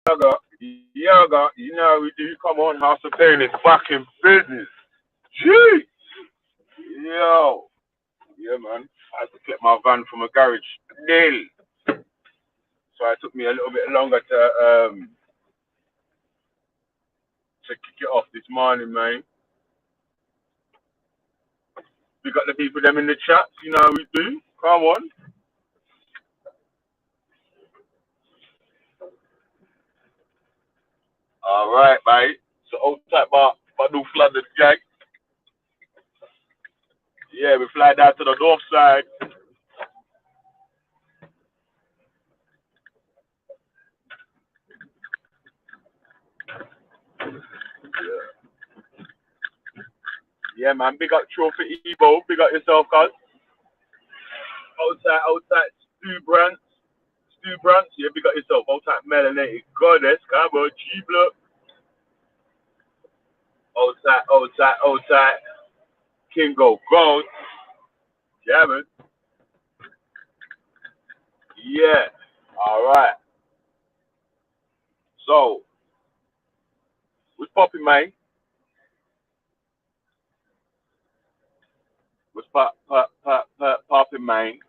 Yaga, you know how we do. Come on, House of Pain is back in business. Gee, yo, yeah, man. I had to get my van from a garage daily, so it took me a little bit longer to kick it off this morning, man. We got the people them in the chat. You know how we do. Come on. All right, mate. So old type but do flood the gang. Yeah, we fly down to the north side. Yeah, man. Big up Trophy Evo. Big up yourself, cuz. Outside, Stu Brandt. Stu Brandt, yeah, big up yourself. Outside Melanated Goddess. Come on, G Block. Outside. Kingo Gold. Yeah, man. Yeah. All right. So, what's popping, man? What's popping, man?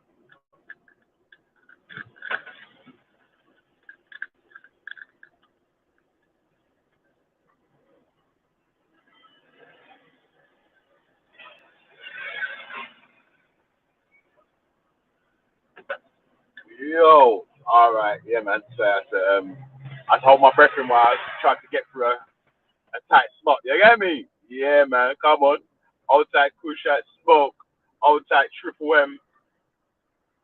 Yo. All right. Yeah, man. So, I hold my breath in while I was trying to get through a tight spot. You get me? Yeah, man. Come on. Outside Kushat Smoke. Outside Triple M.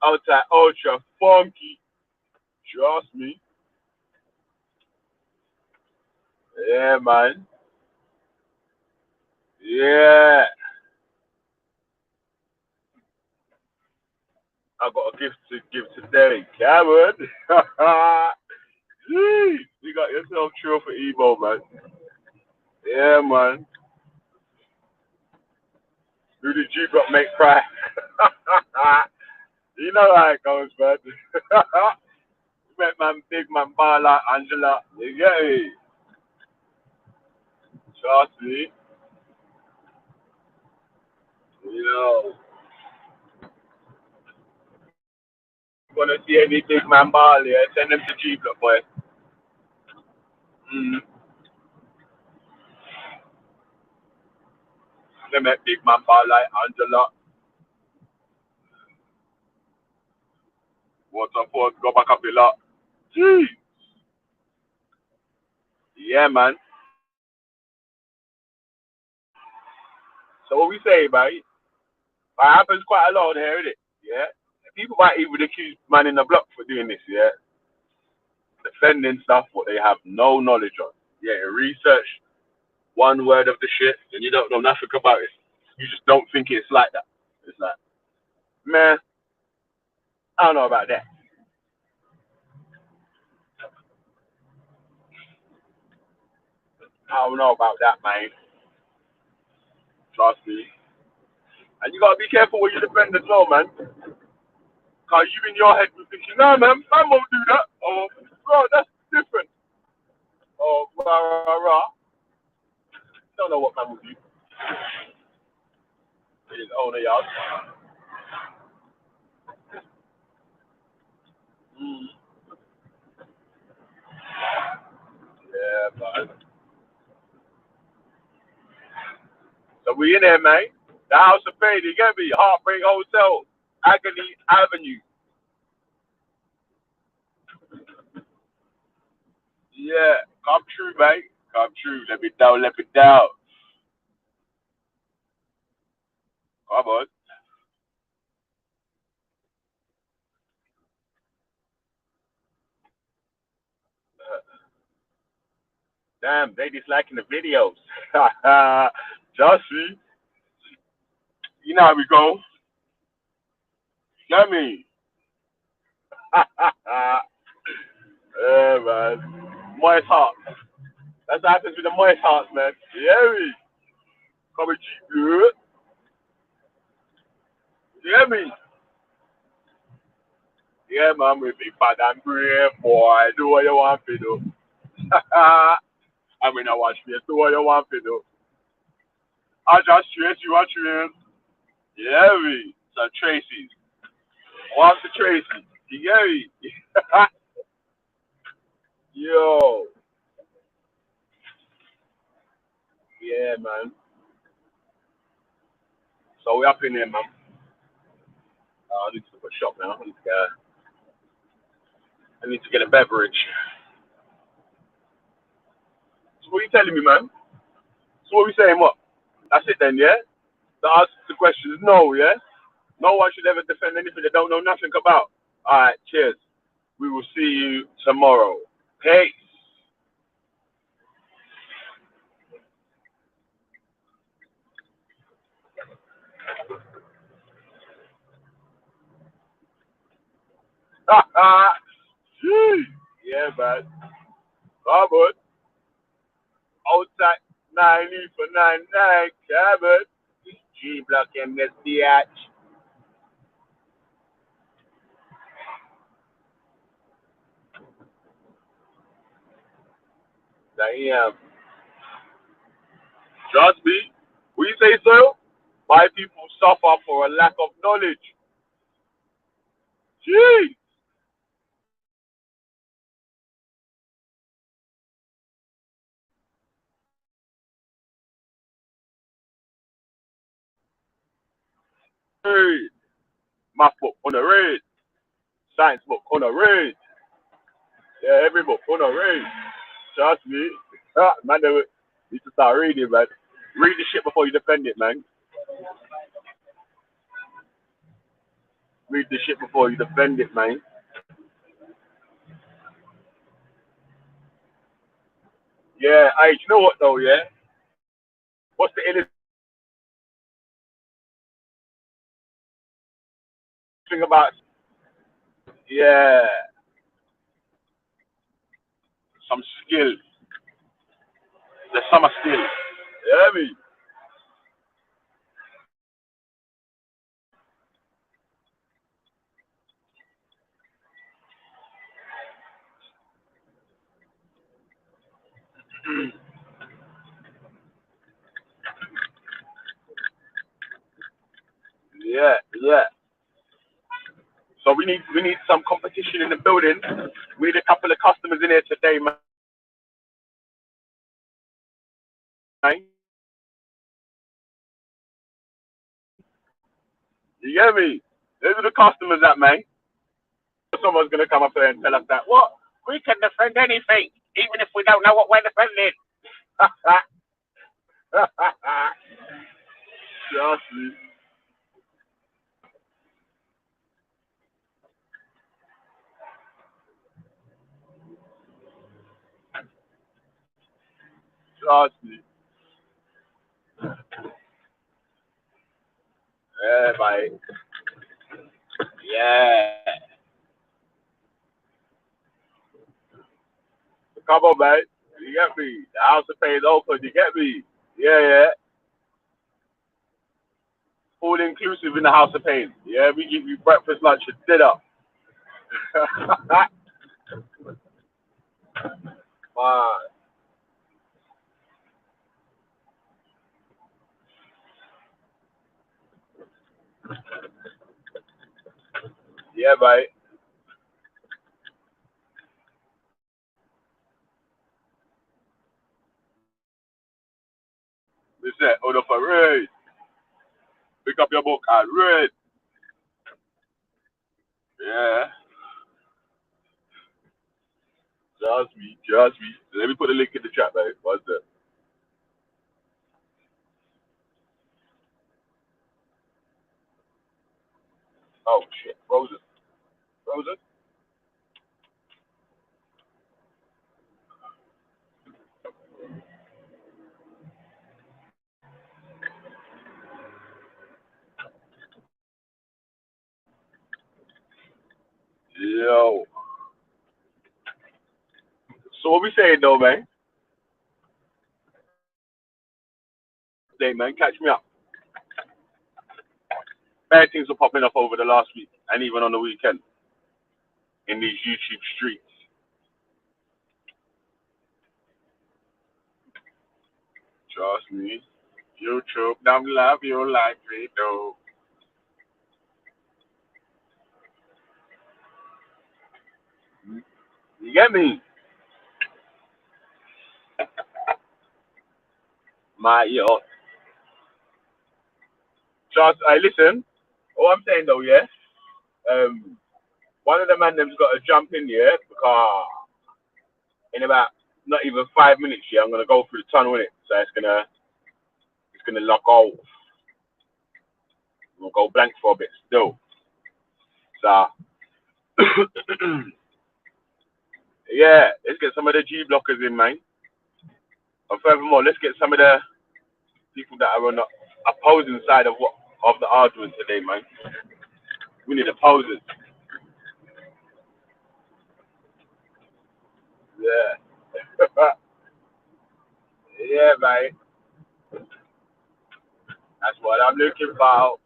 Outside Ultra Funky. Trust me. Yeah, man. Yeah. I got a gift to give today. Cameron. Jeez. You got yourself chill for Ebo, man. Yeah, man. Do the G got make cry. You know how it goes, man. Met man, big man, bar like Angela. You get me? Trust me. You know, wanna see any big man ball here? Send them to G Block, boy. Mm. They met big man ball like Angela. Waterford, go back up a lot. Gee. Yeah, man. So what we say, mate? It happens quite a lot here, isn't it? Yeah. People might even accuse man in the block for doing this, yeah. Defending stuff what they have no knowledge on. Yeah, you research one word of the shit and you don't know nothing about it. You just don't think it's like that. It's like, man, I don't know about that. I don't know about that, man. Trust me. And you gotta be careful when you defend as well, man. Cause you in your head you thinking, no man won't do that. Or bro, that's different. Or rah rah rah. Don't know what man will do in his own yard. Mm. Yeah, man. So we in there, man. The House of Pain, you get me? Heartbreak Hotel, Agony Avenue. Yeah, come true, mate. Come true. Let me down, let me down. Come on. Damn, they disliking the videos. Just see. You know how we go. Get me. Yeah, man. Moist heart. That's what happens with the moist hearts, man. Yeah, me. Come and cheap good. Yeah, me. Yeah, man. We big fat and brave, boy. Do what you want to do. I mean, I watch this. So what you want to do? I just trace you watch him. Yeah, me. So Tracy. Watch the Tracy. You get me? Yo. Yeah, man. So we up in there, man. I need to go shop now. I need to get a beverage. So what you telling me, man? So what we saying? What? That's it then, yeah? The answer to the question is no, yeah? No one should ever defend anything they don't know nothing about. All right, cheers. We will see you tomorrow. Peace. Yeah, man. Robert. Outside 90 for 99. Cabot. G Block MSDH. Damn. Trust me. We say so. My people suffer for a lack of knowledge. Gee. Hey. Math book on the raid. Science book on the raid. Yeah, every book on the raid. Trust me. Man, they need to start reading, man. Read the shit before you defend it, man. Read the shit before you defend it, man. Yeah, hey, you know what though, yeah? What's the illest thing about, yeah, some skill. There's some skill. Yeah, me. Yeah, yeah. So we need some competition in the building. We need a couple of customers in here today, man. You get me? Those are the customers that, man. Someone's gonna come up here and tell us that what we can defend anything, even if we don't know what we're defending. Trust me. Trust me. Yeah, mate. Yeah. Come on, mate. You get me? The house of pain is open. You get me? Yeah, yeah. All inclusive in the house of pain. Yeah, we give you breakfast, lunch, and dinner. Man. Yeah, mate. Listen, order for read. Pick up your book and read. Yeah. Just me. Just me. Let me put a link in the chat, mate. What's that? Oh, shit. Frozen. Frozen? Yo. So what we saying, though, man? Hey, man, catch me up. Bad things were popping up over the last week and even on the weekend in these YouTube streets. Trust me. YouTube don't love you like we do. You get me? My yo. Trust I listen. All I'm saying though, yeah. Um one of the man them's gotta jump in here because in about not even 5 minutes, yeah, I'm gonna go through the tunnel in it. So it's gonna lock off. We'll go blank for a bit still. So yeah, let's get some of the G blockers in, man. And furthermore, let's get some of the people that are on the opposing side of the argument today, man. We need opposers. Yeah. Yeah, mate. That's what I'm looking for.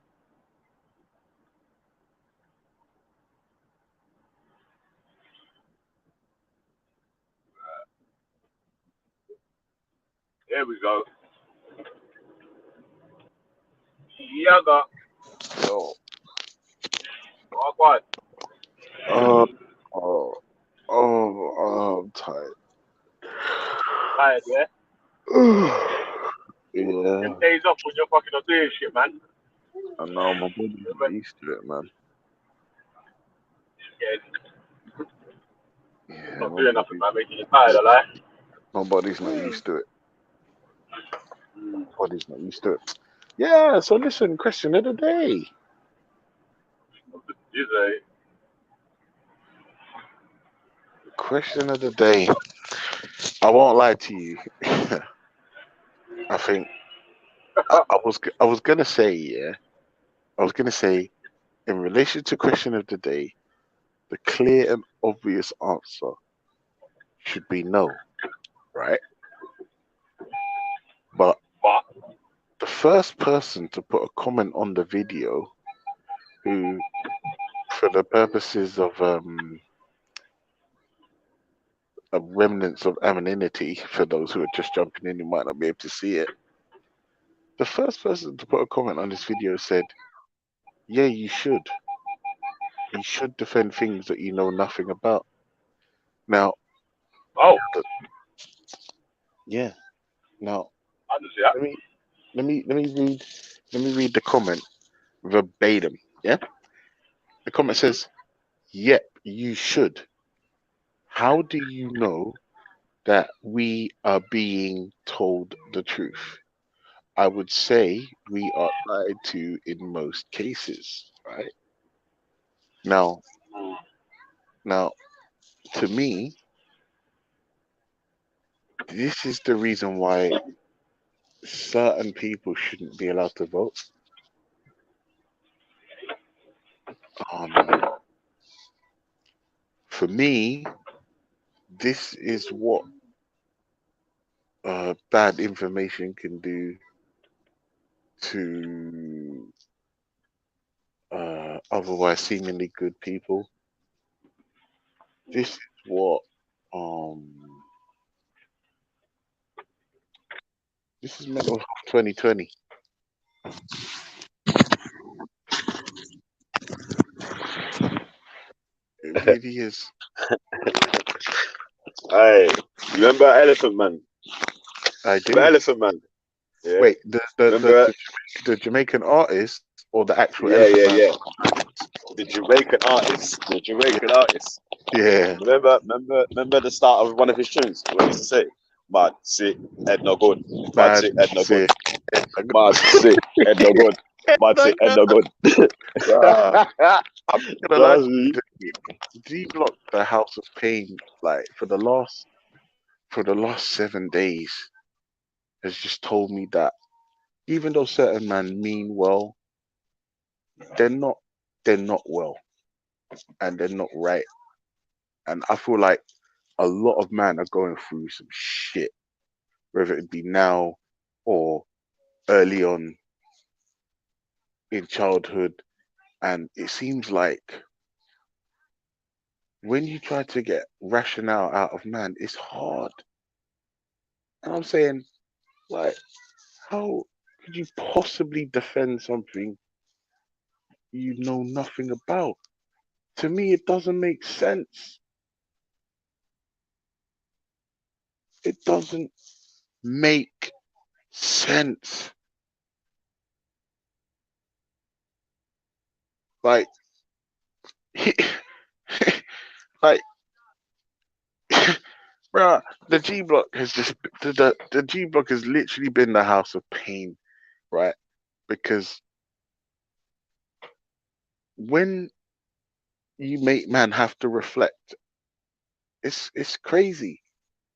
Here we go. Yaga. Yo, Walk on. uh, oh, I'm tired. Tired, yeah? Them Yeah, days off when you're fucking not doing shit, man. I know my body's not But, used to it, man. yeah, Yeah, not doing nothing, man. Making you tired, I lie. my body's not used to it. Body's not used to it. Yeah. So listen, question of the day. You say, Question of the day. I won't lie to you. I think I was gonna say yeah. I was gonna say in relation to question of the day, the clear and obvious answer should be no, right? But what? the first person to put a comment on the video who, for the purposes of remnants of anonymity, for those who are just jumping in who might not be able to see it, the first person to put a comment on this video said, yeah, you should defend things that you know nothing about. Now, Oh, th- yeah, now I just see that. let me let me read the comment verbatim. Yeah, the comment says, yep, you should. How do you know that we are being told the truth? I would say we are lied to in most cases, right? Now, now, to me, this is the reason why certain people shouldn't be allowed to vote. Um, for me, this is what bad information can do to otherwise seemingly good people. This is what um this is mental health 2020. It really is. Hey, remember Elephant Man? I Remember do. Elephant Man? Yeah. Wait, Remember? the Jamaican artist or the actual Yeah, Elephant yeah, Man? yeah. The Jamaican artist. The Jamaican artist. Yeah, Remember the start of one of his tunes where he used to say, "Mad sick, head no good. Mad bad, sick, head no good. sick. Mad sick, head no good. Mad sick, head no good." Ah, I'm not gonna lie to trust me. you. D Block, the House of Pain, like for the last 7 days, has just told me that even though certain men mean well, they're not they're not well and they're not right. And I feel like a lot of men are going through some shit, whether it be now or early on in childhood. And it seems like when you try to get rationale out of man, it's hard. And I'm saying, Like, how could you possibly defend something you know nothing about? To me, it doesn't make sense. It doesn't make sense. Like, like, bruh, the G Block has just the G Block has literally been the house of pain, right? Because when you make man have to reflect, it's crazy,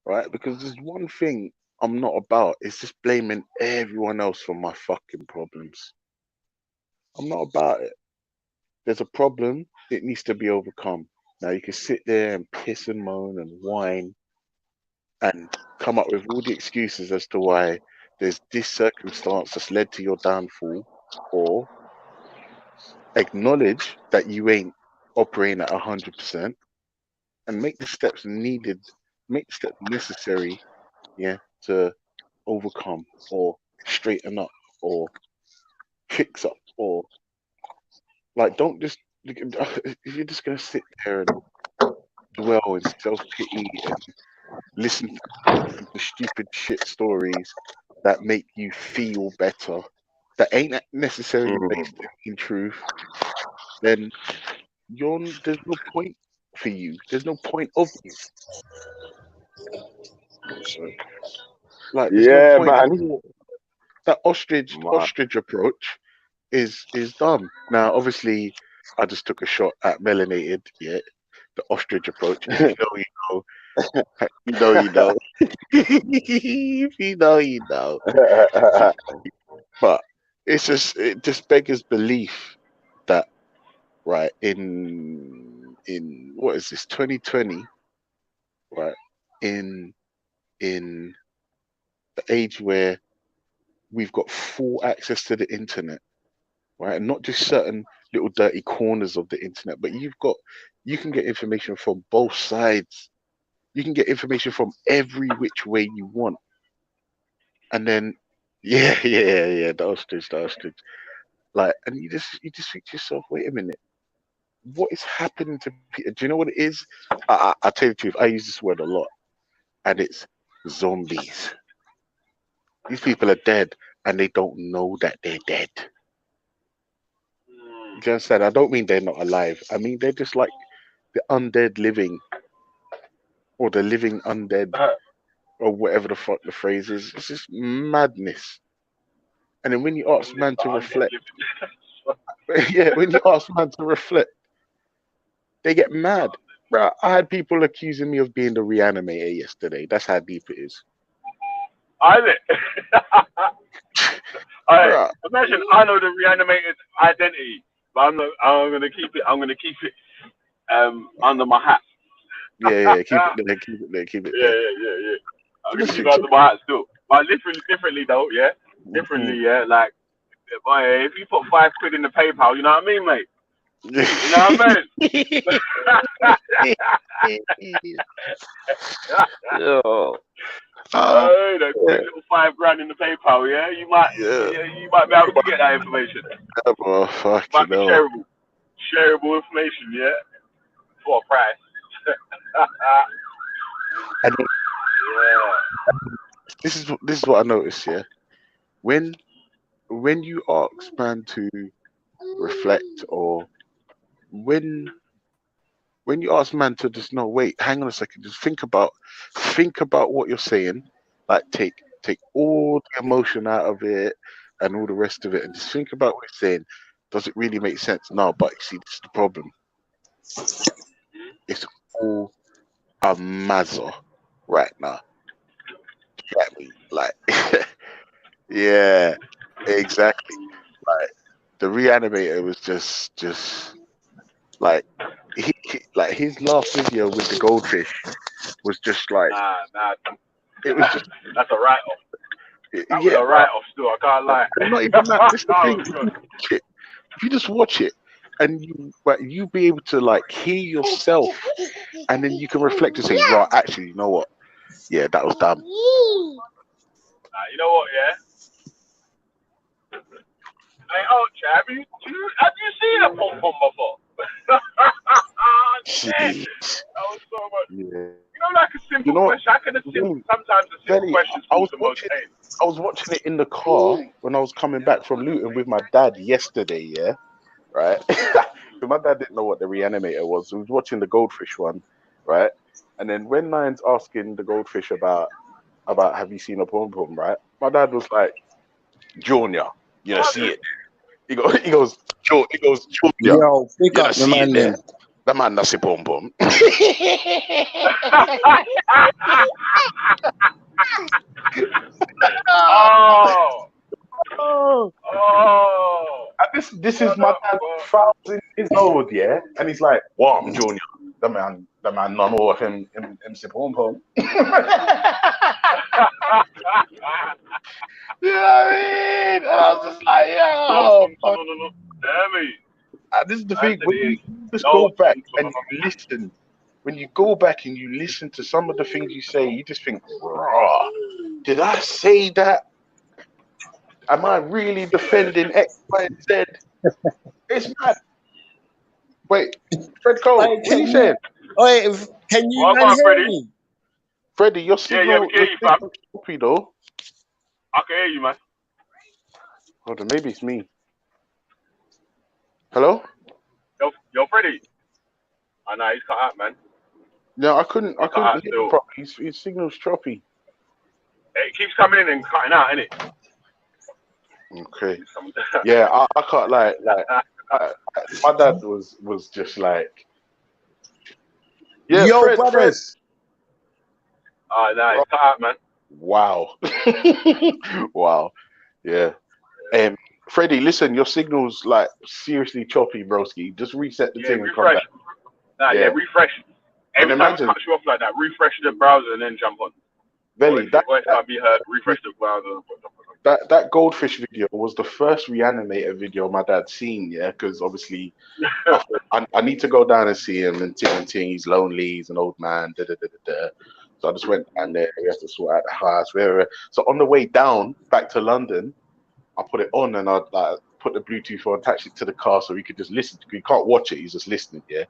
right? Because there's one thing I'm not about. It's just blaming everyone else for my fucking problems. I'm not about it. There's a problem. It needs to be overcome. Now you can sit there and piss and moan and whine and come up with all the excuses as to why there's this circumstance that's led to your downfall, or acknowledge that you ain't operating at 100% and make the steps needed, make the steps necessary, yeah, to overcome or straighten up or fix up, or like don't just if you're just gonna sit there and dwell in self pity and listen to stupid shit stories that make you feel better, that ain't necessarily Mm. based in truth, then there's no point for you. There's no point of you. Like there's no Yeah, point at man. all. That Man. ostrich approach is dumb. Now, obviously, I just took a shot at melanated. Yeah, the ostrich approach. If you know, you know. You know, you know. If you know, you know. But it just beggars belief that right in what is this 2020, right, in in the age where we've got full access to the internet, right, and not just certain little dirty corners of the internet, but you can get information from both sides. You can get information from every which way you want, and then yeah, yeah, the ostrich, like, and you just think to yourself, wait a minute, what is happening to people? Do you know what it is? I tell you the truth, I use this word a lot, and it's zombies. These people are dead, and they don't know that they're dead. Mm. Do you understand? I don't mean they're not alive. I mean they're just like the undead living, or the living undead, or whatever the fuck the phrase is. It's just madness. And then when you ask Live man the to undead reflect, living. yeah, when you ask man to reflect, they get mad. Bro, I had people accusing me of being the reanimator yesterday. That's how deep it is. I it. I Bro, imagine I know the reanimated identity, but I'm not. I'm gonna keep it. I'm gonna keep it under my hat. yeah, keep it yeah, there, keep it there, keep it there. yeah. I'm I gonna just keep think it to under my hat still, but differently though. Yeah, mm. differently. Yeah, like if you put £5 in the PayPal, you know what I mean, mate. You know what I mean? Yo. Ah, Hey, that quick yeah, little 5 grand in the PayPal, yeah. yeah, You might be able to get that information. bro, fucking Might be hell. shareable information, yeah, for a price. And then yeah. this is what I noticed, yeah. When when you ask man to reflect, or when when you ask man to just no wait, hang on a second, just think about what you're saying, like take all the emotion out of it and all the rest of it, and just think about what you're saying. Does it really make sense? No, but you see, this is the problem. It's all a mazza right now. You get me? Like, yeah, exactly. Like the reanimator was just like like his last video with the goldfish was just like Nah. it was just That's a write off. That was yeah, a bro. write off still, I can't lie. And not even that. This is the Oh thing. god. If you just watch it, and you be able to like hear yourself, and then you can reflect and say, right, actually, you know what? Yeah, that was dumb. You know what? Yeah. Hey, Ultra, have you seen a pom pom before? Shit, Jeez. that was so much. Yeah. You know, like a You simple know what? question. How can sometimes the simple Belly, questions I cause was the most watching pain? I was watching it in the car when I was coming back from Luton with my dad yesterday, yeah? Right? Because my dad didn't know what the reanimator was. So he was watching the goldfish one, right? And then when Nine's asking the goldfish about have you seen a pom pom, right? My dad was like, Junior, you know, see it. He goes, Junior, Yo, pick you know, up the see it man there. them. The man that's a pom pom. Oh, Oh. oh, And this is what my the dad, fuck? 1,000 years old, yeah, and he's like, "What, Junior? The man, none of him, si pom pom." You know what I mean? And I was just like, "Yo." No. Damn it. And this is the thing: when Anthony, you just no, go back and you listen, when you go back and you listen to some of the things you say, you just think, "Raw, did I say that? Am I really defending X, Y, and Z?" It's mad. Wait, Fred Cole, Hey, what are you saying? can you Well, go man on, hear Freddie. me? Freddie, your Yeah, we signal, can hear you, fam. choppy though. I can hear you, man. Hold on, maybe it's me. Hello? Yo, Freddie. Oh, no, he's cut out, man. No, I couldn't out hear him still. properly. His signal's choppy. It keeps coming in and cutting out, innit? Okay. Yeah, I can't like my dad was just like, yeah, Yo, Fred. brothers. Oh, no, it's cut out, man. Wow. Wow. Yeah. Freddie, listen, your signal's like seriously choppy, broski. Just reset the thing and come refresh. back. Nah, yeah, refresh. Every And time it imagine, cuts you off like that, refresh the browser and then jump on. Or Belly, if your voice can't be heard, refresh the browser. that goldfish video was the first reanimator video my dad's seen, yeah, because obviously I need to go down and see him and ting, he's lonely, he's an old man, So I just went down there, we have to sort out the house, wherever. So on the way down back to London, I put it on and I like put the Bluetooth on, attach it to the car so he could just listen. He can't watch it, he's just listening, yeah.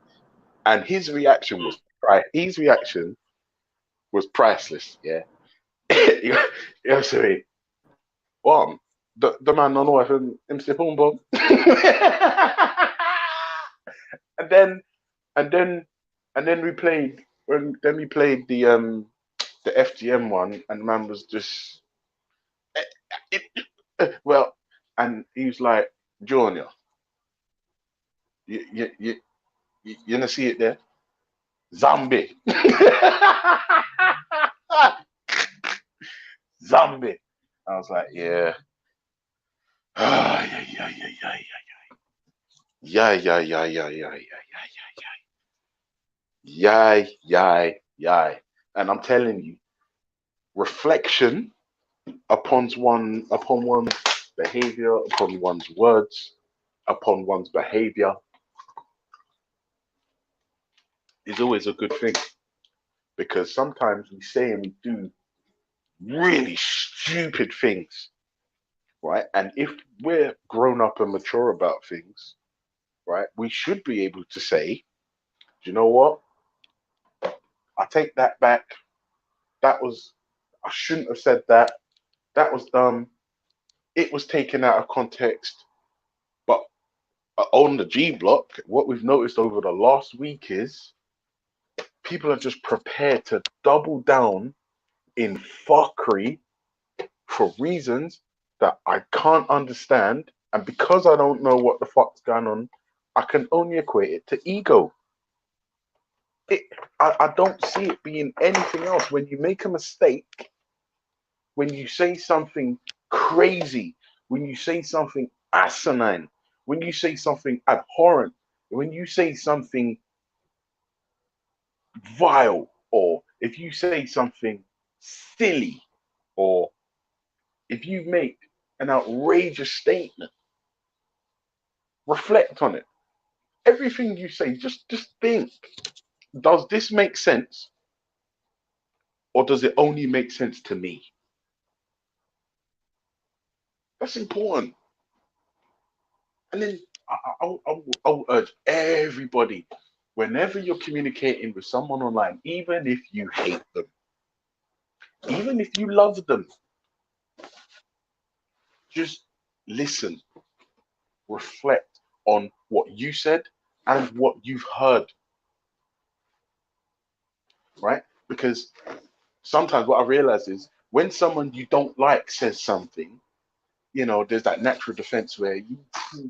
And his reaction was priceless, yeah. You know, so what? The man non wife and MC Boom Boom. and then we played the FGM one, and the man was just well, and he was like, Junior, you gonna see it there? Zombie. Zombie. I was like, yeah. Yeah. And I'm telling you, reflection upon one's behavior, upon one's words, upon one's behavior is always a good thing. Because sometimes we say and we do really stupid things, right? And if we're grown up and mature about things, right, we should be able to say, do you know what? I take that back. I shouldn't have said that. That was dumb. It was taken out of context. But on the G block, what we've noticed over the last week is people are just prepared to double down in fuckery for reasons that I can't understand. And because I don't know what the fuck's going on, I can only equate it to ego. I don't see it being anything else. When you make a mistake, when you say something crazy, when you say something asinine, when you say something abhorrent, when you say something vile, or if you say something silly, or if you make an outrageous statement, reflect on it. Everything you say, just think, does this make sense? Or does it only make sense to me? That's important. And then I'll urge everybody, whenever you're communicating with someone online, even if you hate them, even if you love them, just listen, reflect on what you said and what you've heard, right? Because sometimes what I realize is when someone you don't like says something, there's that natural defense where you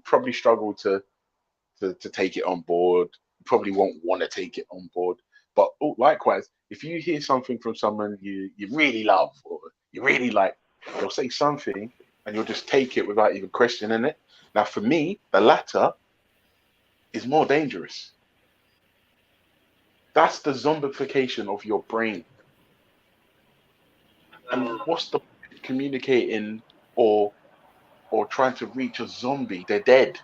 probably struggle to take it on board. You probably won't want to take it on board. But likewise, if you hear something from someone you really love or you really like, they'll say something and you'll just take it without even questioning it. Now, for me, the latter is more dangerous. That's the zombification of your brain. And what's the communicating or trying to reach a zombie? They're dead.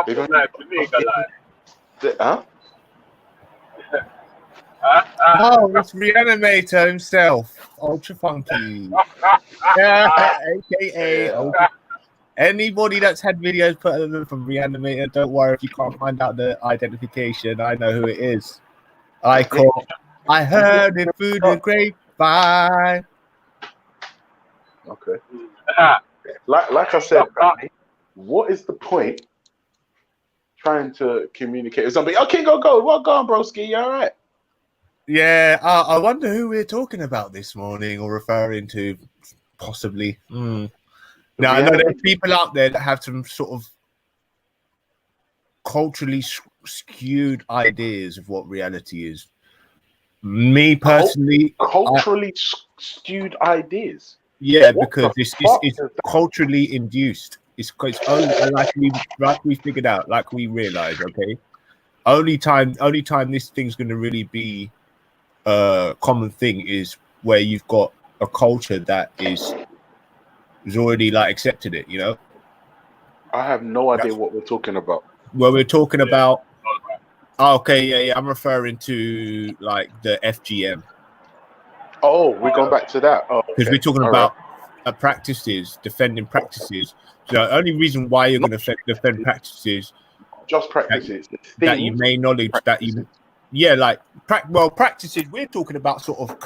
They don't like Jamaica, like. Huh? Oh, it's Reanimator himself, Ultra Funky. AKA Ultra. Anybody that's had videos put on them from Reanimator, don't worry if you can't find out the identification. I know who it is. I heard it through the grapevine. Okay. Like I said, what is the point trying to communicate with somebody? Okay, go. Well, go on, broski. You all right? Yeah, I wonder who we're talking about this morning or referring to, possibly. Now, I know there's people out there that have some sort of culturally skewed ideas of what reality is. Me personally, culturally skewed ideas. Yeah, because it's culturally induced. It's only like we figured out, like we realized. Okay, only time this thing's going to really be a common thing is where you've got a culture that is already like accepted it. I have no idea what we're talking about. Well, we're talking about. Okay, yeah, I'm referring to like the FGM. Oh, we're going back to that. Oh, because we're talking about practices, defending practices. So the only reason why you're going to defend practices, just practices that you may knowledge practices. Practices. We're talking about sort of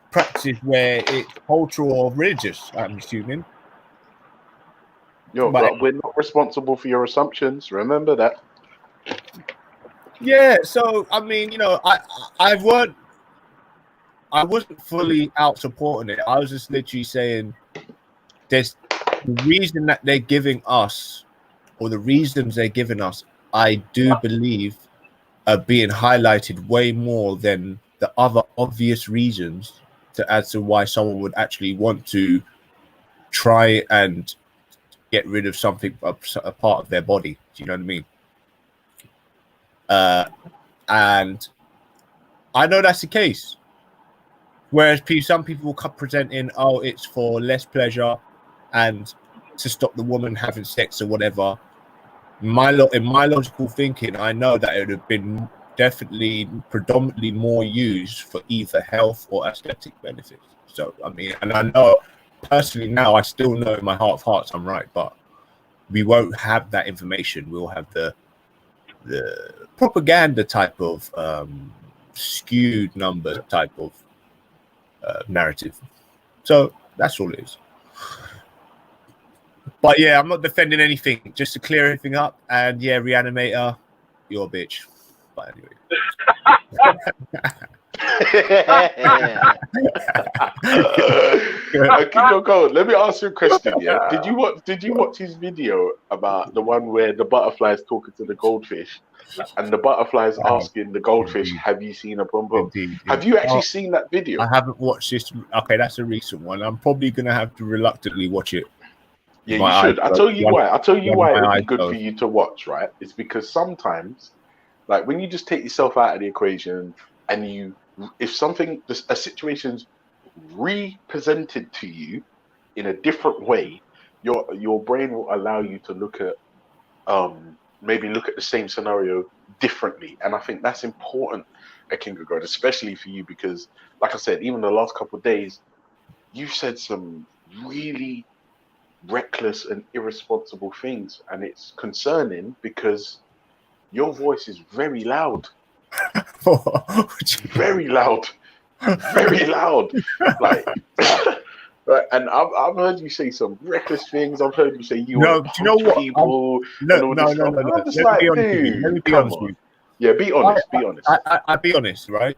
practices where it's cultural or religious. I'm assuming. But we're not responsible for your assumptions. Remember that. Yeah. So I mean, I wasn't fully out supporting it. I was just literally saying there's the reason that they're giving us, or the reasons they're giving us, I do believe are being highlighted way more than the other obvious reasons as to why someone would actually want to try and get rid of something, a part of their body. Do you know what I mean? And I know that's the case. Whereas some people will present in, it's for less pleasure and to stop the woman having sex or whatever. In my logical thinking, I know that it would have been definitely predominantly more used for either health or aesthetic benefits. So, I mean, and I know personally now, I still know in my heart of hearts I'm right, but we won't have that information. We'll have the propaganda type of skewed number type of narrative. So that's all it is. But yeah, I'm not defending anything, just to clear everything up. And yeah, Reanimator, you're a bitch. But anyway. Go. Let me ask you a question. Yeah, did you watch his video about the one where the butterfly's talking to the goldfish, and the butterfly's asking the goldfish, "Have you seen a pom pom?" Have you actually seen that video? I haven't watched this. Okay, that's a recent one. I'm probably gonna have to reluctantly watch it. Yeah, you should. I'll tell you why. It would be good for you to watch, right? It's because sometimes, like when you just take yourself out of the equation and if a situation's represented to you in a different way, your brain will allow you to look at maybe look at the same scenario differently. And I think that's important at Kindergarten, especially for you, because like I said, even the last couple of days, you've said some really reckless and irresponsible things, and it's concerning because your voice is very loud, very loud, very loud. Like, right, and I've heard you say some reckless things. I've heard you say you No, want to do you know punch what? people No, and all no, this no, stuff. no, And no. I'm just Let like, me be honest with you. Let me dude, be come honest with on. you. Yeah, be honest. Be honest. I'll be honest, right?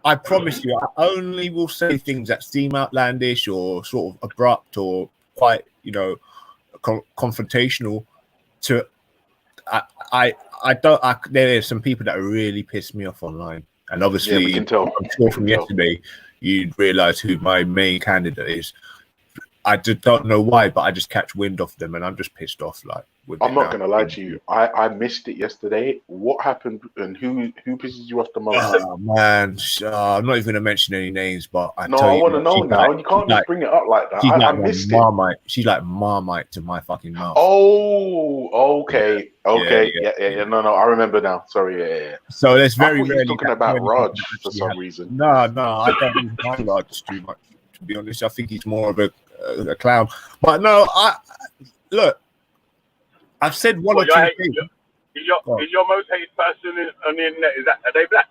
I promise you, I only will say things that seem outlandish or sort of abrupt or quite, confrontational. To I don't. There are some people that really piss me off online, and obviously, Yeah, we can tell. I'm sure We from can tell. yesterday, you'd realise who my main candidate is. I just don't know why, but I just catch wind off them, and I'm just pissed off. Like, with I'm it not now. gonna lie to you. I missed it yesterday. What happened and who pisses you off the most? Oh man, I'm not even gonna mention any names, but I No, tell I you, want to know she's now. like, You can't just bring it up like that. she's I like missed it. Marmite. She's like Marmite to my fucking mouth. Oh, okay, okay, Yeah. yeah. No, I remember now. Sorry, yeah. So there's very I thought you were rarely talking that about many Raj people that for actually some have- reason. No, I don't even mind Raj too much. To be honest, I think he's more of a clown. But no, look. I've said one or two things. Is your most hated person on the internet? Are they black?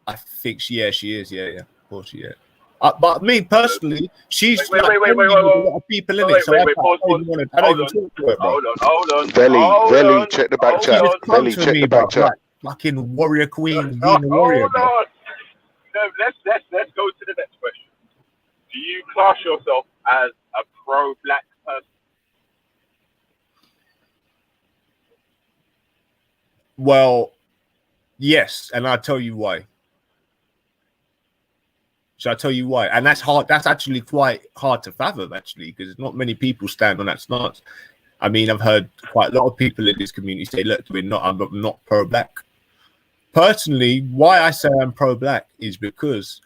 I think she is. Yeah, of course she is. But me personally, she's Wait, like wait, with a lot of people in it. So I don't even talk to her, bro. Hold on. Veli, check the back She chat. just Veli, comes to check me, the bro. back chat. Like fucking warrior queen, Hold being a warrior, bro. on. No, let's go to the next question. Do you class yourself as a pro-black person? Well, yes, and I'll tell you why. Shall I tell you why? And that's hard. That's actually quite hard to fathom, actually, because not many people stand on that stance. I mean, I've heard quite a lot of people in this community say, "Look, I'm not pro-black." Personally, why I say I'm pro-black is because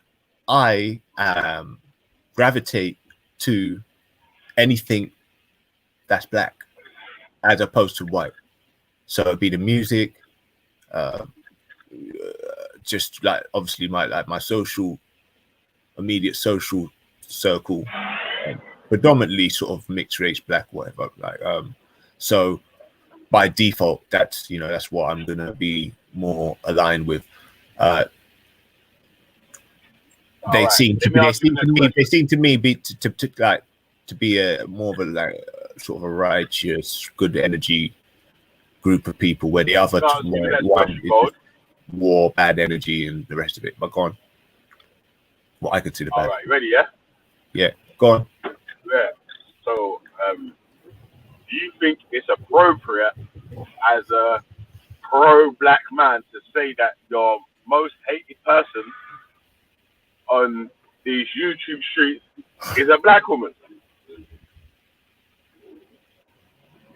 I gravitate to anything that's black as opposed to white. So it'd be the music, just like obviously my immediate social circle, predominantly sort of mixed race, black, whatever. So by default, that's what I'm gonna be more aligned with. They seem to me to be a more of a sort of a righteous, good energy group of people, where the other one is just war, bad energy, and the rest of it. But go on. What I consider bad. All right, ready? Yeah. Yeah, go on. Yeah. So, do you think it's appropriate as a pro-black man to say that your most hated person on these YouTube streets is a black woman?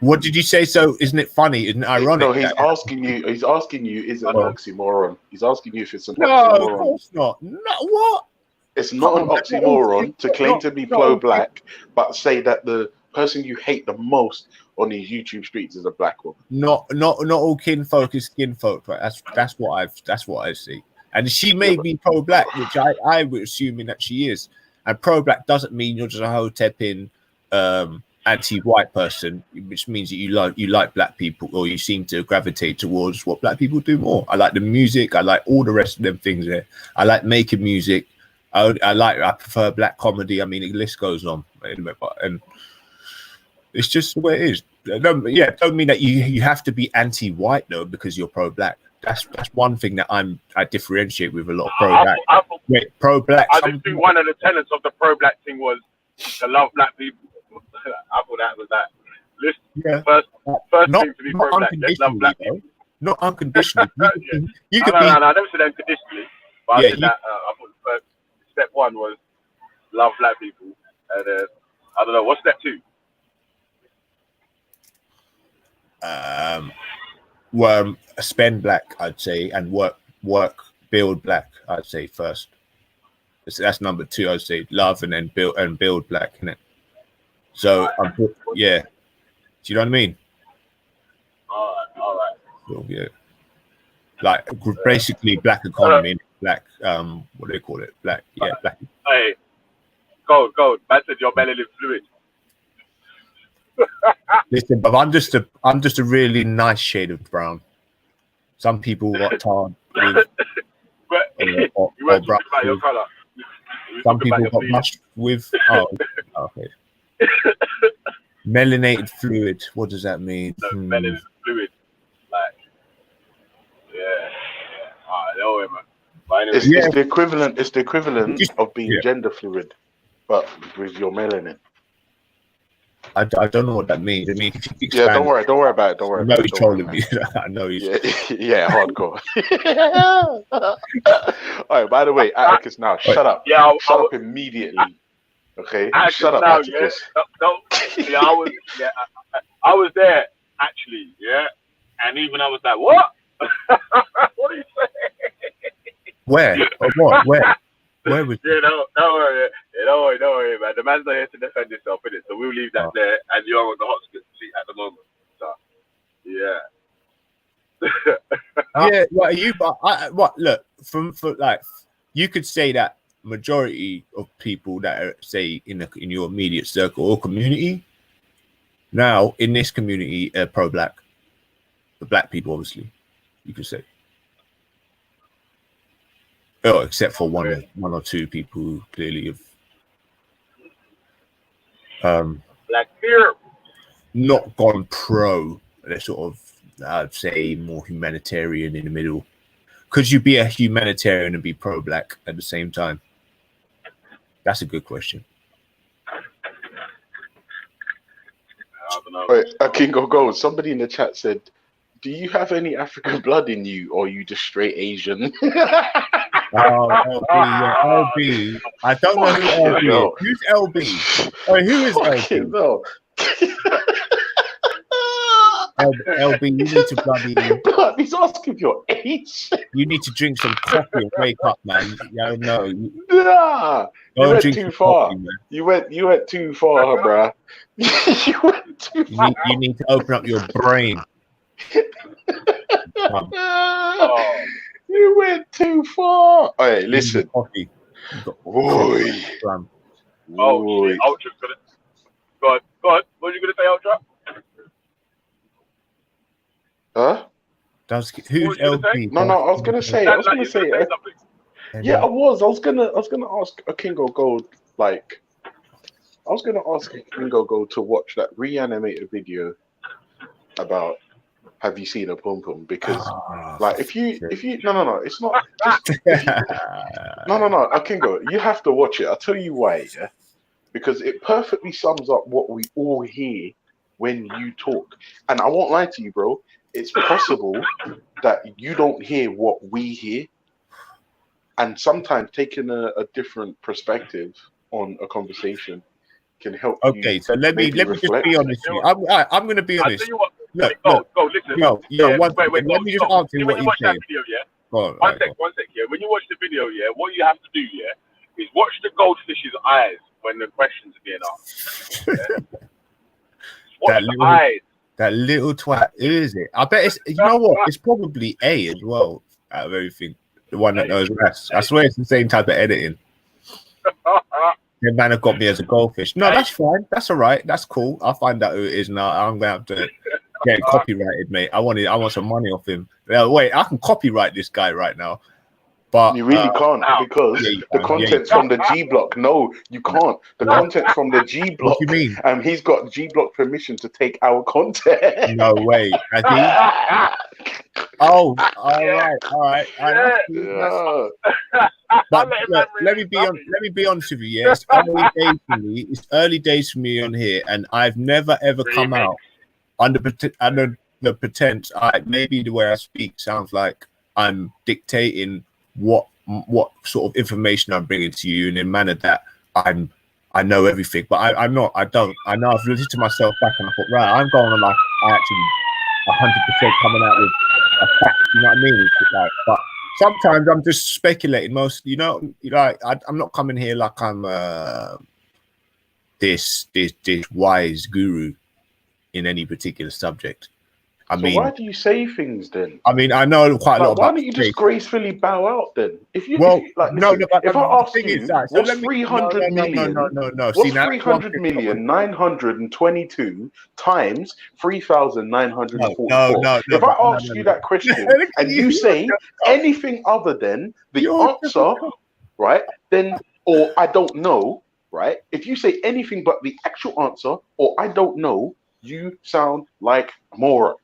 What did you say? So, isn't it funny? Isn't it ironic? No, he's asking you. Is it an oxymoron? He's asking you if it's an No, oxymoron. of course not. No, what? It's not an oxymoron to claim to be pro-black, but say that the person you hate the most on these YouTube streets is a black woman. Not all kinfolk is skinfolk, right? That's what I see. And she may be pro-black, which I would assuming that she is. And pro-black doesn't mean you're just a hotep-in anti-white person, which means that you like black people, or you seem to gravitate towards what black people do more. I like the music. I like all the rest of them things there. I like making music. I prefer black comedy. I mean, the list goes on. And it's just the way it is. Don't mean that you have to be anti-white though because you're pro-black. That's one thing that I differentiate with a lot of pro-black. Pro-black. I just think one of the tenets of the pro-black thing was to love black people. I thought that was that. Listen, yeah. First thing to be pro-black. Let's love black people. Not unconditionally. You could no, be. I never said unconditionally. But I said that. I thought the first step one was love black people, and I don't know what's step two. Well, spend black, I'd say, and work, build black, I'd say first. That's number two. I'd say love and then build black, innit? So yeah, do you know what I mean? All right. So, yeah, like basically black economy, black what do they call it? Black, yeah, black. Hey, Gold. Man said you're melanin fluid. Listen, but I'm just a really nice shade of brown. Some people got tarred with But or you weren't brown talking about your with- colour. You were Some talking about people your got bleed. mushed with okay. Melanated fluid. What does that mean? No, melanin fluid. Like, yeah. I know it, man. But anyway, It's the equivalent. It's the equivalent Just- of being yeah. gender fluid, but with your melanin. I don't know what that means. I mean, if you Yeah, expand, don't worry about it. Don't worry I know about it. he's Don't worry, trolling me. I know he's. yeah, hardcore. All right. By the way, Atticus, now shut up. yeah, Shut up immediately. Okay, Atticus shut up, now, Atticus. Yeah, I was there actually, yeah, and even I was like, what? What are you saying? Where? Or what? Where was? Yeah, don't worry, man. The man's not here to defend himself, innit? So we'll leave that there, and you're on the hot seat at the moment. So, yeah. Yeah. What are you? What? Look, for like, you could say that majority of people that are, say, in your immediate circle or community, now in this community, are pro-black. The black people, obviously, you could say. Oh, except for one or two people who clearly have Black fear. not gone pro. They're sort of, I'd say, more humanitarian in the middle. Could you be a humanitarian and be pro-black at the same time? That's a good question. I don't know. Wait, Kingo Gold. Somebody in the chat said, "Do you have any African blood in you, or are you just straight Asian?" Oh, LB, yeah, LB. I don't know who Fucking LB hell. is. Who's LB? Oh, who is Fucking LB? no. LB, you need to bloody, He's asking your age. you need to drink some coffee and wake up, man. Yeah, no, Nah, you go and went drink too some far. coffee, man. You went too far, bruh. You went too far. You need to open up your brain. Oh, You went too far. Hey, You need listen. coffee. You got Oi. Flam. oh Oi. shit. Ultra's gonna. Go on. What are you gonna say, Ultra? Huh? Who's What was you gonna LB? No, I was gonna say. I was Like gonna you're gonna say. say something. Yeah, I was. I was gonna ask a Kingo Gold, like, I was gonna ask Kingo Gold to watch that reanimated video about have you seen a pom pom? Because like if you no, it's not no, Kingo, you have to watch it. I'll tell you why, yeah. Because it perfectly sums up what we all hear when you talk. And I won't lie to you, bro. It's possible that you don't hear what we hear. And sometimes taking a different perspective on a conversation can help you. Okay, so let me just reflect. be honest with you. I'm going to be I'll honest. tell you what. Look, Go, listen. yo, one wait, second. Let me just stop. answer You know what when you you're watch that saying. video, yeah? Go on, One sec, yeah. When you watch the video, yeah, what you have to do, yeah, is watch the goldfish's eyes when the questions are being asked. Yeah? Watch That the little- eyes. That little twat, who is it? I bet it's, you know what? It's probably A as well, out of everything. The one that knows best. I swear it's the same type of editing. The man have got me as a goldfish. No, that's fine. That's all right. That's cool. I'll find out who it is now. I'm going to have to get it copyrighted, mate. I want some money off him. Wait, I can copyright this guy right now. But You really can't because Yeah, you the can. content's Yeah, you from the G block. No, you can't. The content's from the G block. what do you mean? And he's got G block permission to take our content. No way. Has he? Oh, all right. Yeah. Yeah. But Let him look, have let me be honest with you. Yeah, it's early days for me. It's early days for me on here, and I've never ever come out under the pretense. Maybe the way I speak sounds like I'm dictating what sort of information I'm bringing to you in a manner that I know everything, but I'm not. I don't. I know I've listened to myself back, and I thought, right, I'm going on like I actually 100% coming out with a fact. You know what I mean? It's like, but sometimes I'm just speculating. Most, I'm not coming here like I'm this wise guru in any particular subject. I So mean, why do you say things then? I know quite a lot Like, why about don't you space. just gracefully bow out then? Well, Like, no, listen, but if I the ask thing is you, that, so what's let me, 300 million? no. See, What's now that's one 300 thing. million 922 times 3,944? No, If I but ask you that question and you say anything other than the answer, right, then, or I don't know, right? If you say anything but the actual answer, or I don't know, you sound like a moron.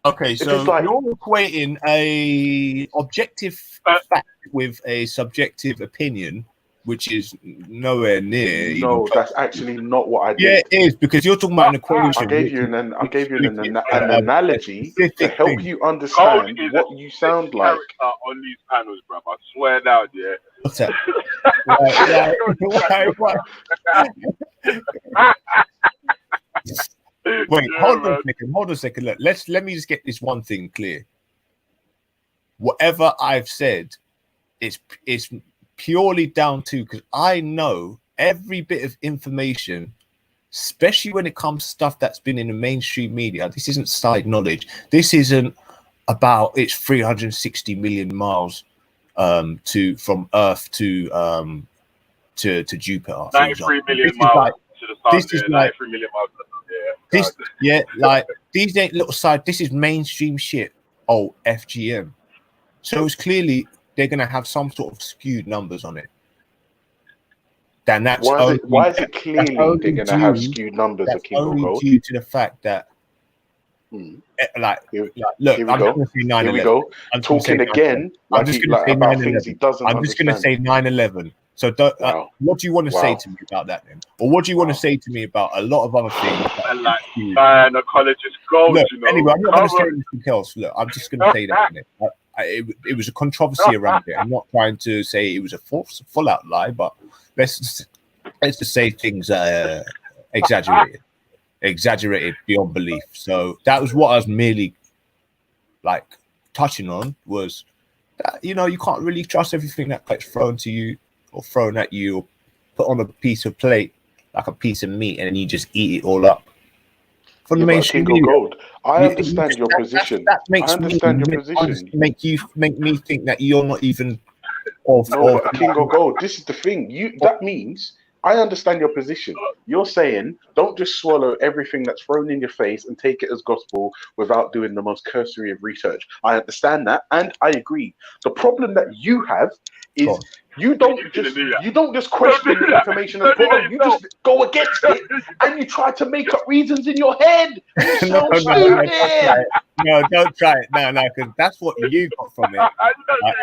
Okay, so just like- you're equating a objective fact with a subjective opinion, which is nowhere near. No, that's actually not what I did. Yeah, it is, because you're talking about an equation. I gave you an analogy to help you Cold understand is what you sound like. character on these panels, bro. I swear down, yeah. What's that? Wait, Yeah, hold man. on a second. Look, let me just get this one thing clear. Whatever I've said, it's purely down to, because I know every bit of information, especially when it comes to stuff that's been in the mainstream media. This isn't side knowledge. This isn't about it's 360 million miles from Earth to Jupiter. 93 million miles to the sun. This is like 93 million miles to the sun. These ain't little side. This is mainstream shit. Oh, FGM. So it's clearly they're gonna have some sort of skewed numbers on it. Then that's why is it clearly they're gonna have skewed numbers? That's only due to the fact that, look, here we I'm go. just gonna say 9/11. Here we go. Talking again, I'm just gonna say about things he doesn't I'm just gonna say 9/11. So what do you want to say to me about that then? Or what do you want to say to me about a lot of other things? Man, the college is gold, look, you know. Anyway, I'm not going to say anything else. Look, I'm just going to say that. It was a controversy around it. I'm not trying to say it was a full out lie, but let's just say things exaggerated beyond belief. So that was what I was merely like touching on, was that, you can't really trust everything that gets thrown to you or thrown at you or put on a piece of plate, like a piece of meat, and you just eat it all up. From the mainstream media. Gold. I understand your position. That makes I understand your position. Make me think that you're not even but King of Gold, this is the thing. That means I understand your position. You're saying don't just swallow everything that's thrown in your face and take it as gospel without doing the most cursory of research. I understand that, and I agree. The problem that you have is you don't just question the information that's put on. You just go against it and you try to make up reasons in your head. No, don't try it. No, because that's what you got from it.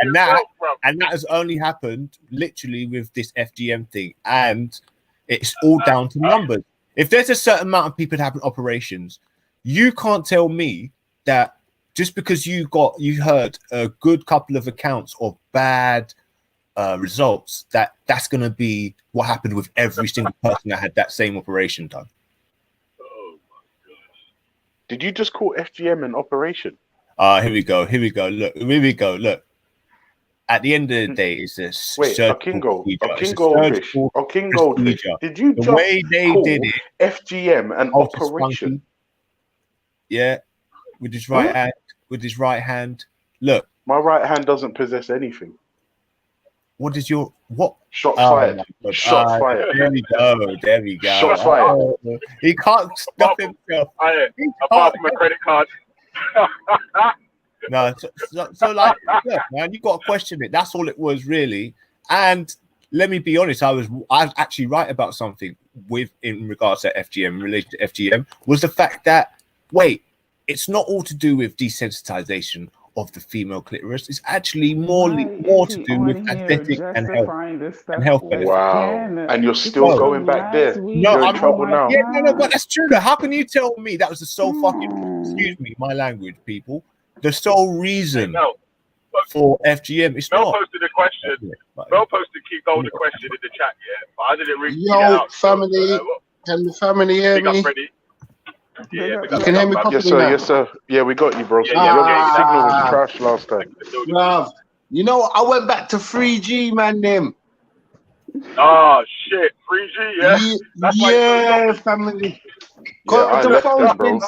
And that has only happened literally with this FGM thing, and it's all down to numbers. If there's a certain amount of people having operations, you can't tell me that just because you heard a good couple of accounts of bad results, that's going to be what happened with every single person that had that same operation done. Oh my gosh. Did you just call FGM an operation? Here we go. Look. At the end of the day, it's a King Goldfish. Did you the just way they call did it, FGM an operation? Yeah, with his right hand. With his right hand. Look, my right hand doesn't possess anything. What is your what? Shots fired. Shots fired. There we go. Shots fired. He can't stop himself. Apart from a credit card. No, so like, look, man, you got to question it. That's all it was, really. And let me be honest, I was actually right about something in regards to FGM, in relation to FGM, was the fact that it's not all to do with desensitization of the female clitoris. It's actually more to do with aesthetic and health. Wow. And you're still going back there. No, you're in trouble now. Yeah, no, but that's true. How can you tell me that was the sole fucking, excuse me, my language, people, the sole reason for FGM? It's Mel not. posted a question. Mel posted King Gold a question in the chat, but I didn't read it out. Family, can the family hear me? Yeah, you can hear me properly now? Yes, sir. Yeah, we got you, bro. Your signal was trash last time. Love. I went back to 3G, man, them. Oh, shit. 3G, yeah? Yeah, family. Yeah, I left them, bro.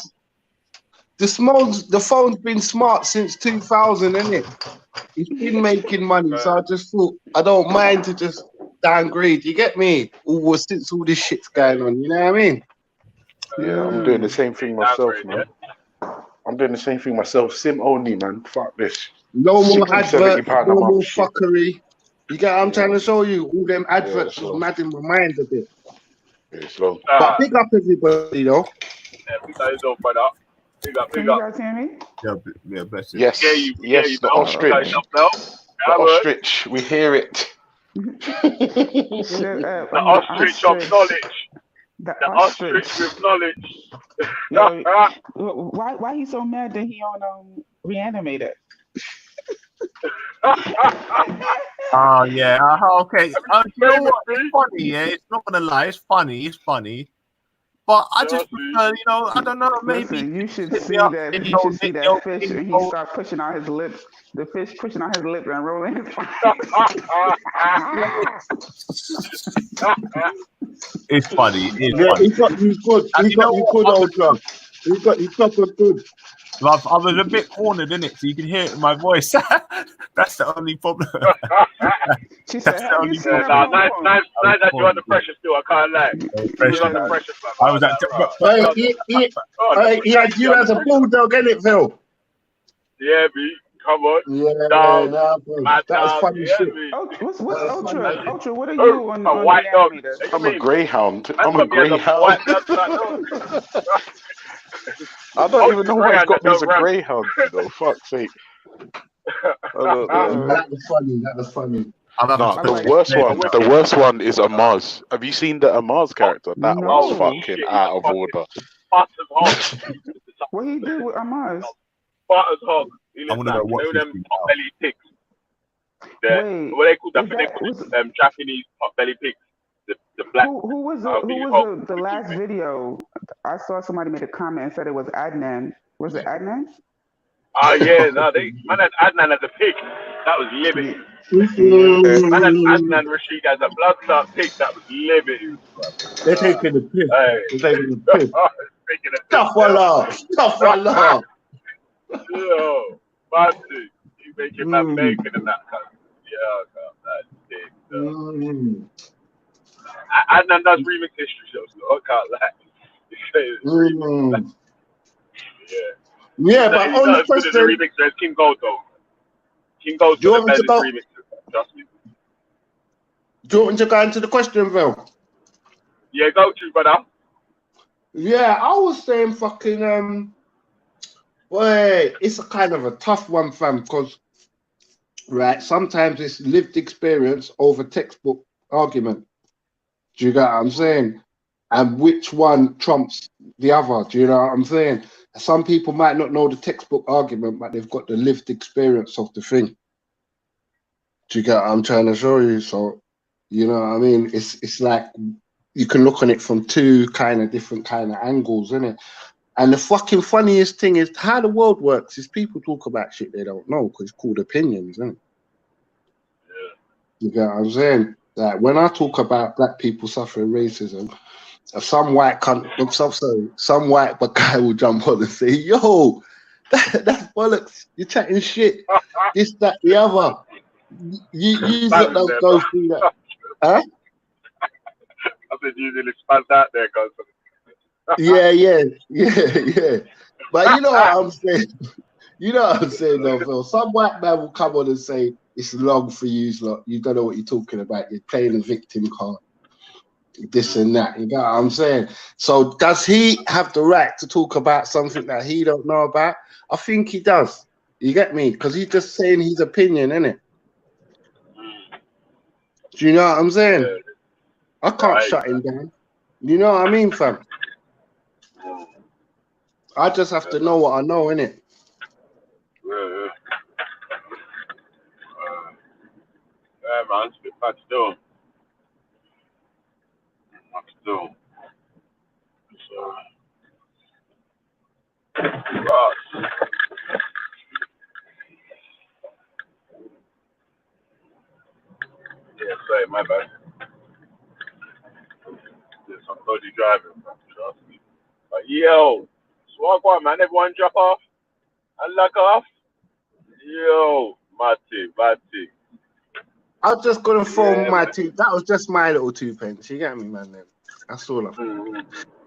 the phone's been smart since 2000, isn't it? It's been making money, so I just thought I don't mind to just downgrade. You get me? Since all this shit's going on, you know what I mean? Yeah, I'm doing the same thing myself, man. I'm doing the same thing myself. Sim only, man. Fuck this. No more 60, 70 adverts, pound a no month more shit. fuckery. You get what I'm trying to show you? All them adverts so- was mad in my mind a bit. Yeah, slow. But big up everybody, though. Yeah, big up yourself, brother. Big up, Can big you up. guys hear me? Yeah, bless you. Yes, Yeah, you, yes, the Mel. ostrich. Big up, Mel. The ostrich. We hear it. The ostrich of knowledge. The The ostrich with knowledge. Yo, why he's so mad that he on Reanimated? Oh yeah. Okay. You know what? Famous, It's funny. Yeah, it's not gonna lie. It's funny. It's funny. But I just prefer, you know, I don't know. Maybe Listen, you should hit see me up, that. you You know, should see video, that fish, and he info. start pushing out his lips. The fish pushing out his lips and rolling his It's funny. It's Yeah, funny. he got you good. And He you got know you what? good, old John. He got you proper good. I was a bit cornered, innit? So you can hear it in my voice. That's the only problem. She said, That's the "Have you only seen that Nah, problem. nice that you're under pressure still. I can't lie. You're under pressure, fam. I was at. He had you as a bulldog, innit, Phil? Yeah, B. Come on. Yeah, Dog. nah, bro. Mad That was dog. funny Yeah, shit. B. What's Ultra? Ultra, what are Oh, you on a white dog. Reanimated? What do I'm you a mean? greyhound. Man I'm a got me as greyhound. white dog, no. I don't even know what's got me as a Greyhound, greyhound, you know. Fuck's sake. I don't know. That was funny. That was funny. No, I'm the like, worst one is Amaz. Have you seen the Amaz character? That No. one's Oh, fucking shit, out of order. Butters hog. what he did with Amaz? Butters hog. He I'm looks gonna like go watch them this thing pot now. belly pigs. Wait, What they call that? is They that- call was- them Japanese pot belly pigs. The black. Who was the last video? I saw somebody made a comment and said it was Adnan. Was it Adnan? Oh yeah, no, man had Adnan as a pig. That was livid. Man had Adnan Rashid as a blood clot pig. That was livid. They're taking the piss. Hey. They're taking the piss. Speaking of Tough one up. Tough one up. Yo, Bantu. You making man bacon and that kind of. Yeah, that's big. Adnan does remix history shows, so I can't lie. Yeah, but He's on not the as good as a question, remixer as King Gold though. King Gold's Do you the want me to best go? remixer. Trust me. do you want me to go into the question, Phil? Yeah, go to brother. Yeah, I was saying fucking boy, it's a kind of a tough one, fam, because right, sometimes it's lived experience over textbook argument. Do you get what I'm saying? And which one trumps the other? Do you know what I'm saying? Some people might not know the textbook argument, but they've got the lived experience of the thing. Do you get what I'm trying to show you? So, you know what I mean? It's like you can look on it from two kind of different kind of angles, isn't it? And the fucking funniest thing is how the world works is people talk about shit they don't know because it's called opinions, isn't it? You get what I'm saying? Like when I talk about black people suffering racism, some white guy will jump on and say, "Yo, that's bollocks! You're chatting shit. This, that, the other. You don't go through that, huh?" I said usually spans out there, guys. Yeah. But you know what I'm saying? You know what I'm saying, though, Phil? Some white man will come on and say, "It's long for you, lot. You don't know what you're talking about. You're playing the victim card. This and that." You know what I'm saying? So does he have the right to talk about something that he don't know about? I think he does. You get me? Because he's just saying his opinion, innit? Do you know what I'm saying? Yeah. I can't shut him down. You know what I mean, fam? I just have to know what I know, innit? Yeah, man, it's a bit bad still. Yeah, sorry, my bad. There's some dodgy driving, trust me. But yo, So what going, man? Everyone drop off and lock off. Yo, Matty. I'm just gonna throw Yeah, my man. two. That was just my little 2 pence. You get me, man? Then that's all. Mm.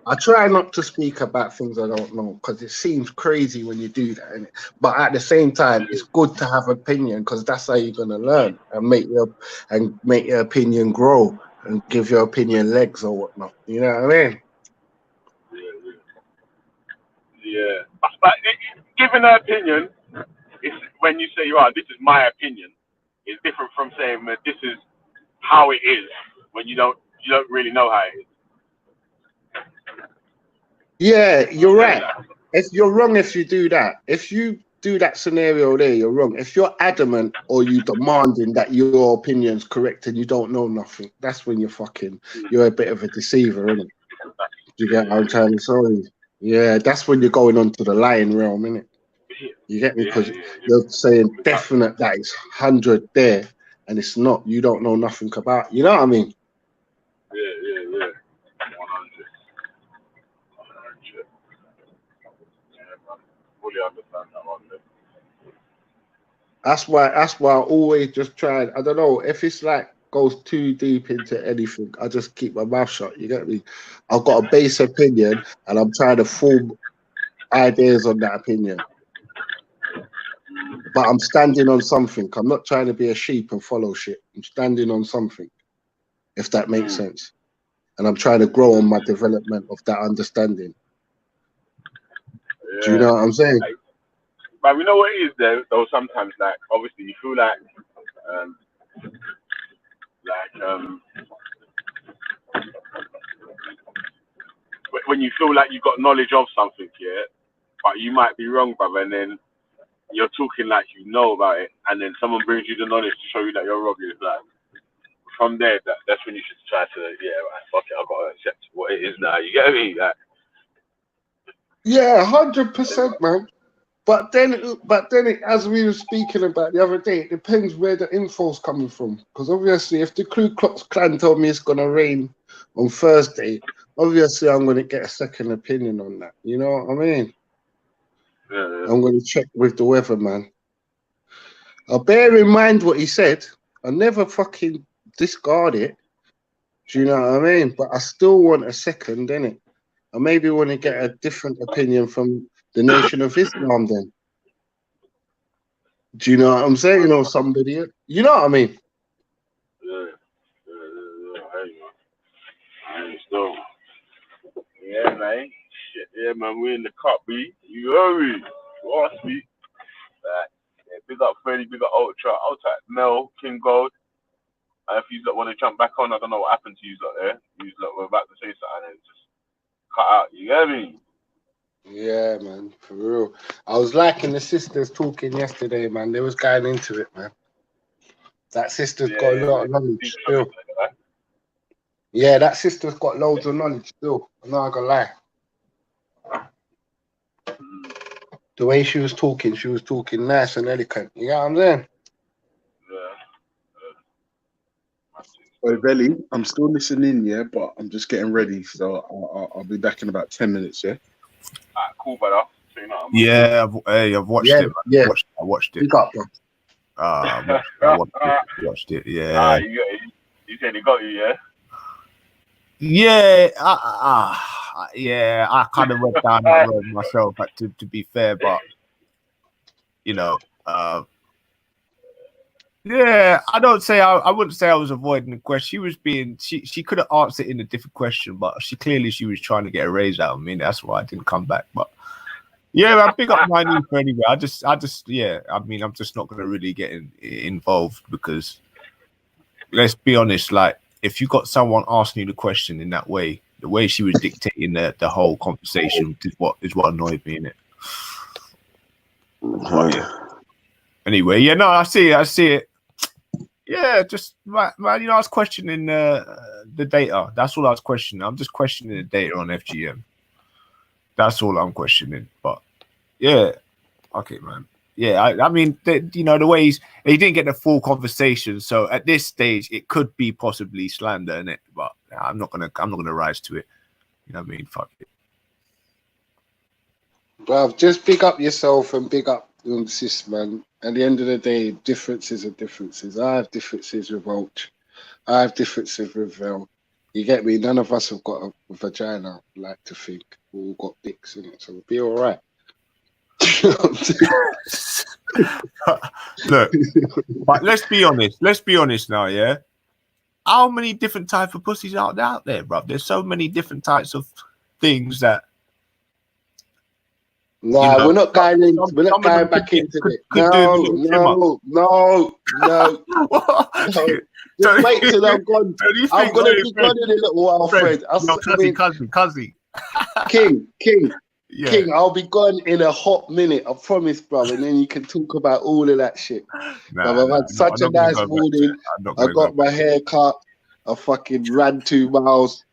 I try not to speak about things I don't know because it seems crazy when you do that, innit? But at the same time, it's good to have opinion because that's how you're gonna learn and make your opinion grow and give your opinion legs or whatnot. You know what I mean? Yeah. But giving an opinion, it's when you say, "Oh, this is my opinion," it's different from saying that this is how it is when you don't really know how it is. Yeah, you're right. That. If you're wrong if you do that. If you do that scenario there, you're wrong. If you're adamant or you demanding that your opinion's correct and you don't know nothing, that's when you're a bit of a deceiver, isn't it? Do you get what I'm trying to say? Yeah, that's when you're going on to the lying realm, innit? You get me? Because you're saying definite that it's 100 there and it's not. You don't know nothing about. You know what I mean? Yeah. 100. Yeah, man. Fully understand that one. That's why I always just try. I don't know if it's like goes too deep into anything. I just keep my mouth shut. You get me? I've got a base opinion and I'm trying to form ideas on that opinion. But I'm standing on something. I'm not trying to be a sheep and follow shit. I'm standing on something, if that makes sense. And I'm trying to grow on my development of that understanding. Yeah. Do you know what I'm saying? But we know what it is though sometimes, like, obviously you feel like when you feel like you've got knowledge of something, yeah, but you might be wrong, brother, and then you're talking like you know about it, and then someone brings you the knowledge to show you that you're wrong. It's like, from there, that's when you should try to, right, fuck it, I've got to accept what it is now. You get me? Like, yeah, 100%, man. But then, as we were speaking about the other day, it depends where the info's coming from. Because obviously, if the Ku Klux Klan told me it's going to rain on Thursday, obviously I'm going to get a second opinion on that. You know what I mean? yeah. I'm going to check with the weatherman. I'll bear in mind what he said. I never fucking discard it. Do you know what I mean? But I still want a second, innit? I maybe want to get a different opinion from the Nation of Islam then. Do you know what I'm saying? Or somebody, you know what I mean? Yeah. So, yeah, man. Shit, yeah, man. We're in the cup, B. You heard me. You asked me. Big up Freddy, big up Ultra, Mel, King Gold. If you want to jump back on, I don't know what happened to you there. You were about to say something and just cut out. You get me? Yeah, man, for real. I was liking the sisters talking yesterday, man. They was going into it, man. That sister's got a lot of knowledge still. Yeah, that sister's got loads of knowledge still. I'm not gonna lie. The way she was talking nice and elegant. You know what I'm saying? So, Belly, I'm still listening, yeah, but I'm just getting ready. So I'll be back in about 10 minutes, yeah? Cool, brother. Yeah, I've watched it. Yeah. I watched it. Big up, bro. I watched it. Yeah. You said he got you, yeah? Yeah, I kind of went down that road myself, but to be fair, but yeah, I wouldn't say I was avoiding the question. She could have answered in a different question, but she was trying to get a raise out of me. That's why I didn't come back. But yeah, I pick up my knee for anyway. I'm just not going to really get involved because let's be honest, like if you got someone asking you the question in that way, the way she was dictating the whole conversation is what annoyed me, innit? Yeah. Anyway, yeah, no, I see it. Yeah, just man, I was questioning the data. That's all I was questioning. I'm just questioning the data on FGM. That's all I'm questioning. But yeah, okay, man. Yeah, I mean, the ways he didn't get the full conversation. So at this stage, it could be possibly slander, innit? But I'm not gonna rise to it. You know what I mean? Fuck it. Bruv, just big up yourself and big up sis, man. At the end of the day, differences are differences. I have differences with Roach. I have differences with Vel. You get me? None of us have got a vagina, I like to think. We all got dicks in it, so we'll be all right. You know what I'm saying? Look, but let's be honest. Let's be honest now, yeah? How many different types of pussies are out there, bruv? There's so many different types of things that... Nah, You know, we're not going in. some- We're not some of going them back could- into could- it. could do a little No. Just wait till I'm gone. Don't you I'm think, gonna wait, be Fred, gone in a little while, Fred. no, Cuzzy. King, Yeah. King. I'll be gone in a hot minute. I promise, brother. And then you can talk about all of that shit. I've had such a nice morning. I got my hair cut. I fucking ran 2 miles.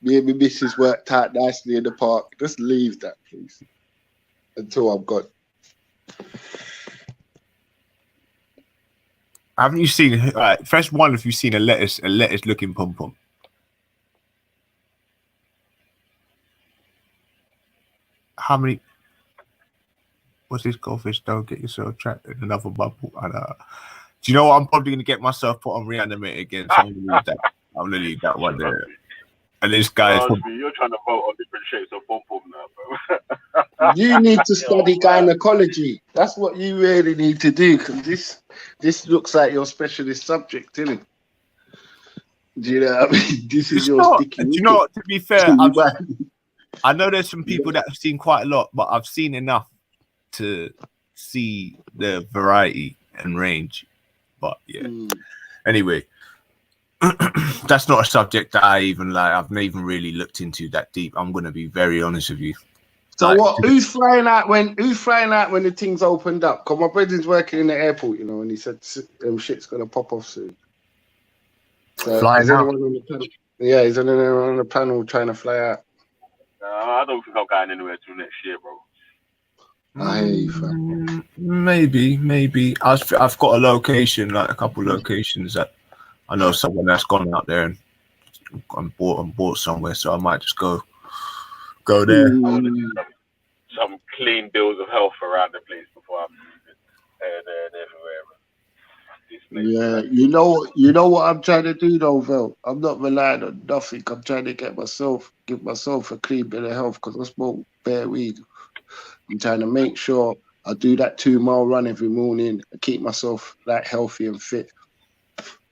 Me and my missus worked out nicely in the park. Just leave that, please, until I'm gone. Haven't you seen? First one, if you've seen a lettuce looking pom pom. How many? What's this goldfish? Don't get yourself trapped in another bubble. And, do you know what? I'm probably gonna get myself put on Reanimate again. So I'm gonna leave that. I'm gonna leave that one there. And this guy is. You're trying to vote on different shapes of pom pom now, bro. You need to study gynecology. That's what you really need to do, because this looks like your specialist subject, isn't it? Do you know what I mean? This is It's your not. sticky. Do you know what? To be fair, wicket. I know there's some people that have seen quite a lot, but I've seen enough to see the variety and range. But yeah. Anyway, that's not a subject that I've not even really looked into that deep. I'm gonna be very honest with you. So what? Who's flying out when the things opened up? Because my brother's working in the airport, you know, and he said shit's gonna pop off soon. So Flying is out? anyone on the panel? Yeah, is anyone on the panel trying to fly out? I don't think I'm going anywhere till next year, bro. I hear you, fam. Maybe. I've got a location, like a couple locations that I know someone that's gone out there and bought somewhere, so I might just go there. I want to do some clean bills of health around the place before I'm moving there and everywhere. Yeah, you know what I'm trying to do though, Vel. I'm not relying on nothing. I'm trying to give myself a clean bill of health because I smoke bare weed. I'm trying to make sure I do that 2-mile run every morning. I keep myself like healthy and fit.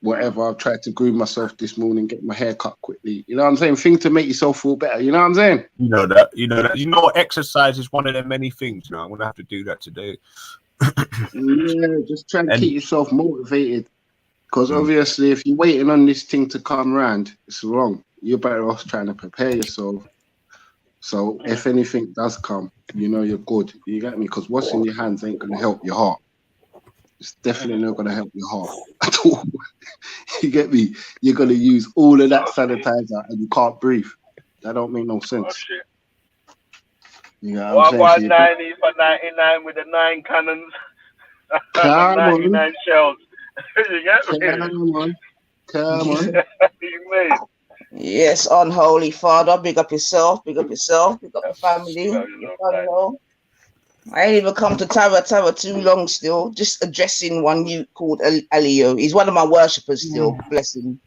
Whatever, I've tried to groom myself this morning, get my hair cut quickly. You know what I'm saying? Thing to make yourself feel better. You know what I'm saying? You know that. You know what? Exercise is one of the many things. I'm gonna have to do that today. Yeah, just try and keep yourself motivated. Because obviously, if you're waiting on this thing to come around, it's wrong. You're better off trying to prepare yourself. So if anything does come, you know you're good. You get me? Because what's in your hands ain't gonna help your heart. It's definitely not gonna help your heart at all. You get me? You're gonna use all of that sanitizer and you can't breathe. That don't make no sense. Oh, shit. You know what I'm saying? 190 for 99 with the 9 cannons. Come 99 shells. You get me? Come on. You made. Yes, unholy father, big up yourself, big up the family. I ain't even come to Tara too long still, just addressing one youth called Alio. He's one of my worshippers still, bless him.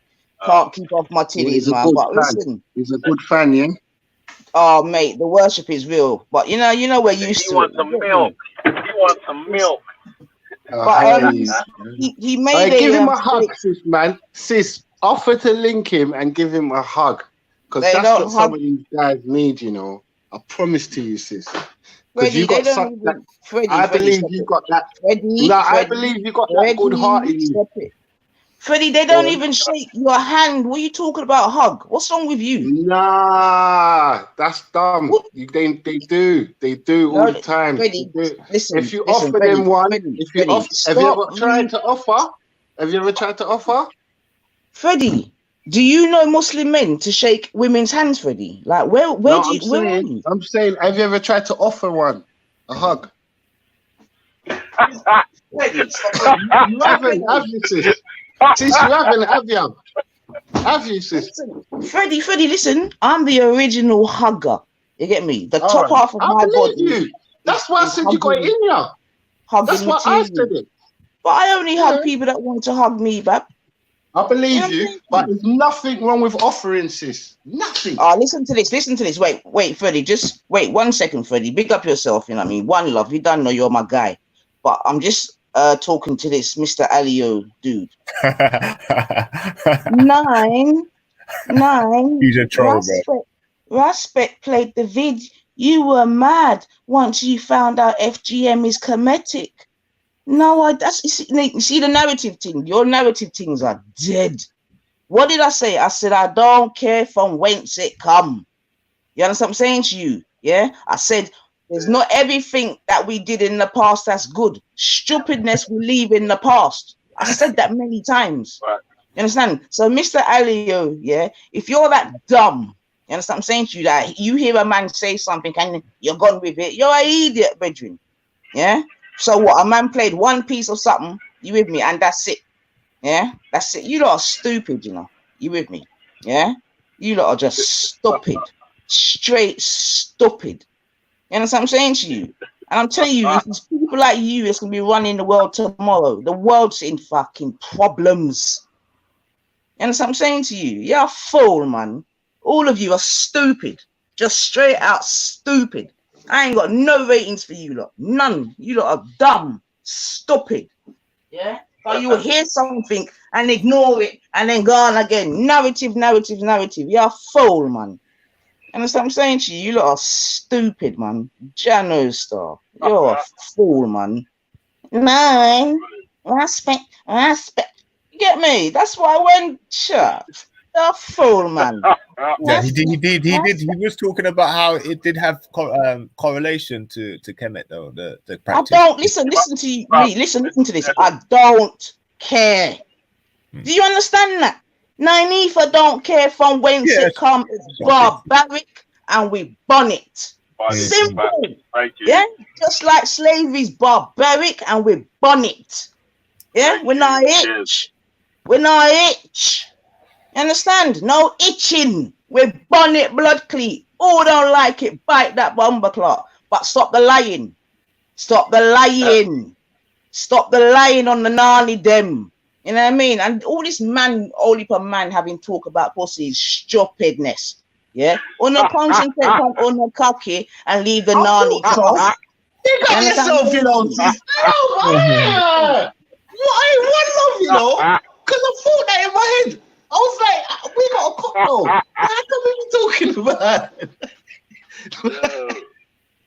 Can't keep off my titties, man. But listen. He's a good fan, yeah? Oh, mate, the worship is real. But you know we're used to it. He wants some milk. But he made give him a hug, sis, man. Sis, offer to link him and give him a hug. Because that's what some of these guys need, you know. I promise to you, sis. Because you got something. I believe you got that. I believe you got that good heart in you. Freddie, they don't even shake your hand. What are you talking about? Hug? What's wrong with you? Nah, that's dumb. They do. They do all the time. Freddie, listen. If you offer them one, have you ever tried to offer? Have you ever tried to offer? Freddie, do you know Muslim men to shake women's hands, Freddie? Like, where are you? I'm saying, have you ever tried to offer one? A hug? Freddie, you haven't, have you, sis? Sis, you haven't, have you? Have you, sis? Freddie, listen. I'm the original hugger. You get me? The top half of my body. That's why I said you got it in you. Hugging That's me what too. I said it. But I only hug Yeah. people that want to hug me, bab. I believe Yeah, you, but there's nothing wrong with offering, sis. Nothing. Listen to this. Listen to this. Wait, Freddie. Just wait 1 second, Freddie. Big up yourself. You know what I mean? One love. You don't know you're my guy. But I'm just talking to this Mr. Alio dude. 9. He's a troll, bro. Raspect played the vid. You were mad once you found out FGM is Kemetic. No, you see the narrative thing. Your narrative things are dead. What did I say? I said I don't care from whence it come. You understand what I'm saying to you? Yeah. I said there's not everything that we did in the past that's good. Stupidness we leave in the past. I said that many times. Right. You understand? So, Mr. Alio, yeah, if you're that dumb, you understand what I'm saying to you, that you hear a man say something and you're gone with it, you're an idiot, brethren. Yeah. So what? A man played one piece of something, you with me, and that's it. Yeah, that's it. You lot are stupid, you know. You with me? Yeah, you lot are just stupid, straight stupid. You understand what I'm saying to you? And I'm telling you, if it's people like you, it's gonna be running the world tomorrow. The world's in fucking problems. You understand what I'm saying to you? You're a fool, man. All of you are stupid, just straight out stupid. I ain't got no ratings for you lot. None. You lot are dumb, stupid. Yeah? But you will hear something and ignore it and then go on again. Narrative. You're a fool, man. And that's what I'm saying to you. You lot are stupid, man. Jano Star. You're a fool, man. 9. Respect. You get me? That's why I went, shut. You're a fool, man. Yeah, he did. He was talking about how it did have correlation to Kemet, though. The practice. I don't listen to me. Listen to this. I don't care. Do you understand that? Nynefa don't care from whence it comes. It's barbaric, and we bun it. Simple. Yeah, just like slavery's barbaric, and we bun it. Yeah, we're not itch. We're not itch. You understand? No itching. We bun it blood clean. Oh, don't like it. Bite that bomber clock. But stop the lying. Stop the lying. Stop the lying on the nanny them. You know what I mean? And all this man, only per man having talk about pussy is stupidness. Yeah? On the concentrate on the cocky and leave the nanny cross. You got yourself, you know, sis. I one love, you know, because I thought that in my head. I was like, we got a couple. How come we talking about?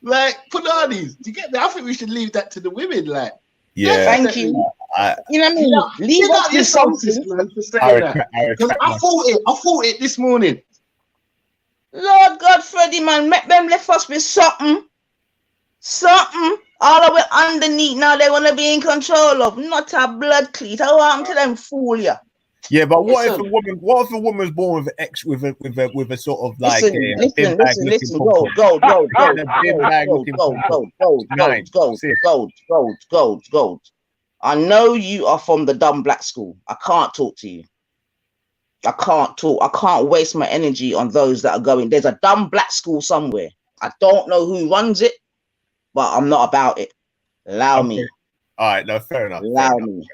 Like, Punanis, do you get me? I think we should leave that to the women, like. Yeah. Thank you. You know what I mean? Leave us your with something. man, for saying that. Because I thought it this morning. Lord God, Freddie, man, make them left us with something. All the way underneath now they want to be in control of. Not a blood cleat. I want to them fool you. Yeah, but what if a woman's born with a sort of like listen, gold. I know you are from the dumb black school. I can't talk to you. I can't waste my energy on those that are going. There's a dumb black school somewhere. I don't know who runs it, but I'm not about it. Allow me. All right, no, fair enough. Allow me.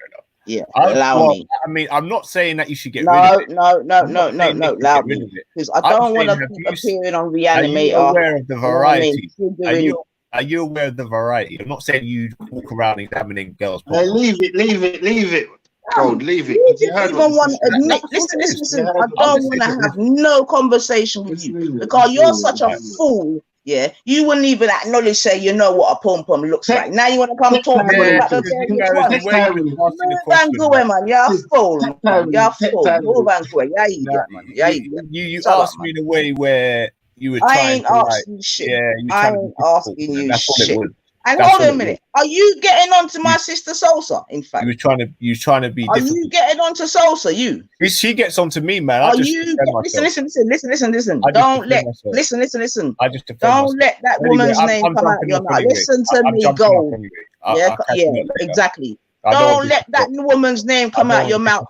Yeah, allow me. I mean, I'm not saying that you should get rid of it. No, allow me. Because I don't want to keep appearing on Reanimator. Are you aware of the variety? Are you aware of the variety? I'm not saying you walk around examining girls. No, leave it. Gold, leave it. Listen. I don't want to have no conversation with you because you're such a fool. Yeah, you wouldn't even acknowledge, say, you know what a pom pom looks like. Now you want to come talk to me about the Vancouver, man. You're a fool, man. You're a fool. Go Vancouver. You're an idiot, man. You asked me in a way where you were trying to. I ain't asking you shit. I ain't asking you shit. And That's hold on a minute. Are you getting on to my sister Sosa? In fact, you were trying to be. Are you getting on to Sosa? You? She gets on to me, man. Are you? Listen. Don't let. Listen. Don't let that woman's name come out your mouth. Listen to me, Gold. Yeah, exactly. Don't let that woman's name come out your mouth.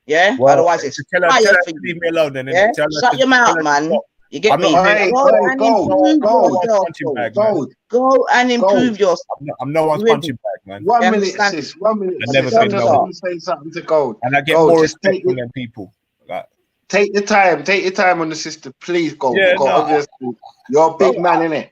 Yeah. Otherwise, it's fire for you. Leave me alone, then. Shut your mouth, man. You get I'm me? not- Hey, Go hey, and gold, improve gold, yourself. punching bag, gold. Go and improve yourself. I'm no one's You ready? punching bag, man. 1 You minute, understand? sis. 1 minute, I never sis. I been just no want to say something to Gold. And I get Gold, more just respect take from it. them people. Like, Take your time on the sister, please, Gold. Yeah, Because no, obviously you're a big Bro, man, innit?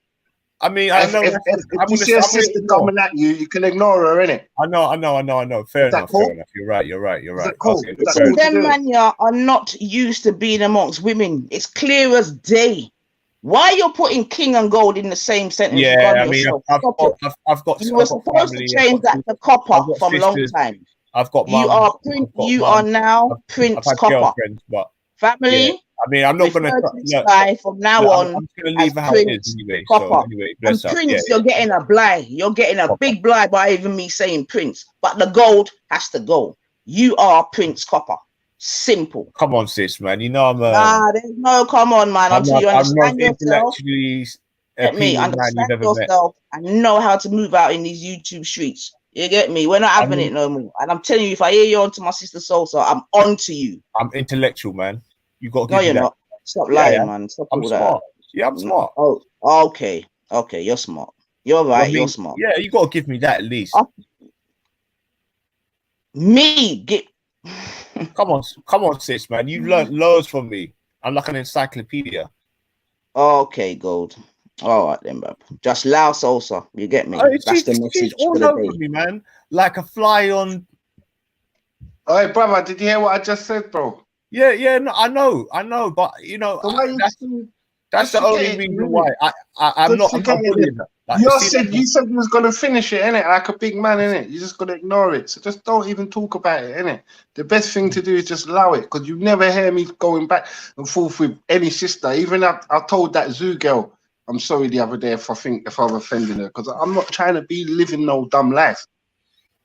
I mean, I If, know. if, that's- if, I'm if you gonna- see a I'm gonna sister ignore. coming at you, you can ignore her, innit? I know. Fair Is that enough. cool? Fair enough. You're right. Is that cool? Okay, Is that fair cool? enough. Them man yeah, are not used to being amongst women. It's clear as day. Why you're putting king and gold in the same sentence? You Yeah, got I mean, yourself. I've Stop got it. You were I've got supposed family. to change I've got, that to copper I've got from long sisters. time. I've got You mum. are Prince. I've got You mum. are now I've Prince had Copper. girlfriends, but Family. yeah. I mean, I'm not Refer gonna. to this Look, guy from now look, on I'm just gonna as leave it how it Prince is anyway. Copper. So anyway, And bless up. Prince, Yeah, you're getting a blight. You're getting a Copper. big blight by even me saying Prince. But the gold has to go. You are Prince Copper. Simple. Come on, sis, man. You know I'm There's no come on, man. Until you I'm understand not yourself. intellectually Get me, appealing man understand you've ever met. yourself and know how to move out in these YouTube streets. You get me? We're not having mean- it no more. And I'm telling you, if I hear you onto my sister Salsa, I'm on to you. I'm intellectual, man. You got to No, give you're me that. not. Stop Yeah, lying, yeah. man. Stop I'm all smart. that. Yeah, I'm smart. Oh, okay. Okay, you're smart. You're right, I mean, you're smart. Yeah, you got to give me that at least. Me get Come on, sis, man. You've learned loads from me. I'm like an encyclopedia. okay, gold. All right then, bro. Just Lao Salsa. You get me? That's the She's message all for the over day. me, man. Like a fly on. Hey, brother, did you hear what I just said, bro? Yeah. No, I know, but you know, So why you still? that's the just only forget it, reason really? why I'm Just not forget it. bullying her. Like, You see, said you was gonna finish it, innit? Like a big man, innit? You just gotta ignore it. So just don't even talk about it, innit? The best thing to do is just allow it, because you never hear me going back and forth with any sister. Even I told that zoo girl, I'm sorry the other day if I've offended her, because I'm not trying to be living no dumb life.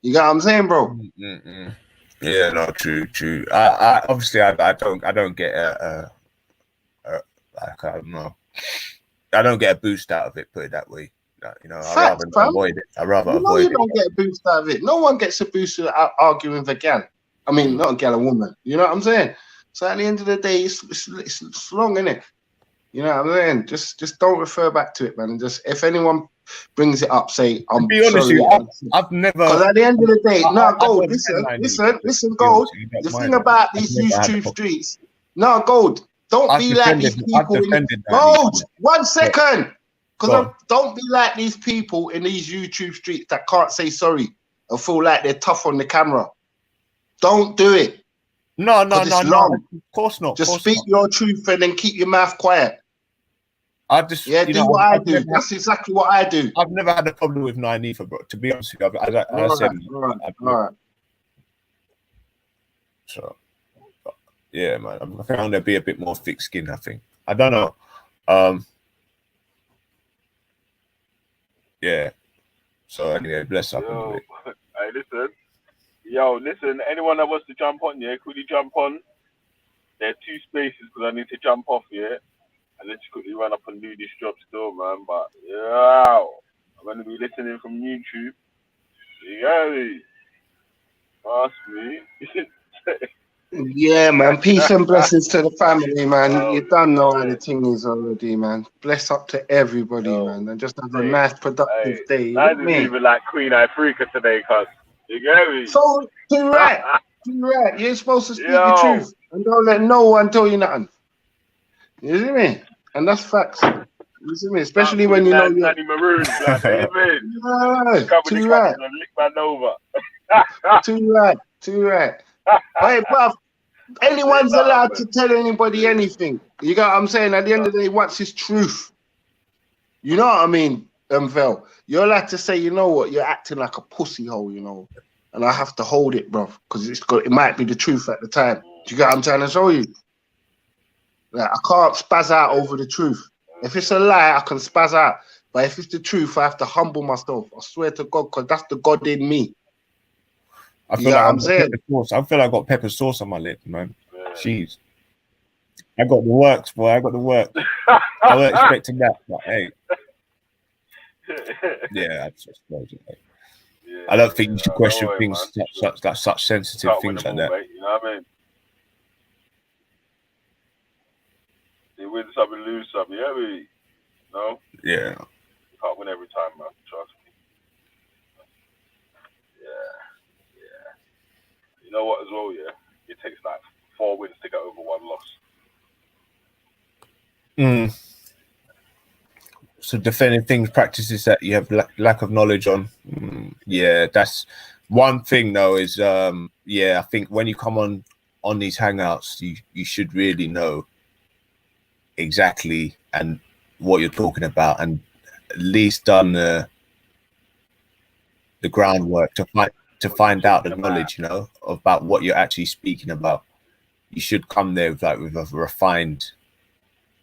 You get what I'm saying, bro? Mm-mm. Yeah, no, true. I obviously I don't get like I don't know. I don't get a boost out of it. Put it that way. You know, Facts, I rather fam. avoid it. I rather You know avoid you it. don't get a boost out of it. No one gets a boost out arguing with a gal. I mean, not a gal, a woman. You know what I'm saying? So at the end of the day, it's long, innit? You know what I'm saying? Just don't refer back to it, man. And just if anyone brings it up, say I'm To be honest sorry. with you, I've never. Because at the end of the day, I Gold. don't Listen, Gold. The thing about these YouTube streets, no, Gold. Don't be like these people. Gold. 1 second. Because don't be like these people in these YouTube streets that can't say sorry and feel like they're tough on the camera. Don't do it. No. Of course not. Just speak your truth and then keep your mouth quiet. Do what I do. That's exactly what I do. I've never had a problem with Nine either, bro. To be honest with you, as I said, all right. So, yeah, man, I'm going to be a bit more thick-skinned. I think. I don't know. Yeah. So anyway, bless up. Hey, listen. Anyone that wants to jump on, could you jump on? There are 2 spaces because I need to jump off, and then just quickly run up and do this job still, man. But I'm gonna be listening from YouTube. You get me? Ask me. Yeah, man. Peace and blessings to the family, man. You don't know how the thing is already, man. Bless up to everybody, man. And just have a nice, productive day. I didn't even like Queen Africa today, cuz. You get me? So, do right. You're supposed to speak the truth. And don't let no one tell you nothing. You see me? And that's facts. You see me? Especially when you know you're... Maroons, like, too right. Too right. Hey, bruv, anyone's allowed to tell anybody anything. You got what I'm saying? At the end of the day, what's his truth? You know what I mean, Vel? You're allowed to say, you know what, you're acting like a pussy hole, you know, and I have to hold it, bruv, because it might be the truth at the time. Do you get what I'm trying to show you? Like, I can't spaz out over the truth. If it's a lie, I can spaz out. But if it's the truth, I have to humble myself. I swear to God, because that's the God in me. I feel like I got pepper sauce on my lip, man. Jeez. I got the works, boy. I wasn't expecting that, but hey. Yeah, I just I don't think you should question things such sensitive things like that. You know what I mean? win some and lose some. Yeah, no, Yeah. you can't win every time, man. Trust me. Yeah. You know what, as well, yeah? It takes like 4 wins to get over 1 loss. So defending things, practices that you have lack of knowledge on. Yeah, that's one thing though. Is I think when you come on these hangouts, you should really know exactly and what you're talking about, and at least done the groundwork to find out the knowledge, about what you're actually speaking about. You should come there with a refined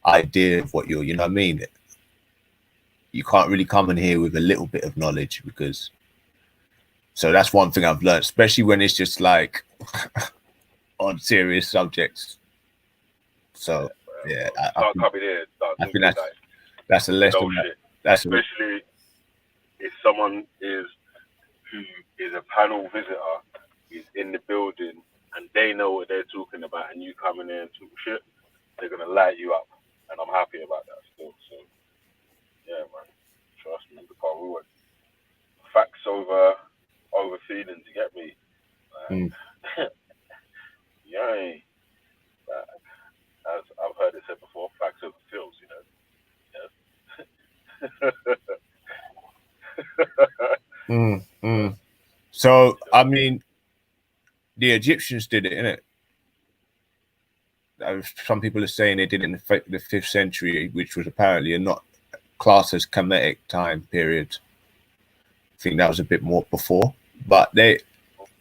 idea of what you know what I mean. You can't really come in here with a little bit of knowledge, because so that's one thing I've learned, especially when it's just like on serious subjects. So yeah, I think that's a lesson. Especially if someone who is a panel visitor, is in the building and they know what they're talking about, and you come in there and talk shit, they're gonna light you up, and I'm happy about that still. So yeah, man, trust me, because we want facts over feelings. You get me? Yeah, as I've heard it said before, facts over feels. So I mean, the Egyptians did it, innit? Some people are saying they did it in the 5th century, which was apparently not classed as Kemetic time period. I think that was a bit more before, but I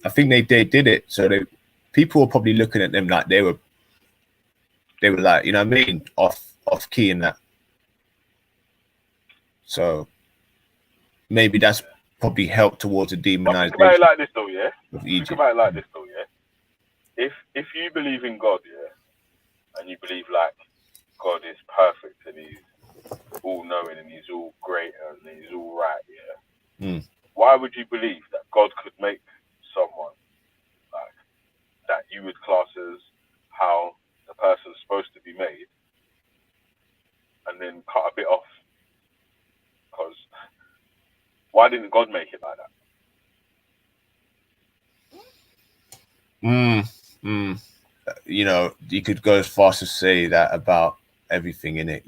think they did it. So people were probably looking at them like they were like, you know what I mean, off key in that. So maybe that's probably helped towards a demonization. Think about it like this though, yeah. Of Egypt. Think about it like this though, yeah. If you believe in God, yeah, and you believe like God is perfect and He's all knowing and He's all great and He's all right, yeah. Why would you believe that God could make someone like that you would class as how the person's supposed to be made, and then cut a bit off? Because why didn't God make it like that? You could go as far as to say that about everything in it.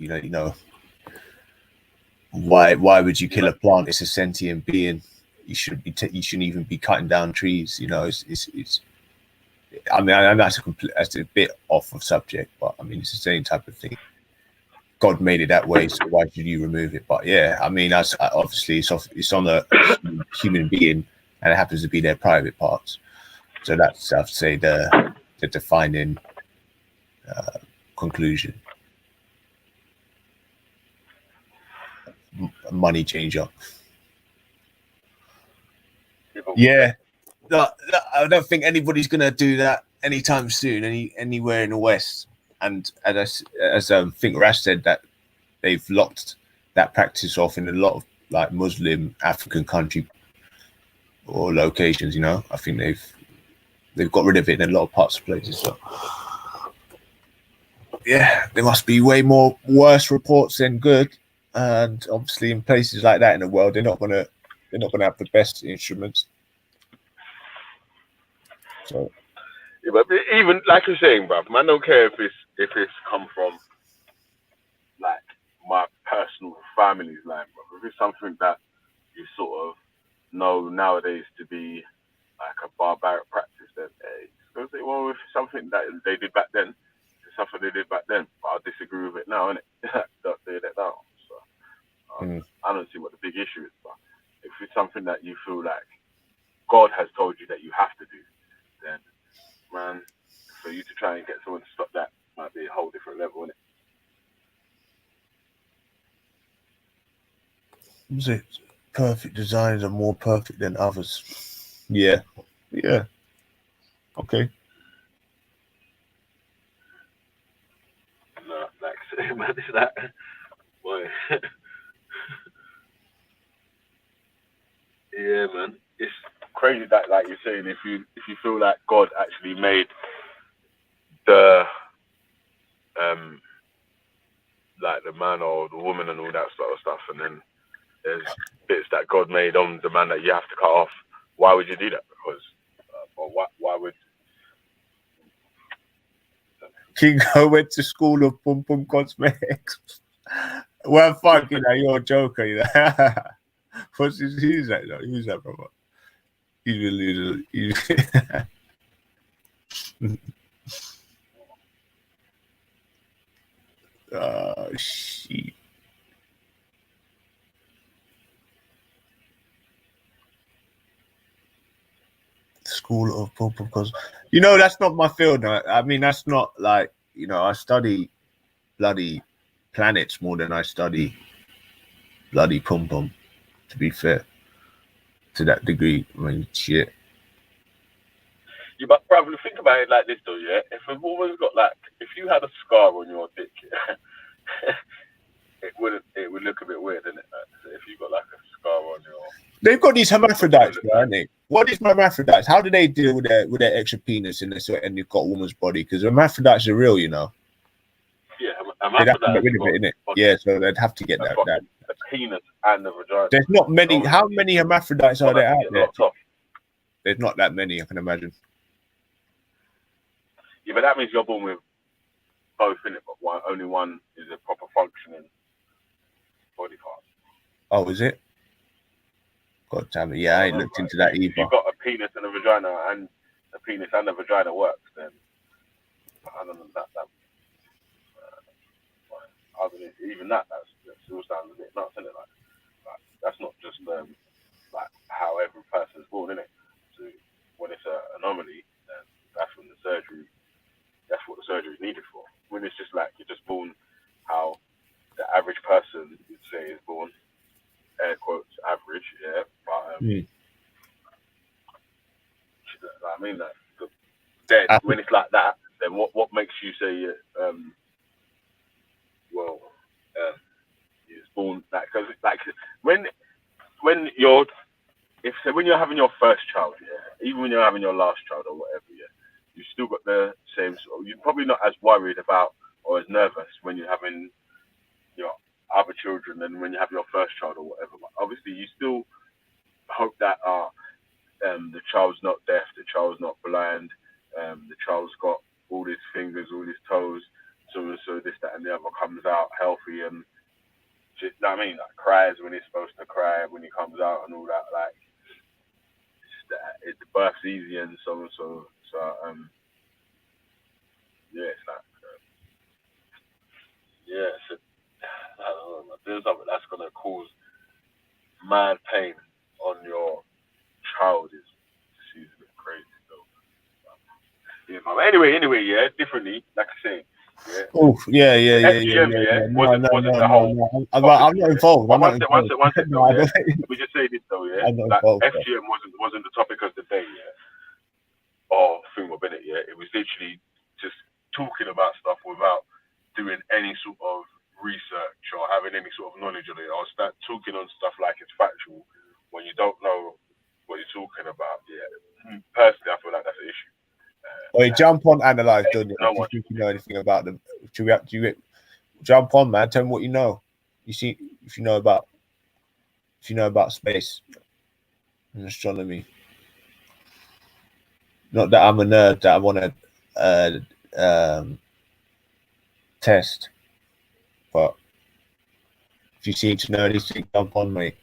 Why would you kill a plant? It's a sentient being. You shouldn't even be cutting down trees. It's I mean, that's a bit off of subject, but I mean, it's the same type of thing. God made it that way, so why should you remove it? But yeah, I mean, obviously it's on a human being, and it happens to be their private parts. So that's, I'd say, the defining conclusion. Money changer. Yeah, no, I don't think anybody's gonna do that anytime soon, anywhere in the West. And as I think Rash said, that they've locked that practice off in a lot of like Muslim African country or locations. I think they've got rid of it in a lot of parts of places. So yeah, there must be way more worse reports than good. And obviously, in places like that in the world, they're not gonna have the best instruments. So, yeah, but even like you're saying, bruv, man, don't care if it's come from like my personal family's line, bruv. If it's something that you sort of know nowadays to be like a barbaric practice, then it's say, well, if it's something that they did back then, it's something they did back then, but I'll disagree with it now, innit? Don't say that now. So I don't see what the big issue is, but if it's something that you feel like God has told you that you have to do, then man, for you to try and get someone to stop that might be a whole different level, isn't it? is it perfect designs are more perfect than others? Yeah. Okay. No, like man, it's that boy. Yeah, man, it's crazy that, like you're saying, if you feel like God actually made the like the man or the woman and all that sort of stuff, and then there's bits that God made on the man that you have to cut off. Why would you do that? Because, or why would Kingo went to school of Pum Pum Cosmetics. Well, fuck, you know, you're a joker, you know. Who's that? Who's that, brother? He's really. Shit. School of Pum Pum Cosmetics. You know, that's not my field. No. I mean, that's not like, you know, I study bloody planets more than I study bloody Pum Pum, to be fair. To that degree, I mean, shit. you? But probably think about it like this, though. Yeah, if a woman's got like, if you had a scar on your dick, it would look a bit weird, isn't it? So if you got like a scar on your, They've got these hermaphrodites, bro, haven't they? What is hermaphrodites? How do they deal with their extra penis in this and they've got a woman's body? Because hermaphrodites are real, you know. yeah, They'd have to get rid of it, innit? Yeah, so they'd have to get that. The penis and the vagina. There's not many. How many hermaphrodites are there out there? Locked off. There's not that many, I can imagine. Yeah, but that means you're born with both in it, but only one is a proper functioning body part. Oh, is it? God damn it! Yeah, I ain't looked into that If either. you've got a penis and a vagina, and the penis and the vagina works, then I don't know that. I mean, even that still sounds a bit nuts, isn't it? Like that's not just like how every person's born, isn't it? So when it's an anomaly, then that's when the surgery. That's what the surgery is needed for. When it's just like you're just born how the average person you'd say is born, air quotes average, yeah. But I mean that. Then when it's like that, then what makes you say you're born like, because like when you're when you're having your first child, yeah, even when you're having your last child or whatever, yeah, you still got the same. You're probably not as worried about or as nervous when you're having your other children than when you have your first child or whatever. But obviously, you still hope that the child's not deaf, the child's not blind, the child's got all his fingers, all his toes, so this, that, and the other comes out healthy and just, you know what I mean, like cries when he's supposed to cry when he comes out and all that. Like the birth's easy and so yeah, it's like yeah, so I don't know, doing something that's gonna cause mad pain on your child is a bit crazy though. Yeah, anyway, yeah, differently, like I say. Yeah. Oh, yeah. No. I'm not involved. One second, though, yeah. We just say this though, yeah. Like FGM wasn't the topic of the day, yeah. Or thing of it, yeah. It was literally just talking about stuff without doing any sort of research or having any sort of knowledge on it, or start talking on stuff like it's factual when you don't know what you're talking about. Yeah. Personally, I feel like that's an issue. Wait, jump on analyze, don't you? If you know anything about them, do you jump on, man? Tell me what you know. You see, if you know about space and astronomy. Not that I'm a nerd that I want to test, but if you seem to know anything, jump on, mate.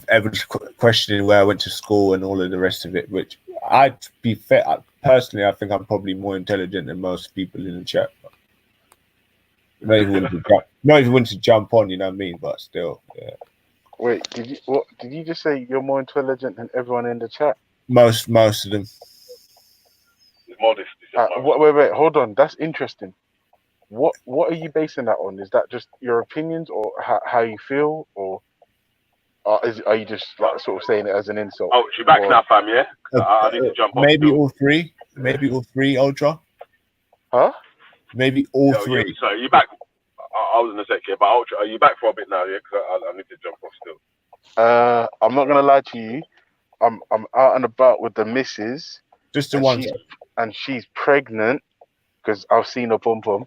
Everyone's questioning where I went to school and all of the rest of it, which I'd be fair. Personally, I think I'm probably more intelligent than most people in the chat. Not even want to jump on, you know what I mean? But still, yeah. Wait, did you just say you're more intelligent than everyone in the chat? Most of them. Modest. Wait, hold on. That's interesting. What are you basing that on? Is that just your opinions or how you feel, or are you just like sort of saying it as an insult? Oh, she's back now, fam. Yeah, I need to jump off. Maybe all three. Maybe all three, Ultra. Huh? Maybe all three. Yeah, so you back? I was gonna say, yeah, but Ultra, are you back for a bit now? Yeah, because I need to jump off still. I'm not gonna lie to you. I'm out and about with the missus. Just the one. And she's pregnant because I've seen her pom pom.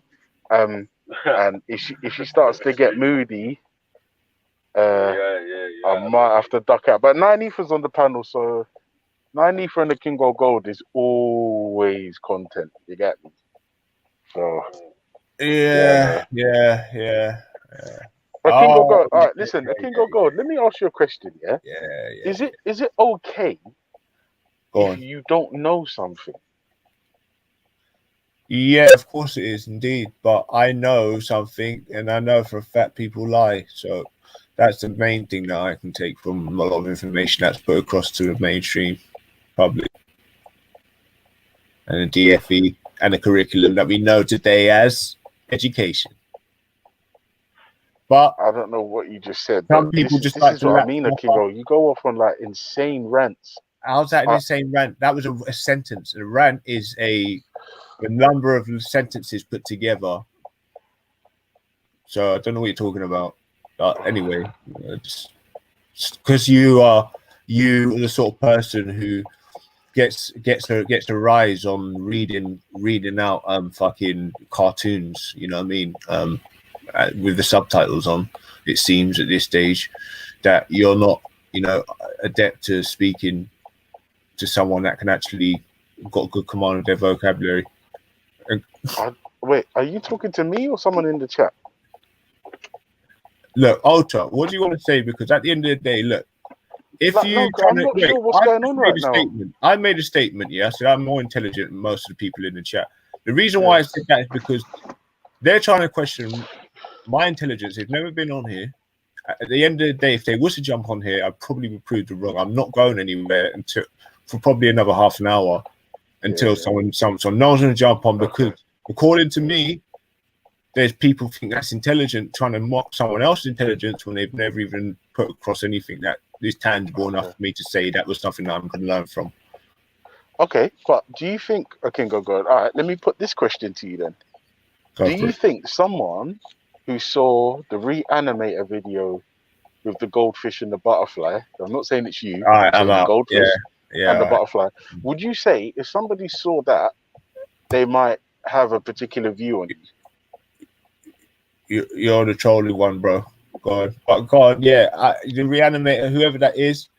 And if she starts to get moody, I might have to duck out. But Nine Ether's on the panel, so Nine Ether and the King of Gold is always content. You get me? So Yeah. But King of Oh, Gold, all right, listen, King of Gold, let me ask you a question, yeah? Yeah. Is it okay Go if on. you don't know something? Yeah, of course it is indeed. But I know something, and I know for a fact people lie. So that's the main thing that I can take from a lot of information that's put across to the mainstream public. And the DFE and the curriculum that we know today as education. But I don't know what you just said. some But people this just is like to what I lap mean, stuff Kingo. up. You go off on like insane rants. How's that in the same rant? That was a sentence. A rant is a number of sentences put together. So I don't know what you're talking about. But anyway, because you are the sort of person who gets a rise on reading out fucking cartoons, you know what I mean, with the subtitles on. It seems at this stage that you're not, adept to speaking to someone that can actually got good command of their vocabulary. Wait, are you talking to me or someone in the chat? Look, Ultra, what do you want to say? Because at the end of the day, look, if Like, you no, I'm not sure what's going on right now. I made a statement, yeah. So I'm more intelligent than most of the people in the chat. The reason why I said that is because they're trying to question my intelligence. They've never been on here. At the end of the day, if they was to jump on here, I'd probably be proved wrong. I'm not going anywhere for probably another half an hour until someone no one's going to jump on, because according to me, there's people think that's intelligent trying to mock someone else's intelligence when they've never even put across anything that is tangible enough for me to say that was something that I'm going to learn from. Okay, but do you think, okay, go. All right, let me put this question to you then. Do you think someone who saw the Reanimator video with the goldfish and the butterfly, I'm not saying it's you, I'm out. Goldfish and the right. butterfly, would you say if somebody saw that, they might have a particular view on you? You're the trolly one, bro. God, the Reanimator, whoever that is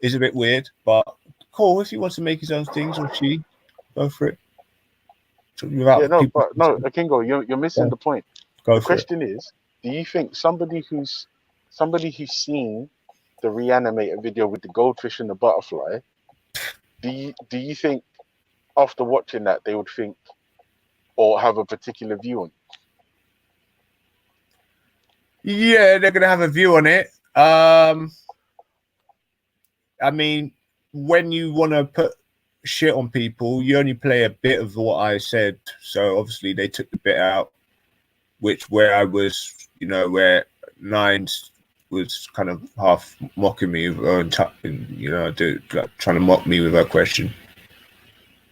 a bit weird, but cool. If he wants to make his own things, or she, go for it. Kingo, you're missing the point. The question is, do you think somebody who's seen the Reanimator video with the goldfish and the butterfly, do you think after watching that they would think or have a particular view on it? Yeah, they're gonna have a view on it. I mean, when you want to put shit on people, you only play a bit of what I said. So obviously they took the bit out, where I was, where Nines was kind of half mocking me with her own trying to mock me with her question.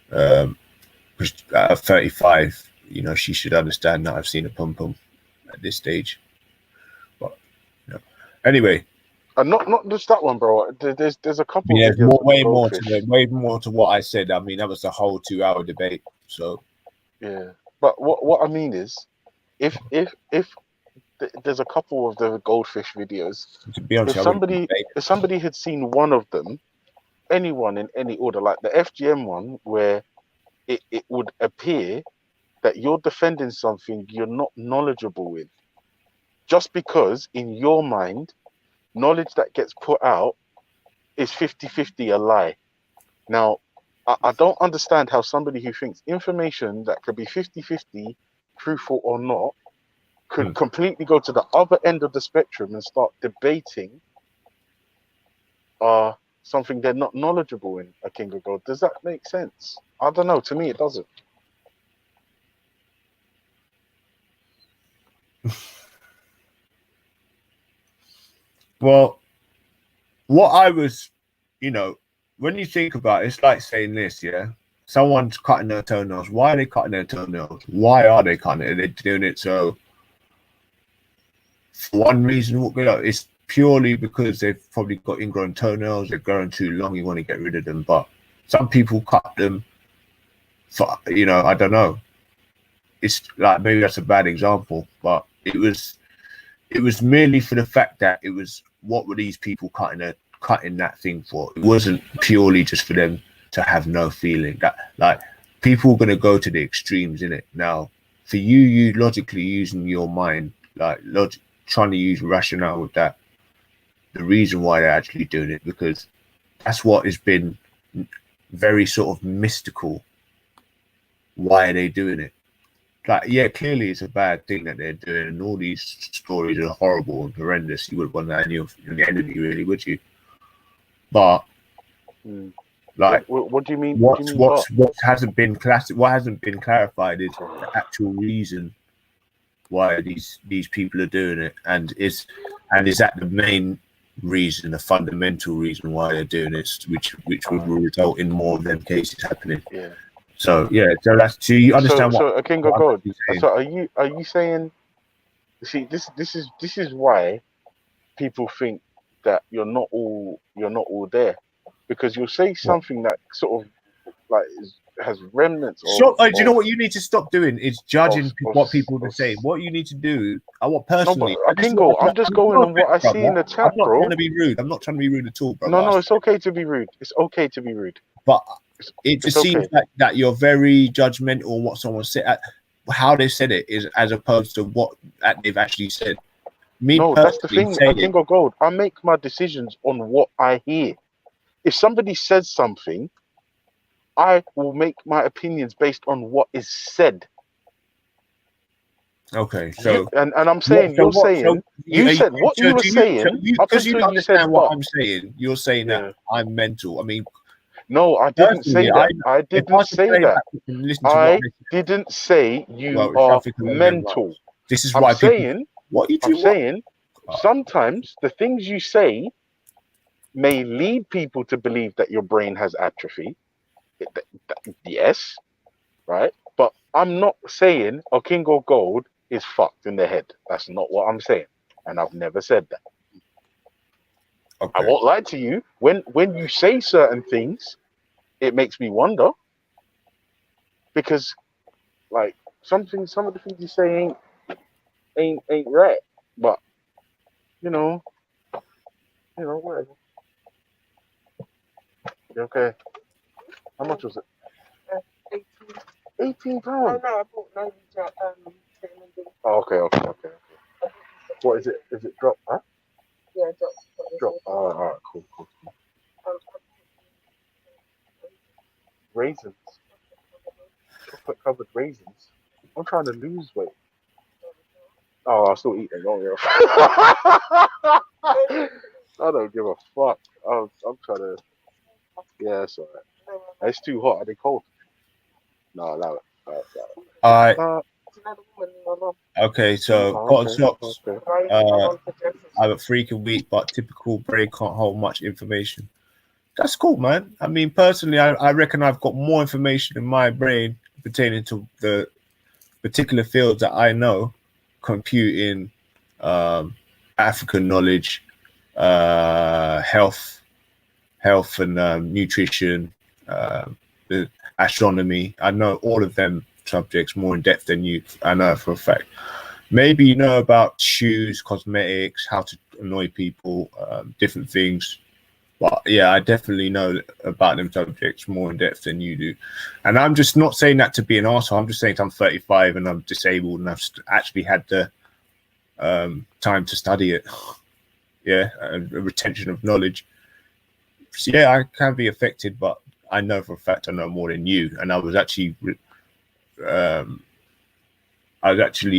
Because at 35, she should understand that I've seen a pum pum at this stage. But anyway. Not just that one, bro. There's a couple. Yeah, videos way more to what I said. I mean, that was the whole 2-hour debate. So yeah, but what I mean is, if there's a couple of the goldfish videos, to be honest, if somebody had seen one of them, anyone in any order, like the FGM one, where it would appear that you're defending something you're not knowledgeable with, just because in your mind, knowledge that gets put out is 50-50 a lie. Now, I don't understand how somebody who thinks information that could be 50-50, truthful or not, could completely go to the other end of the spectrum and start debating something they're not knowledgeable in, a King of God. Does that make sense? I don't know. To me, it doesn't. Well, what I was, when you think about it, it's like saying this, yeah? Someone's cutting their toenails. Why are they cutting their toenails? Why are they cutting it? Are they doing it so for one reason? It's purely because they've probably got ingrown toenails. They're growing too long. You want to get rid of them. But some people cut them for, I don't know. it's like maybe that's a bad example, but it was merely for the fact that it was what were these people cutting that thing for? It wasn't purely just for them to have no feeling. That like people are gonna go to the extremes in it. Now, for you logically using your mind, like trying to use rationale with that, the reason why they're actually doing it, because that's what has been very sort of mystical. Why are they doing it? Like, yeah, clearly it's a bad thing that they're doing, and all these stories are horrible and horrendous. You wouldn't want that in your enemy, really, would you? But like, What do you mean? what hasn't been clarified is the actual reason why these people are doing it, and is that the main reason, the fundamental reason why they're doing this, which would result in more of them cases happening. Yeah. So yeah, so that's, do you understand So what? King of Gold. So are you saying? See, this is why people think that you're not all there, because you'll say something that sort of like has remnants of. Do you know what you need to stop doing is judging what people are saying. What you need to do, I want personally. No, but Kingo, I'm just going on what I see in the chat, I'm not bro. trying to be rude. I'm not trying to be rude at all, bro. No, it's okay to be rude. It's okay to be rude. But it just seems like that you're very judgmental on what someone said, how they said it, is as opposed to what they've actually said. That's the thing. King of Gold. I make my decisions on what I hear. If somebody says something, I will make my opinions based on what is said. Okay, so and I'm saying you said what you were saying because you understand what I'm saying. You're saying that I'm mental. I mean, no, I didn't say that. I didn't say that. I didn't say you are mental. This is why I'm saying sometimes the things you say may lead people to believe that your brain has atrophy. Yes, right? But I'm not saying a King of Gold is fucked in the head. That's not what I'm saying. And I've never said that. Okay. I won't lie to you. When you say certain things, it makes me wonder. Because like some of the things you say ain't right. But you know, whatever. Okay. How much was it? 18 pounds. No, I bought no. Oh, okay. What is it? Is it drop? Huh? Yeah, drop. Oh, all right, cool. Raisins. Chocolate covered raisins. I'm trying to lose weight. Oh, I'll still eat it. I don't give a fuck. I'm trying to. Yeah, it's alright. It's too hot. Are they cold? No, allow it. Alright. Okay, so Cotton Socks. I have a freaking week, but typical brain can't hold much information. That's cool, man. I mean, personally, I reckon I've got more information in my brain pertaining to the particular fields that I know: computing, African knowledge, health and nutrition, the astronomy. I know all of them subjects more in depth than you. I know for a fact. Maybe you know about shoes, cosmetics, how to annoy people, different things. But yeah, I definitely know about them subjects more in depth than you do. And I'm just not saying that to be an arsehole. I'm just saying I'm 35 and I'm disabled and I've actually had the time to study it. Yeah, a retention of knowledge. So yeah, I can be affected, but I know for a fact I know more than you. And I was actually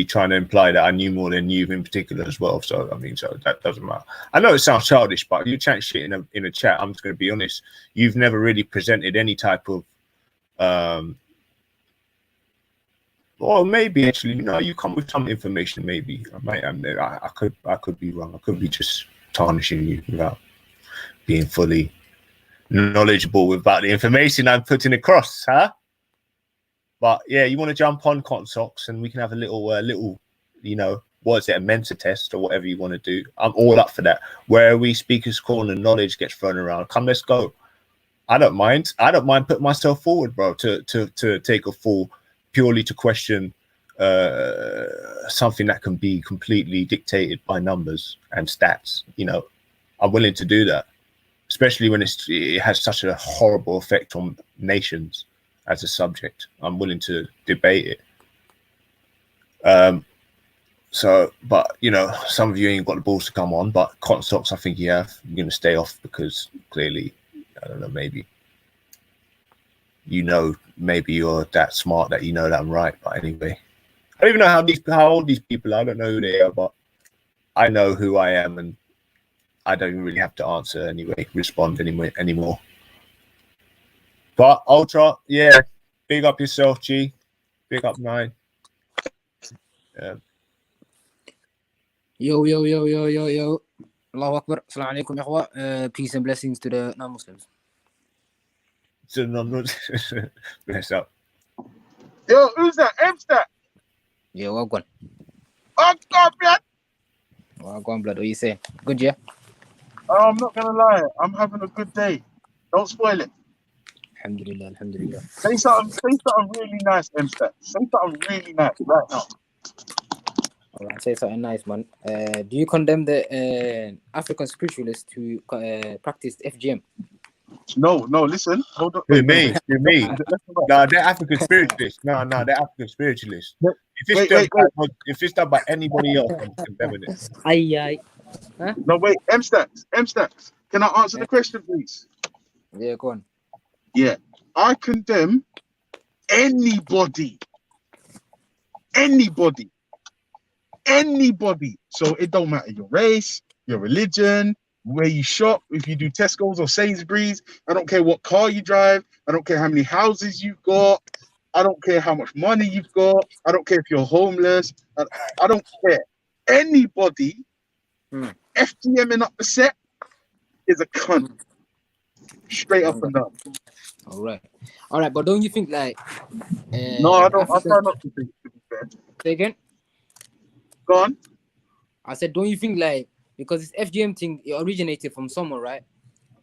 trying to imply that I knew more than you in particular as well. So I mean, so that doesn't matter. I know it sounds childish, but you chat shit in a chat. I'm just going to be honest. You've never really presented any type of, or maybe actually, you come with some information. Maybe I could be wrong. I could be just tarnishing you without being fully knowledgeable about the information I'm putting across, huh? But yeah, you want to jump on Cotton Socks and we can have a little, what is it, a Mensa test or whatever you want to do. I'm all up for that. Where we speakers corner, knowledge gets thrown around. Come, let's go. I don't mind. I don't mind putting myself forward, bro, to take a fall purely to question something that can be completely dictated by numbers and stats. You know, I'm willing to do that, especially when it has such a horrible effect on nations as a subject. I'm willing to debate it. So, but you know, some of you ain't got the balls to come on. But cotton socks, I think you have. You're gonna stay off because clearly, I don't know, maybe maybe you're that smart that you know that I'm right. But anyway, I don't even know how old these people are. I don't know who they are, but I know who I am, and I don't even really have to answer anyway, respond anymore. But Ultra, yeah, big up yourself, G. Big up 9. Yeah. Yo. Allahu Akbar. Assalamu alaikum, ikhwa. Peace and blessings to the non-Muslims. So bless up. Yo, who's that? Mster. Yeah, wagwan. Oh, God, man. Wagwan, blood. What you saying? Good, yeah? I'm not going to lie. I'm having a good day. Don't spoil it. Alhamdulillah. Say something really nice, Mster. Say something really nice right now. All right, say something nice, man. Do you condemn the African spiritualists to practice FGM? No, listen. Hold on. Who me? No, they're African spiritualists. No, they're African spiritualists. If it's done by anybody else, I'm condemning it. Aye. Huh? No, wait. M-Stacks. Can I answer the question, please? Yeah, go on. Yeah. I condemn anybody. So it don't matter your race, your religion, where you shop, if you do Tesco's or Sainsbury's. I don't care what car you drive. I don't care how many houses you've got. I don't care how much money you've got. I don't care if you're homeless. I don't care. Anybody FGMing up the set is a cunt. Straight up and down. All right. But don't you think like? No, I don't. I try not to think. To be fair. Say again. Go on. I said, don't you think like because this FGM thing it originated from somewhere, right?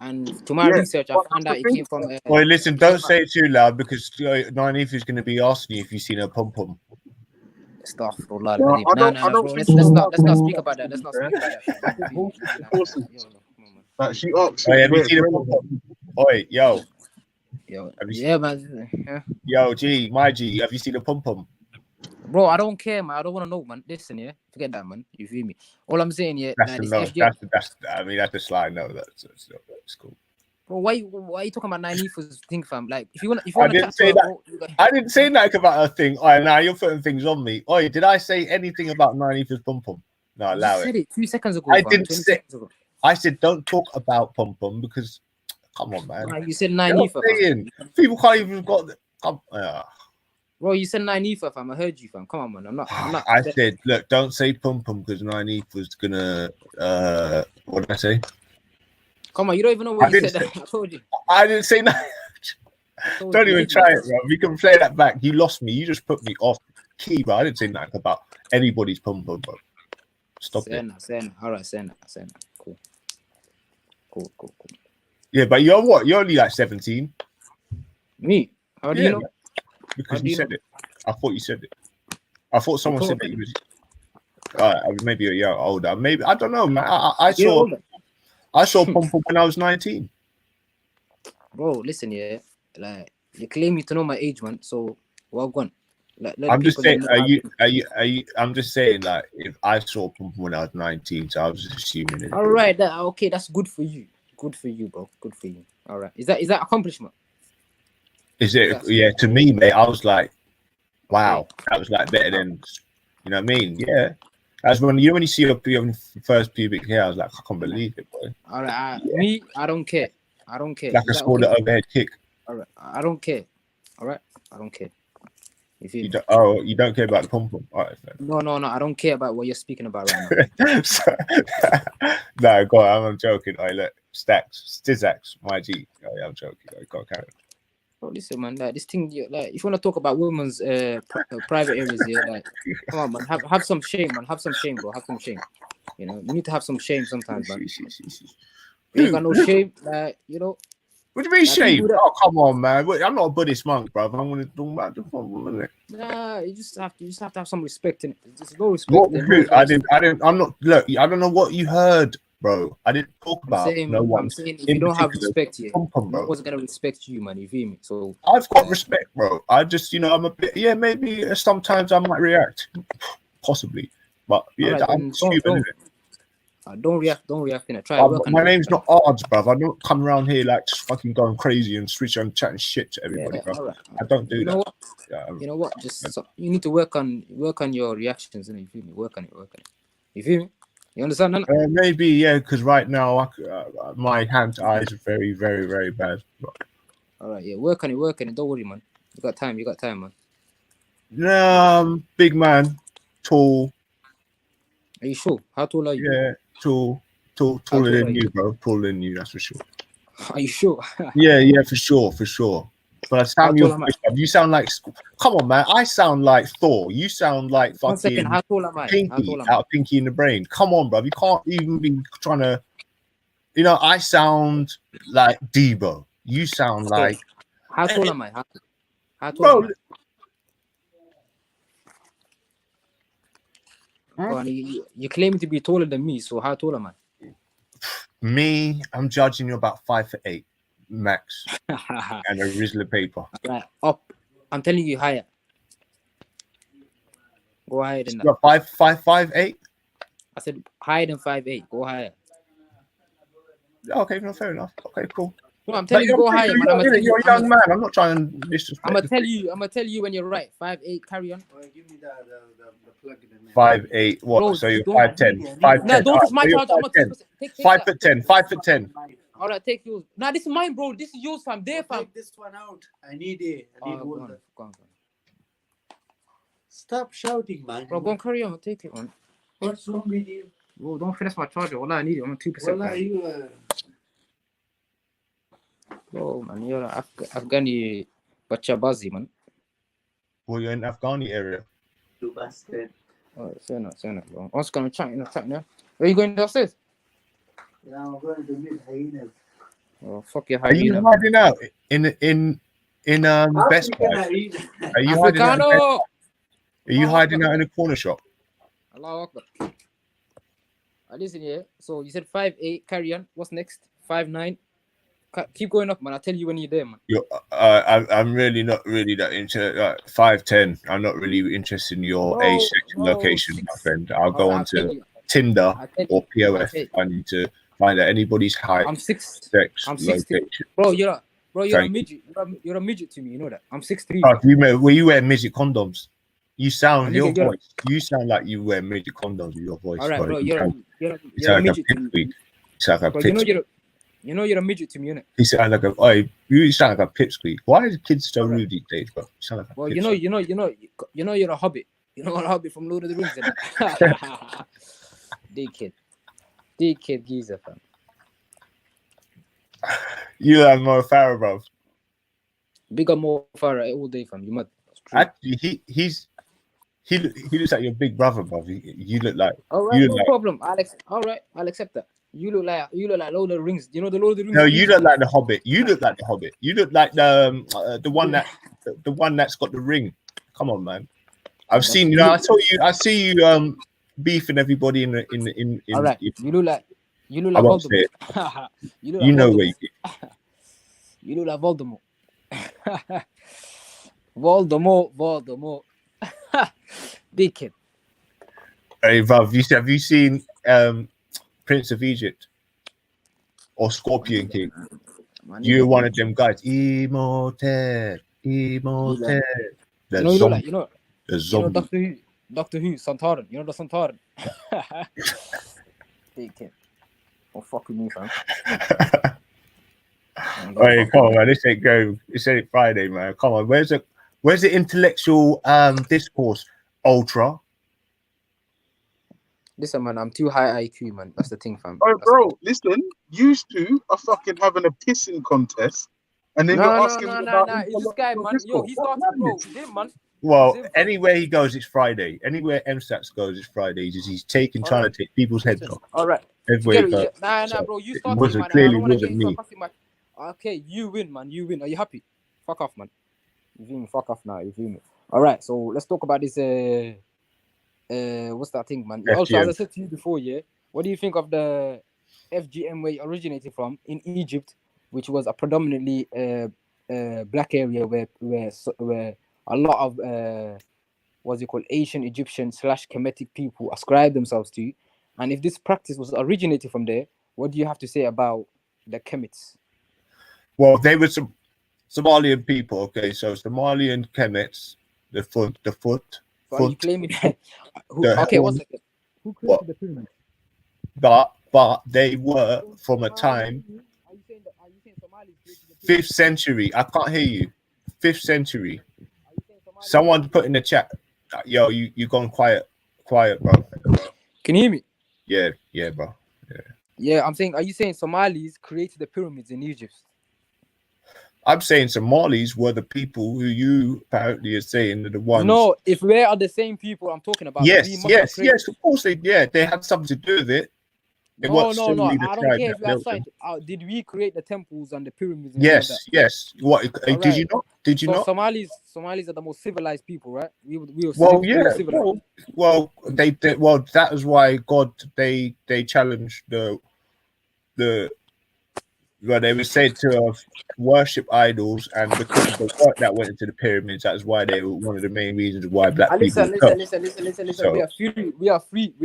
And to my research, I found out it came from. Well, listen, don't say it too loud because 9th is going to be asking you if you've seen a pom pom. Astaghfirullah. No, let's not speak about that. Let's not speak about that. She asked. Have you seen a pom pom? Oi, yo. Yeah, man. Yeah. Yo, G, my G, have you seen a pom pom? Bro, I don't care, man. I don't want to know, man. Listen, yeah, forget that, man. You feel me? All I'm saying, yeah, that's a slide. No, that's cool. Bro, why are you talking about 9 for thing, fam? Like, if you want I didn't say that. I didn't say that about a thing. Oh, now you're putting things on me. Oh, did I say anything about 9 for pom pom? No, allow it. Said it 2 seconds ago. I didn't say. I said don't talk about pom pom because, come on, man. Right, you said 9 for people can't even got. Bro, you said 9 fam. I heard you, fam. Come on, man. I'm not. I said, look, don't say pom pom because 9 was gonna. What did I say? Come on, you don't even know what you said. I told you. I didn't say that. Don't even try it, bro. We can play that back. You lost me. You just put me off key, bro. I didn't say nothing about anybody's pom pom, bro. Stop it. All right, say that. Cool. Yeah, but you're what? You're only like 17. Me? How do you know? Because you said it. I thought you said it. I thought someone said that you was. Maybe a year older. Maybe I don't know, man. I saw pom pom when I was 19. Bro, listen, yeah. Like you claim to know my age, man. So well gone. I'm just saying. I'm just saying, like, if I saw pom pom when I was 19, so I was just assuming it. All right, okay. That's good for you. Good for you, bro. Good for you. All right. Is that accomplishment? Is it? Yeah. To me, mate, I was like, wow, that was like better than, you know what I mean? Yeah. That's when you see your first pubic hair, I was like, I can't believe it, boy. All right. Me, I don't care. Like a smaller overhead kick. All right. I don't care. All right. I don't care. You don't care about the pom pom. All right. No. I don't care about what you're speaking about right now. No, go on. I'm joking. All right, look, Stizax, my G. Oh, yeah, I'm joking. All right, go on, carry on. Bro, listen, man. Like this thing, like if you want to talk about women's private areas here, like come on, man. Have some shame, man. Have some shame, bro. Have some shame. You know, you need to have some shame sometimes, man. You ain't got no shame, like you know. What do you mean Like, people shame? that- Oh, come on, man. Wait, I'm not a Buddhist monk, bro. I'm not a monk, bro. I'm going to talk about the Nah, you just have to have some respect in it. There's no respect. what? There's Who? no respect. I'm not. Look, I don't know what you heard, bro. I didn't talk about no one I'm saying if in you don't have particular. respect here, Come on, no bro. one's gonna respect you, man. You feel me? So I've got respect, bro. I just, I'm a bit, maybe sometimes I might react, possibly, but yeah, alright, I'm then human, innit? don't react in it. Try work on My it. name's not Ards, bruv. I don't come around here like just fucking going crazy and switch on chatting shit to everybody, bro. Alright. I don't do You that. know what? Yeah, You know what? You need to work on your reactions, and you feel me? Work on it. You feel me? You understand? Nana? maybe, yeah, because right now my hand to eyes are very, very, very bad. Alright, yeah, work on it. Don't worry, man. You got time, man. Big man, tall, Are you sure? How tall are you? yeah, taller tall than are you, bro. Taller than you, that's for sure. Are you sure? Yeah, for sure. But you sound like, come on, man. I sound like Thor. You sound like 1 second. fucking How tall am I? Pinky out of Pinky in the Brain. Come on, bro. You can't even be trying to, I sound like Debo. You sound like. How tall am I? How tall am I? Go on, you claiming to be taller than me, so how tall am I? Me, I'm judging you about 5'8", max, and a Rizzler paper. Right, up. I'm telling you higher. Go higher than that. You're 5'8". I said higher than 5'8". Go higher. Okay, no, fair enough. Okay, cool. No, I'm telling you go higher, man. You're a young man. I'm not trying to disrespect. I'm gonna tell you when you're right. 5'8". Carry on. Give me the plug in there. 5'8". What? Bro, so you're don't- 5'10". 5'10". No, don't touch my so charger. I'm you're 5'10". 5'10". All right, take yours. Nah, this is mine, bro. This is yours, fam. There, fam. Take this one out. I need it. I need Go one. on. Stop shouting, man. Bro, go on, carry on. Take it, man. What's wrong with you? Bro, don't finish my charger. Wallah, I need it. I'm on 2%. Well, you Bro, man, you're an Afghani bachabazi, man. Well, you're in Afghani area. you bastard. All right, say no, bro. I was gonna chat now. Where you going downstairs? Yeah, I'm going to meet hyenas. Oh, fuck your Are you hyena. hiding out in Best Buy? African hyena. Are you hiding out? Africano! Are you hiding out in a corner shop? Allahu Akbar. Listen here. So you said 5'8", carry on. What's next? 5'9". Keep going up, man. I'll tell you when you're there, man. I'm really not really that into 5'10". I'm not really interested in your age, sex, and location, my friend. I'll go on to Tinder or POF. I need to find out anybody's height, I'm 6. sex, I'm 60. location. Bro, you're a Thank midget. You're a midget to me. You know that. I'm 6'3". You wear midget condoms. You sound Nigga, your you're- voice. You sound like you wear midget condoms with your voice. All right, bro. You You're a sound like a midget to me. pipsqueak. You sound like a Bro, pipsqueak. you're a midget to me, innit? You sound like you sound like a pipsqueak. Why are kids so rude these days, bro? You sound like a Well, pipsqueak. you're a hobbit. You know what a hobbit from Lord of the Rings, innit? D-kid geezer, fam. You are Mo Farah, bro. Big up Mo Farah all day, fam. You mad? Actually, he looks like your big brother, bro. You look like All right, you no look like problem. All right, I'll accept that. You look like Lord of the Rings. You know the Lord of the Rings. no. You look like the Hobbit. You look like the Hobbit. You look like the one that's got the ring. Come on, man. I've seen. You know, I see you beefing everybody in. All right, you look like I won't say Voldemort. it. You look You like know Voldemort. where you. You look like Voldemort. Voldemort. Big kid. Hey, Vav, have you seen Prince of Egypt or Scorpion King? You're one of them guys. Emoted. You know, The zombie. Doctor Who, Santorin. You know the Santorin. Big kid. Don't fuck with me, fam. Hey, come on, man. This ain't going. This ain't Friday, man. Come on. Where's the intellectual discourse, Ultra? Listen, man, I'm too high IQ, man. That's the thing, fam. Oh, bro, listen. Used to are fucking having a pissing contest, and then you're asking me about It's this guy, man. Yo, he started, bro. Him, man. Well, anywhere he goes, it's Friday. Anywhere MSATs goes, it's Friday. He's trying to take people's heads off. All right. Everywhere he goes. Nah, bro. You started, wasn't man. clearly I don't wanna wasn't get into a me. fussy match. Okay, you win, man. You win. Are you happy? Fuck off, man. You feel me? Fuck off now. You feel me? All right. So let's talk about this. What's that thing, man? Also, as I FGM. said to you before, yeah. What do you think of the FGM where it originated from in Egypt, which was a predominantly black area where a lot of what's it called, Asian Egyptian / Kemetic people ascribe themselves to, and if this practice was originated from there, what do you have to say about the Kemits? Well, they were some Somalian people. Okay, so Somalian Kemets, the foot. So are you claiming who? The Okay, 1 horn- second. Who created what? the pyramid? But they were from a time Are you saying Somalis created the 5th century. I can't hear you. 5th century. Are you saying Somalis? Someone put in the chat, yo, you gone quiet, bro. Can you hear me? Yeah, bro. Yeah, I'm saying, are you saying Somalis created the pyramids in Egypt? I'm saying Somalis were the people who you apparently are saying are the ones. No, if we are the same people I'm talking about. we Yes, must yes, create- yes. Of course they had something to do with it. It No, wasn't no, no. solely the I don't tribe care that if we have built them. signed. Did we create the temples and the pyramids? And all Yes, that? yes. What did you not? Did you So not? Somalis are the most civilized people, right? We were Well, we yeah. were civilized. Well, they that was why God they challenged the well, they were said to have worship idols, and because of the work that went into the pyramids, that's why they were one of the main reasons why black people. Listen. So- We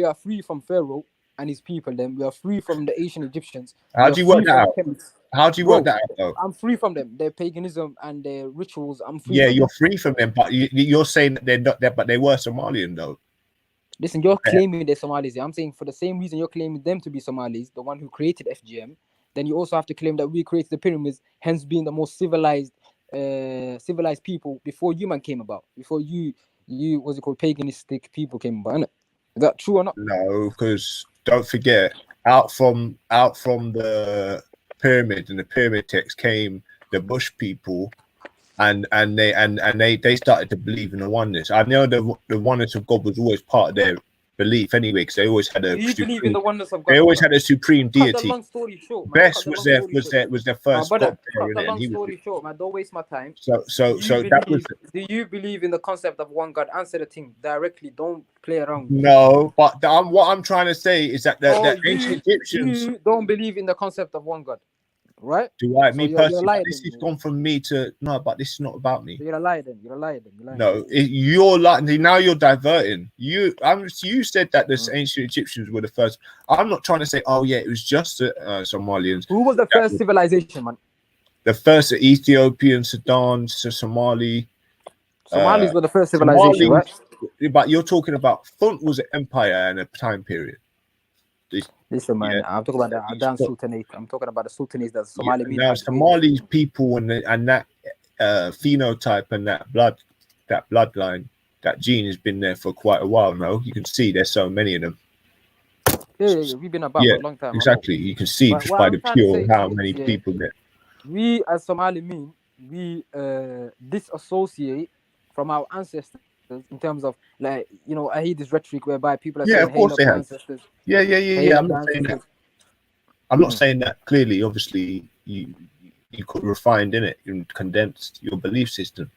are free from Pharaoh and his people. Then we are free from the ancient Egyptians. How We do you are work free that from out? Kemites. How do you Bro, work that out, though? I'm free from them. Their paganism and their rituals. I'm free. Yeah, from you're them. free from them, but you're saying that they're not there, but they were Somalian, though. Listen, you're claiming they're Somalis. I'm saying for the same reason you're claiming them to be Somalis, the one who created FGM, then you also have to claim that we created the pyramids, hence being the most civilized people before human came about. Before you what's it called, paganistic people came about, innit? Is that true or not? No, because don't forget, out from the pyramid and the pyramid text came the bush people, and they started to believe in the oneness. I know the oneness of God was always part of their belief anyway, because they always had a Do you believe in supreme, the oneness of God? they always had a supreme Cut the deity. long story short, man. Best Cut the was long their story was short. their was their first Brother, God cut there, the and long he was story short, man. Don't waste my time. so Do that was you believe in the concept of one God? Answer the thing directly. Don't play around. no. But what I'm trying to say is that the ancient Egyptians. You don't believe in the concept of one God, right? Do I? So Me you're a personally, liar this then. has gone from me to no, but this is not about me. So you're a liar then. You're a liar then. No, you're like now you're diverting. You said that the ancient Egyptians were the first. I'm not trying to say, oh yeah, it was just the Somalians. Who was the first civilization, man? The first Ethiopian, Sudan, Somali. Somalis were the first civilization, Somalis, right? But you're talking about Thunt was an empire and a time period. Listen, man, Yeah. I'm talking about the Adan Sultanate. I'm talking about the Sultanates that Somali mean. Now Somali people and that phenotype and that bloodline, that gene has been there for quite a while now. You can see there's so many of them. Yeah. We've been about for a long time. Exactly. You can see But just what by I'm the trying to pure say how is, many yeah, people there. We as Somali mean we disassociate from our ancestors in terms of, like, you know, I hear this rhetoric whereby people are saying, of course "Hail they up the have. ancestors." Yeah. Hail I'm up the not saying that. ancestors. I'm not saying that clearly. Obviously, you could refined in it and condensed your belief system.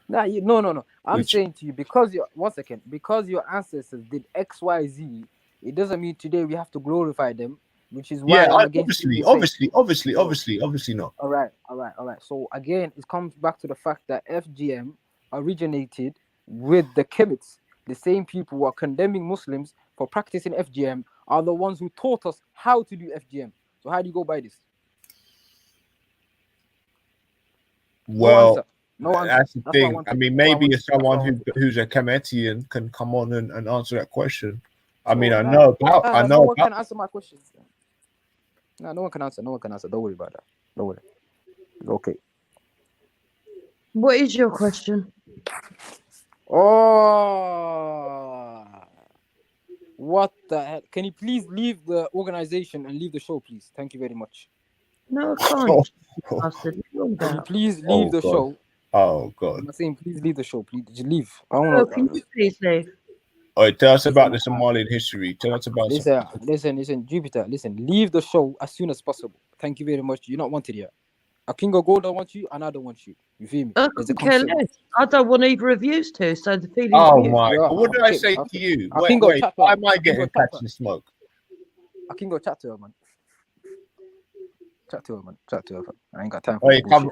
No. I'm saying to you, because your ancestors did X, Y, Z, it doesn't mean today we have to glorify them, which is why I'm against obviously not. All right. So again, it comes back to the fact that FGM originated with the Kemits. The same people who are condemning Muslims for practicing FGM are the ones who taught us how to do FGM. So how do you go by this? Well, No answer. that's the thing. what I mean, That's what I maybe wanted. if someone That's what I who's a Kemetian can come on and answer that question. I wanted. mean, So, I know no one about. can answer my questions. No one can answer. Don't worry about that. Don't worry. It's okay. What is your question? Oh, what the hell? Can you please leave the organization and leave the show, please? Thank you very much. No, I can't. Bastard. Can you please leave the show? Oh God! I'm saying, please leave the show. Please, just leave. I Oh, want can you please leave? All right, tell us about the Somalian history. Tell us about. Listen, Jupiter. Listen, leave the show as soon as possible. Thank you very much. You're not wanted here. A king of gold don't want you, and I don't want you. You feel me? I There's a could care consent. less. I don't want either of you to, so the feeling's Oh mutual. my! Yeah, What did I okay, say okay. to you? I Wait, can go wait. chat to Why her. am I I can getting go chat to her. catching smoke? I can go chat to her, man. Chat to her, man. Chat to her. Fam. I ain't got time for Wait, this bullshit.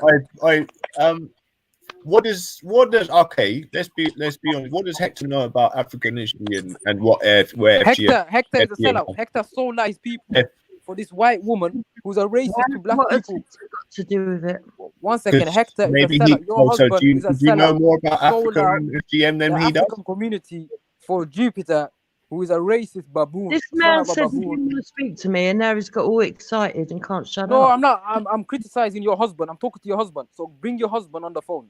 what does okay? Let's be honest. What does Hector know about African history and where FGM? Hector is a FGM sellout. Hector sold out his people F- for this white woman who's a racist to black What has people. it got to do with it? One second, Because Hector is a maybe he. sellout. Your So husband is a do you know sellout. more about Sold Africa out and FGM than the he does? African community for Jupiter, who is a racist baboon, This son man of a said he baboon. didn't want to speak to me, and now he's got all excited and can't shut No, up. I'm not. I'm criticizing your husband. I'm talking to your husband. So bring your husband on the phone.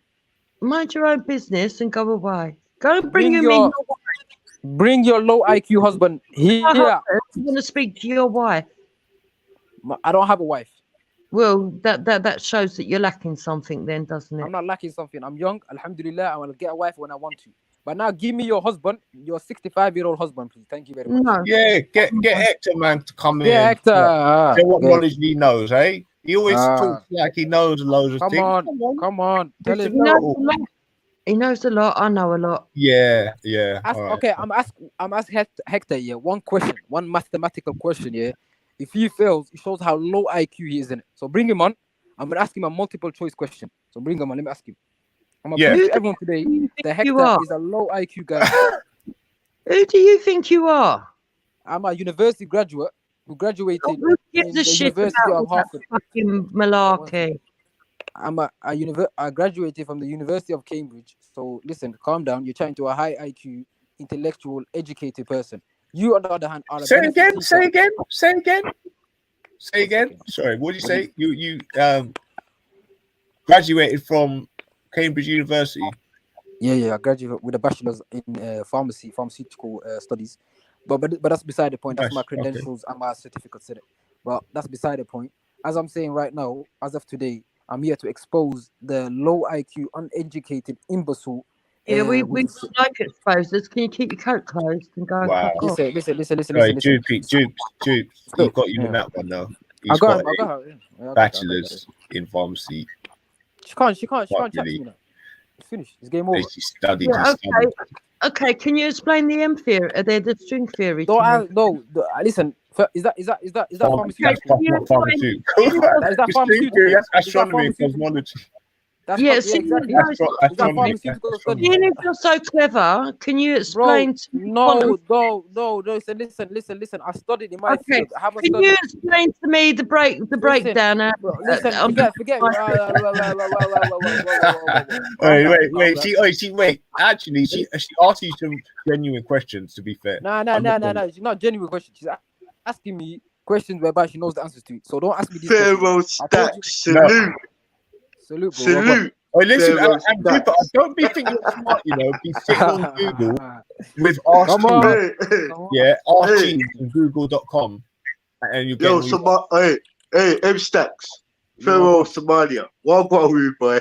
Mind your own business and go away. Go and bring Bring him in. your low IQ husband My here. husband, you want to speak to your wife? I don't have a wife. Well, that shows that you're lacking something, then, doesn't it? I'm not lacking something. I'm young. Alhamdulillah. I will get a wife when I want to. But now give me your husband, your 65-year-old husband, please. Thank you very much. No. Yeah, get Hector man to come in. Yeah, Hector. Say what Good. knowledge he knows, eh? He always Ah. talks like he knows loads of Come things. on. Come on. Tell Listen, him. He knows no. a lot. He knows a lot. I know a lot. Yeah. Ask, all right. okay, I'm asking Hector here one question, one mathematical question here. If he fails, it shows how low IQ he is in it. So bring him on. I'm gonna ask him a multiple choice question. So bring him on. Let me ask him. I'm gonna Yeah. prove Who to everyone today do you that think you Hector are? is a low IQ guy. Who do you think you are? I'm a university graduate who graduated Who gives in a the shit University about of all that Harvard. fucking malarkey? I graduated from the University of Cambridge. So listen, calm down. You're chatting to a high IQ, intellectual, educated person. You, on the other hand, are a Say benefit again. seeker. Say again. Sorry, what did you say? You graduated from Cambridge University. Yeah. I graduated with a bachelor's in pharmaceutical studies. But that's beside the point. That's Nice, my okay. credentials and my certificates in it. But that's beside the point. As I'm saying right now, as of today, I'm here to expose the low IQ, uneducated imbecile. Yeah, we with- don't like exposers. Can you keep your coat closed and go Wow. fuck off? Listen. Sorry, Jukes. He got you in Yeah. that one though. I He's got got him. I a got her. Yeah, I got bachelor's in pharmacy. She can't chat really. to me now. It's finished. It's game over. He studied. Yeah, He okay. studied. Okay, can you explain the M theory? The string theory? No, to me? listen. Is that That's pharmaceutical? not pharmaceutical. Is that pharmaceutical? That's Is that astronomy and pharmaceutical? cosmology. That's Yeah, not, see, exactly. no, Is that Astronomy. pharmaceutical study? Seeing if you're so clever, can you Bro, explain to me no. quantum- Listen. I studied in my Okay, field. I have a can study. you explain to me the breakdown? Listen, forget. Wait. Actually, she asked you some genuine questions. To be fair. No. She's not genuine questions. She's asking me questions whereby she knows the answers to it. So don't ask me these questions. Pharaoh I told you- Stack, Salute, bro. salute. Oh, listen, Pharaoh and Stack. people, don't be thinking you're smart. Be sitting on Google with Ask Come on. Cheese, Ask Hey. Cheese and Google.com, and you get. Yo, hey, M Stacks. Pharaoh Somalia. What about we, boy?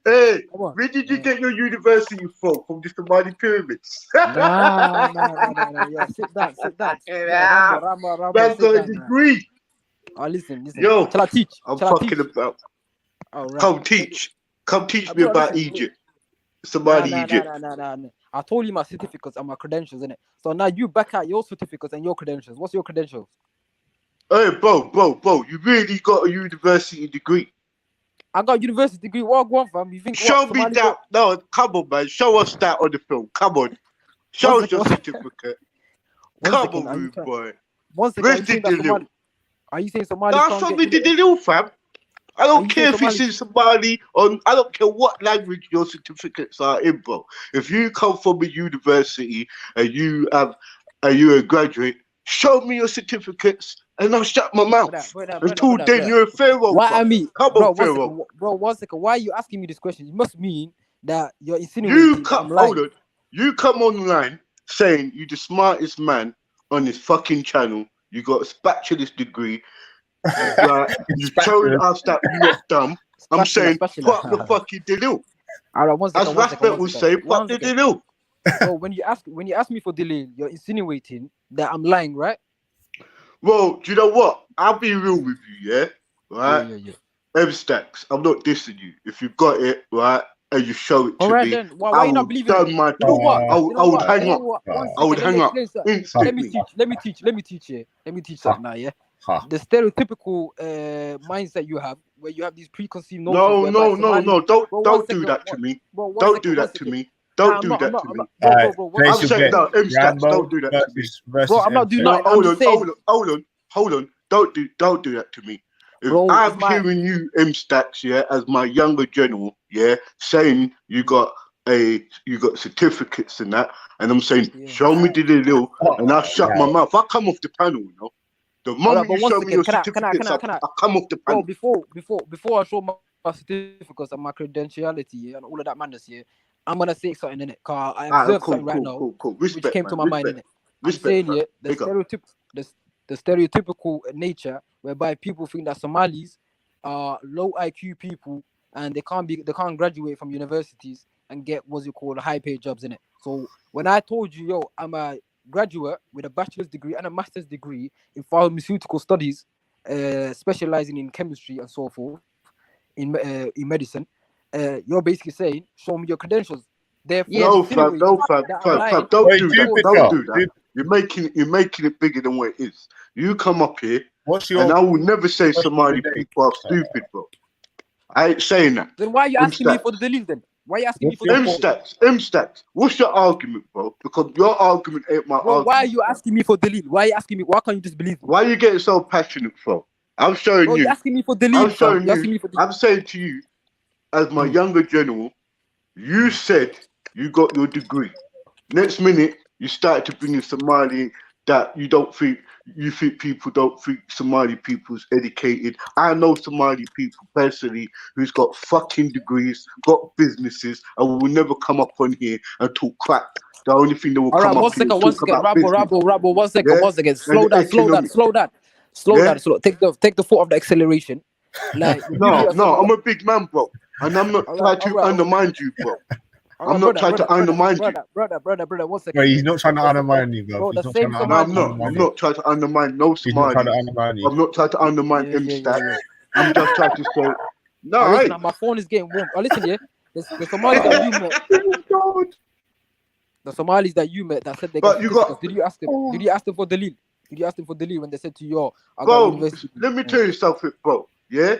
Hey, Come on. where did you get your university from the Somali pyramids? No. Yeah, sit down. Yeah. Rama, Man sit got a down. degree. Oh, listen. Yo, Shall I teach? I'm Shall I fucking teach? about. Oh, right. Come teach me Bro, about listen, Egypt. Somali Egypt. No. I told you my certificates and my credentials, innit? So now you back out your certificates and your credentials. What's your credentials? Hey, bro, you really got a university degree. I got a university degree. What one, fam? You think Show what, me Somali that. No, come on, man. Show us that on the film. Come on. Show One us your second. certificate. One Come second, are on, you rude trying- boy. One second. Where's Are you saying the that Deliu? Somali? Are you saying Somali That's can't what get we did uni- the fam. I Are don't you care saying if it's in Somali or I don't care what language your certificates are in, bro. If you come from a university and you're a graduate, show me your certificates and I'll shut my mouth. Until then, you're a pharaoh. What bro. I mean, Come bro, on, pharaoh. one second. Why are you asking me this question? It must mean that you're insinuating that I'm lying. Hold on. You come online saying you're the smartest man on this fucking channel. You got a bachelor's degree. You told us that you're not dumb. I'm saying, fuck the fucking Deliu. All right, one second. As Raspberry would say, fuck the Deliu. So when you ask me for delay, you're insinuating that I'm lying, right? Well, do you know what? I'll be real with you, yeah? Right? Yeah. M-Stacks, I'm not dissing you. If you got it, right, and you show it to All right me, then. Why I you not will believing turn me? my You know dog. what? I You know would what? hang You know up. what? One I would second. Let me hang up explain something. Let me instantly. teach. Let me teach you. Let me teach something now. Yeah. The stereotypical mindset you have, where you have these preconceived notions. No, whereby no, no, Somalis. no. Bro, one Don't do second. that to me. Bro, one Don't second. do One that to second. me. Nah, Don't do that to I'm me. not. Bro, Alright, bro. place I'm your saying bet. no, M-Stacks, Rambo don't do that to me. versus Bro, I'm not doing M-Stacks. nothing. I'm just saying. Hold on. Don't do that to me. If Bro, it's I'm my. hearing you, M-Stacks, yeah, as my younger general, yeah, saying you got certificates and that, and I'm saying, Yeah. show me the little, and I shut my Right. mouth. I come off the panel, you know. The Alright, moment but you one show me your second. Can I? certificates, I come off the Bro, panel. before I show my certificates and my credentiality, yeah, and all of that madness, yeah, I'm gonna say something in it, cause I observed something right now, Cool. which Respect, came man. to my mind in it. I'm Respect, saying, fam. yeah, Big up. the stereotypical nature whereby people think that Somalis are low IQ people and they can't graduate from universities and get what's it called high paid jobs in it. So when I told you, yo, I'm a graduate with a bachelor's degree and a master's degree in pharmaceutical studies, specializing in chemistry and so forth, in medicine, you're basically saying, show me your credentials. Therefore, Yeah. No, fam. insinuating that I'm lying. Don't Wait, do that. Jupiter. Don't do that. You're making it bigger than what it is. You come up here, What's and your I will never say what's Somali your people are stupid, bro. I ain't saying that. Then why are you asking me for the M-Stacks. delete then? Why are you asking me what's for the your delete? M-Stacks. What's your argument, bro? Because your argument ain't my Bro, argument. why are you fam. asking me for delete? Why are you asking me? Why can't you just believe me? Why are you getting so passionate, bro? I'm showing Bro, you. you're asking me for I'm delete, fam. showing You're asking you. me for delete. I'm saying to you, as my younger general, you said you got your degree. Next minute, you started to bring in Somali that you think people don't think Somali people's educated. I know Somali people personally who's got fucking degrees, got businesses, and will never come up on here and talk crap. The only thing they will All right, come up here and talk about business. Rambo, one second, Yeah? one second. And Slow down. economic. Yeah? Take the foot off the acceleration. Like with you as No, well. I'm a big man, bro. And I'm not trying to undermine you, bro. I'm not trying to undermine you. Brother, one second. Bro, he's not trying to undermine you, bro. Bro, He's the not trying same to No, Somali. I'm not. I'm not trying to undermine no He's not trying to Somalis. undermine you. I'm not trying to undermine M-Stack. Yeah. I'm just trying to say, no, Oh, listen, hey. my phone is getting warm. Oh, listen, yeah. The Somalis that you met. The Somalis that you met that said they got But you certificates. got, Did you ask them? Did you ask them for delete? Did you ask them for delete when they said to you, "Yo, I got bro, university"? let me tell you something, bro. Yeah?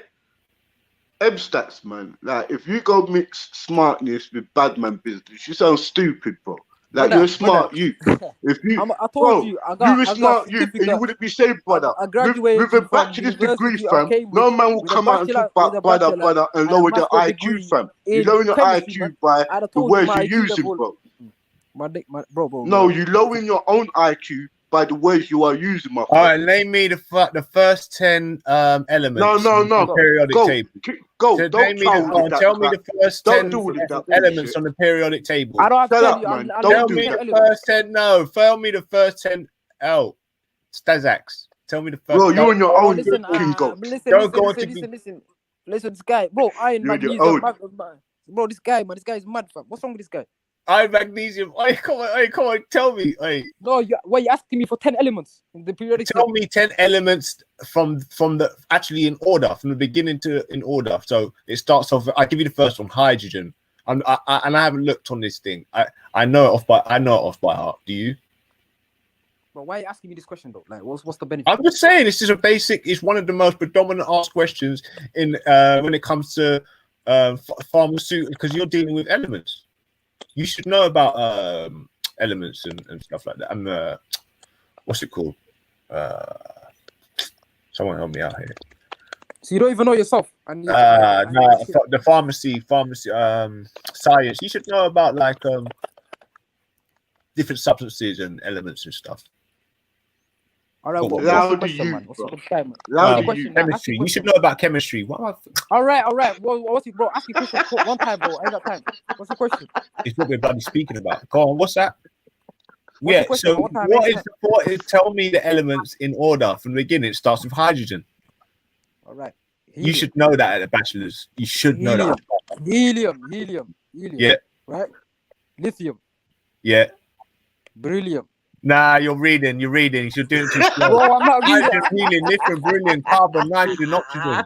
M-Stacks, man. Like, if you go mix smartness with bad man business, you sound stupid, bro. Like, you're a smart youth. If you, I told bro, you, you're a smart youth and you wouldn't be saying, brother. I graduated With a from bachelor's degree, University of fam, Cambridge no man will with a come out and talk bachelor, about brother, and and a lower the master's IQ, degree fam. You're in lowering your chemistry, IQ man. by I'd have the told you words my you're IQ using, level. bro. Bro. No, you're lowering your own IQ by the words you are using, my All friend. right, name me the first 10 elements on the periodic table. Go. So Don't name me tell me the first 10 elements on the periodic table. I don't have to Shut tell up, you. man. I'll Tell me the first 10. No, tell me the first 10. Oh, Stazaks. Tell me the first. Bro, you on your own, listen, King Goat. listen. Listen, this guy, bro. Iron, You're on your magnesium, own. bro. This guy is mad, fam. What's wrong with this guy? Iron, magnesium. Hey, come on, tell me. Hey. No, you asking me for 10 elements in the periodic Tell table? me 10 elements from the actually in order, from the beginning to in order. So it starts off. I give you the first one, hydrogen. And I haven't looked on this thing. I know it off by heart. Do you? But why are you asking me this question though? Like, what's the benefit? I'm just saying this is a basic. It's one of the most predominant asked questions in when it comes to pharmaceutical, because you're dealing with elements. You should know about elements and stuff like that. And what's it called? Someone help me out here. So you don't even know yourself. The pharmacy science. You should know about like different substances and elements and stuff. All right, what's the question, man? What's the question, man? Chemistry. You should know about chemistry. All right. What's it, bro? Ask your question one time, bro. I ain't got time. What's the question? It's what we're bloody speaking about. Go on. What's that? What's the question? Tell me the elements in order from the beginning. It starts with hydrogen. All right. You should know that at the bachelor's. You should know that. Helium. Yeah. Right. Lithium. Yeah. Beryllium. Nah, you're reading. You're doing it too slow. Bro, I'm not reading. Hydrogen, helium, lithium, beryllium, carbon, nitrogen, oxygen.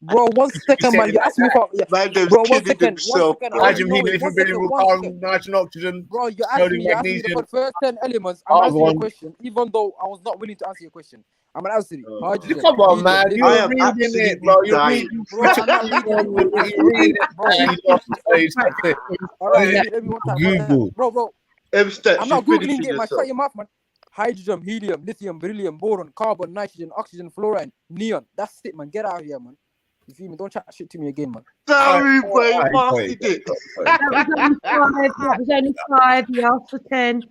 Bro, one second, man. You asked me for. Yeah. Man, them's Bro, one kidding second. himself, I bro. already Hydrogen, know helium, it. lithium, beryllium, One carbon, second. nitrogen, oxygen, Bro, you asked sodium, me for magnesium. the first 10 elements. I'm answering your Argon. question, even though I was not willing to answer your question. I'm an answer it. Hydrogen. Come on, helium, man. lithium. I You're am reading it, absolutely bro. You're dying. reading. Bro, I'm not reading it. You're reading it. Bro, You lost the face. That's it. all right, let me one time. Google. Bro. M-Stats, I'm you not Googling finishing it, man. yourself. Shut your mouth, man. Hydrogen, helium, lithium, beryllium, boron, carbon, nitrogen, oxygen, fluorine, neon. That's it, man. Get out of here, man. You feel me? Don't chat shit to me again, man. Sorry, bro, you Sorry. bastard it. That was only 5. He asked for 10.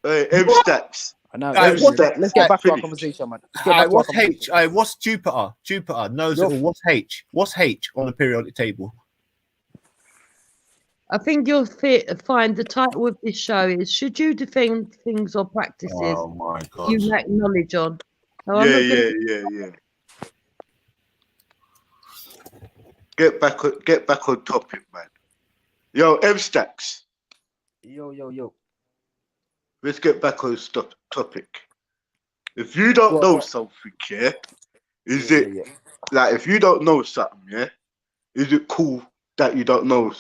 Hey, M-Stats. And now, Alright, let's get back to our finished. conversation, man. Let's get back to our What's conversation. H? What's Jupiter? Jupiter knows it all. What's H? What's H on the periodic table? I think you'll find the title of this show is "Should You Defend Things or Practices My God. You Lack Knowledge On?" So I'm not gonna- Yeah. Get back on topic, man. Yo, M-Stacks. Yo. Let's get back on topic. If you don't know something, is it like if you don't know something, is it cool that you don't know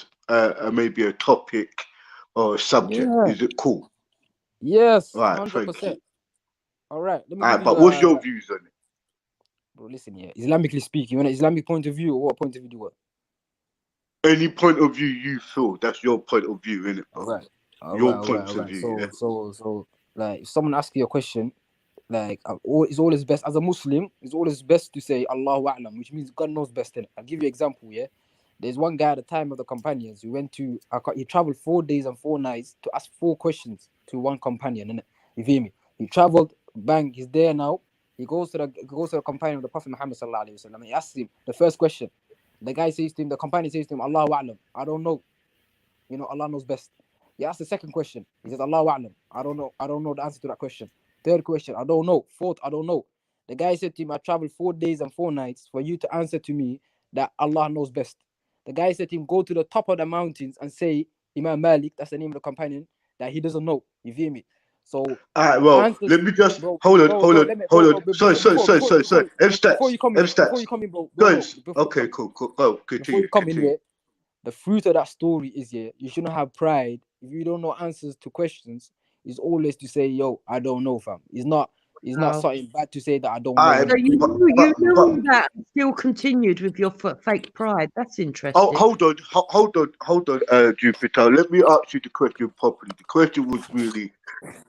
maybe a topic or a subject? Yeah. Is it cool? Yes, Right, 100%. thank you. All right. Let me Alright, give but you, what's your views on it? Bro, listen, Islamically speaking, you want an Islamic point of view, or what point of view do you want? Any point of view you feel, that's your point of view, innit, bro? All right. Your points of view. So, like, if someone asks you a question, like, it's always best as a Muslim. It's always best to say Allahu A'lam, which means God knows best. I'll give you an example. There's one guy at the time of the companions who went to. He traveled 4 days and 4 nights to ask 4 questions to one companion. Innit? You feel me? He traveled. Bang. He's there now. He goes to the companion of the Prophet Muhammad sallallahu alaihi wasallam. He asks him the first question. The guy says to him, the companion says to him, Allahu A'lam. I don't know. You know, Allah knows best. He asks the second question. He says, Allahu A'lam. I don't know. I don't know the answer to that question. Third question, I don't know. Fourth, I don't know. The guy said to him, I traveled 4 days and 4 nights for you to answer to me that Allah knows best. The guy said to him, go to the top of the mountains and say, Imam Malik, that's the name of the companion, that he doesn't know. You feel me? So, well, let me just hold on. Sorry. Before you come in, bro. Okay, cool. Go, continue. Before you come in here, the fruit of that story is you shouldn't have pride. If you don't know answers to questions, it's always to say, yo, I don't know, fam. It's not something bad to say that I don't know. So you knew that and still continued with your fake pride. That's interesting. Oh, hold on, Jupiter. Let me ask you the question properly. The question was really,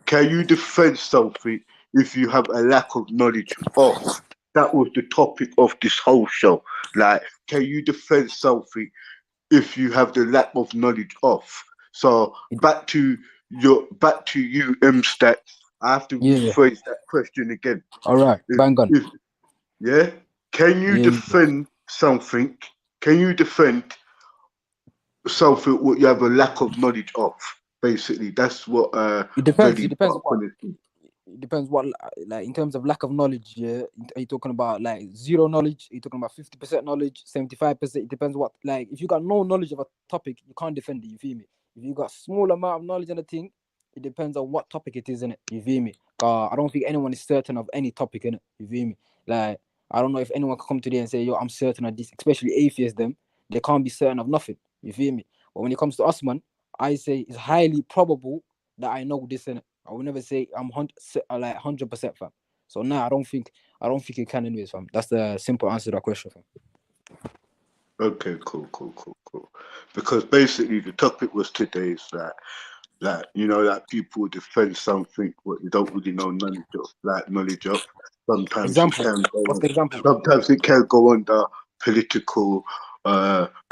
can you defend something if you have a lack of knowledge of? That was the topic of this whole show. Like, can you defend something if you have the lack of knowledge of? So back to you, M-Stats. I have to rephrase that question again. All right, bang on. Can you defend something? Can you defend something what you have a lack of knowledge of? Basically, that's what. It depends. It depends what, like, in terms of lack of knowledge. Are you talking about like zero knowledge? Are you talking about 50% knowledge, 75%? It depends what. Like, if you got no knowledge of a topic, you can't defend it. You feel me? If you got small amount of knowledge on a thing, it depends on what topic it is, innit? You feel me? I don't think anyone is certain of any topic, innit? You feel me? Like, I don't know if anyone can come today and say, yo, I'm certain of this, especially atheists, they can't be certain of nothing. You feel me? But when it comes to us, man, I say it's highly probable that I know this, innit? I will never say I'm 100% fam. So I don't think you can anyways, fam. That's the simple answer to that question, fam. Okay, cool. Because basically the topic was today is that you know that people defend something what you don't really know knowledge of. Sometimes it can go under political,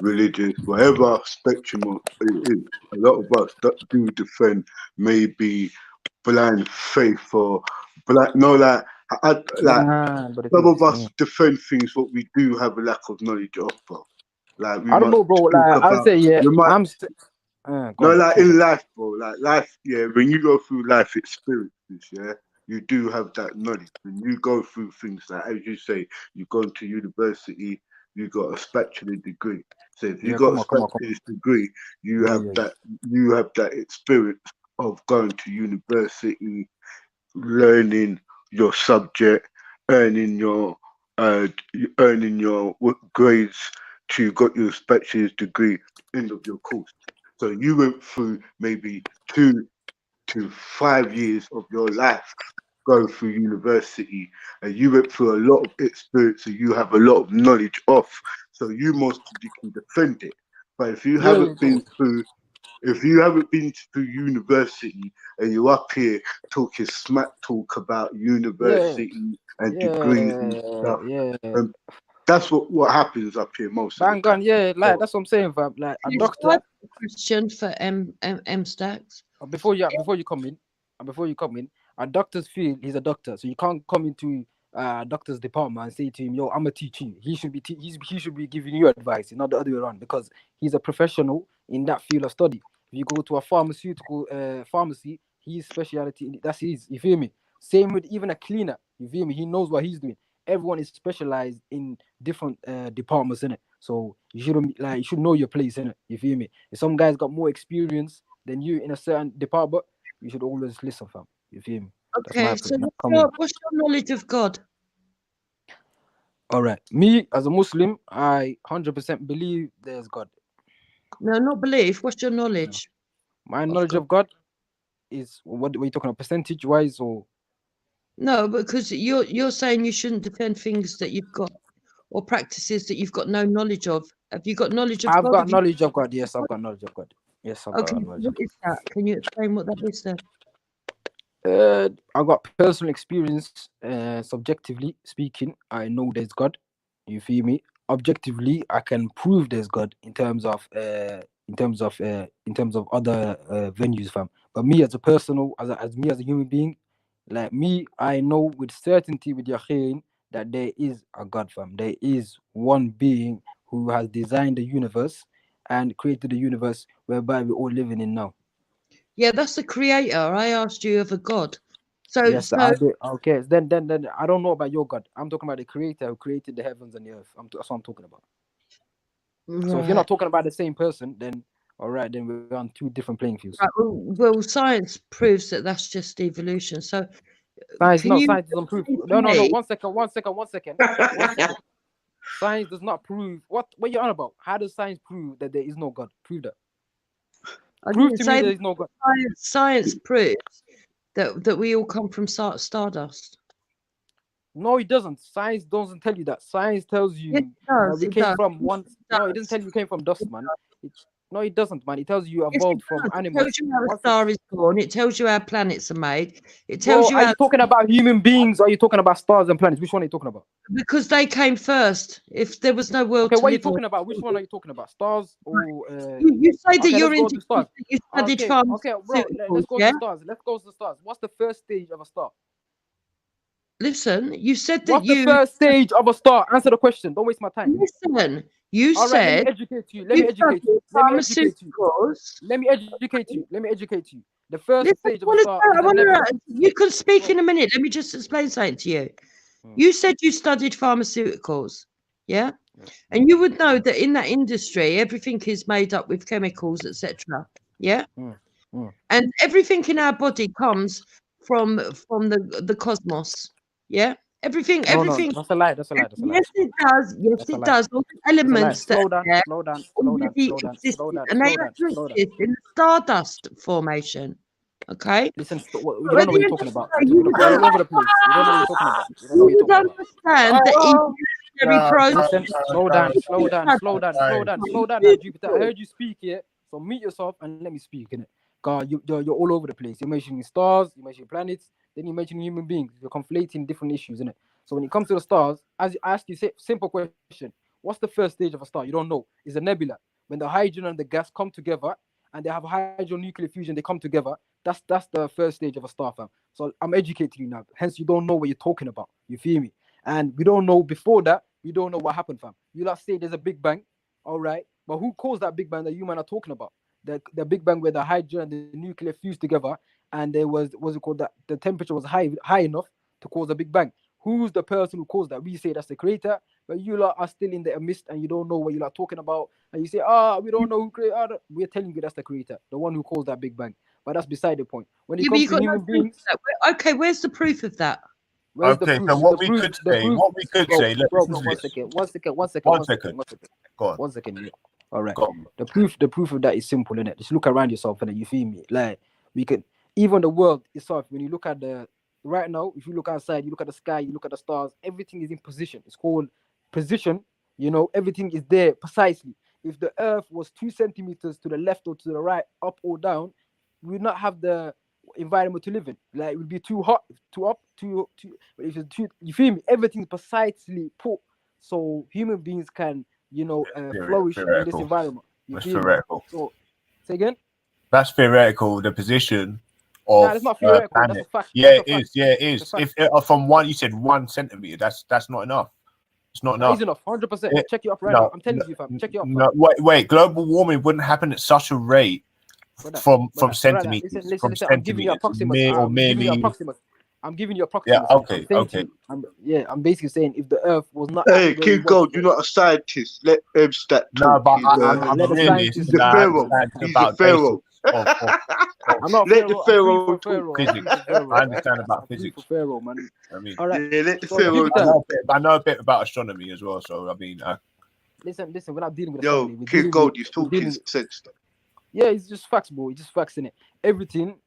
religious, whatever spectrum it is. A lot of us that do defend maybe blind faith or some of us defend things what we do have a lack of knowledge of, bro. Like, I don't know, bro. Like, I'll say, in life, bro. Like, life, when you go through life experiences, you do have that knowledge. When you go through things like, as you say, you've gone to university, you got a spatula degree. So if you got a spatula degree, you have that experience of going to university learning your subject, earning your uh, earning your grades to got your bachelor's degree end of your course. So you went through maybe 2 to 5 years of your life going through university, and you went through a lot of experience and you have a lot of knowledge of, so you most probably can defend it. But Yeah, if you haven't been through university and you're up here talking smack talk about yeah, university and degrees and yeah, stuff, yeah. and that's what happens up here most of the Bang on, time. yeah. Like So, that's what I'm saying, fam. Like a Yes, I doctor. have a question for M Stacks. Before you come in, a doctor's field. He's a doctor, so you can't come into doctor's department and say to him, "Yo, I'm a teacher." He should be he should be giving you advice, not the other way around, because he's a professional in that field of study. If you go to a pharmaceutical pharmacy, his specialty that's his. You feel me? Same with even a cleaner. You feel me? He knows what he's doing. Everyone is specialized in different departments in it. So you shouldn't you should know your place in it. You feel me? If some guys got more experience than you in a certain department, you should always listen, fam. You feel me? That's my Okay, so opinion. Come in. what's your knowledge of God? All right. Me as a Muslim, I 100% believe there's God. No, not belief. What's your knowledge? My knowledge of God is what were you talking about, percentage wise or No, because you're saying you shouldn't defend things that you've got or practices that you've got no knowledge of. Have you got knowledge of I've God? got Have you- knowledge of God. Yes, I've got knowledge of God. Yes, I've Okay, got knowledge what of God. is that? Can you explain what that is then? I got personal experience. Subjectively speaking, I know there's God. You feel me? Objectively, I can prove there's God in terms of other venues, fam. But me as a personal, as me as a human being, like me, I know with certainty with Yaqeen that there is a God, fam. There is one being who has designed the universe and created the universe whereby we're all living in now. Yeah, that's the creator. I asked you of a God. So Yes, I did. Okay, then I don't know about your God. I'm talking about the creator who created the heavens and the earth. That's what I'm talking about. So if you're right. not talking about the same person, then all right, then we're on two different playing fields. Right, well, science proves that that's just evolution. So Science, can no, you science doesn't prove. explain to No. me- One second. Science does not prove what you're on about. How does science prove that there is no God? Prove that. I Prove didn't to say me there that. is no God. Science proves that we all come from stardust. No, it doesn't. Science doesn't tell you that. Science tells you Yes, it does. we It came does. from one. No, it doesn't does. tell you we came from dust, man. No, it doesn't, man. It tells you Yes, it evolved from does. It animals. tells you how a One sec- star is born. It tells you how planets are made. It Bro, tells you are how you talking about human beings or are you talking about stars and planets? Which one are you talking about? because they came first. If there was no world Okay, to what are you live on, talking about? Which one are you talking about? Stars or you say that okay, you're let's go into to stars. you studied Okay, bro, pharmaceuticals, let's go yeah? to stars. Let's go to the stars. What's the first stage of a star? Listen, you said that What's the first stage of a star? Answer the question. Don't waste my time. Listen, you All right, let me said educate you. Let me educate you. pharmaceuticals. Let me educate you. The first Listen, stage of a star is a nebula. you can speak in a minute. Let me just explain something to you. You said you studied pharmaceuticals, yeah? And you would know that in that industry, everything is made up with chemicals, etc. Yeah? And everything in our body comes from the cosmos. Yeah? Everything. No, that's a lie. That's a lie. Yes, it does. Yes, That's a it lie. does. All the elements that Slow are down, there slow down, already existed, and they actually exist in the stardust formation. Okay. Listen, you But don't know at what the you're end talking of about. the day, You're all over the place. You don't know what you're talking about. You don't know what you you're talking about. understand that evolutionary process. Listen, slow down now, Jupiter. I heard you speak here, so mute yourself and let me speak, innit? God, you're all over the place. You're mentioning stars, you're mentioning planets, then you're mentioning human beings. You're conflating different issues, innit? So when it comes to the stars, as I asked you, simple question: what's the first stage of a star? You don't know. It's a nebula. When the hydrogen and the gas come together, and they have hydronuclear fusion, they come together. That's the first stage of a star, fam. So I'm educating you now. Hence, you don't know what you're talking about. You feel me? And we don't know before that. We don't know what happened, fam. You like say there's a Big Bang, all right? But who caused that Big Bang that you man are talking about? The Big Bang where the hydrogen and the nuclear fused together, and there was what's it called, that the temperature was high enough to cause a Big Bang. Who's the person who caused that? We say that's the creator, but you lot are still in the mist and you don't know what you are talking about. And you say, we don't know who created. We're telling you that's the creator, the one who caused that Big Bang. but that's beside the point. When it Yeah, but comes you to got no human proof of beings, that. Okay, where's the proof of that? where's the Okay, proof? so what The we proof, could the say, proof, what we could bro, say, bro, listen bro, to one this. second, one second, one second, One one second, second. one second, Go on. one second. Yeah. All right. Go on. The proof of that is simple, innit? Just look around yourself, innit? You feel me? Like we can, even the world itself. When you look at the right now, if you look outside, you look at the sky, you look at the stars, everything is in position. It's called position. You know, everything is there precisely. If the Earth was 2 centimeters to the left or to the right, up or down, we would not have the environment to live in. Like it would be too hot, too up, too. If it's too, you feel me? Everything's precisely put so human beings can, you know, flourish in this Theoretical. environment. You That's feel me? theoretical. So, say again. That's theoretical. The position Nah, of it's not theoretical. That's planet. a fact. Yeah, That's a it fact. is. Yeah, it It's a is. fact. If from one, you said 1 centimeter. That's not enough. It's not That enough. is enough. 100%. It- Check it up right no, now. I'm telling no, you, fam. Check it up. No, wait. Global warming wouldn't happen at such a rate from centimeters. Listen. From I'm giving you centimeters, approximate. or I'm giving you merely. approximate. I'm giving you Yeah. approximate. Okay. I'm Okay. I'm basically saying if the Earth was not. Hey, at where it King was Gold, today- you're not a scientist. Let Stat No, talk. but He's, I'm let the realist. scientists he's a and I pharaoh. understand He's a about pharaoh. basics of I'm not Let the Pharaoh. pharaoh I'm talk. for Pharaoh. physics. Pharaoh. I understand about I'm physics. for Pharaoh, man. I mean, All right. Yeah, let the So pharaoh Jupiter, talk. I know a bit about astronomy as well. So I mean, listen. We're not dealing with Yo, astronomy. We're King dealing Gold, with- he's we're talking dealing- sense. Yeah, it's just facts, bro. It's just facts in it. Everything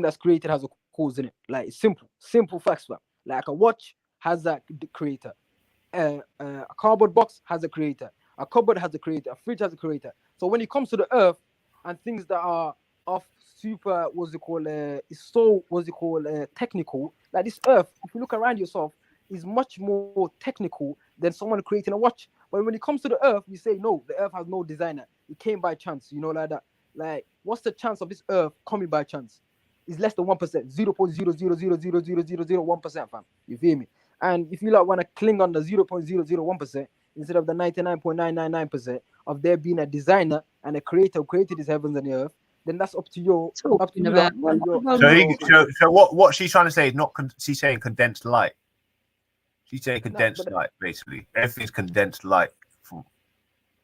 that's created has a cause in it. Like it's simple facts, fam. Like a watch has a creator, a cardboard box has a creator, a cupboard has a creator, a fridge has a creator. So when it comes to the Earth and things that are of super, technical. Like this Earth, if you look around yourself, is much more technical than someone creating a watch. But when it comes to the Earth, we say no, the Earth has no designer. It came by chance, you know, like that. Like, what's the chance of this Earth coming by chance? It's less than 1%, 0.0000001%, fam. You feel me? And if you like want to cling on the 0.001% instead of the 99.999% of there being a designer and a creator who created these heavens and the earth, then that's up to you. Up to you. So what she's trying to say is not. She's saying condensed light. She's saying condensed light, basically. Everything's condensed light.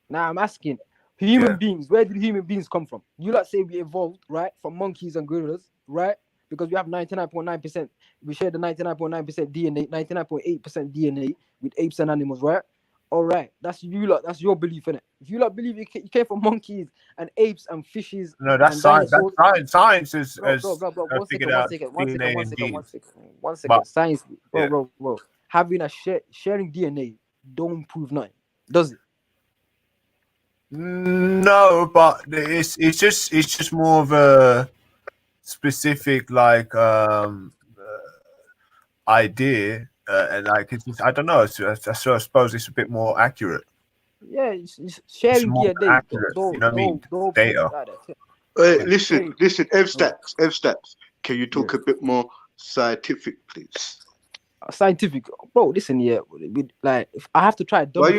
Now I'm asking, human beings, where did human beings come from? You like say we evolved, right, from monkeys and gorillas, right? Because we have 99.9%. We share the 99.9% DNA, 99.8% DNA with apes and animals, right? All right, that's you lot. That's your belief in it. If you lot believe you came from monkeys and apes and fishes, no, that's and science. dinosaurs, That's science. Science is bro. figured out One second. But, Science, bro. Having a sharing DNA don't prove nothing, does it? No, but it's just more of a specific idea, and I don't know. So I suppose it's a bit more accurate. Yeah, it's sharing more DNA. accurate, you know what I mean? Data. Listen, M-Stats. Can you talk a bit more scientific, please? Scientific, bro. Listen, like if I have to try. Why are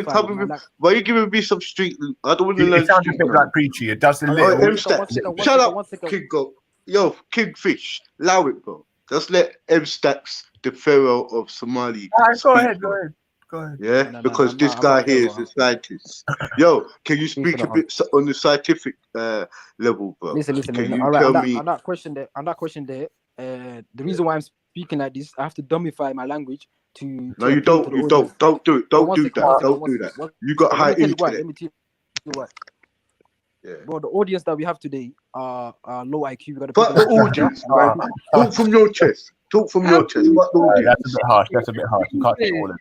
you giving me some street? I don't want to learn. It sounds a bit like preachy. It does a little. M-Stats. Shut up, King Go. Yo, Kingfish. Allow it, bro. Just let M-Stats, the pharaoh of Somali. Go ahead. Yeah, because this guy here is a scientist. Yo, can you speak a bit on the scientific level, bro? Listen. Can you All right, tell me? on that question there. The reason why I'm speaking like this, I have to dumbify my language to. No, you don't. You don't. Don't do it. Don't do that. Don't do that. You got high intellect. Let me tell you what. Yeah. Bro, the audience that we have today are low IQ. We got But the audience, man. Talk from your chest. Talk from your chest. What the audience? That's a bit harsh. You can't take all of them.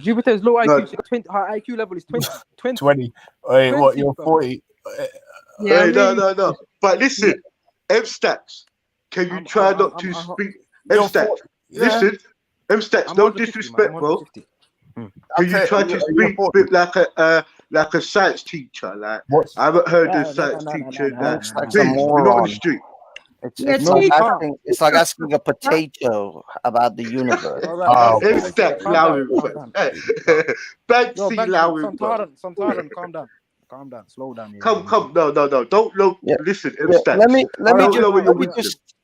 Jupiter is low IQ. Her IQ level is 20. 20. Wait, what? You're 40. No. But listen, M-Stats, can you try not to speak? M-Stats, listen. M-Stats, don't disrespect, bro. Can you try to speak a bit like a science teacher? Like I haven't heard a science teacher that you're not on the street. It's like asking a potato about the universe. M-Stats, Banksy Lowry. Calm down, slow down. Come, no. Don't listen, M-Stats. Let me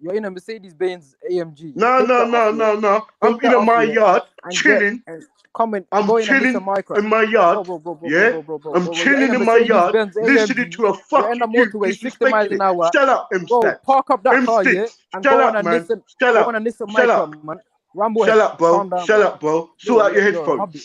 You're in a Mercedes-Benz AMG. No, Take no, that no, off, no, yeah. no. I'm Take that in off, my yeah, yard, and chilling. I'm go in a chilling Nissan Micra. in my yard. Bro. Yeah, I'm You're in chilling a in my yard, Mercedes-Benz listening AMG. to a You're in the fucking you motorway, 60 miles disrespecting an it. hour. Shut up, M Bro, Stats. park up that M car, yeah, Sticks. and Shut go on up, a man. Nissan. Shut Go up. on a Nissan Shut Micra, up. man. Rambo Shut head. up, bro. Calm down, Shut bro. up, bro. Sort out your You're a headphones. hobbit.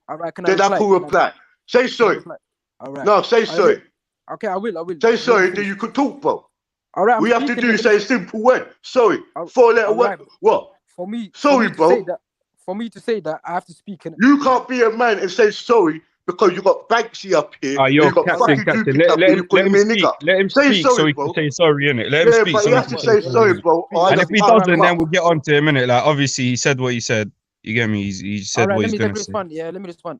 All right, can I Then I reply? can reply. Say sorry. All right. No, say All right, sorry. Okay, I will. Say sorry, then you could talk, bro. All right, I'm We have to speaking, do let me say a just- simple word. Sorry. 4-letter all word. right. What? For me, Sorry, to bro. say that, for me to say that, I have to speak. You can't be a man and say sorry because you got Banksy up here, and Yo, you got Captain, fucking Captain, Dupix up here, you let calling him me a speak. nigga. Let him Say speak so sorry, he bro. can say sorry, innit? Let him Yeah, speak but so you he have can to say say sorry, innit? bro. Or I And just if he fuck doesn't, you then up. we'll get on to him, innit? Like, obviously, he said what he said. You get me? He All said right, what let he's me gonna say. respond. Yeah, let me respond.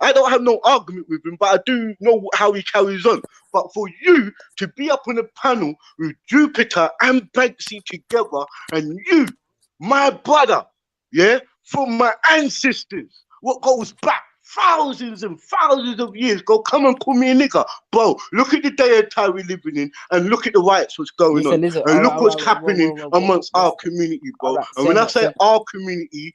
I don't have no argument with him, but I do know how he carries on. But for you to be up on a panel with Jupiter and Banksy together, and you, my brother, yeah, from my ancestors, what goes back thousands and thousands of years, go come and call me a nigga. Bro, look at the day and time we're living in, and look at the riots what's going on. Listen, And look what's happening amongst our community, bro. Alright, And when I say Senna, our community,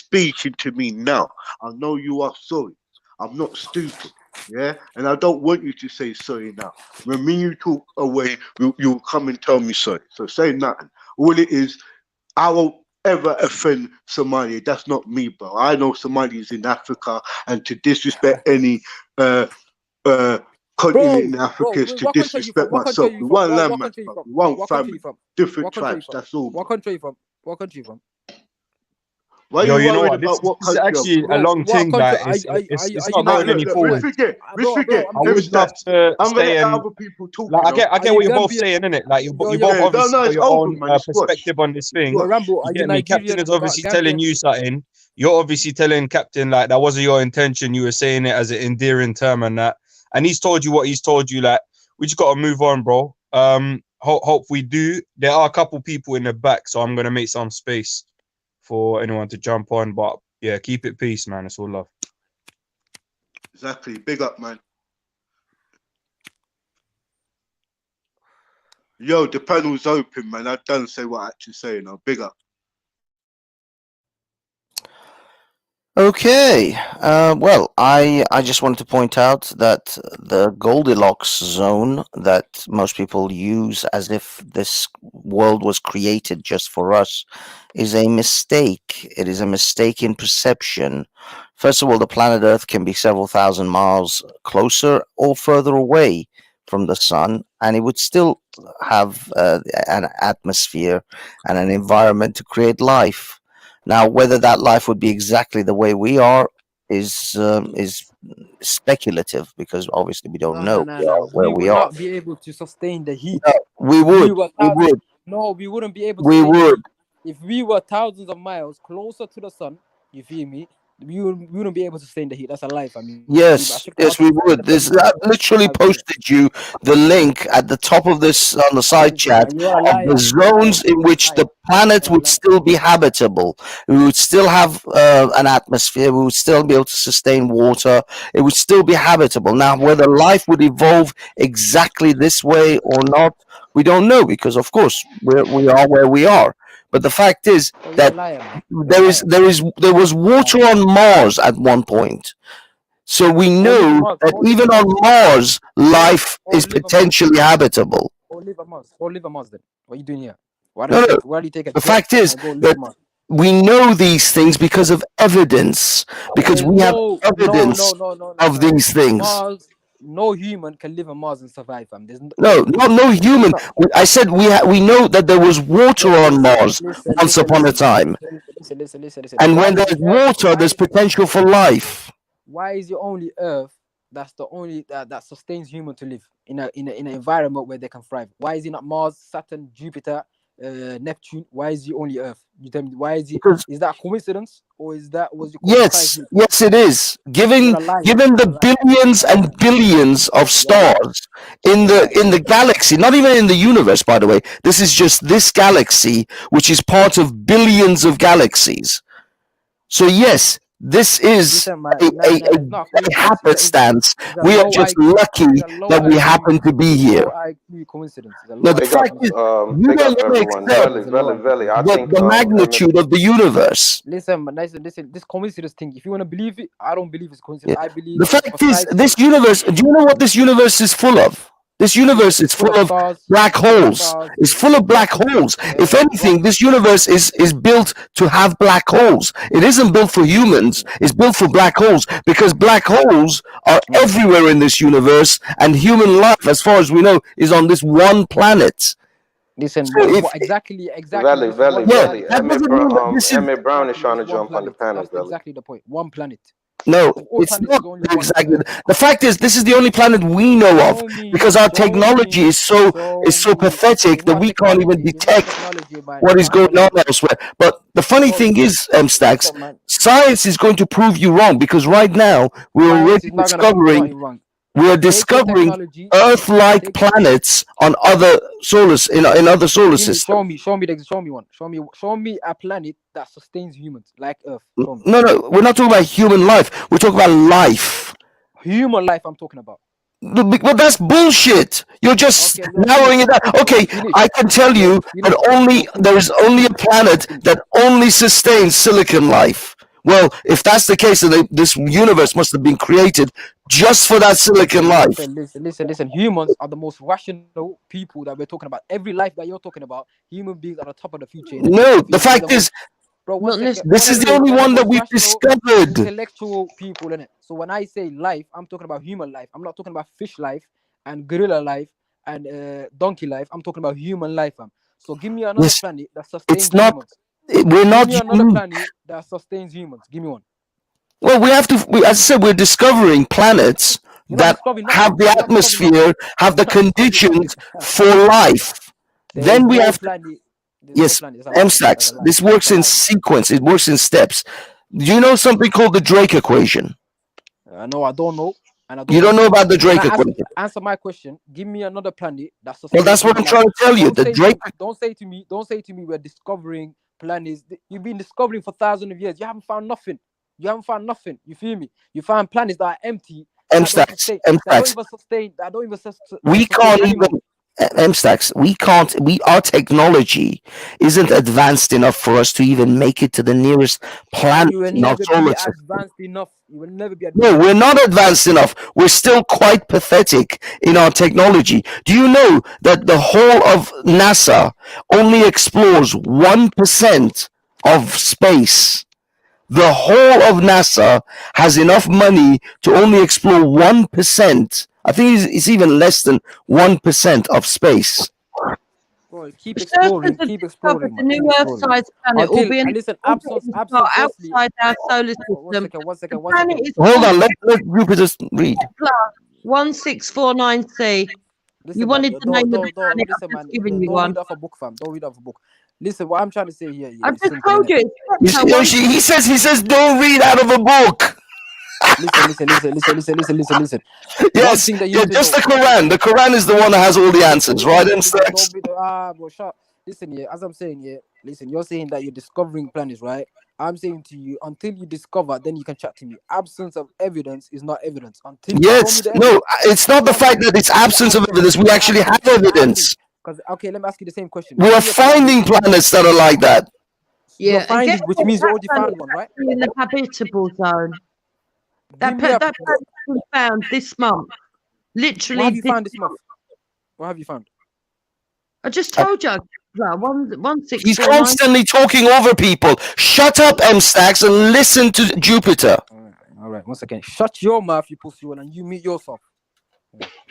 speaking to me now. I know you are sorry. I'm not stupid. Yeah, and I don't want you to say sorry now. When me and you talk away, you'll come and tell me sorry. So say nothing. All it is, I won't ever offend Somalia. That's not me, bro. I know Somalia's in Africa, and to disrespect any continent in Africa is to disrespect myself. We one land, man. We one family, different tribes. That's all. What country you from? What country you from? Why Yo, you you know worried what? about what This is country? actually a Bro, long what thing country? that it's Are not you going not? any Look, forward. we forget. I would love to I'm gonna stay let in. other people talk. Like, I Are get you what you're both Gambian? saying, innit? Like, you Yo, both yo. Yeah, obviously no, got it's your over, own man. It's squash. perspective on this thing. Yo, Rambo, You are you get me? Captain Nigerian is or obviously telling Gambian? you something. You're obviously telling Captain like that wasn't your intention. You were saying it as an endearing term and that. And he's told you what he's told you. Like, we just got to move on, bro. Hope we do. There are a couple people in the back, so I'm gonna make some space for anyone to jump on. But yeah, keep it peace, man. It's all love. Exactly. Big up, man. Yo, the panel's open, man. I don't say what I actually say now. Big up. Okay. Well, I just wanted to point out that the Goldilocks zone that most people use as if this world was created just for us is a mistake. It is a mistake in perception. First of all, the planet Earth can be several thousand miles closer or further away from the sun, and it would still have an atmosphere and an environment to create life. Now, whether that life would be exactly the way we are is speculative, because obviously we don't know No. where We we would are. not be able to sustain the heat. No, we If we would. were We thousands, would. no, we wouldn't be able to We sustain the would. heat. If we were thousands of miles closer to the sun, you feel me? We wouldn't be able to sustain the heat. That's a lie, I mean. Yes, we would. I literally posted you the link at the top of this on the side chat You're a of liar. the zones in which the planet would still be habitable. We would still have an atmosphere. We would still be able to sustain water. It would still be habitable. Now, whether life would evolve exactly this way or not, we don't know, because of course we are where we are. But the fact is that there was water on Mars at one point. So we know that even on Mars, life is potentially habitable. Or live on Mars then. What are you doing here? Why No, do no. you take a The jet fact is and go live that on Mars? we know these things because of evidence, because we have evidence of these things. Mars, no human can live on Mars and survive, fam. There's No human. I said we know that there was water on Mars once upon a time. Listen. And Why when is there's the Earth- water, there's potential for life. Why is it only Earth that's the only that sustains human to live in an environment where they can thrive? Why is it not Mars, Saturn, Jupiter, Neptune? Why is it only Earth? You tell me. Why is it? Is that a coincidence, or was it? Yes, it is. Given the billions and billions of stars in the galaxy, not even in the universe, by the way. This is just this galaxy, which is part of billions of galaxies. So yes, this is a happenstance. We are just lucky that we happen to be here. Coincidence. No, the fact is, you don't accept the magnitude of the universe. Listen. This coincidence thing. If you want to believe it, I don't believe it's coincidence. I believe The fact is, this universe. Do you know what this universe is full of? This universe is full of black holes. It's full of black holes. If anything, this universe is built to have black holes. It isn't built for humans. It's built for black holes, because black holes are everywhere in this universe, and human life, as far as we know, is on this one planet. Listen, exactly. Valley. Emmett Brown is trying to jump on the panel. That's exactly the point. One planet. No, it's not exactly. The fact is, this is the only planet we know of, because our technology is so pathetic that we can't even detect what is going on elsewhere. But the funny thing is, Stacks, science is going to prove you wrong, because right now we're already discovering. We are discovering Earth-like planets on other in other solar systems. Show me one. Show me a planet that sustains humans like Earth. No, we're not talking about human life. We're talking about life. Human life, I'm talking about. But that's bullshit. You're just narrowing it down. Okay, I can tell you that there is only a planet that only sustains silicon life. Well, if that's the case, then this universe must have been created just for that silicon life. Listen. Humans are the most rational people that we're talking about. Every life that you're talking about, human beings are the top of the food chain. No, the fact is, bro, this is the only one that we've discovered. Intellectual people, innit? So when I say life, I'm talking about human life. I'm not talking about fish life and gorilla life and donkey life. I'm talking about human life, fam. So give me another planet that sustains humans. We're not. Give me another planet that sustains humans. Give me one. Well, as I said, we're discovering planets that have the atmosphere, have the conditions for life. Then we have yes, MSTAX. This works in sequence. It works in steps. Do you know something called the Drake equation? No, I don't know. And You don't know about the Drake equation? Answer my question. Give me another planet that's. Well, that's what I'm trying to tell you. The Drake. Don't say to me. We're discovering planets. You've been discovering for thousands of years. You haven't found nothing. You feel me? You find planets that are empty. MSTAX. We can't even. MSTAX. We can't. Our technology isn't advanced enough for us to even make it to the nearest planet in our solar system. You will never be advanced. No, we're not advanced enough. We're still quite pathetic in our technology. Do you know that the whole of NASA only explores 1% of space? The whole of NASA has enough money to only explore 1%. I think it's even less than 1% of space. Bro, keep exploring. The new Earth-sized planet will be outside our solar system. Hold on, let Jupiter read. 1649c. You wanted the name of the planet. I've just given you one. Don't read off a book. Listen, what I'm trying to say here. I've just told you. He says don't read out of a book. Listen. Yes, just the Quran. The Quran is the one that has all the answers, right? Listen, as I'm saying, listen, you're saying that you're discovering planets, right? I'm saying to you, until you discover, then you can chat to me. Absence of evidence is not evidence. It's not the fact that it's absence of evidence. We actually have evidence. Okay, let me ask you the same question. We are finding planets that are like that. Yeah, which means you already found one, right? In the habitable zone. That planet was found this month. Literally. What have you found this month? What have you found? I just told you. 1649. He's constantly talking over people. Shut up, MSTAX, and listen to Jupiter. All right. Once again, shut your mouth, you pussy one, and you mute yourself.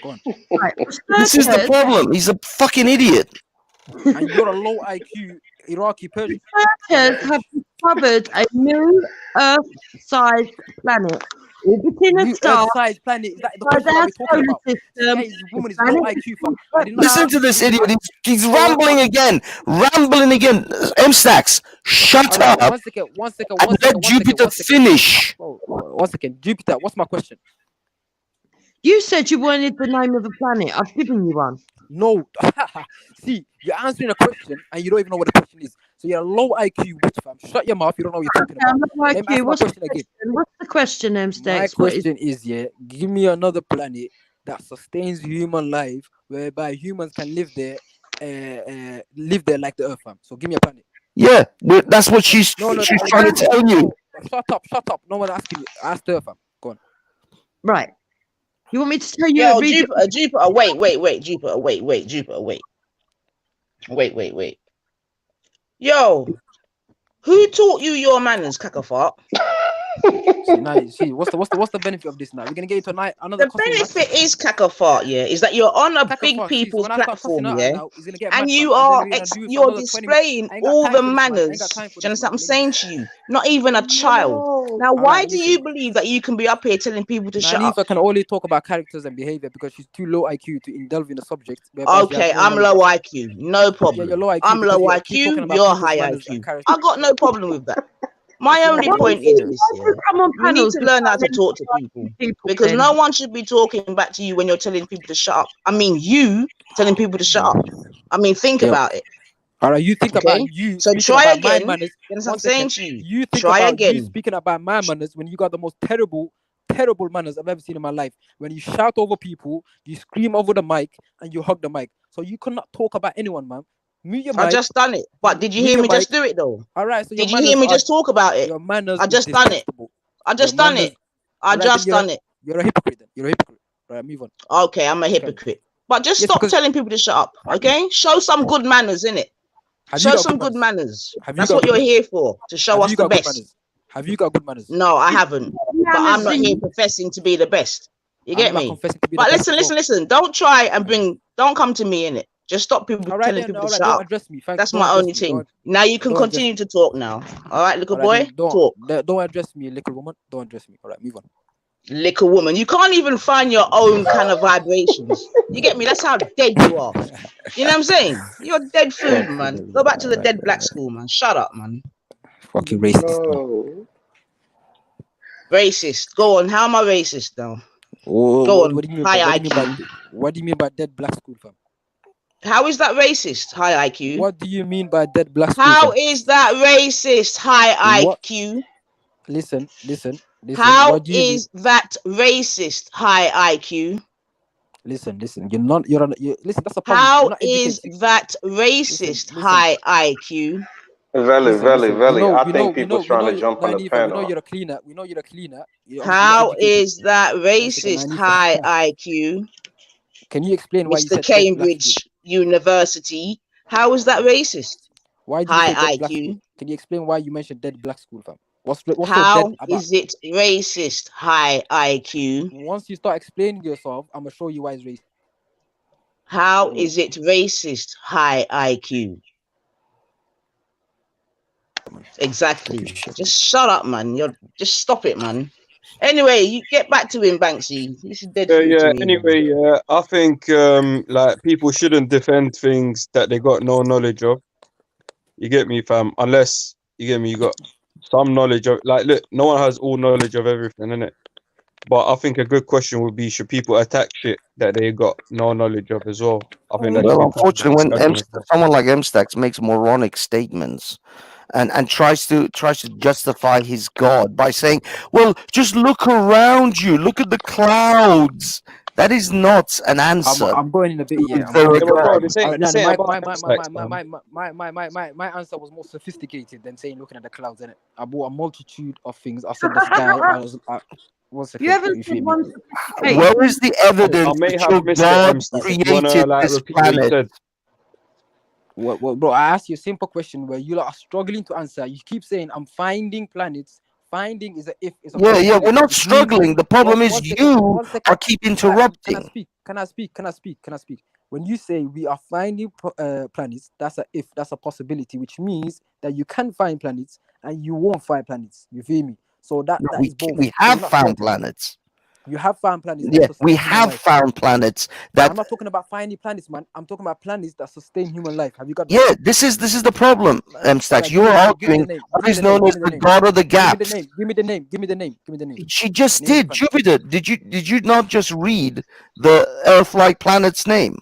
Go on. Right. This is the problem. He's a fucking idiot. And you're a low IQ Iraqi Persian. Researchers have discovered a new Earth-sized planet orbiting a star. Earth-sized planet. Is that the question that we're talking about? This woman is low IQ. Listen to this idiot. He's rambling again. MSTAX, shut up. One second. And let Jupiter finish. One second. Jupiter, what's my question? You said you wanted the name of the planet. I've given you one. No. See, you're answering a question and you don't even know what the question is. So you're a low IQ bitch, fam. Shut your mouth. You don't know what you're talking about. Low IQ. What's the question, MSTAX? My question is, give me another planet that sustains human life, whereby humans can live there like the Earth, fam. So give me a planet. Yeah, that's what she's trying to tell you. Shut up. No one asking you. Ask the Earth, fam. Go on. Right. You want me to tell you? Jupiter, wait. Jupiter, wait. Yo, who taught you your manners, Kakafart? See, what's the benefit of this now? We're gonna get into another. The benefit is Kakafart, is that you're on a big people's platform, and you're displaying all the manners. Do you understand what I'm saying to you? Not even a child. Now, why do you believe that you can be up here telling people to shut up? I can only talk about characters and behavior because she's too low IQ to indulge in the subject. Okay, I'm low IQ, no problem. Yeah, you're low IQ. I'm low IQ, you're high IQ. I got no problem with that. My only point is this: you need to learn how to talk to people because no one should be talking back to you when you're telling people to shut up. I mean, you telling people to shut up. I mean, think about it. All right, you think about you. So try again. That's what I'm saying to you. You think try about again. You speaking about my manners when you got the most terrible manners I've ever seen in my life. When you shout over people, you scream over the mic, and you hug the mic. So you cannot talk about anyone, man. I just done it, but did you hear me just do it though? All right, so did you hear me just talk about it? I just done it. I just done it. You're a hypocrite. Then. You're a hypocrite. Right, move on. Okay, I'm a hypocrite. But just Yes, stop because telling people to shut up, okay? Show some good manners, innit? have you Show got some good good manners? manners. Have you That's got what good you're manners? here for, to show Have us you the got good best. manners? Have you got good manners? No, I haven't. But I'm not here professing to be the best. You get I'm not me? confessing to be the But best listen, as well. listen. Don't try and don't come to me in it. Just stop people All right telling then. people All to right, shut don't up. address me. That's Don't my address only me. thing. Now you can don't address continue to talk now. All right, little All right, boy, then talk. don't address me, little woman. Don't address me. All right, move on. Little woman, you can't even find your own kind of vibrations. You get me? That's how dead you are. You know what I'm saying? You're dead food, man. Go back to the dead black school, man. Shut up, man. Fucking racist. No. Racist. Go on. How am I racist now? Oh, Go on. what do you mean? High What do you mean by dead black school, fam? How is that racist? High IQ. What do you mean by dead black school? How is that racist? High What? IQ. Listen. How What do you is that racist? High IQ. Listen. You're not. Listen. That's a problem. How You're not is educated. that racist? High IQ. Veli. I think people's trying to jump on the We know panel. you're a cleaner. We know you're a cleaner. You're obviously not How educated. is that racist? Naive. High IQ. Can you explain why you Mr. said dead black school? Cambridge University. How is that racist? Why do you say High dead black IQ. school? Can you explain why you mentioned dead black school, fam? What's so How dead about? is it racist? High IQ. Once you start explaining yourself, I'm gonna show you why it's racist. How is it racist? High IQ. Exactly. Just shut up, man. Just stop it, man. Anyway, you get back to him, Banksy. This is dead food Yeah. to me. Anyway, I think like people shouldn't defend things that they got no knowledge of. You get me, fam? Unless you get me, you got some knowledge of. Like, look, no one has all knowledge of everything, innit? But I think a good question would be: should people attack shit that they got no knowledge of as well? I think that should Well, be part of the unfortunately, when discussion as well. someone like Mstax makes moronic statements and tries to justify his God by saying, "Well, just look around you, look at the clouds." That is not an answer. I'm going in a bit. Yeah, There are Bro, this ain't my Mstax, answer was more sophisticated than saying looking at the clouds. Innit? I bought a multitude of things. I said the sky. One second. You haven't said one. Where is the evidence I may that have your missed God it. You created wanna like this repeat what you planet? said? Well, bro, I asked you a simple question where you are struggling to answer. You keep saying, "I'm finding planets." Finding is a if. It's a Yeah, we're not which means- struggling. The problem is One second, you one second. are keep interrupting. Can I speak? When you say we are finding planets, that's a if, that's a possibility, which means that you can find planets and you won't find planets. You feel me? So that is both. We So have you're not found correct. planets. You have found planets. that Yeah, sustain we human have life. found planets that. I'm not talking about finding planets, man. I'm talking about planets that sustain human life. Have you got? Yeah, this is the problem, Stacks. Alright, You're give me the arguing name, what give me is the known name, as give me the the God of the Give me gaps. the name. Give me the name. Give me the name. Give me the name. She just Name the did. planet. Jupiter. Did you not just read the Earth-like planet's name?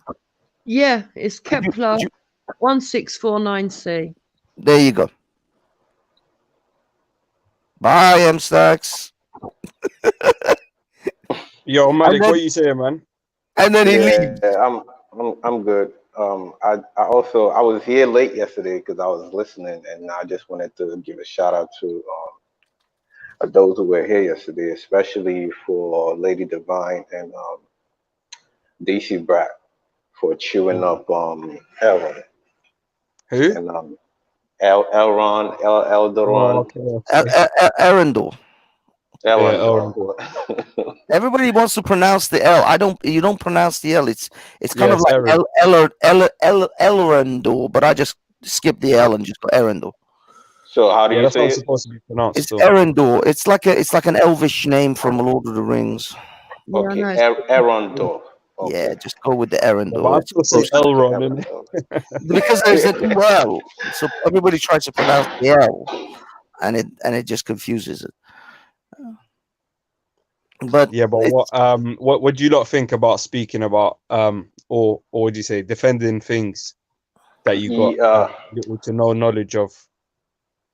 Yeah, it's Kepler 1649c. There you go. Bye, Stacks. Yo, Malik, then- what you saying, man? And then he leaves. Yeah, I'm good. I was here late yesterday because I was listening, and I just wanted to give a shout out to those who were here yesterday, especially for Lady Divine and DC Brat for chewing up Elron. Who? And Elron, Eldoron. Arundel. Elron. Everybody wants to pronounce the L. You don't pronounce the L. It's kind of Yes, like Elrondor, but I just skip the L and just go Arundel. So how do you that's say how it? it's supposed to be pronounced. It's So. Arundel. It's like an elvish name from Lord of the Rings. Okay, Arundel. Yeah, just go with the Arundel. But I It's still say close. Elron, Because there's an L, so everybody tries to pronounce the L, and it just confuses it. But yeah, but what do you lot think about speaking about or would you say defending things that you got little to no knowledge of?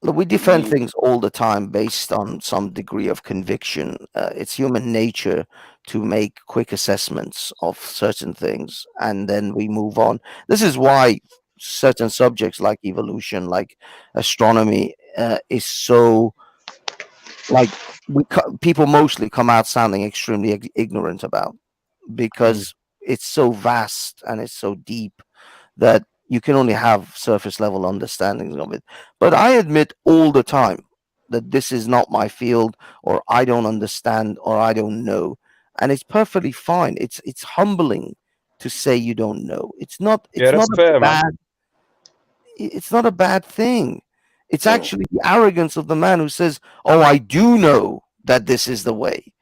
Look, we defend things all the time based on some degree of conviction. It's human nature to make quick assessments of certain things, and then we move on. This is why certain subjects like evolution, like astronomy, is so like people mostly come out sounding extremely ignorant about, because it's so vast and it's so deep that you can only have surface level understandings of it. But I admit all the time that this is not my field, or I don't understand, or I don't know, and it's perfectly fine. It's humbling to say you don't know. It's not Yeah, that's a fair, man. bad it's not a bad thing. It's actually the arrogance of the man who says, "Oh, I do know that this is the way."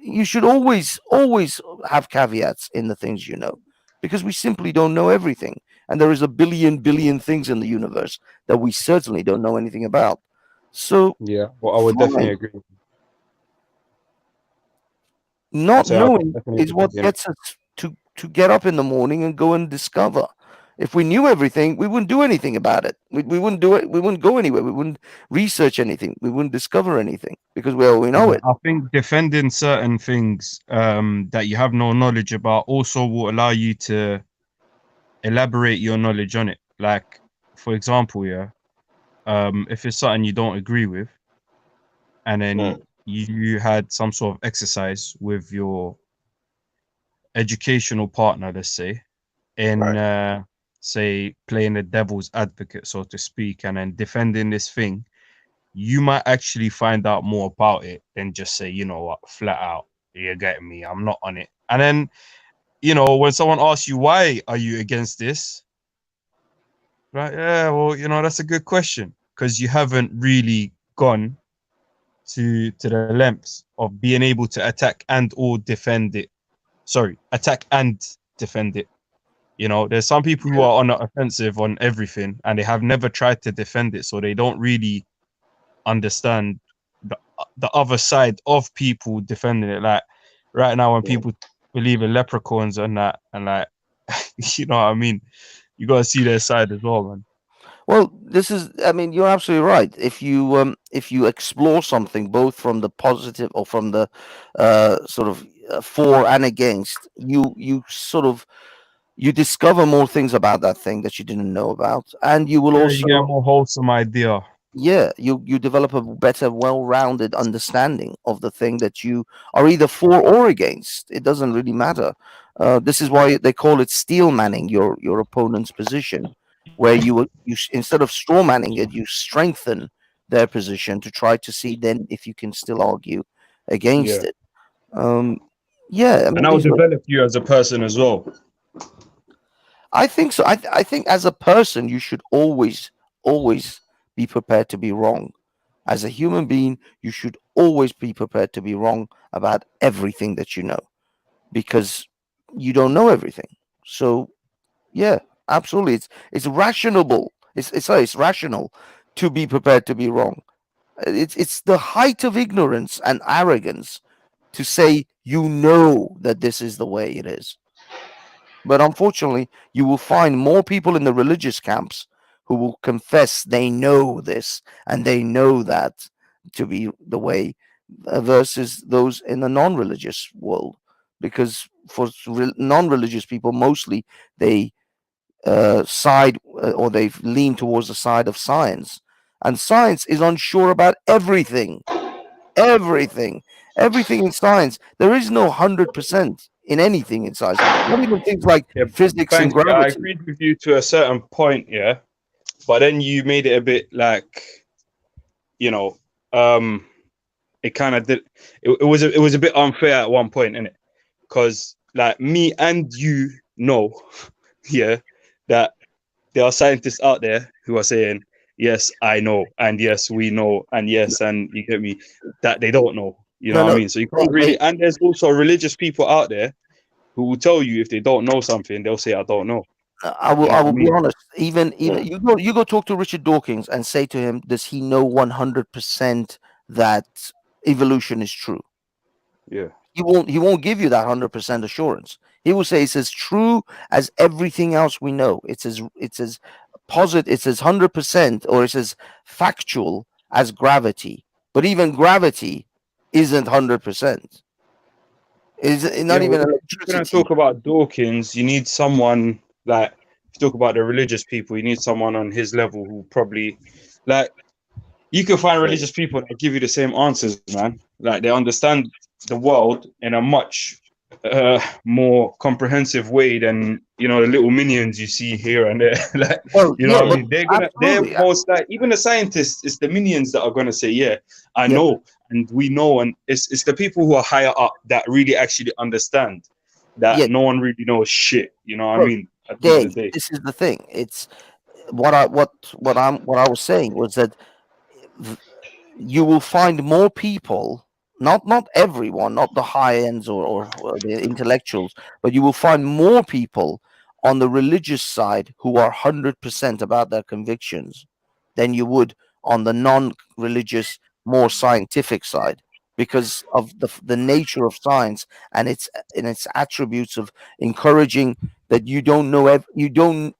You should always have caveats in the things you know, because we simply don't know everything, and there is a billion things in the universe that we certainly don't know anything about. So yeah, well, I would definitely agree. Not So I knowing definitely is what agree. gets us to get up in the morning and go and discover. If we knew everything, we wouldn't do anything about it. We wouldn't do it. We wouldn't go anywhere. We wouldn't research anything. We wouldn't discover anything, because we know it. I think defending certain things that you have no knowledge about also will allow you to elaborate your knowledge on it. Like, for example, yeah, if it's something you don't agree with, and then you had some sort of exercise with your educational partner, let's say, in say playing the devil's advocate, so to speak, and then defending this thing, you might actually find out more about it than just say, you know what, flat out, you're getting me, I'm not on it. And then, you know, when someone asks you, why are you against this? Right, yeah, well, you know, that's a good question, because you haven't really gone to the lengths of being able to attack and or defend it. Sorry, attack and defend it. You know, there's some people who are on the offensive on everything, and they have never tried to defend it, so they don't really understand the other side of people defending it. Like right now, when people believe in leprechauns and that, and like, you know what I mean, you gotta see their side as well, man. Well, this is, I mean, you're absolutely right. If you explore something both from the positive or from the sort of for and against, you sort of you discover more things about that thing that you didn't know about, and you will also you get a more wholesome idea. Yeah, you develop a better, well-rounded understanding of the thing that you are either for or against. It doesn't really matter. This is why they call it steel manning your opponent's position, where you instead of straw manning it, you strengthen their position to try to see then if you can still argue against it. Yeah, I mean, and that will develop you as a person as well. I think so. I think as a person, you should always be prepared to be wrong. As a human being, you should always be prepared to be wrong about everything that you know, because you don't know everything. So, yeah, absolutely, it's rational. It's rational to be prepared to be wrong. It's the height of ignorance and arrogance to say you know that this is the way it is. But unfortunately, you will find more people in the religious camps who will confess they know this and they know that to be the way, versus those in the non-religious world. Because for non-religious people, mostly they side or they lean towards the side of science, and science is unsure about everything in science. There is no 100% in anything in science, not even things like physics and Thanks, yeah, I gravity. agreed with you to a certain point, yeah, but then you made it a bit like, you know, it kind of did. It was a bit unfair at one point, innit? Because like me and you know, yeah, that there are scientists out there who are saying, yes, I know, and yes, we know, and yes, and you get me, that they don't know. You know what I mean? So you can't really. And there's also religious people out there who will tell you if they don't know something, they'll say, I don't know. I will be honest. Even you go talk to Richard Dawkins and say to him, does he know 100% that evolution is true? Yeah. He won't give you that 100% assurance. He will say it's as true as everything else we know. It's as positive, it's as 100%, or it's as factual as gravity. But even gravity isn't 100%. Is not even If you're gonna talk about Dawkins, you need someone like, if you talk about the religious people, you need someone on his level who probably, like, you can find religious people that give you the same answers, man. Like they understand the world in a much more comprehensive way than the little minions you see here and there. Like, Well, you know yeah, what I mean? They're absolutely. most like, even the scientists, it's the minions that are gonna say, yeah, I know, and we know, and it's the people who are higher up that really actually understand that no one really knows shit. You know what I mean? At the end of the day. This is the thing. It's what I was saying was that you will find more people, not everyone, not the high ends or the intellectuals, but you will find more people on the religious side who are 100% about their convictions than you would on the non-religious, more scientific side, because of the nature of science and its attributes of encouraging that you don't know,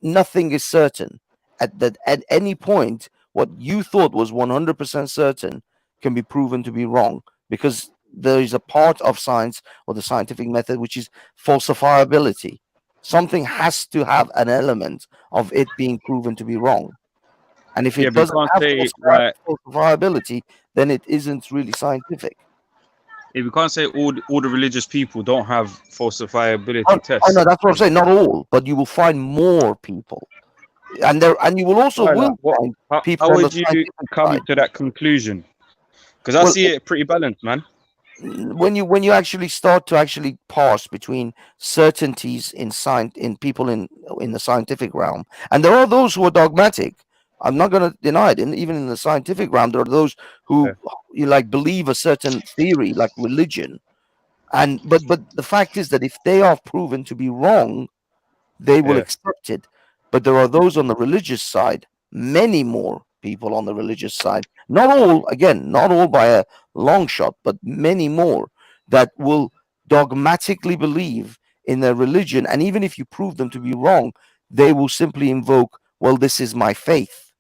nothing is certain at any point. What you thought was 100% certain can be proven to be wrong, because there is a part of science or the scientific method which is falsifiability. Something has to have an element of it being proven to be wrong, and if it doesn't have falsifiability, then it isn't really scientific. If we can't say all the religious people don't have falsifiability tests. Oh no, that's what I'm saying. Not all, but you will find more people. And you will also find people. How would you come to that conclusion? Because I see it pretty balanced, man. When you actually start to actually parse between certainties in people in the scientific realm, and there are those who are dogmatic. I'm not going to deny it. And even in the scientific realm, there are those who believe a certain theory, like religion. And but the fact is that if they are proven to be wrong, they will accept it. But there are those on the religious side, many more people on the religious side, not all by a long shot, but many more that will dogmatically believe in their religion. And even if you prove them to be wrong, they will simply invoke, well, this is my faith.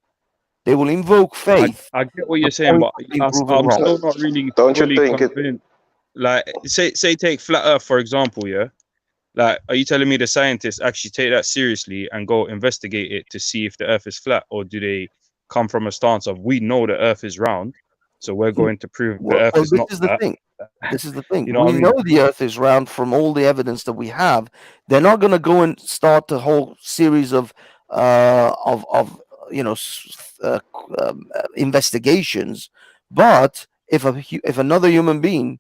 They will invoke faith. I get what you're saying, but I'm still not really fully convinced. Like, say take flat Earth, for example, yeah? Like, are you telling me the scientists actually take that seriously and go investigate it to see if the Earth is flat, or do they come from a stance of, we know the Earth is round, so we're going to prove the Earth is not flat? This is the thing. You know we know the Earth is round from all the evidence that we have. They're not going to go and start a whole series of investigations. But if another human being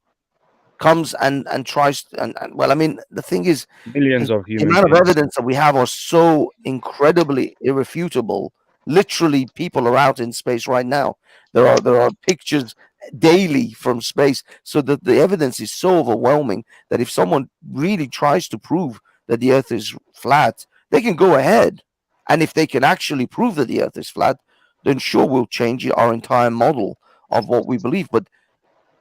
comes and tries well, I mean, the thing is, millions of the amount of evidence that we have are so incredibly irrefutable. Literally, people are out in space right now. There are pictures daily from space, so that the evidence is so overwhelming that if someone really tries to prove that the Earth is flat, they can go ahead. And if they can actually prove that the Earth is flat, then sure, we'll change our entire model of what we believe. But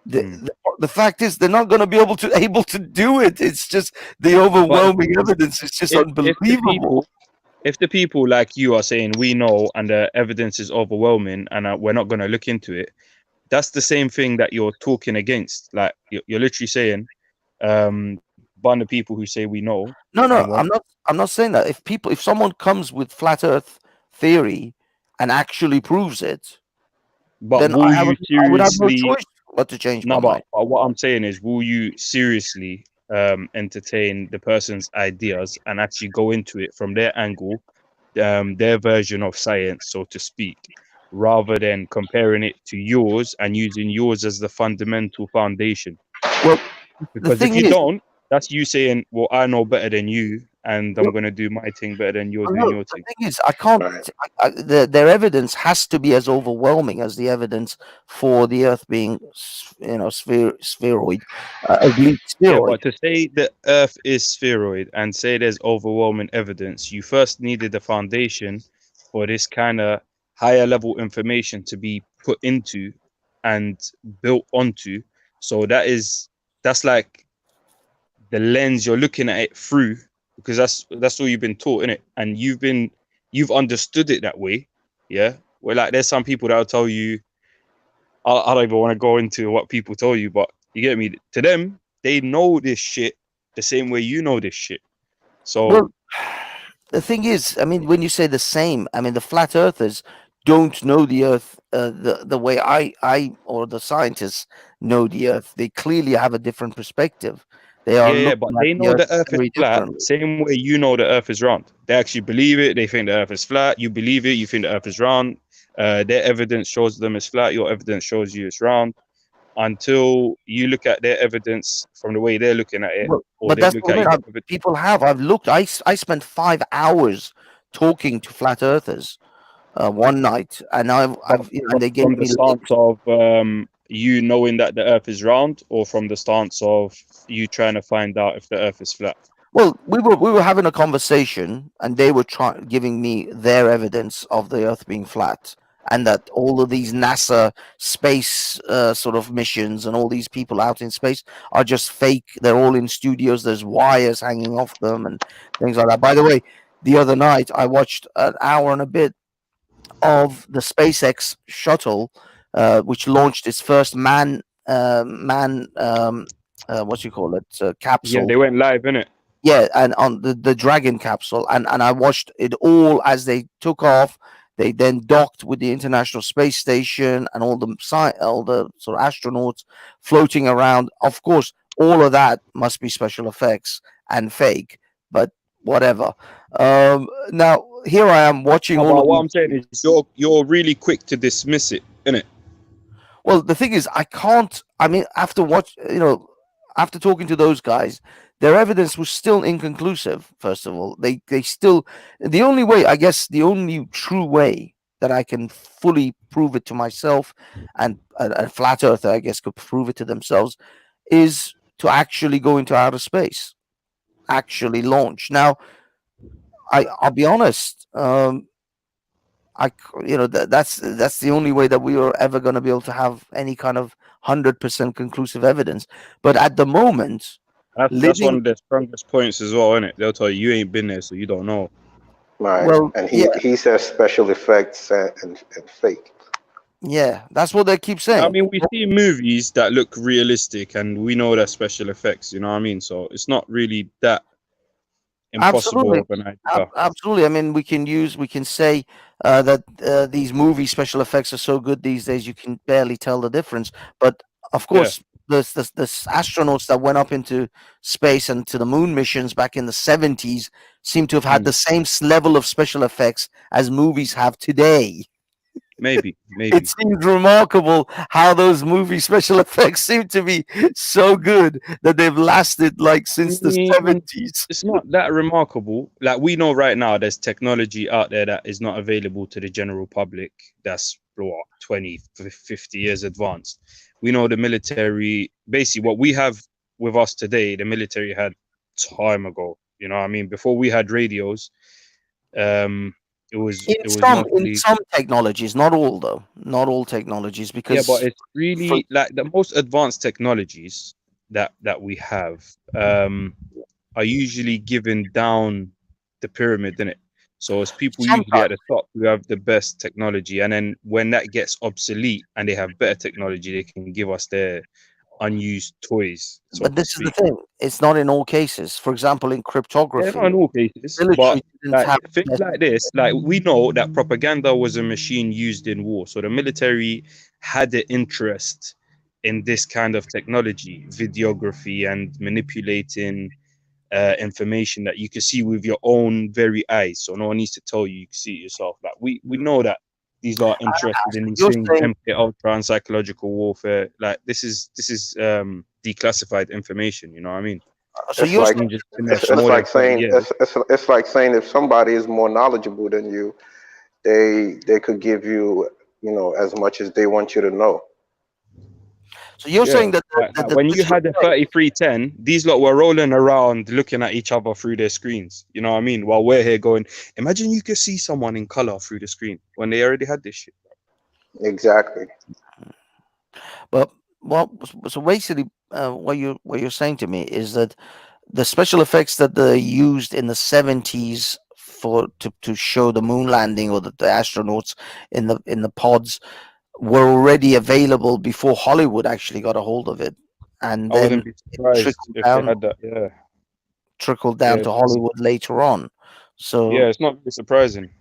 the fact is, they're not going to be able to do it. It's just the overwhelming evidence is just unbelievable. If the people like you are saying we know and the evidence is overwhelming and we're not going to look into it, that's the same thing that you're talking against. Like, you're literally saying, ban the people who say we know. No, I'm not saying that. If someone comes with flat Earth theory and actually proves it, but then I would have no choice but to change my mind. But what I'm saying is, will you seriously entertain the person's ideas and actually go into it from their angle, their version of science, so to speak, rather than comparing it to yours and using yours as the fundamental foundation? Well, because if you don't, that's you saying, well, I know better than you, and I'm going to do my thing better than yours and your thing. The thing is, I can't. Their evidence has to be as overwhelming as the evidence for the Earth being, spheroid, oblique spheroid. Yeah, but to say the Earth is spheroid and say there's overwhelming evidence, you first needed the foundation for this kind of higher level information to be put into and built onto. So that's like the lens you're looking at it through, because that's all you've been taught, innit? And you've understood it that way, yeah? Where, like, there's some people that'll tell you, I don't even want to go into what people tell you, but you get me? To them, they know this shit the same way you know this shit. So the thing is, I mean, when you say the same, I mean, the flat earthers don't know the Earth the way I or the scientists know the Earth. They clearly have a different perspective. They are Yeah, looking but at they the know Earth the Earth is very flat, differently. same way you know the Earth is round. They actually believe it. They think the Earth is flat. You believe it. You think the Earth is round. Their evidence shows them it's flat. Your evidence shows you it's round. Until you look at their evidence from the way they're looking at it, Well, or but they that's look what I at mean. your evidence. People have. I've looked. I spent 5 hours talking to flat earthers one night, and and they gave From the me stance of you knowing that the Earth is round, or from the stance of you trying to find out if the Earth is flat. Well, we were having a conversation, and they were giving me their evidence of the Earth being flat, and that all of these NASA space sort of missions and all these people out in space are just fake. They're all in studios. There's wires hanging off them and things like that. By the way, the other night I watched an hour and a bit of the SpaceX shuttle, which launched its first what you call it, Yeah, capsule. they went live, innit? Yeah, and on the Dragon capsule, and I watched it all as they took off. They then docked with the International Space Station, and all the sort of astronauts floating around. Of course, all of that must be special effects and fake, but whatever. Now here I am watching No, all but of what these. I'm saying is you're really quick to dismiss it, innit? Well, the thing is, I can't. I mean, after after talking to those guys, their evidence was still inconclusive. First of all, they still, the only way, I guess, the only true way that I can fully prove it to myself, and a flat earther, I guess, could prove it to themselves, is to actually go into outer space, actually launch. Now, I'll be honest. That's the only way that we are ever going to be able to have any kind of 100% conclusive evidence. But at the moment, That's one of the strongest points as well, innit? They'll tell you ain't been there, so you don't know. Right. Well, And he says special effects and fake. Yeah, that's what they keep saying. I mean, we see movies that look realistic, and we know they're special effects. You know what I mean? So it's not really that impossible of an idea. Absolutely. I mean, we can say that these movie special effects are so good these days you can barely tell the difference. But of course, the astronauts that went up into space and to the moon missions back in the 70s seem to have had the same level of special effects as movies have today. Maybe. It seems remarkable how those movie special effects seem to be so good that they've lasted like since the 70s. It's not that remarkable. Like, we know right now there's technology out there that is not available to the general public. That's what, 20, 50 years advanced. We know the military, basically what we have with us today, the military had time ago. You know what I mean? Before we had radios, it was in some technologies, not all though, not all technologies, because yeah, but it's really like the most advanced technologies that we have are usually given down the pyramid, innit? So it's people usually at the top who have the best technology, and then when that gets obsolete and they have better technology, they can give us their unused toys. But this is the thing, it's not in all cases. For example, in cryptography, not in all cases, but like, things like this, like we know that propaganda was a machine used in war. So the military had an interest in this kind of technology, videography and manipulating information that you can see with your own very eyes. So no one needs to tell you, you can see it yourself. Like we know that these are interested in these things, MK Ultra and psychological warfare. Like this is declassified information. You know what I mean? So it's like saying if somebody is more knowledgeable than you, they could give you as much as they want you to know. So you're saying that when you had the 3310, these lot were rolling around looking at each other through their screens. You know what I mean? While we're here going, imagine you could see someone in color through the screen when they already had this shit. Exactly. But so basically, what you're saying to me is that the special effects that they used in the 70s to show the moon landing or the astronauts in the pods were already available before Hollywood actually got a hold of it, and I then wouldn't be surprised if they had that. Yeah, trickled down to Hollywood later on. So yeah, it's not really surprising.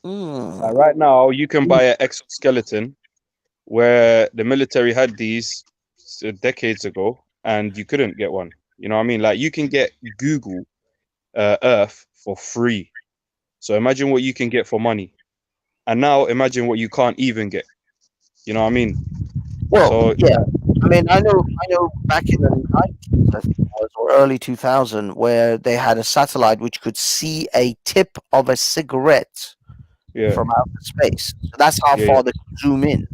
Like right now, you can buy an exoskeleton where the military had these decades ago, and you couldn't get one. You know what I mean? Like you can get Google Earth for free. So imagine what you can get for money, and now imagine what you can't even get. You know what I mean? Well, So yeah. I mean, I know back in the 90s, I think it was, or early 2000, where they had a satellite which could see a tip of a cigarette yeah, from outer space. So that's how yeah, far yeah. they can zoom in.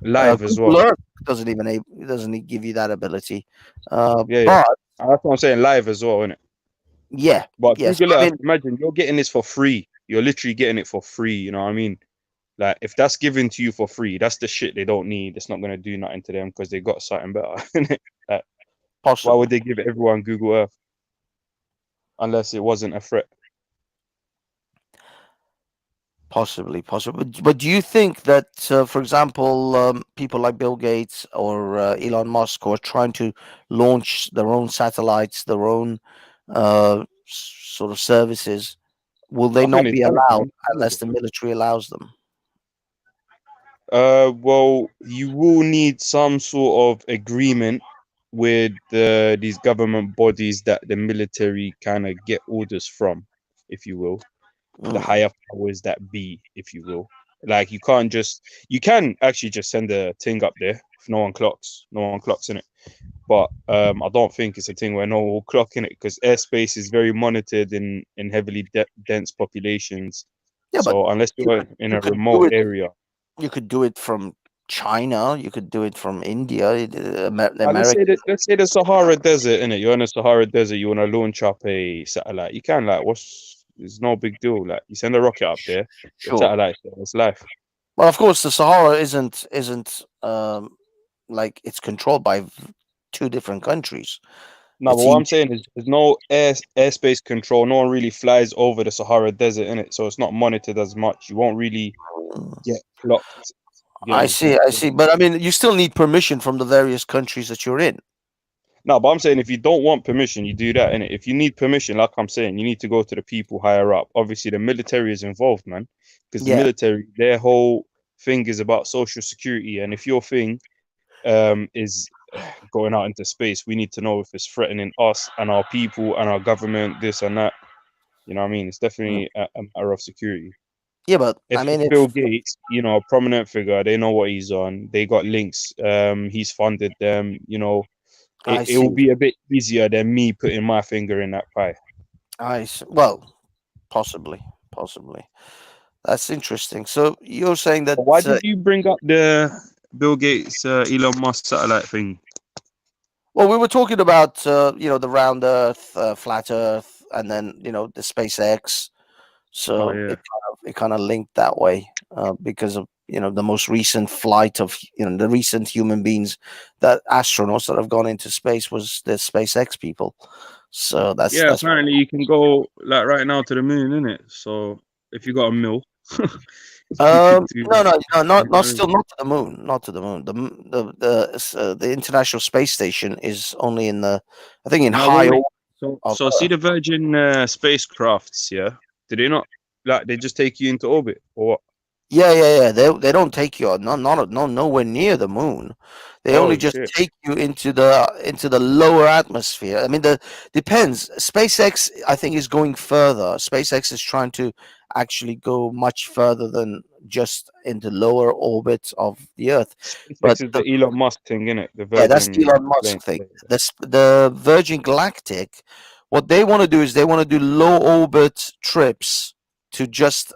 Live as Google well. Earth doesn't give you that ability. Yeah, yeah. But That's what I'm saying. Live as well, innit? yeah, But yes. Google I Earth, mean, imagine you're getting this for free. You're literally getting it for free. You know what I mean? Like if that's given to you for free, that's the shit they don't need. It's not gonna do nothing to them because they got something better. Innit? Like, why possibly. would they give everyone Google Earth unless it wasn't a threat? Possibly. But do you think that, for example, people like Bill Gates or Elon Musk who are trying to launch their own satellites, their own sort of services, will they I think not they be can, allowed man. unless the military allows them? Well, you will need some sort of agreement with these government bodies that the military kind of get orders from, if you will, the higher powers that be, if you will. Like you can actually just send a thing up there if no one clocks in it. But I don't think it's a thing where no one will clock in it because airspace is very monitored in heavily dense populations. Yeah, but So unless you're in you a could do remote it. area. You could do it from China. You could do it from India. The Let's say Americans. the Sahara Desert, innit? You're in the Sahara Desert. You want to launch up a satellite. You can it's no big deal. Like you send a rocket up there, the Sure. satellite, it's life. Well, of course, the Sahara isn't like it's controlled by two different countries. No, It's but what I'm Egypt. saying is there's no airspace control. No one really flies over the Sahara Desert, innit? So it's not monitored as much. You won't really get clocked. Get I me? see. But I mean, you still need permission from the various countries that you're in. No, but I'm saying if you don't want permission, you do that, innit? If you need permission, like I'm saying, you need to go to the people higher up. Obviously, the military is involved, man, because the Yeah. military, their whole thing is about social security, and if your thing is going out into space, we need to know if it's threatening us and our people and our government, this and that. You know what I mean? It's definitely a matter of security. Yeah, but If I mean, it's Bill Gates, you know, a prominent figure, they know what he's on. They got links. He's funded them. You know, I it will see. be a bit easier than me putting my finger in that pie. I see. Well, possibly. That's interesting. So you're saying that But why did you bring up the Bill Gates, Elon Musk satellite thing? well, we were talking about the round Earth, flat Earth, and then the SpaceX. So Oh yeah. it kind of linked that way because of the most recent flight of the recent human beings, that astronauts that have gone into space was the SpaceX people. So that's Yeah, apparently you can go like right now to the moon, innit? So if you got a mill, you could do no, not that. still not to the moon, not to the moon. The International Space Station is only in I think in No, high wait. orbit. So see the Virgin spacecrafts, yeah? Did they not they just take you into orbit or what? Yeah. They don't take you nowhere near the moon. They only Holy just shit. take you into the lower atmosphere. I mean, depends. SpaceX, I think, is going further. SpaceX is trying to actually go much further than just in the lower orbit of the Earth. But SpaceX is the Elon Musk thing, innit? The yeah, that's Virgin Elon Musk plane. thing. The Virgin Galactic, what they want to do is they want to do low orbit trips to just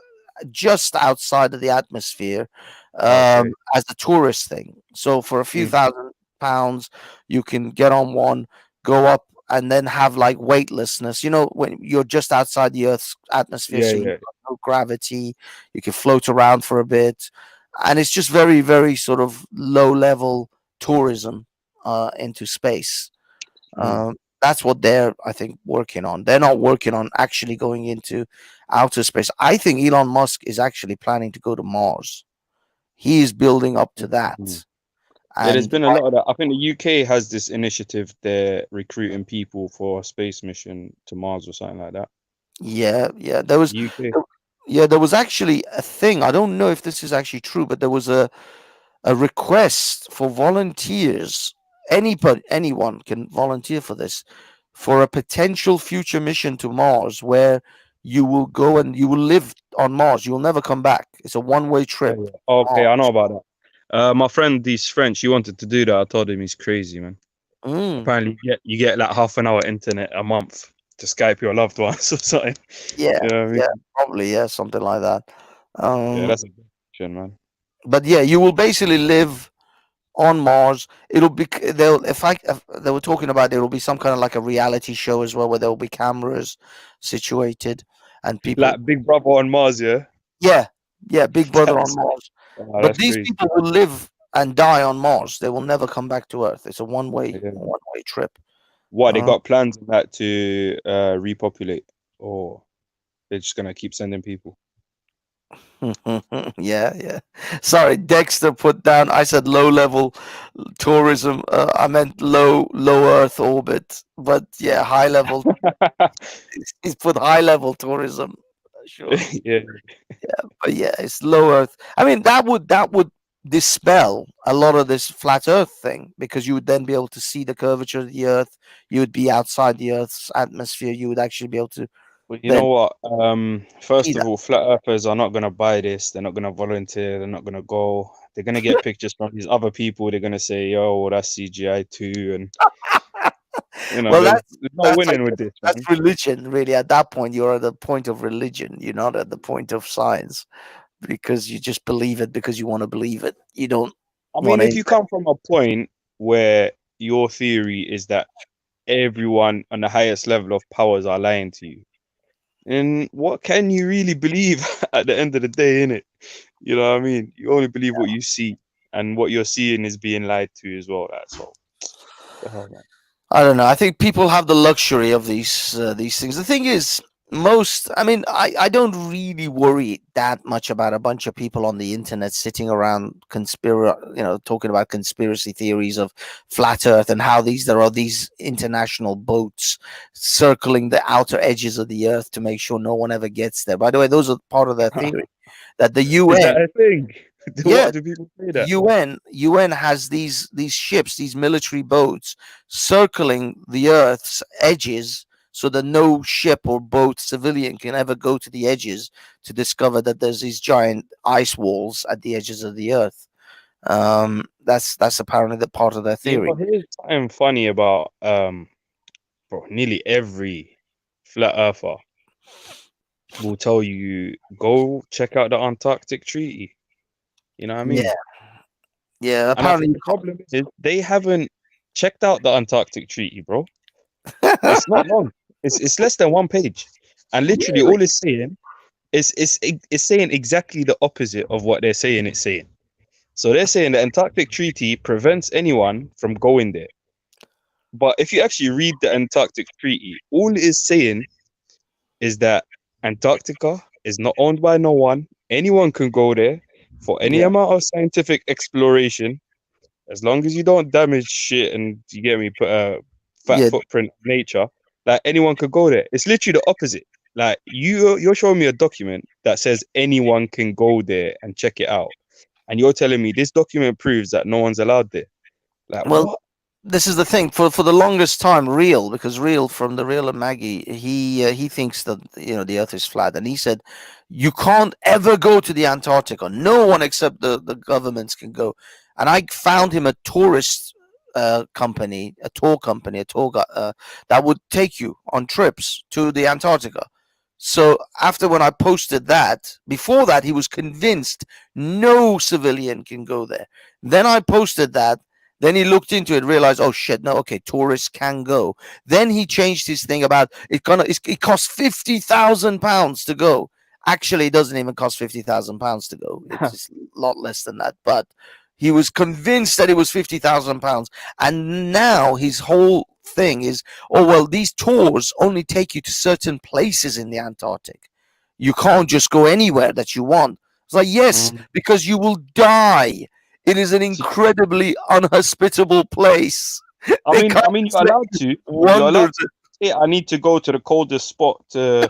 outside of the atmosphere Okay. as a tourist thing. So for a few £1,000, you can get on one, go up, and then have like weightlessness. When you're just outside the Earth's atmosphere, Yeah, so yeah. you've got no gravity, you can float around for a bit, and it's just very, very sort of low level tourism into space. That's what they're, I think, working on. They're not working on actually going into outer space. I think Elon Musk is actually planning to go to Mars. He is building up to that. Yeah, there's And been a lot of that. I think the UK has this initiative. They're recruiting people for a space mission to Mars or something like that. yeah, there was UK. Yeah, there was actually a thing. I don't know if this is actually true, but there was a request for volunteers. Anyone can volunteer for this, for a potential future mission to Mars, where you will go and you will live on Mars. You will never come back. It's a one-way trip. Yeah. Okay, I know about that. My friend, he's French. He wanted to do that. I told him he's crazy, man. Apparently, you get like half an hour internet a month to Skype your loved ones or something. Yeah, You know what I mean? yeah, probably, yeah, something like that. Yeah, that's a good option, man. But yeah, you will basically live on Mars. It'll be they'll if they were talking about there will be some kind of like a reality show as well, where there will be cameras situated and people. Like Big Brother on Mars, yeah. Yeah, Big Brother on That's- Mars. Oh, But that's these crazy. people will live and die on Mars. They will never come back to Earth. It's a one-way trip. What they Uh, got plans on that to repopulate, or they're just gonna keep sending people? yeah. Sorry, Dexter put down. I said low-level tourism. I meant low Earth orbit. But yeah, high-level. He's put high-level tourism. Sure. Yeah. But yeah, it's low Earth. I mean, that would dispel a lot of this flat Earth thing, because you would then be able to see the curvature of the Earth. You would be outside the Earth's atmosphere. You would actually be able to. Well, you know what? First of all, flat earthers are not gonna buy this. They're not gonna volunteer. They're not gonna go. They're gonna get pictures from these other people. They're gonna say, "Yo, well, that's CGI too," and you know, Well, there's that's no winning with this, man. That's religion, really. At that point, you're at the point of religion. You're not at the point of science, because you just believe it because you want to believe it. You don't. I mean, if you come from a point where your theory is that everyone on the highest level of powers are lying to you, and what can you really believe at the end of the day, innit? You know what I mean? You only believe what you see, and what you're seeing is being lied to as well. That's all. The hell, man. I don't know. I think people have the luxury of these things. The thing is, I don't really worry that much about a bunch of people on the internet sitting around talking about conspiracy theories of flat Earth and how there are these international boats circling the outer edges of the Earth to make sure no one ever gets there. By the way, those are part of their theory that the UN. Is that a thing? Yeah, What do people say that? UN has these ships, these military boats circling the Earth's edges, so that no ship or boat civilian can ever go to the edges to discover that there's these giant ice walls at the edges of the Earth. That's apparently the part of their theory. Yeah, but here's something funny about bro, nearly every flat earther will tell you, go check out the Antarctic Treaty. You know what I mean? Yeah. And I Apparently, think the problem is they haven't checked out the Antarctic Treaty, bro. It's not long. It's less than one page, and literally all it's saying is it's saying exactly the opposite of what they're saying it's saying. So they're saying the Antarctic Treaty prevents anyone from going there. But if you actually read the Antarctic Treaty, all it is saying is that Antarctica is not owned by no one. Anyone can go there for any amount of scientific exploration, as long as you don't damage shit and, you get me, put a fat footprint of nature. Like, anyone could go there. It's literally the opposite. Like, you're showing me a document that says anyone can go there and check it out, and you're telling me this document proves that no one's allowed there. Like, well, what? this is the thing. For the longest time, because Real from the Real and Maggie, he thinks that the Earth is flat, and he said you can't ever go to the Antarctica. No one except the governments can go. And I found him a tourist company, a tour company, that would take you on trips to the Antarctica. So after when I posted that, before that he was convinced no civilian can go there. Then I posted that. Then he looked into it, realized, oh shit, no, okay, tourists can go. Then he changed his thing about it costs £50,000 to go. Actually, it doesn't even cost £50,000 to go. It's a lot less than that. But he was convinced that it was £50,000, and now his whole thing is, oh well, these tours only take you to certain places in the Antarctic. You can't just go anywhere that you want. It's like, yes, because you will die. It is an incredibly unhospitable place. I mean, you're allowed to. You're allowed to. say I need to go to the coldest spot to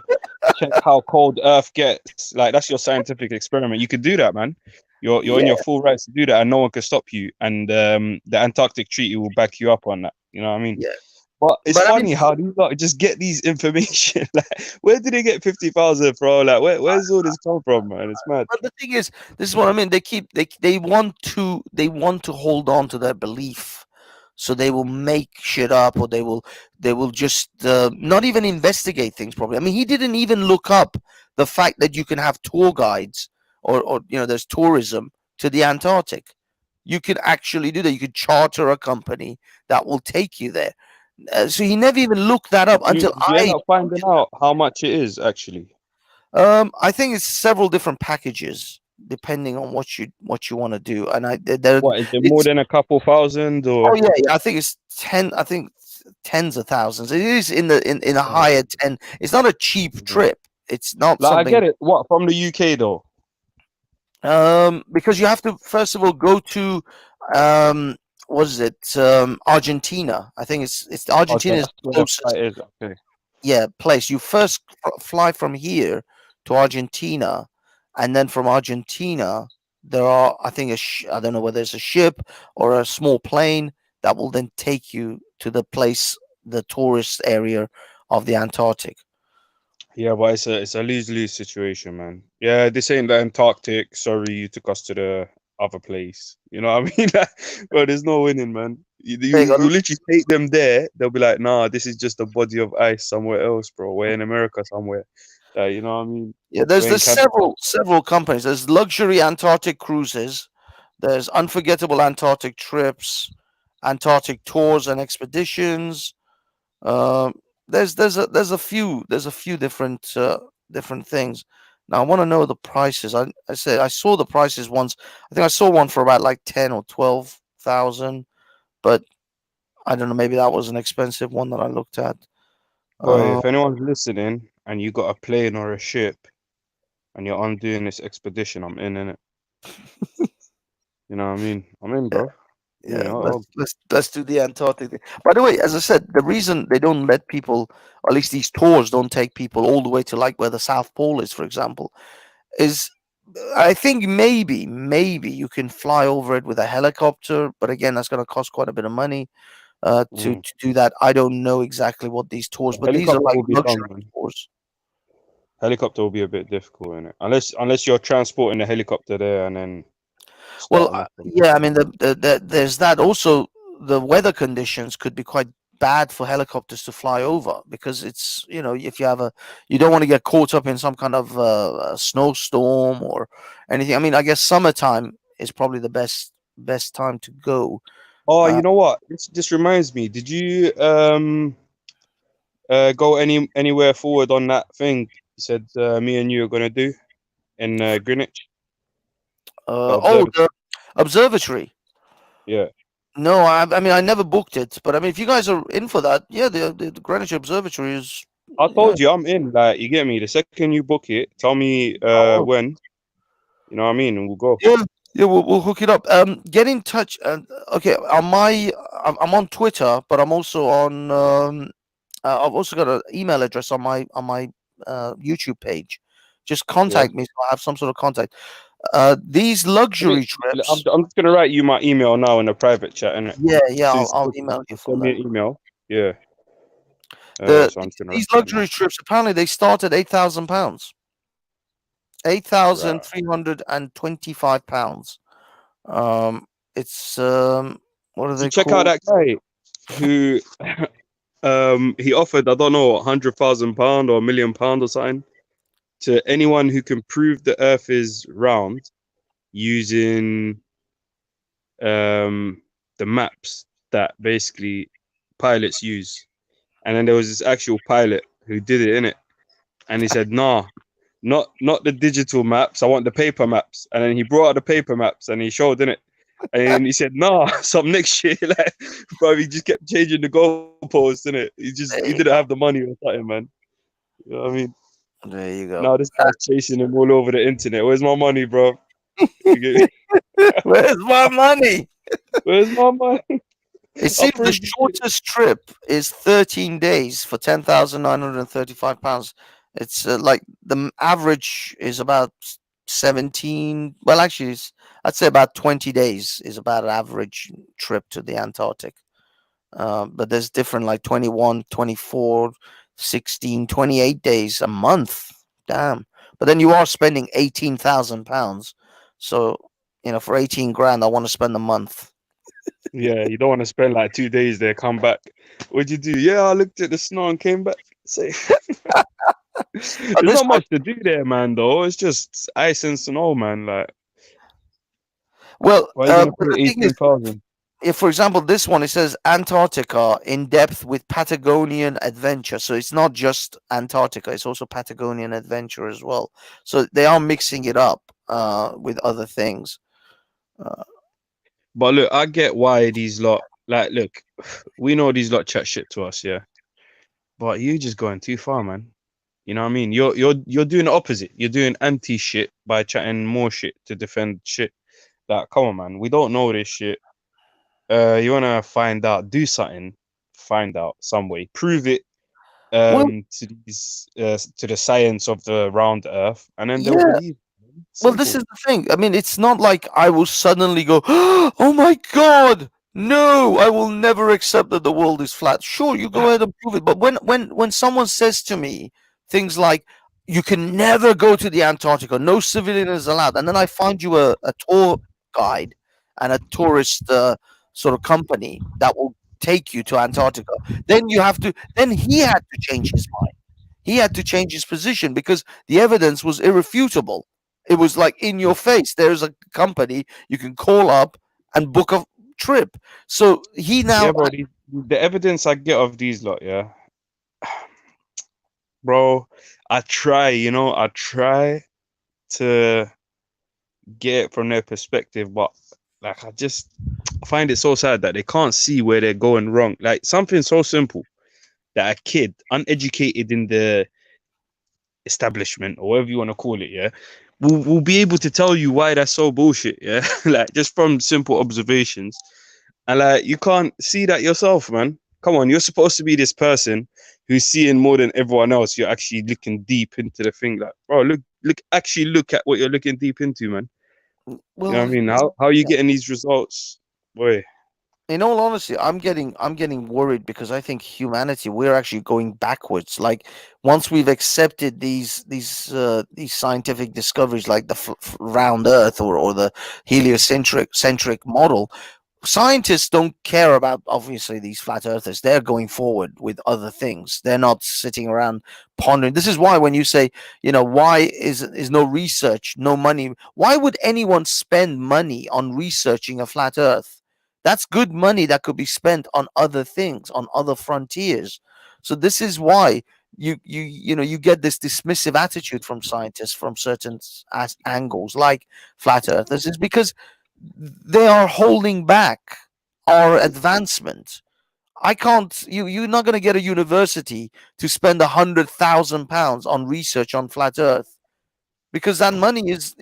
check how cold Earth gets. Like that's your scientific experiment. You could do that, man. You're in Yeah. your full rights to do that, and no one can stop you. And the Antarctic Treaty will back you up on that. You know what I mean? Yeah. But it's But I funny mean, how these lot just get these information. Like, where did they get 50,000 from? Like, where's all this come from, man? It's mad. but the thing is, this is what I mean. They want to hold on to their belief, so they will make shit up, or they will just not even investigate things properly. I mean, he didn't even look up the fact that you can have tour guides, or there's tourism to the Antarctic. You could actually do that. You could charter a company that will take you there. So he never even looked that up You, until you end I. up finding out how much it is actually. I think it's several different packages depending on what you want to do, and there What is it, more it's than a couple thousand oh or? yeah, I think it's 10. I think tens of thousands. It is in a higher 10. It's not a cheap trip. It's not Like I something get it. What from the UK though? because you have to first of all go to what is it Argentina. I think it's Argentina Okay, is that's the where the closest. flight is. Okay. Place. You first fly from here to Argentina, and then from Argentina there are, I think, I don't know whether it's a ship or a small plane that will then take you to the place, the tourist area of the Antarctic. Yeah, but it's a lose-lose situation, man. Yeah, this ain't the Antarctic. Sorry, you took us to the other place. You know what I mean? Bro, there's no winning, man. You literally take them there. They'll be like, nah, this is just a body of ice somewhere else, bro. We're in America somewhere. You know what I mean? Yeah, We're in there's Canada. several companies. There's luxury Antarctic cruises. There's unforgettable Antarctic trips, Antarctic tours and expeditions. There's a few different things. Now I want to know the prices. I saw the prices once. I think I saw one for about like 10 or 12,000, but I don't know. Maybe that was an expensive one that I looked at. Boy, if anyone's listening and you got a plane or a ship and you're on doing this expedition, I'm in it. You know what I mean? I'm in, bro. Yeah, You know, let's do the Antarctic thing. By the way, as I said, the reason they don't let people, or at least these tours don't take people all the way to like where the South Pole is, for example, is I think maybe you can fly over it with a helicopter, but again, that's going to cost quite a bit of money to do that. I don't know exactly what these tours, but these are helicopter like will be luxury done, man. tours. Helicopter will be a bit difficult in it, unless you're transporting a helicopter there and then. Well, yeah, I mean, there's that. Also, the weather conditions could be quite bad for helicopters to fly over because it's, if you have you don't want to get caught up in some kind of a snowstorm or anything. I mean, I guess summertime is probably the best time to go. Oh, you know what? This reminds me. Did you go anywhere forward on that thing you said me and you are gonna do in Greenwich? The observatory. Yeah. No, I mean, I never booked it, but I mean, if you guys are in for that, yeah, the Greenwich Observatory is. I told you I'm in. Like, you get me. The second you book it, tell me when. You know what I mean, and we'll go. Yeah, we'll hook it up. Get in touch. Okay, I'm on Twitter, but I'm also on. I've also got an email address on my YouTube page. Just contact me so I have some sort of contact. These luxury trips. I'm just gonna write you my email now in a private chat, innit? Yeah, I'll email you. Send me an email. Yeah. These luxury trips apparently they start at £8,000. £8,325. It's what are they check called? out that guy who he offered, I don't know, £100,000 or £1 million or something to anyone who can prove the Earth is round using the maps that basically pilots use. And then there was this actual pilot who did it, innit? And he said, nah, not the digital maps. I want the paper maps. And then he brought out the paper maps and he showed, innit? And he said, nah, some next year. Like, bro, he just kept changing the goalposts, innit? He didn't have the money or something, man. You know what I mean? There you go. Now this guy's chasing him all over the internet. Where's my money, bro? Where's my money? Where's my money? It seems the shortest trip is 13 days for £10,935. It's like the average is about 17. Well, actually, I'd say about 20 days is about an average trip to the Antarctic. But there's different, like 21, 24, 16, 28 days a month. Damn. But then you are spending £18,000. So, for 18 grand, I want to spend a month. Yeah, you don't want to spend like 2 days there, come back. What'd you do? Yeah, I looked at the snow and came back. Say, there's not much to do there, man, though. It's just ice and snow, man. Like, well, why are you gonna but pay the thing is, 18,000? if, for example, this one, it says Antarctica in depth with Patagonian adventure. So it's not just Antarctica, it's also Patagonian adventure as well. So they are mixing it up with other things. But look, I get why these lot, like, look, we know these lot chat shit to us, yeah. But you just going too far, man. You know what I mean? You're doing the opposite. You're doing anti shit by chatting more shit to defend shit. Like, come on, man. We don't know this shit. You wanna find out, do something, find out some way, prove it to these to the science of the round earth, and then they'll Yeah. believe. Well, this is the thing. I mean, it's not like I will suddenly go, oh my God, no, I will never accept that the world is flat. Sure, you go ahead and prove it. But when someone says to me things like, you can never go to the Antarctica, no civilian is allowed, and then I find you a tour guide and a tourist sort of company that will take you to Antarctica, then he had to change his mind. He had to change his position because the evidence was irrefutable. It was like in your face. There's a company you can call up and book a trip. So he now. Yeah, bro. The evidence I get of these lot, yeah, bro. I try to get it from their perspective, but like I just find it so sad that they can't see where they're going wrong. Like something so simple that a kid, uneducated in the establishment or whatever you want to call it, yeah, will be able to tell you why that's so bullshit, yeah. Like just from simple observations, and like you can't see that yourself, man. Come on, you're supposed to be this person who's seeing more than everyone else. You're actually looking deep into the thing, like, bro, look at what you're looking deep into, man. Well, you know what I mean? How are you getting these results, boy? In all honesty, I'm getting worried because I think humanity, we're actually going backwards. Like once we've accepted these scientific discoveries, like the round Earth or the heliocentric model, scientists don't care about obviously these flat earthers. They're going forward with other things. They're not sitting around pondering. This is why when you say, why is no research, no money? Why would anyone spend money on researching a flat Earth? That's good money that could be spent on other things, on other frontiers. So this is why you get this dismissive attitude from scientists from certain angles, like flat earthers, is because they are holding back our advancement. I can't. You're not going to get a university to spend £100,000 on research on flat Earth, because that money is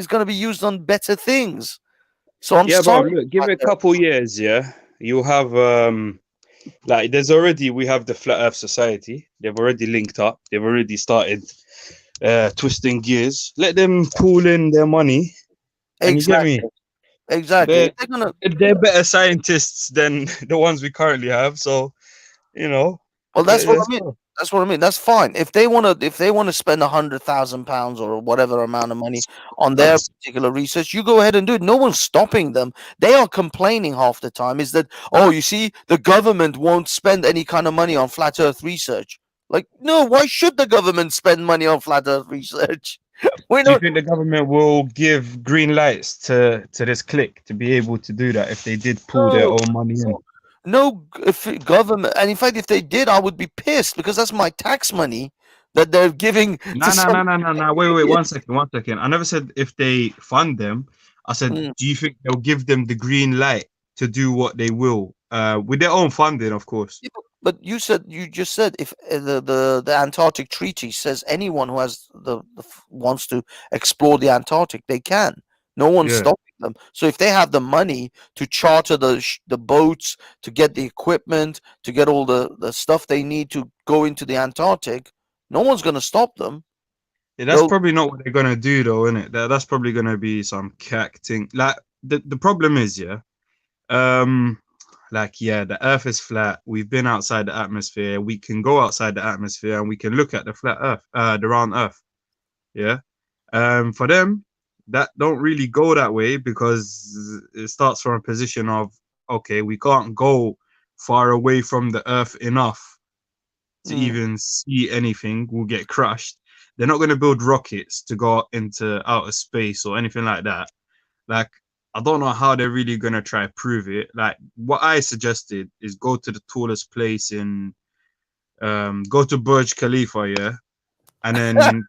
going to be used on better things. So I'm sorry. Bro, look, give it a couple years, yeah. You'll have we have the Flat Earth Society. They've already linked up. They've already started twisting gears. Let them pool in their money. Exactly. You get me? Exactly. They're better scientists than the ones we currently have. So, Well, that's what I mean. That's what I mean. That's fine. If they want to spend £100,000 or whatever amount of money on their particular research, you go ahead and do it. No one's stopping them. They are complaining half the time is that, you see, the government won't spend any kind of money on flat Earth research. Like, no, why should the government spend money on flat Earth research? Do you think the government will give green lights to this clique to be able to do that if they did pull their own money in? No, if government, and in fact, if they did, I would be pissed because that's my tax money that they're giving. No. Wait, 1 second. I never said if they fund them. I said, do you think they'll give them the green light to do what they will with their own funding, of course? Yeah, but you just said if the Antarctic Treaty says anyone who has wants to explore the Antarctic, they can. No one's Yeah. stopping them. So if they have the money to charter the boats, to get the equipment, to get all the stuff they need to go into the Antarctic, no one's going to stop them. Yeah, that's They'll, probably not what they're gonna do though, isn't it? That's probably gonna be some cack thing. Like the problem is, yeah, like yeah, the Earth is flat. We've been outside the atmosphere. We can go outside the atmosphere and we can look at the flat Earth, the round Earth. Yeah. For them, that don't really go that way because it starts from a position of okay, we can't go far away from the Earth enough to even see anything. We'll get crushed. They're not going to build rockets to go into outer space or anything like that. Like, I don't know how they're really going to try to prove it. Like, what I suggested is go to the tallest place in, go to Burj Khalifa, yeah? And then,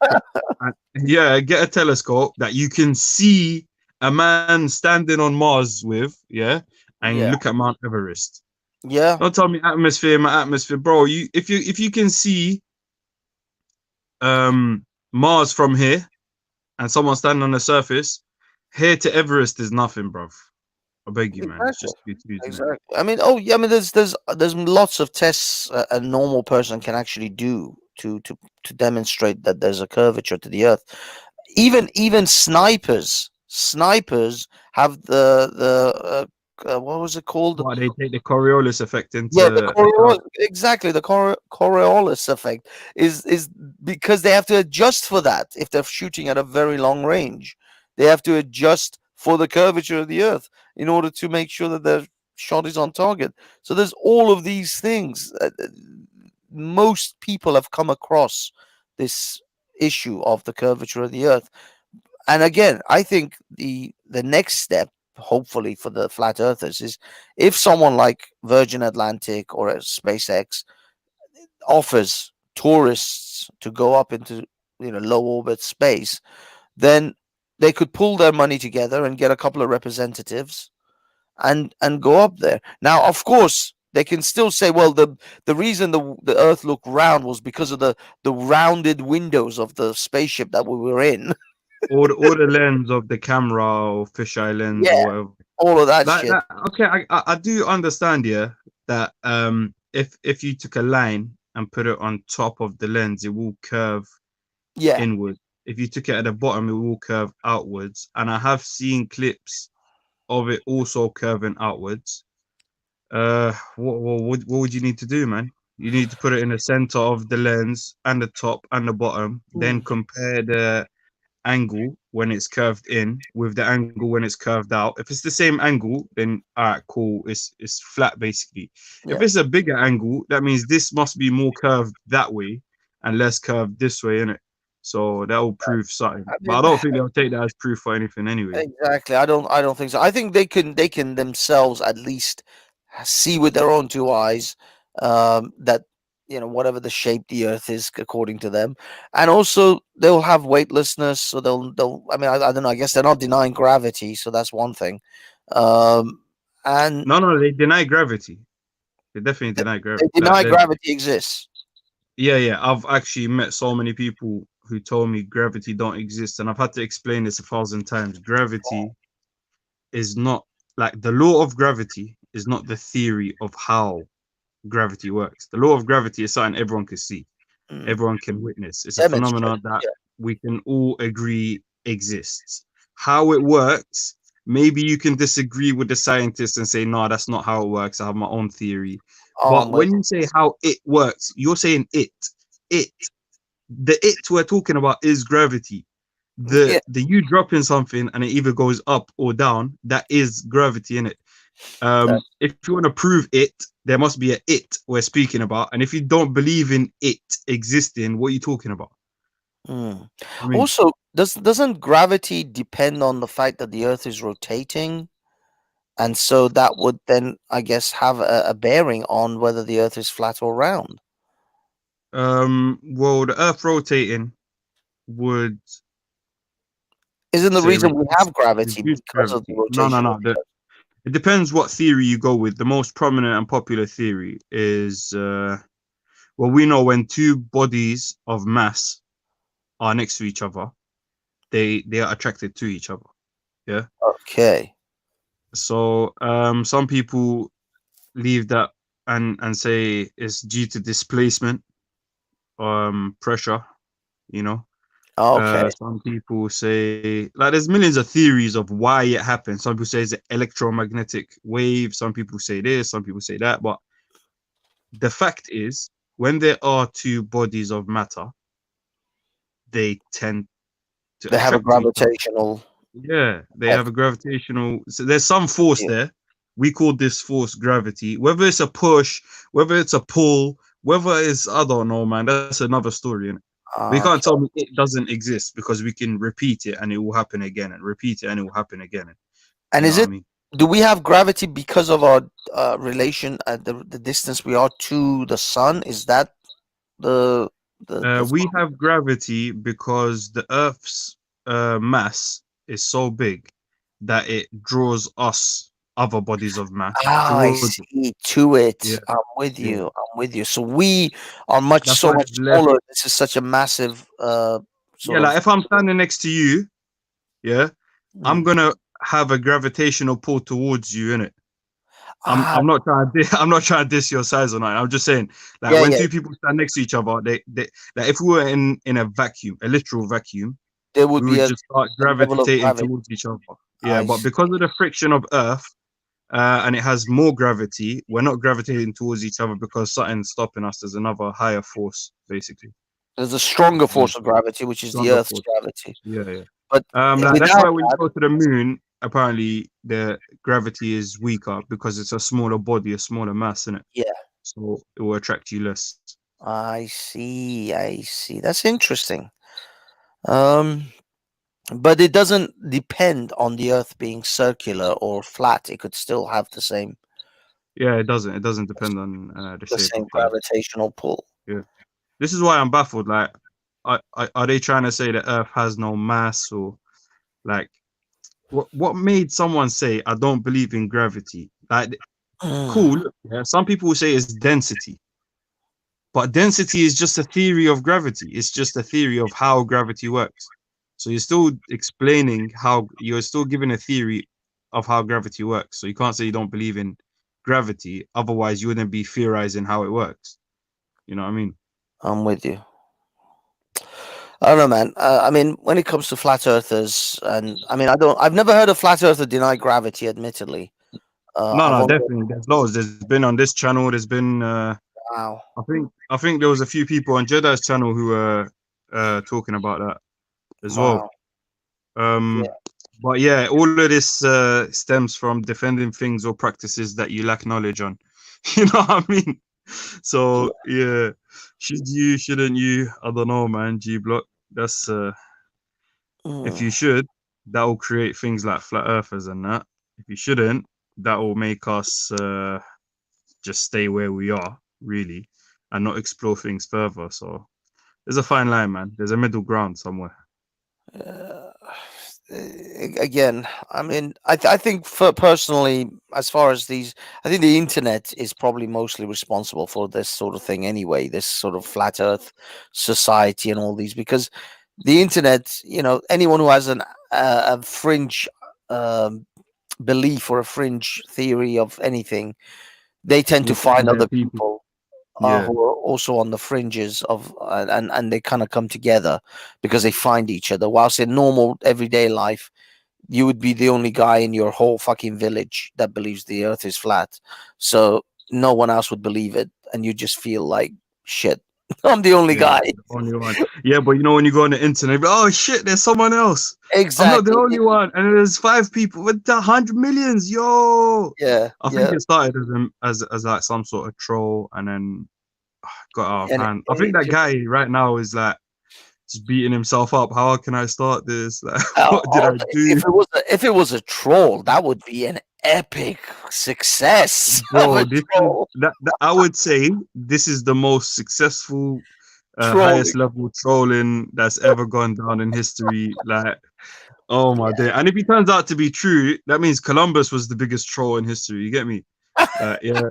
yeah, get a telescope that you can see a man standing on Mars with, yeah? And look at Mount Everest. Yeah. Don't tell me atmosphere, my atmosphere, bro. If you can see Mars from here and someone standing on the surface, here to Everest is nothing, bruv. I beg you, man. It's just Exactly. I mean, oh yeah. I mean, there's lots of tests a normal person can actually do to demonstrate that there's a curvature to the Earth. Even snipers have the what was it called? Why they take the Coriolis effect into Yeah, exactly. The Coriolis effect is because they have to adjust for that. If they're shooting at a very long range, they have to adjust for the curvature of the Earth in order to make sure that their shot is on target. So there's all of these things. Most people have come across this issue of the curvature of the Earth. And again, I think the next step, hopefully for the flat earthers, is if someone like Virgin Atlantic or SpaceX offers tourists to go up into low orbit space, then they could pull their money together and get a couple of representatives and go up there. Now, of course, they can still say, well, the reason the Earth looked round was because of the rounded windows of the spaceship that we were in. or the lens of the camera or fisheye lens or whatever. All of that Like shit. that, okay, I do understand, yeah, that if you took a line and put it on top of the lens, it will curve inward. If you took it at the bottom, it will curve outwards. And I have seen clips of it also curving outwards. What would you need to do, man? You need to put it in the center of the lens and the top and the bottom, then compare the angle when it's curved in with the angle when it's curved out. If it's the same angle, then all right, cool, it's flat basically. If it's a bigger angle, that means this must be more curved that way and less curved this way, innit? So that will prove something. But I don't think they'll take that as proof for anything anyway. Exactly. I don't think so. I think they can themselves at least see with their own two eyes that whatever the shape the Earth is according to them, and also they'll have weightlessness. So they'll. I mean, I don't know. I guess they're not denying gravity, so that's one thing. And no, they deny gravity. They definitely deny gravity. They deny gravity exists. Yeah. I've actually met so many people who told me gravity don't exist, and I've had to explain this 1,000 times. Gravity is not like the law of gravity is not the theory of how gravity works. The law of gravity is something everyone can see, everyone can witness. It's a phenomenon that we can all agree exists. How it works, maybe you can disagree with the scientists and say, no, that's not how it works. I have my own theory. But when you say how it works, you're saying it. The it we're talking about is gravity. The you dropping something and it either goes up or down, that is gravity in it. If you want to prove it, there must be a it we're speaking about. And if you don't believe in it existing, what are you talking about? I mean, Also, doesn't gravity depend on the fact that the Earth is rotating? And so that would then, I guess, have a bearing on whether the Earth is flat or round. well, the Earth rotating would. Isn't the reason we have gravity because of the rotation? No. It depends what theory you go with. The most prominent and popular theory is, well, we know when two bodies of mass are next to each other, they are attracted to each other. Yeah. Okay. So some people leave that and say it's due to displacement, pressure, you know. Okay. Some people say, like, there's millions of theories of why it happens. Some people say it's an electromagnetic wave. Some people say this. Some people say that. But the fact is, when there are two bodies of matter, they tend to They have a attract to each other. gravitational. Yeah, they have a gravitational. So there's some force there. We call this force gravity. Whether it's a push, whether it's a pull, whether it's, I don't know, man. That's another story, innit? But you can't tell me it doesn't exist, because we can repeat it and it will happen again, and repeat it and it will happen again. And You is know it? what I mean? Do we have gravity because of our relation at the distance we are to the sun? Is that the We have gravity because the Earth's mass is so big that it draws us, other bodies of mass, I towards it. see to it. Yeah. I'm with Yeah. you. I'm with you. So we are much That's so why much it's less. smaller. This is such a massive Yeah, sort like of. if I'm standing next to you, yeah, I'm Mm. gonna have a gravitational pull towards you, innit? Ah, I'm not trying to I'm not trying to diss your size or not. I'm just saying, like, yeah, when yeah. two people stand next to each other, they like, if we were in a vacuum, a literal vacuum, There would we be would a just start level of gravitating gravity. towards each other. Yeah, I but because of the friction of Earth, and it has more gravity, we're not gravitating towards each other because something's stopping us. There's another higher force, basically. There's a stronger force of gravity, which is the Stronger Earth's force. gravity. Yeah, yeah. But Like, that's without why when you that, go to the moon, apparently the gravity is weaker because it's a smaller body, a smaller mass, isn't it? yeah, So it will attract you less. I see. I see. That's interesting. But it doesn't depend on the Earth being circular or flat. It could still have the same Yeah, it doesn't. It doesn't depend on the shape same of the Earth. gravitational pull. Yeah. This is why I'm baffled. Like, are they trying to say that Earth has no mass, or like, what made someone say I don't believe in gravity? Like, cool. Yeah, some people will say it's density, but density is just a theory of gravity. It's just a theory of how gravity works. So you're still explaining how, you're still giving a theory of how gravity works. So you can't say you don't believe in gravity. Otherwise, you wouldn't be theorizing how it works. You know what I mean? I'm with you. I don't know, man. I mean, when it comes to flat earthers, and I mean, I've never heard a flat earther deny gravity, admittedly. No, definitely. There's loads. There's been on this channel. There's been. Wow. I think there was a few people on Jedi's channel who were talking about that as well. But yeah, all of this stems from defending things or practices that you lack knowledge on. You know what I mean? So yeah, should you, shouldn't you? I don't know, man. G Block. That's if you should, that will create things like flat earthers and that. If you shouldn't, that will make us just stay where we are, really, and not explore things further. So there's a fine line, man. There's a middle ground somewhere. Again, I mean, I think for personally, as far as these, I think the internet is probably mostly responsible for this sort of thing anyway, this sort of flat earth society and all these, because the internet, you know, anyone who has a fringe belief or a fringe theory of anything, they tend to find other people who are also on the fringes of, and they kind of come together because they find each other. Whilst in normal everyday life, you would be the only guy in your whole fucking village that believes the earth is flat. So no one else would believe it, and you just feel like shit. I'm the only guy. Only one. Yeah, but you know, when you go on the internet, oh shit, there's someone else. Exactly. I'm not the only one, and there's 5 people with 100 millions. Yo. Yeah. I think it started as like some sort of troll, and then got out of hand. I think that guy right now is like just beating himself up. How can I start this? Like, what did I do? If it was a troll, that would be an epic success. Bro, I would say this is the most successful, highest level trolling that's ever gone down in history. Like, oh my day! And if it turns out to be true, that means Columbus was the biggest troll in history. You get me? Yeah,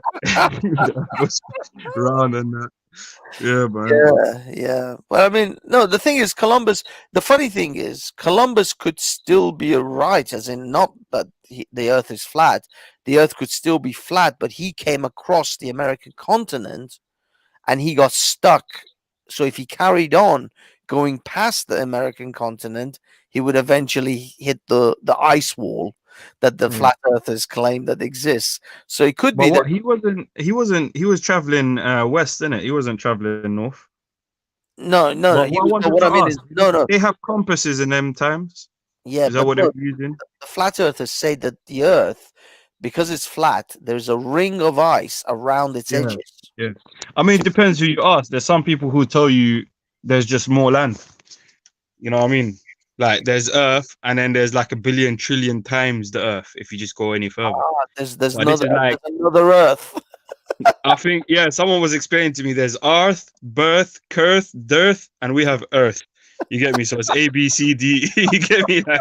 round and that. Yeah, man. Yeah. Well, I mean, no, the thing is, the funny thing is, Columbus could still be right, as in not that the Earth is flat. The Earth could still be flat, but he came across the American continent and he got stuck. So if he carried on going past the American continent, he would eventually hit the ice wall that the flat earthers claim that exists. So it could But be what that he was traveling west, innit? He wasn't traveling north. no, But he what I was, wanted what to I mean ask, is no. they have compasses in them times. Yeah, Is that but what they no, were using? the flat earthers say that the Earth, because it's flat, there's a ring of ice around its Yeah, edges. yeah. I mean, it depends who you ask. There's some people who tell you there's just more land. You know what I mean? Like there's Earth, and then there's like a billion trillion times the Earth if you just go any further. There's But this another is like, there's another Earth. I think, yeah, someone was explaining to me there's Earth, Birth, Curth, Dearth, and we have Earth. You get me? So it's A, B, C, D. You get me? Like,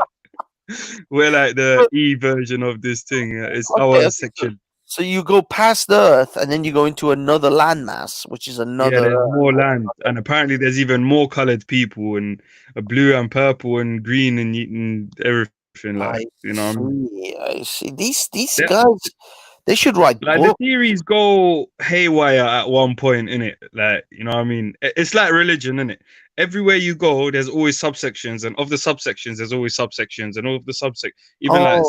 we're like the E version of this thing. It's our section. So you go past the Earth, and then you go into another landmass, which is Yeah, another there's Earth. more land, and apparently there's even more colored people, and a blue and purple and green and everything. Like, you know what I mean? I see. These Yeah. guys, they should write Like the books. theories go haywire at one point, innit? Like, you know what I mean? It's like religion, innit? Everywhere you go, there's always subsections, and of the subsections, there's always subsections, and all of the even like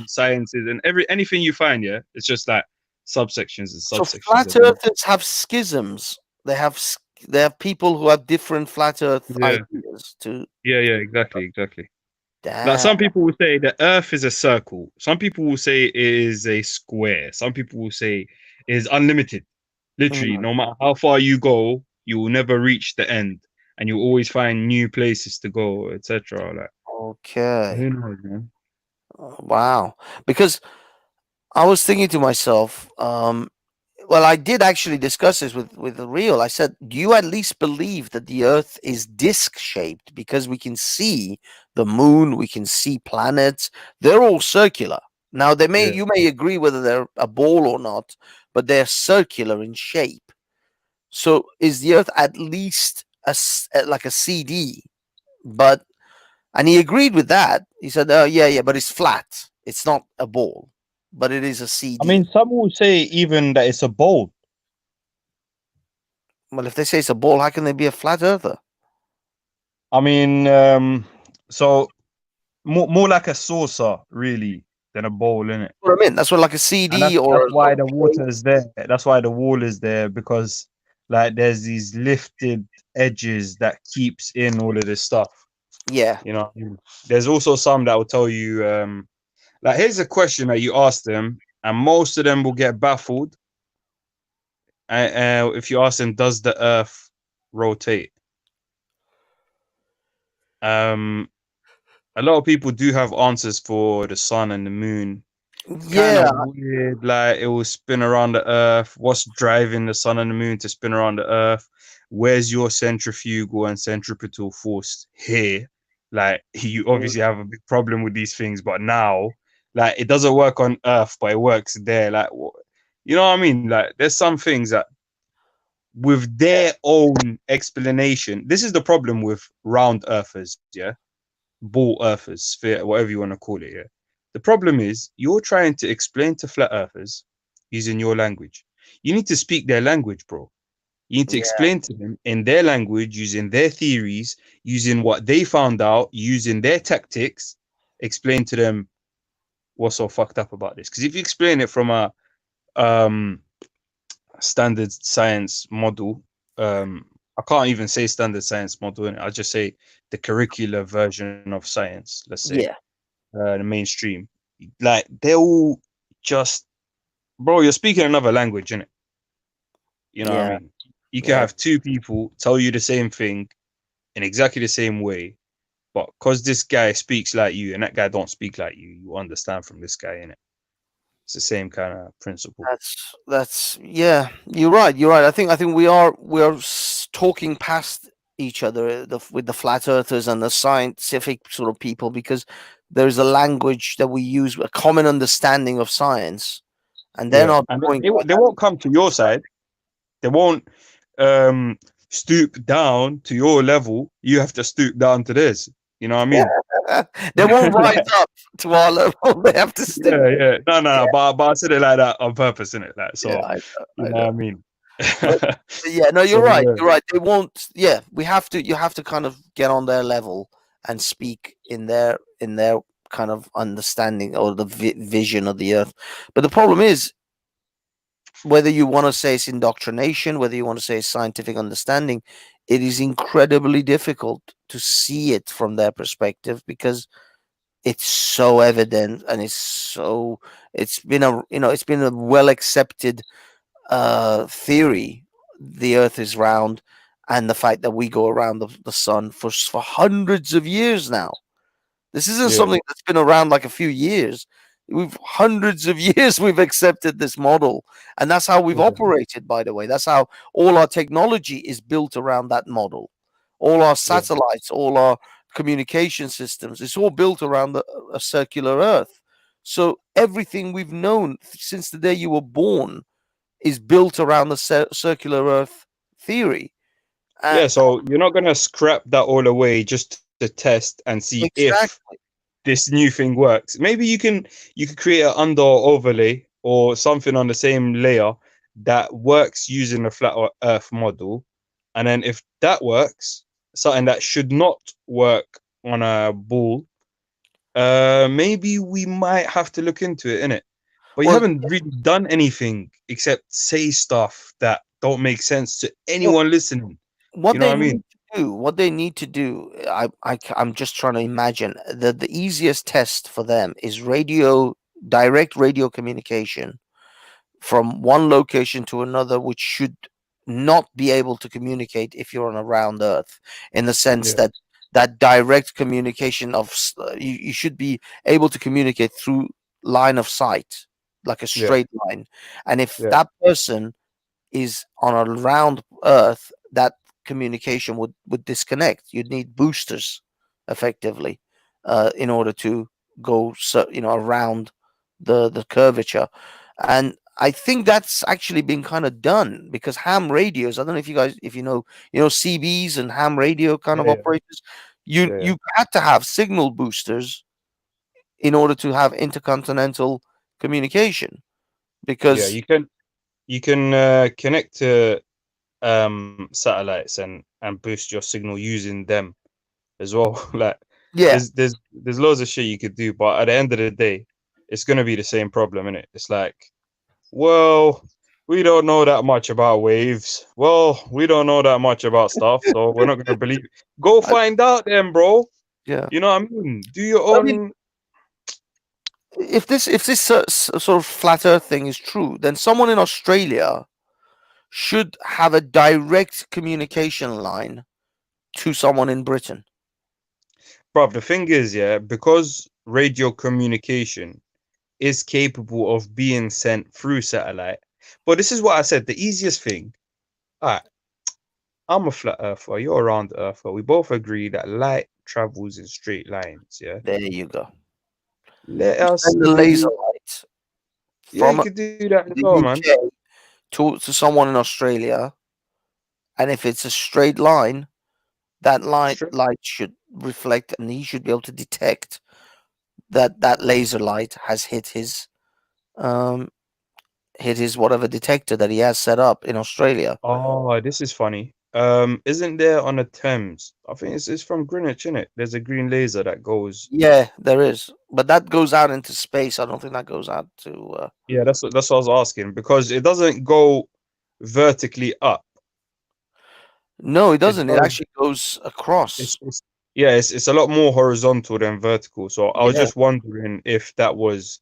sciences and anything you find, yeah, it's just like subsections and So subsections. flat earthers have schisms. They have people who have different flat Earth ideas too. Yeah, exactly. Damn. Like some people will say the Earth is a circle. Some people will say it is a square. Some people will say it is unlimited. Literally, no matter how far you go, you will never reach the end, and you'll always find new places to go, etc. Like, Okay. who knows, man? Wow. Because I was thinking to myself, well, I did actually discuss this with Real. I said, do you at least believe that the Earth is disc shaped? Because we can see the moon, we can see planets. They're all circular. Now, you may agree whether they're a ball or not, but they're circular in shape. So is the Earth at least like a CD? And he agreed with that. He said, yeah, but it's flat. It's not a ball, but it is a CD. I mean, some will say even that it's a bowl. Well, if they say it's a ball, how can they be a flat earther? I mean, so more like a saucer, really, than a bowl, innit? What I mean, that's what like a CD that's or why the water is there. That's why the wall is there, because like there's these lifted edges that keeps in all of this stuff. Yeah. You know, there's also some that will tell you, like, here's a question that you ask them, and most of them will get baffled. If you ask them, does the Earth rotate? A lot of people do have answers for the sun and the moon. Yeah. Kind of weird, like it will spin around the Earth. What's driving the sun and the moon to spin around the Earth? Where's your centrifugal and centripetal force here? Like, you obviously have a big problem with these things, but now, like, it doesn't work on Earth, but it works there. Like, you know what I mean? Like, there's some things that, with their own explanation, this is the problem with round earthers, yeah, ball earthers, sphere, whatever you want to call it, yeah. The problem is you're trying to explain to flat earthers using your language. You need to speak their language, bro. You need to explain to them in their language, using their theories, using what they found out, using their tactics. Explain to them what's so fucked up about this. Because if you explain it from a standard science model, I can't even say standard science model, and I just say the curricular version of science. Let's say, the mainstream. Like, they'll just, bro, you're speaking another language, innit? You know what I mean? You can have two people tell you the same thing in exactly the same way, but because this guy speaks like you and that guy don't speak like you, you understand from this guy, innit? It's the same kind of principle. That's yeah. You're right. I think we are talking past each other with the flat earthers and the scientific sort of people, because there's a language that we use, a common understanding of science, and they're not and going. they won't come to your side. They won't stoop down to your level, you have to stoop down to theirs. You know what I mean? They won't rise up to our level. They have to stick. Yeah. No. But I said it like that on purpose, innit? Like, so Yeah, you know what I mean? But yeah, no, you're So, right. yeah. You're right. They won't. Yeah, we have to. You have to kind of get on their level and speak in their kind of understanding or the vision of the earth. But the problem is, whether you want to say it's indoctrination, whether you want to say it's scientific understanding, it is incredibly difficult to see it from their perspective because it's so evident and it's been a well accepted theory. The earth is round, and the fact that we go around the sun for hundreds of years now. This isn't Yeah. something that's been around like a few years. We've hundreds of years we've accepted this model, and that's how we've Yeah. operated, by the way. That's how all our technology is built around that model. All our satellites, all our communication systems, it's all built around a circular earth. So everything we've known since the day you were born is built around the circular earth theory. Yeah, so you're not gonna scrap that all away just to test and see if Exactly. this new thing works. Maybe you could create an under overlay or something on the same layer that works using the flat earth model, and then if that works, something that should not work on a ball, maybe we might have to look into it, innit? But you Well, haven't really done anything except say stuff that don't make sense to anyone listening. What You know they what I mean? need to do, I'm just trying to imagine that the easiest test for them is direct radio communication from one location to another, which should not be able to communicate if you're on a round earth, in the sense Yeah. that direct communication you should be able to communicate through line of sight, like a Yeah. straight line. And if Yeah. that person is on a round earth, that communication would disconnect. You'd need boosters effectively in order to go around the curvature. And I think that's actually been kind of done because ham radios, I don't know if you know CBs and ham radio kind of Yeah. operators, you had to have signal boosters in order to have intercontinental communication, because Yeah, you can connect to satellites and boost your signal using them as well. Like yeah, there's loads of shit you could do, but at the end of the day, it's gonna be the same problem, innit? It's like, well, we don't know that much about waves. Well, we don't know that much about stuff, so we're not gonna believe it. Go find out then, bro. yeah. You know what I mean? Do your I own. mean, if this sort of flat earth thing is true, then someone in Australia should have a direct communication line to someone in Britain. Bruv, the thing is, yeah, because radio communication is capable of being sent through satellite. But this is what I said, the easiest thing. Alright, I'm a flat earther, you're a round earther. We both agree that light travels in straight lines, yeah? There you go. Let us And the do- laser light Yeah, you from could do that as the well, man. UK to someone in Australia, and if it's a straight line, that light should reflect, and he should be able to detect that laser light has hit his whatever detector that he has set up in Australia. Oh, this is funny. Isn't there on the Thames? I think it's from Greenwich, innit? There's a green laser that goes. Yeah, there is, but that goes out into space. I don't think that goes out to. Yeah, that's what I was asking, because it doesn't go vertically up. No, it doesn't. It goes- actually goes across. It's a lot more horizontal than vertical. So I was Yeah. just wondering if that was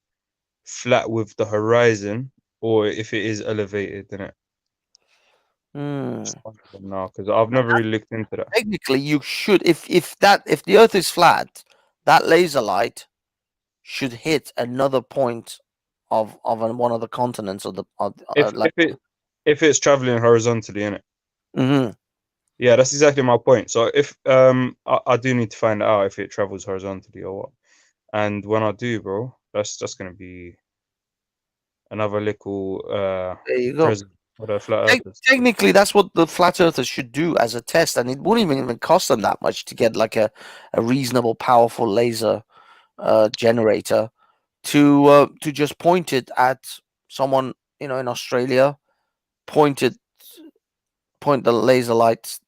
flat with the horizon or if it is elevated, innit? Hmm. No, because I've never really looked into that. Technically, you should, if the Earth is flat, that laser light should hit another point of one of the continents of the If it's traveling horizontally, innit? Mhm. Yeah, that's exactly my point. So if I do need to find out if it travels horizontally or what. And when I do, bro, that's just gonna be another little There you go. present. Or the flat earthers. Technically, that's what the flat earthers should do as a test, and it wouldn't even cost them that much to get like a reasonable, powerful laser generator to just point it at someone, in Australia, point the laser lights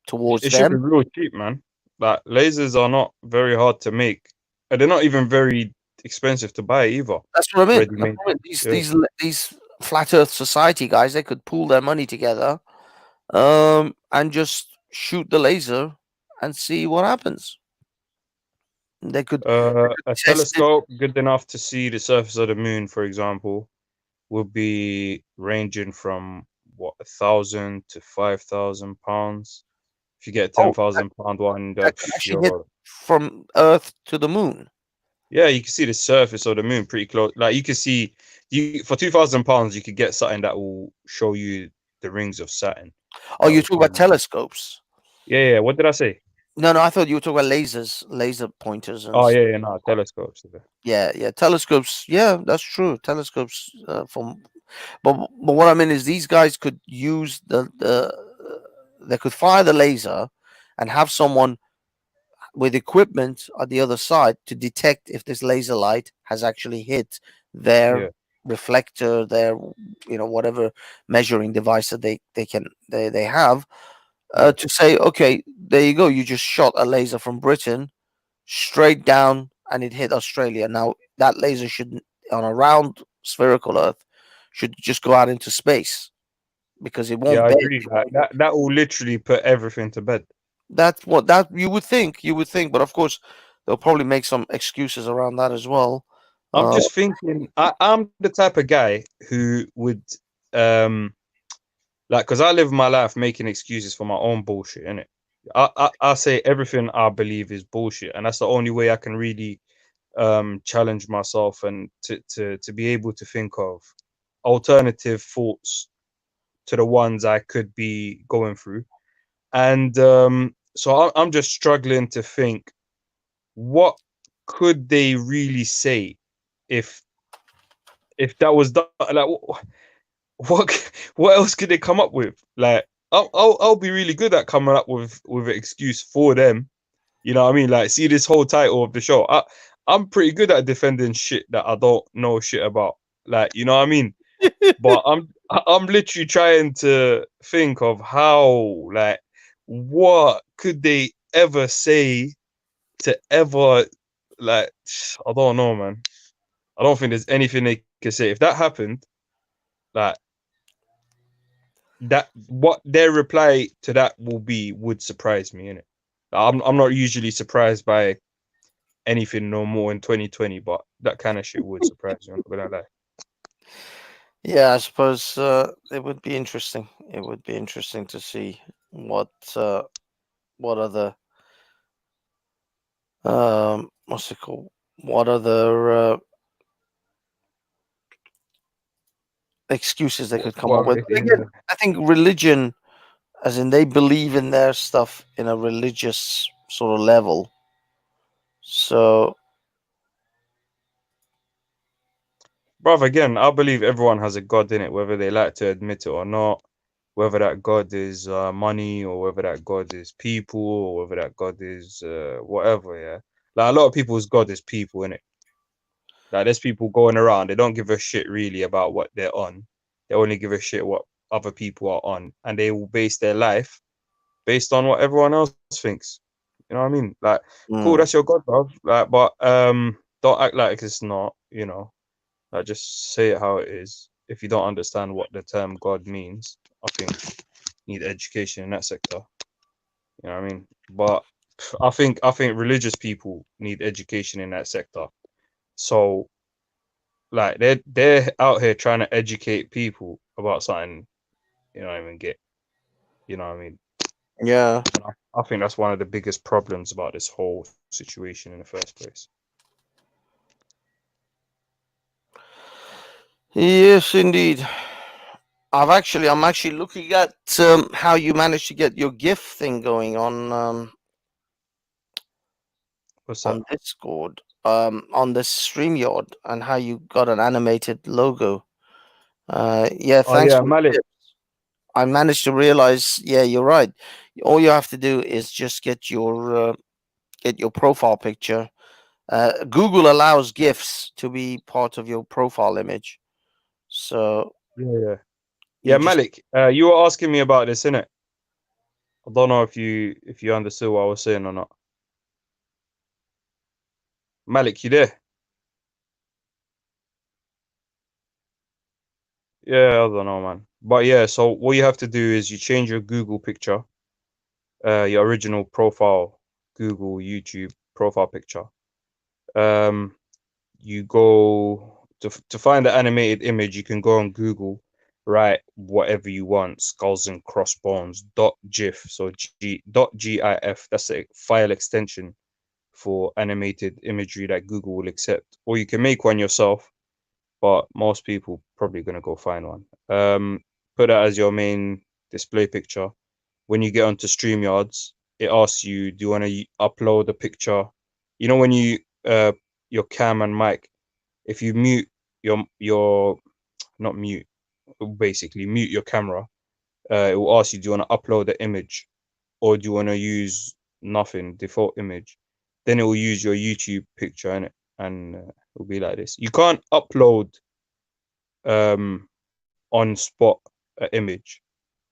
towards It should be them. real cheap, man. Like lasers are not very hard to make, and they're not even very expensive to buy either. That's what I mean. Ready-made. These flat Earth Society guys, they could pool their money together, and just shoot the laser and see what happens. They could A test it. telescope good enough to see the surface of the moon, for example, would be ranging from what, 1,000 to 5,000 pounds. If you get a Oh, 10,000 pound one, that could actually hit you're from Earth to the moon. yeah, you can see the surface of the moon pretty close. Like you can see, for 2,000 pounds, you could get something that will show you the rings of Saturn. Oh, you talk about telescopes? Yeah. What did I say? No, I thought you were talking about lasers, laser pointers. And Oh yeah, no, telescopes. yeah, telescopes. Yeah, that's true. Telescopes. But what I mean is these guys could use they could fire the laser and have someone with equipment on the other side to detect if this laser light has actually hit their reflector, their whatever measuring device that they have, to say, okay, there you go, you just shot a laser from Britain straight down and it hit Australia. Now that laser should, on a round spherical Earth, should just go out into space because it won't. Yeah, I agree. That will literally put everything to bed. That's what you would think, but of course they'll probably make some excuses around that as well. I'm just thinking, I'm the type of guy who would because I live my life making excuses for my own bullshit, innit? I say everything I believe is bullshit, and that's the only way I can really challenge myself and to be able to think of alternative thoughts to the ones I could be going through. And so I'm just struggling to think, what could they really say if that was done? Like, what else could they come up with? Like, I'll be really good at coming up with an excuse for them. You know what I mean? Like, see this whole title of the show. I'm pretty good at defending shit that I don't know shit about. Like, you know what I mean? But I'm literally trying to think of how, like, what could they ever say to ever, like, I don't know, man. I don't think there's anything they can say. If that happened, like, that, what their reply to that would surprise me, innit? I'm not usually surprised by anything no more in 2020, but that kind of shit would surprise me. I'm not gonna lie. Yeah, I suppose it would be interesting. It would be interesting to see what other what's it called? What other excuses they could come up with. But again, I think religion, as in they believe in their stuff in a religious sort of level. So, bruv, again, I believe everyone has a god in it, whether they like to admit it or not. Whether that god is money, or whether that god is people, or whether that god is whatever. Yeah, like a lot of people's god is people, innit? Like, there's people going around, they don't give a shit really about what they're on. They only give a shit what other people are on, and they will base their life based on what everyone else thinks. You know what I mean? Like, cool, that's your god, bro. Like, but don't act like it's not. You know, like, just say it how it is. If you don't understand what the term God means, I think you need education in that sector. You know what I mean? But I think religious people need education in that sector. So, like, they're out here trying to educate people about something you don't even get. You know what I mean? Yeah. And I think that's one of the biggest problems about this whole situation in the first place. yes, indeed. I'm actually looking at how you managed to get your GIF thing going on What's on Discord, on the StreamYard, and how you got an animated logo. Yeah, Oh thanks yeah, for the Malik. tips. I managed to realize, yeah, you're right. All you have to do is just get your profile picture. Google allows GIFs to be part of your profile image, so Yeah. you Yeah, just Malik. You were asking me about this, innit? I don't know if you understood what I was saying or not. Malik, you there? Yeah, I don't know, man. But yeah, so what you have to do is you change your Google picture, your original profile, Google, YouTube profile picture. You go to find the animated image. You can go on Google, write whatever you want, skulls and crossbones .gif. So .gif. That's a file extension for animated imagery that Google will accept, or you can make one yourself. But most people probably gonna go find one. Put that as your main display picture. When you get onto StreamYards, it asks you, do you want to upload a picture? You know, when you your cam and mic, if you mute your not mute, basically mute your camera, it will ask you, do you want to upload the image, or do you want to use nothing, default image? Then it will use your YouTube picture in it, and it'll be like this. You can't upload on spot image.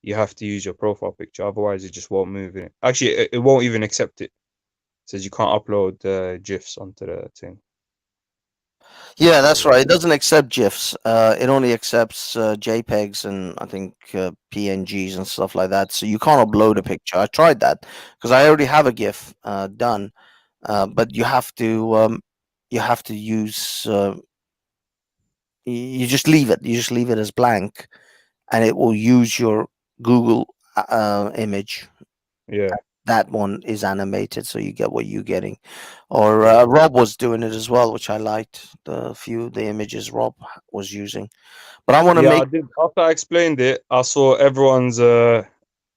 You have to use your profile picture, otherwise it just won't move in it. Actually, it won't even accept it. It says you can't upload GIFs onto the thing. yeah, that's right. It doesn't accept GIFs. It only accepts JPEGs and I think PNGs and stuff like that. So you can't upload a picture. I tried that because I already have a GIF done, but you have to use. You just leave it. You just leave it as blank, and it will use your Google image. Yeah. That one is animated, so you get what you're getting. Or Rob was doing it as well, which I liked. The images Rob was using. But I want to Yeah, make I did. After I explained it, I saw everyone's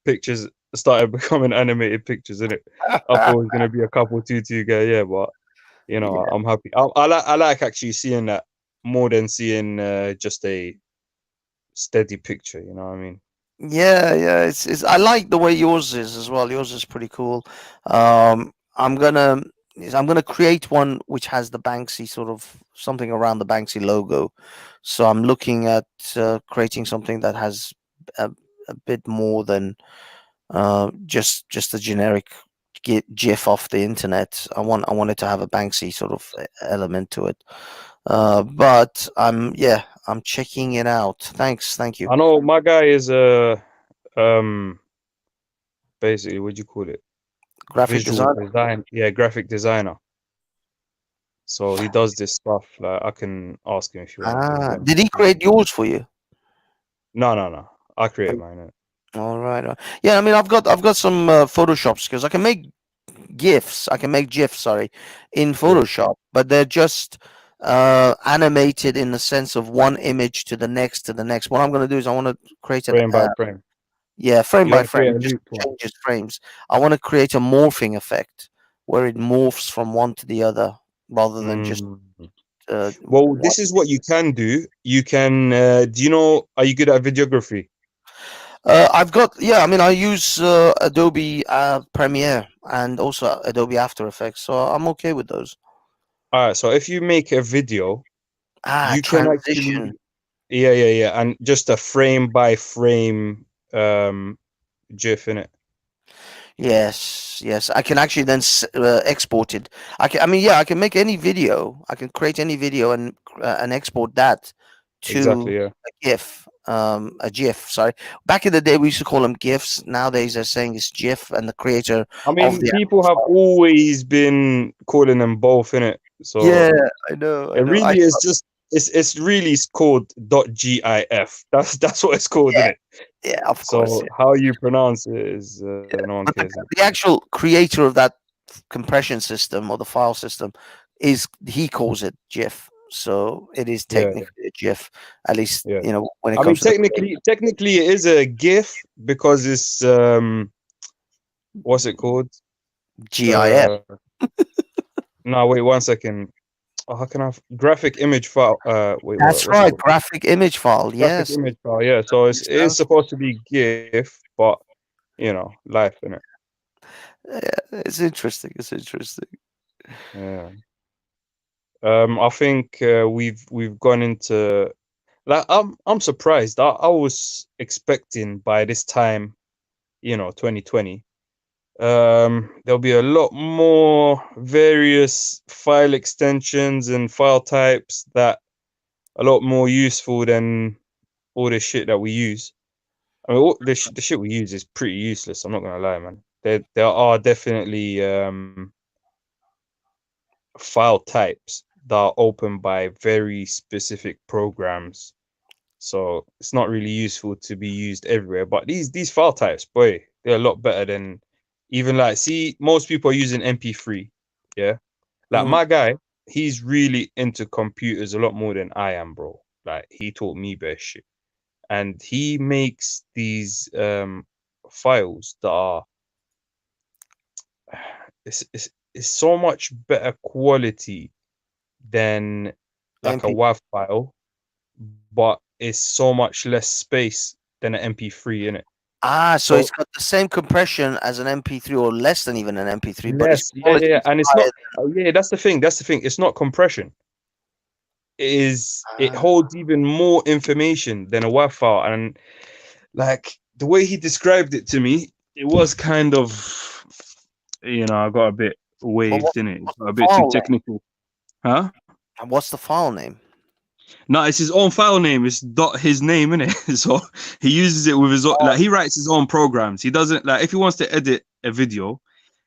pictures started becoming animated pictures, innit? I thought it was gonna be a couple two guy, yeah, but you know, I'm happy. I like actually seeing that more than seeing just a steady picture. You know what I mean? yeah. It's I like the way yours is as well. Yours is pretty cool. Um, I'm gonna I'm gonna create one which has the Banksy sort of something around the Banksy logo. So I'm looking at creating something that has a bit more than just a generic GIF off the internet. I want it to have a Banksy sort of element to it. But I'm checking it out. Thank you. I know my guy is basically, what do you call it? Graphic Visual designer. design. Yeah, graphic designer. So he does this stuff. Like I can ask him if you want. If you want Did he create yours for you? No. I created mine. All right. Yeah, I mean, I've got some Photoshop skills. I can make GIFs. I can make GIFs. Sorry, in Photoshop, but they're just animated in the sense of one image to the next to the next. What I'm going to do is I want to create an Frame by frame. yeah, frame You by want to create frame. a Just loop one. changes frames. I want to create a morphing effect where it morphs from one to the other rather than just. Well, this is what you can do. You can. Do you know? Are you good at videography? I mean, I use Adobe Premiere and also Adobe After Effects, so I'm okay with those. All right. So if you make a video, you can actually. Transition. Yeah, and just a frame by frame GIF in it. Yes. I can actually then export it. I can make any video. I can create any video and export that to Exactly, yeah. a GIF. Sorry, back in the day we used to call them GIFs. Nowadays they're saying it's GIF, and the creator. I mean, people have always been calling them both, innit? So yeah, I know. It really is just. It's really called .gif. That's what it's called, isn't it? Yeah, of course. So how you pronounce it is no one cares. The actual creator of that compression system or the file system he calls it GIF. So it is technically a GIF, at least you know when it comes. Technically, it is a GIF because it's what's it called? GIF. No, wait 1 second. Oh, how can I have graphic image file? Wait, That's what's it right, called? graphic image file. Graphic Yes, image file. Yeah. So makes it is sense. supposed to be GIF, but you know, life in it. Yeah, it's interesting. It's interesting. Yeah. I think we've gone into like I'm surprised. I was expecting by this time, 2020, there'll be a lot more various file extensions and file types that a lot more useful than all the shit that we use. I mean, all the shit we use is pretty useless. I'm not gonna lie, man. There are definitely file types that are opened by very specific programs, so it's not really useful to be used everywhere. But these file types, boy, they're a lot better than even like. See, most people are using MP3. Yeah, like my guy, he's really into computers a lot more than I am, bro. Like he taught me best shit, and he makes these files that are it's so much better quality than like a MP. WAV file, but it's so much less space than an MP3 in it. Ah, so it's So got the same compression as an MP3 or less than even an MP3, but its less, yeah, quality yeah, is and it's higher not. Oh, yeah, that's the thing. That's the thing. It's not compression. It holds even more information than a WAV file, and like the way he described it to me, it was kind of, I got a bit waved in it. Got a bit too file name? technical, huh? And what's the file name? No, it's his own file name. It's his name in it. So he uses it with his own. Like he writes his own programs. He doesn't like if he wants to edit a video,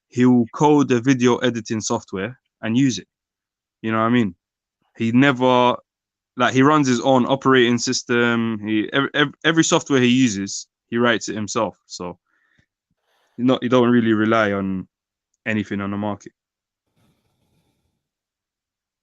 he will code the video editing software and use it. You know what I mean? He never he runs his own operating system. Every software he uses, he writes it himself. So he don't really rely on anything on the market,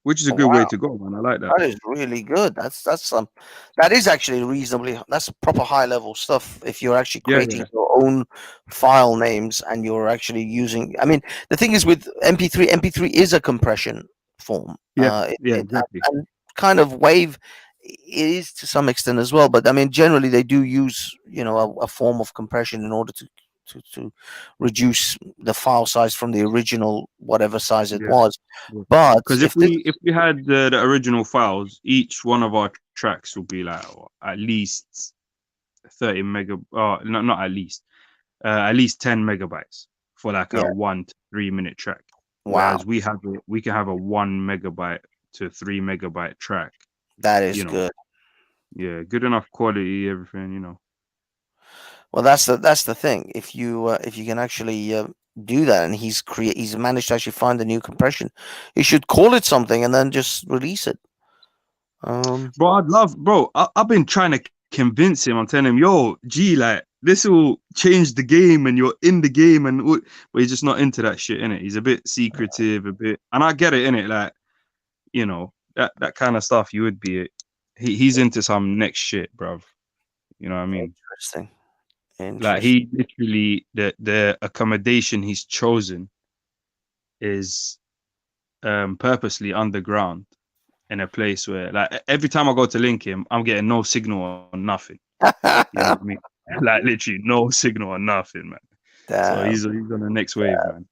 which is a Oh, good way wow. to go, man. I like that. That is really good. That is actually reasonably. That's proper high level stuff. If you're actually Yeah, creating yeah. your own file names and you're actually using. I mean, the thing is with MP3. MP3 is a compression form. Yeah, exactly. And kind of Wave it is to some extent as well. But I mean, generally they do use a form of compression in order to reduce the file size from the original whatever size it Yeah. was. But Because if we had the original files, each one of our tracks will be like at least 30 mega. Not at least 10 megabytes for like Yeah. a 1 to 3 minute track. Wow. Whereas we can have a 1 megabyte to 3 megabyte track. That is good. Yeah, good enough quality, everything. Well, that's the thing. If you can actually do that, and he's managed to actually find a new compression, he should call it something and then just release it. Bro, I've been trying to convince him. I'm telling him, yo, G, like this will change the game, and you're in the game, but he's just not into that shit, innit? He's a bit secretive, and I get it, innit? Like, that kind of stuff. You would be, he's into some next shit, bruv. You know what I mean? Interesting. Like he literally the accommodation he's chosen is purposely underground in a place where like every time I go to link him, I'm getting no signal or nothing. You know what I mean? Like literally no signal or nothing, man. Damn. So he's on the next wave, man.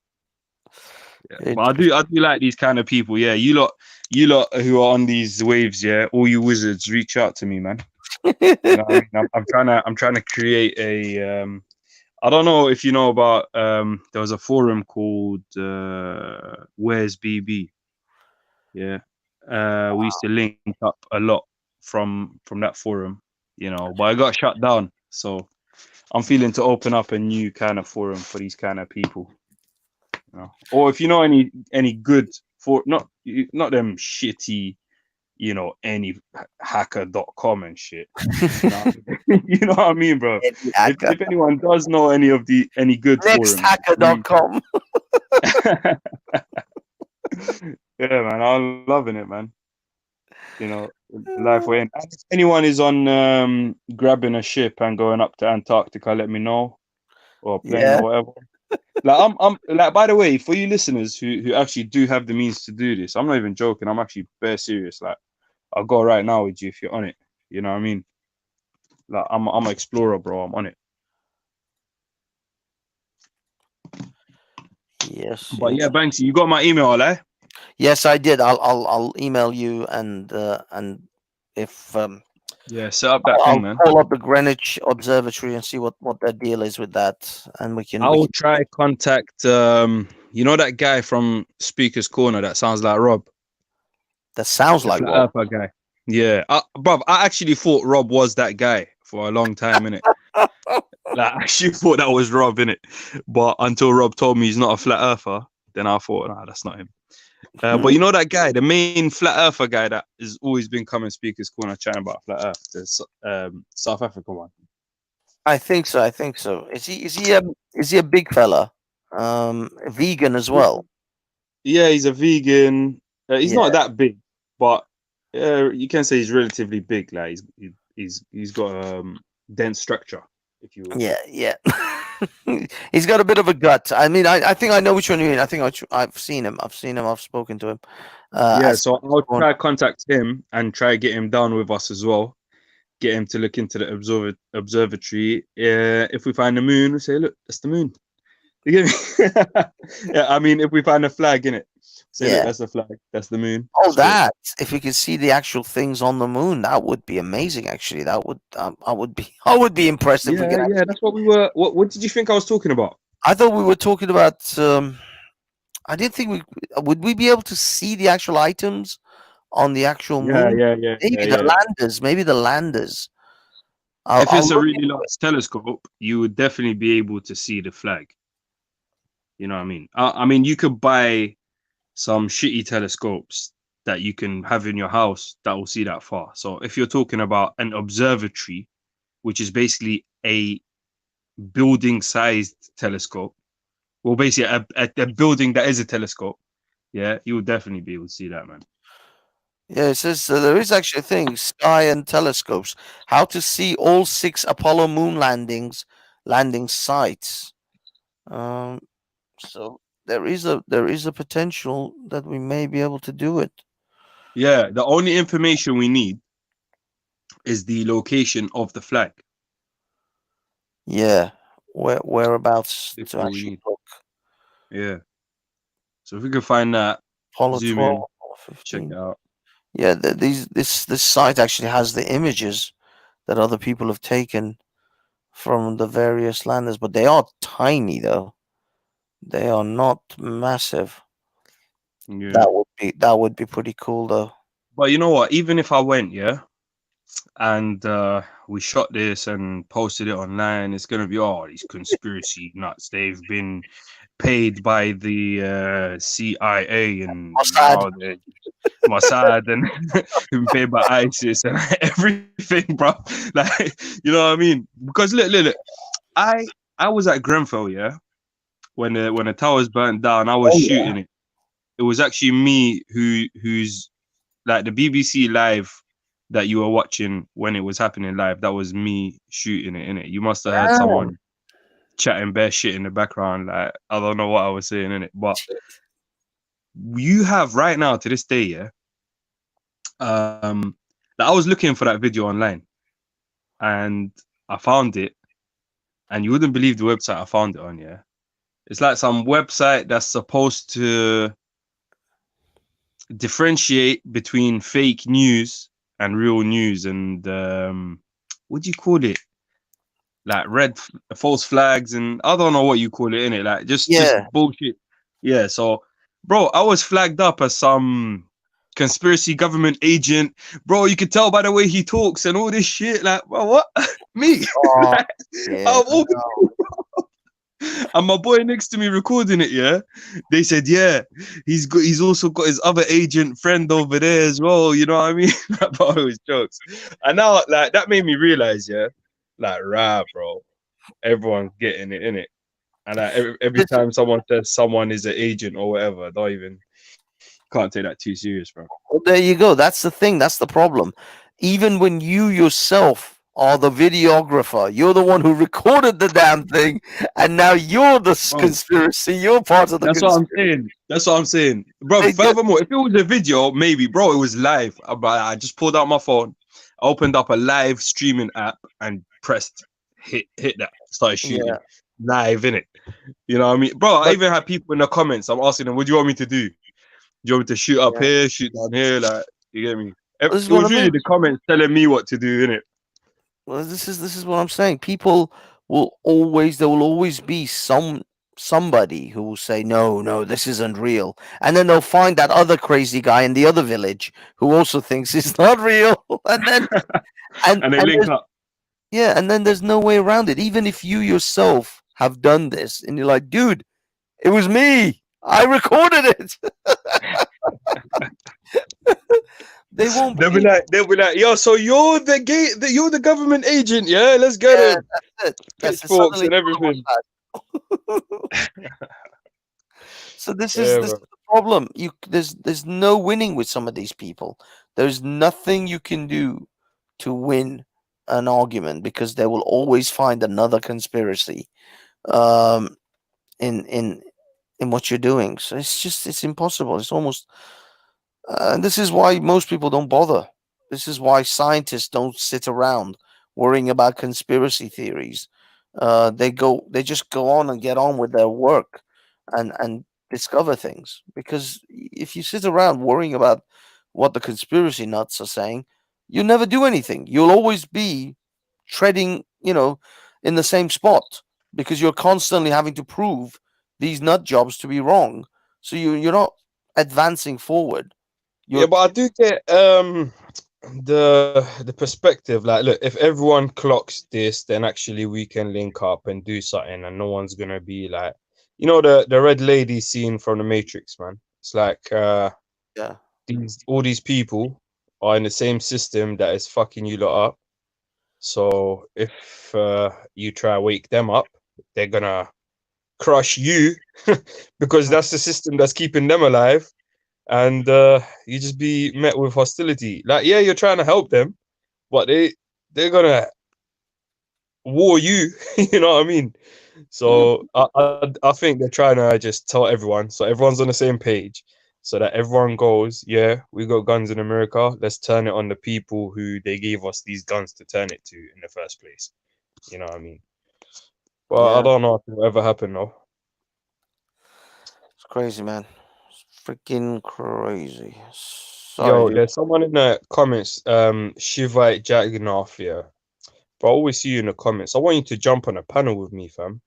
Yeah. But I do like these kind of people. Yeah, you lot who are on these waves, yeah, all you wizards, reach out to me, man. You know what I mean? I'm trying to create a I don't know if you know about there was a forum called Where's BB. Yeah. We used to link up a lot from that forum, but I got shut down. So I'm feeling to open up a new kind of forum for these kind of people. Or if you know any good not them shitty, any hacker.com and shit. You know what I mean, bro? If anyone does know any good nexthacker.com. Yeah, man, I'm loving it, man. Life way in. If anyone is on grabbing a ship and going up to Antarctica, let me know, or plane or whatever. Like I'm like, by the way, for you listeners who actually do have the means to do this, I'm not even joking. I'm actually bare serious. Like, I'll go right now with you if you're on it. You know what I mean? Like, I'm an explorer, bro. I'm on it. Yes. But Yes. yeah, Banksy, you got my email, eh? Yes, I did. I'll email you and if Yeah, set up that I'll thing, man. call up the Greenwich Observatory and see what their deal is with that, and we can. I will try contact you know that guy from Speaker's Corner that sounds like Rob. That sounds The like flat Rob. earther guy. Yeah, bruv, I actually thought Rob was that guy for a long time, innit? Like, I actually thought that was Rob, innit? But until Rob told me he's not a flat earther, then I thought, nah, that's not him. But you know that guy, the main flat earther guy that has always been coming Speaker's Corner chatting about flat earth, the South African one. I think so. I think so. Is he a big fella? Vegan as well. Yeah, he's a vegan. He's Yeah. not that big, but you can say he's relatively big. Like he's got dense structure, if you will. Yeah, yeah. He's got a bit of a gut. I mean, I think I know which one you mean. I think I've seen him. I've spoken to him. Yeah, so I'll try contact him and try get him down with us as well. Get him to look into the observatory. If we find the moon, we say, look, that's the moon. You get me? Yeah, I mean, if we find a flag in it, say, look, that's the flag, that's the moon. Oh, that! If we could see the actual things on the moon, that would be amazing. Actually, that would I would be impressed if we could. Yeah, that's what we were. What did you think I was talking about? I thought we were talking about. I didn't think would we be able to see the actual items on the actual moon. Yeah. Maybe the landers. Maybe the landers. If it's a really large telescope, you would definitely be able to see the flag. You know what I mean? I mean, you could buy some shitty telescopes that you can have in your house that will see that far. So if you're talking about an observatory, which is basically a building-sized telescope, well, basically a building that is a telescope, yeah, you will definitely be able to see that, man. Yeah, it says there is actually a thing, sky and telescopes, how to see all 6 Apollo moon landing sites. So there is a potential that we may be able to do it. Yeah, the only information we need is the location of the flag. Yeah, whereabouts If to we actually need. look. Yeah. So if we can find that, Apollo zoom 12 in, or check 15. it out. Yeah, this site actually has the images that other people have taken from the various landers, but they are tiny though. They are not massive. Yeah. That would be pretty cool though. But you know what? Even if I went, yeah, and we shot this and posted it online, it's gonna be these conspiracy nuts. They've been paid by the CIA and Mossad and been paid by ISIS and everything, bro. Like, you know what I mean? Because look, I was at Grenfell, yeah, when the towers burnt down. I was shooting it. It was actually me who's like the BBC live that you were watching when it was happening live. That was me shooting it, innit? You must have heard someone chatting bare shit in the background. Like, I don't know what I was saying, innit? But you have right now to this day, yeah. Like, I was looking for that video online and I found it, and you wouldn't believe the website I found it on, yeah. It's like some website that's supposed to differentiate between fake news and real news, and what do you call it? Like false flags, and I don't know what you call it, innit? Like just bullshit. Yeah, so bro, I was flagged up as some conspiracy government agent. Bro, you could tell by the way he talks and all this shit. Like, bro, what? Me? Like, out of all people. And my boy next to me recording it, yeah, they said, yeah, he's also got his other agent friend over there as well, you know what I mean? But it was jokes. And now, like, that made me realize, yeah, like, bro, everyone's getting it, innit? And like, every time someone says someone is an agent or whatever, can't take that too serious, bro. Well, there you go. That's the thing. That's the problem. Even when you yourself are the videographer. You're the one who recorded the damn thing, and now you're the Bro, conspiracy. You're part of the that's what I'm conspiracy. saying. That's what I'm saying, bro. They get, Furthermore, if it was a video, maybe, bro, it was live. But I just pulled out my phone, opened up a live streaming app, and pressed hit that. Started shooting yeah, live in it. You know what I mean, bro? I but even had people in the comments. I'm asking them, "What do you want me to do? Do you want me to shoot up yeah, here, shoot down here?" Like, you get me? It this is it what I was really mean. the comments telling me what to do, innit? Well, this is what I'm saying. People will always there will always be somebody who will say no, this isn't real, and then they'll find that other crazy guy in the other village who also thinks it's not real, and then And they link there's, up. yeah, and then there's no way around it. Even if you yourself have done this, and you're like, dude, it was me. I recorded it. They won't They'll be like, yo, so you're you're the government agent, yeah? Let's get Yeah, it. that's it. That's it. Pitchforks Suddenly, and everything. so this Yeah, is bro. the problem. There's no winning with some of these people. There's nothing you can do to win an argument because they will always find another conspiracy um in what you're doing. So it's impossible. It's almost and this is why most people don't bother. This is why scientists don't sit around worrying about conspiracy theories. They just go on and get on with their work and discover things. Because if you sit around worrying about what the conspiracy nuts are saying, you never do anything. You'll always be treading, in the same spot because you're constantly having to prove these nut jobs to be wrong. So you're not advancing forward. Yeah, but I do get the perspective. Like, look, if everyone clocks this, then actually we can link up and do something, and no one's gonna be like, the red lady scene from the Matrix, man. It's like Yeah. all these people are in the same system that is fucking you lot up. So if you try to wake them up, they're gonna crush you because that's the system that's keeping them alive. And you just be met with hostility. Like, yeah, you're trying to help them, but they're gonna war you. You know what I mean? So I think they're trying to just tell everyone, so everyone's on the same page, so that everyone goes, yeah, we got guns in America. Let's turn it on the people who they gave us these guns to turn it to in the first place. You know what I mean? But I Yeah. don't know if it'll ever happen though. It's crazy, man. It's freaking crazy. Yo, Sorry, dude. there's someone in the comments, Shivite Jagannath, yeah. But I always see you in the comments. I want you to jump on a panel with me, fam.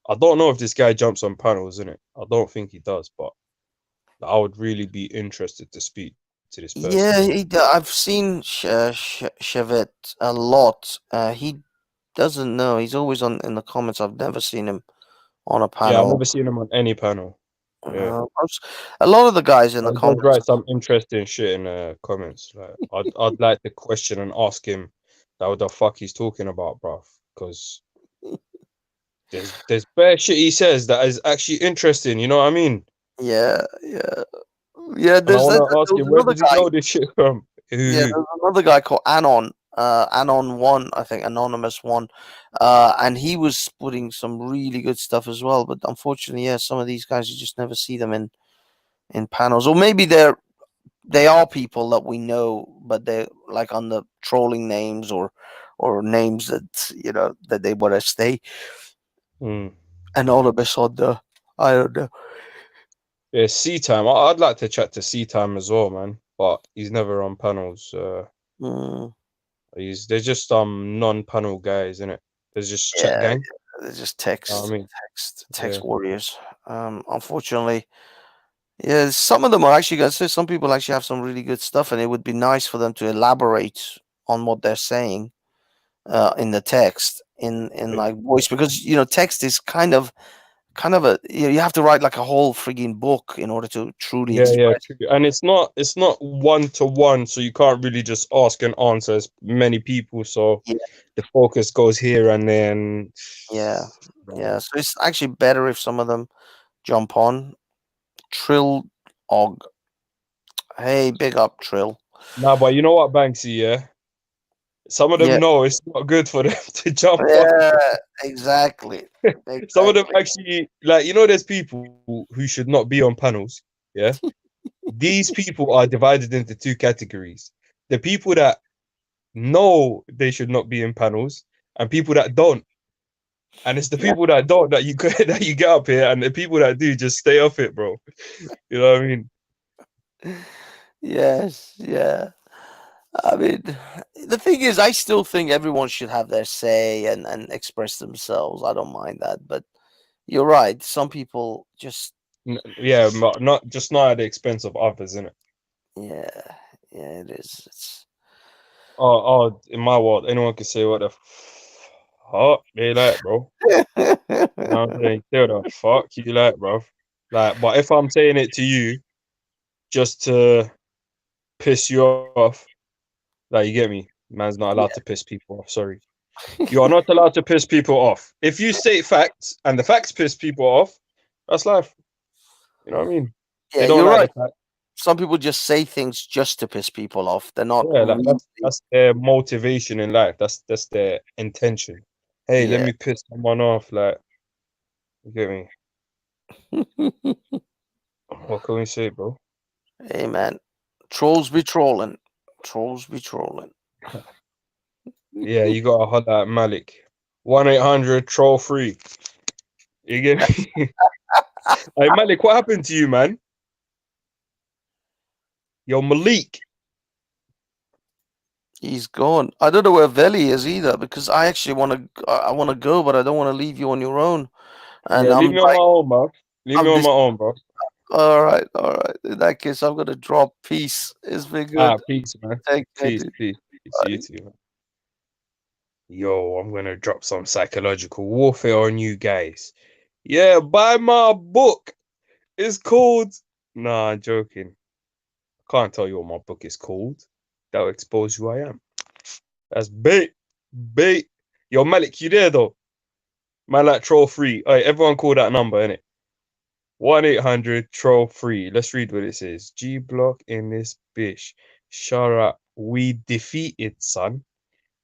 I don't know if this guy jumps on panels, innit? I don't think he does, but I would really be interested to speak to this person. Yeah, I've seen Chevet a lot. He doesn't know. He's always in the comments. I've never seen him on a Yeah, I've panel. never seen him on any panel. Yeah. A lot of the guys in the He does comments. write some interesting shit in the comments. Like, I'd like to question and ask him that what the fuck he's talking about, bruv. Because there's bare shit he says that is actually interesting. You know what I mean? Yeah. And I There's want to ask there him, was where another does he guy. know this shit from? Yeah, there's another guy called Anon. Anon1, I think, Anonymous1. And he was putting some really good stuff as well. But unfortunately, yeah, some of these guys, you just never see them in panels. Or maybe they are people that we know, but they're like on the trolling names or names that, that they want to stay. Anonymous on the, I don't know. Yeah, C Time. I'd like to chat to C Time as well, man. But he's never on panels. They're just non-panel guys, innit? There's just chat gang. They're just text, I mean, text yeah. warriors. Unfortunately, yeah, some of them are actually going to say some people actually have some really good stuff, and it would be nice for them to elaborate on what they're saying in the text in like voice, because text is kind of a you have to write like a whole frigging book in order to truly express. True. And it's not one-to-one, so you can't really just ask and answer as many people. So the focus goes here and then. Yeah. So it's actually better if some of them jump on. Trill Og. Hey, big up Trill. Nah, but you know what, Banksy, yeah? Some of Yeah. them know it's not good for them to jump on. Yeah, exactly. Some of them Exactly. actually, like, you know, there's people who should not be on panels. Yeah. These people are divided into two categories. The people that know they should not be in panels and people that don't. And it's the Yeah. people that don't that you that you get up here, and the people that do just stay off it, bro. You know what I mean? Yes, yeah. I mean, the thing is, I still think everyone should have their say and express themselves. I don't mind that, but you're right. Some people just, Yeah, not just not at the expense of others, innit? yeah, yeah, it is. It's Oh, in my world, anyone can say what the fuck they like, bro. You know what I'm saying? Say what the fuck you like, bro. Like, but if I'm saying it to you just to piss you off, like, you get me? Man's not allowed to piss people off. Sorry. You are not allowed to piss people off. If you state facts and the facts piss people off, that's life. You know what I mean? yeah, They don't you're like right. the fact. Some people just say things just to piss people off. They're not Yeah, like really. that's their motivation in life. That's their intention. Hey, let Yeah. me piss someone off. Like, you get me? What can we say, bro? Hey, man. Trolls be trolling. Trolls be trolling. Yeah, you gotta holler at Malik. 1-800 troll free. You get me? Hey Malik, what happened to you, man? Yo, Malik. He's gone. I don't know where Veli is either because I actually want to. I want to go, but I don't want to leave you on your own. And Yeah, leave I'm me on like, my own, bro. Leave me I'm on this. my own, bro. All right, all right. In that case, I'm gonna drop. Peace. It's been good. Peace, man. Take care, Peace, dude. peace, peace. You too, man. Yo, I'm gonna drop some psychological warfare on you guys. Yeah, buy my book. It's called. Nah, I'm joking. I can't tell you what my book is called. That'll expose who I am. That's bait. Bait. Yo, Malik, you there though? Man, like troll free. Alright, everyone call that number, innit? 1-800 troll free. Let's read what it says. G Block in this bitch. Shut up. We defeated, son.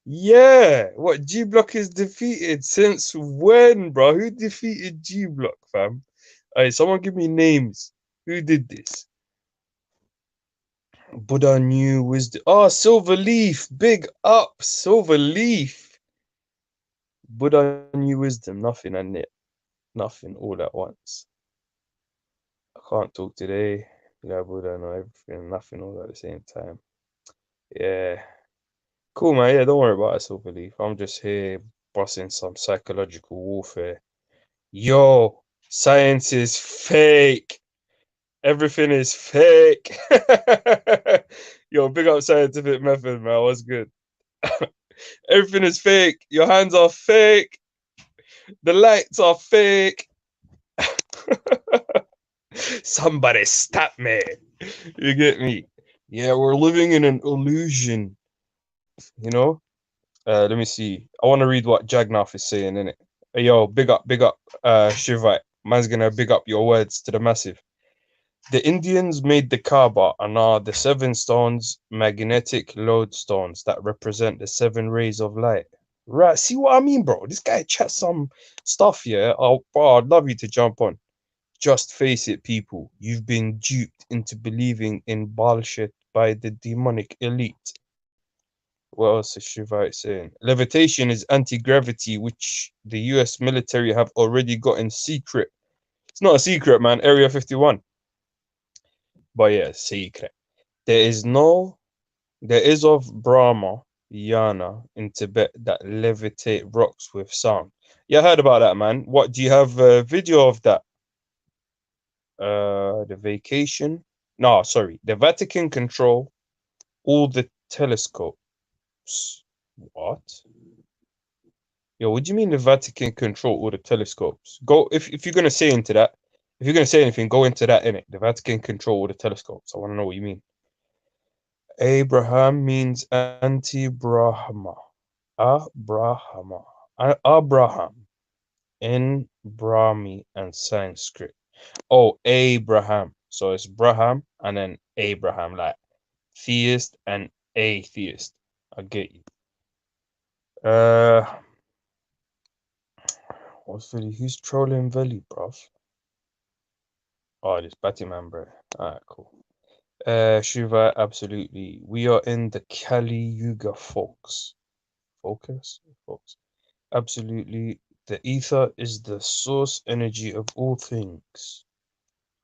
Yeah. What, G Block is defeated? Since when, bro? Who defeated G Block, fam? Alright, someone give me names. Who did this? Buddha New Wisdom. Oh, Silver Leaf. Big up, Silver Leaf. Buddha New Wisdom. Nothing and it. Nothing all at once. I can't talk today. Yeah, Buddha know everything. Nothing all at the same time. Yeah. Cool, man. Yeah, don't worry about it, Silver Leaf. I'm just here busting some psychological warfare. Yo, science is fake. Everything is fake. Yo, big up scientific method, man. What's good? Everything is fake. Your hands are fake. The lights are fake. Somebody stop me. You get me? Yeah, we're living in an illusion. You know? Let me see. I want to read what Jagnaf is saying, innit? Hey, yo, big up, Shivite. Man's gonna big up your words to the massive. The Indians made the Kaaba and are the 7 stones, magnetic lodestones that represent the 7 rays of light. Right, see what I mean, bro? This guy chats some stuff, yeah? Oh, bro, I'd love you to jump on. Just face it, people. You've been duped into believing in bullshit by the demonic elite. What else is Shivite saying? Levitation is anti-gravity, which the US military have already got in secret. It's not a secret, man. Area 51. But yeah, secret. There is of Brahma, Yana, in Tibet that levitate rocks with sound. Yeah, I heard about that, man. What, do you have a video of that? The vacation? No, sorry. The Vatican control all the telescopes. What? Yo, what do you mean the Vatican control all the telescopes? Go if you're gonna say into that. If you're gonna say anything, go into that in it. The Vatican control all the telescopes. I want to know what you mean. Abraham means anti-Brahma. Abraham in Brahmi and Sanskrit. Oh, Abraham. So it's Braham and then Abraham, like theist and atheist. I get you. What's Veli? Who's trolling Veli, bruv? Oh, this Batman, bro. Alright, cool. Shiva, absolutely. We are in the Kali Yuga, folks. Folks. Absolutely. The ether is the source energy of all things.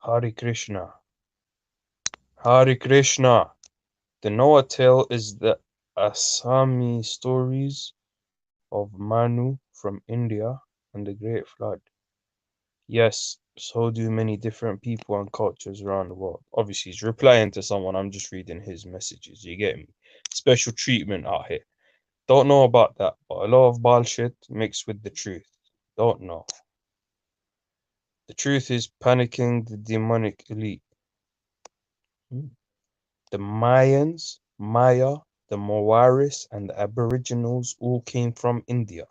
Hare Krishna. Hare Krishna. The Noah tale is the Asami stories of Manu from India and the Great Flood. Yes, so do many different people and cultures around the world. Obviously, he's replying to someone. I'm just reading his messages. You get me? Special treatment out here. Don't know about that, but a lot of bullshit mixed with the truth. Don't know. The truth is panicking the demonic elite. The Mayans, Maya, the Mawaris, and the Aboriginals all came from India.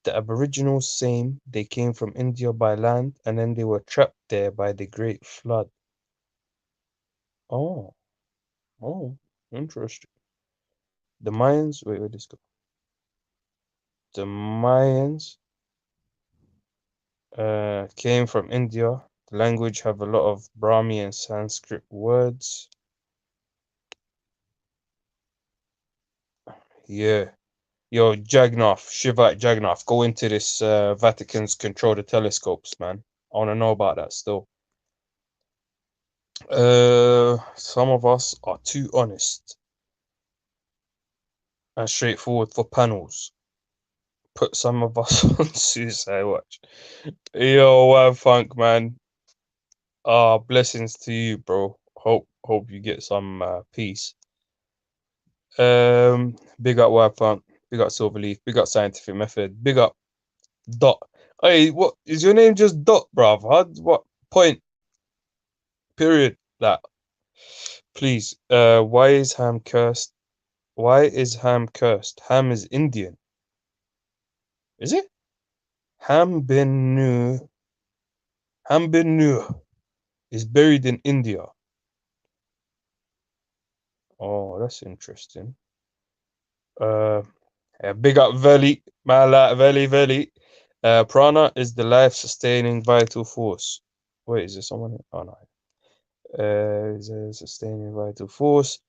The Aboriginals same, they came from India by land and then they were trapped there by the Great Flood. Oh, interesting. The Mayans, wait, where'd this go? The Mayans came from India. The language have a lot of Brahmi and Sanskrit words. Yeah. Yo, Jagnaf, Shivat Jagnaf, go into this Vatican's control the telescopes, man. I want to know about that still. Some of us are too honest and straightforward for panels. Put some of us on suicide watch. Yo, Funk, man. Blessings to you, bro. Hope you get some peace. Big up Wab Funk. Big up Silverleaf. Big up Scientific Method. Big up Dot. Hey, what is your name? Just Dot, bruv? What point? Period. That. Please. Why is Ham cursed? Why is Ham cursed? Ham is Indian. Is it? Ham bin Nuh is buried in India. Oh, that's interesting. Yeah, big up Veli, Mala Veli. Prana is the life-sustaining vital force. Wait, is there someone here? Oh no. Is a sustaining vital force.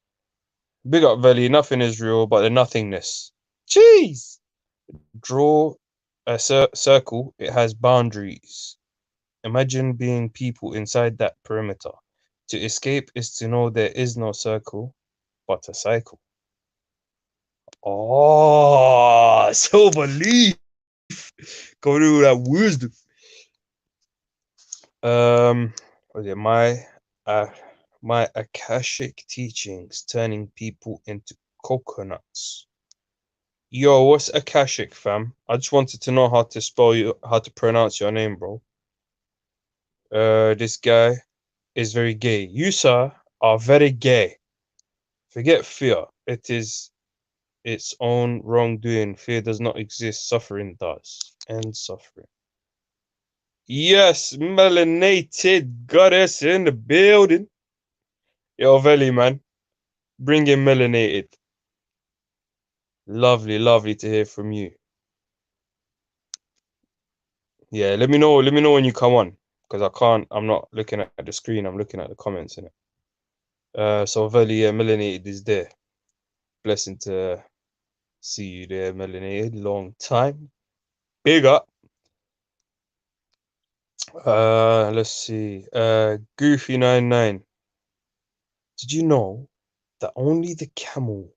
Big up Veli, nothing is real but the nothingness. Jeez! Draw a circle, it has boundaries. Imagine being people inside that perimeter. To escape is to know there is no circle, but a cycle. Oh, Silverleaf! Go do that wisdom. Was it my Akashic teachings turning people into coconuts? Yo, what's Akashic, fam? I just wanted to know how to pronounce your name, bro. This guy is very gay. You, sir, are very gay. Forget fear. It is its own wrongdoing. Fear does not exist. Suffering does. End suffering. Yes, melanated goddess in the building. Yo, Veli, man. Bring in melanated. Lovely to hear from you. Yeah, let me know when you come on. Because I'm not looking at the screen, I'm looking at the comments in it. So Veli, melanated is there. Blessing to see you there, melanated. Long time. Big up. Let's see. Goofy99. Did you know that only the camel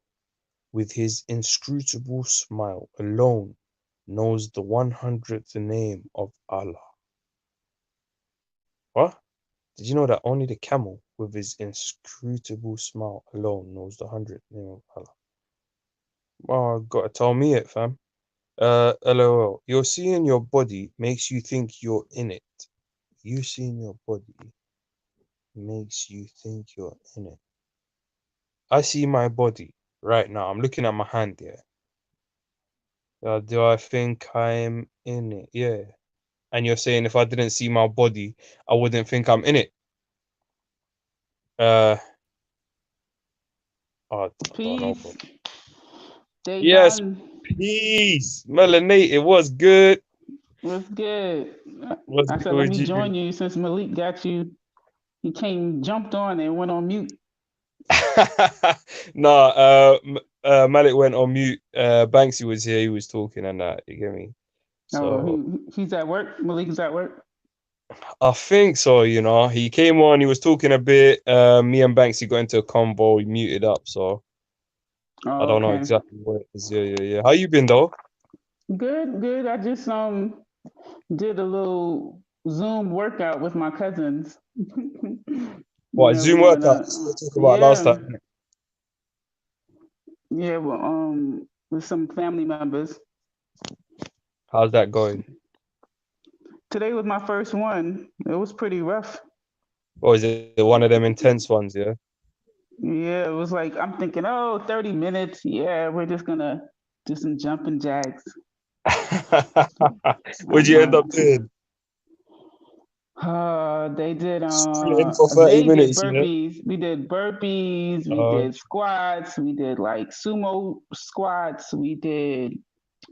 with his inscrutable smile alone knows the 100th name of Allah? What? Did you know that only the camel with his inscrutable smile alone knows the 100th name of Allah? Oh, gotta tell me it, fam. LOL. You're seeing your body makes you think you're in it. You seeing your body makes you think you're in it. I see my body right now. I'm looking at my hand here. Do I think I'm in it? Yeah. And you're saying if I didn't see my body, I wouldn't think I'm in it. I don't know, bro. Day Yes, done. peace. Melanated was good. What's good? What's I good said, let with me you? join you since Malik got you. He jumped on and went on mute. Nah, Malik went on mute. Banksy was here. He was talking and that. You get me? Oh, So he's at work. Malik is at work. I think so. You know, he came on. He was talking a bit. Me and Banksy got into a convo. We muted up. So I Oh, don't know okay. exactly what it is. Yeah. How you been though? Good. I just did a little Zoom workout with my cousins. What Yeah, Zoom we went workout? We talked about last time. yeah, well, with some family members. How's that going? Today was my first one. It was pretty rough. Or is it one of them intense ones? Yeah. Yeah, it was like I'm thinking, 30 minutes. Yeah, we're just gonna do some jumping jacks. What'd you end up doing? They did Sprinting for 30 minutes, yeah? burpees. We did burpees, we did squats, we did like sumo squats, we did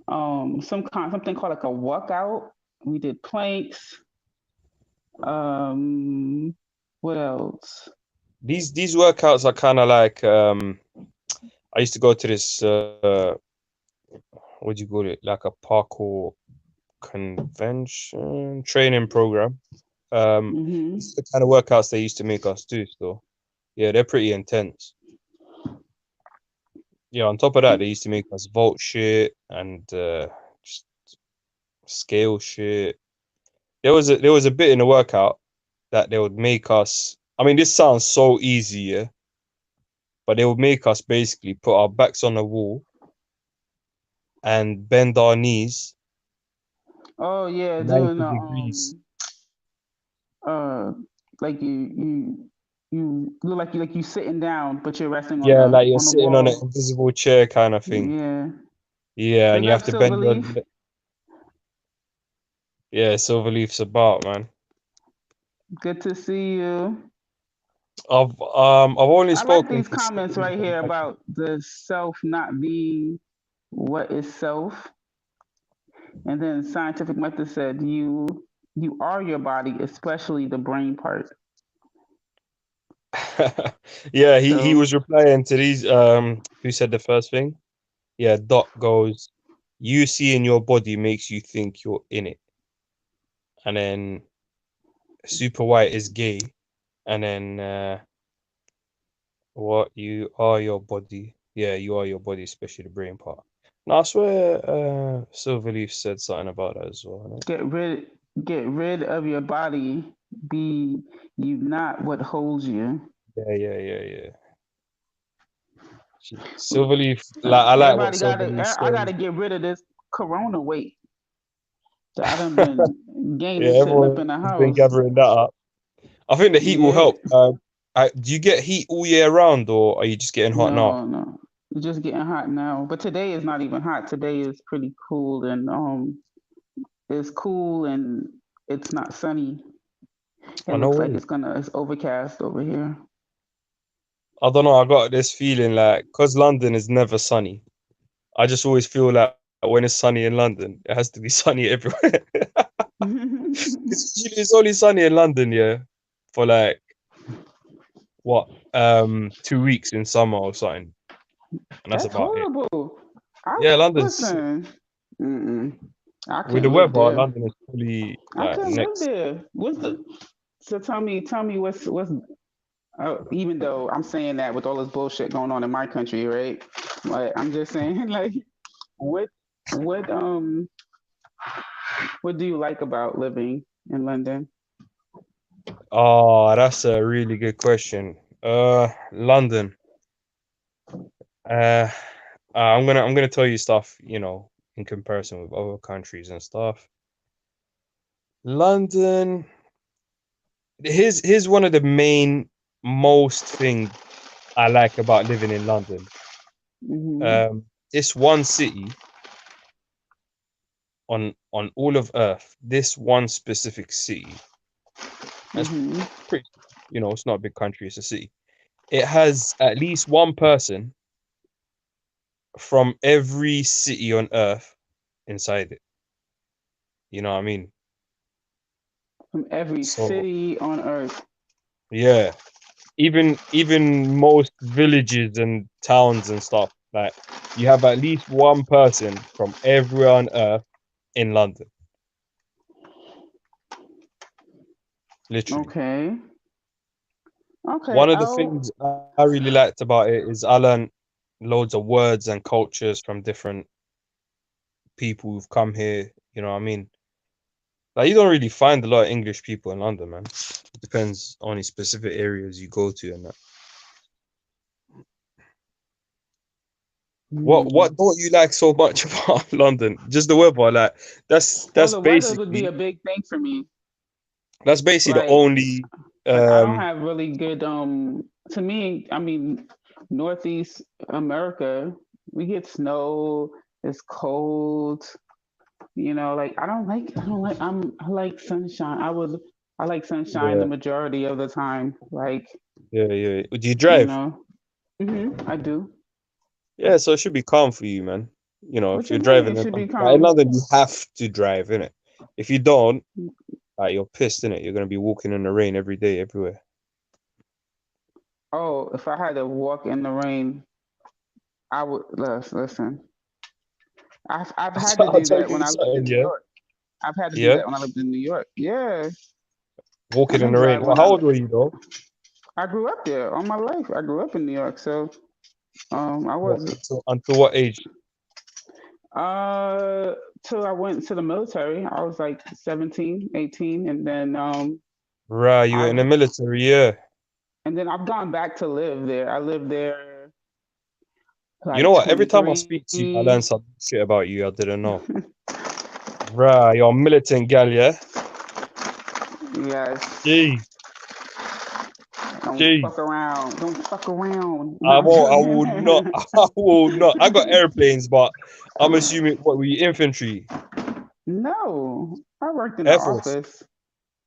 something called like a walkout. We did planks. What else? These workouts are kind of like I used to go to this what do you call it, like a parkour convention training program. This is the kind of workouts they used to make us do. So yeah, they're pretty intense. Yeah, on top of that, they used to make us vault shit and just scale shit. There was a bit in the workout that they would make us. I mean, this sounds so easy, yeah, but they would make us basically put our backs on the wall and bend our knees Oh yeah, 90 doing degrees. like you look like you sitting down, but you're resting on Yeah, like you're on the sitting on an wall. invisible chair kind of thing. Yeah. Yeah, and Big you have up to bend your. Silverleaf. Yeah, Silverleaf's about, man. Good to see you. I've only I like spoken these to comments right here about the self not being what is self. And then scientific method said you are your body, especially the brain part. Yeah, he was replying to these. Who said the first thing? Yeah, Doc goes, "You seeing your body makes you think you're in it," and then Super White is gay, and then what you are your body. Yeah, you are your body, especially the brain part. No, I swear, Silverleaf said something about that as well. Get rid of your body. Be you not what holds you. Yeah. Silverleaf, like I like what Silverleaf I gotta says. get rid of this corona weight that I done been gaining Yeah, sitting up in the everyone's been house. gathering that up. I think the heat will help. Do you get heat all year round, or are you just getting hot now? No. It's just getting hot now. But today is not even hot. Today is pretty cool and it's cool and it's not sunny. It looks like it's overcast over here. I don't know. I got this feeling like because London is never sunny. I just always feel like when it's sunny in London, it has to be sunny everywhere. It's only sunny in London, yeah, for like what 2 weeks in summer or something, and that's about it. Horrible. Yeah, London's Listen. I with the couldn't live weather. there. London is fully I like couldn't live next. there. So tell me what's even though I'm saying that with all this bullshit going on in my country, right? Like I'm just saying, like, what do you like about living in London? Oh, that's a really good question. London. I'm gonna tell you stuff, you know, in comparison with other countries and stuff. London. Here's one of the most thing I like about living in London. It's one city on all of Earth. This one specific city. It's pretty, you know, it's not a big country. It's a city. It has at least one person from every city on earth inside it. You know what I mean? From every So city on earth. yeah, even most villages and towns and stuff, like you have at least one person from everywhere on earth in London. Literally. Okay. Okay. One of the things I really liked about it is I learned loads of words and cultures from different people who've come here. You know what I mean? Like you don't really find a lot of English people in London, man. It depends on the specific areas you go to and that. What don't you like so much about London? Just the weather, like that's Well, the weather would be basically a big thing for me. that's basically the Like, only like I don't have really good to me, I mean, Northeast America, we get snow, it's cold, you know, like I like sunshine. I like sunshine the yeah, majority of the time. Like, yeah. Do you you drive? know. I do. Yeah, so it should be calm for you, man. You know, What if you you're mean driving it in should be London, like in calm? London, you have to drive, innit? If you don't, like you're pissed, innit? You're gonna be walking in the rain every day, everywhere. Oh, if I had to walk in the rain, I would listen. I've had to I'll do tell that you when I lived in something, New yeah, York. I've had to do yeah. that when I lived in New York. Yeah, I Walking in didn't the rain. drive Well, when how old were you though? I grew up there all my life. I grew up in New York, so I What, was until what age? till I went to the military. I was like 17, 18, and then Right, you were in the military, yeah. I've gone back to live there. I lived there You know like what? Every time I speak to you, I learn 23. some shit about you I didn't know. Right, you're a militant gal, yeah? Yes. Gee, Don't gee. fuck around. Don't fuck around. I No. will not. I will not. I got airplanes, but I'm assuming what were you infantry? No, I worked in the Air Force. office.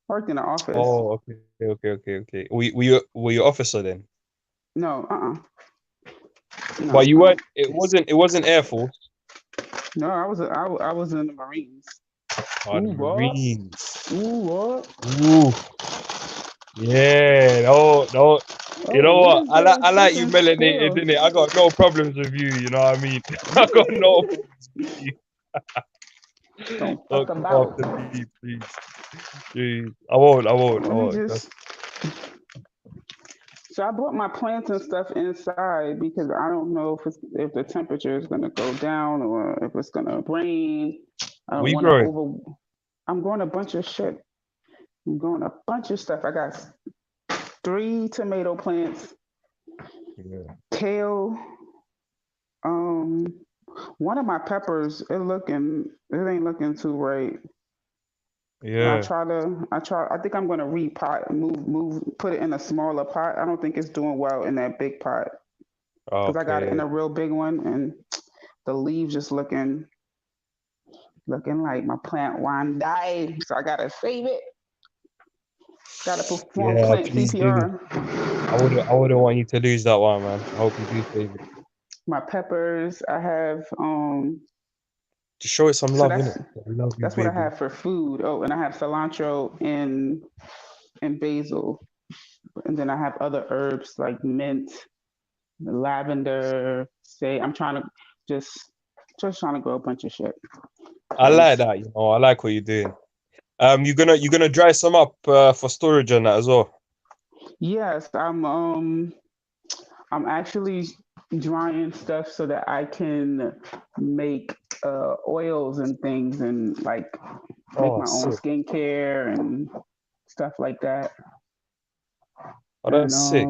Worked in the office. Oh, okay. Were you officer then? No, no, But you no. weren't. It wasn't Air Force. No, I was in the Marines. Oh, the Ooh, what? Marines. Ooh, what? Ooh, yeah. No. You know Oh, what what? is I that like you fucking melanated, squirrel? innit? I got no problems with you. You know what I mean? I got no problems with you. Don't Don't fuck come about. after me, please. Jeez. I won't. Let me just. So I brought my plants and stuff inside because I don't know if the temperature is gonna go down or if it's gonna rain. I What don't you want to growing? I'm growing a bunch of shit. I'm growing a bunch of stuff. I got 3 tomato plants, Yeah. kale. One of my peppers, it ain't looking too right. Yeah. I think I'm gonna repot, put it in a smaller pot. I don't think it's doing well in that big pot because I got it in Okay. a real big one, and the leaves just looking like my plant one died. So I gotta save it. Gotta perform Yeah, plant please do. CPR. I wouldn't want you to lose that one, man. I hope you do save it. My peppers, I have Just show it some so love, innit? I love you, that's what I baby. have for food. Oh, and I have cilantro and basil. And then I have other herbs like mint, lavender, I'm trying to just trying to grow a bunch of shit. I like that, you know. I like what you're doing. You're gonna dry some up for storage and that as well. Yes, I'm actually drying stuff so that I can make oils and things and like make my own Sick. skincare and stuff like that. Oh, that's sick.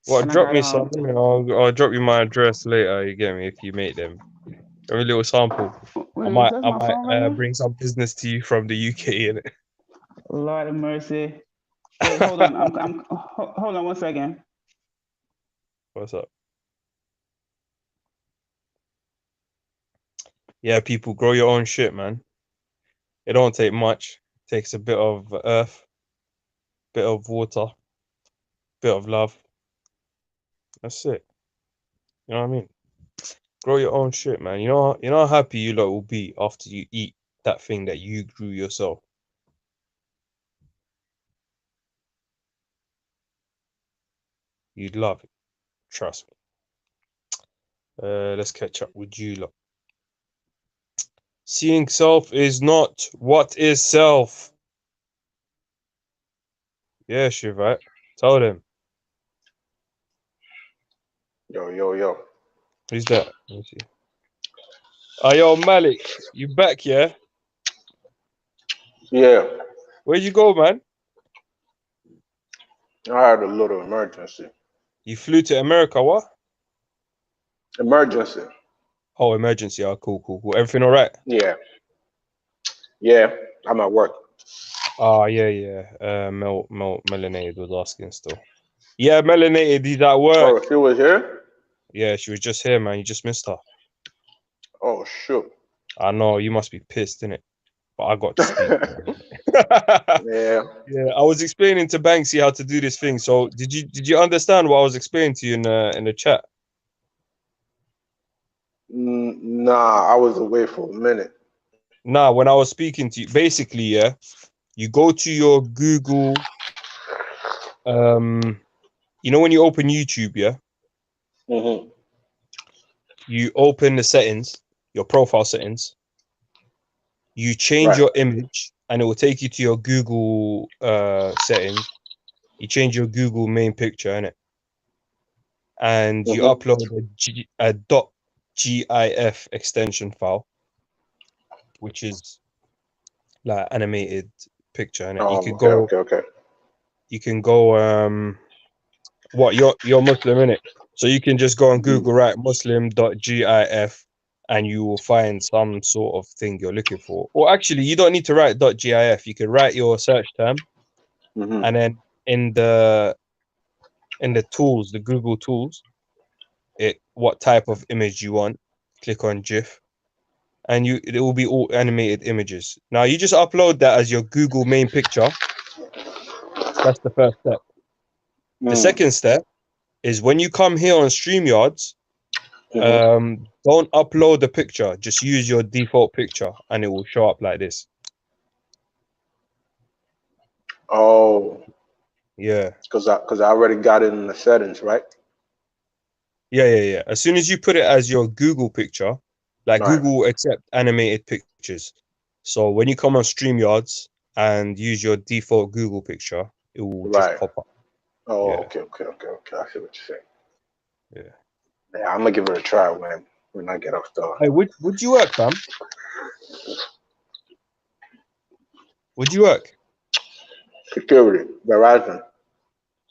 Well, and I drop got me some. I'll drop you my address later. You get me if you make them. Give me a little sample. Wait, is that my phone right here? Bring some business to you from the UK, innit? Lord of mercy. Wait, hold on. Hold on 1 second. What's up? Yeah, people, grow your own shit, man. It don't take much. It takes a bit of earth, bit of water, bit of love. That's it. You know what I mean? Grow your own shit, man. You know how happy you lot will be after you eat that thing that you grew yourself. You'd love it. Trust me. Let's catch up with you lot. Seeing self is not what is self. Yeah, Shivat. Tell them. Yo. Who's that? Let me see. Yo, Malik. You back, yeah? Yeah, Where'd you go, man? I had a little emergency. You flew to America, what? Emergency. Oh, emergency. Oh, cool. Everything all right? Yeah, I'm at work. Oh, yeah. Melanated was asking still. Yeah, Melanated, he's at work. Oh, she was here? Yeah, she was just here, man. You just missed her. Oh, shoot. I know, you must be pissed, innit? But I got to speak. Yeah. Yeah, I was explaining to Banksy how to do this thing. So did you understand what I was explaining to you in the chat? Nah, I was away for a minute. Nah, when I was speaking to you, basically, yeah, you go to your Google, you know when you open YouTube, yeah? Mm-hmm. You open the settings, your profile settings, you change Right. your image, and it will take you to your Google settings. You change your Google main picture, innit? And you Mhm. upload a .gif extension file, which is like animated picture, innit? You Oh, could go, okay. you can go, what, you're Muslim, innit? So you can just go on Google, write muslim.gif, and you will find some sort of thing you're looking for. Or actually, you don't need to write .gif. You can write your search term, Mm-hmm. and then in the tools, the Google tools, what type of image you want, click on GIF, and it will be all animated images. Now you just upload that as your Google main picture. That's the first step. The second step is when you come here on StreamYards, don't upload the picture, just use your default picture and it will show up like this. Oh, Yeah. because I already got it in the settings, right? Yeah. As soon as you put it as your Google picture, like Right. Google will accept animated pictures. So when you come on StreamYards and use your default Google picture, it will just Right. pop up. Oh, Yeah. okay. I see what you're saying. Yeah. Yeah, I'm gonna give it a try when I get off the. Hey, would you work, fam? Would you work? Security, Verizon.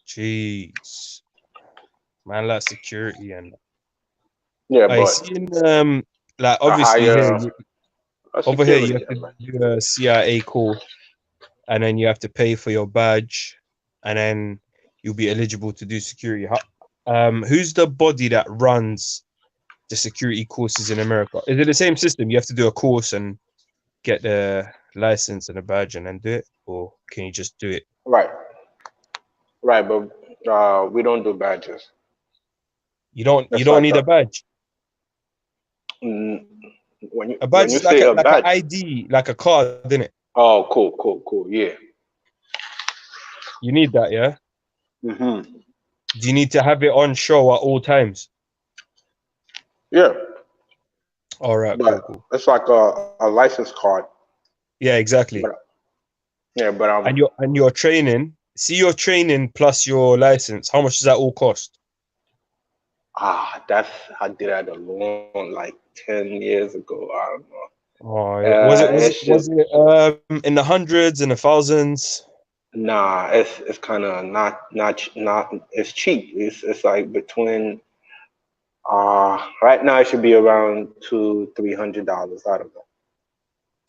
Jeez. Man, like security and Yeah, I but seen like a obviously higher here a over here you security. have to do a CIA course, and then you have to pay for your badge, and then you'll be eligible to do security. Who's the body that runs the security courses in America? Is it the same system? You have to do a course and get the license and a badge and then do it, or can you just do it? Right, but we don't do badges. You don't It's need like a badge. when A badge you is like say a an badge. ID, like a card, isn't it? Oh, cool. Yeah. You need that, yeah. Mm-hmm. Do you need to have it on show at all times? Yeah. All right, But cool. it's like a license card. Yeah, exactly. But And your training. See your training plus your license. How much does that all cost? I did that a long, like 10 years ago. I don't know. Oh, yeah. Was it in the hundreds and the thousands? Nah, it's kind of not. It's cheap. It's like between. Right now it should be around $200-300. I don't know.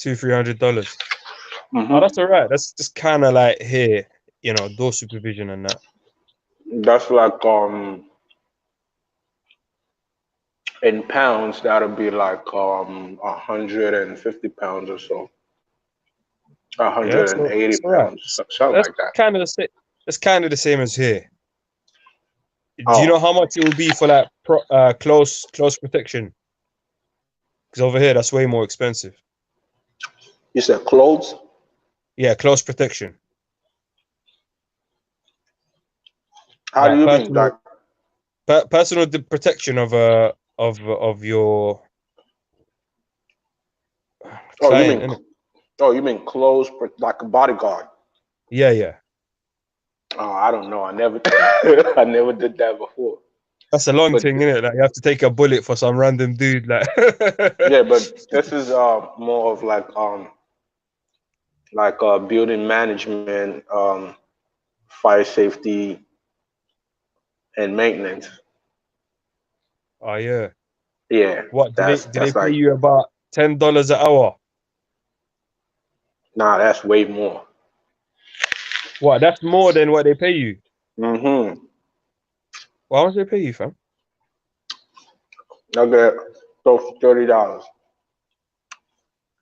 $200-300. Mm-hmm. Oh, that's all right. That's just kind of like here, door supervision and that. That's like in pounds that'll be like 150 pounds or so. 180 that's all right. pounds, something That's like that. kind of the same. That's kind of the same as here. Do you Oh. know how much it will be for that close protection? Because over here, that's way more expensive. You said clothes? Yeah, close protection. How do Like you mean? personal, Like, personal protection of your oh, you client, mean, innit? oh, you mean clothes, like a bodyguard? Yeah, yeah. Oh, I don't know. I never, I never did that before. That's a long But thing, innit? Like you have to take a bullet for some random dude. Like yeah, but this is more of like building management, fire safety, and maintenance. oh yeah. Yeah, What do they that's pay like, you about $10 an hour? nah, that's way more. What? That's more than what they pay you. Mm-hmm. Well, how much they pay you, fam? I get close to $30.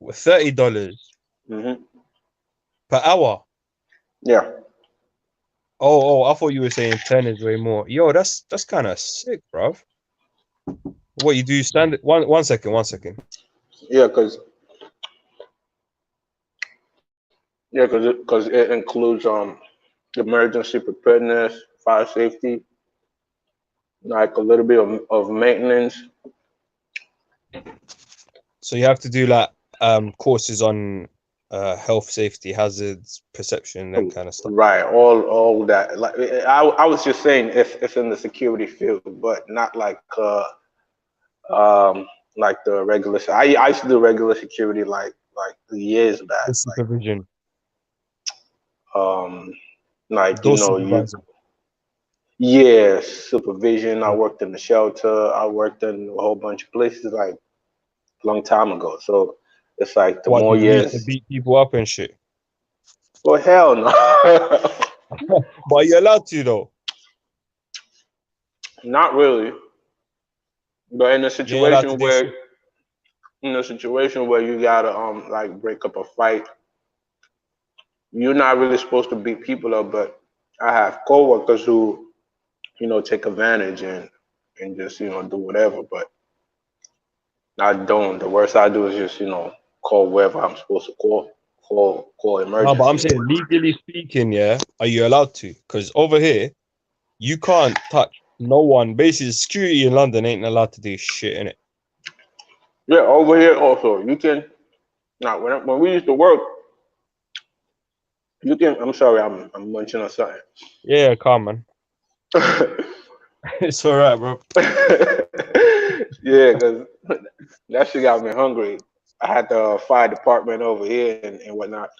$30 Mm-hmm. per hour. Yeah. Oh, I thought you were saying 10 is way more. Yo, that's kind of sick, bruv. What you do? Stand one second. Yeah, because it includes emergency preparedness, fire safety, like a little bit of maintenance. So you have to do like courses on health, safety, hazards, perception, that kind of stuff. Right, all that. Like I was just saying, it's in the security field, but not like the regular. I used to do regular security like years back. The supervision. Like Door supervisor. yeah, supervision. I worked in the shelter. I worked in a whole bunch of places like a long time ago. So it's like the What more did you used to years. beat people up and shit? Well, hell no. But you're allowed to though. Not really. But in a You ain't allowed to situation do where shit. you gotta like break up a fight, you're not really supposed to beat people up. But I have coworkers who, take advantage and just do whatever. But I don't. The worst I do is just call wherever I'm supposed to call No, emergency. but I'm saying legally speaking, yeah, are you allowed to? Because over here, you can't touch no one. Basically, security in London ain't allowed to do shit in it. Yeah, over here also you can. Now when we used to work, you can. I'm sorry, I'm munching on something. Yeah, calm man. It's all right, bro. Yeah, because that shit got me hungry. I had the fire department over here and whatnot.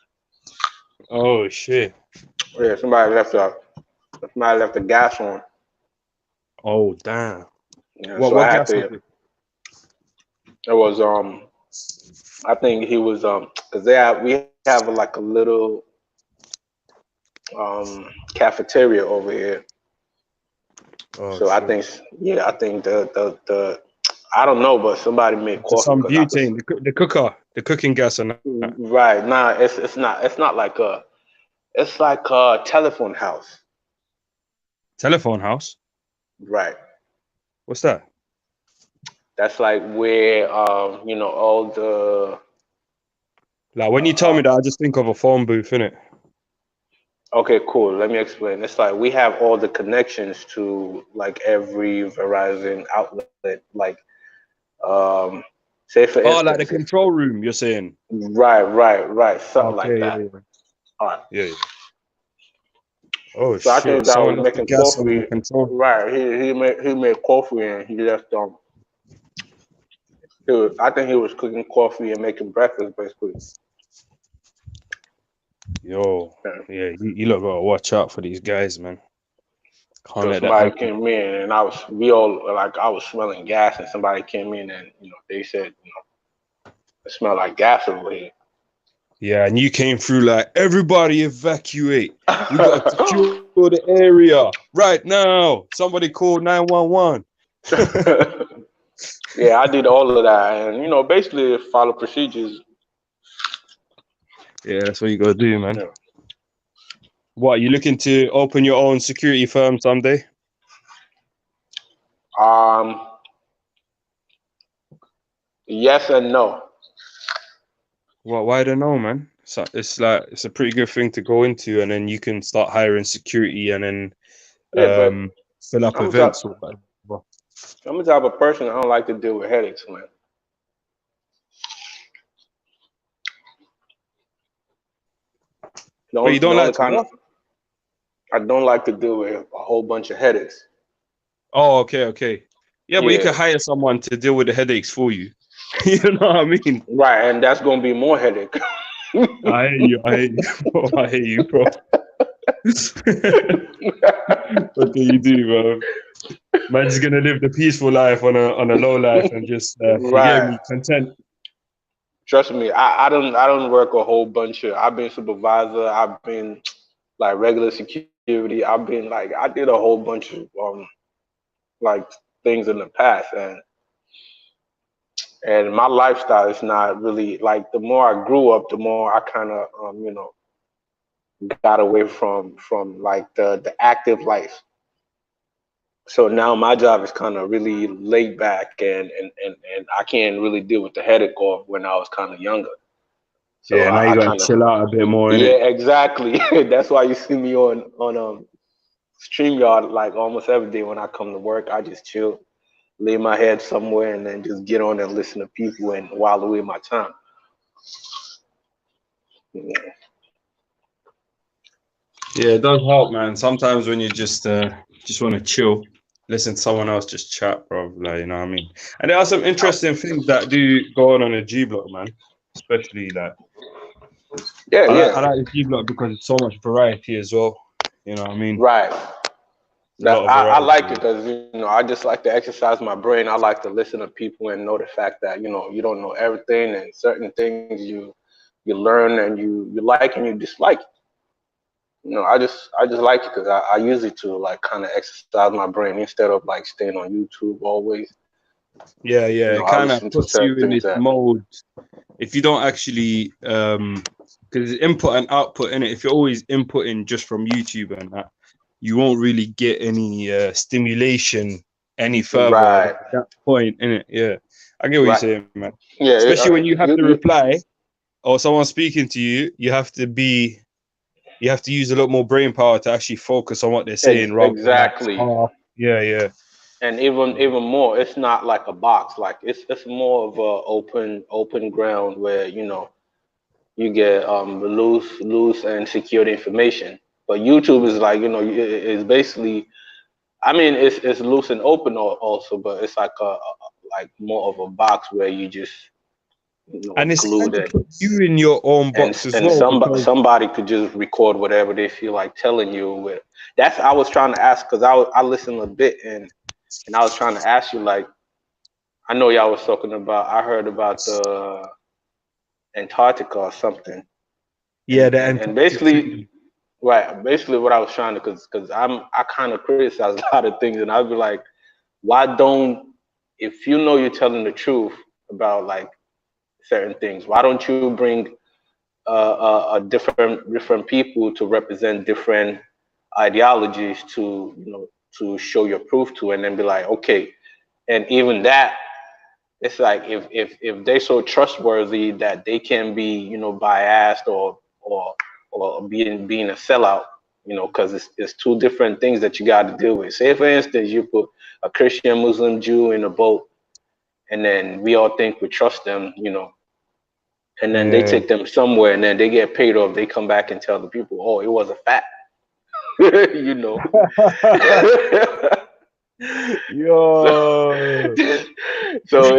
Oh shit. Yeah, somebody left the gas on. Oh damn. Yeah, What so I had gas was to. it? It was I think he was because we have like a little cafeteria over here. Oh, So shit. I think the I don't know, but somebody made coffee. Some 'cause I could- butane, the cooking gas and that. Right. Nah, it's not like it's like a telephone house. Telephone house. Right. What's that? That's like where all the Like when you tell me that, I just think of a phone booth, innit? okay, cool. Let me explain. It's like we have all the connections to like every Verizon outlet. Like say for Oh, instance, like the control room, you're saying? right. Something like Okay, that. yeah. All right. Yeah. Oh So I shit! think that Someone was left the making gas on the coffee. control. Right. He made coffee and he left I think he was cooking coffee and making breakfast basically. Yo, yeah, you look gotta watch out for these guys, man. Can't So let that somebody happen. came in and I was smelling gas and somebody came in and they said, it smelled like gas over here. Yeah, and you came through like everybody evacuate. We got to secure the area right now. Somebody call 911. Yeah, I did all of that and basically follow procedures. Yeah, that's what you gotta do, man. Yeah. What, you looking to open your own security firm someday? Yes and no. Well, why don't know, man? So it's like it's a pretty good thing to go into, and then you can start hiring security, and then Yeah, but fill up I'm the type, events or whatever. I'm the type of person I don't like to deal with headaches, man. But you don't The only like to kind of what? I don't like to deal with a whole bunch of headaches. Oh, okay. Yeah, but you Yeah, could hire someone to deal with the headaches for you. You know what I mean? right, and that's gonna be more headache. I hear you, bro. I hear you, bro. What can you do, bro? Man's gonna live the peaceful life on a low life and just you get Right. me, content. Trust me, I don't work a whole bunch of. I've been supervisor. I've been like regular security. I've been like I did a whole bunch of like things in the past, and my lifestyle is not really like. The more I grew up, the more I kind of got away from like the active life. So now my job is kind of really laid back, and I can't really deal with the headache of when I was kind of younger. So Yeah, now you I gotta kind of, chill out a bit more, innit? yeah, exactly. That's why you see me on StreamYard like almost every day when I come to work. I just chill, lay my head somewhere, and then just get on and listen to people and while away my time. Yeah. Yeah, it does help, man. Sometimes when you just want to chill, listen to someone else just chat, bro. Like, you know what I mean? And there are some interesting things that do go on a G Block, man. Especially like Yeah, I like the G Block because it's so much variety as well. You know what I mean? Right. A lot of I variety. like it because I just like to exercise my brain. I like to listen to people and know the fact that you don't know everything, and certain things you learn and you like and you dislike. I just like it because I use it to like kind of exercise my brain instead of like staying on YouTube always. Yeah, it I kind of listen to puts you certain in things this that mode. If you don't actually, because input and output in it, if you're always inputting just from YouTube and that, you won't really get any stimulation any further right, than that point in it. Yeah, I get what you're right, saying, man. yeah, Especially when you have to you, reply or someone's speaking to you, you have to use a lot more brain power to actually focus on what they're saying rather than like, exactly. yeah. And even more, it's not like a box. Like it's more of a open ground where you get loose and secured information. But YouTube is like it's basically. I mean, it's loose and open also, but it's like like more of a box where you just And it's glued kind of in, put you in your own box as and well because somebody could just record whatever they feel like telling you. With that's I was trying to ask because I listened a bit and I was trying to ask you like I know y'all was talking about I heard about the Antarctica or something, yeah, the and Antarctic basically. Treaty. Right, basically what I was trying to, because I kind of criticize a lot of things, and I'd be like, why don't, if you know you're telling the truth about like certain things, why don't you bring different people to represent different ideologies to show your proof to, and then be like, okay, and even that, it's like if they're so trustworthy that they can be biased or being a sellout, because it's two different things that you got to deal with. Say for instance, you put a Christian, Muslim, Jew in a boat, and then we all think we trust them, and then they Yeah. take them somewhere, and then they get paid off. They come back and tell the people, "Oh, it was a fact," Yo. So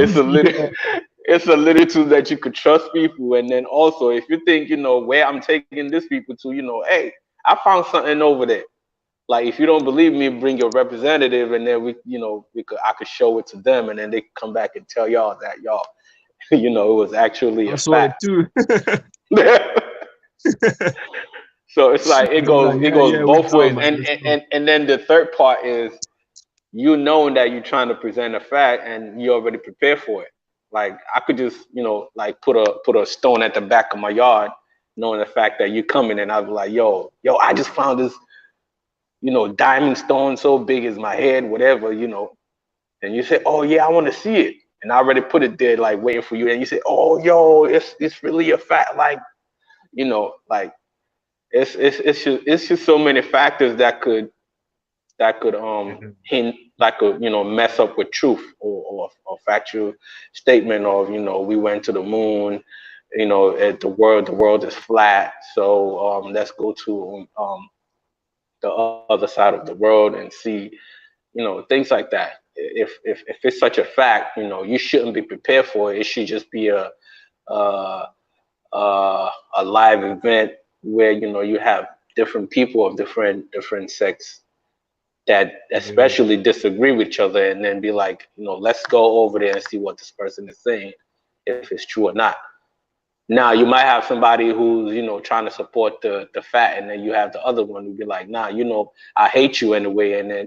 it's a little too that you could trust people, and then also if you think where I'm taking these people to, hey, I found something over there. Like if you don't believe me, bring your representative, and then I could show it to them, and then they come back and tell y'all that y'all, it was actually I a saw it fact. too. So it's like it goes Yeah, we both ways, down, man. and then the third part is knowing that you're trying to present a fact and you already prepared for it. Like I could just like put a stone at the back of my yard, knowing the fact that you're coming, and I'll be like, yo, I just found this diamond stone so big as my head, whatever, and you say, oh yeah, I want to see it, and I already put it there, like waiting for you, and you say, "Oh, yo, it's really a fact." Like, you know, like it's just so many factors that could hint, that could, you know, mess up with truth or factual statement of, you know, we went to the moon, you know, the world is flat, so let's go to the other side of the world and see, you know, things like that. If it's such a fact, you know, you shouldn't be prepared for it. It should just be a live event where, you know, you have different people of different sects that especially disagree with each other, and then be like, you know, let's go over there and see what this person is saying, if it's true or not. Now you might have somebody who's, you know, trying to support the fact, and then you have the other one who be like, nah, you know, I hate you anyway, and then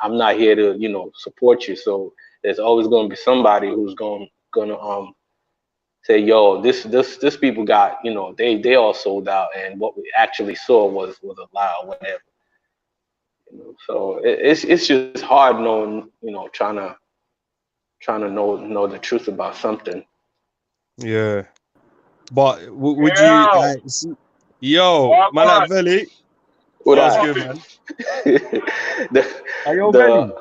I'm not here to, you know, support you. So there's always going to be somebody who's gonna say, yo, this people got, you know, they all sold out, and what we actually saw was a lie or whatever. You know, so it's just hard knowing, you know, trying to know the truth about something. Yeah. But would you like see, yo, man at Veli? What That was I- good, man. the, Are you the- Veli?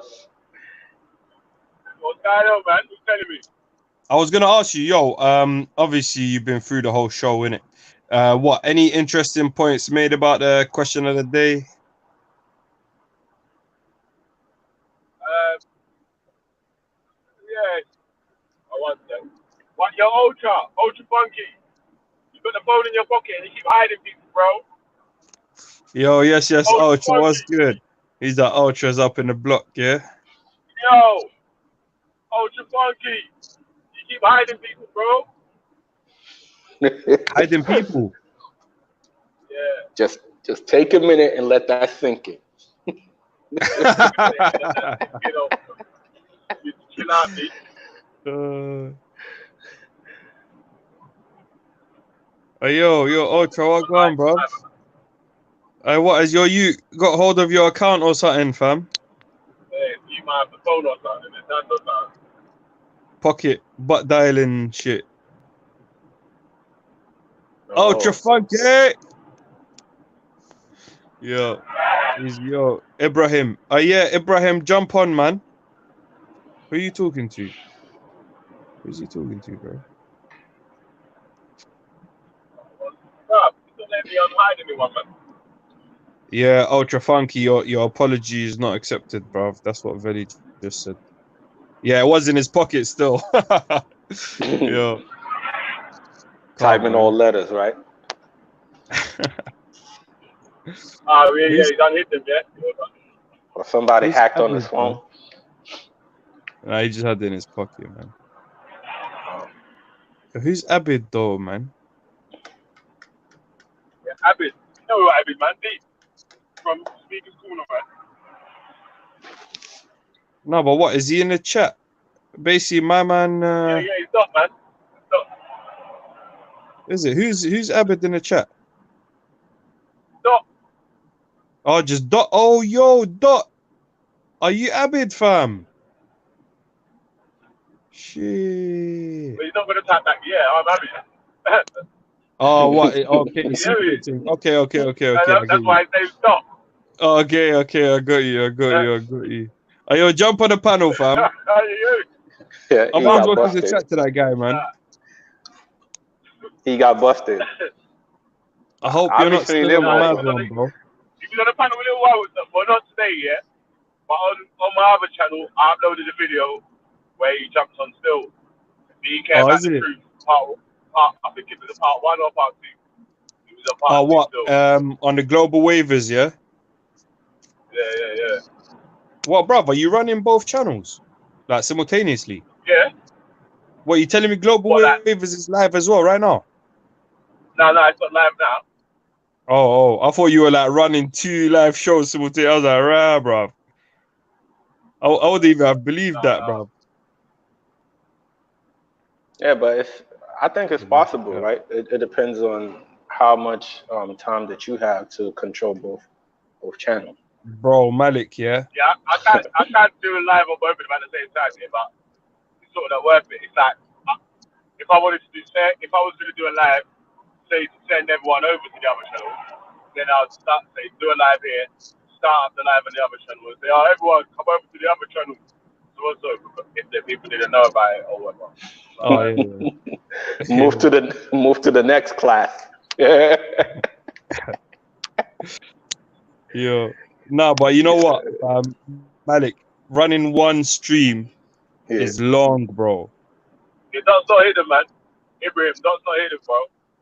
What's going on, man? Who's telling me? I was gonna ask you, yo, obviously you've been through the whole show, innit? What, any interesting points made about the question of the day? Yeah. I want that. What, yo, Ultra Funky? You got the phone in your pocket and you keep hiding people, bro. Yo, yes, Ultra Ultra, what's Funky. good? He's the Ultras up in the block, yeah? Yo, Ultra Funky. You keep hiding people, bro. Hiding people. Yeah. Just take a minute and let that sink in. You know, you chill out, me. Hey, yo, Ultra, what going on, bro? What has you got hold of your account or something, fam? Hey, you might have the phone or something. It's not no time. Pocket butt dialing shit. Oh. Ultra Funky. Yo, Ibrahim. Yeah, Ibrahim, jump on, man. Who are you talking to? Who's he talking to, bro? Bro, don't let me unhide anyone, man. Yeah, Ultra Funky, your apology is not accepted, bruv. That's what Veli just said. Yeah, it was in his pocket still. Yo. Type in all letters, right? Oh, yeah, he's unhit them, yeah? Or somebody Who's hacked on his Abid, phone. bro? Nah, he just had it in his pocket, man. Who's Abid, though, man? Yeah, Abid. You know what Abid, man? Deep. From Speaker's Corner, man. No, but what? Is he in the chat? Basically, my man... Yeah, he's not, man. Is it? Who's Abid in the chat? Dot. Oh, just Dot. Oh, yo, Dot. Are you Abid, fam? Shit. But he's not going to type back, yeah, I'm Abid. Oh, what? Okay, Yeah, secret thing. Okay. That's why his name's Dot. Okay, I got you. Hey, yo, jump on the panel, fam. Yeah, I'm he got welcome to busted. chat to that guy, man. He got busted. I hope you're not Obviously, still they on the won't. mad one, bro. He was on the panel a little while with them, but not today, yeah? But on my other channel, I uploaded a video where he jumps on still. He came Oh, back is the it? truth. Part, I think it was a part 1 or part 2. It was a part Oh, 2 what? still. On the global waivers, yeah? Yeah. What, bruv? Are you running both channels? Like, simultaneously? Yeah? What, you telling me global waivers is live as well right now? No, it's not live now. Oh, I thought you were like running 2 live shows simultaneously. I was like, rah, bruv. I wouldn't even have believed that, bruv. Yeah, but I think it's possible, right? It depends on how much time that you have to control both channels. Bro, Malik, yeah? Yeah, I can't do a live on both of them at the same time, yeah, but sort of not worth it. It's like if I was going to do a live, say to send everyone over to the other channel, then I'll start say do a live here, start up the live on the other channel, and say, oh, everyone come over to the other channel. So also if the people didn't know about it or whatever. Oh yeah. Move to the next class. Yeah. Yeah. No, but you know what, Malik, running one stream is long, bro. It does not hit him, man. Ibrahim does not hit him, bro.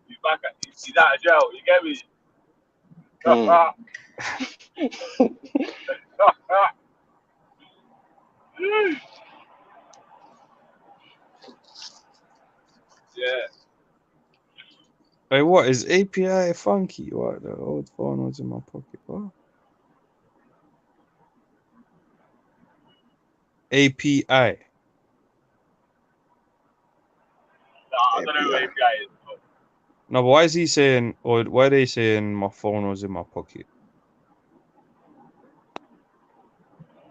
He's back at, he's out of jail. You get me? Yeah. Hey, what is API funky? What, the old phone was in my pocket. What? API. I don't know who API is. No, but why is he saying, or why are they saying my phone was in my pocket?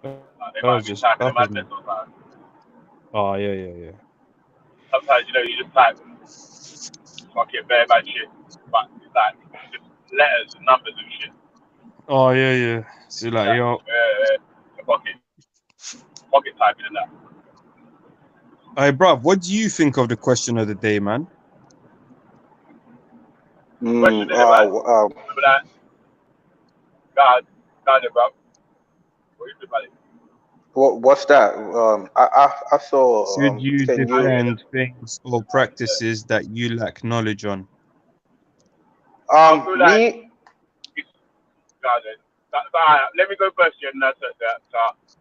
They That might was be just typing up, in isn't it? madness sometimes. Oh, yeah. Sometimes, you just type fucking bare bad shit. But it's like just letters and numbers and shit. Oh, yeah. So, like, yo. Pocket typing and that. Hey, bruv, what do you think of the question of the day, man? Remember that? God, bro. What do you think about it? What's that? I saw. Should you Can defend things or practices that you lack knowledge on? Me. Let me go first, yeah, and that's that. So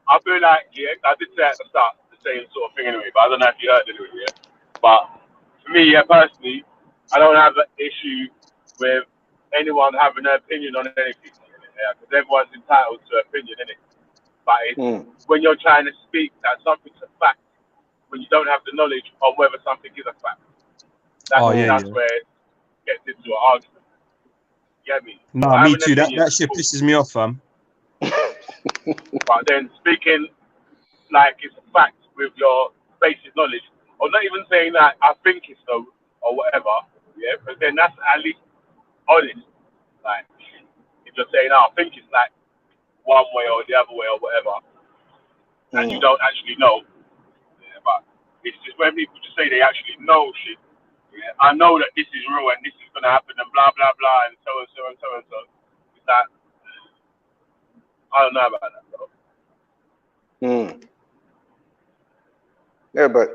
I feel like, I did say at the start the same sort of thing anyway, but I don't know if you heard it anyway, yeah. But for me, personally, I don't have an issue with anyone having an opinion on anything, because everyone's entitled to an opinion, innit? But it's when you're trying to speak that something's a fact, when you don't have the knowledge on whether something is a fact. That's where it gets into an argument. You get me? Nah, me too. That shit pisses me off, fam. But then speaking like it's a fact with your basic knowledge, or not even saying that I think it's so or whatever, yeah, but then that's at least honest. Like if you're saying, I think it's like one way or the other way or whatever, and you don't actually know. Yeah, but it's just when people just say they actually know shit. Yeah, I know that this is real and this is gonna happen and blah blah blah and so and so and so and so. It's that I don't know about that, though. Yeah, but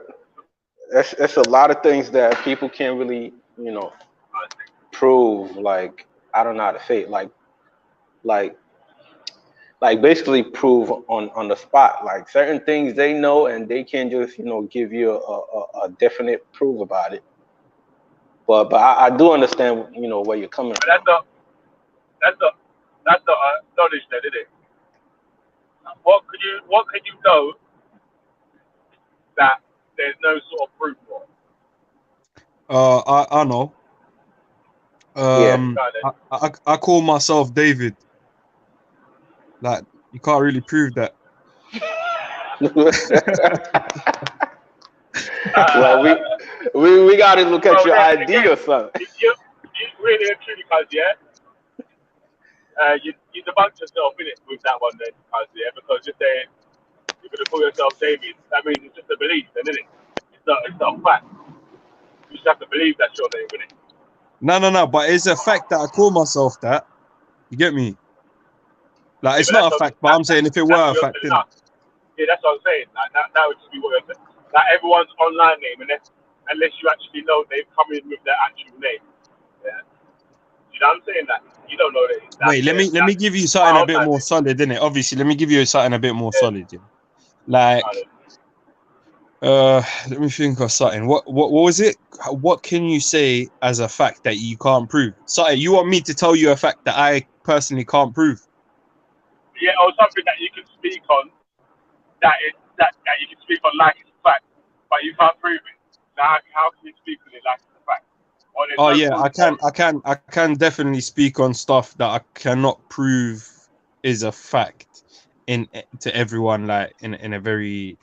it's a lot of things that people can't really, prove. Like, I don't know how to say it. Like basically prove on the spot. Like certain things they know and they can't just, give you a definite proof about it. But I do understand, where you're coming from. That's the knowledge that it is. What could you know that there's no sort of proof for? I know. I call myself David. Like, you can't really prove that. Well, we got to look at your ID or something. You really and truly, cause you debunked yourself in it with that one then, because you're saying you're gonna call yourself David. That means it's just a belief, then, isn't it? It's not a fact. You just have to believe that's your name, isn't it? No, but it's a fact that I call myself that. You get me? Like, it's not a fact, but I'm saying if it were a fact, then. Yeah, that's what I'm saying. Like, that would just be what you're saying. Like, everyone's online name, unless you actually know they've come in with their actual name. Yeah. You know what I'm saying? That you don't know that. Wait, let me give you something a bit more solid, innit? Obviously, let me give you something a bit more solid. Yeah? Like, let me think of something. What was it? What can you say as a fact that you can't prove? Something you want me to tell you a fact that I personally can't prove? Yeah, or something that you can speak on that you can speak on like it's a fact, but you can't prove it. So how can you speak on it like it's a fact? Oh yeah, I can definitely speak on stuff that I cannot prove is a fact to everyone, like in a very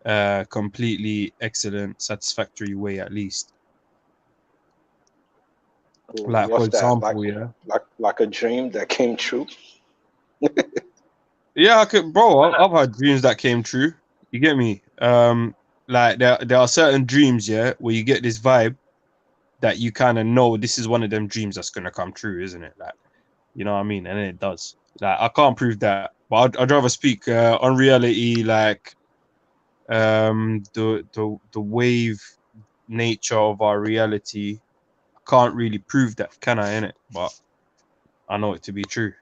completely excellent, satisfactory way at least. Like, for What's that? Like, example, yeah. like a dream that came true? Yeah, I could, bro. I've had dreams that came true. You get me? Like there are certain dreams, yeah, where you get this vibe that you kind of know this is one of them dreams that's gonna come true, isn't it? Like, you know what I mean? And then it does. Like, I can't prove that, but I'd rather speak on reality, like the wave nature of our reality. I can't really prove that, can I? In it, but I know it to be true.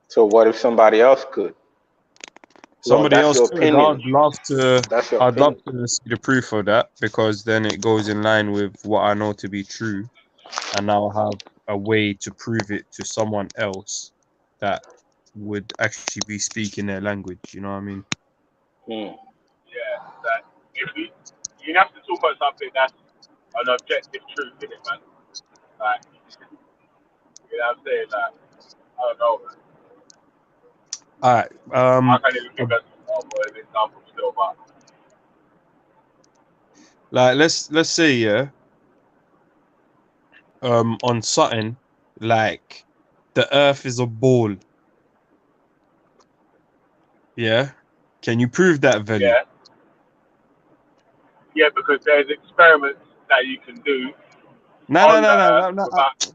So what if somebody else could? Well, Somebody that's else your could. opinion. That's your I'd love opinion. to see the proof of that, because then it goes in line with what I know to be true, and now I have a way to prove it to someone else that would actually be speaking their language. You know what I mean? Hmm. Yeah, that if you have to talk about something that's an objective truth in it, man. Like, you know what I'm saying? Like, I don't know, man. All right. I can't even give us an example still, but Like let's say, yeah. On something like the Earth is a ball. Yeah. Can you prove that, Veli? yeah, because there's experiments that you can do No, on the Earth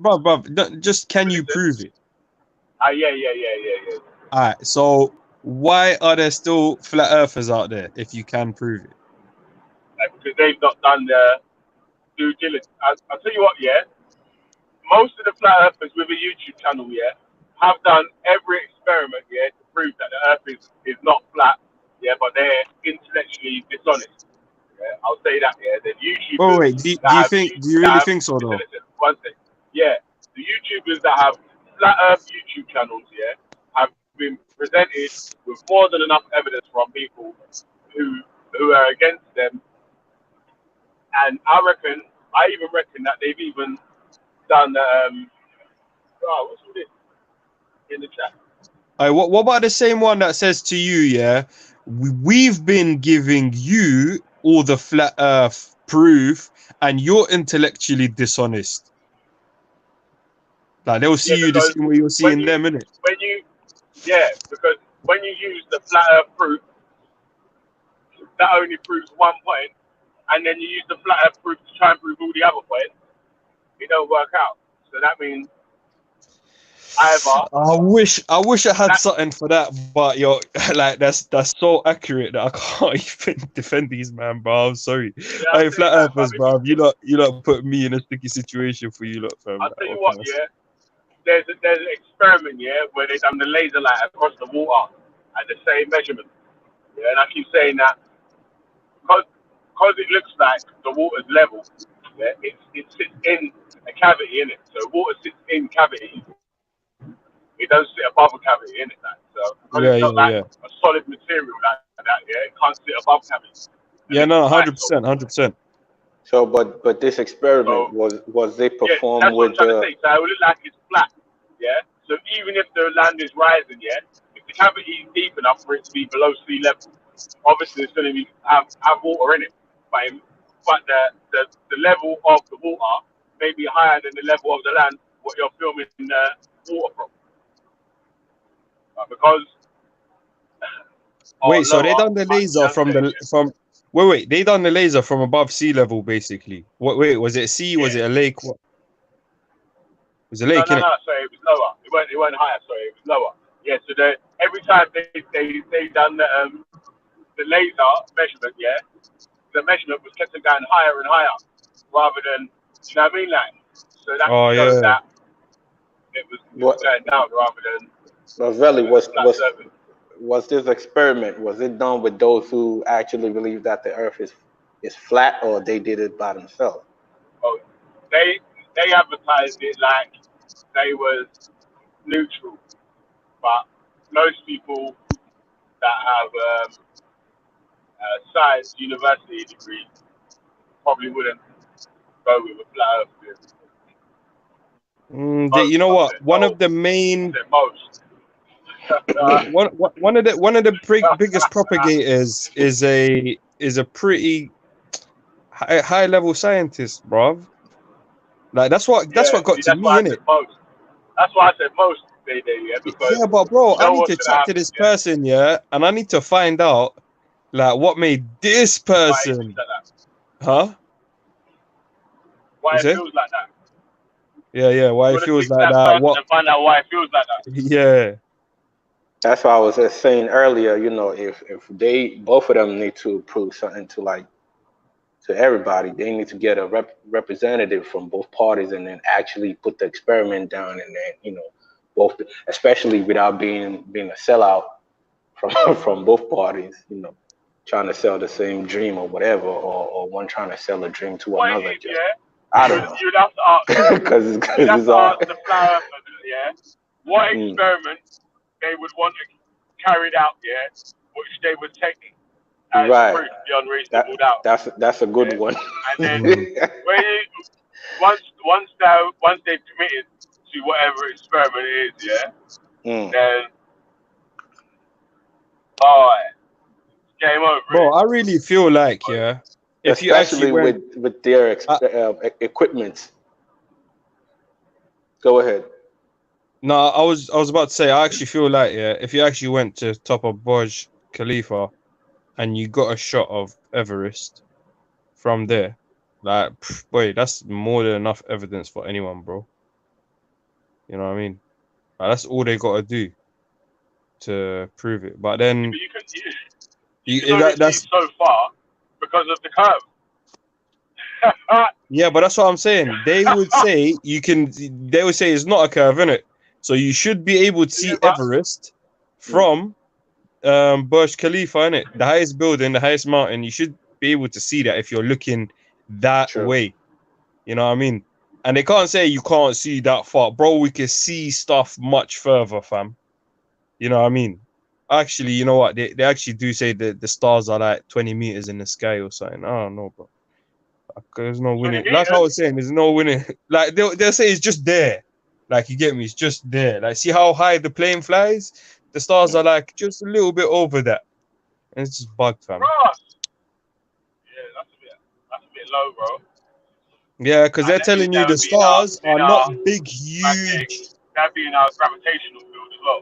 without. bro. Just can you prove it? Yeah. All right. So why are there still flat earthers out there if you can prove it? Like, because they've not done their due diligence. I'll tell you what, yeah. Most of the flat earthers with a YouTube channel, yeah, have done every experiment, yeah, to prove that the Earth is not flat, yeah, but they're intellectually dishonest. Yeah, I'll say that, yeah. The Oh YouTubers wait, do that you have think? Do you really think so though? one thing, yeah, the YouTubers that have flat Earth YouTube channels, yeah, have been presented with more than enough evidence from people who are against them, and I even reckon that they've even done what's all this in the chat? All right, what about the same one that says to you, yeah, we've been giving you all the flat Earth proof, and you're intellectually dishonest. Like they'll see you the Because same way you're seeing them, innit? because when you use the flat Earth proof, that only proves one point, and then you use the flat Earth proof to try and prove all the other points, it don't work out. So that means either I wish I had something for that, but yo, like that's so accurate that I can't even defend these man, bro. I'm sorry. Hey, flat earthers, bro. You lot put me in a sticky situation for you lot, fam. I'll tell you what, yeah. There's an experiment, yeah, where they done the laser light across the water at the same measurement. Yeah, and I keep saying that because it looks like the water's level, yeah, it sits in a cavity in it. So water sits in cavities. It doesn't sit above a cavity in it. Like. So because it's not like a solid material like that, yeah, it can't sit above cavities. Yeah, no, 100%. So, but this experiment was they performed that's what with I'm trying to say. So it will look like it's flat, yeah. So even if the land is rising, yeah, if the cavity is deep enough for it to be below sea level, obviously it's going to be have water in it. But the level of the water may be higher than the level of the land what you're filming water from. Because wait, so they done the laser wait, they done the laser from above sea level, basically. Wait, was it sea? Was it a lake? What? It was a lake, no, sorry, it was lower. It weren't higher, sorry, it was lower. Yeah, so every time they done the laser measurement, yeah, the measurement was kept going higher and higher, rather than, you know what I mean, like, so that shows that it was going down rather than. But Veli, was this experiment, was it done with those who actually believe that the Earth is flat, or they did it by themselves? Oh, they advertised it like they was neutral, but most people that have science university degree probably wouldn't go with a flat Earth theory. You know what? One of the main One of the biggest propagators is a pretty high level scientist, bruv. Like that's what got see, to that's me, why I innit? said most. That's why I said most. Yeah, because Yeah, but bro, you I know need what's to gonna chat to happen. this person, yeah, and I need to find out like what made this Why it person, feels like that. huh? Why You it say? feels like that. Yeah, why You it gotta feels speak to like that that. person What? and find out why it feels like that. Yeah, That's why I was just saying earlier, you know, if they both of them need to prove something to everybody, they need to get a representative from both parties and then actually put the experiment down, and then, you know, both, especially without being a sellout from from both parties, you know, trying to sell the same dream or whatever, or one trying to sell a dream to What it another. is, Just, yeah? I don't know, You'd have to ask. because You'd have it's to all ask the flower, yeah, what mm, experiment they would want carried out, yeah, which they would take as right. proof beyond reasonable doubt, That's a good yeah. one. And then when once they've committed to whatever experiment it is, yeah, then game over. bro, I really feel like, yeah, if you actually Especially went, with their equipment. Go ahead. no, I was about to say, I actually feel like, yeah, if you actually went to top of Burj Khalifa and you got a shot of Everest from there, like, boy, that's more than enough evidence for anyone, bro. You know what I mean? Like, that's all they got to do to prove it. But then, But you can only see so far because of the curve. yeah, but that's what I'm saying. They would say they would say it's not a curve, innit? So you should be able to see Everest from Burj Khalifa, innit? The highest building, the highest mountain. You should be able to see that if you're looking that way. You know what I mean? And they can't say you can't see that far. Bro, we can see stuff much further, fam. You know what I mean? Actually, you know what? They actually do say that the stars are like 20 meters in the sky or something. I don't know, bro. There's no winning. Like I was saying, there's no winning. Like they'll say it's just there. Like, you get me? It's just there. Like, see how high the plane flies? The stars are like just a little bit over that. And it's just bugged, fam. Yeah, that's a bit low, bro. Yeah, because they're telling you the stars are not big, huge. That'd be in our gravitational field as well.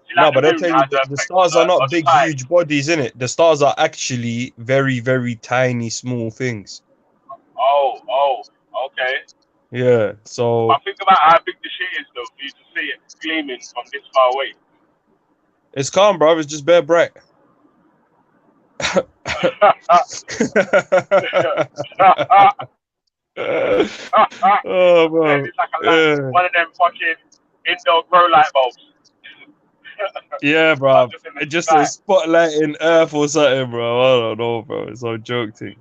See, No, like but the they're moon telling you has an the effect stars are not on big, time. huge bodies, in it. The stars are actually very, very tiny, small things. Oh, okay. Yeah, so But think about how big the shit is, though, for you to see it gleaming from this far away. it's calm, bro. It's just bare bright. Oh, bro. It's like one of them fucking indoor grow light bulbs. Yeah, bro. Just a spotlight in Earth or something, bro. I don't know, bro. It's a joke thing.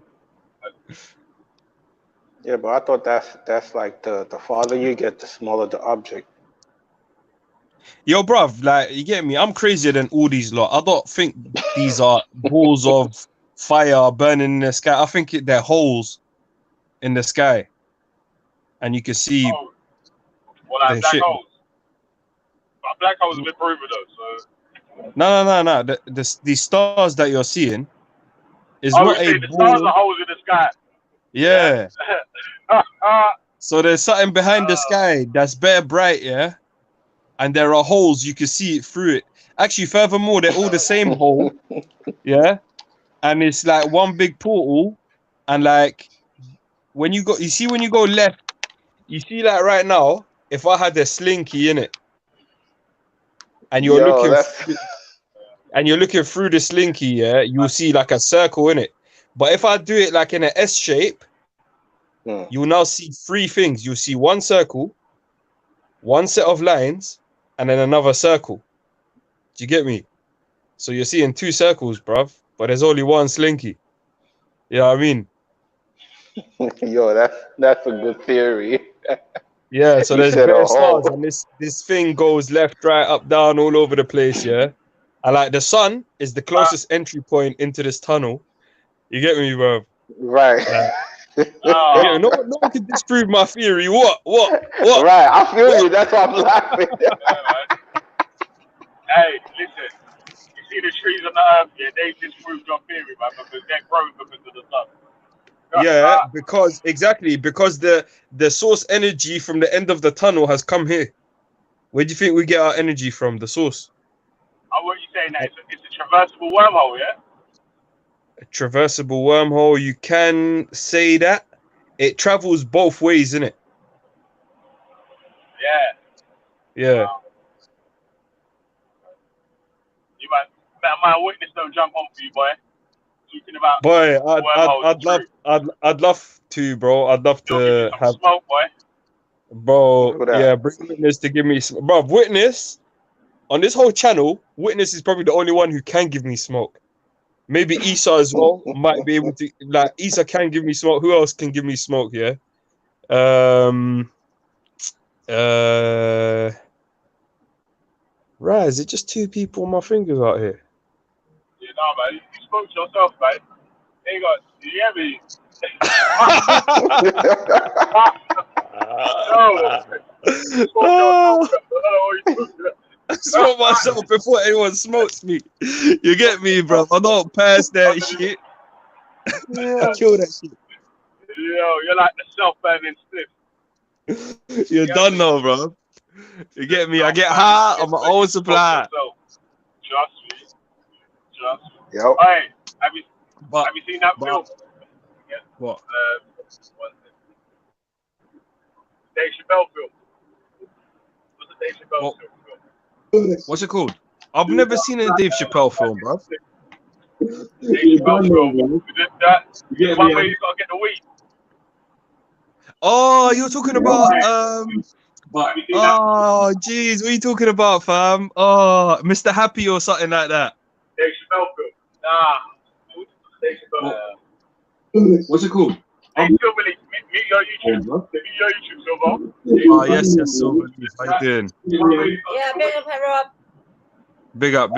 Yeah, but I thought that's like the farther you get, the smaller the object. Yo, bruv, like, you get me? I'm crazier than all these lot. I don't think these are balls of fire burning in the sky. I think they're holes in the sky. And you can see well, like the black shit. holes. But black holes a bit proven, though, so... No. The stars that you're seeing is Oh, not you a see, the stars ball. are holes in the sky. Yeah. So there's something behind the sky that's bare bright, yeah? And there are holes, you can see it through it. Actually, furthermore, they're all the same hole, yeah? And it's like one big portal. And like, when you go left, you see, like, right now, if I had a slinky in it, and you're looking through the slinky, yeah, you'll see like a circle in it. But if I do it like in an S shape, you will now see three things. You'll see one circle, one set of lines, and then another circle. Do you get me? So you're seeing two circles, bruv, but there's only one slinky. You know what I mean? Yo, that's a good theory. Yeah, so You there's said a bare stars, hole. and this thing goes left, right, up, down, all over the place, yeah? And like the sun is the closest entry point into this tunnel. You get me, bro? Right. Yeah, no one can disprove my theory. What? Right, I feel you. That's why I'm laughing. Hey, listen. You see the trees on the earth, yeah, they disproved your theory, man, because they're growing because of the sun. Yeah, because the source energy from the end of the tunnel has come here. Where do you think we get our energy from? The source. What are you saying? That it's a traversable wormhole, yeah? A traversable wormhole. You can say that. It travels both ways, innit? Yeah. Yeah. You might witness don't jump on for you, boy. Talking about Boy, wormholes. I'd love to, bro. I'd love to have Smoke, boy. Bro, yeah, bring Witness to give me bro, Witness on this whole channel, Witness is probably the only one who can give me smoke. Maybe Issa as well might be able to, like, Issa can give me smoke. Who else can give me smoke? Yeah. Right, is it just two people on my fingers out here? Yeah, no, man. You spoke to yourself, man. They got, you hear me? I smoke myself before anyone smokes me. You get me, bro? I don't pass that shit. I kill that shit. Yo, you're like the self-burning stiff. You're done now, bro. You get me? I get high on my own supply. Trust me. Yo. Hey, have you seen that film? Yeah. What? Dave Chappelle film. What's the Dave Chappelle film? What's it called? I've never seen a Dave Chappelle film, bro. Dave Chappelle film. The one where you gotta get the weed. Oh, you're talking about oh, jeez, what are you talking about, fam? Oh, Mr. Happy or something like that. Dave Chappelle film. Nah. Dave Chappelle. What's it called? Hey, Silverleaf, meet your YouTube. Meet your YouTube, Silver. Oh, yes, Silverleaf. How you doing? Yeah, big up, Rob. Big up.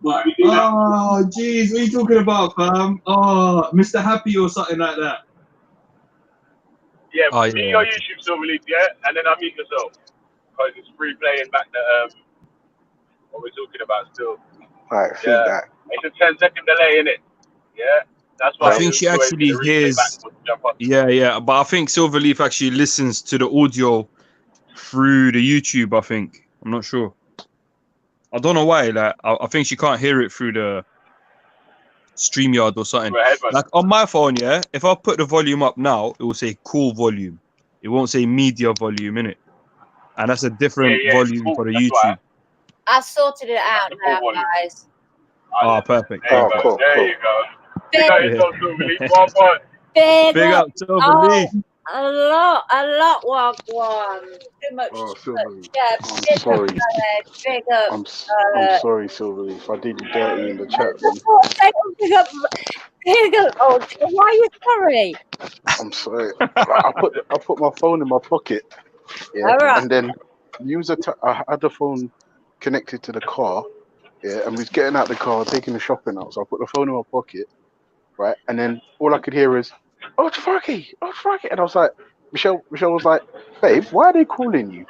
Oh, jeez, what are you talking about, fam? Oh, Mr. Happy or something like that. Yeah, meet your YouTube, Silverleaf, yeah? And then I'll meet yourself. Because it's free playing back the, what we're talking about still. Alright, feed that. It's a 10-second delay, innit? Yeah? That's why I think she actually hears. Yeah, but I think Silverleaf actually listens to the audio through the YouTube. I think I'm not sure. I don't know why. Like, I think she can't hear it through the StreamYard or something. Like on my phone, yeah. If I put the volume up now, it will say cool volume. It won't say media volume in it, and that's a different volume for the YouTube. I've sorted it out now, guys. Oh, perfect. Oh, cool. There you go. Big up Silverleaf. Big up Silverleaf. A lot, Wagwan. Too much. Oh, Silverleaf. Yeah, I'm sorry. Big up. I'm sorry, Silverleaf. I did you dirty in the chat. Big up. Oh, why are you sorry? I'm sorry. I put my phone in my pocket. Yeah. All right. And then I had the phone connected to the car. Yeah, and we was getting out the car, taking the shopping out. So I put the phone in my pocket, right? And then all I could hear is, "Oh, Tafarki, oh, Tafarki," and I was like, Michelle was like, "Babe, why are they calling you?"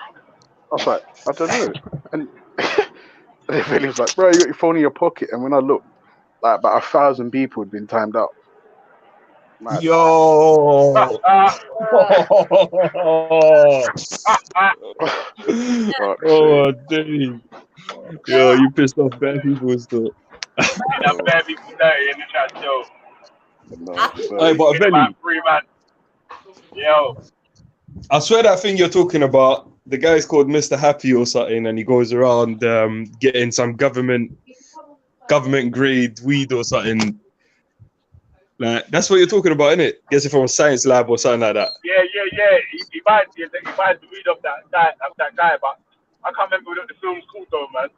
I was like, "I don't know." And then Billy was like, "Bro, you got your phone in your pocket." And when I looked, like about 1,000 people had been timed out. Mad. Yo. Oh, dang. Yo, you pissed off bad people still. Bad people dirty in the chat, yo. Hey, but Benny, yo, I swear that thing you're talking about, the guy's called Mr. Happy or something, and he goes around getting some government grade weed or something. Like, that's what you're talking about, isn't it? Guess it from a science lab or something like that. Yeah. He buys the weed of that guy, but I can't remember what the film's called though, man.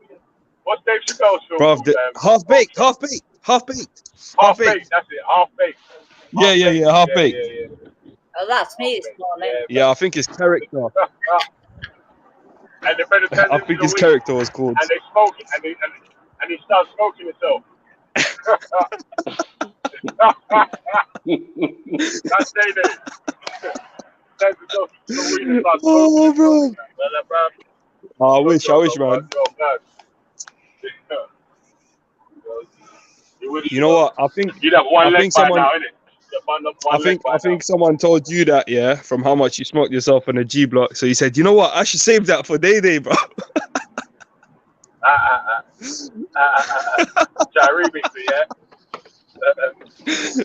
What's Dave Chappelle's film? Bruv, Half Baked. Half Baked, that's it. Half Baked. Yeah, Half Baked. Yeah. Oh, that's me this morning. Yeah, I think his character. And the brother turns I think his character was called. And they smoke it, and he starts smoking himself. That's Oh, bro. Oh, I wish, man. You know what? I think You have one I leg think by someone now, innit? You have one I leg by think someone told you that, yeah, from how much you smoked yourself on a G block. So you said, you know what? I should save that for Day, bro. Remix,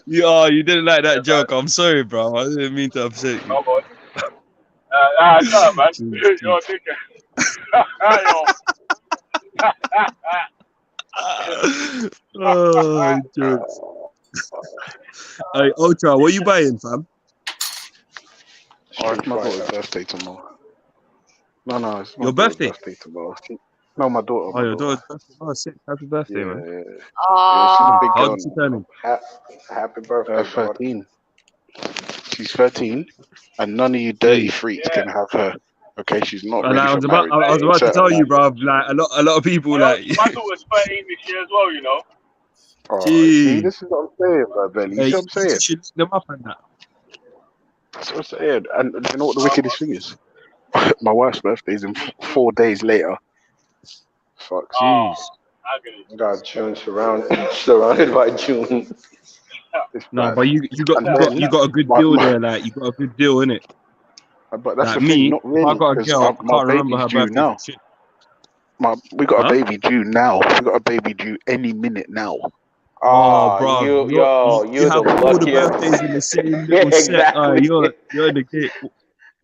yeah. You didn't like that joke. I'm sorry, bro. I didn't mean to upset you. Come on. No, man. You're thinking. Oh, jokes. Hey, Ultra, what are you buying, fam? Oh, it's my daughter's birthday tomorrow. No, it's my Your daughter's birthday? tomorrow. No, my daughter. Oh, your daughter's birthday. Oh, sick. Happy birthday, man. Yeah, she's a big How girl. old is she turning? Happy birthday, 13. She's 13, and none of you dirty freaks can have her. Okay, she's not And ready I for was about marriage. to tell you, bro. Like a lot of people, like. My daughter's 13 this year as well, you know. Oh, see, Gee. this is what I'm saying, man, Belly. You see what I'm saying? You should look them up and that. That's what I'm saying. And you know what the wickedest thing is? My wife's birthday is in 4 days later. Fuck. Jeez. Got June surrounded by June. No, but you got a good deal there. Like you got a good deal in it. But that's like the me, thing, not if really. I got a because girl, I my can't remember her baby's due birthday. now. Shit. We got Huh? a baby due now. We got a baby due any minute now. Oh, bro, you have the all the luckiest. birthdays in the same little set. Exactly. You're in the game.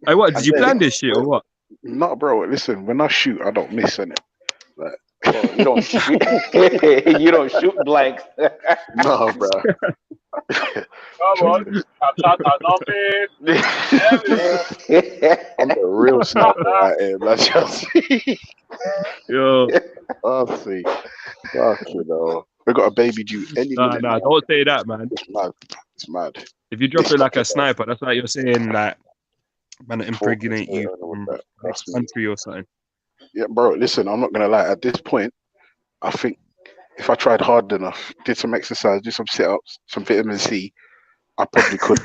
Hey, what? Did And you then- plan this shit or what? No, bro. Listen, when I shoot, I don't miss innit. Like, You don't shoot. You don't shoot blanks. no, bro. Come on. I'm the real sniper right here, man. Yo. I'll see. Fuck, you know. We got a baby due any minute. Nah, don't say that, man. It's mad. It's mad. If you drop it like a sniper, that's like you're saying like, man, impregnate you from next country or something. Yeah, bro. Listen, I'm not gonna lie. At this point, I think if I tried hard enough, did some exercise, did some sit-ups, some vitamin C, I probably could.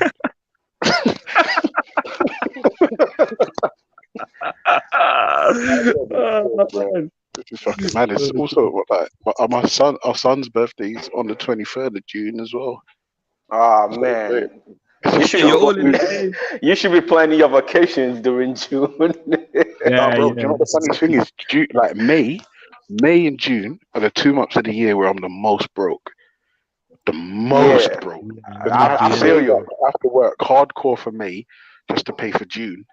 This is fucking mad. It's also our son's birthday is on the 23rd of June as well. Oh man. You should be planning your vacations during June. Bro, do you know what the funny thing is? Like May and June are the 2 months of the year where I'm the most broke. The most broke. I feel you. I have to work hardcore for May just to pay for June.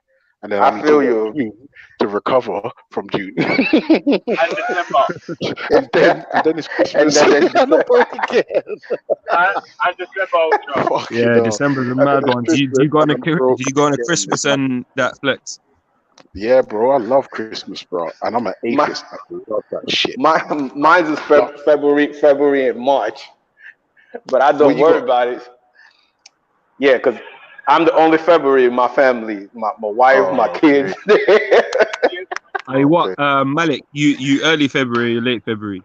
And then I need feel to you. work June to recover from June. And December. and then it's Christmas. And then I'm broke again. And December. Yeah, December's a mad one. Do you go on a Christmas and that flex? Yeah, bro, I love Christmas, bro, and I'm an atheist. I love that shit. Mine's is February and March, but I don't worry about it. Yeah, because I'm the only February in my family. My wife, my kids. Hey, what, Malik? You early February, late February?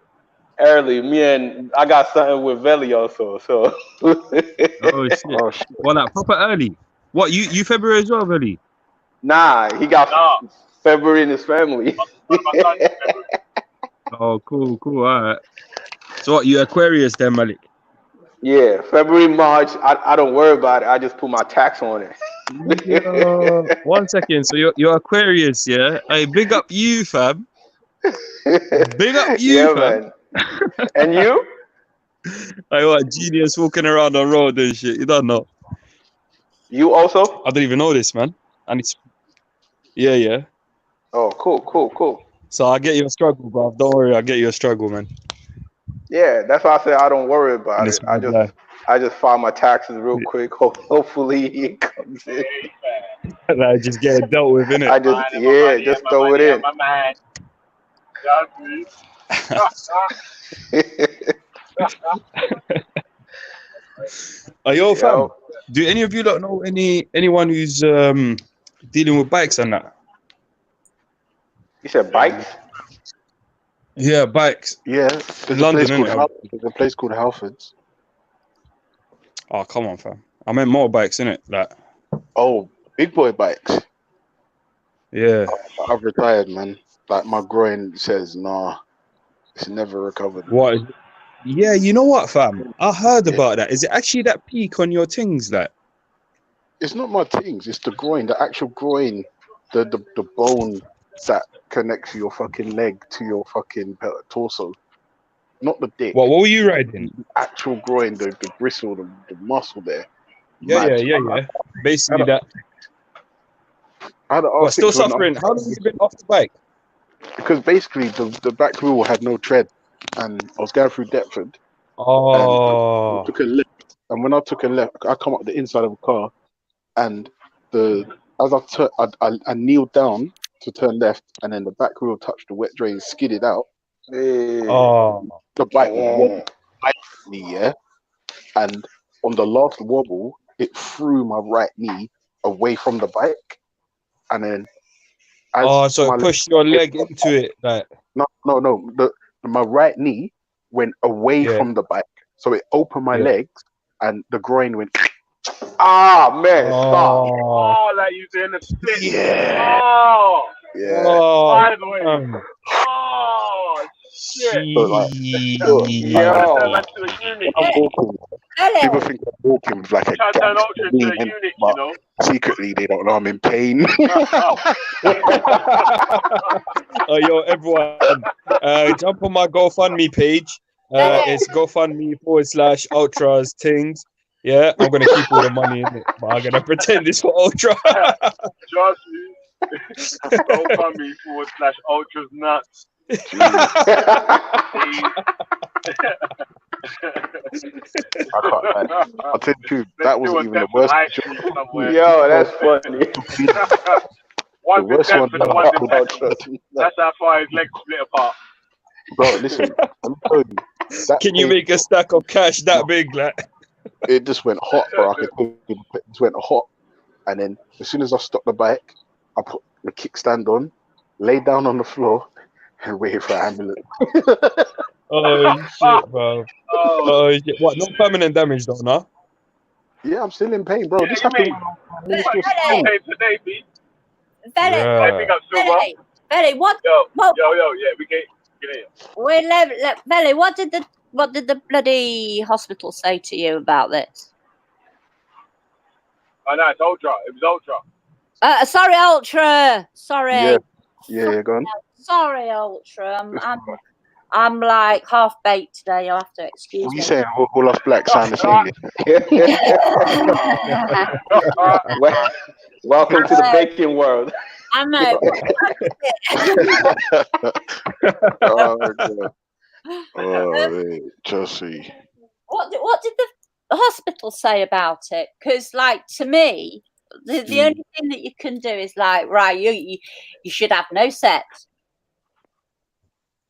Early. Me and I got something with Veli also. So. Oh shit! Well, like proper early. What you February as well, Veli? Nah, he got February in his family. Oh, cool. All right. So what, you Aquarius then, Malik? Yeah, February, March. I don't worry about it. I just put my tax on it. 1 second. So you're Aquarius, yeah? Hey, big up you, fam. Big up you, fam. Man. And you? Hey, what genius walking around the road and shit. You don't know. You also? I don't even know this, man. And it's yeah. Oh, cool. So I get your struggle, bro. Don't worry, I get your struggle, man. Yeah, that's why I say I don't worry about it. I just file my taxes real quick. Hopefully it comes in. I just get it dealt with, innit? Just throw it in. Yo, fam, do any of you not know anyone who's dealing with bikes and that? You said bikes? Yeah, bikes. Yeah, in London, innit? There's a place called Halfords. Oh, come on, fam. I meant motorbikes, innit? Like, oh, big boy bikes. Yeah. I've retired, man. Like my groin says, nah, it's never recovered. What? Yeah, you know what, fam? I heard about that. Is it actually that peak on your things, like? It's not my things. It's the groin, the actual groin, the bone that connects your fucking leg to your fucking torso, not the dick. What were you riding? The actual groin, the bristle, the muscle there. Yeah. Basically that. What, still suffering? How long have you been off the bike? Because basically the back wheel had no tread, and I was going through Deptford. Oh. And I took a left, and when I took a left, I come up the inside of a car, and as I kneeled down to turn left, and then the back wheel touched the wet drain, skidded out. Oh. The bike wobbled me, yeah, and on the last wobble, it threw my right knee away from the bike, and then. So it pushed your leg into it, like. No. My right knee went away from the bike, so it opened my legs, and the groin went. Ah man, stop! Oh, like you doing a split. Yeah. Oh. Yeah. By the way. Oh shit. So, like, people think I'm walking with like a but secretly they don't know I'm in pain. Oh, yo, everyone, jump on my GoFundMe page. It's GoFundMe/Ultras things. Yeah, I'm gonna keep all the money in it, but I'm gonna pretend it's for Ultra. Trust me. GoFundMe/Ultras nuts. I'll tell you the truth, that wasn't even the worst. Yo, that's funny. One the worst one. That's how far his legs split apart. Bro, listen, I'm telling you. Can you make a stack of cash that big, like? It just went hot, bro. It just went hot, and then as soon as I stopped the bike, I put the kickstand on, laid down on the floor, and waited for an ambulance. Oh shit, bro. Oh shit. What? No permanent damage, though, no? Yeah, I'm still in pain, bro. This happened. Today, B. Veli, what? Yo, yeah, we get in. Wait, Veli, what did the bloody hospital say to you about this? Oh no, it's Ultra. It was Ultra. Sorry, Ultra. Sorry. Yeah, go on. Sorry, Ultra. I'm like half baked today. You'll have to excuse me. You saying all us blacks sound the same? Welcome to the baking world. I know. Oh my God. Oh, Chelsea. What did the hospital say about it? Because, like, to me, the only thing that you can do is like, right, you should have no sex.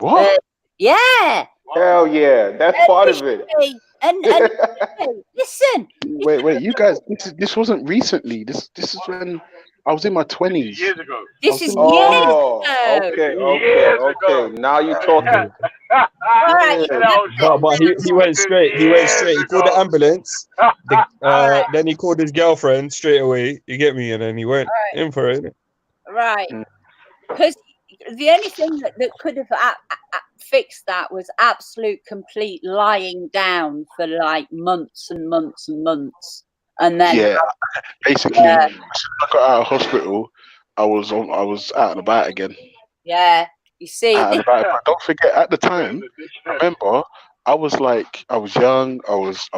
What? Yeah. Hell yeah, that's part of it. And listen. Wait, you guys. This wasn't recently. This is when I was in my 20s. Years ago. This is years ago. ago. Okay. Now you're talking. Right. But he went straight. He called the ambulance. Then he called his girlfriend straight away. You get me? And then he went in for it. Right. Because the only thing that could have fixed that was absolute complete lying down for like months and months and months. And then basically, as soon as I got out of hospital, I was out and about again. Yeah, you see. But don't forget, at the time, remember, I was young, I was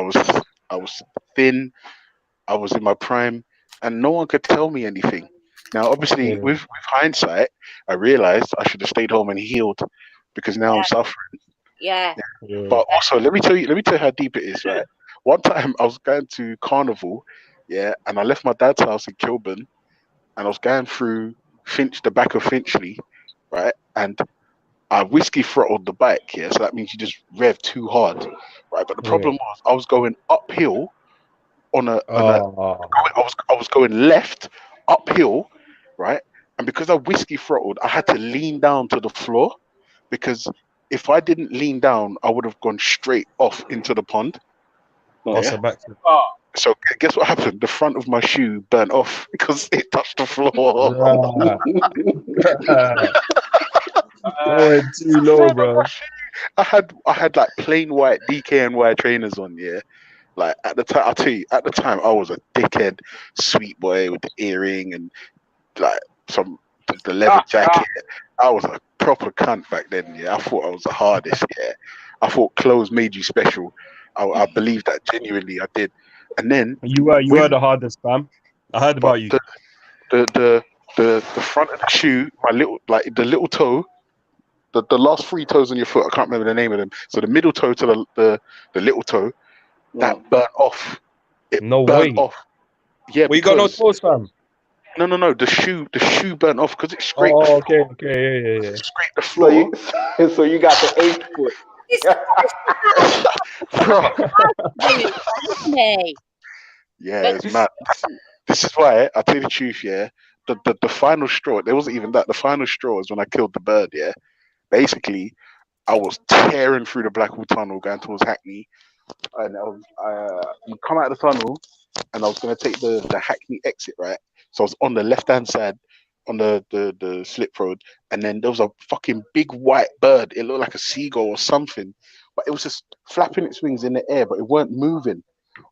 thin, I was in my prime, and no one could tell me anything. Now, obviously, with hindsight, I realized I should have stayed home and healed, because now I'm suffering. Yeah. But also, let me tell you how deep it is, right? One time I was going to Carnival, and I left my dad's house in Kilburn, and I was going through the back of Finchley, right? And I whiskey throttled the bike, so that means you just rev too hard, right? But the problem was I was going uphill I was going left uphill, right? And because I whiskey throttled, I had to lean down to the floor, because if I didn't lean down, I would have gone straight off into the pond. So guess what happened? The front of my shoe burnt off because it touched the floor. That went too low, bro. I had like plain white DKNY trainers on, yeah. Like at the time, I'll tell you, at the time I was a dickhead sweet boy with the earring and like the leather jacket. I was a proper cunt back then, yeah. I thought I was the hardest, yeah. I thought clothes made you special. I believed that genuinely, I did. And then You were the hardest, fam. I heard about you. The front of the shoe, the little toe, the last 3 toes on your foot, I can't remember the name of them. So the middle toe to the little toe, that burnt off. It No burnt way. off. Yeah, Well, you got no because toes, fam. no. The shoe burnt off because it scraped. Oh, the floor. okay, yeah. Scraped the floor. So you got the 8th foot. Yeah, it's mad. This is why I tell you the truth, yeah. The final straw, there wasn't even that. The final straw is when I killed the bird, yeah. Basically, I was tearing through the Blackwall Tunnel going towards Hackney, and we come out of the tunnel, and I was gonna take the Hackney exit, right? So I was on the left-hand side on the slip road, and then there was a fucking big white bird. It looked like a seagull or something, but it was just flapping its wings in the air, but it weren't moving.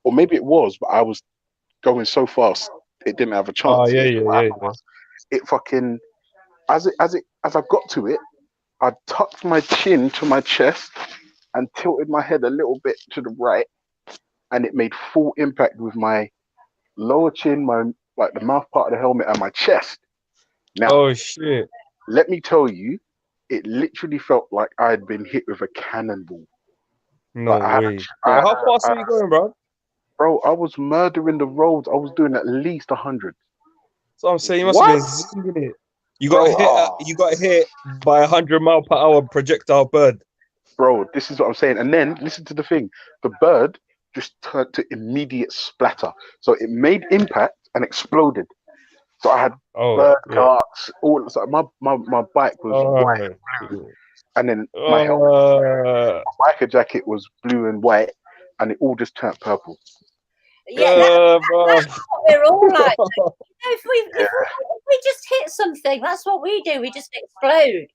Or maybe it was, but I was going so fast it didn't have a chance. Oh, yeah. It fucking as I got to it, I tucked my chin to my chest and tilted my head a little bit to the right, and it made full impact with my lower chin, the mouth part of the helmet, and my chest. Now, Oh shit. let me tell you, it literally felt like I had been hit with a cannonball. No Like, way. Bro, how fast are you going, bro? Bro, I was murdering the roads. I was doing at least 100. So I'm saying you must have been zinging it. You got hit by 100-mile-per-hour projectile bird. Bro, this is what I'm saying. And then listen to the thing. The bird just turned to immediate splatter. So it made impact and exploded. So I had bird darts. All so my bike was white and blue. And then my helmet, my biker jacket was blue and white, and it all just turned purple. Yeah, that's what we're all like. If we just hit something, that's what we do. We just explode.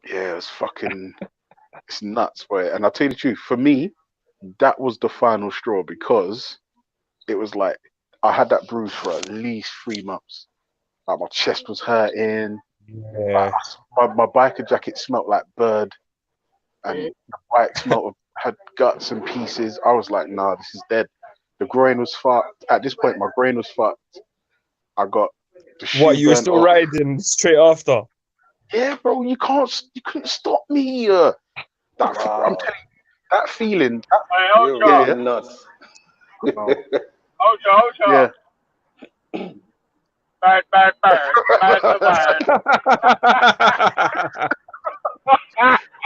Yeah, it's nuts, boy. And I'll tell you the truth, for me, that was the final straw because it was like I had that bruise for at least 3 months. Like my chest was hurting. Yeah. My biker jacket smelled like bird, and the bike had guts and pieces. I was like, nah, this is dead. The groin was fucked. At this point, my brain was fucked. I got the shoe. What, you were burnt still off. riding straight after? Yeah, bro, you couldn't stop me. I'm telling you, that feeling. You're nuts. Yeah. Bird.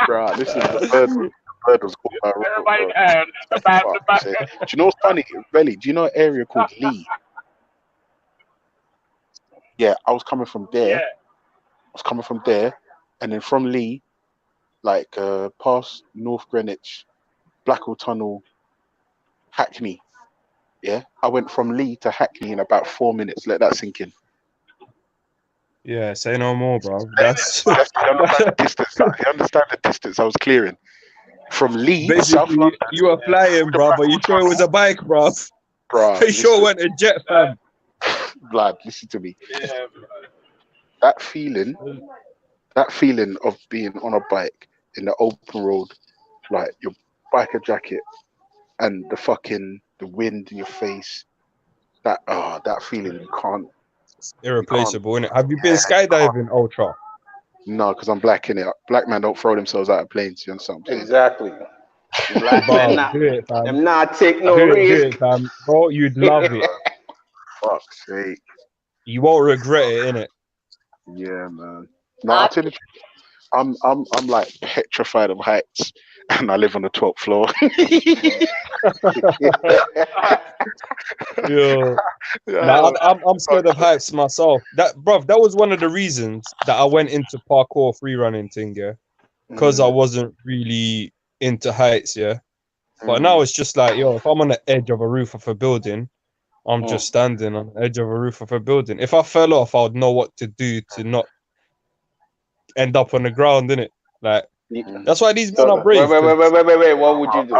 Bro, this is the bird was called my road, Everybody bro. heard about the Fuck's sake. Do you know what's funny? Belly, do you know an area called Lee? Yeah, I was coming from there. And then from Lee, like past North Greenwich, Blackwall Tunnel, Hackney. Yeah, I went from Lee to Hackney in about 4 minutes. Let that sink in. Yeah, say no more, bro. That's You understand the distance. You understand the distance I was clearing from Lee to South basically London. you were flying, bro, but you sure it was a bike, bro. Bro, You sure went a jet, fam. Lad, listen to me. That feeling of being on a bike in the open road, like your biker jacket and the wind in your face. That feeling you can't. Irreplaceable, innit? Have you been skydiving, Ultra? No, because I'm black in it. Black men don't throw themselves out of planes. You understand what I'm saying? Exactly. Black Bro, men not, do it, fam. them not take no Do risk. it, fam. Bro, you'd love it. Fuck's sake. You won't regret it, innit? Yeah, man. No, I'll tell you the truth. I'm like petrified of heights, and I live on the 12th floor. Yo. Nah, I'm scared of heights myself. That was one of the reasons that I went into parkour free running thing, yeah. Because I wasn't really into heights, yeah. But now it's just like, yo, if I'm on the edge of a roof of a building, I'm just standing on the edge of a roof of a building. If I fell off, I would know what to do to not end up on the ground, innit? Like that's why these men So, are brave. wait. What would you do?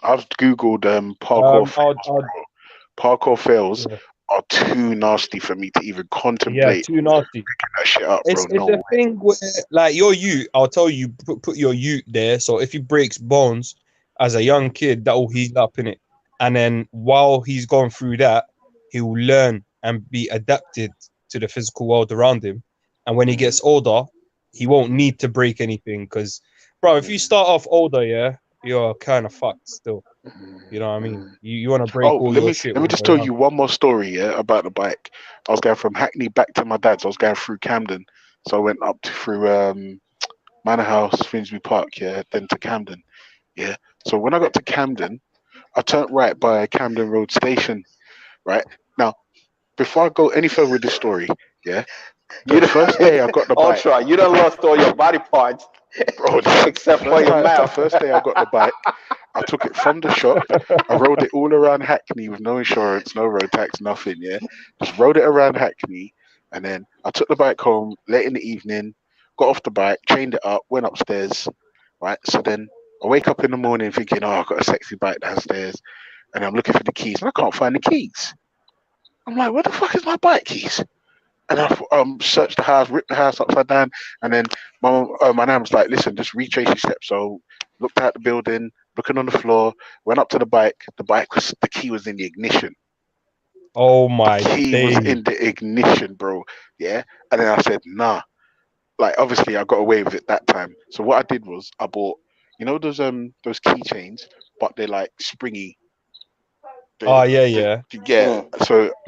I've googled parkour fails. I'll, Parkour fails are too nasty for me to even yeah, contemplate too nasty. picking that shit up, bro. It's No a way. thing where, like, your ute, I'll tell you, put your ute there. So if he breaks bones as a young kid, that will heal up in it. And then while he's going through that, he will learn and be adapted to the physical world around him. And when he gets older, he won't need to break anything. Because, bro, if you start off older, yeah, you're kind of fucked still. You know what I mean? You want to break all your shit. Let me just tell you one more story, yeah, about the bike. I was going from Hackney back to my dad's. I was going through Camden, so I went up through Manor House, Finsbury Park, yeah, then to Camden, yeah. So when I got to Camden, I turned right by Camden Road Station, right. Now, before I go any further with this story, yeah, the first day I got the bike. Ultra, you done lost all your body parts, bro, except for your mouth. The first day I got the bike, I took it from the shop. I rode it all around Hackney with no insurance, no road tax, nothing. Yeah, just rode it around Hackney, and then I took the bike home late in the evening. Got off the bike, chained it up, went upstairs. Right, so then I wake up in the morning thinking, oh, I've got a sexy bike downstairs, and I'm looking for the keys, and I can't find the keys. I'm like, where the fuck is my bike keys? And I searched the house, ripped the house upside down, and then my nan was like, listen, just retrace your steps. So looked out the building, looking on the floor, went up to the bike. The key was in the ignition. Oh my The key was in the ignition, bro. Yeah. And then I said, nah. Like, obviously I got away with it that time. So what I did was I bought, you know, those keychains, but they're like springy. Yeah. So I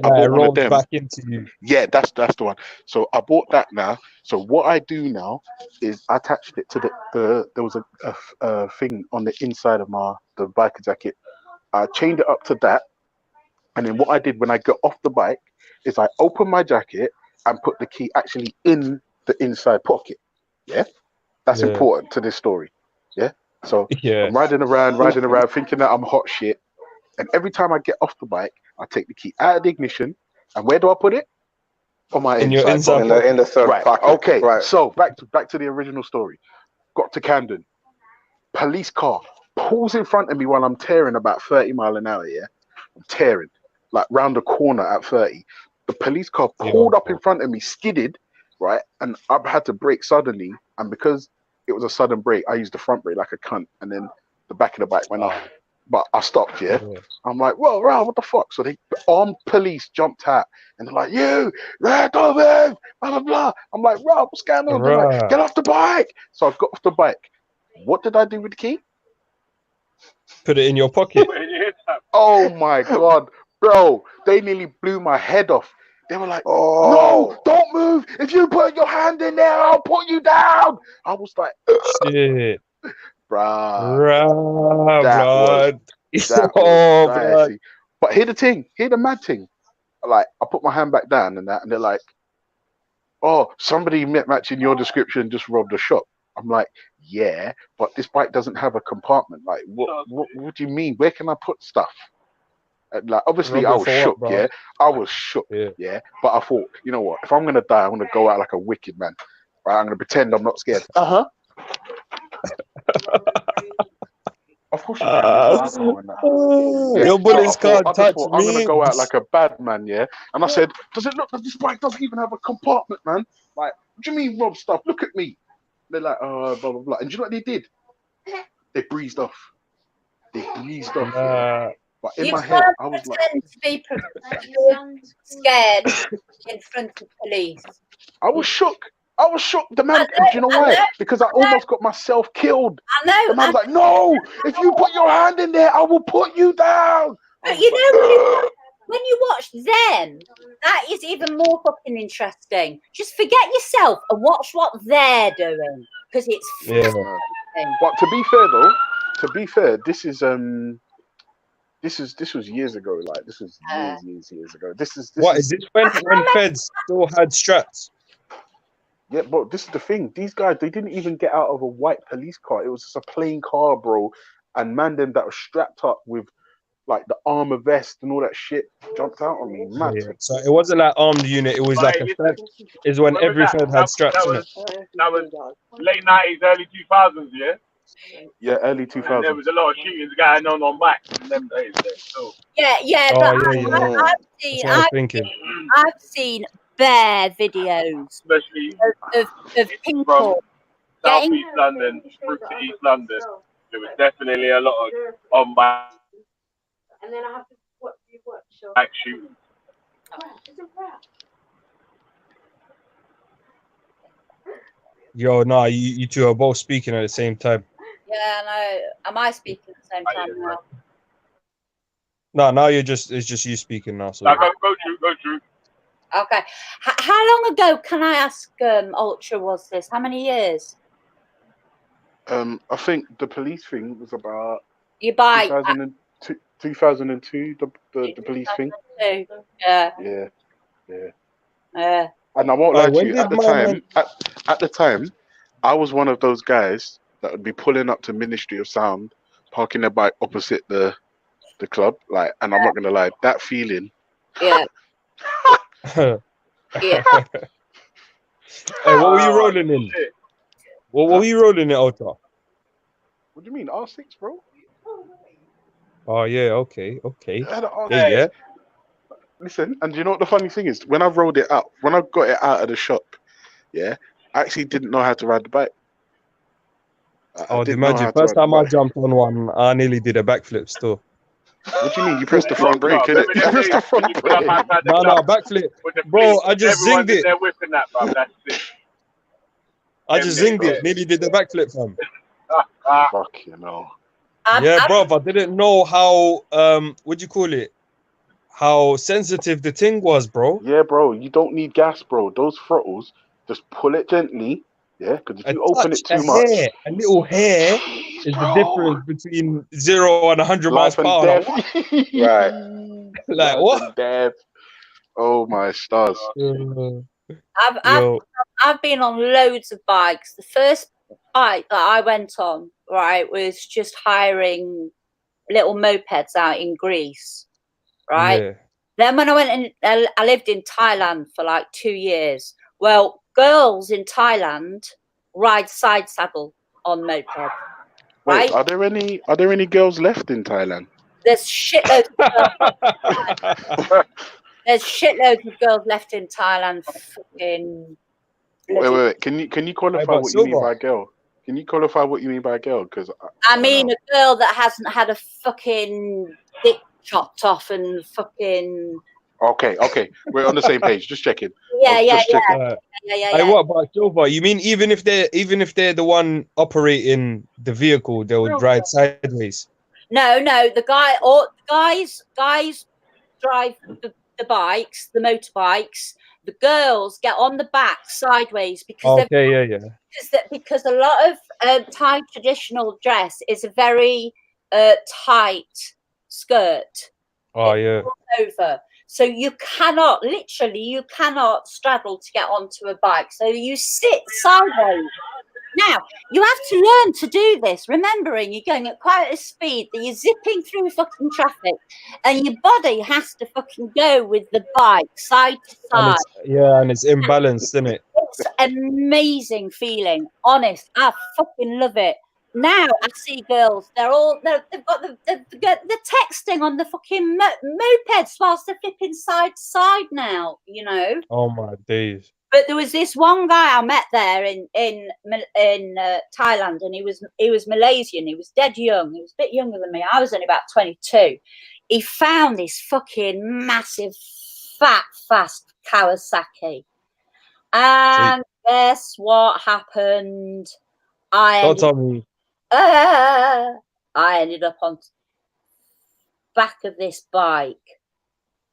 bought it one of rolls them. back into you. Yeah, that's the one. So I bought that now. So what I do now is I attached it to there was a thing on the inside of the biker jacket. I chained it up to that, and then what I did when I got off the bike is I opened my jacket and put the key actually in the inside pocket. Yeah, that's important to this story. Yeah. So I'm riding around thinking that I'm hot shit. And every time I get off the bike, I take the key out of the ignition, and where do I put it? On my in your inside pocket. in the third right. pocket. Okay. Right. So back to the original story. Got to Camden. Police car pulls in front of me while I'm tearing about 30 miles an hour. Yeah, I'm tearing like round the corner at 30. The police car pulled up in front of me, skidded, right, and I had to brake suddenly. And because it was a sudden brake, I used the front brake like a cunt, and then the back of the bike went off. But I stopped, yeah. I'm like, whoa, right, what the fuck? So the armed police jumped out and they're like, you, don't move, blah, blah, blah. I'm like, Rob, what's going on? They're like, get off the bike. So I got off the bike. What did I do with the key? Put it in your pocket. Oh my God, bro, they nearly blew my head off. They were like, no, don't move. If you put your hand in there, I'll put you down. I was like, shit. Bruh, that was dicey. But hear the mad thing. Like, I put my hand back down and they're like, oh, somebody matching your description just robbed a shop. I'm like, yeah, but this bike doesn't have a compartment. Like, what do you mean? Where can I put stuff? And like, obviously, I was shook, yeah. I was shook, yeah. But I thought, you know what? If I'm gonna die, I'm gonna go out like a wicked man. Right? I'm gonna pretend I'm not scared. Of course, your bullets can't touch me. I'm gonna go out like a bad man, yeah. And I said, does it look like this bike doesn't even have a compartment, man? Like, what do you mean, rob stuff? Look at me. They're like, oh, blah blah blah. And do you know what they did? They breezed off. Yeah. But in my head, I was like, to be scared in front of police. I was shook. The man, do you know why? Because I almost got myself killed. I know. The man was like, no, if you put your hand in there, I will put you down. But you know, when you watch them, that is even more fucking interesting. Just forget yourself and watch what they're doing. Because it's But to be fair, this was years ago. Like, this was years ago. This is when feds still had straps? Yeah, but this is the thing. These guys, they didn't even get out of a white police car. It was just a plain car, bro. And man, them that was strapped up with like the armor vest and all that shit jumped out on me. Mad. Yeah. So it wasn't like armed unit. It was like a strap. Is when When was every that? Fed had straps in it. That was late 90s, early 2000s, yeah? Yeah, early And there 2000s. was a lot of shootings going on bikes in them days. Yeah. So, Yeah, Oh but yeah, yeah. I've That's seen, what I was thinking. I've seen bare videos especially of from people South getting East London through to East London, there was definitely a lot of on bike shootings. Yo, nah, you two are both speaking at the same time. Yeah, no. Am I speaking at the same time now? No, now it's just you speaking now. So Go through. Okay. How long ago, can I ask, Ultra, was this? How many years? I think the police thing was about You buy 2002 the police thing. Yeah. Yeah. And I won't lie to when you, did at the my time, man- at the time, I was one of those guys that would be pulling up to Ministry of Sound, parking their bike opposite the club, like, and I'm not gonna lie, that feeling. Yeah. Hey, what were you rolling in? What were you rolling in, Ultra? What do you mean, R6, bro? Oh yeah, okay. I had an R6. Yeah. Listen, and you know what the funny thing is? When I rolled it out, when I got it out of the shop, yeah, I actually didn't know how to ride the bike. Oh, didn't know how imagine to first ride the time I bike. jumped on one, I nearly did a backflip still. What do you mean? You pressed the front brake, innit? You pressed the front brake. No, backflip. Bro, I just Everyone's zinged in it. there whipping that, bro. That's it. I just zinged it. Nearly did the backflip, fam. Fuck, you know. Yeah, bro, I didn't know how what do you call it? How sensitive the thing was, bro. Yeah, bro, you don't need gas, bro. Those throttles, just pull it gently, yeah? Because if you open it too much, a little hair is the difference between 0 and 100 miles life per and hour. death. Right. Like Life what? and death. Oh my stars. I've been on loads of bikes. The first bike that I went on, right, was just hiring little mopeds out in Greece, right? Yeah. Then when I went in, I lived in Thailand for like 2 years. Well, girls in Thailand ride side saddle on moped, right? Wait, are there any girls left in Thailand? There's shitloads of girls. There's shitloads of girls left in Thailand. Fucking. Wait. Can you qualify what you mean by girl? Can you qualify what you mean by girl? Because I mean, a girl that hasn't had a fucking dick chopped off and fucking. Okay, we're on the same page. Just checking. Yeah. Hey, what about Silver? You mean even if they're the one operating the vehicle, they would ride sideways? No. The guys drive the bikes, the motorbikes. The girls get on the back sideways because because a lot of Thai traditional dress is a very tight skirt. Oh yeah. Over. So you cannot straddle to get onto a bike. So you sit sideways. Now, you have to learn to do this, remembering you're going at quite a speed that you're zipping through fucking traffic and your body has to fucking go with the bike side to side. And it's imbalanced, isn't it? It's an amazing feeling. Honest, I fucking love it. Now I see girls, they've got the texting on the fucking mopeds whilst they're flipping side to side now, you know. Oh my days. But there was this one guy I met there in Thailand, and he was Malaysian. He was dead young. He was a bit younger than me. I was only about 22. He found this fucking massive, fast Kawasaki, and guess what happened? I ended up on back of this bike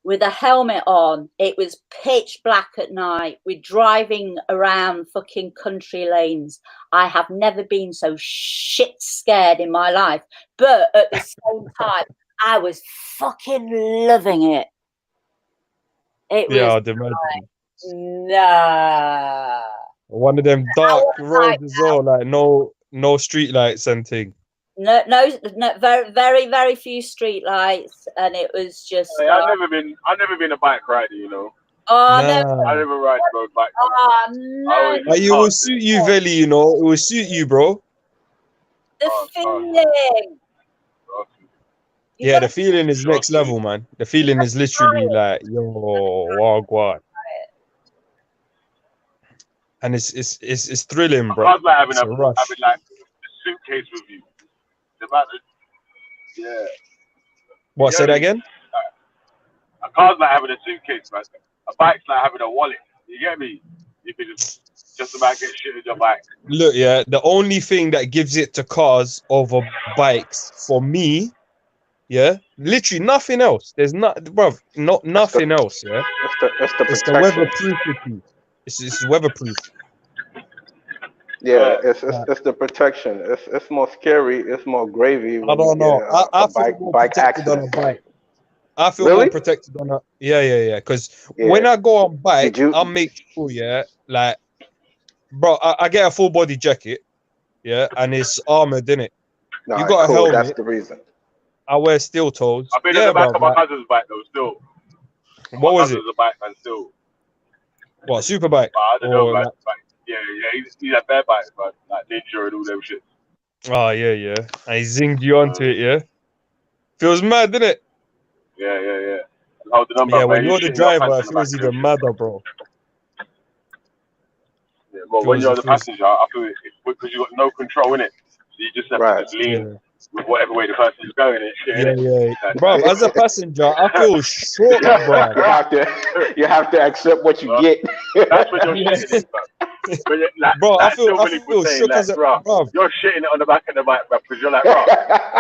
with a helmet on. It was pitch black at night. We're driving around fucking country lanes. I have never been so shit scared in my life. But at the same time, I was fucking loving it. It was I'd imagine. Nah. One of them dark roads as well, like no street lights and thing. No, very, very, very few street lights, and it was just. Hey, I've never been a bike rider, you know. Oh no! I never ride road bike. Oh no! It will suit you, Veli. You know, it will suit you, bro. The feeling. Yeah, the feeling is next level, man. The feeling is literally like, yo, wagwan. And it's thrilling, bro. I was like having It's a rush. like a suitcase with you. It's about yeah. What? Say that again? A car's like having a suitcase, man. A bike's like having a wallet. You get me? You can just about get shit in your bike. Look, yeah, the only thing that gives it to cars over bikes for me, yeah, literally nothing else. There's nothing else, yeah. It's the weatherproofity. It's weatherproof. Yeah, it's the protection. It's more scary. It's more gravy. I don't know. I feel more protected on a bike. I feel more protected on a yeah. Because when I go on bike, I'll make sure, yeah, like, bro, I get a full body jacket, yeah, and it's armored, innit? No, you got a helmet. That's the reason. I wear steel toes. I've been on the back of my cousin's bike though. Still. What was it? A bike and still. What, super bike? I don't know, like, yeah. He's a bare bike, but like Ninja and all them shit. Oh yeah. And he zinged you onto it, yeah. Feels mad, didn't it? Yeah. Yeah, when you're the driver, it feels even madder, bro. Yeah, but when you're the passenger, I feel it's because you got no control in it, so you just have to just lean with whatever way the person's going. Yeah. Bro, as a passenger, I feel short, bro. You have to accept what you get. That's what you're shitting in, bro. I feel shook as a bro. You're shitting it on the back of the bike, bro, because you're like, bro.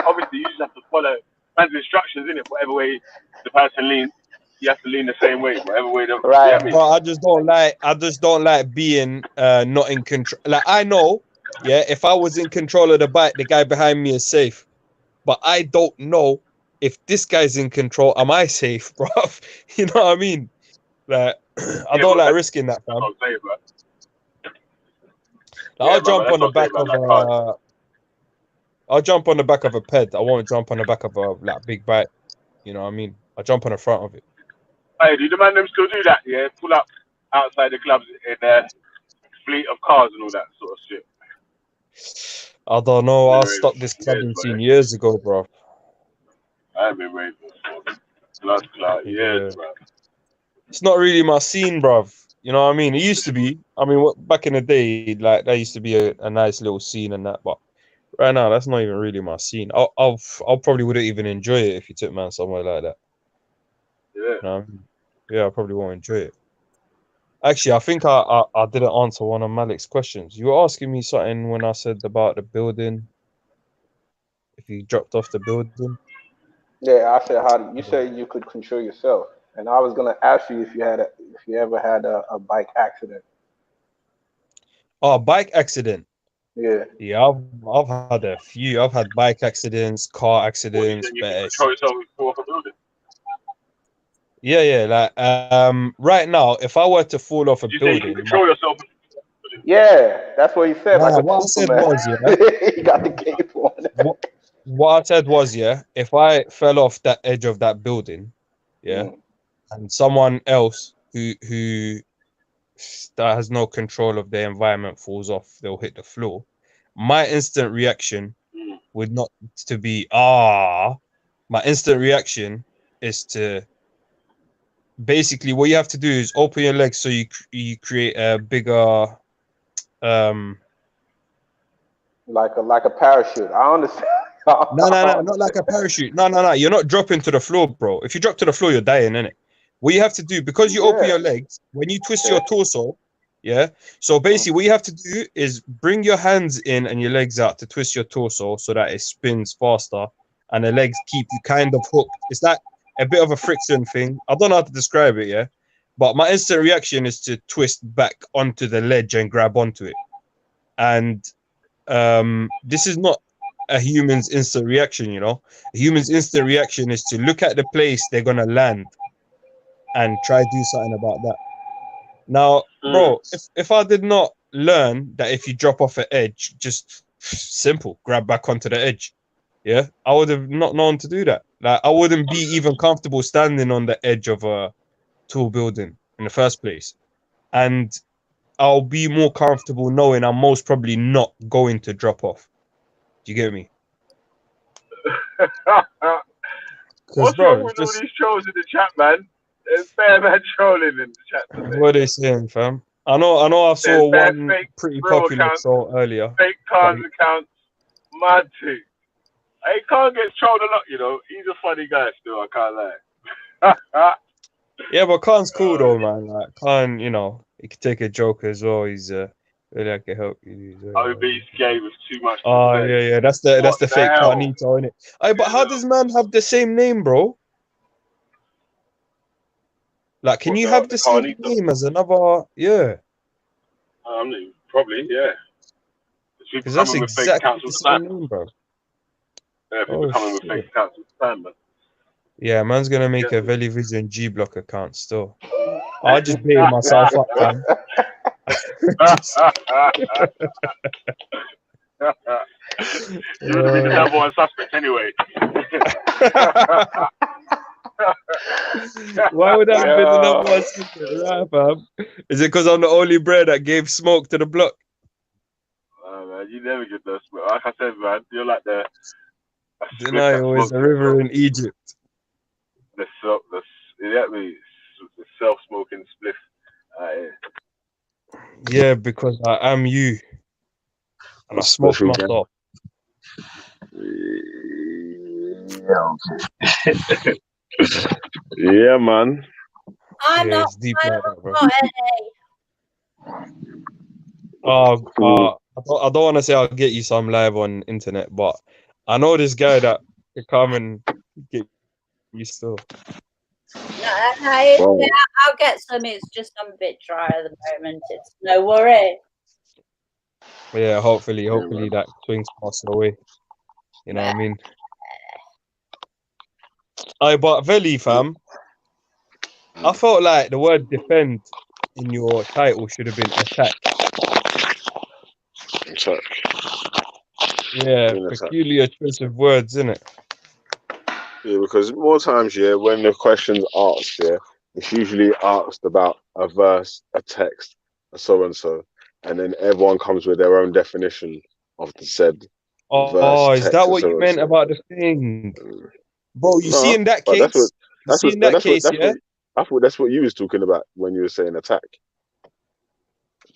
Obviously, you just have to follow man's instructions, in it. Whatever way the person leans, you have to lean the same way. Whatever way the right. Bro, I just don't like being not in control. Like, I know, yeah, if I was in control of the bike, the guy behind me is safe. But I don't know if this guy's in control. Am I safe, bro? You know what I mean? Like, I don't like risking that, fam. I'll jump on the back of I'll jump on the back of a ped. I won't jump on the back of a big bike. You know what I mean? I'll jump on the front of it. Hey, do the man them still do that? Yeah, pull up outside the clubs in a fleet of cars and all that sort of shit. I don't know. I stopped this clubbing scene years ago, bro. I've been waiting for years, bro. It's not really my scene, bro. You know what I mean? It used to be. I mean, back in the day, like, that used to be a nice little scene and that, but right now, that's not even really my scene. I'll probably wouldn't even enjoy it if you took man somewhere like that. Yeah. You know what I mean? Yeah, I probably won't enjoy it. Actually, I think I didn't answer one of Malik's questions. You were asking me something when I said about the building. If you dropped off the building. Yeah, I said how you said you could control yourself, and I was gonna ask you if you ever had a bike accident. Oh, bike accident. Yeah. Yeah, I've had a few. I've had bike accidents, car accidents. Yeah, like right now, if I were to fall off a building, control yourself. Yeah, that's what he said. Nah, like what I said was, he got the cape on. What I said was, yeah, if I fell off that edge of that building, yeah, and someone else who that has no control of their environment falls off, they'll hit the floor. My instant reaction would not to be my instant reaction is to basically what you have to do is open your legs so you create a bigger like a parachute. I understand. No, not like a parachute. No. You're not dropping to the floor, bro. If you drop to the floor, you're dying, innit? What you have to do, because you open your legs, when you twist your torso, yeah. So basically, what you have to do is bring your hands in and your legs out to twist your torso so that it spins faster, and the legs keep you kind of hooked. It's like a bit of a friction thing. I don't know how to describe it, yeah. But my instant reaction is to twist back onto the ledge and grab onto it. And this is not a human's instant reaction, you know. A human's instant reaction is to look at the place they're gonna land and try to do something about that. Now, bro, if I did not learn that if you drop off an edge, just simple, grab back onto the edge. yeah, I would have not known to do that. Like, I wouldn't be even comfortable standing on the edge of a tall building in the first place. And I'll be more comfortable knowing I'm most probably not going to drop off. Do you get me? Because, What's bro, wrong with all these trolls in the chat, man? There's fair man trolling in the chat today. what are they saying, fam? I know I saw There's fair one fake pretty bro popular accounts, troll earlier. fake Khan's accounts, mad too. Hey, Khan gets trolled a lot, you know. He's a funny guy still, I can't lie. Yeah, but Khan's cool though, man. Like Khan, you know, he can take a joke as well. He's really, I can help you. Obese game is too much to Oh say. yeah, that's the What the fake hell? Khanito, innit? Hey, but how does man have the same name, bro? Like, can What, you have the the same Khanito? name as another? Yeah, Probably, yeah. People because that's coming with fake exactly accounts the all the same time. name, bro. Yeah, people Oh coming with shit. fake accounts all the time, man. Yeah, man's gonna make a Velivision G Block account still. I just baited myself up, fam. You would be the number one suspect anyway. Why would that be the number one secret, right, fam? Is it because I'm the only bro that gave smoke to the block? Man, you never get those. Like I said, man, you're like the Didn't I always a river in Egypt? the self-smoking spliff. Yeah, because I am you. And I smoke Special myself. Yeah, man. I'm Yeah, not it's deep I like don't that, bro. got any. I don't want to say I'll get you some live on internet, but I know this guy that can come and get you still. No, I'll get some. It's just I'm a bit dry at the moment. It's no worry. Yeah, hopefully that swings past away. You know what I mean? But Veli, fam, I felt like the word defend in your title should have been attack. Attack. Yeah, peculiar choice of words, isn't it? Yeah, because more times, yeah, when the question's asked, yeah, it's usually asked about a verse, a text, a so and so, and then everyone comes with their own definition of the said Oh, verse, is text, that or what so you and meant so. about the thing? Bro, you see No, in that but case, I thought that's what you was talking about when you were saying attack.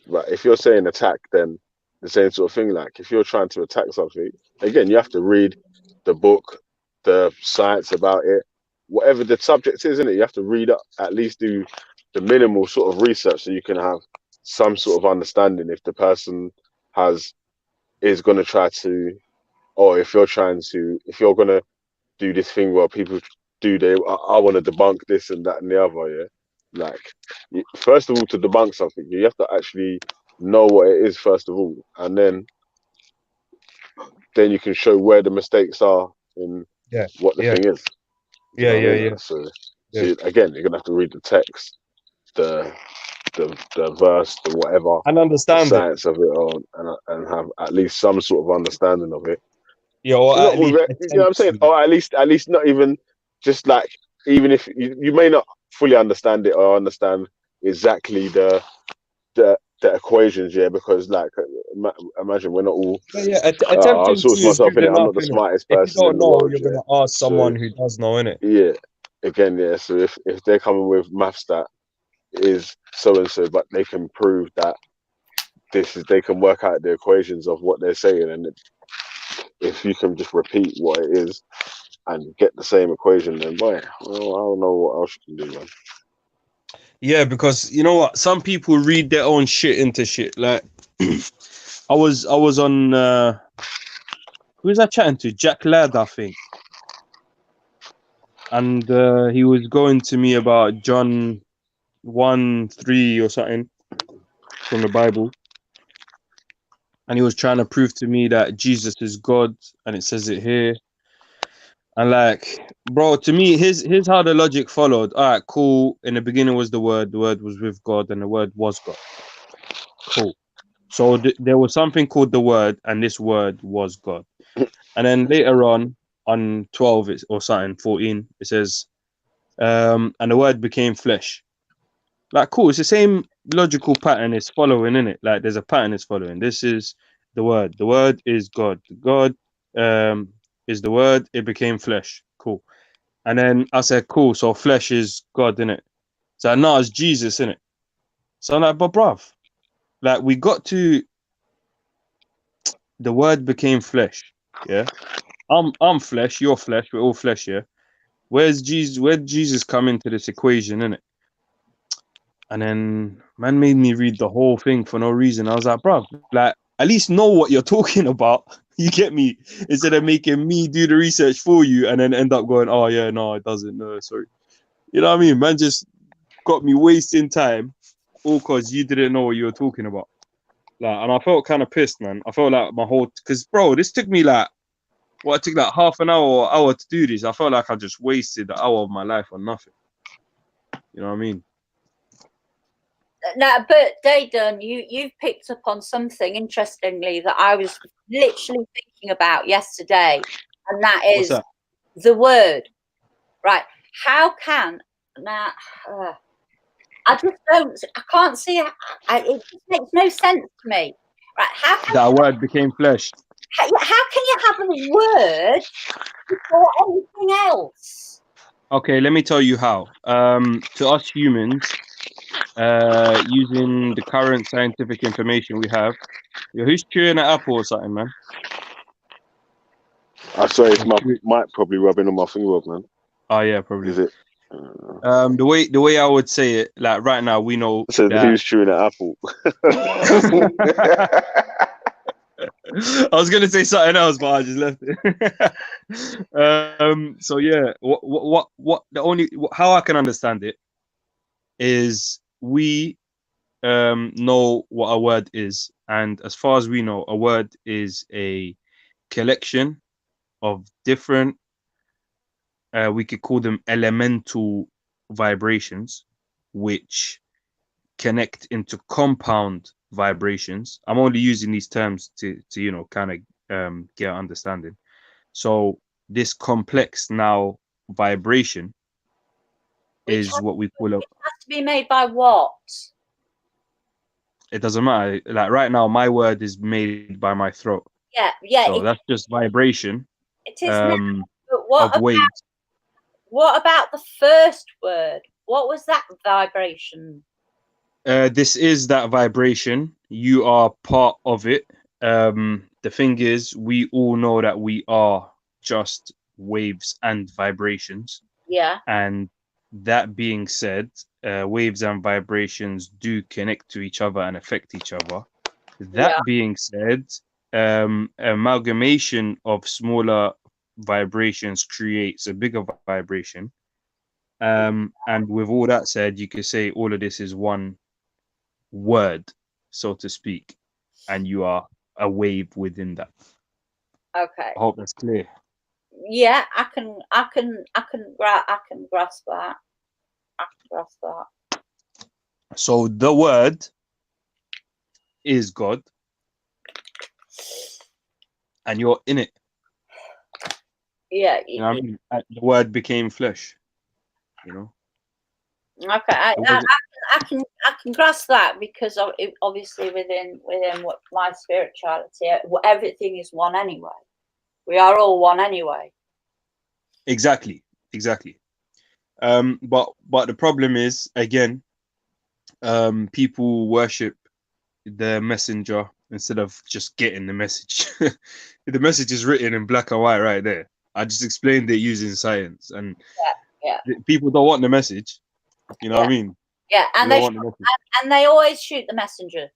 But if you're saying attack, then the same sort of thing. Like if you're trying to attack something, again, you have to read the book, the science about it, whatever the subject is, isn't it? You have to read up, at least do the minimal sort of research so you can have some sort of understanding if the person is going to try to, or if you're going to do this thing where people I want to debunk this and that and the other, yeah. Like, first of all, to debunk something, you have to actually know what it is first of all, and then you can show where the mistakes are in what the thing is. You know what I mean? So again, you're gonna have to read the text, the verse, the whatever, and understand the science of it all, and have at least some sort of understanding of it. Yeah, or Not at with least it, you know what I'm saying? Or at least not even just like, even if you may not fully understand it or understand exactly the equations, yeah, because like imagine we're not all attempting outsource to is myself good in it. I'm enough, not the innit? smartest If you person in don't the know, world, you're yeah. gonna ask someone So who does know, innit? yeah, again, yeah. So if they're coming with maths that is so and so, but they can prove that they can work out the equations of what they're saying, and if you can just repeat what it is and get the same equation, then boy, well, I don't know what else you can do, man. Yeah, because you know what? Some people read their own shit into shit. Like I was on who was I chatting to? Jack Ladd, I think. And he was going to me about John 1:3 or something from the Bible. And he was trying to prove to me that Jesus is God, and it says it here. And like, bro, to me, here's how the logic followed. All right, cool. In the beginning was the Word was with God, and the Word was God. Cool. So there was something called the Word, and this Word was God. And then later on 12 or something, 14, it says, and the word became flesh. Like, cool, it's the same logical pattern it's following, innit? Like, there's a pattern it's following. This is the word. The word is God. God is the word. It became flesh. Cool. And then I said, cool, so flesh is God, innit? So now it's Jesus, innit? So I'm like, but bruv, like, we got to, the word became flesh, yeah? I'm flesh, you're flesh, we're all flesh, yeah? Where's Jesus? Where'd Jesus come into this equation, innit? And then man made me read the whole thing for no reason. I was like, bruv, like, at least know what you're talking about. You get me? Instead of making me do the research for you and then end up going, oh yeah, no, it doesn't. No, sorry. You know what I mean? Man just got me wasting time all because you didn't know what you were talking about. Like, and I felt kind of pissed, man. I felt like my whole, because bro, this took me like, well, it took like half an hour or hour to do this. I felt like I just wasted an hour of my life on nothing. You know what I mean? No, but Dayton, you've picked up on something interestingly that I was literally thinking about yesterday, and that is the word. Right? How can now? I just don't. I can't see. It just makes no sense to me. Right? How can that word became flesh? How can you have a word before anything else? Okay, let me tell you how. To us humans, using the current scientific information we have, who's chewing an apple or something, man? I saw it's my mic probably rubbing on my finger, man. Oh yeah, probably. Is it? The way I would say it, like right now, we know. So who's chewing an apple? I was gonna say something else, but I just left it. So yeah, what the only how I can understand it is we know what a word is, and as far as we know, a word is a collection of different, we could call them elemental vibrations, which connect into compound vibrations. I'm only using these terms to you know, kind of get an understanding. So this complex now vibration is what we call It has to be made by what? it doesn't matter. Like right now, my word is made by my throat. Yeah. So that's just vibration. It is now. But Of waves. What about the first word? What was that vibration? This is that vibration. You are part of it. The thing is, we all know that we are just waves and vibrations. Yeah. And that being said, waves and vibrations do connect to each other and affect each other. That being said, amalgamation of smaller vibrations creates a bigger vibration. And with all that said, you could say all of this is one word, so to speak, and you are a wave within that. Okay. I hope that's clear. Yeah, I can grasp that. I can grasp that. So the word is God, and you're in it. Yeah. You know what I mean? The word became flesh. You know. Okay, I can grasp that because obviously within what my spirituality, everything is one anyway. We are all one anyway. Exactly. But the problem is, again, people worship the messenger instead of just getting the message. The message is written in black and white right there. I just explained it using science, and people don't want the message. You know what I mean? Yeah, and they always shoot the messenger.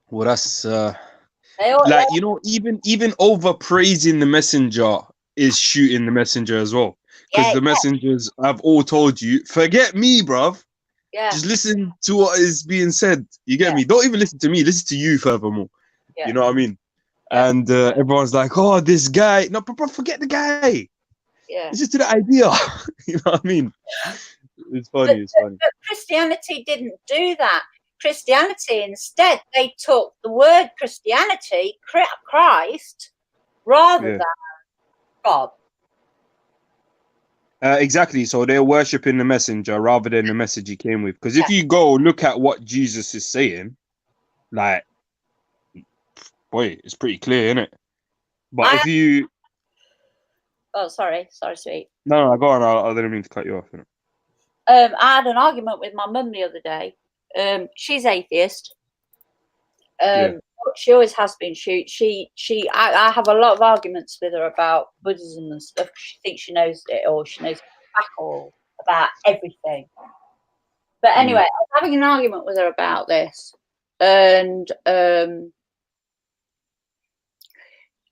Well, that's like, you know, even over praising the messenger is shooting the messenger as well, because the messengers have all told you, forget me, bruv. Yeah. Just listen to what is being said. You get me? Don't even listen to me. Listen to you furthermore. Yeah. You know what I mean? And everyone's like, oh, this guy. No, bro, forget the guy. Yeah. Listen to the idea. You know what I mean? It's funny. But Christianity didn't do that. Christianity. Instead, they took the word Christianity, Christ, rather Yeah. than God. Exactly. So they're worshiping the messenger rather than the message he came with. Because if you go look at what Jesus is saying, like, boy, it's pretty clear, isn't it? But if you Oh, sorry, sweet. no, go on. I didn't mean to cut you off. innit? I had an argument with my mum the other day. She's atheist. Yeah. She always has been. I have a lot of arguments with her about Buddhism and stuff. She thinks she knows it, or she knows back all about everything. But anyway, I was having an argument with her about this, and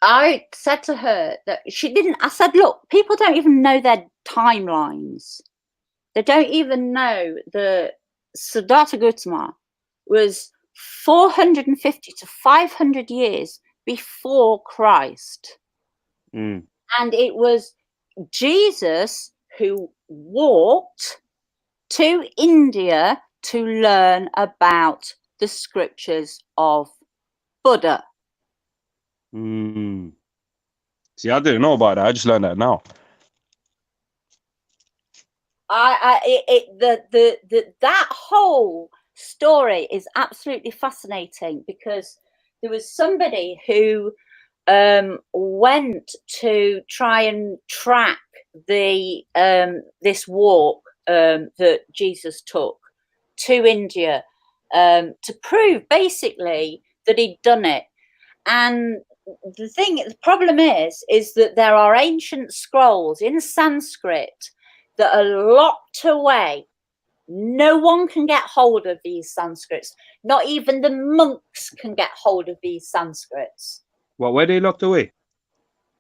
I said to her that she didn't. I said, look, people don't even know their timelines. They don't even know that Siddhartha Gautama was 450 to 500 years before Christ. Mm. And it was Jesus who walked to India to learn about the scriptures of Buddha. Mm. See, I didn't know about that. I just learned that now. That whole story is absolutely fascinating, because there was somebody who went to try and track the this walk that Jesus took to India to prove basically that he'd done it. And the problem is that there are ancient scrolls in Sanskrit that are locked away. No one can get hold of these Sanskrits. Not even the monks can get hold of these Sanskrits. What? Where they locked away?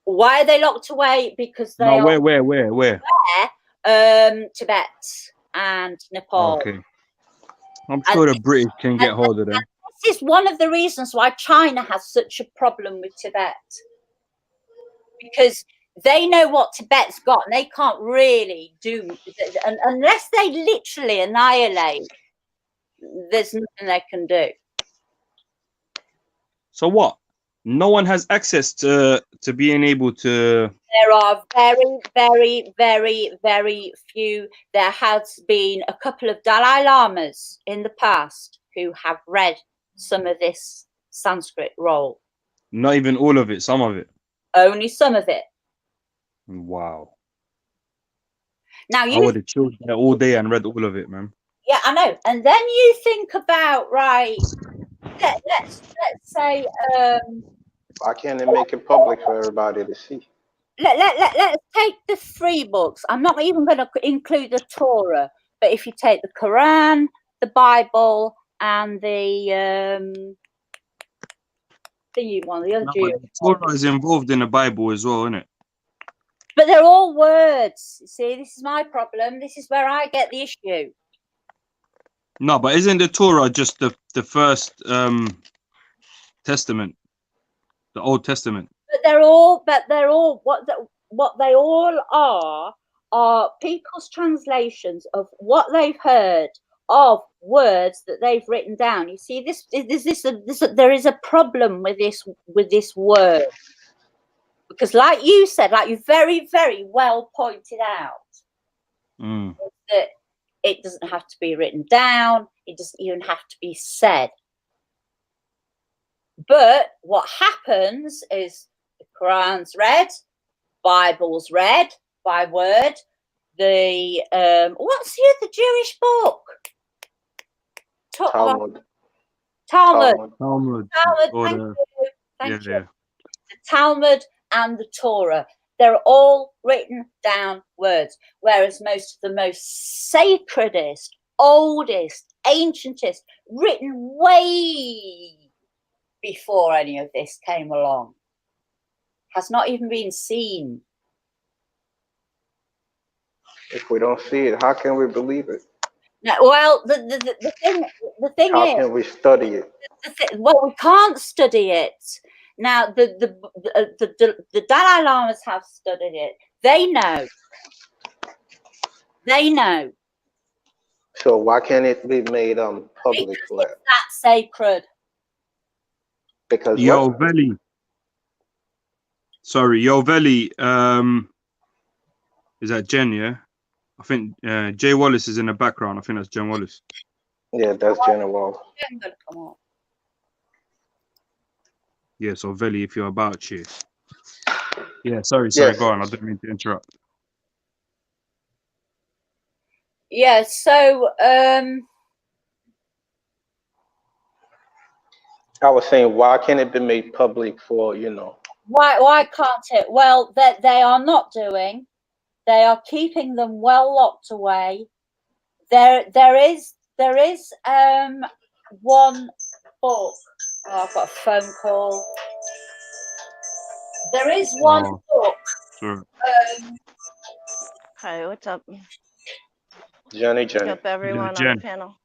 Why are they locked away? Because they No, are where? Tibet and Nepal. Okay. I'm sure the British can get hold of them. This is one of the reasons why China has such a problem with Tibet, because they know what Tibet's got, and they can't really do, unless they literally annihilate, there's nothing they can do. So what? No one has access to being able to. There are very, very, very, very few. There has been a couple of Dalai Lamas in the past who have read some of this Sanskrit roll. Not even all of it, some of it. Only some of it. Wow. Now I would have chilled there all day and read all of it, man. Yeah, I know. And then you think about, right, let's say Why can't they make it public for everybody to see? let's take the 3 books. I'm not even going to include the Torah, but if you take the Quran, the Bible, and the thingy one, the other Jewish one. Torah is involved in the Bible as well, isn't it? But they're all words. See, this is my problem. This is where I get the issue. No, but isn't the Torah just the first testament, the Old Testament? But they're all what they all are people's translations of what they've heard of words that they've written down. You see, there is a problem with this word, because, like you said, like you very, very well pointed out, that it doesn't have to be written down. It doesn't even have to be said. But what happens is the Quran's read, Bible's read by word. The what's the other Jewish book? Talmud. Talmud. Thank you. The Talmud and the Torah. They're all written down words, whereas most of the most sacredest, oldest, ancientest, written way before any of this came along, has not even been seen. If we don't see it, how can we believe it? No, well, the thing How is, can we study it? well, we can't study it. Now, the Dalai Lamas have studied it. They know. So why can't it be made public Because for it's that sacred. Because Yo, what? Veli. Sorry, Yo, Veli. Is that Jen? Yeah, I think Jay Wallace is in the background. I think that's Jen Wallace. Yeah, that's General. Come on. Yeah, so Veli, if you're about to. Yeah, sorry, Yes. go on. I didn't mean to interrupt. Yeah, so I was saying, why can't it be made public for, why can't it? Well, that they are not doing. They are keeping them well locked away. There is one book. Oh, I've got a phone call. There is one book. Sure. Hi, what's up? Jenny. What's up, everyone on Jen. the panel?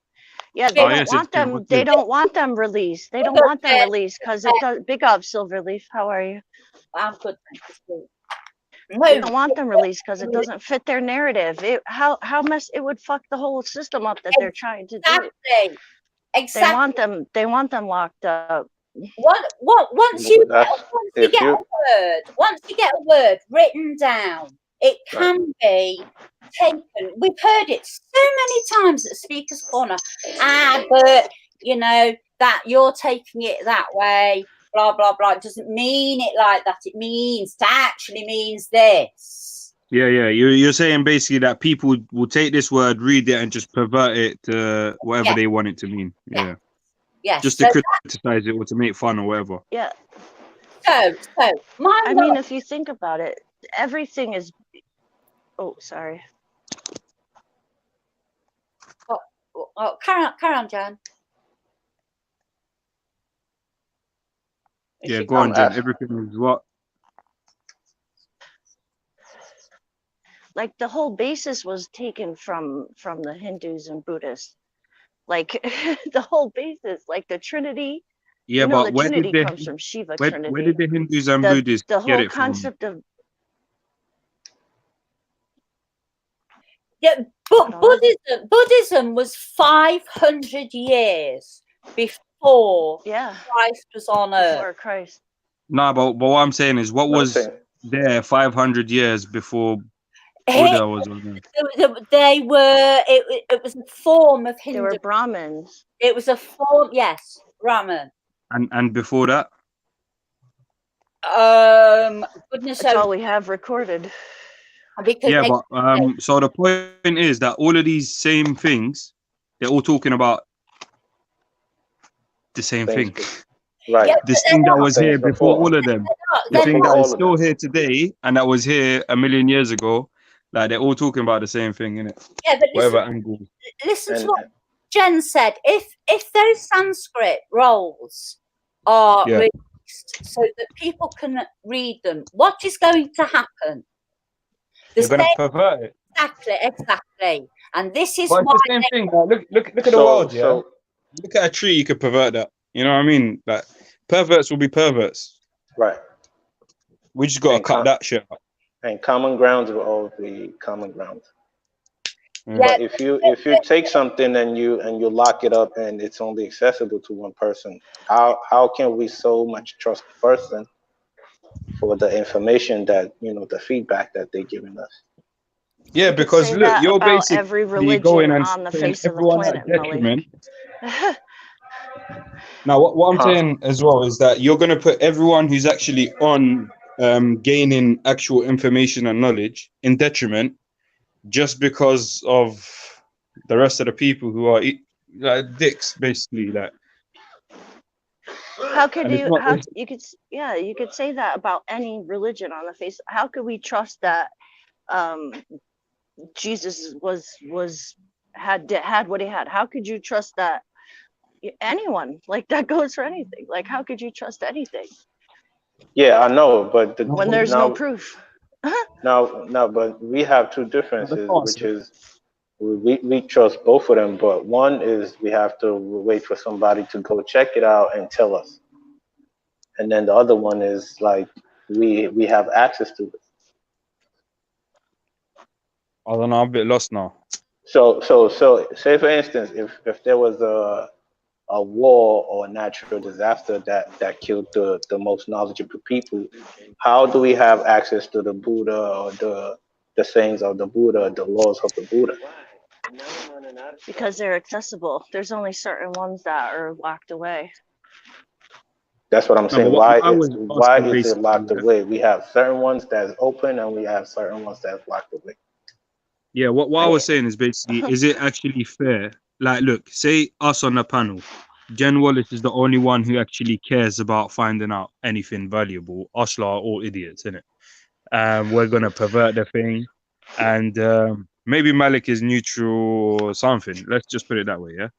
Yeah, Oh, yes, it's Jen. What's They good? don't want them released. They don't want them released because it does. Big up, Silverleaf. How are you? I'm good, thank you. They don't want them released because it doesn't fit their narrative. It would fuck the whole system up that they're trying to do. Exactly. They want them locked up. Once you get a word written down, it can be taken. We've heard it so many times at Speaker's Corner. But you know that you're taking it that way. Blah blah blah. It doesn't mean it like that. It actually means this. Yeah. You're saying basically that people will take this word, read it, and just pervert it to whatever they want it to mean. Yeah. Yes. Just to criticize it or to make fun or whatever. Yeah. So I mean, if you think about it, everything is. Oh, sorry. Oh, carry on, Jan. Yeah, go on, Jen. Everything is what? Like the whole basis was taken from the Hindus and Buddhists. Like the whole basis, like the Trinity. Yeah, you know, but the Trinity comes from Shiva Trinity. Where did the Hindus and Buddhists the get whole it from? concept of Buddhism was 500 years before Christ was on earth. Before Christ. No, but what I'm saying is, what was there 500 years before Buddha was on earth? They were. It was a form of Hindu. They were Brahmins. It was a form. Yes, Brahmin. And before that? Goodness, that's all we have recorded. Yeah, but so the point is that all of these same things, they're all talking about the same thing. Right. Yeah, this thing that was here before all of them. The thing that is still here today and that was here a million years ago, like they're all talking about the same thing, innit? Yeah, but whatever angle. Listen to what Jen said. If those Sanskrit rolls are released so that people can read them, what is going to happen? They're going to pervert it. Exactly. And this is But it's why the same thing. Like, look at the world, yeah. Look at a tree, you could pervert that. You know what I mean? Like perverts will be perverts. Right. We just gotta cut that shit up. And common grounds will always be common grounds. Yeah. But if you take something and you lock it up and it's only accessible to one person, how can we so much trust the person for the information that the feedback that they're giving us? Yeah, because look, you're basically every religion going and on the saying face of the everyone's planet, at detriment. Now, what I'm saying as well is that you're going to put everyone who's actually on gaining actual information and knowledge in detriment just because of the rest of the people who are like dicks, basically. Like, how could you could say that about any religion on the face? How could we trust that Jesus had what he had? How could you trust that? Anyone, like that goes for anything. Like, how could you trust anything? Yeah, I know, but when there's no proof. No, but we have two differences, which is we trust both of them, but one is we have to wait for somebody to go check it out and tell us, and then the other one is like we have access to it. I don't know, I'm a bit lost now. So say for instance, if there was a war or a natural disaster that killed the most knowledgeable people, how do we have access to the Buddha or the sayings of the Buddha, the laws of the Buddha? Because they're accessible. There's only certain ones that are locked away. That's what I'm No, but saying. what I was Why asking is it locked basically, away? We have certain ones that's open and we have certain ones that's locked away. yeah, what I I, was saying is basically, is it actually fair? Like, look, say us on the panel, Jen Wallace is the only one who actually cares about finding out anything valuable. Us lot are all idiots, innit? We're gonna pervert the thing, and maybe Malik is neutral or something. Let's just put it that way, yeah.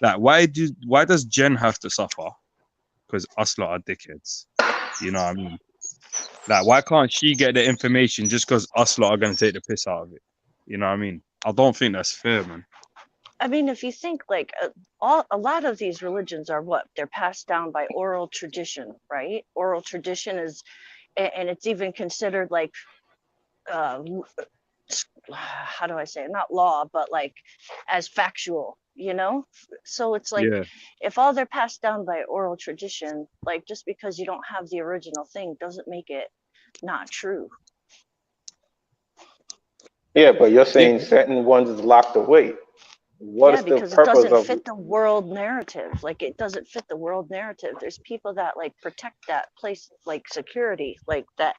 Like, why does Jen have to suffer? Because us lot are dickheads. You know what I mean? Like, why can't she get the information just because us lot are gonna take the piss out of it? You know what I mean? I don't think that's fair, man. I mean, if you think like a lot of these religions are what they're passed down by oral tradition, right? Oral tradition is, and it's even considered like, how do I say it? Not law, but like as factual, you know? So it's like, Yeah. if all they're passed down by oral tradition, like just because you don't have the original thing doesn't make it not true. Yeah, but you're Yeah. saying certain ones is locked away. What Yeah, is the because it purpose doesn't of fit the world narrative. Like it doesn't fit the world narrative. There's people that like protect that place, like security, like that.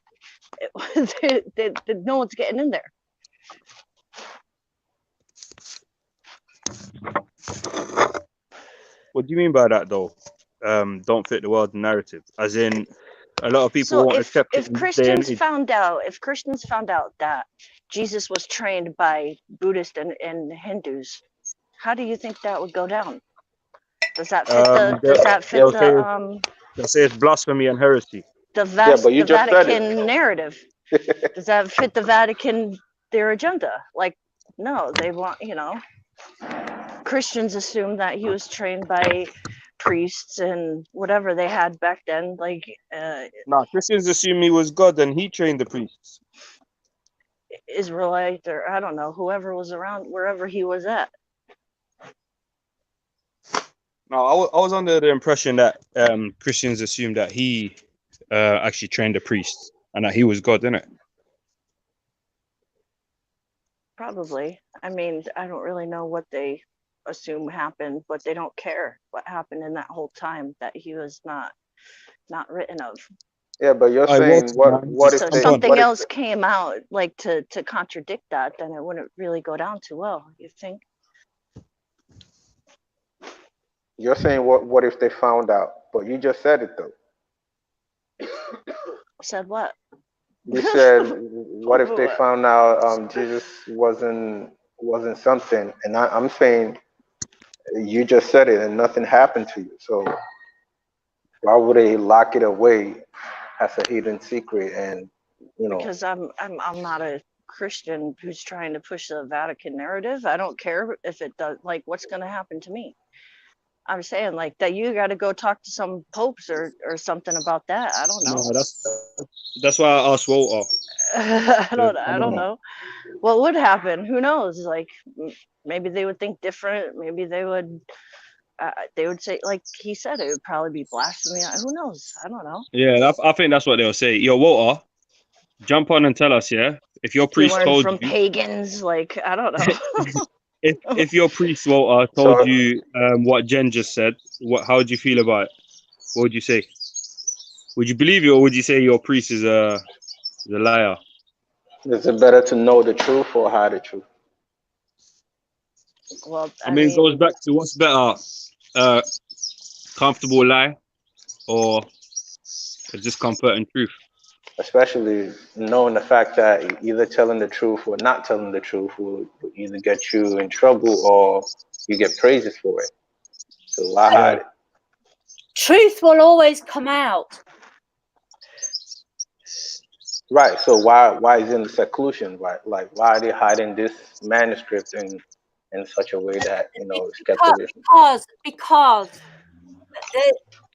No one's getting in there. What do you mean by that, though? Don't fit the world narrative. As in, a lot of people So won't accept it if in this day and Christians age. found out that Jesus was trained by Buddhists and Hindus, how do you think that would go down? Does that fit They'll say it's blasphemy and heresy. the but you just said it. Vatican narrative? Does that fit the Vatican, their agenda? Like, no, they want, Christians assume that he was trained by priests and whatever they had back then, like Nah, Christians assume he was God and he trained the priests. Israelite, or I don't know, whoever was around wherever he was at. No, I was under the impression that Christians assumed that he actually trained the priests and that he was God, innit? Probably. I mean, I don't really know what they assume happened, but they don't care what happened in that whole time that he was not written of. Yeah, but you're saying what if So they something what if else came out like to contradict that, then it wouldn't really go down too well, you think? you're saying what if they found out? But you just said it though. Said what? You said what if they found out Jesus wasn't something, and I'm saying you just said it and nothing happened to you. So why would they lock it away as a hidden secret? And Because I'm not a Christian who's trying to push the Vatican narrative. I don't care if it does, like, what's going to happen to me. I'm saying like that you got to go talk to some popes or something about that. I don't know. No, that's why I asked Walter. I don't know what would happen. Who knows? Like maybe they would think different. Maybe they would say, like he said, it would probably be blasphemy. Who knows? I don't know. Yeah, I think that's what they'll say. Yo, Walter, jump on and tell us, yeah? If your You priest learn told from you, pagans, like I don't know. if your priest Walter told you what Jen just said, how would you feel about it? What would you say? Would you believe it, or would you say your priest is a liar? is it better to know the truth or hide the truth? Well, I mean, it goes back to what's better, comfortable lie or just comfort and truth. Especially knowing the fact that either telling the truth or not telling the truth will either get you in trouble or you get praises for it. So why hide it? Truth will always come out. Right. So why is it in seclusion? Right. Like why are they hiding this manuscript in such a way that it's kept away from? Because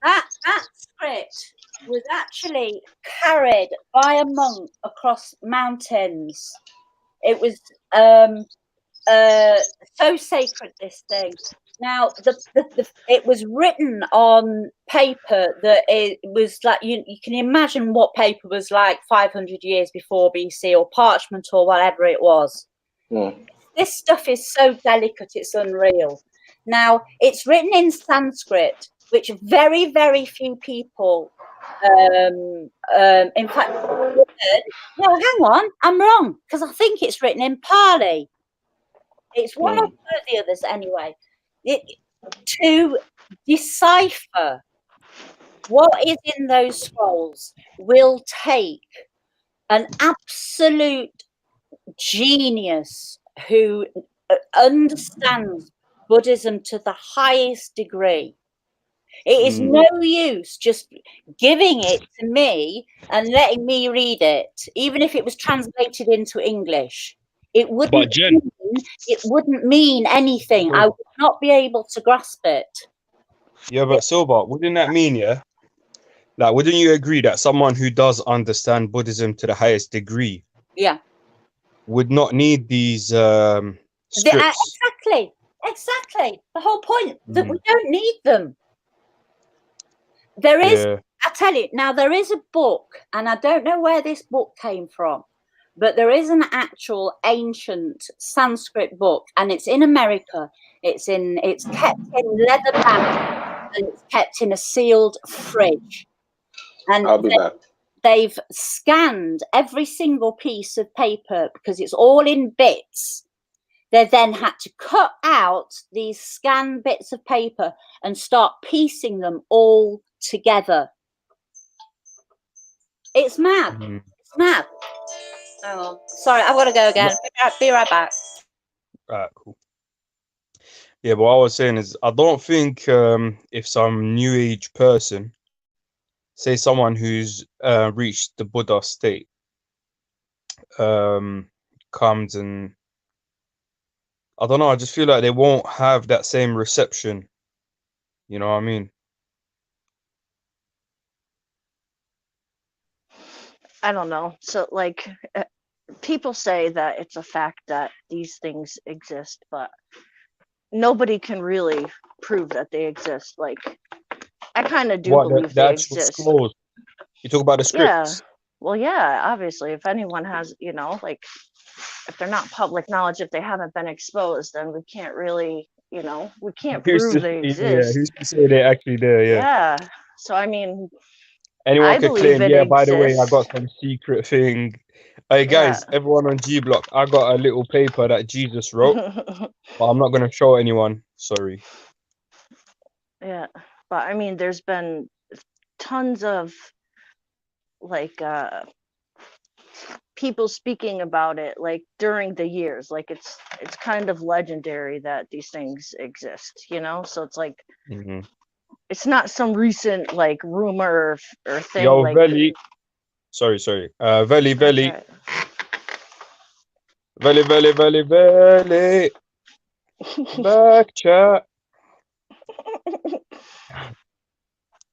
that script was actually carried by a monk across mountains. It was so sacred, this thing. Now, it was written on paper that it was like, you can imagine what paper was like 500 years before BC, or parchment or whatever it was. This stuff is so delicate, it's unreal. Now, it's written in Sanskrit, which very, very few people, in fact, no, hang on, I'm wrong, because I think it's written in Pali. It's one of the others anyway. To decipher what is in those scrolls will take an absolute genius who understands Buddhism to the highest degree. It is no use just giving it to me and letting me read it, even if it was translated into English. It wouldn't mean anything. I would not be able to grasp it. Yeah, but Silva, wouldn't that mean, like, wouldn't you agree that someone who does understand Buddhism to the highest degree, would not need these scripts? Exactly. The whole point that we don't need them. There is, I tell you, now there is a book, and I don't know where this book came from, but there is an actual ancient Sanskrit book, and it's in America. It's kept in leather bag, and it's kept in a sealed fridge. And I'll be back. They've scanned every single piece of paper because it's all in bits. They then had to cut out these scanned bits of paper and start piecing them all together. It's mad. It's mad. Oh, sorry, I've got to go again. Be right back. Alright, cool. Yeah, but what I was saying is, I don't think if some new age person, say someone who's reached the Buddha state, comes and, I don't know, I just feel like they won't have that same reception. You know what I mean? I don't know. So, like, people say that it's a fact that these things exist, but nobody can really prove that they exist. Like, I kind of do believe the they actual exist. scrolls? You talk about the Yeah. scripts. Well, yeah, obviously, if anyone has, you know, like, if they're not public knowledge, if they haven't been exposed, then we can't really, you know, we can't prove they exist. Who's to say they're actually there? Yeah. So, I mean, Anyone I could believe claim, it yeah, by the way, I exists. got some secret thing. Hey guys, everyone on G Block, I got a little paper that Jesus wrote, but I'm not gonna show anyone. Sorry. Yeah, but I mean, there's been tons of like people speaking about it, like during the years. Like it's kind of legendary that these things exist, you know. So it's like it's not some recent like rumor or thing. Yo, like Veli. Sorry. Veli. right. Veli. Back chat.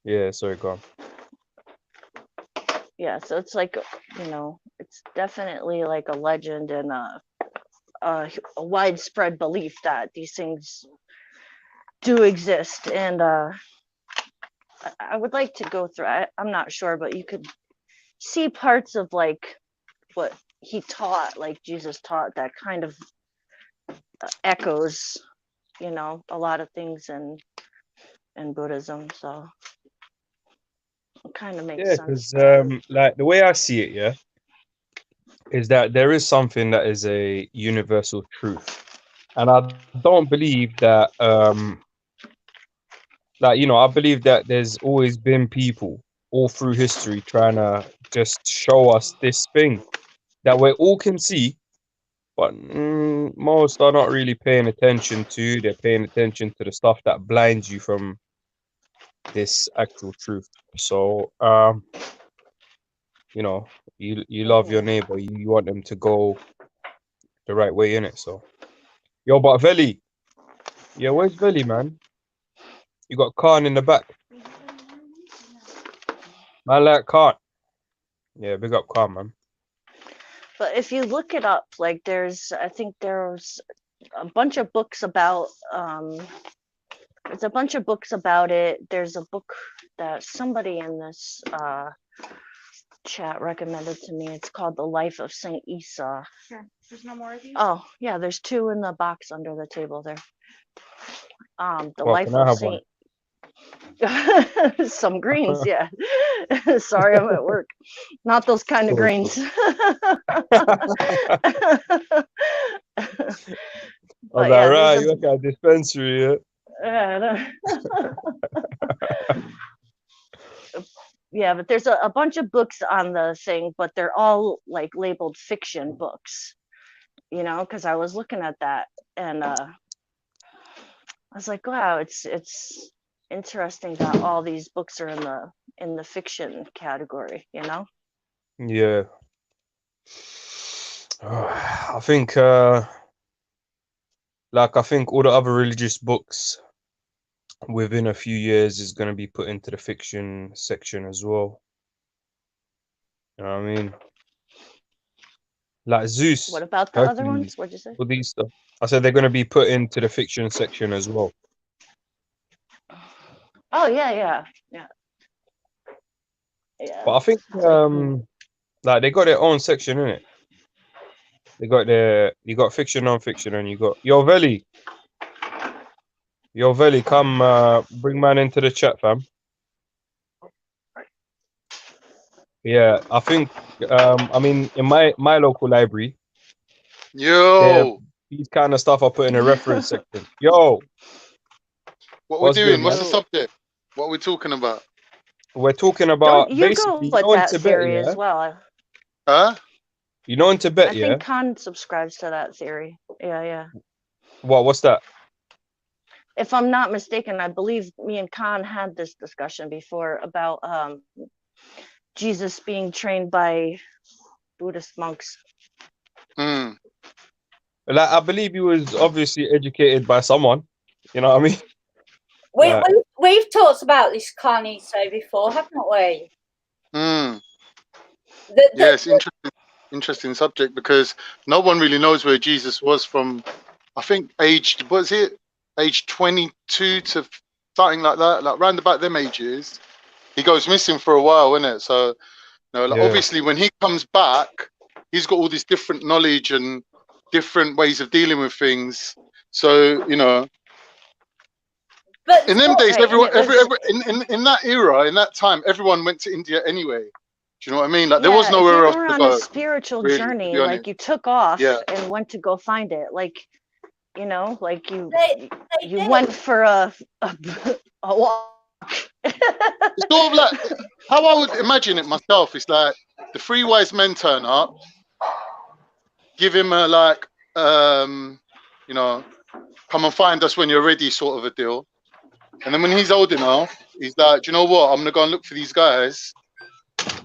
Yeah, sorry, go on. Yeah, so it's like, you know, it's definitely like a legend and a widespread belief that these things do exist. And I would like to go through, I'm not sure, but you could see parts of like what he taught, like Jesus taught, that kind of echoes, you know, a lot of things in Buddhism. So it kind of makes sense. Because like the way I see it, is that there is something that is a universal truth, and I don't believe that like, you know, I believe that there's always been people all through history trying to just show us this thing that we all can see, but most are not really paying attention to. They're paying attention to the stuff that blinds you from this actual truth. So you know, you love your neighbor, you want them to go the right way in it. So yo, but Veli, yeah, where's Veli, man? You got Khan in the back. Man like Khan. Yeah, big up Khan, man. But if you look it up, like I think there's a bunch of books about there's a bunch of books about it. There's a book that somebody in this chat recommended to me. It's called The Life of Saint Isa. Sure. There's no more of these? Oh, yeah, there's 2 in the box under the table there. The Oh, Life can I of have one? Saint some greens, yeah. Sorry, I'm at work. Not those kind of Cool, greens. I was But like, yeah, right, there's you work at a dispensary, yeah? yeah, but there's a bunch of books on the thing, but they're all like labeled fiction books, you know, because I was looking at that and I was like, wow, it's interesting that all these books are in the fiction category, you know. Yeah. I think I think all the other religious books within a few years is going to be put into the fiction section as well. You know what I mean? Like Zeus, What about the other Hercules, ones? What'd you say? all these stuff. I said they're going to be put into the fiction section as well. Oh yeah. But I think like they got their own section in it. They got you got fiction, non-fiction, and you got Yo Veli, come bring man into the chat, fam. Yeah, I think I mean in my local library, Yo, these kind of stuff I put in a reference section. Yo, what we what's doing? good, What's the man? subject? What we talking about? We're talking about Don't you go basically, with in that Tibet, theory yeah. as well? Huh? In Tibet, I yeah. think Khan subscribes to that theory. Yeah. What's that? If I'm not mistaken, I believe me and Khan had this discussion before about Jesus being trained by Buddhist monks. Hmm. Like I believe he was obviously educated by someone. You know what I mean? We've talked about this Carnito before, haven't we? Hmm. Yes, interesting subject because no one really knows where Jesus was from. I think aged 22 to something like that, like round about them ages. He goes missing for a while, isn't it? So, you know, like Yeah. obviously when he comes back, he's got all this different knowledge and different ways of dealing with things. So, you know, but in them days, Right, and everyone, it was in that era, in that time, everyone went to India anyway. Do you know what I mean? Like there was yeah, if nowhere you else were to on go. a spiritual Really, to journey, be honest. like you took off Yeah. and went to go find it, like you know, like you did. went for a walk. It's sort of like how I would imagine it myself. It's like the 3 wise men turn up, give him a like, you know, come and find us when you're ready, sort of a deal. And then when he's old enough, he's like, do you know what? I'm gonna go and look for these guys.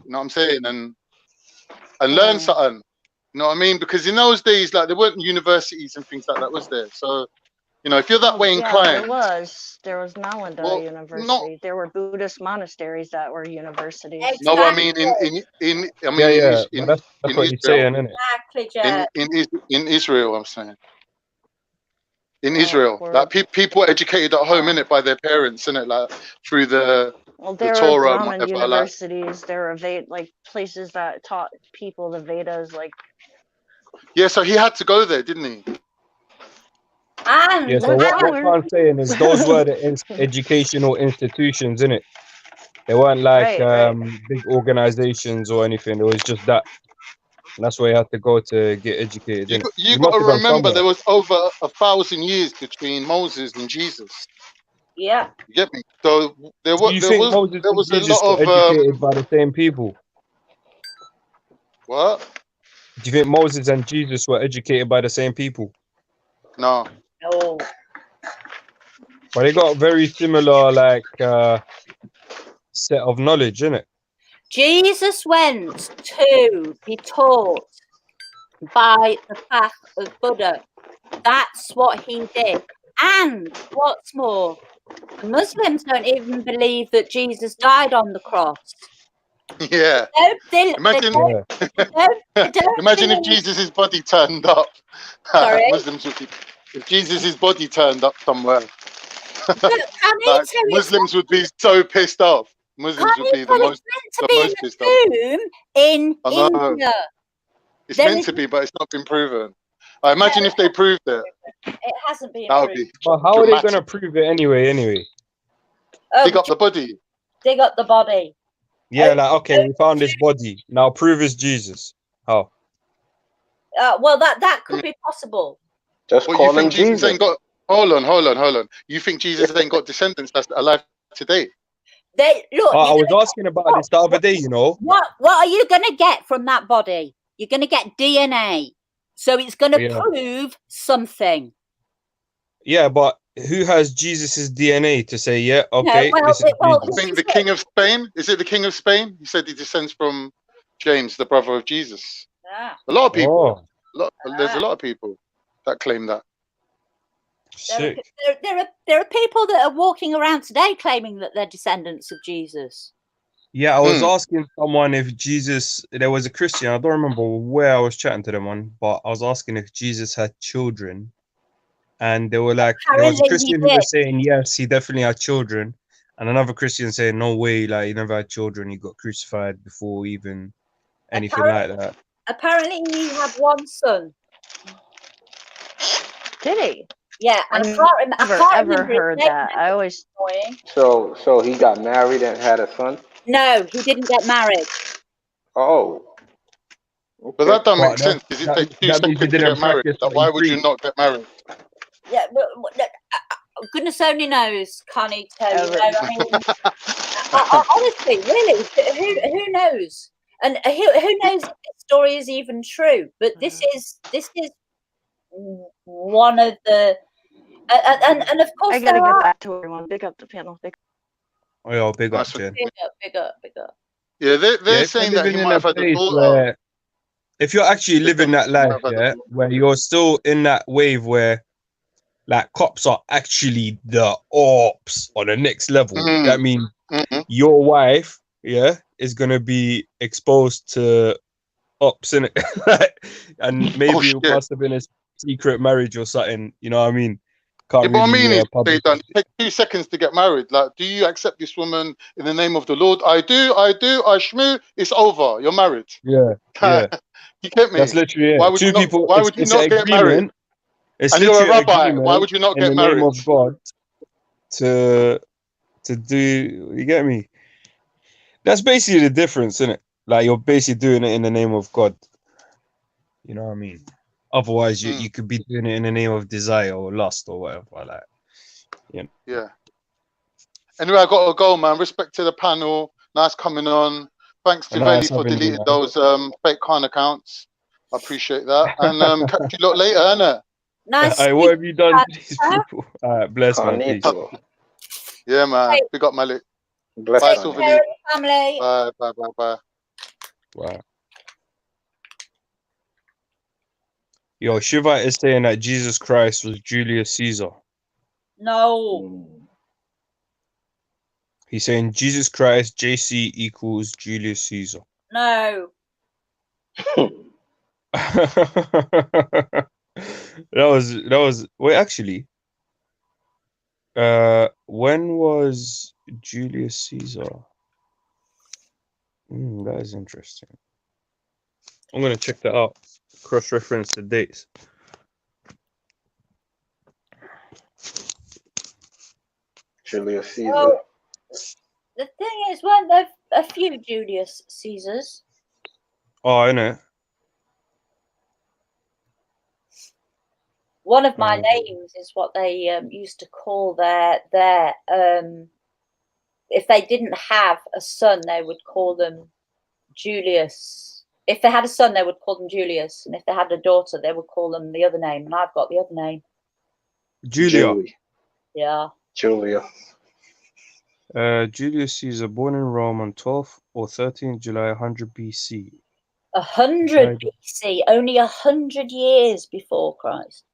You know what I'm saying? And learn something. You know what I mean? Because in those days, like there weren't universities and things like that, was there? So, you know, if you're that way Yeah, inclined, there was Nalanda well, University. There were Buddhist monasteries that were universities. no, I mean in But that's in what he's Israel. saying, isn't it? Exactly, Jet. In Israel, I'm saying. In Israel, like people are educated at home, innit, by their parents, innit, like through the There were Torah and Brahmin whatever. Like, universities. There were like places that taught people the Vedas. Like yeah, so he had to go there, didn't he? And Yeah. So what I'm saying is those were the educational institutions, innit? They weren't like Right. big organizations or anything. It was just that. And that's where you had to go to get educated. innit? You must got to have gone remember somewhere. there was over 1,000 years between Moses and Jesus. yeah. You get me? So there Do was you think Moses there and was a Jesus lot were of educated by the same people? what? Do you think Moses and Jesus were educated by the same people? No. No. But they got very similar, like, set of knowledge, innit? Jesus went to be taught by the path of Buddha. That's what he did. And what's more, the Muslims don't even believe that Jesus died on the cross. Yeah. Imagine, They don't imagine if believe- Jesus' body turned up. Sorry? Muslims would be. If Jesus' body turned up somewhere, Look, I need like to. Muslims would be so pissed off. Muslims would be the most It's meant to be in pissed a off. tomb in I know. India. It's There meant is to be, but it's not been proven. I imagine if they proved it, it hasn't been that would proved. be But how are they dramatic. gonna prove it anyway? Dig up the body. Dig up the body. Yeah, like okay, we found this body. Now prove it's Jesus. How? Well, that could be possible. Just Well, call you him think Jesus Jesus. ain't got? Hold on. You think Jesus ain't got descendants that's alive today? They look. I you're was asking about this the other day. You know. What are you going to get from that body? You're going to get DNA. So it's going to Yeah. prove something. Yeah, but who has Jesus's DNA to say, yeah, okay, well, this is well, Jesus? I think the King of Spain. Is it the King of Spain? He said he descends from James, the brother of Jesus. Ah. A lot of people. Oh, There's a lot of people that claim that. sick. There are people that are walking around today claiming that they're descendants of Jesus. Yeah, I was asking someone if Jesus, there was a Christian, I don't remember where I was chatting to them on, but I was asking if Jesus had children. And they were like, there was a Apparently he Christian who did. was saying, yes, he definitely had children. And another Christian saying, no way, like, he never had children. He got crucified before even anything like that. Apparently he had one son. Did he? Yeah, I and I can't never ever remember his heard name that. now. I always Annoying. So he got married and had a son. No, he didn't get married. Oh. But that don't But make sense because it takes 2 that means he seconds to didn't get married. practice Like, what he why would you preached. not get married? Yeah, but goodness only knows. Can't he tell you? No, I mean, honestly, really, who knows? And who knows if this story is even true? But this is one of the and of course I gotta there get are back to everyone. Big up the panel. Oh, yeah, big up, Nice one. Jen. big up. Yeah, they're Yeah, if you're saying that he living in might a have had a place daughter. where, if you're actually They're living saying that he might life, have had a yeah, daughter. where you're still in that wave where, like, cops are actually the ops on the next level. That means your wife, yeah, is gonna be exposed to ops in it, and maybe it must have been a secret marriage or something. You know what I mean? Can't Yeah, but I mean, really it's they publish. done. Take 2 seconds to get married. Like, do you accept this woman in the name of the Lord? I do. I shmoo. It's over. You're married. Yeah, yeah. You get me? That's literally it. Why would Two you not? people. Why would you It's not an get married? agreement. It's And you're a literally an rabbi. Why agreement would you not in get the married? name of God to do. You get me? That's basically the difference, isn't it? Like, you're basically doing it in the name of God. You know what I mean? Otherwise, you could be doing it in the name of desire or lust or whatever. Like, you know. Yeah. Anyway, I got to go, man. Respect to the panel. Nice coming on. Thanks to Nice Veli for having you, deleting man. those fake Khan accounts. I appreciate that. And catch you lot later, innit? Nice. Hey, what have you done to these people? Bless, man. Peace. Yeah, man. Big up, Malik. Bless Bye, man. Sylvanie. Family. Bye. Wow. Yo, Shiva is saying that Jesus Christ was Julius Caesar. No. He's saying Jesus Christ, JC equals Julius Caesar. No. that was wait, actually. When was Julius Caesar? That is interesting. I'm gonna check that out. Cross-reference the dates. Julius Caesar. Well, the thing is, weren't there a few Julius Caesars? Oh, I know. One of my names is what they used to call their if they didn't have a son, they would call them Julius. If they had a son, they would call them Julius, and if they had a daughter, they would call them the other name. And I've got the other name. Julia. Yeah. Julia. Julius Caesar, born in Rome on 12th or 13th July 100 BC. 100 BC, only 100 years before Christ.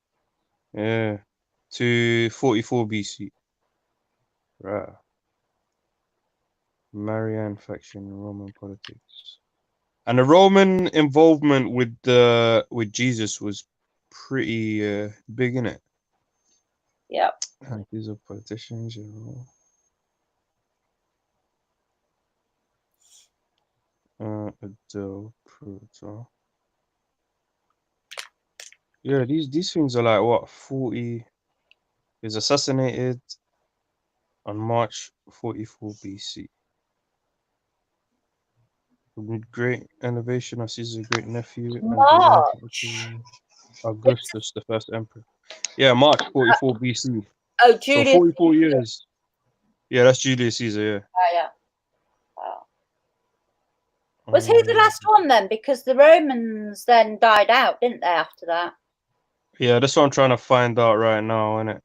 Yeah, to 44 BC. Right. Marian faction in Roman politics. And the Roman involvement with Jesus was pretty big, innit? Yep. These are politicians, you know. Adele Pruitt. Yeah, these things are like what 40. He was assassinated on March 44 BC. With great elevation of Caesar's great nephew and March. Augustus, the first emperor. Yeah, March 44 BC. Oh, So Julius 44 Caesar. years. Yeah, that's Julius Caesar. Yeah. Oh, yeah. Wow. Was he the last one then? Because the Romans then died out, didn't they? After that. Yeah, that's what I'm trying to find out right now, innit?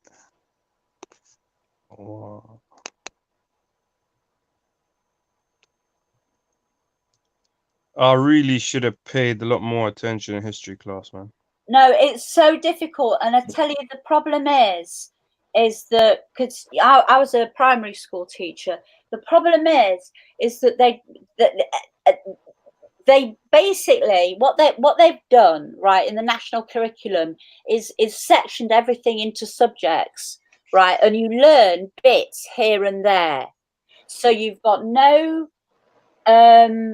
Wow. I really should have paid a lot more attention in history class, man. No, it's so difficult, and I tell you, the problem is that because I was a primary school teacher, the problem is that they basically what they've done right in the national curriculum is sectioned everything into subjects, right, and you learn bits here and there, so you've got no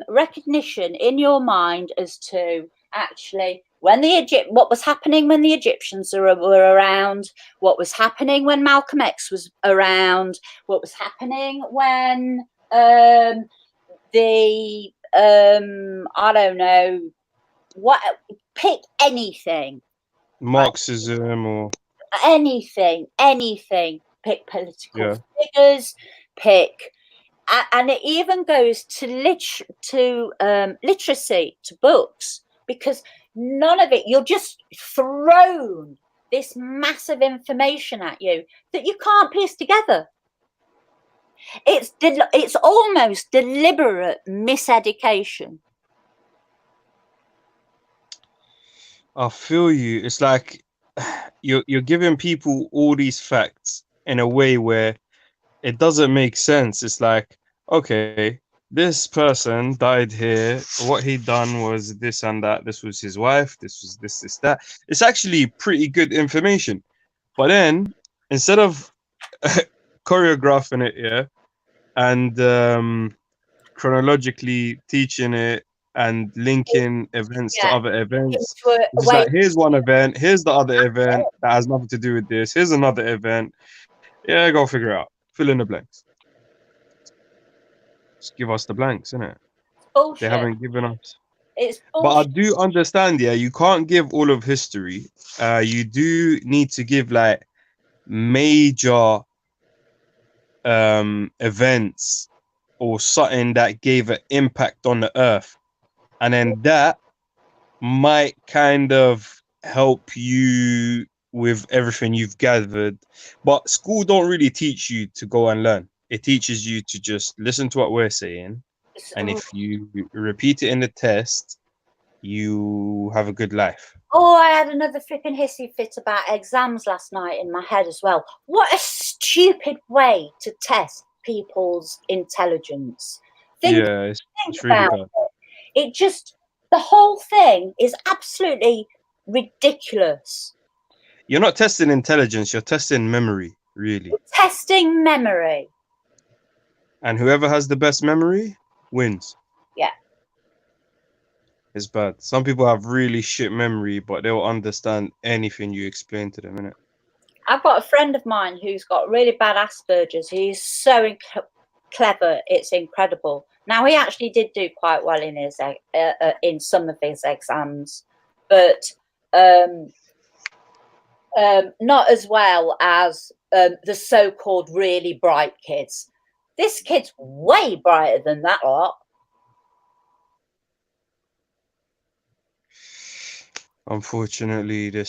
recognition in your mind as to actually what was happening when the Egyptians were around, what was happening when Malcolm X was around, what was happening when I don't know, pick anything. Marxism or anything, pick political figures, pick, and it even goes to literacy, to books, because none of it, you're just thrown this massive information at you that you can't piece together. It's almost deliberate miseducation. I feel you. It's like you're giving people all these facts in a way where it doesn't make sense. It's like, okay, this person died here. What he done was this and that. This was his wife. This was this, that. It's actually pretty good information. But then instead of choreographing it, yeah, and chronologically teaching it and linking events to other events, it's like, here's one event, here's the other event that has nothing to do with this. Here's another event. Yeah, go figure it out. Fill in the blanks. Just give us the blanks, innit? Bullshit. They haven't given us. It's But I bullshit. do understand, yeah, you can't give all of history. You do need to give like major events or something that gave an impact on the earth. And then that might kind of help you with everything you've gathered. But school don't really teach you to go and learn. It teaches you to just listen to what we're saying. And if you repeat it in the test, you have a good life. Oh, I had another flipping hissy fit about exams last night in my head as well. What a stupid way to test people's intelligence. Think It's really about bad. it. It just, the whole thing is absolutely ridiculous. You're not testing intelligence, you're testing memory, really. Testing memory. And whoever has the best memory wins. Yeah. It's bad. Some people have really shit memory, but they'll understand anything you explain to them, innit? I've got a friend of mine who's got really bad Asperger's. He's so clever, it's incredible. Now, he actually did do quite well in his in some of his exams, but not as well as the so-called really bright kids. This kid's way brighter than that lot. Unfortunately, the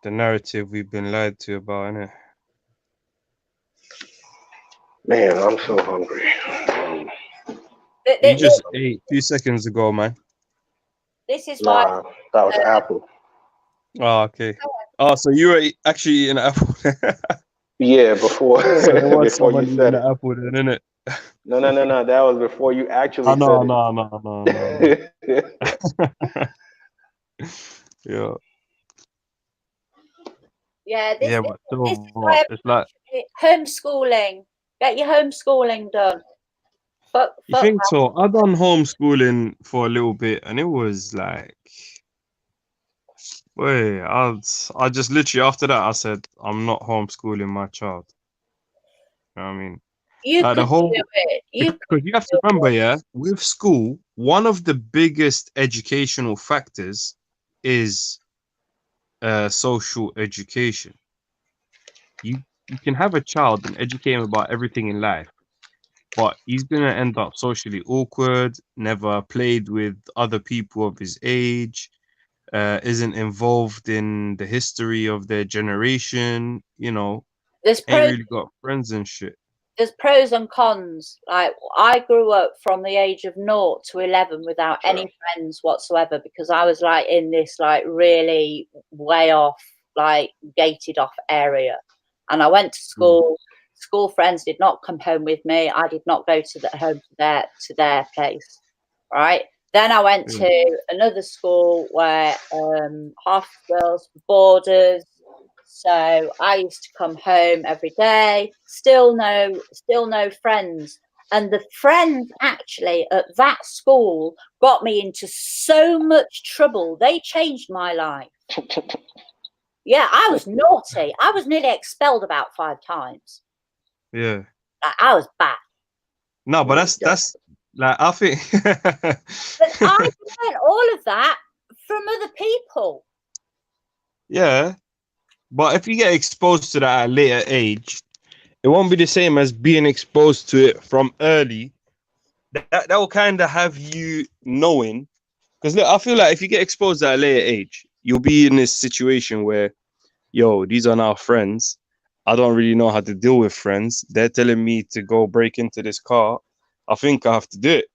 narrative we've been lied to about, innit? Man, I'm so hungry. You just ate 2 seconds ago, man. This is why. Nah, that was apple. Oh, okay. Oh, so you were actually eating an apple. Yeah, before So there was before someone you eating said an it. apple then, innit? No. That was before you actually Oh, no, said it. no. Yeah. Yeah, this, Yeah, this, but this still, is bro, why it's like homeschooling. Get your homeschooling done. Fuck you think so. I done homeschooling for a little bit, and it was like, wait, I just literally after that I said I'm not homeschooling my child. You know what I mean? You Like the could do whole it. You because you have to remember, yeah, with school, one of the biggest educational factors is social education. You can have a child and educate him about everything in life, but he's gonna end up socially awkward, never played with other people of his age, isn't involved in the history of their generation, there's ain't pros really got friends and shit. there's pros and cons. Like I grew up from the age of 0 to 11 without any friends whatsoever because I was like in this like really way off, like gated off area, and I went to school. School friends did not come home with me. I did not go to the home to their place, right? Then I went to another school where half the girls were boarders. So I used to come home every day, still no friends. And the friends actually at that school got me into so much trouble. They changed my life. Yeah, I was naughty. I was nearly expelled about 5 times. Yeah. Like, I was bad. No, but that's like I think But I learned all of that from other people. yeah. But if you get exposed to that at a later age, it won't be the same as being exposed to it from early. That will kind of have you knowing. Because look, I feel like if you get exposed at a later age, you'll be in this situation where, yo, these are now friends. I don't really know how to deal with friends. They're telling me to go break into this car. I think I have to do it.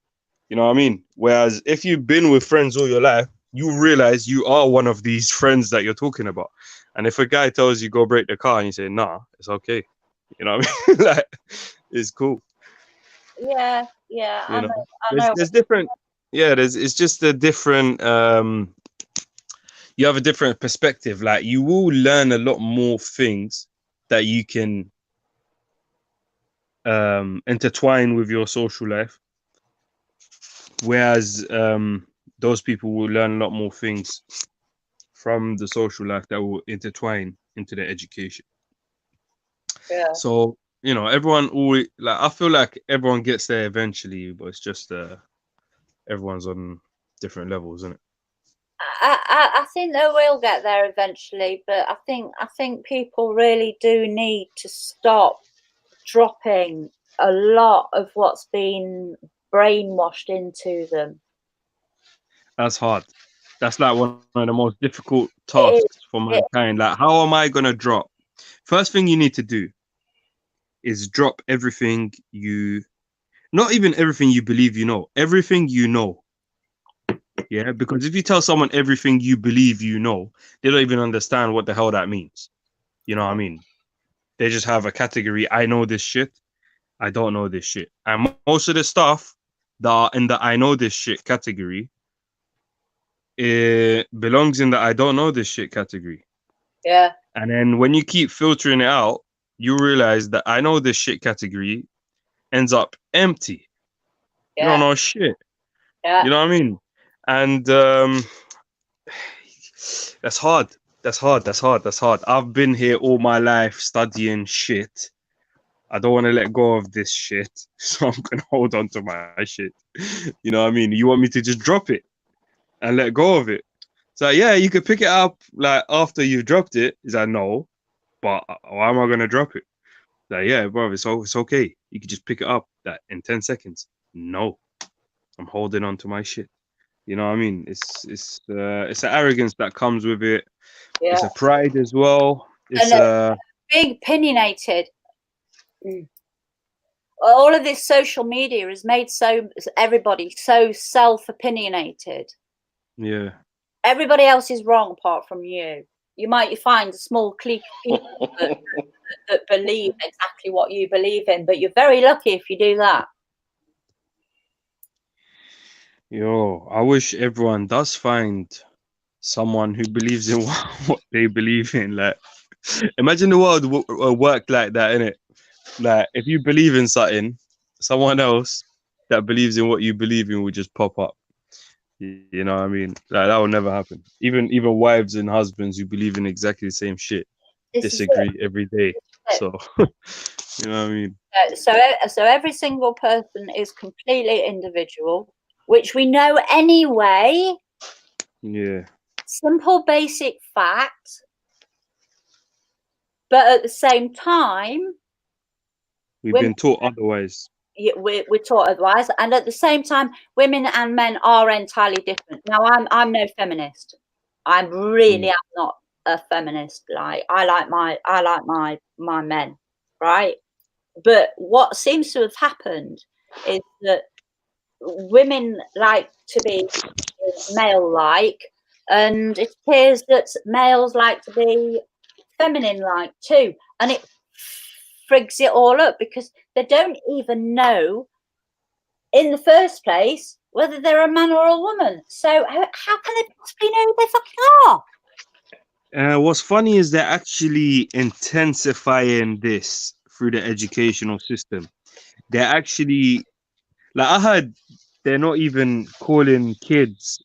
You know what I mean? Whereas if you've been with friends all your life, you realize you are one of these friends that you're talking about. And if a guy tells you go break the car and you say, nah, it's okay. You know what I mean? Like, it's cool. Yeah, I know. There's different, it's just a different, you have a different perspective. Like, you will learn a lot more things that you can intertwine with your social life. Whereas those people will learn a lot more things from the social life that will intertwine into their education. Yeah. So, everyone always, like, I feel like everyone gets there eventually, but it's just everyone's on different levels, isn't it? I think they will get there eventually, but I think people really do need to stop dropping a lot of what's been brainwashed into them. That's hard. That's like one of the most difficult tasks for mankind. Like, how am I gonna drop? First thing you need to do is drop everything not even everything you believe you know, everything you know. Yeah, because if you tell someone everything you believe you know, they don't even understand what the hell that means. You know what I mean? They just have a category, I know this shit, I don't know this shit. And most of the stuff that are in the I know this shit category, it belongs in the I don't know this shit category. Yeah. And then when you keep filtering it out, you realize that I know this shit category ends up empty. Yeah. You don't know shit. Yeah. You know what I mean? And that's hard. That's hard. I've been here all my life studying shit. I don't want to let go of this shit, so I'm gonna hold on to my shit. You know what I mean? You want me to just drop it and let go of it? So yeah, you could pick it up like after you've dropped it. Is that no? But why am I gonna drop it? Like, yeah, bro, it's okay. You could just pick it up that in 10 seconds. No, I'm holding on to my shit. You know what I mean? It's an arrogance that comes with it. Yeah. It's a pride as well. It's big opinionated. All of this social media has made everybody so self-opinionated. Yeah. Everybody else is wrong apart from you. You might find a small clique of people that believe exactly what you believe in, but you're very lucky if you do that. Yo, I wish everyone does find someone who believes in what they believe in. Like, Imagine the world worked like that, innit? Like, if you believe in something, someone else that believes in what you believe in would just pop up. You know what I mean? Like, that will never happen. Even wives and husbands who believe in exactly the same shit This is disagree it. every day. This is So, you know what I mean? So every single person is completely individual, which we know anyway. Yeah. Simple, basic fact. But at the same time, We've been taught otherwise. we're taught otherwise, and at the same time, women and men are entirely different. Now, I'm no feminist. I'm really am not a feminist. Like, I like my men, right? But what seems to have happened is that women like to be male-like, and it appears that males like to be feminine-like too, and it frigs it all up because they don't even know in the first place whether they're a man or a woman. So how can they possibly know who they fucking are? What's funny is they're actually intensifying this through the educational system. They're actually, like, I heard they're not even calling kids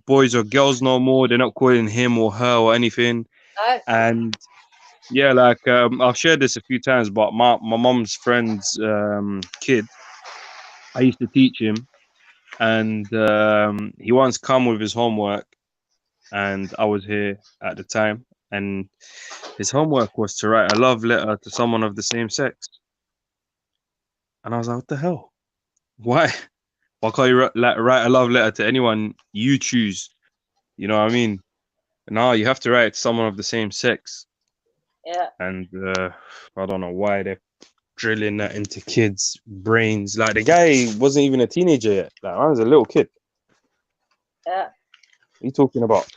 boys or girls no more. They're not calling him or her or anything. No. And yeah, like, I've shared this a few times, but my mom's friend's kid, I used to teach him, and he once come with his homework, and I was here at the time, and his homework was to write a love letter to someone of the same sex. And I was like, what the hell? Why can't you write a love letter to anyone you choose? You know what I mean? No, you have to write it to someone of the same sex. Yeah. And I don't know why they're drilling that into kids' brains. Like, the guy wasn't even a teenager yet. Like, I was a little kid. Yeah. What are you talking about?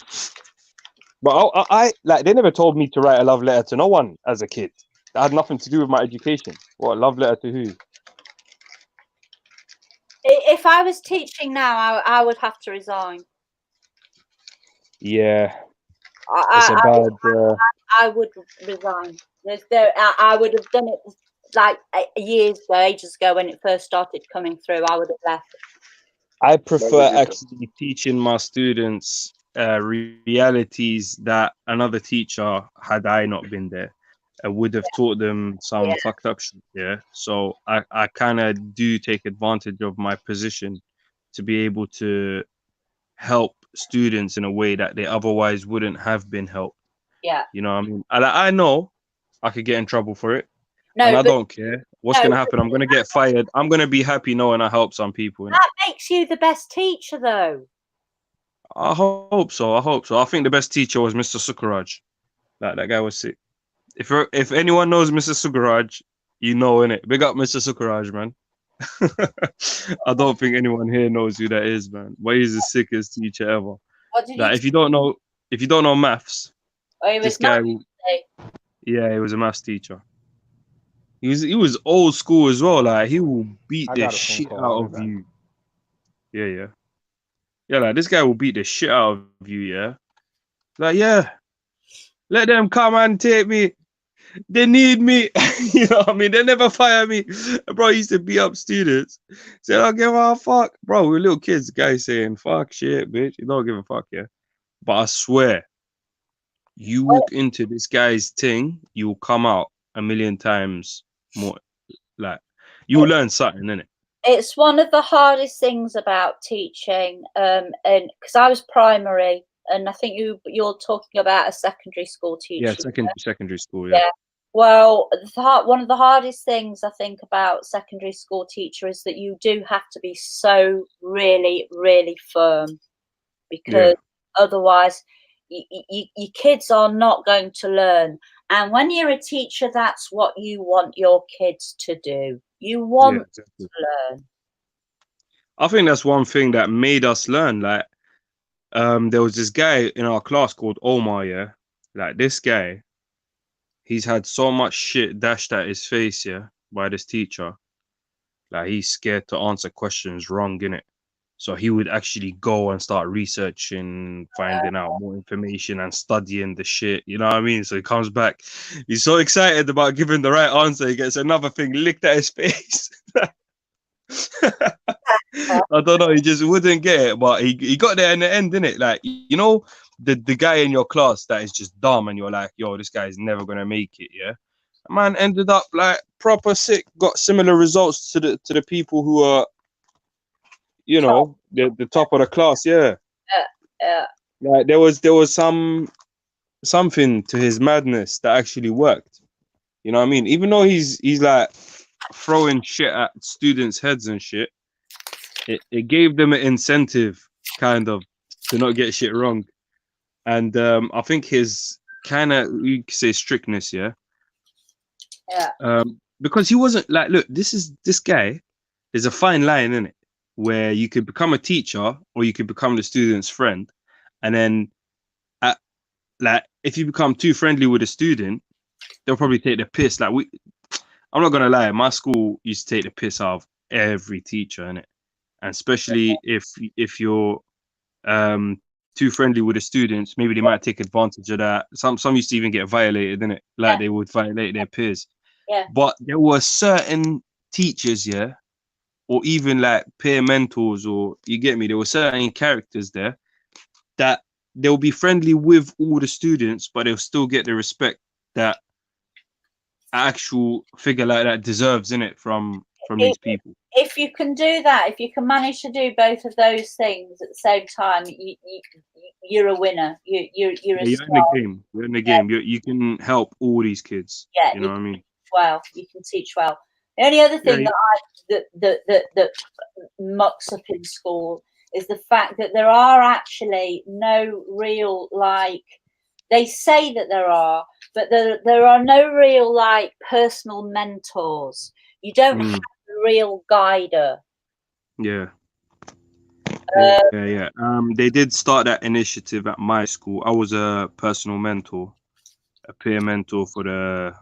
But I like, they never told me to write a love letter to no one as a kid. That had nothing to do with my education. What, a love letter to who? If I was teaching now, I would have to resign. Yeah. It's a bad. I would resign. I would have done it like years ago, ages ago, when it first started coming through. I would have left. I prefer actually teaching my students realities that another teacher, had I not been there, would have taught them some fucked up shit. Yeah. So I kind of do take advantage of my position to be able to help students in a way that they otherwise wouldn't have been helped. Yeah. You know what I mean? I know I could get in trouble for it. No, and I but- don't care. What's going to happen? I'm going to get fired. I'm going to be happy knowing I helped some people. innit? That makes you the best teacher, though. I hope so. I think the best teacher was Mr. Sukaraj. Like, that guy was sick. If anyone knows Mr. Sukaraj, you know, innit? Big up Mr. Sukaraj, man. I don't think anyone here knows who that is, man. But he's the sickest teacher ever. What did Like, you if you don't know maths, Oh, he was this guy, yeah, he was a maths teacher. He was old school as well. Like, he will beat I the got a phone shit call. out I'll of be back. you. Yeah. Like, this guy will beat the shit out of you. Yeah. Like, yeah, let them come and take me. They need me. You know what I mean? They never fire me. Bro, he used to beat up students. Said, I don't give a fuck. Bro, we were little kids. The guy saying, fuck shit, bitch. You don't give a fuck, yeah. But I swear, you walk into this guy's thing, you will come out a million times more. Like, you will learn something, innit? It's one of the hardest things about teaching, and because I was primary, and I think you're talking about a secondary school teacher. Yeah, secondary school, yeah. Yeah. Well, one of the hardest things I think about secondary school teacher is that you do have to be so really, really firm, because otherwise your kids are not going to learn. And when you're a teacher, that's what you want your kids to do. You want them to learn. I think that's one thing that made us learn. Like, there was this guy in our class called Omar, yeah? Like, this guy, he's had so much shit dashed at his face, yeah, by this teacher. Like, he's scared to answer questions wrong, innit? So he would actually go and start researching, finding out more information and studying the shit. You know what I mean? So he comes back. He's so excited about giving the right answer. He gets another thing licked at his face. I don't know. He just wouldn't get it, but he got there in the end, didn't it? Like, you know, the guy in your class that is just dumb, and you're like, yo, this guy is never gonna make it. Yeah, man ended up like proper sick. Got similar results to the people who are, you know, the top of the class. Yeah, like there was something to his madness that actually worked. You know what I mean? Even though he's like throwing shit at students' heads and shit, it gave them an incentive kind of to not get shit wrong. And I think his kind of, you could say, strictness, yeah, because he wasn't like, look, this guy, there's a fine line in it where you could become a teacher or you could become the student's friend, and then like if you become too friendly with a student, they'll probably take the piss. Like I'm not gonna lie, my school used to take the piss out of every teacher, innit? And especially if you're too friendly with the students, maybe they might take advantage of that. Some used to even get violated, innit? Like they would violate their peers. Yeah. But there were certain teachers, yeah, or even like peer mentors, or you get me, there were certain characters there that they'll be friendly with all the students, but they'll still get the respect that an actual figure like that deserves, innit, from these people. If you can do that, if you can manage to do both of those things at the same time, you're a winner. You're Yeah, a you're star. in the game. You're in the game. You can help all these kids. Yeah, You know what I mean? Well, you can teach well. The only other thing Yeah, that mucks up in school is the fact that there are actually no real, like, they say that there are, but there are no real, like, personal mentors. You don't have a real guider. Yeah. Yeah. They did start that initiative at my school. I was a personal mentor, a peer mentor for the.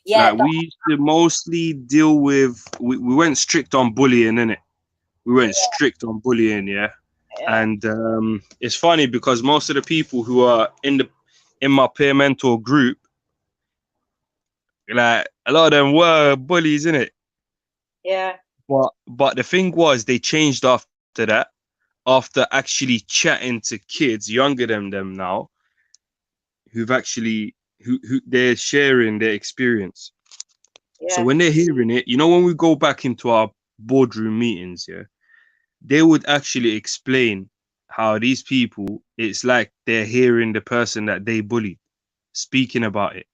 Yeah, Like we used to mostly deal with. We went strict on bullying, innit? We went strict on bullying, yeah. And it's funny because most of the people who are in my peer mentor group, like a lot of them were bullies, innit? Yeah. But the thing was, they changed after that, after actually chatting to kids younger than them now, who've actually who they're sharing their experience. So when they're hearing it, you know, when we go back into our boardroom meetings, yeah, they would actually explain how these people, it's like they're hearing the person that they bullied speaking about it.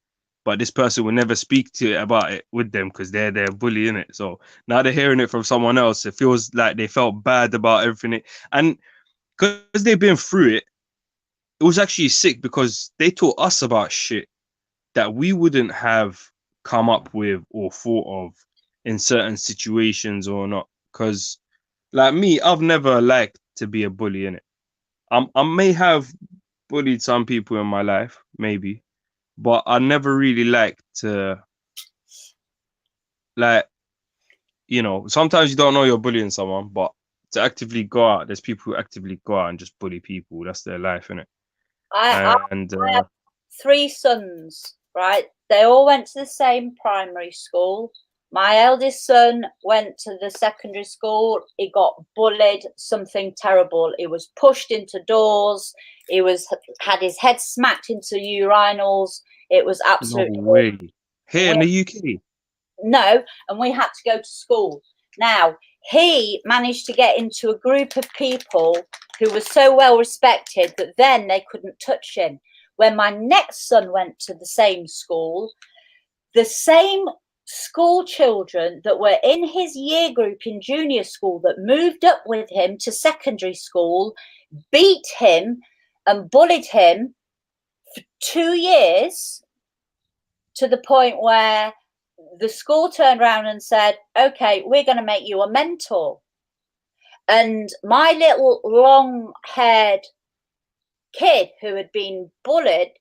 But this person will never speak to it about it with them because they're bullying it. So now they're hearing it from someone else. It feels like they felt bad about everything. And because they've been through it, it was actually sick because they taught us about shit that we wouldn't have come up with or thought of in certain situations or not. Because like me, I've never liked to be a bully, innit? I may have bullied some people in my life, maybe, but I never really liked to, like, you know, sometimes you don't know you're bullying someone, but to actively go out, there's people who actively go out and just bully people. That's their life, innit? I have 3 sons, right? They all went to the same primary school. My eldest son went to the secondary school. He got bullied, something terrible. He was pushed into doors. He had his head smacked into urinals. It was absolutely No way. Here in the UK? No, and we had to go to school. Now, he managed to get into a group of people who were so well respected that then they couldn't touch him. When my next son went to the same school, the same school children that were in his year group in junior school that moved up with him to secondary school beat him and bullied him for 2 years, to the point where the school turned around and said, okay, we're going to make you a mentor. And my little long-haired kid who had been bullied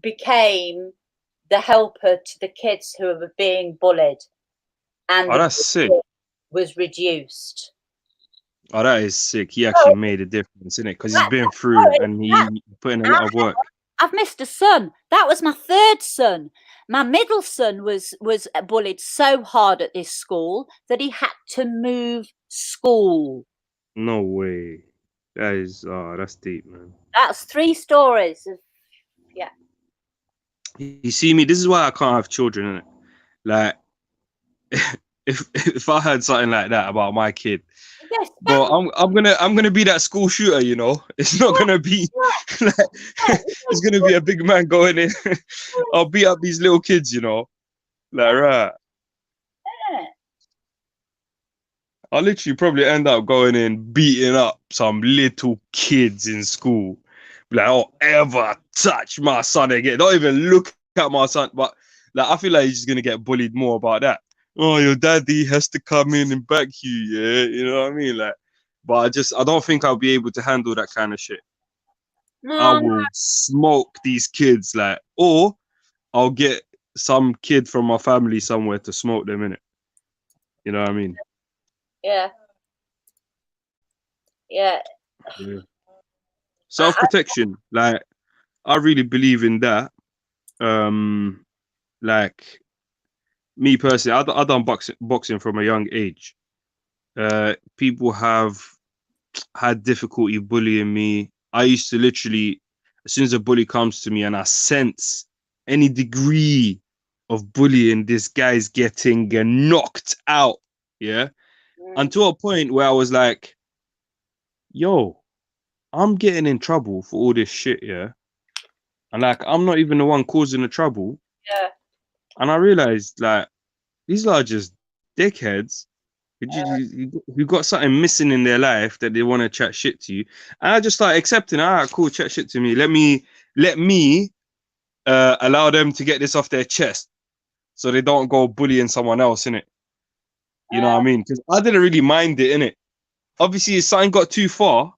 became the helper to the kids who were being bullied. And Oh, that's sick. was reduced. Oh, that is sick. He actually made a difference, innit? Because he's been through and he put in a lot of work. I've missed a son. That was my third son. My middle son was bullied so hard at this school that he had to move school. No way. That is, that's deep, man. That's 3 stories of, yeah. You see me, this is why I can't have children, innit? Like, if I heard something like that about my kid, yes, but I'm gonna be that school shooter, you know. It's not gonna be like it's gonna be a big man going in. I'll beat up these little kids, you know. Like right. I'll literally probably end up going in beating up some little kids in school. Like, oh, ever touch my son again. Don't even look at my son. But like I feel like he's just gonna get bullied more about that. Oh, your daddy has to come in and back you, yeah. You know what I mean? Like, but I don't think I'll be able to handle that kind of shit. I will smoke these kids, like, or I'll get some kid from my family somewhere to smoke them in it. You know what I mean? Yeah. Yeah. Self-protection, like, I really believe in that. Like, me personally, I done boxing from a young age. People have had difficulty bullying me. I used to literally, as soon as a bully comes to me and I sense any degree of bullying, this guy's getting knocked out, yeah? Until a point where I was like, yo, I'm getting in trouble for all this shit, yeah? And like, I'm not even the one causing the trouble. Yeah. And I realized, like, these are just dickheads who got something missing in their life that they want to chat shit to you. And I just started accepting, all right, cool, chat shit to me. Let me allow them to get this off their chest so they don't go bullying someone else, innit? You know what I mean? Because I didn't really mind it, innit? Obviously, if something got too far,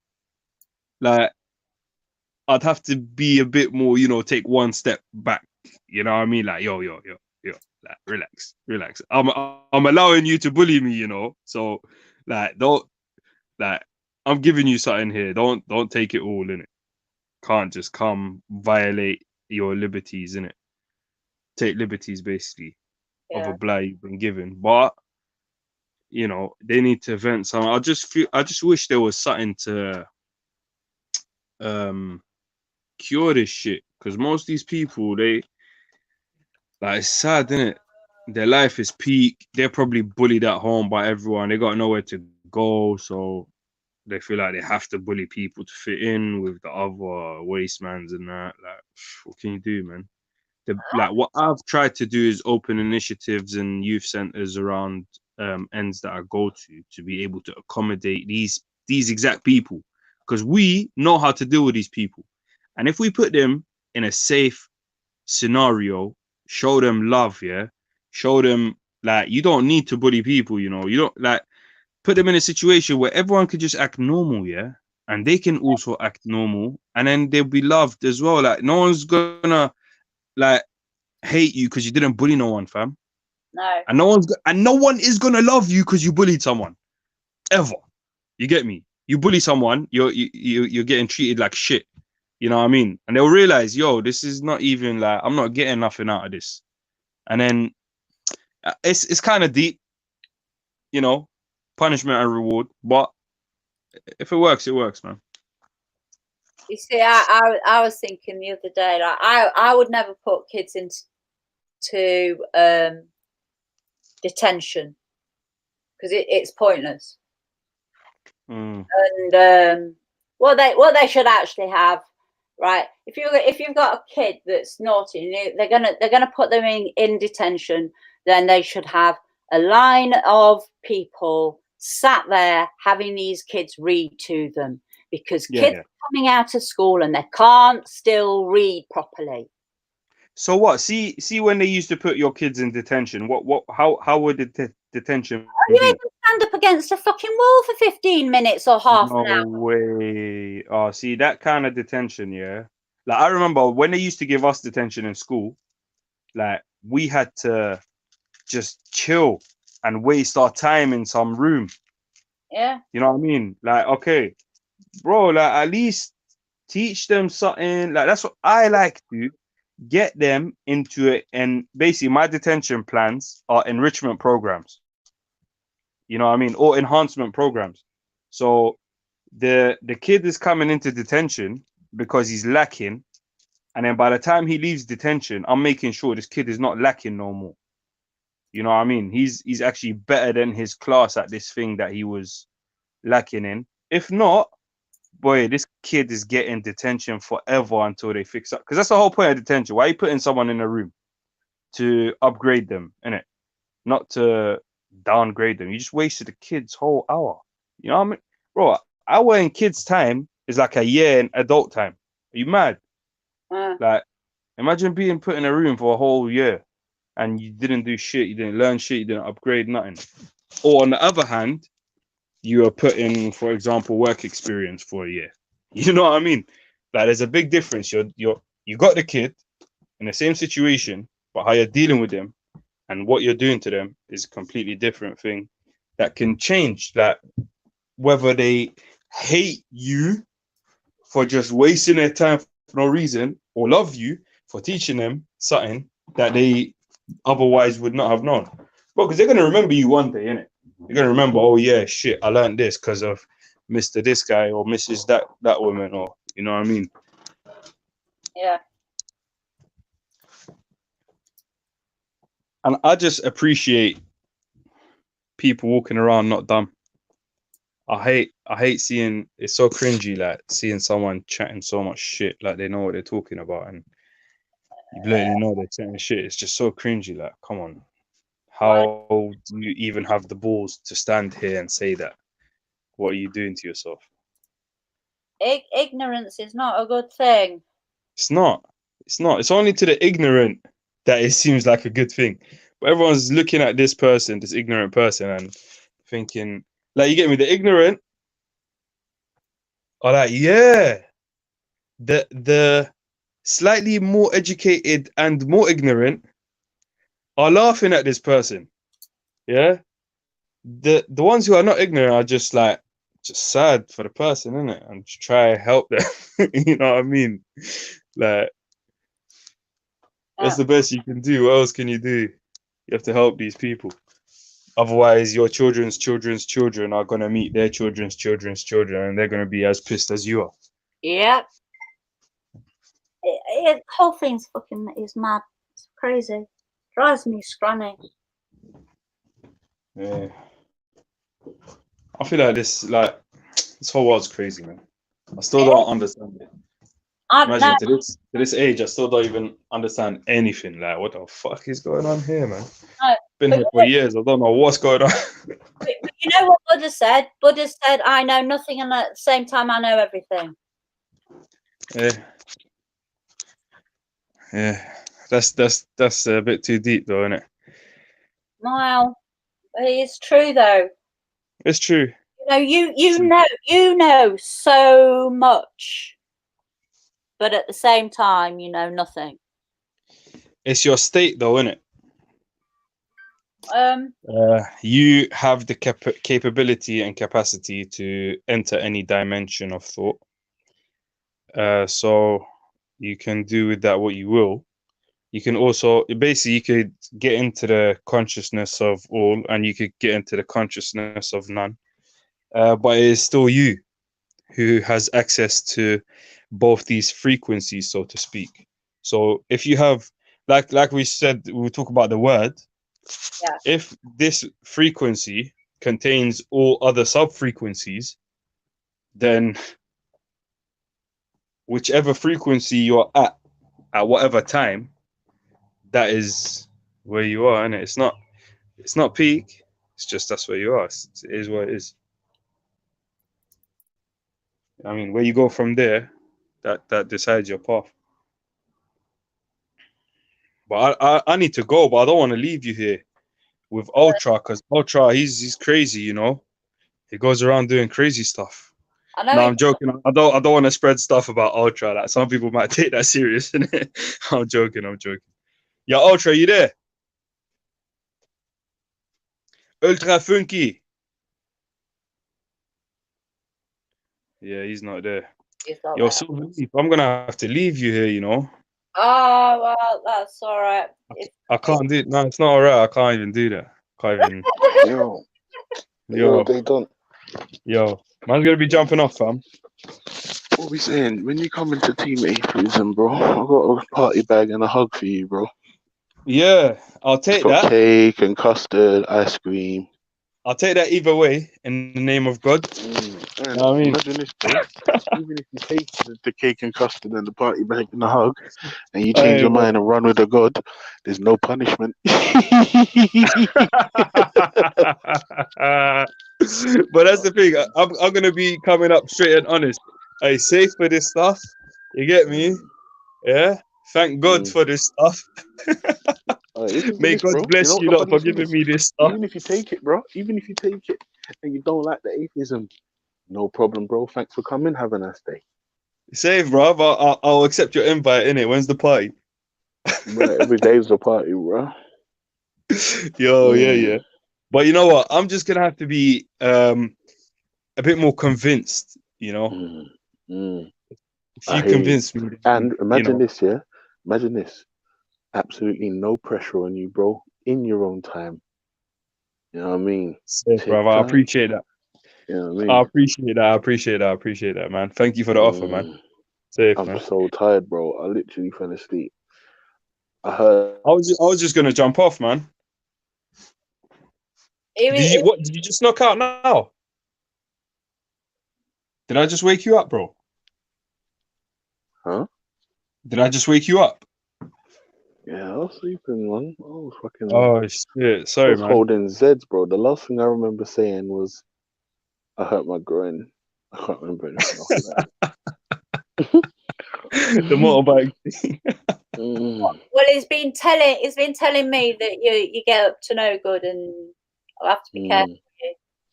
like, I'd have to be a bit more, you know, take one step back. You know what I mean? Like, yo, like, relax. I'm allowing you to bully me, you know. So, like, I'm giving you something here. Don't take it all, innit? Can't just come violate your liberties, innit? Take liberties, basically, of a blah you've been given. But, you know, they need to vent something. I just wish there was something to cure this shit, because most of these people, like, it's sad, innit? Their life is peak. They're probably bullied at home by everyone. They got nowhere to go, so they feel like they have to bully people to fit in with the other wastemans and that. Like, what can you do, man? Like, what I've tried to do is open initiatives and youth centers around ends that I go to be able to accommodate these exact people, because we know how to deal with these people. And if we put them in a safe scenario, show them love, yeah, show them, like, you don't need to bully people, you know, you don't, like, put them in a situation where everyone could just act normal, yeah, and they can also act normal, and then they'll be loved as well. Like, no one's gonna, like, hate you because you didn't bully no one, fam. No. And no one is gonna love you because you bullied someone, ever. You get me? You bully someone, you're getting treated like shit. You know what I mean? And they'll realize, yo, this is not even, like, I'm not getting nothing out of this. And then it's kind of deep, you know, punishment and reward. But if it works, it works, man. You see, I was thinking the other day, like, I would never put kids into detention because it's pointless. And what they should actually have, right? If you've got a kid that's naughty, they're gonna put them in detention, then they should have a line of people sat there having these kids read to them, because kids are coming out of school and they can't still read properly. So what? See when they used to put your kids in detention, how would the detention You be? made them stand up against a fucking wall for 15 minutes or half an hour. No way. Oh, see, that kind of detention, yeah. Like, I remember when they used to give us detention in school, like, we had to just chill and waste our time in some room. Yeah. You know what I mean? Like, okay, bro, like at least teach them something. Like that's what I like to get them into it. And basically, my detention plans are enrichment programs. You know what I mean? Or enhancement programs. So the kid is coming into detention because he's lacking, and then by the time he leaves detention, I'm making sure this kid is not lacking no more. You know what I mean? He's actually better than his class at this thing that he was lacking in. If not, boy, this kid is getting detention forever until they fix up. Because that's the whole point of detention. Why are you putting someone in a room? To upgrade them, innit? Not to downgrade them. You just wasted the kid's whole hour. You know what I mean? Bro, hour in kids' time is like a year in adult time. Are you mad? Like, imagine being put in a room for a whole year and you didn't do shit, you didn't learn shit, you didn't upgrade nothing. Or on the other hand, you are put in, for example, work experience for a year. You know what I mean? Like, there's a big difference. You got the kid in the same situation, but how you're dealing with them and what you're doing to them is a completely different thing that can change. That whether they hate you for just wasting their time for no reason, or love you for teaching them something that they otherwise would not have known. Well, because they're gonna remember you one day, innit? You're gonna remember, oh yeah, shit, I learned this because of Mr. This guy or Mrs. that woman, or you know what I mean? Yeah. And I just appreciate people walking around not dumb. I hate seeing, it's so cringy, like seeing someone chatting so much shit like they know what they're talking about and you blatantly know they're chatting shit. It's just so cringy. Like, come on, how do you even have the balls to stand here and say that? What are you doing to yourself? Ignorance is not a good thing. It's not. It's only to the ignorant that it seems like a good thing. But everyone's looking at this person, this ignorant person, and thinking, like, you get me? The ignorant are like, yeah. The slightly more educated and more ignorant are laughing at this person. Yeah. The ones who are not ignorant are just like, just sad for the person, innit? And just try to help them. You know what I mean? Like, that's the best you can do. What else can you do? You have to help these people. Otherwise, your children's children's children are gonna meet their children's children's children, and they're gonna be as pissed as you are. Yep. The whole thing's fucking is mad. It's crazy. Drives me scrunny. Yeah. I feel like this whole world's crazy, man. I still don't understand it. Imagine to this age, I still don't even understand anything. Like, what the fuck is going on here, man? No, Been here for years. I don't know what's going on. but you know what Buddha said? Buddha said, I know nothing, and at the same time, I know everything. Yeah. That's a bit too deep, though, isn't it? Wow. It's true, though. It's true. You know so much, but at the same time, you know nothing. It's your state, though, isn't it? You have the capability and capacity to enter any dimension of thought. So you can do with that what you will. You can also, basically, you could get into the consciousness of all, and you could get into the consciousness of none. But it is still you who has access to both these frequencies, so to speak. So if you have, like we said, we'll talk about the word. Yeah. If this frequency contains all other sub-frequencies, then whichever frequency you're at whatever time, that is where you are, and it's not peak. It's just that's where you are. It is what it is. I mean, where you go from there, that decides your path. But I need to go, but I don't want to leave you here with Ultra, because Ultra, he's crazy, you know. He goes around doing crazy stuff. I know. No, I'm joking. I don't want to spread stuff about Ultra. Like, some people might take that serious, innit? I'm joking. Yeah, Ultra, you there? Ultra Funky. Yeah, he's not there. He's not Yo, there. Silver Leaf, I'm gonna have to leave you here. You know, Oh well, that's all right. I can't do it. No, it's not alright. I can't even do that. Can't even. Yo, Yo, they don't. man's gonna be jumping off, fam. What we saying? When you come into Team Atheism, bro, I got a party bag and a hug for you, bro. Yeah, I'll It's take got that. cake and custard, ice cream. I'll take that either way in the name of God. And You know what I mean? imagine this, bro. Even if you take the cake and custard and the party bag and the hug, and you change Hey, your bro. mind and run with the God, there's no punishment. But that's the thing. I'm gonna be coming up straight and honest. Hey, safe for this stuff. You get me? Yeah. Thank God for this stuff. Listen to May this, God bro. You bless know what you the lot for funny thing giving is? me this stuff. Even if you take it, bro, even if you take it and you don't like the atheism, no problem, bro. Thanks for coming. Have a nice day. Safe, bro. I'll accept your invite. Innit? When's the party? Right, every day's a party, bro. Yo, yeah. But you know what? I'm just gonna have to be a bit more convinced. You know, if I you hear you. convince me, And you imagine know, this, yeah? Imagine this. Absolutely no pressure on you, bro. In your own time. You know what I mean? safe, Take brother. I time. appreciate that. You know what I I mean? appreciate that, man. Thank you for the offer, man. Safe, I'm man. so tired, bro. I literally fell asleep. I heard. I was just gonna jump off, man. Did you just knock out now? Did I just wake you up, bro? Huh? Did I just wake you up? Yeah, I was sleeping, man. I was fucking. Oh shit! I Sorry, was man. holding Zeds, bro. The last thing I remember saying was, I hurt my groin. I can't remember anything after that. The motorbike. Well, it's been telling me that you get up to no good, and I'll have to be careful.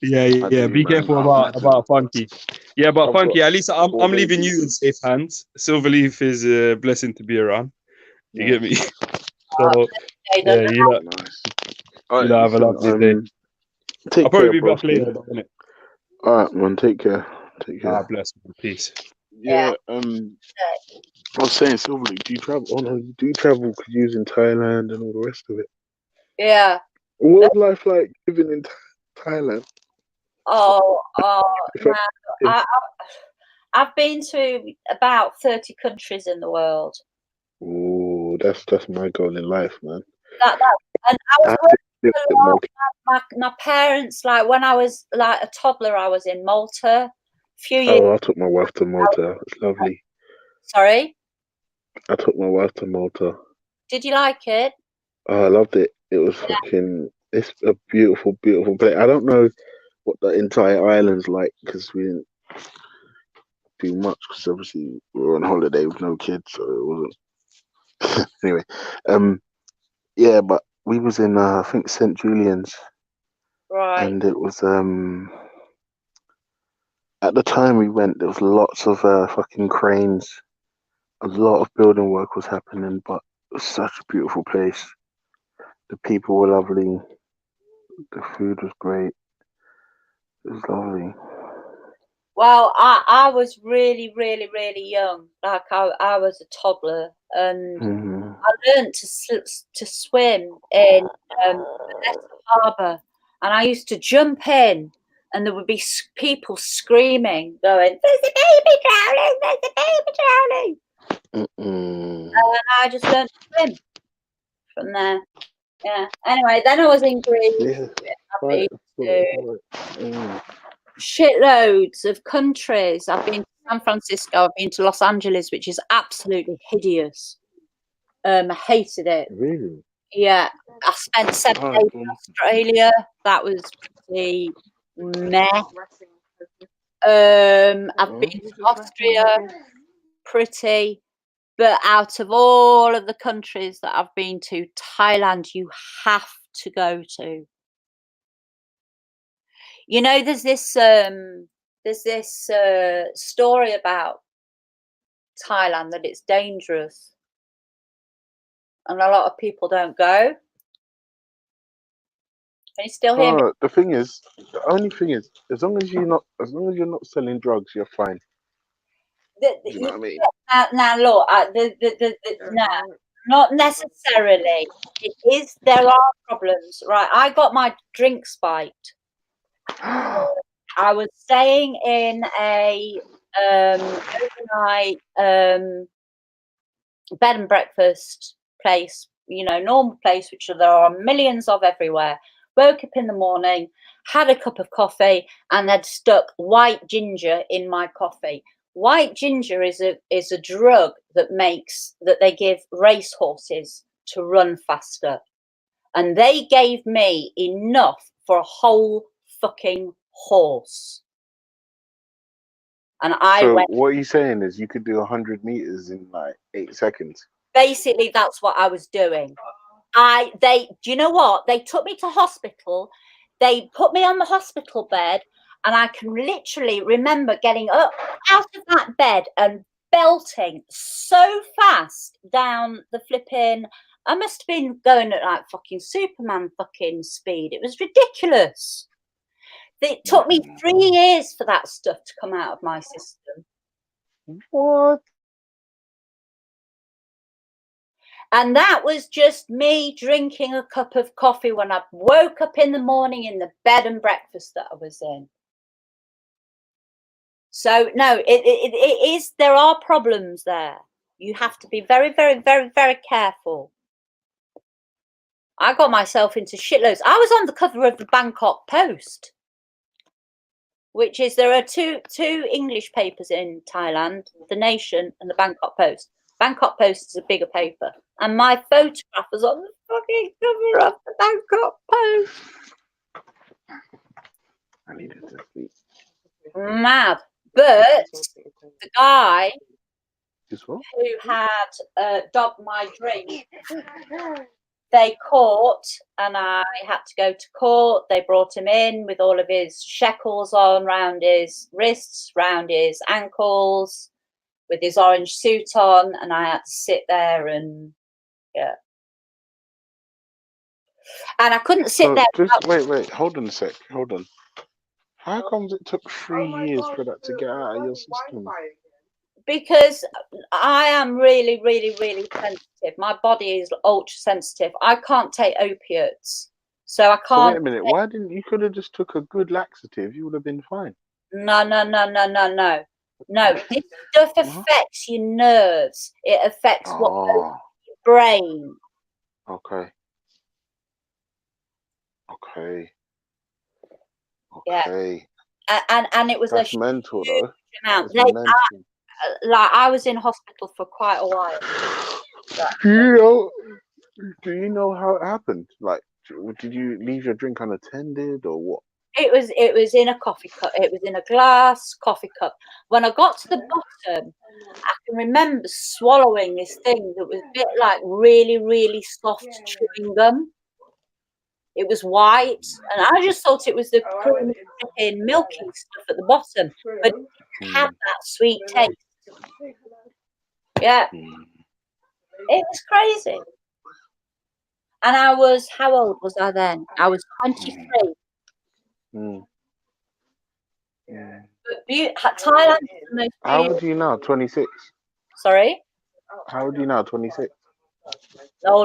Yeah. Be careful about Funky. Yeah, but I've Funky, got at least I'm 4 leaving babies. you in safe hands. Silverleaf is a blessing to be around. You get me? So yeah, you Alright, have a listen, lovely day. take I'll probably care, be back broski. later, innit? Alright, man. Take care. Take care. Bless me. Peace. Yeah. I was saying, Silverleaf, do you travel? Oh no, you do travel because you're in Thailand and all the rest of it. Yeah. What's life like living in Thailand? Oh, If man. I've been to about 30 countries in the world. Oh, that's my goal in life, man. And I was I working have a to lot. more. My parents, like when I was like a toddler, I was in Malta. A few years. Oh, I took my wife to Malta. It's lovely. Sorry, I took my wife to Malta. did you like it? Oh, I loved it. It was fucking. It's a beautiful, beautiful place. I don't know what the entire island's like because we didn't do much because obviously we were on holiday with no kids, so it wasn't. Anyway, yeah, but we was in I think St. Julian's, Right. and it was at the time we went, there was lots of fucking cranes. A lot of building work was happening, but it was such a beautiful place. The people were lovely. The food was great. It was lovely. Well, I was really, really, really young. Like I was a toddler, and I learned to swim in Vanessa Harbour, and I used to jump in, and there would be people screaming, going, "There's a baby drowning! There's a baby drowning!" And I just learned to swim from there. Yeah. Anyway, then I was in Greece. I've been to shitloads of countries. I've been to San Francisco. I've been to Los Angeles, which is absolutely hideous. I hated it. Really? Yeah. I spent 7 days in Australia. That was pretty meh. I've been to Austria, pretty. But out of all of the countries that I've been to, Thailand you have to go to. You know, there's this story about Thailand that it's dangerous, and a lot of people don't go. Can you still hear me? The thing is, the only thing is, as long as you're not selling drugs, you're fine. You know what I mean? Now look, no, not necessarily. There are problems, right? I got my drink spiked. I was staying in a overnight bed and breakfast place, you know, normal place, which there are millions of everywhere. Woke up in the morning, had a cup of coffee, and they'd stuck white ginger in my coffee. White ginger is a drug that they give racehorses to run faster, and they gave me enough for a whole fucking horse. And So what are you saying is you could do 100 meters in like 8 seconds? Basically, that's what I was doing. Do you know what? They took me to hospital. They put me on the hospital bed, and I can literally remember getting up out of that bed and belting so fast down the flipping. I must have been going at like fucking Superman fucking speed. It was ridiculous. It took me 3 years for that stuff to come out of my system. What? And that was just me drinking a cup of coffee when I woke up in the morning in the bed and breakfast that I was in. So no, it is. There are problems there. You have to be very, very, very, very careful. I got myself into shitloads. I was on the cover of the Bangkok Post, which is, there are two English papers in Thailand, The Nation and the Bangkok Post. Bangkok Post is a bigger paper, and my photograph was on the fucking cover of the Bangkok Post. I needed to sleep. Mad. But the guy who had dogged my drink, they caught, and I had to go to court. They brought him in with all of his shekels on round his wrists, round his ankles, with his orange suit on, and I had to sit there and and I couldn't sit there. Just wait, hold on a sec, hold on. How comes it took 3 years for that to get out of your system? Because I am really, really, really sensitive. My body is ultra sensitive. I can't take opiates, so I can't. So wait a minute, why didn't you could have just took a good laxative? You would have been fine. No. This stuff affects your nerves. It affects what goes in your brain. Okay. Yeah. And it was That's a mental huge though. amount. That's mental. Like I was in hospital for quite a while. Do you know how it happened? Like, did you leave your drink unattended or what? It was in a coffee cup. It was in a glass coffee cup. When I got to the bottom, I can remember swallowing this thing that was a bit like really, really soft chewing gum. It was white, and I just thought it was the creamy, milky stuff at the bottom, but it had that sweet taste. Yeah, it was crazy. And I was, how old was I then? I was 23. But Thailand is the most. How old are you now? 26. Sorry? How old are you now? 26. No,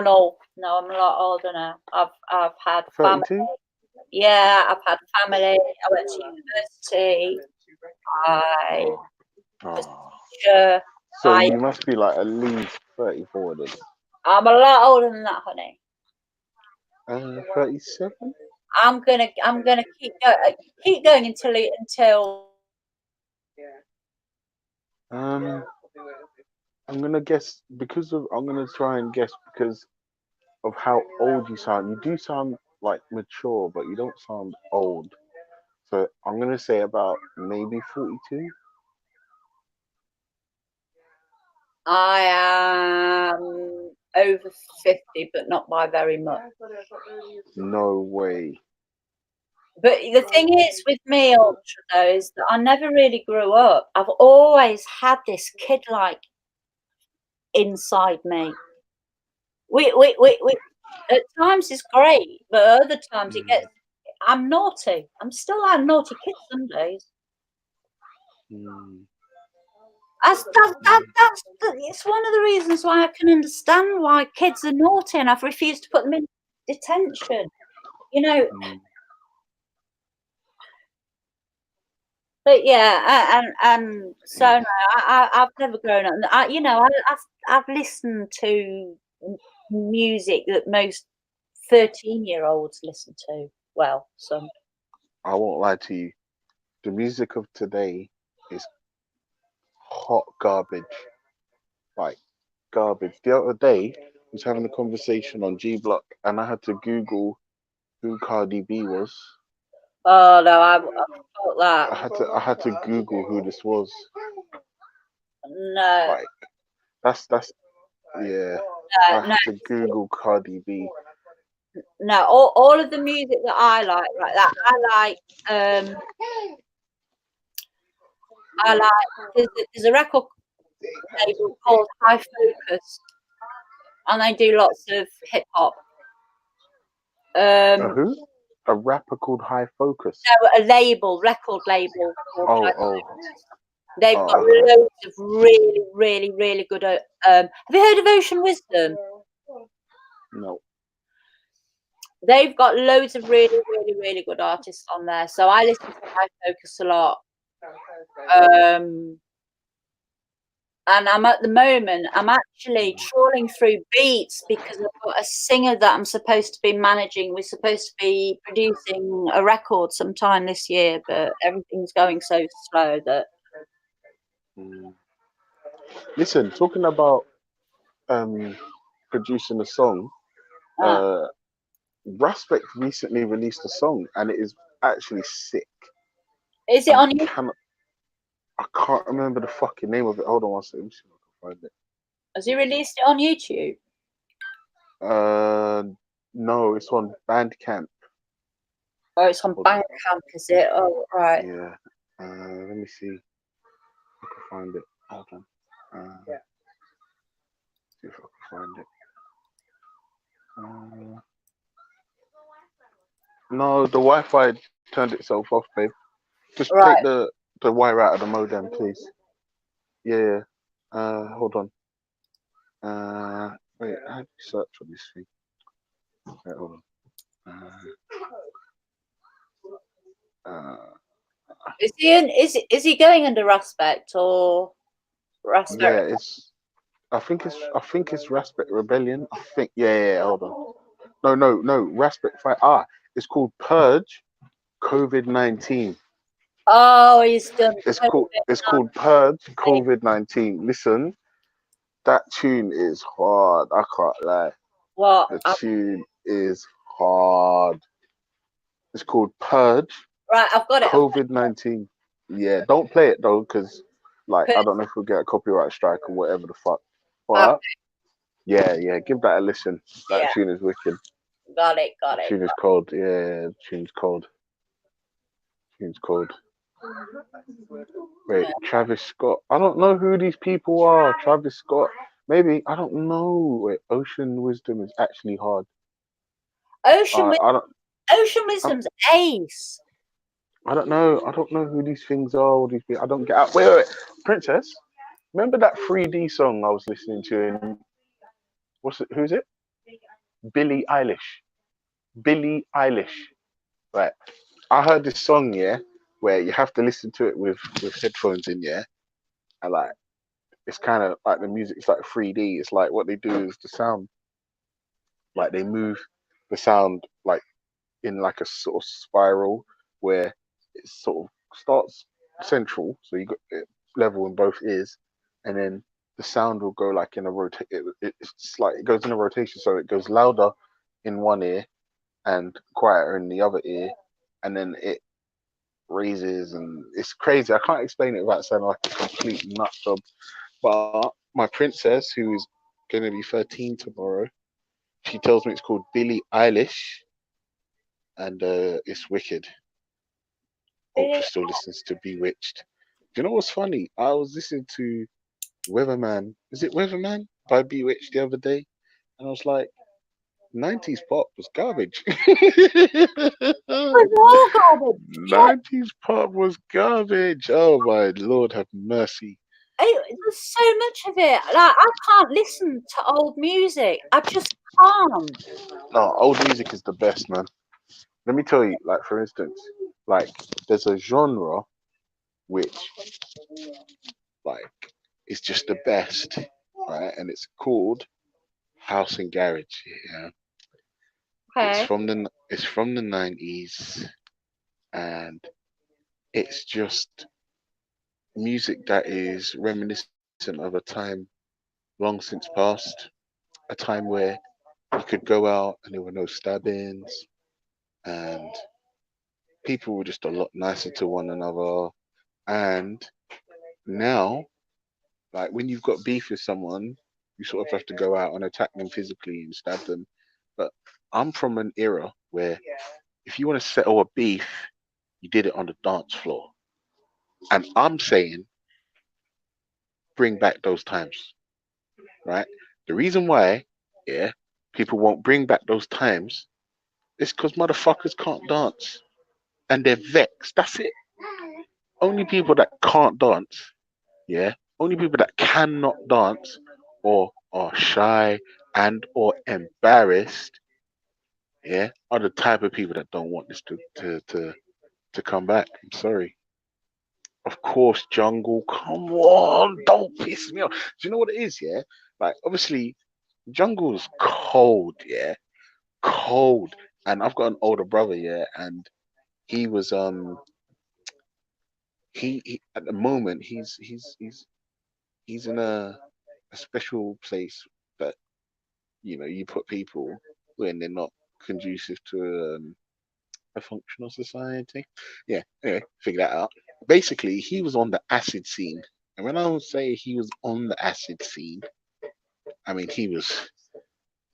I'm a lot older now. I've had family. 32? Yeah, I've had family. I went to university. I was a teacher. So you must be like at least 34 then. I'm a lot older than that, honey. 37? I'm gonna keep going until. I'm gonna guess I'm gonna try and guess because of how old you sound. You do sound like mature, but you don't sound old. So I'm gonna say about maybe 42. I am over 50, but not by very much. No way. But the thing is with me, Ultra, though, is that I never really grew up. I've always had this kid-like inside me. We at times it's great, but other times it gets I'm naughty. I'm still like a naughty kid some days. It's one of the reasons why I can understand why kids are naughty, and I've refused to put them in detention. You know. But yeah, and so no, I've never grown up. I've listened to music that most 13-year-olds listen to. Well, some. I won't lie to you. The music of today is hot garbage. Like garbage. The other day, I was having a conversation on G Block, and I had to Google who Cardi B was. Oh no, I thought that. I had to Google who this was. No. Like that's yeah. I had to Google Cardi B. No, all of the music that I like that. I like. There's a record label called High Focus, and they do lots of hip hop. Who? A rapper called High Focus. No, record label. Oh. They've got loads of really, really, really good. Have you heard of Ocean Wisdom? No. They've got loads of really, really, really good artists on there. So I listen to High Focus a lot. And I'm actually trawling through beats because I've got a singer that I'm supposed to be managing. We're supposed to be producing a record sometime this year, but everything's going so slow that. Listen, talking about producing a song, Raspect recently released a song, and it is actually sick. Is it on YouTube? I can't remember the fucking name of it. Hold on one second. Let me see if I can find it. Has he released it on YouTube? No, it's on Bandcamp. Oh, it's on Bandcamp, is it? Oh, right. Yeah. Let me see if I can find it. Hold on. See if I can find it. No, the Wi-Fi turned itself off, babe. Just take the wire out of the modem, please. Yeah. Hold on. Wait, how do you search for this thing? Wait, hold on. Is he going under Raspect or Raspect? Yeah, I think it's Raspect Rebellion. I think yeah, hold on. No, Raspect Fight. It's called Purge COVID-19. Oh, he's done. It's called Purge COVID-19. Listen, that tune is hard. I can't lie. What? The tune is hard. It's called Purge. Right, I've got it. COVID-19. Yeah, don't play it though, because I don't know if we'll get a copyright strike or whatever the fuck. But yeah, give that a listen. That tune is wicked. Got it. The tune is cold. Yeah, the tune's cold. Tune's cold. Wait, Travis Scott. I don't know who these people are. Travis Scott. Maybe I don't know. Wait, Ocean Wisdom is actually hard. Ocean Wisdom's ace. I don't know. I don't know who these things are. All these people. I don't get out. Wait. Princess, remember that 3D song I was listening to in who's it? Billie Eilish. Right. I heard this song, where you have to listen to it with headphones in, and it's kind of like the music's like 3D. It's like what they do is the sound, like they move the sound like in like a sort of spiral where it sort of starts central, so you got it level in both ears, and then the sound will go like in a rotate. It's like it goes in a rotation, so it goes louder in one ear and quieter in the other ear, and then it raises, and it's crazy. I can't explain it without sounding like a complete nut job. But my princess, who is going to be 13 tomorrow, she tells me it's called Billie Eilish, and it's wicked. Hope she still listens to Bewitched. Do you know what's funny? I was listening to Weatherman. Is it Weatherman by Bewitched the other day? And I was like, 90s pop was garbage. It was all garbage. Yeah, 90s pop was garbage. Oh my Lord, have mercy. there's so much of it. Like I can't listen to old music. I just can't. No, old music is the best, man. Let me tell you, like for instance, like there's a genre which like is just the best, right? And it's called house and garage. Yeah, Okay. it's from the 90s, and it's just music that is reminiscent of a time long since past, a time where you could go out and there were no stabbings, and people were just a lot nicer to one another. And now, like when you've got beef with someone, you sort of have to go out and attack them physically and stab them. But I'm from an era where if you want to settle a beef, you did it on the dance floor. And I'm saying bring back those times, right? The reason why, yeah, people won't bring back those times is because motherfuckers can't dance and they're vexed. That's it. Only people that can't dance, yeah, only people that cannot dance or are shy and or embarrassed, yeah, are the type of people that don't want this to come back. I'm sorry. Of course, jungle. Come on, don't piss me off. Do you know what it is? Yeah, like obviously, jungle's cold. Yeah, cold. And I've got an older brother. Yeah, and he was he at the moment he's in a special place that you put people when they're not conducive to a functional society. Yeah. Anyway, figure that out. Basically, he was on the acid scene, and when I say he was on the acid scene, I mean he was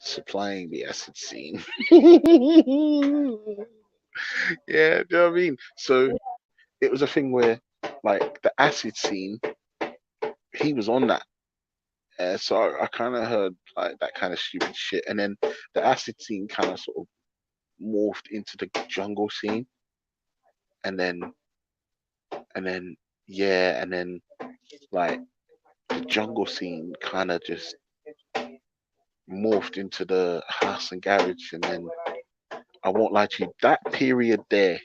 supplying the acid scene. Yeah, do you know what I mean? So it was a thing where, like, the acid scene, he was on that. So I kind of heard like that kind of stupid shit, and then the acid scene kind of sort of morphed into the jungle scene, and then yeah, and then like the jungle scene kind of just morphed into the house and garage, and then I won't lie to you, that period there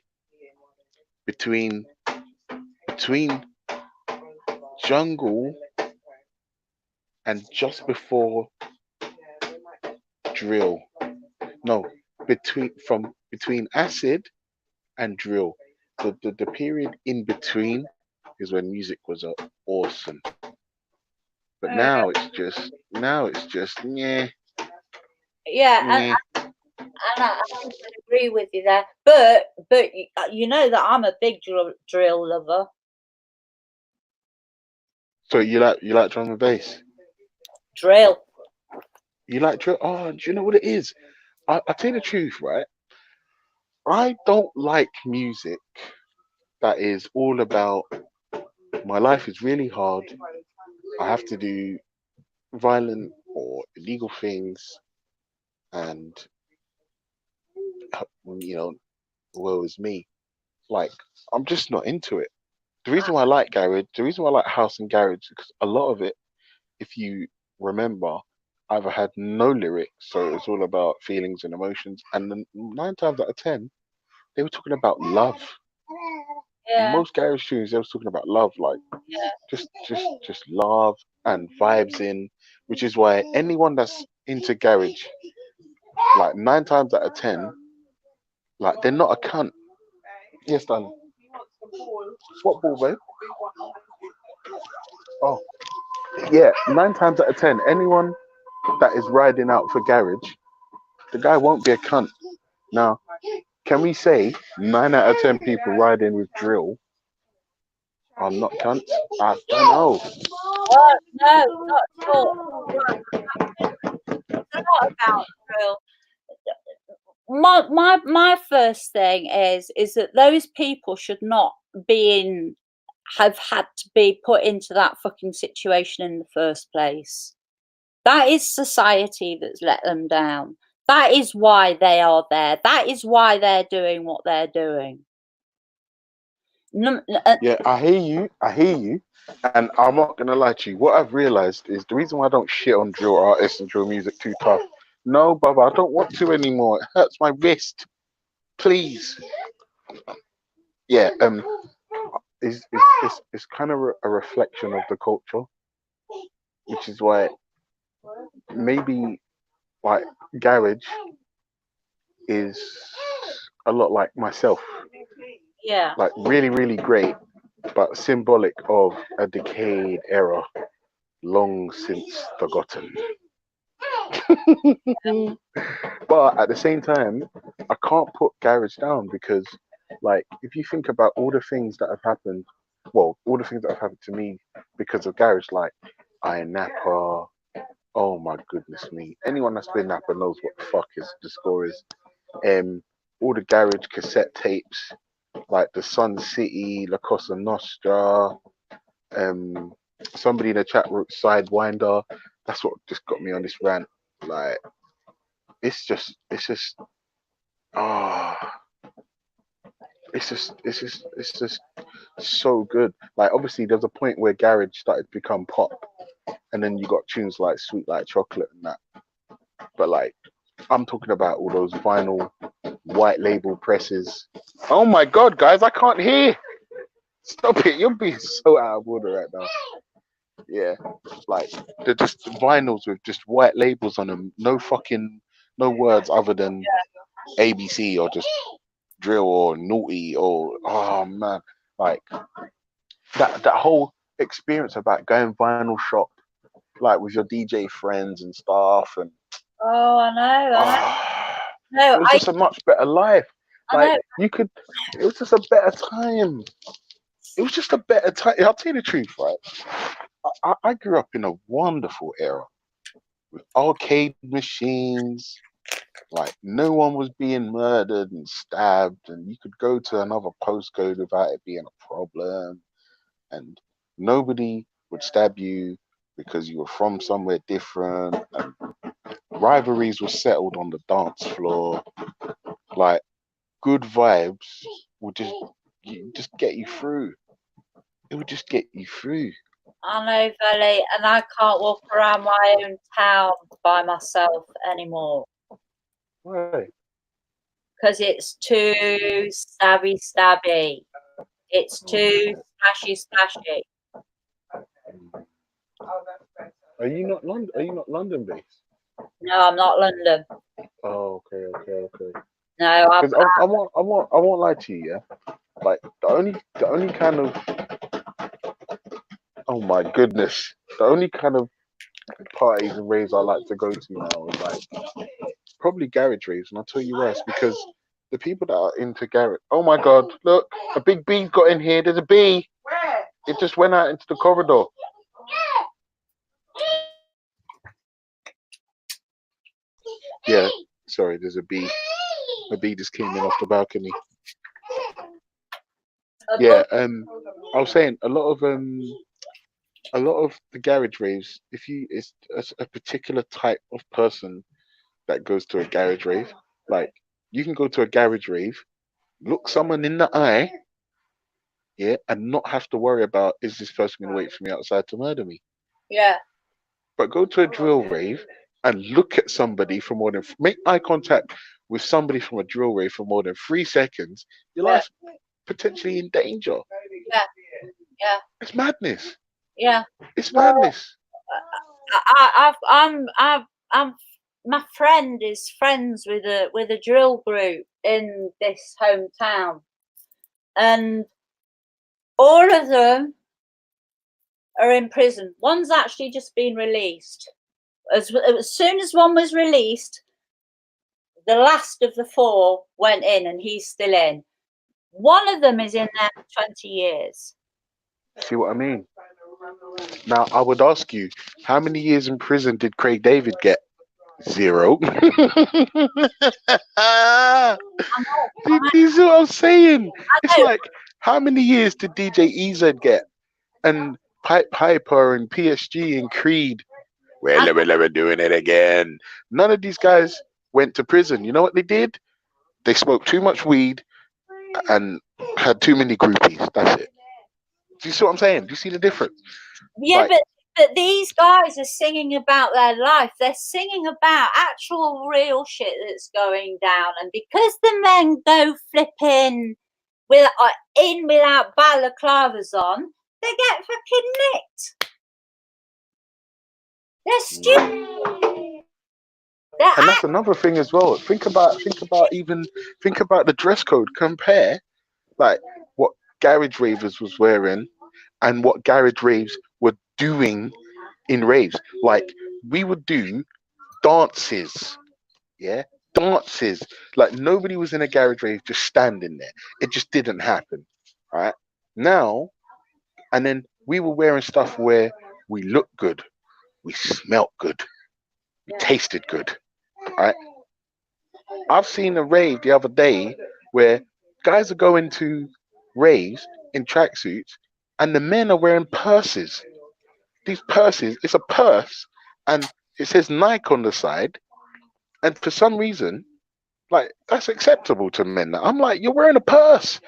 between jungle and just before drill, no, between acid and drill, the period in between is when music was awesome. But now it's just yeah. Yeah, and I would agree with you there. But you know that I'm a big drill lover. So you like drum and bass? Drill. You like drill? Oh, do you know what it is? I tell you the truth, right? I don't like music that is all about my life is really hard. I have to do violent or illegal things, and woe is me. Like, I'm just not into it. The reason why I like garage, the reason why I like house and garage, because a lot of it, if you remember, either had no lyrics, so it was all about feelings and emotions, and then 9 times out of 10, they were talking about love. Yeah. Most garage tunes, they were talking about love, like Yeah. just love and vibes in, which is why anyone that's into garage, like 9 times out of 10, like they're not a cunt. Yes, darling. What ball, babe? Oh, yeah. 9 times out of 10, anyone that is riding out for garage, the guy won't be a cunt. Now, can we say 9 out of 10 people riding with drill are not cunts? I don't know. Oh, no, not at all. It's not about drill. My first thing is that those people should not have had to be put into that fucking situation in the first place. That is society that's let them down. That is why they are there. That is why they're doing what they're doing. Yeah, I hear you, and I'm not gonna lie to you. What I've realized is the reason why I don't shit on drill artists and drill music too tough. No, Baba, I don't want to anymore. It hurts my wrist. Please. Yeah, it's kind of a reflection of the culture, which is why maybe like garage is a lot like myself. Yeah. Like really, really great, but symbolic of a decayed era, long since forgotten. But at the same time, I can't put garage down because, like, if you think about all the things that have happened, well, all the things that have happened to me because of garage, like Iron Napa. Oh my goodness me! Anyone that's been Napa knows what the fuck is the score is. All the garage cassette tapes, like the Sun City, La Cosa Nostra. Somebody in the chat wrote Sidewinder. That's what just got me on this rant. Like, it's just it's just so good. Like, obviously there's a point where garage started to become pop, and then you got tunes like Sweet Like Chocolate and that. But like, I'm talking about all those vinyl white label presses. Oh my god, guys, I can't hear. Stop it, you're being so out of order right now. Yeah, like they're just vinyls with just white labels on them, no words other than ABC or just drill or naughty or, oh man, like that whole experience about going vinyl shop like with your DJ friends and stuff, and Oh, I know. No, it was just a much better life. I Like know. it was just a better time. It was just a better time. I'll tell you the truth, right? I grew up in a wonderful era with arcade machines. Like, no one was being murdered and stabbed, and you could go to another postcode without it being a problem, and nobody would stab you because you were from somewhere different, and rivalries were settled on the dance floor. Like, good vibes would just get you through. It would just get you through. I know, Valley, and I can't walk around my own town by myself anymore Right. because it's too stabby. It's too splashy. Are you not London based? No, I'm not London. Oh, okay. No, Because I won't lie to you, yeah. Like the only kind of, oh my goodness, the only kind of parties and raves I like to go to now is like probably garage raves, and I'll tell you why. It's because the people that are into garage. Oh my god, look, a big bee got in here. There's a bee. Where? It just went out into the corridor. Yeah, sorry, there's a bee. A bee just came in off the balcony. Yeah, I was saying a lot of the garage raves, it's a particular type of person that goes to a garage rave. Like, you can go to a garage rave, look someone in the eye, yeah, and not have to worry about, is this person going to wait for me outside to murder me? Yeah. But go to a drill rave and look at somebody for more than, make eye contact with somebody from a drill rave for more than 3 seconds, your life's potentially in danger. Yeah. It's madness. Yeah. It's madness. My friend is friends with a drill group in this hometown, and all of them are in prison. One's actually just been released. As soon as one was released, the last of the 4 went in, and he's still in. One of them is in there for 20 years. See what I mean? Now, I would ask you, how many years in prison did Craig David get? 0. Do you see what I'm saying? It's like, how many years did DJ EZ get? And Piper and PSG and Creed. We're doing it again. None of these guys went to prison. You know what they did? They smoked too much weed and had too many groupies. That's it. Do you see what I'm saying? Do you see the difference? Yeah, Like, but these guys are singing about their life. They're singing about actual real shit that's going down. And because the men go flipping in without balaclavas on, they get fucking nicked. They're stupid. and that's another thing as well. Think about the dress code. Compare like what garage ravers was wearing and what garage raves were doing in raves. Like we would do dances, yeah, dances. Like nobody was in a garage rave just standing there. It just didn't happen, right? Now, and then we were wearing stuff where we looked good, we smelt good, we tasted good, right? I've seen a rave the other day where guys are going to raves in tracksuits and the men are wearing purses. These purses, it's a purse and it says Nike on the side. And for some reason, like that's acceptable to men. I'm like, you're wearing a purse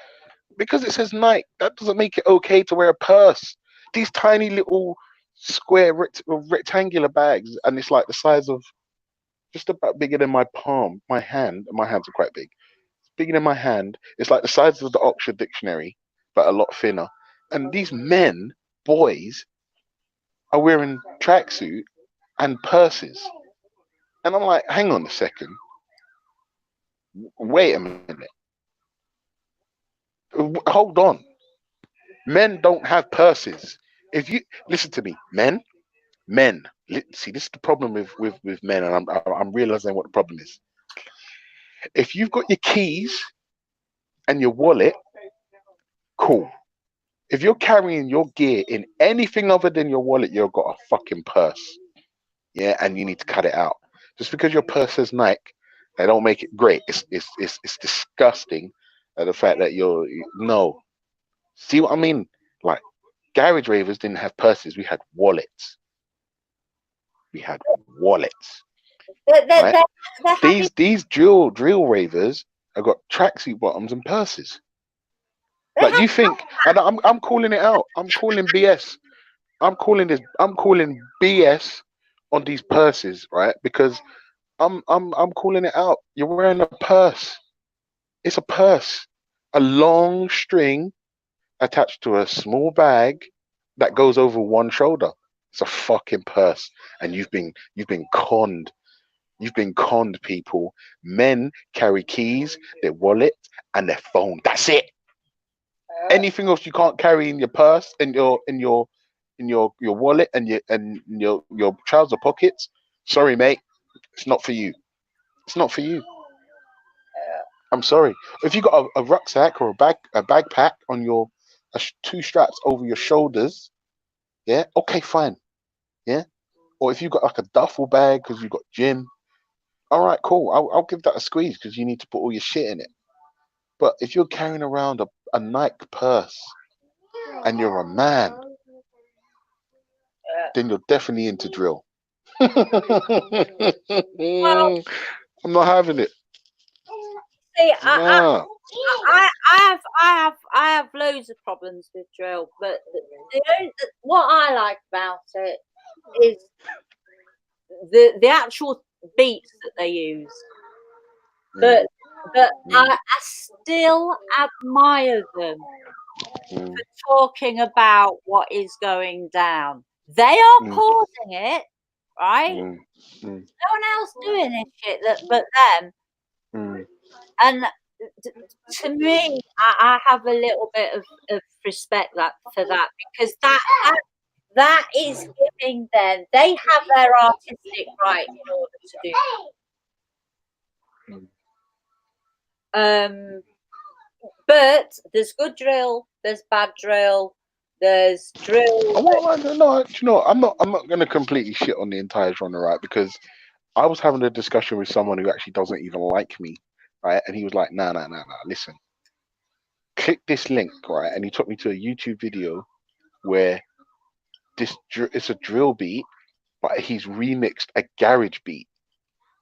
because it says Nike. That doesn't make it okay to wear a purse. These tiny little square rectangular bags, and it's like the size of just about bigger than my palm, my hand. My hands are quite big. It's bigger than my hand. It's like the size of the Oxford Dictionary, but a lot thinner. And these men, boys, are wearing tracksuit and purses. And I'm like, hang on a second. Wait a minute. Hold on. Men don't have purses. If you listen to me, men. See, this is the problem with men, and I'm realizing what the problem is. If you've got your keys and your wallet, cool. If you're carrying your gear in anything other than your wallet, you've got a fucking purse. Yeah, and you need to cut it out. Just because your purse says Nike, they don't make it great. It's disgusting. The fact that no. See what I mean? Like garage ravers didn't have purses. We had wallets. Right? These drill ravers have got tracksuit bottoms and purses. Like you think, and I'm calling it out. I'm calling BS. I'm calling BS on these purses, right? Because I'm calling it out. You're wearing a purse. It's a purse, a long string attached to a small bag that goes over one shoulder. It's a fucking purse, and you've been conned. You've been conned, people. Men carry keys, their wallet, and their phone. That's it. Anything else you can't carry in your purse, in your wallet, and your trouser pockets. Sorry, mate. It's not for you. It's not for you. I'm sorry. If you got a rucksack or a backpack on your two straps over your shoulders, yeah, okay, fine, yeah. Or if you got like a duffel bag because you got gym, all right, cool. I'll give that a squeeze because you need to put all your shit in it. But if you're carrying around a Nike purse and you're a man, then you're definitely into drill. Well, I'm not having it. see, Nah. I have loads of problems with drill, but what I like about it is the actual beats that they use. But I still admire them for talking about what is going down. They are causing it, right? No one else doing this shit but them. And to me, I have a little bit of respect for that because that is giving them. They have their artistic right in order to do that. But there's good drill, there's bad drill, there's drill. No, I'm not going to completely shit on the entire genre, right? Because I was having a discussion with someone who actually doesn't even like me, right? And he was like, nah, listen, click this link, right? And he took me to a YouTube video where it's a drill beat, but he's remixed a garage beat,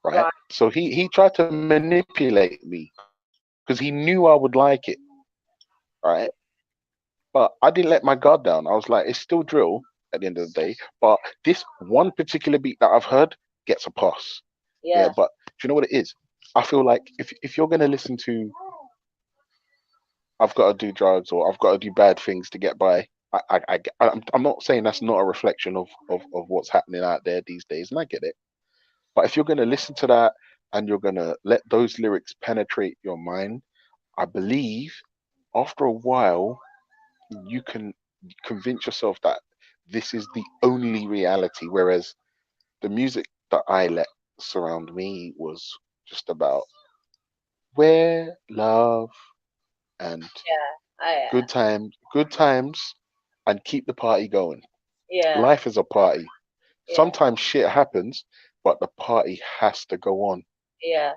right? Right. So he tried to manipulate me because he knew I would like it, right? But I didn't let my guard down. I was like, it's still drill at the end of the day, but this one particular beat that I've heard gets a pass. Yeah, Yeah. but do you know what it is? I feel like if you're gonna listen to I've got to do drugs or I've got to do bad things to get by, I'm not saying that's not a reflection of what's happening out there these days, and I get it. But if you're gonna listen to that and you're gonna let those lyrics penetrate your mind, I believe after a while you can convince yourself that this is the only reality. Whereas the music that I let surround me was just about where love and Yeah. good times, and keep the party going. Yeah. Life is a party. Yeah. Sometimes shit happens, but the party has to go on. Yeah.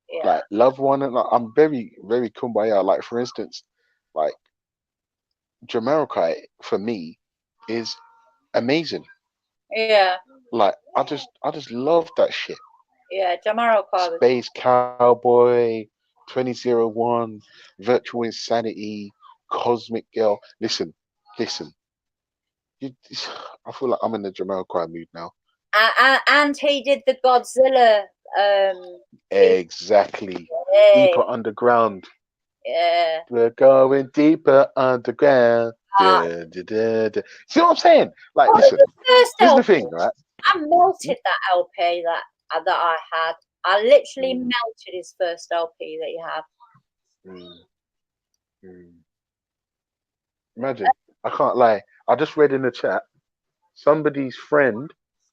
Yeah. Like love one another. I'm very, very kumbaya. Like for instance, like Jamiroquai for me is amazing. Yeah. Like I just love that shit. Yeah. Jamiroquai was Space Cowboy, 2001, Virtual Insanity, Cosmic Girl. Listen. I feel like I'm in the Jamiroquai mood now. and he did the Godzilla Exactly. yeah. Deeper underground. Yeah. We're going deeper underground. Da, da, da, da. See what I'm saying? Like, What was listen, the first this is the LP? thing, right? I melted that LP that I had. I literally Mm, melted his first LP that he had. mm, mm. Imagine, I can't lie. I just read in the chat, somebody's friend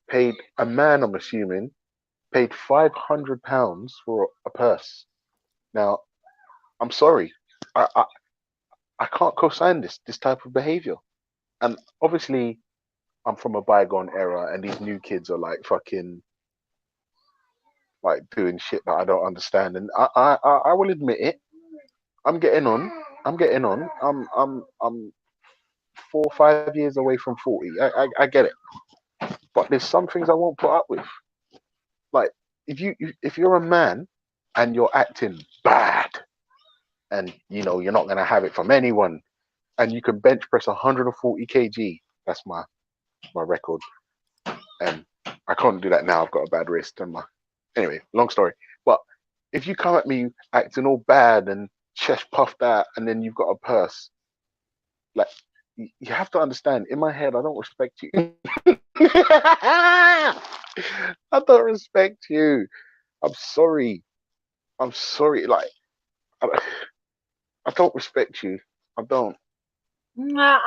paid a man, I'm assuming, paid £500 for a purse. Now, I'm sorry, I can't co-sign this type of behavior. And obviously, I'm from a bygone era, and these new kids are like fucking like doing shit that I don't understand. And I will admit it. I'm getting on. I'm 4 or 5 years away from 40. I get it. But there's some things I won't put up with. Like if you're a man and you're acting bad, and you know you're not gonna have it from anyone, and you can bench press 140 kg. That's my record, and I can't do that now. I've got a bad wrist and my. Anyway, long story. But if you come at me acting all bad and chest puffed out, and then you've got a purse, like you have to understand. In my head, I don't respect you. I don't respect you. I'm sorry. Like I don't respect you. I don't. No,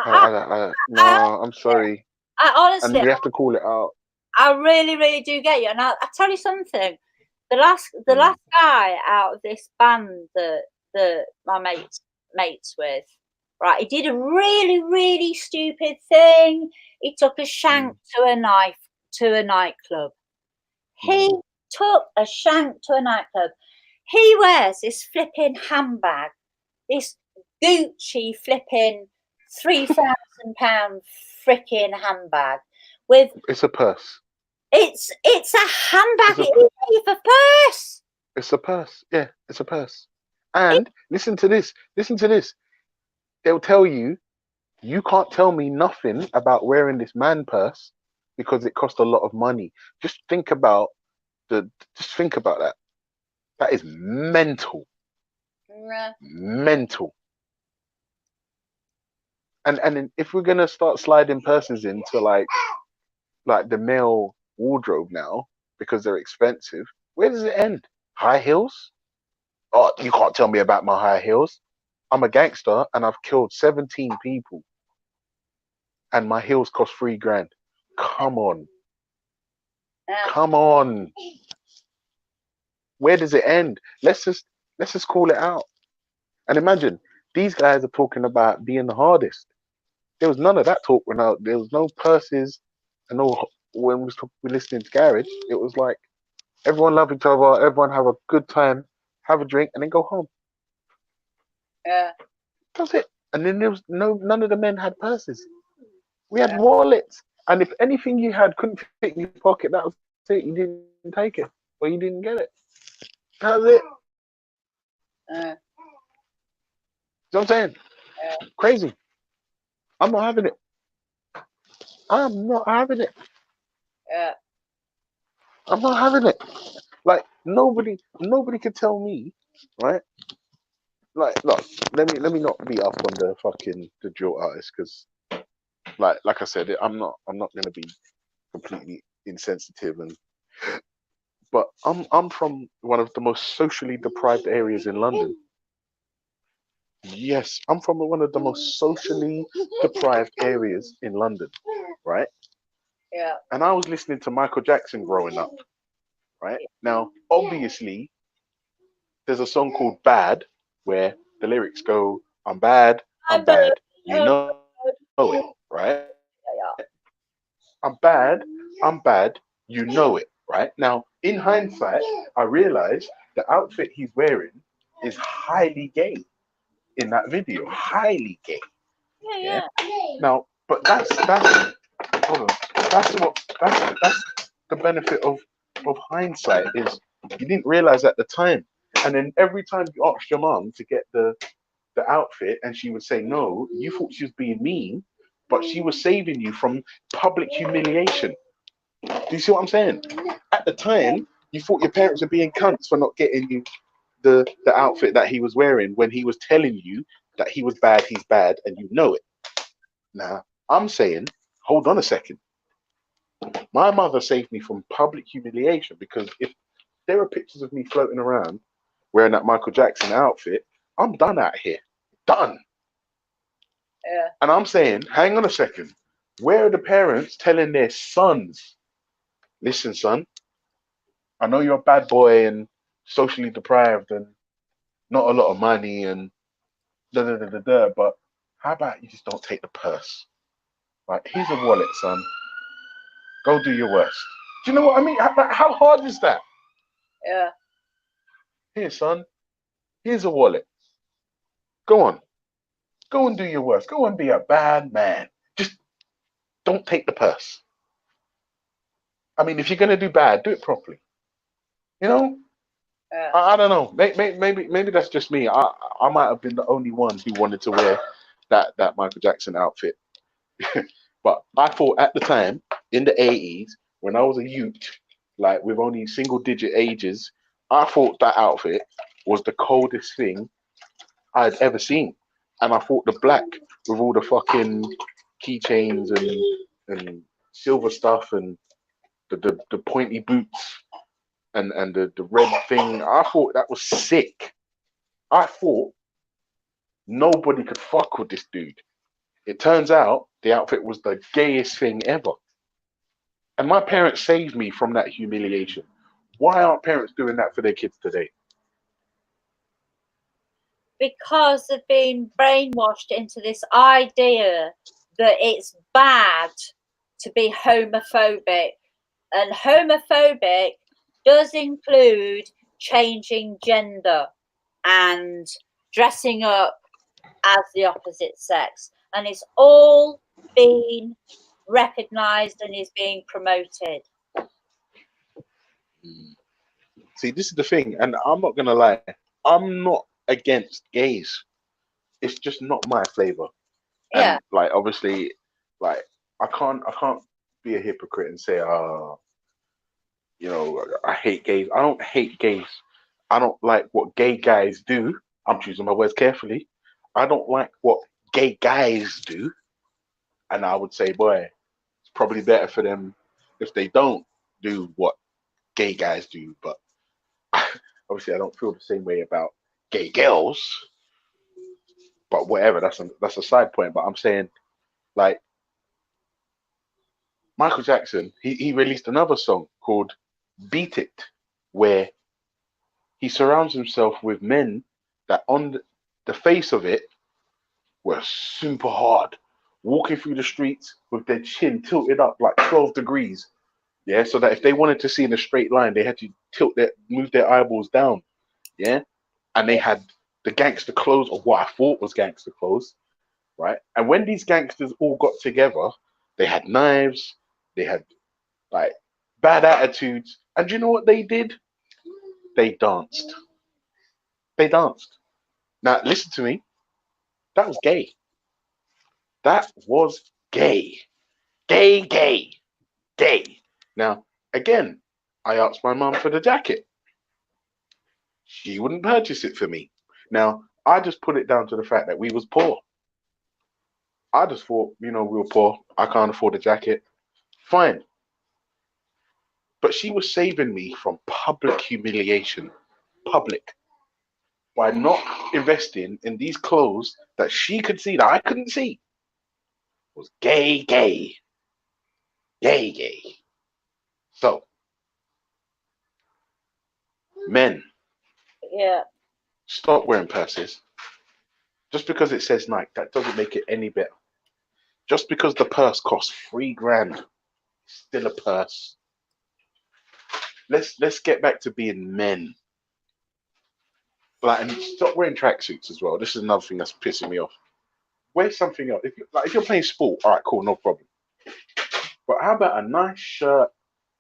No, I'm sorry. I honestly, And we have to call it out. I really, really do get you. And I tell you something. The last guy out of this band that my mates with, right? He did a really, really stupid thing. He took a shank to a nightclub. He took a shank to a nightclub. He wears this flipping handbag, this Gucci flipping £3,000 freaking handbag with. It's a purse. It's a handbag. It is a purse. It's a purse. Yeah, it's a purse. And listen to this. They'll tell you, you can't tell me nothing about wearing this man purse because it costs a lot of money. Just think about that. That is mental. Mental. And then if we're gonna start sliding purses into like the male wardrobe now because they're expensive, where does it end? High heels? Oh, you can't tell me about my high heels. I'm a gangster and I've killed 17 people, and my heels cost $3,000. Come on. Where does it end? Let's just call it out. And imagine these guys are talking about being the hardest. There was none of that talk there was no purses and no. When we were listening to Garage, it was like everyone love each other, everyone have a good time, have a drink, and then go home. Yeah. That's it. And then there was none of the men had purses. We had wallets, and if anything you had couldn't fit in your pocket, that was it. You didn't take it. but you didn't get it. That's it. Uh, You know what I'm saying? uh, Crazy. I'm not having it. I'm not having it. uh, I'm not having it. Like nobody can tell me, right? Like, look, let me not beat up on the drill artist because, like I said, I'm not gonna be completely insensitive but I'm from one of the most socially deprived areas in London. Yes, I'm from one of the most socially deprived areas in London, right? yeah. And I was listening to Michael Jackson growing up, right? Now, obviously, there's a song called Bad where the lyrics go, I'm bad, I'm bad, you know it, right? I'm bad, you know it, right? Now, in hindsight, I realized the outfit he's wearing is highly gay in that video, highly gay. Yeah. Now, but that's hold on. That's the benefit of hindsight is you didn't realize at the time, and then every time you asked your mom to get the outfit, and she would say no, you thought she was being mean, but she was saving you from public humiliation. Do you see what I'm saying? At the time, you thought your parents were being cunts for not getting you the outfit that he was wearing when he was telling you that he was bad, he's bad, and you know it. Now, I'm saying, hold on a second. My mother saved me from public humiliation because if there are pictures of me floating around wearing that Michael Jackson outfit, I'm done out here. Done. Yeah. And I'm saying, hang on a second. Where are the parents telling their sons, listen, son, I know you're a bad boy and socially deprived and not a lot of money and but how about you just don't take the purse? Like, here's a wallet, son. Go do your worst. Do you know what I mean? How hard is that? Yeah. Here, son. Here's a wallet. Go on. Go and do your worst. Go and be a bad man. Just don't take the purse. I mean, if you're gonna do bad, do it properly. You know? I don't know. Maybe that's just me. I might have been the only one who wanted to wear that Michael Jackson outfit. But I thought at the time, in the 80s, when I was a youth, like with only single digit ages, I thought that outfit was the coldest thing I'd ever seen. And I thought the black with all the fucking keychains and silver stuff and the pointy boots and the red thing, I thought that was sick. I thought nobody could fuck with this dude. It turns out the outfit was the gayest thing ever. And my parents saved me from that humiliation. Why aren't parents doing that for their kids today? Because they've been brainwashed into this idea that it's bad to be homophobic. And homophobic does include changing gender and dressing up as the opposite sex. And it's all being recognized and is being promoted. See, this is the thing, and I'm not gonna lie, I'm not against gays. It's just not my flavor. Yeah. And like obviously, like I can't be a hypocrite and say, you know, I hate gays. I don't hate gays. I don't like what gay guys do. I'm choosing my words carefully. I don't like what gay guys do. And I would say, boy, it's probably better for them if they don't do what gay guys do. But obviously, I don't feel the same way about gay girls. But whatever, that's a side point. But I'm saying, like, Michael Jackson, he released another song called Beat It, where he surrounds himself with men that on the face of it were super hard, walking through the streets with their chin tilted up like 12 degrees. Yeah, so that if they wanted to see in a straight line, they had to move their eyeballs down. Yeah, and they had the gangster clothes, or what I thought was gangster clothes, right? And when these gangsters all got together, they had knives, they had like bad attitudes, and do you know what they did? They danced. They danced. Now, listen to me. That was gay. That was gay. Gay, gay, gay. Now, again, I asked my mum for the jacket. She wouldn't purchase it for me. Now, I just put it down to the fact that we was poor. I just thought, we were poor. I can't afford a jacket. Fine. But she was saving me from public humiliation. Public. By not investing in these clothes that she could see, that I couldn't see. It was gay, gay. Gay, gay. So, men, Yeah. stop wearing purses. Just because it says Nike, that doesn't make it any better. Just because the purse costs $3,000, still a purse. Let's get back to being men. Like, and stop wearing tracksuits as well. This is another thing that's pissing me off. Wear something else. If you're playing sport, all right, cool, no problem. But how about a nice shirt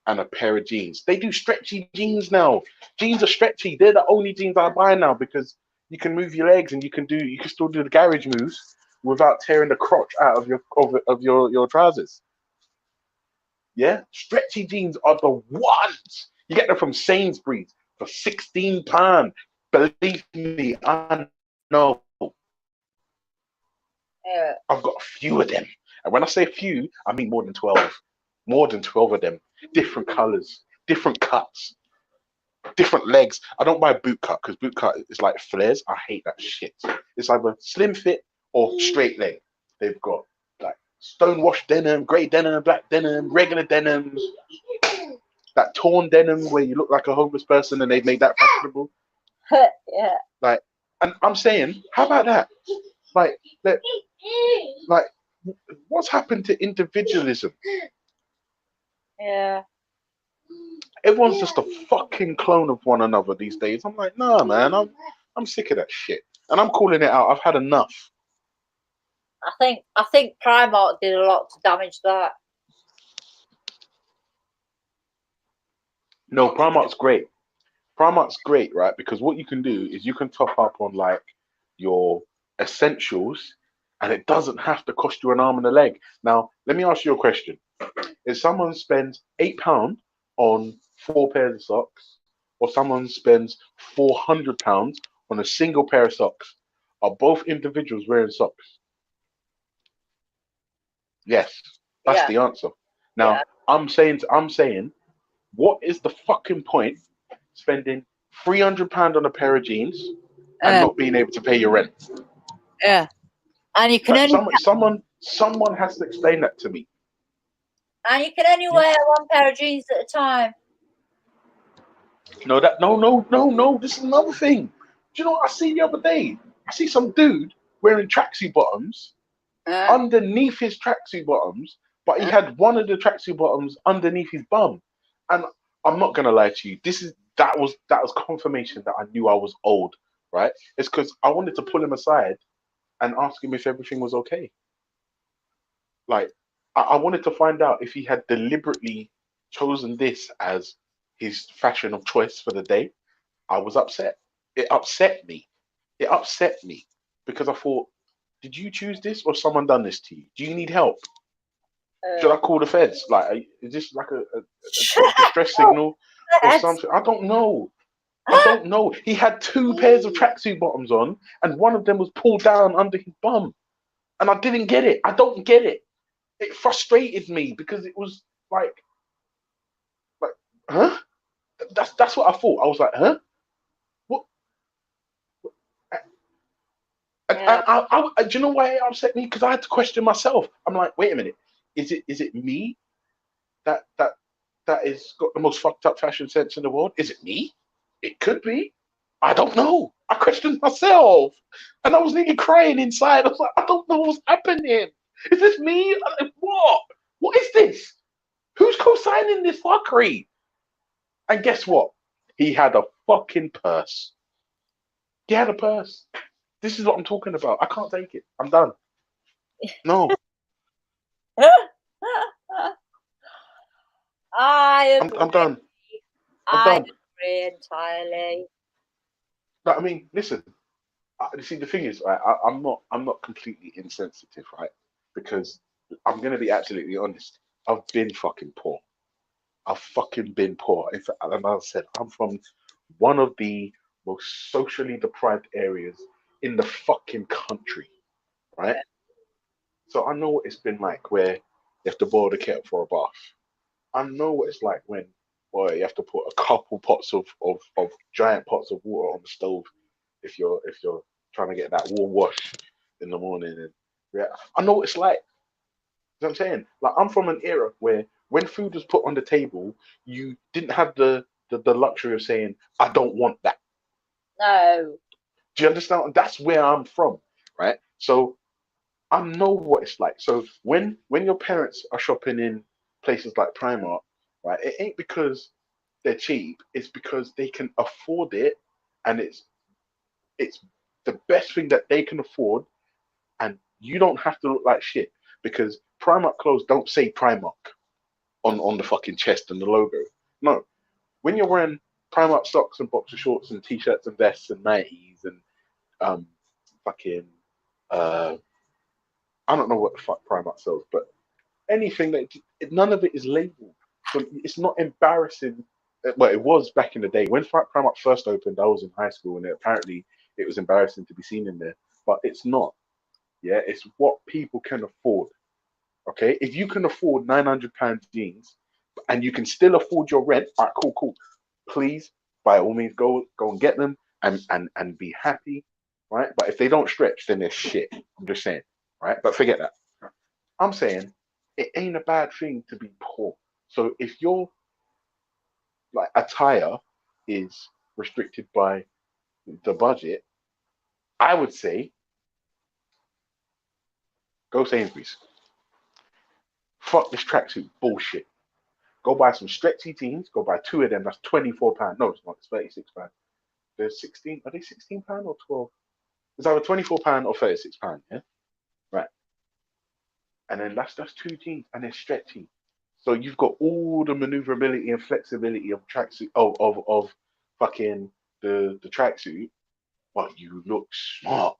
and a pair of jeans? They do stretchy jeans now. Jeans are stretchy. They're the only jeans I buy now because you can move your legs and you can still do the garage moves without tearing the crotch out of your trousers. Yeah, stretchy jeans are the ones. You get them from Sainsbury's for £16. Believe me, I know. Yeah. I've got a few of them. And when I say a few, I mean more than 12. More than 12 of them. Different colors, different cuts, different legs. I don't buy a boot cut because boot cut is like flares. I hate that shit. It's either slim fit or straight leg. They've got like stonewashed denim, grey denim, black denim, regular denims, that torn denim where you look like a homeless person and they've made that fashionable. Yeah. Like, and I'm saying, how about that? Like, what's happened to individualism? Yeah. Everyone's just a fucking clone of one another these days. I'm like, nah, man, I'm sick of that shit, and I'm calling it out. I've had enough. I think Primark did a lot to damage that. No, Primark's great. Primark's great, right? Because what you can do is you can top up on like your essentials, and it doesn't have to cost you an arm and a leg. Now, let me ask you a question. If someone spends £8 on 4 pairs of socks, or someone spends £400 on a single pair of socks, are both individuals wearing socks? Yes, that's the answer. Now, I'm saying, what is the fucking point spending £300 on a pair of jeans and not being able to pay your rent? Yeah, and you can Like, someone has to explain that to me. And you can only wear one pair of jeans at a time. No. This is another thing. Do you know what I see the other day? I see some dude wearing tracksuit bottoms underneath his tracksuit bottoms, but he had one of the tracksuit bottoms underneath his bum. And I'm not gonna lie to you. That was confirmation that I knew I was old, right? It's because I wanted to pull him aside and ask him if everything was okay. Like, I wanted to find out if he had deliberately chosen this as his fashion of choice for the day. I was upset. It upset me. It upset me because I thought, did you choose this or someone done this to you? Do you need help? Should I call the feds? Like, is this like a distress signal or something? I don't know. He had 2 pairs of tracksuit bottoms on and one of them was pulled down under his bum. And I didn't get it. I don't get it. It frustrated me because it was like, huh? That's what I thought. I was like, huh? What? Do you know why it upset me? Because I had to question myself. I'm like, wait a minute. Is it me that is got the most fucked up fashion sense in the world? Is it me? It could be. I don't know. I questioned myself, and I was nearly crying inside. I was like, I don't know what's happening. Is this me? What? What is this? Who's co-signing this fuckery? And guess what? He had a fucking purse. He had a purse. This is what I'm talking about. I can't take it. I'm done. No. I agree. I'm done. I I'm done. agree entirely. But I mean, listen. You see, the thing is, right, I'm not completely insensitive, right? Because I'm gonna be absolutely honest. I've been fucking poor. I've fucking been poor. In fact, and I said, I'm from one of the most socially deprived areas in the fucking country, right? So I know what it's been like where you have to boil the kettle for a bath. I know what it's like when, boy, you have to put a couple pots of giant pots of water on the stove if you're trying to get that warm wash in the morning. And yeah, I know what it's like. You know what I'm saying? Like, I'm from an era where when food was put on the table, you didn't have the luxury of saying, I don't want that. No. Do you understand? That's where I'm from, right? So I know what it's like. So when your parents are shopping in places like Primark, right, it ain't because they're cheap. It's because they can afford it, and it's the best thing that they can afford, and you don't have to look like shit because Primark clothes don't say Primark on the fucking chest and the logo. No, when you're wearing Primark socks and boxer shorts and t-shirts and vests and nighties and fucking I don't know what the fuck Primark sells, but anything that none of it is labeled, so it's not embarrassing. Well, it was back in the day when Primark first opened. I was in high school, and apparently it was embarrassing to be seen in there, but it's not. Yeah, it's what people can afford. Okay, if you can afford £900 jeans, and you can still afford your rent, all right, cool. Please, by all means, go and get them and be happy, right? But if they don't stretch, then they're shit. I'm just saying, right? But forget that. I'm saying it ain't a bad thing to be poor. So if your like attire is restricted by the budget, I would say go Sainsbury's. Fuck this tracksuit bullshit. Go buy some stretchy jeans. Go buy 2 of them. That's £24. No, it's not. It's £36. They're 16. Are they £16 or 12? It's either £24 or £36. Yeah, right. And then that's 2 jeans, and they're stretchy. So you've got all the maneuverability and flexibility of tracksuit of fucking the tracksuit, but you look smart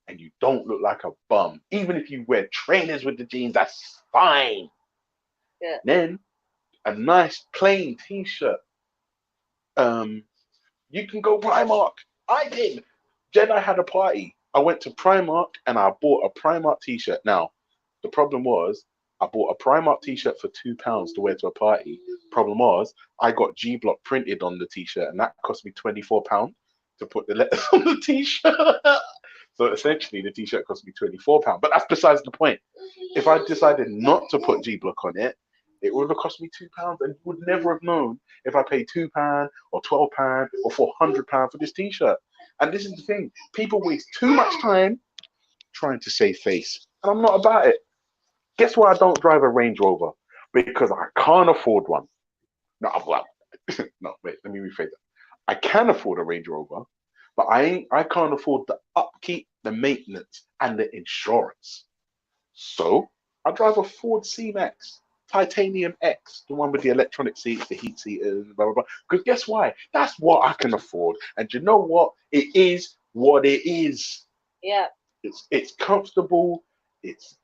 and you don't look like a bum. Even if you wear trainers with the jeans, that's fine. Yeah. Then a nice plain t-shirt. You can go Primark. I did. Jedi had a party. I went to Primark and I bought a Primark t-shirt. Now, the problem was I bought a Primark t-shirt for £2 to wear to a party. Problem was I got G Block printed on the t-shirt, and that cost me £24 to put the letters on the t-shirt. So essentially, the t-shirt cost me £24. But that's besides the point. If I decided not to put G Block on it, it would have cost me £2, and you would never have known if I paid £2 or £12 or £400 for this t-shirt. And this is the thing: people waste too much time trying to save face, and I'm not about it. Guess why I don't drive a Range Rover? Because I can't afford one. No, well, no, wait, let me rephrase that. I can afford a Range Rover, but I can't afford the upkeep, the maintenance, and the insurance. So I drive a Ford C-Max Titanium X, the one with the electronic seats, the heat seaters, blah blah blah. Because guess why? That's what I can afford. And you know what? It is what it is. Yeah. It's comfortable. It's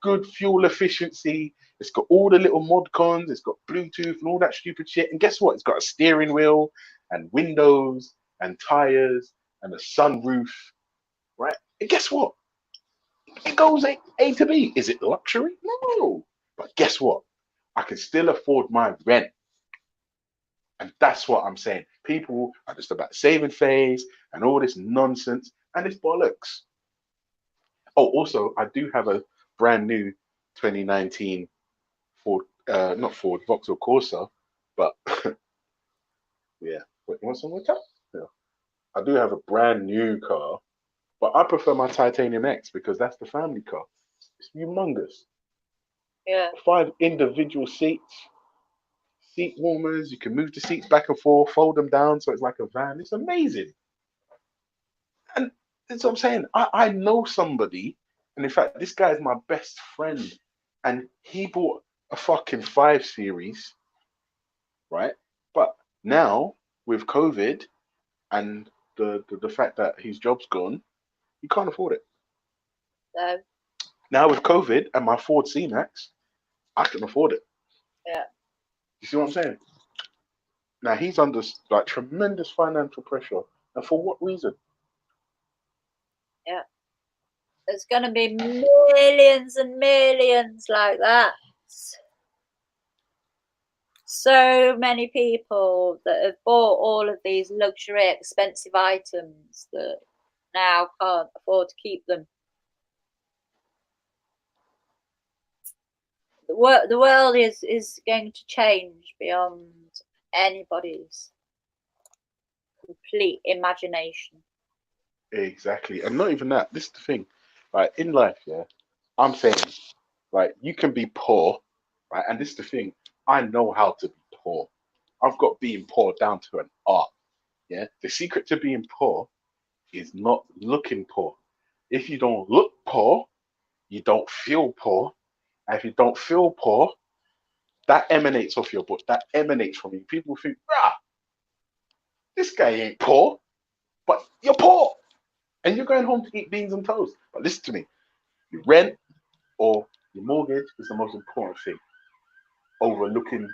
good fuel efficiency. It's got all the little mod cons. It's got Bluetooth and all that stupid shit. And guess what? It's got a steering wheel and windows and tires and a sunroof, right? And guess what? It goes A to B. Is it luxury? No. But guess what? I can still afford my rent. And that's what I'm saying. People are just about saving face and all this nonsense, and it's bollocks. Oh, also, I do have a brand new 2019 Ford, not Ford, Vauxhall Corsa, but yeah. Wait, you want some more car? Yeah. I do have a brand new car, but I prefer my Titanium X because that's the family car. It's humongous. Yeah. 5 individual seats, seat warmers. You can move the seats back and forth, fold them down so it's like a van. It's amazing. And that's what I'm saying. I know somebody, and in fact, this guy is my best friend, and he bought a fucking 5 Series, right? But Now with COVID and the fact that his job's gone, he can't afford it. So Now with COVID and my Ford C-Max, I can afford it. yeah. You see what I'm saying? Now he's under like tremendous financial pressure, and for what reason? Yeah. There's going to be millions and millions like that. So many people that have bought all of these luxury, expensive items that now can't afford to keep them. The world is going to change beyond anybody's complete imagination. Exactly, and not even that. This is the thing, right? In life, yeah, I'm saying, right, you can be poor, right? And this is the thing. I know how to be poor. I've got being poor down to an art. Yeah, the secret to being poor is not looking poor. If you don't look poor, you don't feel poor. And if you don't feel poor, that emanates off your butt. That emanates from you. People think, this guy ain't poor, but you're poor. And you're going home to eat beans and toast. But listen to me. Your rent or your mortgage is the most important thing over looking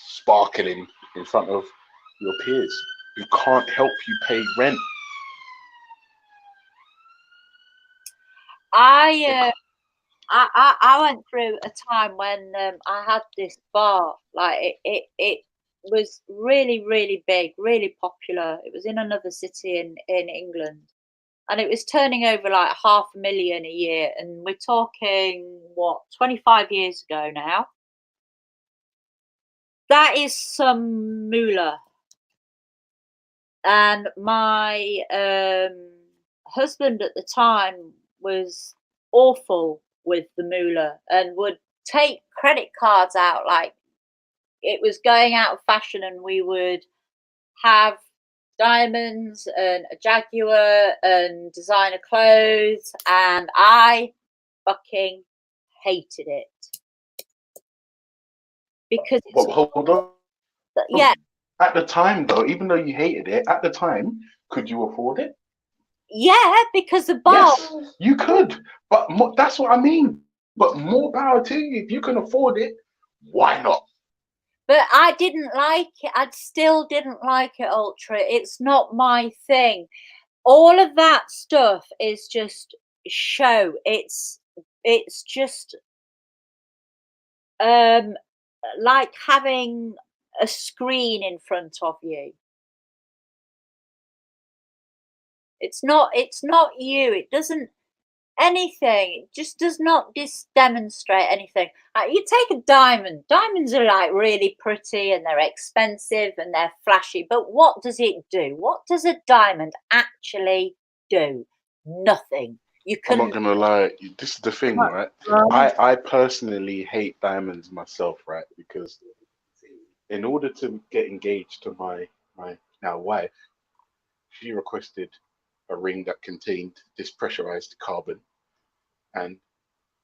sparkling in front of your peers who can't help you pay rent. I went through a time when I had this bar. Like it was really, really big, really popular. It was in another city in England. And it was turning over like $500,000 a year. And we're talking, 25 years ago now. That is some moolah. And my husband at the time was awful with the moolah and would take credit cards out like it was going out of fashion, and we would have diamonds and a Jaguar and designer clothes, and I fucking hated it because But hold on. Yeah. At the time, though, even though you hated it, at the time, could you afford it? Yeah, because the bar. Yes, you could. But that's what I mean. But more power to you. If you can afford it, why not? But I didn't like it. I still didn't like it, Ultra. It's not my thing. All of that stuff is just show. It's just like having a screen in front of you. It's not you. It doesn't anything. It just does not demonstrate anything. You take a diamond. Diamonds are like really pretty and they're expensive and they're flashy. But what does it do? What does a diamond actually do? Nothing. You I'm can. not gonna lie. This is the thing, right? I personally hate diamonds myself, right? Because in order to get engaged to my now wife, she requested a ring that contained this pressurized carbon, and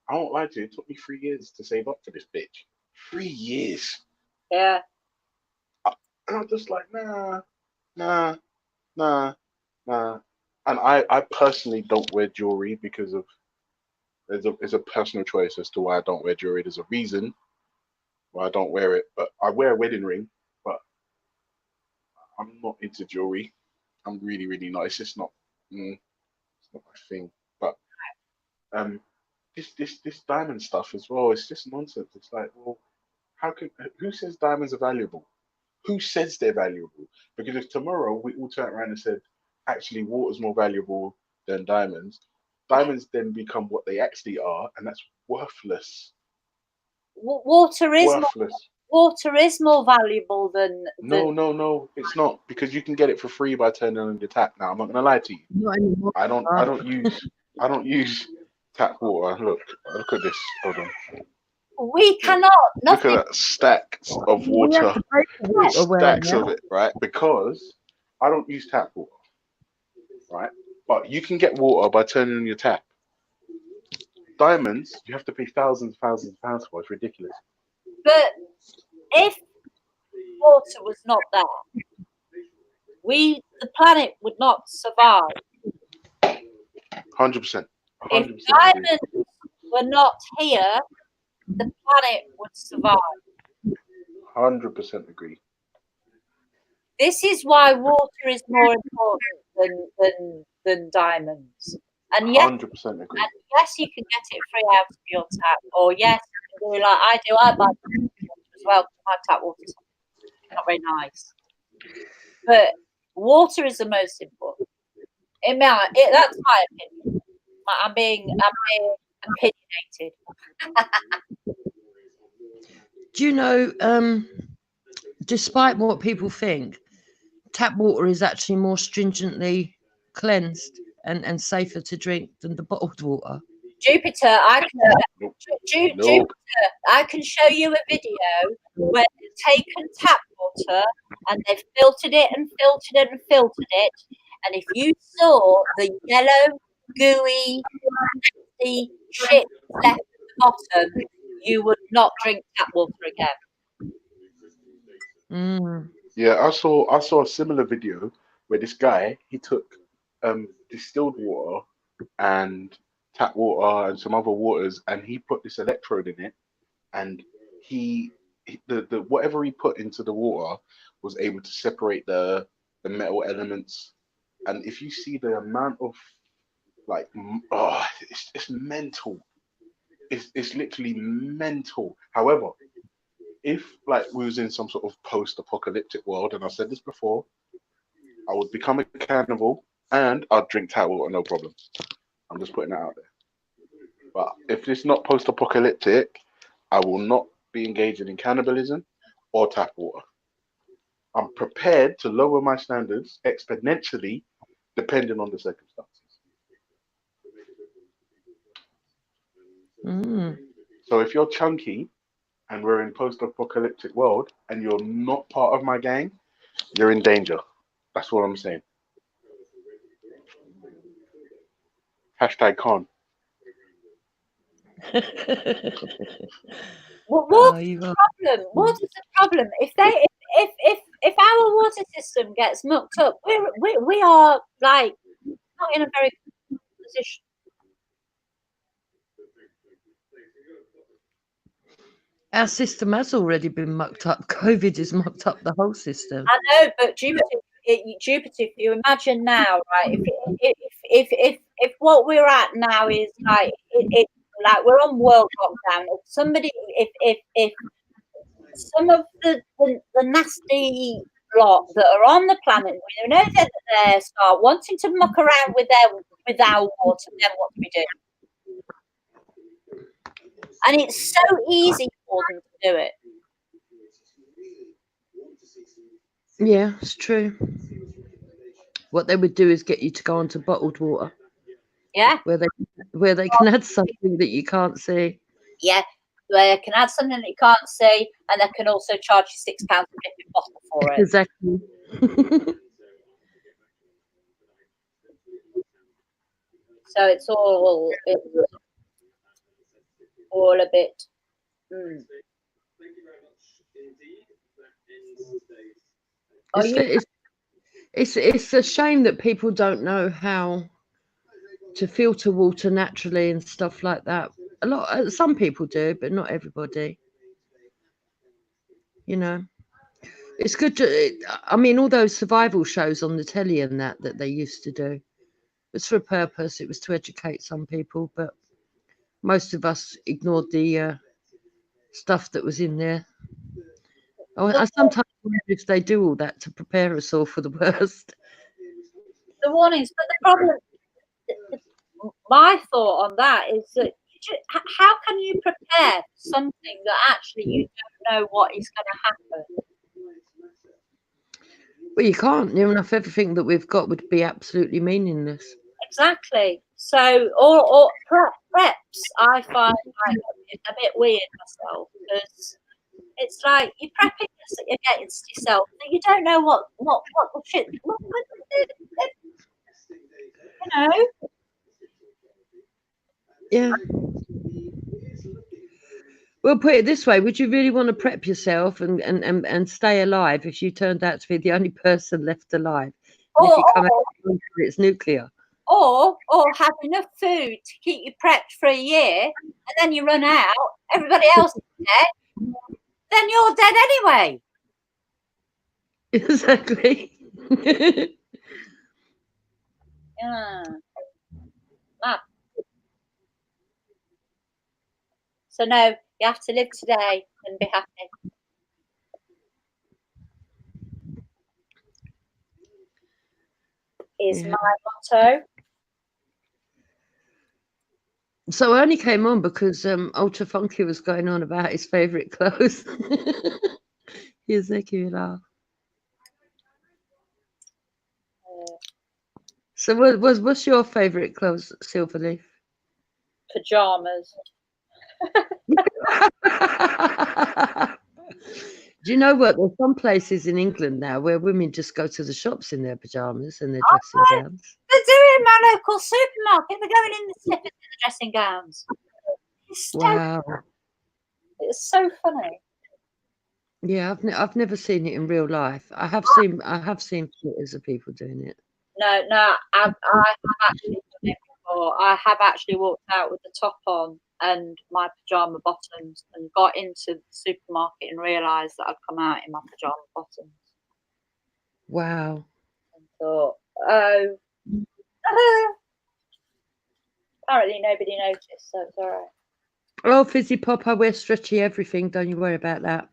I won't lie to you, it took me 3 years to save up for this bitch. 3 years. Yeah. And I'm just like, nah. And I personally don't wear jewelry because of it's a personal choice as to why I don't wear jewelry. There's a reason why I don't wear it, but I wear a wedding ring, but I'm not into jewelry. I'm really, really not. It's just not. It's not my thing. But this diamond stuff as well. It's just nonsense. It's like, well, who says diamonds are valuable? Who says they're valuable? Because if tomorrow we all turn around and said, actually, water's more valuable than diamonds, diamonds then become what they actually are, and that's worthless. Water is worthless. Water is more valuable than. No, it's not, because you can get it for free by turning on your tap. Now, I'm not gonna lie to you. Not anymore. I don't use tap water. Look at this. Hold on. We cannot. Look at that stacks of We have water. to pay for water where Stacks now. of it, right? Because I don't use tap water, right? But you can get water by turning on your tap. Diamonds, you have to pay thousands of pounds for. It's ridiculous. But if water was not there, the planet would not survive. 100%. If 100% diamonds were not here, the planet would survive. 100% agree. This is why water is more important than diamonds. And yes, 100% agree. and yes, you can get it free out of your tap, or yes, you can do like I do. I buy water as well. My tap water's not very nice, but water is the most important. That's my opinion. I'm being opinionated. Do you know, despite what people think, tap water is actually more stringently cleansed and safer to drink than the bottled water? Jupiter, Jupiter, I can show you a video where they've taken tap water and they've filtered it and filtered it and filtered it. And if you saw the yellow, gooey, nasty shit left at the bottom, you would not drink tap water again. Yeah, I saw a similar video where this guy, he took distilled water and tap water and some other waters, and he put this electrode in it, and the whatever he put into the water was able to separate the metal elements. And if you see the amount of it's mental. It's literally mental. However, if like we was in some sort of post-apocalyptic world, and I said this before, I would become a cannibal and I'd drink tap water, no problem. I'm just putting that out there. But if it's not post-apocalyptic, I will not be engaging in cannibalism or tap water. I'm prepared to lower my standards exponentially depending on the circumstances. So if you're chunky and we're in post-apocalyptic world and you're not part of my gang, you're in danger. That's what I'm saying. Hashtag Khan. Well, what's the problem? What is the problem? If our water system gets mucked up, we are like not in a very good position. Our system has already been mucked up. COVID has mucked up the whole system. I know, but Jupiter, if you imagine now, right? If what we're at now is like like we're on world lockdown. If some of the nasty lot that are on the planet, we know that they start wanting to muck around with our water, then what do we do? And it's so easy for them to do it. Yeah, it's true. What they would do is get you to go onto bottled water. Yeah. Where they can add something that you can't see. Yeah. They can add something that you can't see, and they can also charge you £6 a flipping bottle for it. Exactly. So it's all a bit. It's a shame that people don't know how to filter water naturally and stuff like that. Some people do, but not everybody. You know, it's good I mean, all those survival shows on the telly and that they used to do, it was for a purpose. It was to educate some people, but most of us ignored the stuff that was in there. I sometimes wonder if they do all that to prepare us all for the worst. The warnings, but the problem, my thought on that is that how can you prepare something that actually you don't know what is going to happen? Well, you can't. Near enough everything that we've got would be absolutely meaningless. Exactly. So, or preps, I find like a bit weird myself, because it's like you're prepping against yourself, but you don't know what the shit. You know. Yeah. Well, put it this way: would you really want to prep yourself and stay alive if you turned out to be the only person left alive? And if you come out, it's nuclear. Or have enough food to keep you prepped for a year, and then you run out, everybody else is dead, then you're dead anyway. Exactly. Yeah. Mad. So no, you have to live today and be happy. Is my motto. So I only came on because Ultra Funky was going on about his favourite clothes. He was making me laugh. So what's your favourite clothes, Silverleaf? Pajamas. Do you know what? There's some places in England now where women just go to the shops in their pajamas and their dressing gowns. They're doing my local supermarket. They're going in the slippers and the dressing gowns. It's so, Wow. it's so funny. Yeah, I've never seen it in real life. I have seen photos of people doing it. No, I have actually done it before. I have actually walked out with the top on and my pajama bottoms and got into the supermarket and realised that I'd come out in my pajama bottoms. Wow. And thought, apparently nobody noticed, so it's all right. Oh, Fizzy Pop, I wear stretchy everything. Don't you worry about that.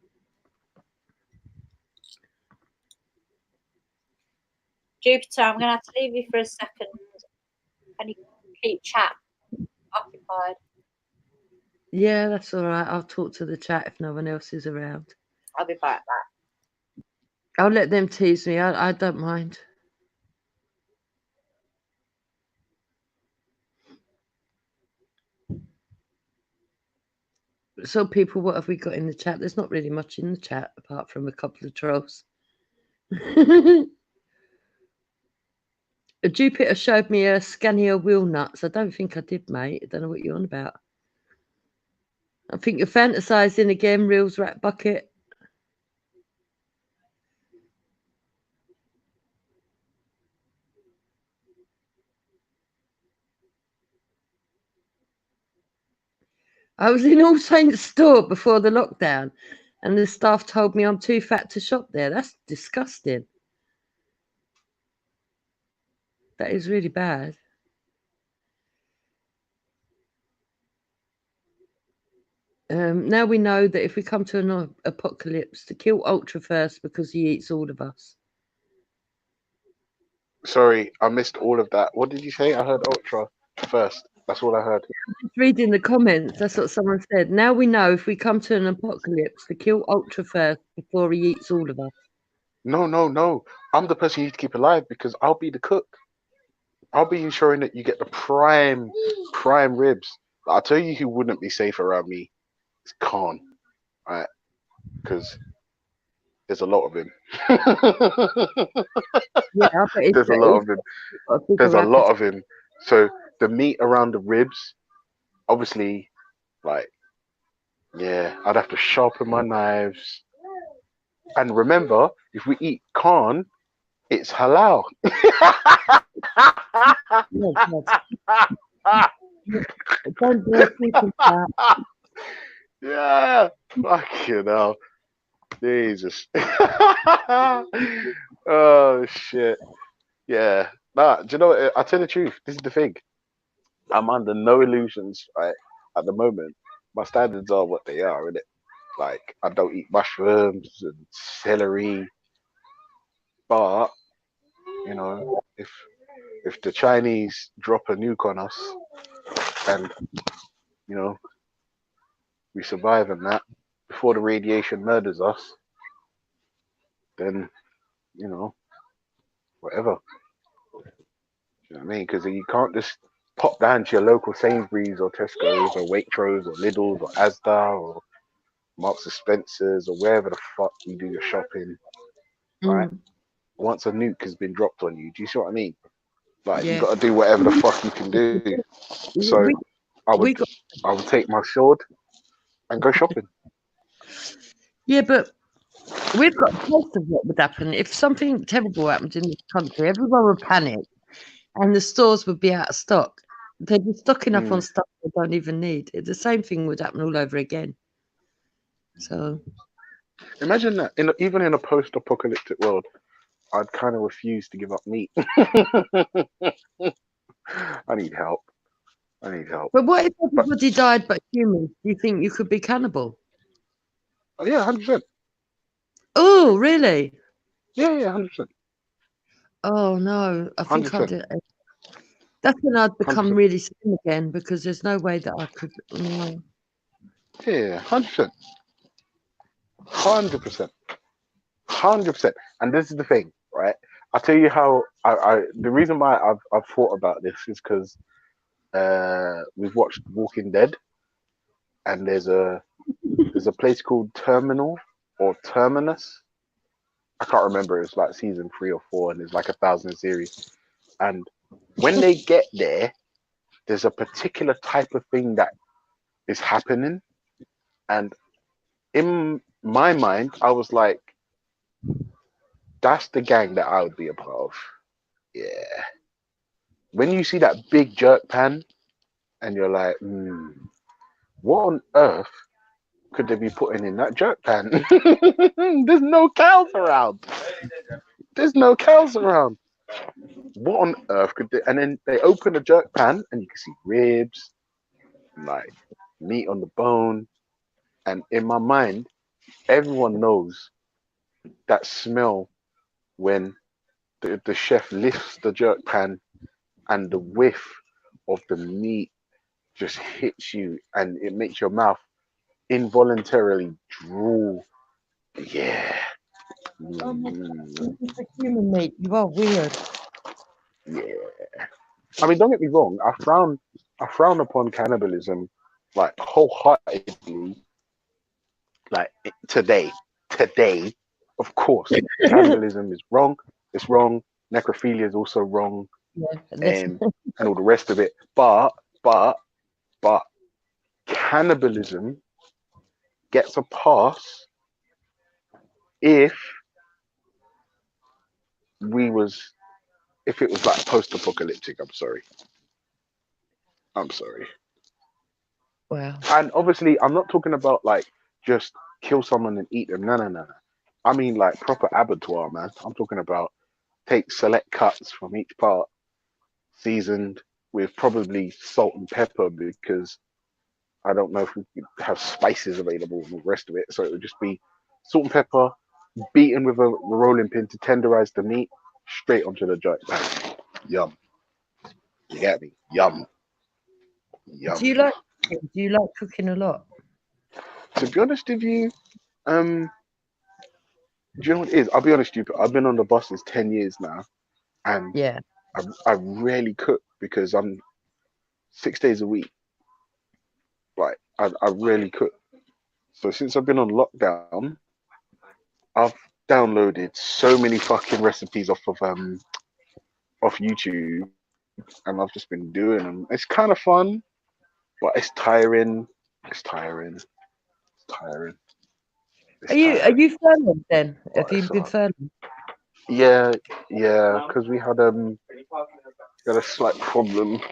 Jupiter, I'm going to have to leave you for a second and you can keep chat occupied. Yeah, that's all right. I'll talk to the chat if no one else is around. I'll be back. I'll let them tease me. I don't mind. So, people, what have we got in the chat? There's not really much in the chat apart from a couple of trolls. Jupiter showed me a Scania wheel nuts. I don't think I did, mate. I don't know what you're on about. I think you're fantasizing again, Reels Rat Bucket. I was in All Saints store before the lockdown, and the staff told me I'm too fat to shop there. That's disgusting. That is really bad. Now we know that if we come to an apocalypse, to kill Ultra first because he eats all of us. Sorry, I missed all of that. What did you say? I heard Ultra first. That's all I heard. Just reading the comments, that's what someone said. Now we know if we come to an apocalypse, to kill Ultra first before he eats all of us. No. I'm the person you need to keep alive because I'll be the cook. I'll be ensuring that you get the prime ribs. I'll tell you who wouldn't be safe around me. It's Khan, right? Because there's a lot of him. Yeah, there's a lot of him. There's a lot of him. So the meat around the ribs, obviously, like, yeah, I'd have to sharpen my knives. And remember, if we eat Khan, it's halal. Yeah, fucking hell. Jesus. Oh shit. Yeah. Nah, do you know what? I'll tell you the truth. This is the thing. I'm under no illusions, right? At the moment. My standards are what they are, innit? Like, I don't eat mushrooms and celery. But, you know, if the Chinese drop a nuke on us and, you know, we survive in that before the radiation murders us, then, you know, whatever. You know what I mean? Because you can't just pop down to your local Sainsbury's or Tesco's or Waitrose or Lidl's or Asda or Marks and Spencer's or wherever the fuck you do your shopping, right? Once a nuke has been dropped on you, do you see what I mean? Like, you got to do whatever the fuck you can do. So I would take my sword and go shopping. Yeah, but we've got a taste of what would happen if something terrible happened in this country. Everyone would panic, and the stores would be out of stock. They'd be stocking up on stuff they don't even need. The same thing would happen all over again. So Imagine that even in a post-apocalyptic world, I'd kind of refuse to give up meat. I need help. But what if everybody died but humans? Do you think you could be cannibal? Oh, yeah, 100%. Oh, really? Yeah, 100%. Oh no, I think I'd. 100%. That's when I'd become 100%. really slim again because there's no way that I could. No. Yeah, 100%. 100%. 100%. And this is the thing, right? I'll tell you how the reason why I've thought about this is because we've watched Walking Dead, and there's a place called Terminal or Terminus. I can't remember. It's like season 3 or 4, and there's like 1,000 series. And when they get there, there's a particular type of thing that is happening, and in my mind, I was like, that's the gang that I would be a part of. Yeah. When you see that big jerk pan, and you're like, what on earth could they be putting in that jerk pan? There's no cows around. What on earth could they? And then they open the jerk pan, and you can see ribs, like meat on the bone. And in my mind, everyone knows that smell when the chef lifts the jerk pan and the whiff of the meat just hits you, and it makes your mouth involuntarily drool. Yeah. It's a human meat. You are weird. Yeah. I mean, don't get me wrong. I frown upon cannibalism, like wholeheartedly. Like today, of course, cannibalism is wrong. It's wrong. Necrophilia is also wrong, and all the rest of it. But cannibalism gets a pass if it was like post-apocalyptic. I'm sorry. Wow. And obviously, I'm not talking about like just kill someone and eat them. No. I mean like proper abattoir, man. I'm talking about take select cuts from each part, seasoned with probably salt and pepper, because I don't know if we could have spices available and all the rest of it. So it would just be salt and pepper, beaten with a rolling pin to tenderize the meat, straight onto the jerk pan. Yum. You get me? Yum. Do you like cooking a lot? To be honest with you, do you know what it is? I'll be honest with you, I've been on the buses 10 years now, and yeah, I rarely cook because I'm 6 days a week. Like I rarely cook. So since I've been on lockdown, I've downloaded so many fucking recipes off YouTube, and I've just been doing them. It's kind of fun, but it's tiring. Are you furloughed then? Have you been furloughed? Yeah, because we had a slight problem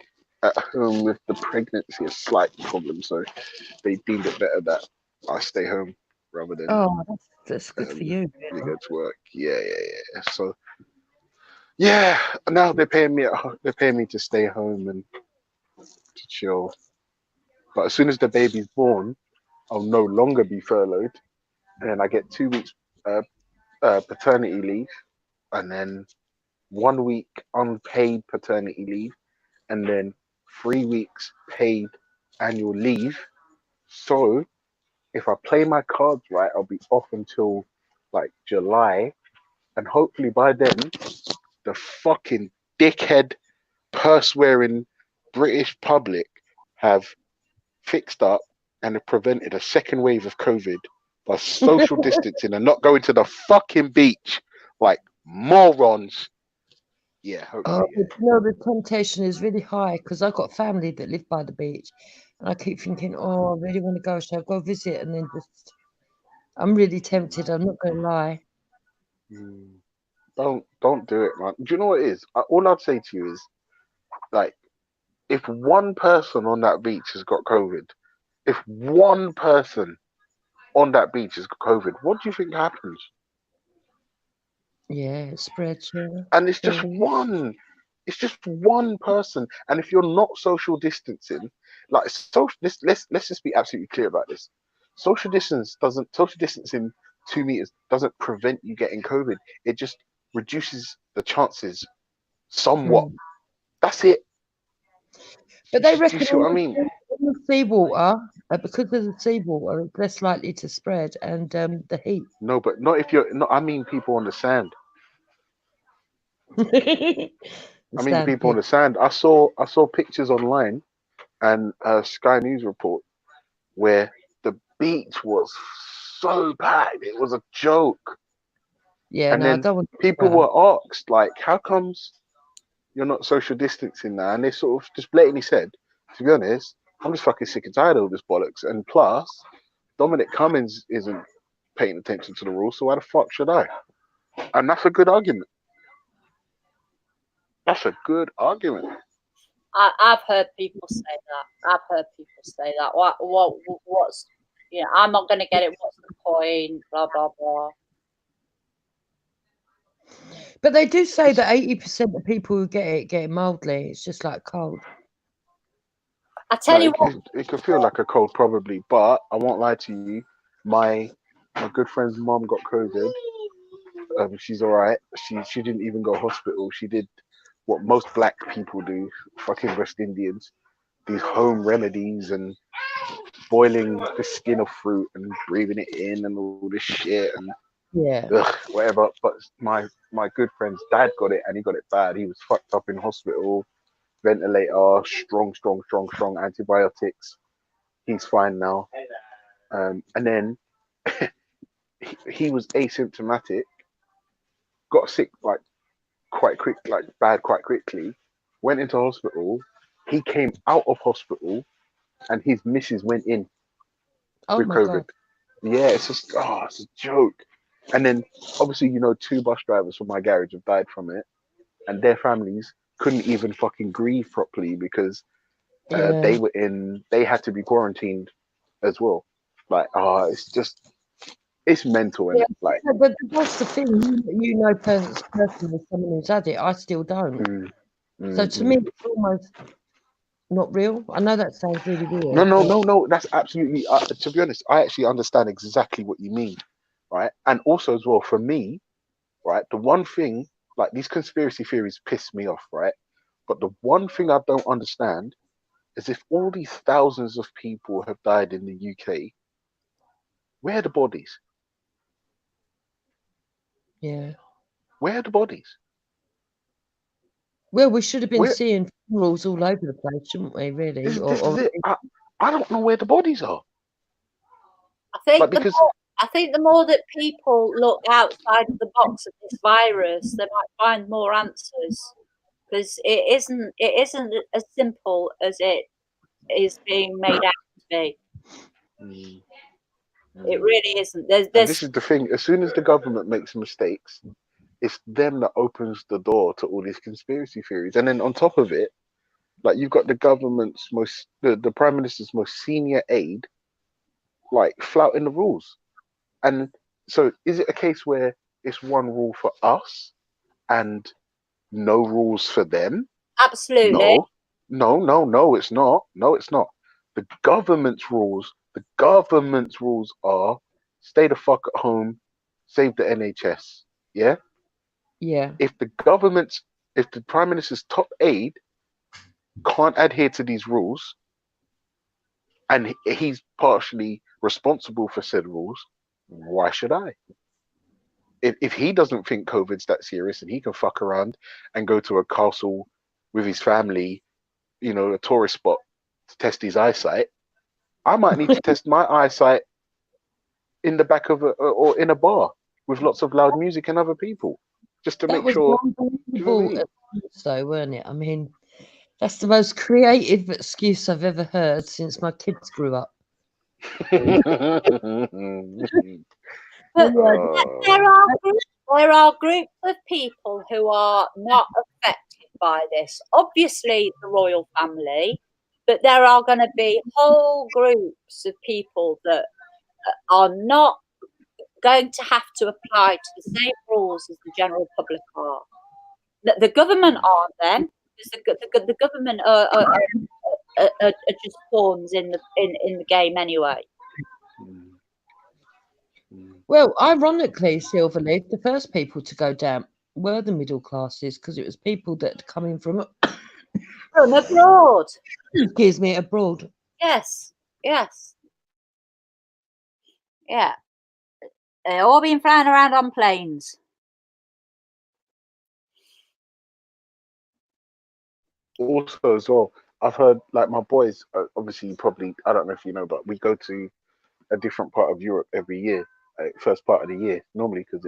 at home with the pregnancy, a slight problem. So they deemed it better that I stay home rather than. Oh, that's good for you. You go to work. Yeah. So yeah, now they're paying me to stay home and to chill. But as soon as the baby's born, I'll no longer be furloughed, and then I get 2 weeks paternity leave, and then 1 week unpaid paternity leave, and then 3 weeks paid annual leave. So if I play my cards right, I'll be off until like July, and hopefully by then the fucking dickhead purse wearing British public have fixed up and have prevented a second wave of COVID by social distancing and not going to the fucking beach like morons. Yeah, Oh, hopefully. but you know, the temptation is really high because I've got family that live by the beach, and I keep thinking, oh, I really want to go. Shall I go visit? And then just, I'm really tempted. I'm not going to lie. Don't do it, man. Do you know what it is? All I'd say to you is, like, if one person on that beach has got COVID, if one person on that beach has got COVID, what do you think happens? Yeah, it spreads. Yeah. And it's just Yeah. one. It's just one person. And if you're not social distancing, like let's just be absolutely clear about this. Social distancing 2 meters doesn't prevent you getting COVID. It just reduces the chances somewhat. Mm. That's it. But they Do you reckon see what I mean? on the seawater, because of the seawater, it's less likely to spread, and the heat. No, but not if you're not. I mean, people on the sand. I mean, the people on the sand. I saw pictures online and Sky News report where the beach was so packed, it was a joke. Yeah, And no, I then don't want to people do that. were asked, like, how comes you're not social distancing now? And they sort of just blatantly said, to be honest, I'm just fucking sick and tired of all this bollocks. And plus, Dominic Cummings isn't paying attention to the rules, so why the fuck should I? And that's a good argument. That's a good argument. I've heard people say that. What's, you know, I'm not going to get it. What's the point? Blah, blah, blah. But they do say that 80% of people who get it mildly. It's just like cold. I tell you what. It could feel like a cold, probably, but I won't lie to you. My good friend's mom got COVID. She's all right. She didn't even go to hospital. She did what most black people do, fucking West Indians, these home remedies and boiling the skin of fruit and breathing it in and all this shit and whatever. But my good friend's dad got it and he got it bad. He was fucked up in hospital, ventilator, strong antibiotics. He's fine now. And then he was asymptomatic, got sick like quite quickly, went into hospital. He came out of hospital and his missus went in with my COVID. God. Yeah, it's just it's a joke. And then obviously, 2 bus drivers from my garage have died from it, and their families couldn't even fucking grieve properly because they had to be quarantined as well. Like, it's mental, and like. But that's the thing. You know personally someone who's had it. I still don't. So to me, it's almost not real. I know that sounds really weird. No. That's absolutely. To be honest, I actually understand exactly what you mean, right? And also as well for me, right? The one thing, like, these conspiracy theories piss me off, right? But the one thing I don't understand is if all these thousands of people have died in the UK, where are the bodies? Yeah. Where are the bodies? Well, we should have been seeing funerals all over the place, shouldn't we? Really? This is it. I don't know where the bodies are. I think the more that people look outside of the box of this virus, they might find more answers, because it isn't as simple as it is being made out to be. It really isn't. This is the thing. As soon as the government makes mistakes, it's them that opens the door to all these conspiracy theories. And then on top of it, like, you've got the government's the Prime Minister's most senior aide, like, flouting the rules. And so is it a case where it's one rule for us and no rules for them? Absolutely. No, it's not. No, it's not. The government's rules are stay the fuck at home, save the NHS. Yeah? Yeah. If the Prime Minister's top aide can't adhere to these rules, and he's partially responsible for said rules, why should I? If he doesn't think COVID's that serious and he can fuck around and go to a castle with his family, a tourist spot, to test his eyesight, I might need to test my eyesight in the back of or in a bar with lots of loud music and other people. just to That make was sure. Do you know what I unbelievable mean? excuse, though, weren't it? I mean, that's the most creative excuse I've ever heard since my kids grew up. But Oh. there are groups of people who are not affected by this. Obviously, the royal family, but there are going to be whole groups of people that are not going to have to apply to the same rules as the general public are. The government aren't then, because the government are just pawns in the game anyway. Well, ironically, Silverleaf, the first people to go down were the middle classes because it was people that had come in from abroad. Excuse me, abroad. Yes. Yeah. They're all being flying around on planes. Also, as well, I've heard like my boys. Obviously, you probably I don't know if you know, but we go to a different part of Europe every year, first part of the year, normally because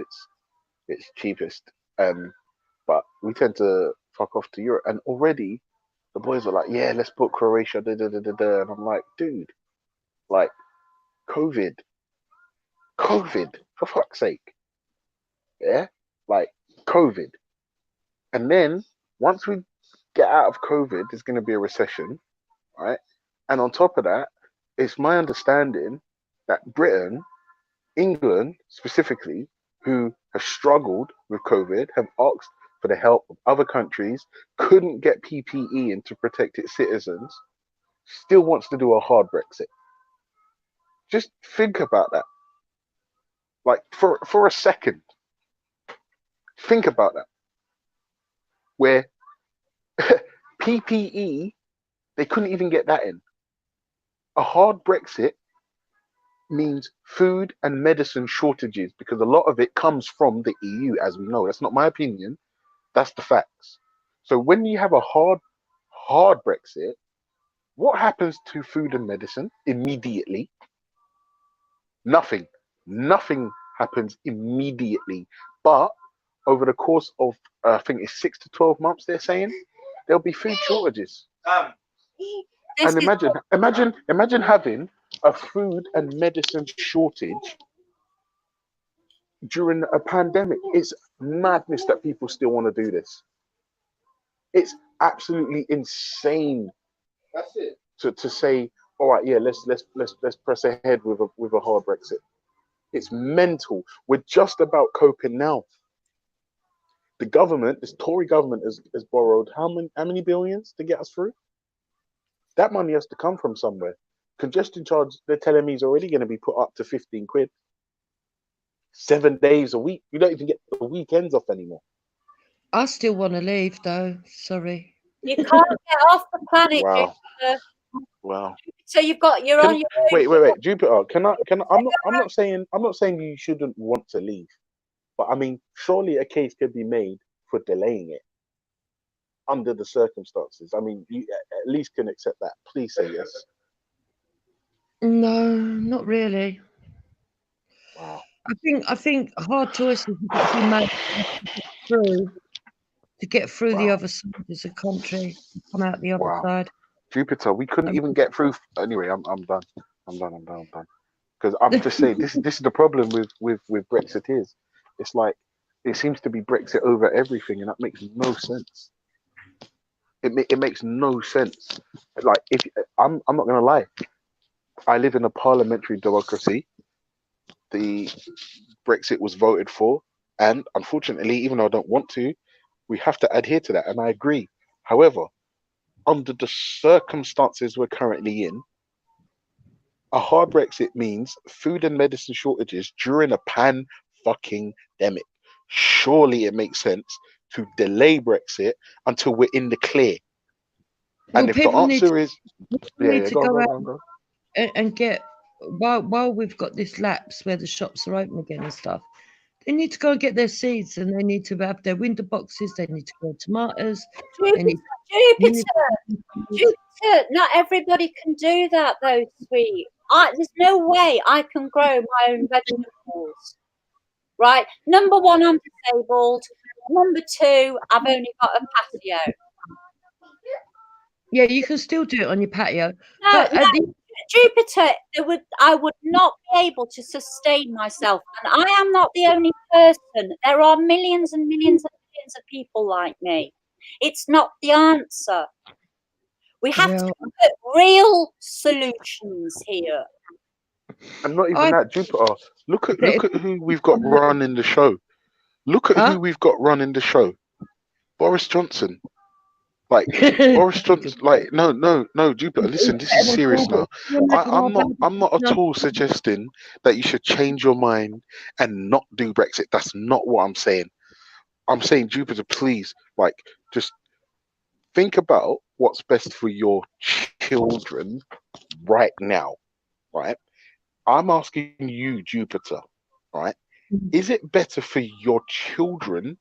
it's cheapest. But we tend to fuck off to Europe, and already the boys are like, "Yeah, let's book Croatia." Da, da, da, da, da. And I'm like, dude, like, COVID, for fuck's sake, yeah, like COVID. And then once we get out of COVID, there's going to be a recession, right? And on top of that, it's my understanding that Britain, England specifically, who have struggled with COVID, have asked for the help of other countries, couldn't get PPE in to protect its citizens, still wants to do a hard Brexit. Just think about that. Like, for a second, think about that. Where PPE, they couldn't even get that in. A hard Brexit means food and medicine shortages because a lot of it comes from the EU, as we know. That's not my opinion. That's the facts. So when you have a hard Brexit, what happens to food and medicine immediately? Nothing. Nothing happens immediately. But over the course of, I think it's 6 to 12 months, they're saying, there'll be food shortages. And imagine having a food and medicine shortage during a pandemic. It's madness that people still want to do this. It's absolutely insane. That's it. To say, all right, yeah, let's press ahead with a hard Brexit. It's mental. We're just about coping now. The government, this Tory government, has borrowed how many billions to get us through? That money has to come from somewhere. Congestion charge, they're telling me, is already going to be put up to 15 quid. 7 days a week. You don't even get the weekends off anymore. I still want to leave, though. Sorry. You can't get off the planet. Wow. Jupiter. Wow. So you're on your own. Wait, Jupiter. I'm not saying you shouldn't want to leave, but I mean, surely a case could be made for delaying it under the circumstances. I mean, you at least can accept that. Please say yes. No, not really. Wow. I think hard choices have got to be made to get through the other side as a country, come out the other side. Jupiter, we couldn't even get through. Anyway, I'm done. I'm done. Because I'm just saying, this is the problem with Brexiteers. It's like it seems to be Brexit over everything, and that makes no sense. It makes no sense. Like, if I'm not gonna lie, I live in a parliamentary democracy. The Brexit was voted for, and unfortunately, even though I don't want to, we have to adhere to that, and I agree. However, under the circumstances we're currently in, a hard Brexit means food and medicine shortages during a pan-fucking-demic. Surely it makes sense to delay Brexit until we're in the clear. And if the answer is, go out and get, while we've got this lapse where the shops are open again and stuff, they need to go and get their seeds, and they need to have their window boxes. They need to grow tomatoes. Jupiter, not everybody can do that, though, sweet. There's no way I can grow my own vegetables. Right? Number one, I'm disabled. Number two, I've only got a patio. Yeah, you can still do it on your patio. No, But no, at the, Jupiter, I would not be able to sustain myself. And I am not the only person. There are millions and millions and millions of people like me. It's not the answer. We have to look at real solutions here. And not even that, Jupiter. Look at who we've got running the show. Look at who we've got running the show. Boris Johnson. Like Boris Johnson. Like no, Jupiter. Listen, this is serious now. I'm not at all suggesting that you should change your mind and not do Brexit. That's not what I'm saying. I'm saying, Jupiter, please, like, just think about what's best for your children right now, right? I'm asking you, Jupiter, right? Is it better for your children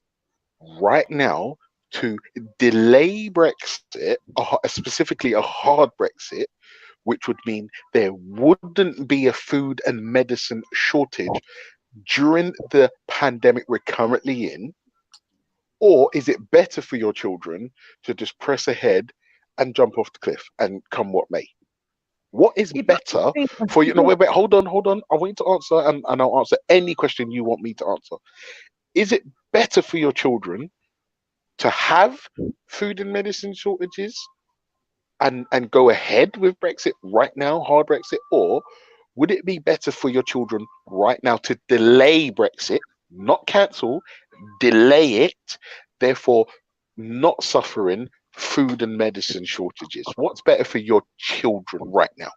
right now to delay Brexit, specifically a hard Brexit, which would mean there wouldn't be a food and medicine shortage during the pandemic we're currently in? Or is it better for your children to just press ahead and jump off the cliff and come what may? What is better for you? No, wait, hold on. I want you to answer, and I'll answer any question you want me to answer. Is it better for your children to have food and medicine shortages and go ahead with Brexit right now, hard Brexit, or would it be better for your children right now to delay Brexit, not cancel, delay it, therefore not suffering food and medicine shortages? What's better for your children right now?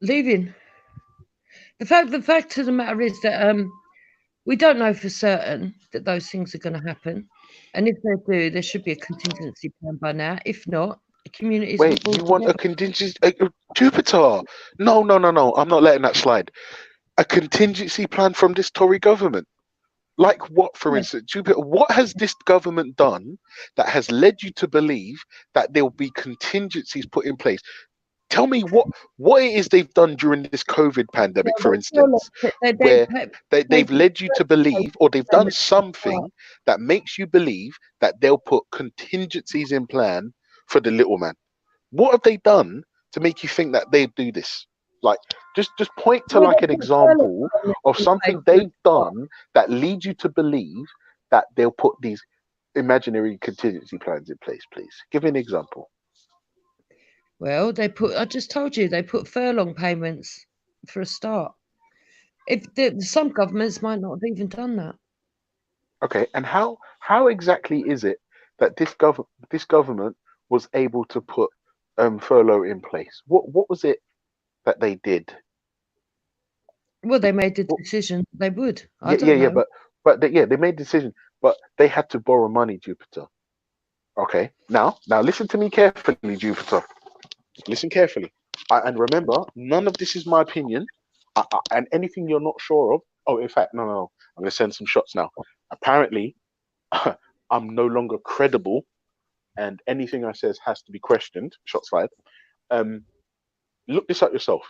leaving. The fact of the matter is that we don't know for certain that those things are going to happen, and if they do, there should be a contingency plan by now. If not, the communities. Wait, you want a contingency? Jupiter? No. I'm not letting that slide. A contingency plan from this Tory government? Like what, for instance, Jupiter? What has this government done that has led you to believe that there will be contingencies put in place? Tell me what it is they've done during this COVID pandemic, for instance, where they've led you to believe, or they've done something that makes you believe that they'll put contingencies in plan for the little man. What have they done to make you think that they do this? Like, just point to like an example of something they've done that leads you to believe that they'll put these imaginary contingency plans in place, please. Give me an example. Well, I just told you, they put furlong payments for a start. Some governments might not have even done that. Okay, and how exactly is it that this government was able to put furlough in place? What was it that they did? Well, they made the decision they would. I don't Yeah, know. but they made the decision, but they had to borrow money, Jupiter. Okay, now listen to me carefully, Jupiter. Listen carefully, and remember, none of this is my opinion, and anything you're not sure of. Oh, in fact, no, I'm gonna send some shots now. Apparently, I'm no longer credible, and anything I says has to be questioned. Shots fired. Look this up yourself.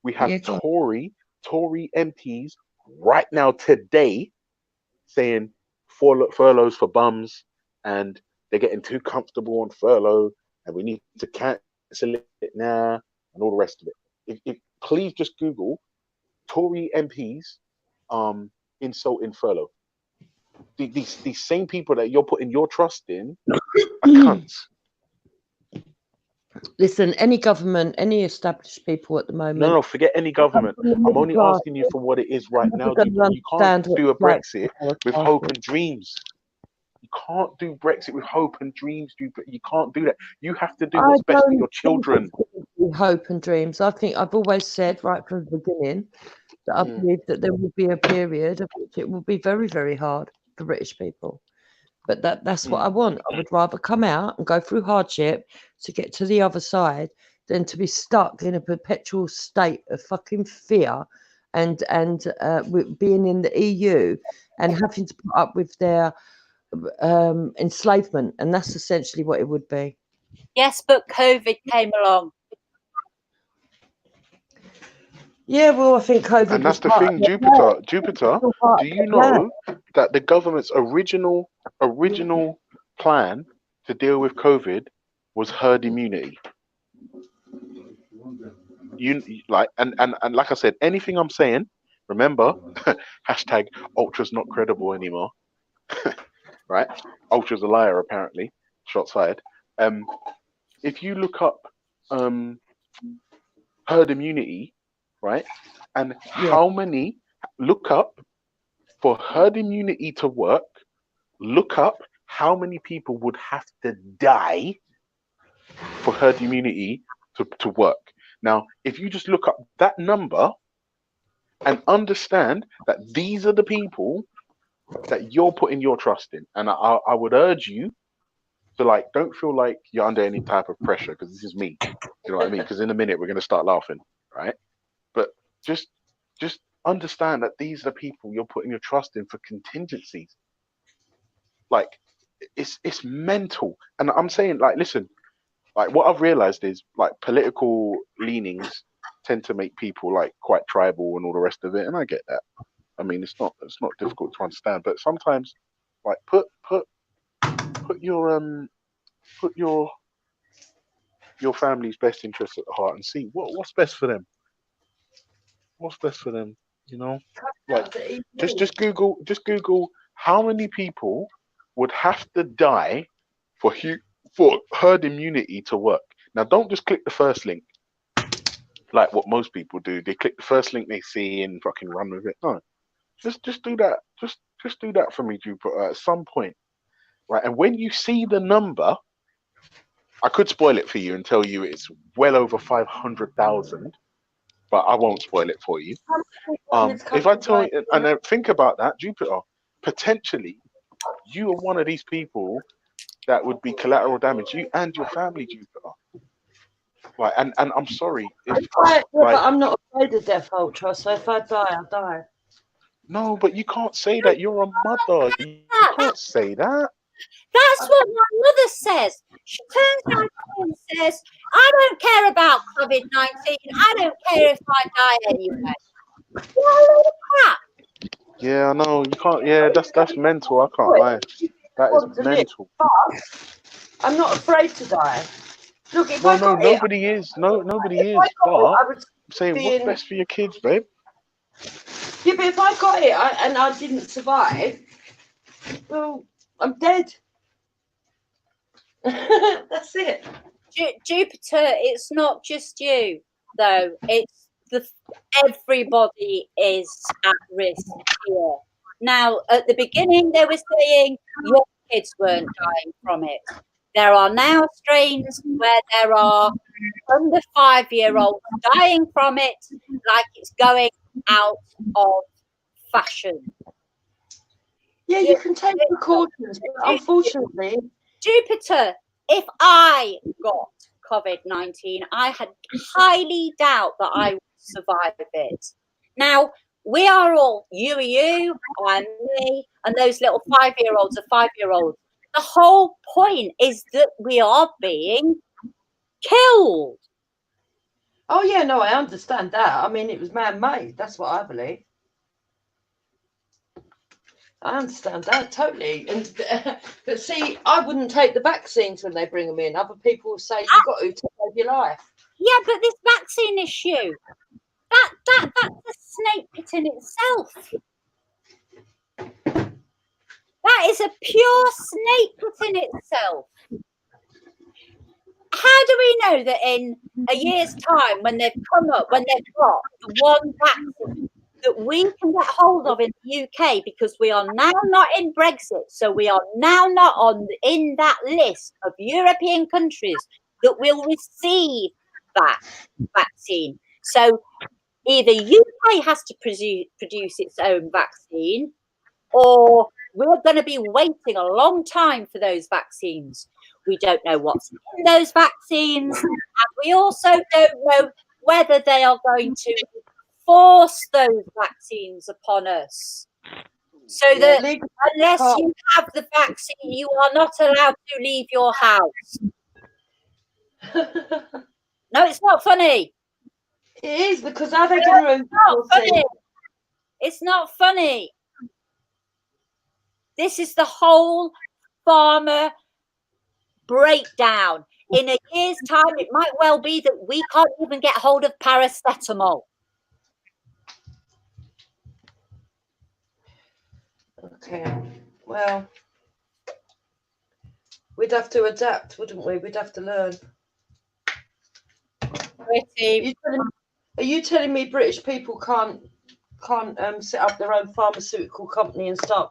We have Tory MPs right now today saying furloughs for bums, and they're getting too comfortable on furlough, and we need to cancel it now, and all the rest of it. If please just Google Tory MPs insulting furlough. These same people that you're putting your trust in are cunts. Listen, any government, any established people at the moment. No, forget any government. I'm only asking you for what it is right now. You can't do a Brexit with hope and dreams. You can't do Brexit with hope and dreams. You can't do that. You have to do what's best for your children. Hope and dreams. I think I've always said right from the beginning that I believe that there will be a period of which it will be very, very hard for British people. But that's what I want. I would rather come out and go through hardship to get to the other side than to be stuck in a perpetual state of fucking fear and being in the EU and having to put up with their enslavement. And that's essentially what it would be. Yes, but COVID came along. Yeah, well, I think COVID And was that's the part of thing, the plan. Jupiter, Still part do of you the plan. know that the government's original plan to deal with COVID was herd immunity? You like and like I said, anything I'm saying, remember, hashtag Ultra's not credible anymore. Right? Ultra's a liar, apparently. Shots fired. If you look up herd immunity, right? And how many look up for herd immunity to work, look up how many people would have to die for herd immunity to work. Now, if you just look up that number and understand that these are the people that you're putting your trust in, and I would urge you to like, don't feel like you're under any type of pressure because this is me. You know what I mean? Because in a minute we're going to start laughing, right? But just understand that these are people you're putting your trust in for contingencies. Like, it's mental. And I'm saying, like, listen, like what I've realized is like political leanings tend to make people like quite tribal and all the rest of it, and I get that. I mean, it's not difficult to understand, but sometimes like put your family's best interests at heart and see what's best for them. What's best for them, you know? Like just Google how many people would have to die for herd immunity to work. Now don't just click the first link like what most people do. They click the first link they see and fucking run with it. No. Just do that. Just do that for me, Jupiter, at some point. Right? And when you see the number, I could spoil it for you and tell you it's well over 500,000, but I won't spoil it for you. If I tell you, and then think about that, Jupiter, potentially you are one of these people that would be collateral damage, you and your family, Jupiter. Right, and I'm sorry if But I'm not afraid of death, Ultra. So if I die, I'll die. No, but you can't say that. You're a mother. You can't say that. That's what my mother says. She turns around to me and says, I don't care about COVID-19. I don't care if I die anyway. What a load of crap. Yeah, I know. You can't. Yeah, that's mental. I can't lie. That is mental. But I'm not afraid to die. Look, if No, I got nobody is. No, nobody is. But I'm saying, what's best for your kids, babe? Yeah, but if I got it and I didn't survive, well, I'm dead. That's it. Jupiter, it's not just you, though. It's everybody is at risk here. Now, at the beginning, they were saying your kids weren't dying from it. There are now strains where there are under 5-year-olds dying from it, like it's going out of fashion. Yeah, you can take precautions, but unfortunately, Jupiter, if I got COVID-19, I had highly doubt that I would survive it. Now, we are all, you are you, I'm me, and those little 5-year-olds are 5-year-olds. The whole point is that we are being killed. oh yeah, no, I understand that. I mean, it was man-made. That's what I believe. I understand that totally. And but see, I wouldn't take the vaccines when they bring them in. Other people will say you've got to save your life. Yeah, but this vaccine issue, that's a snake pit in itself. That is a pure snake pit in itself. How do we know that in a year's time, when they've got the one vaccine that we can get hold of in the UK, because we are now not in Brexit, so we are now not in that list of European countries that will receive that vaccine. So either UK has to produce its own vaccine, or we're going to be waiting a long time for those vaccines. We don't know what's in those vaccines, and we also don't know whether they are going to force those vaccines upon us. So that unless you have the vaccine, you are not allowed to leave your house. No, it's not funny. It is, because how are they going to It's not enforce funny. it? It's not funny. This is the whole farmer breakdown. In a year's time, it might well be that we can't even get hold of paracetamol. Okay, well, we'd have to adapt, wouldn't we? We'd have to learn. Are you telling me British people can't set up their own pharmaceutical company and start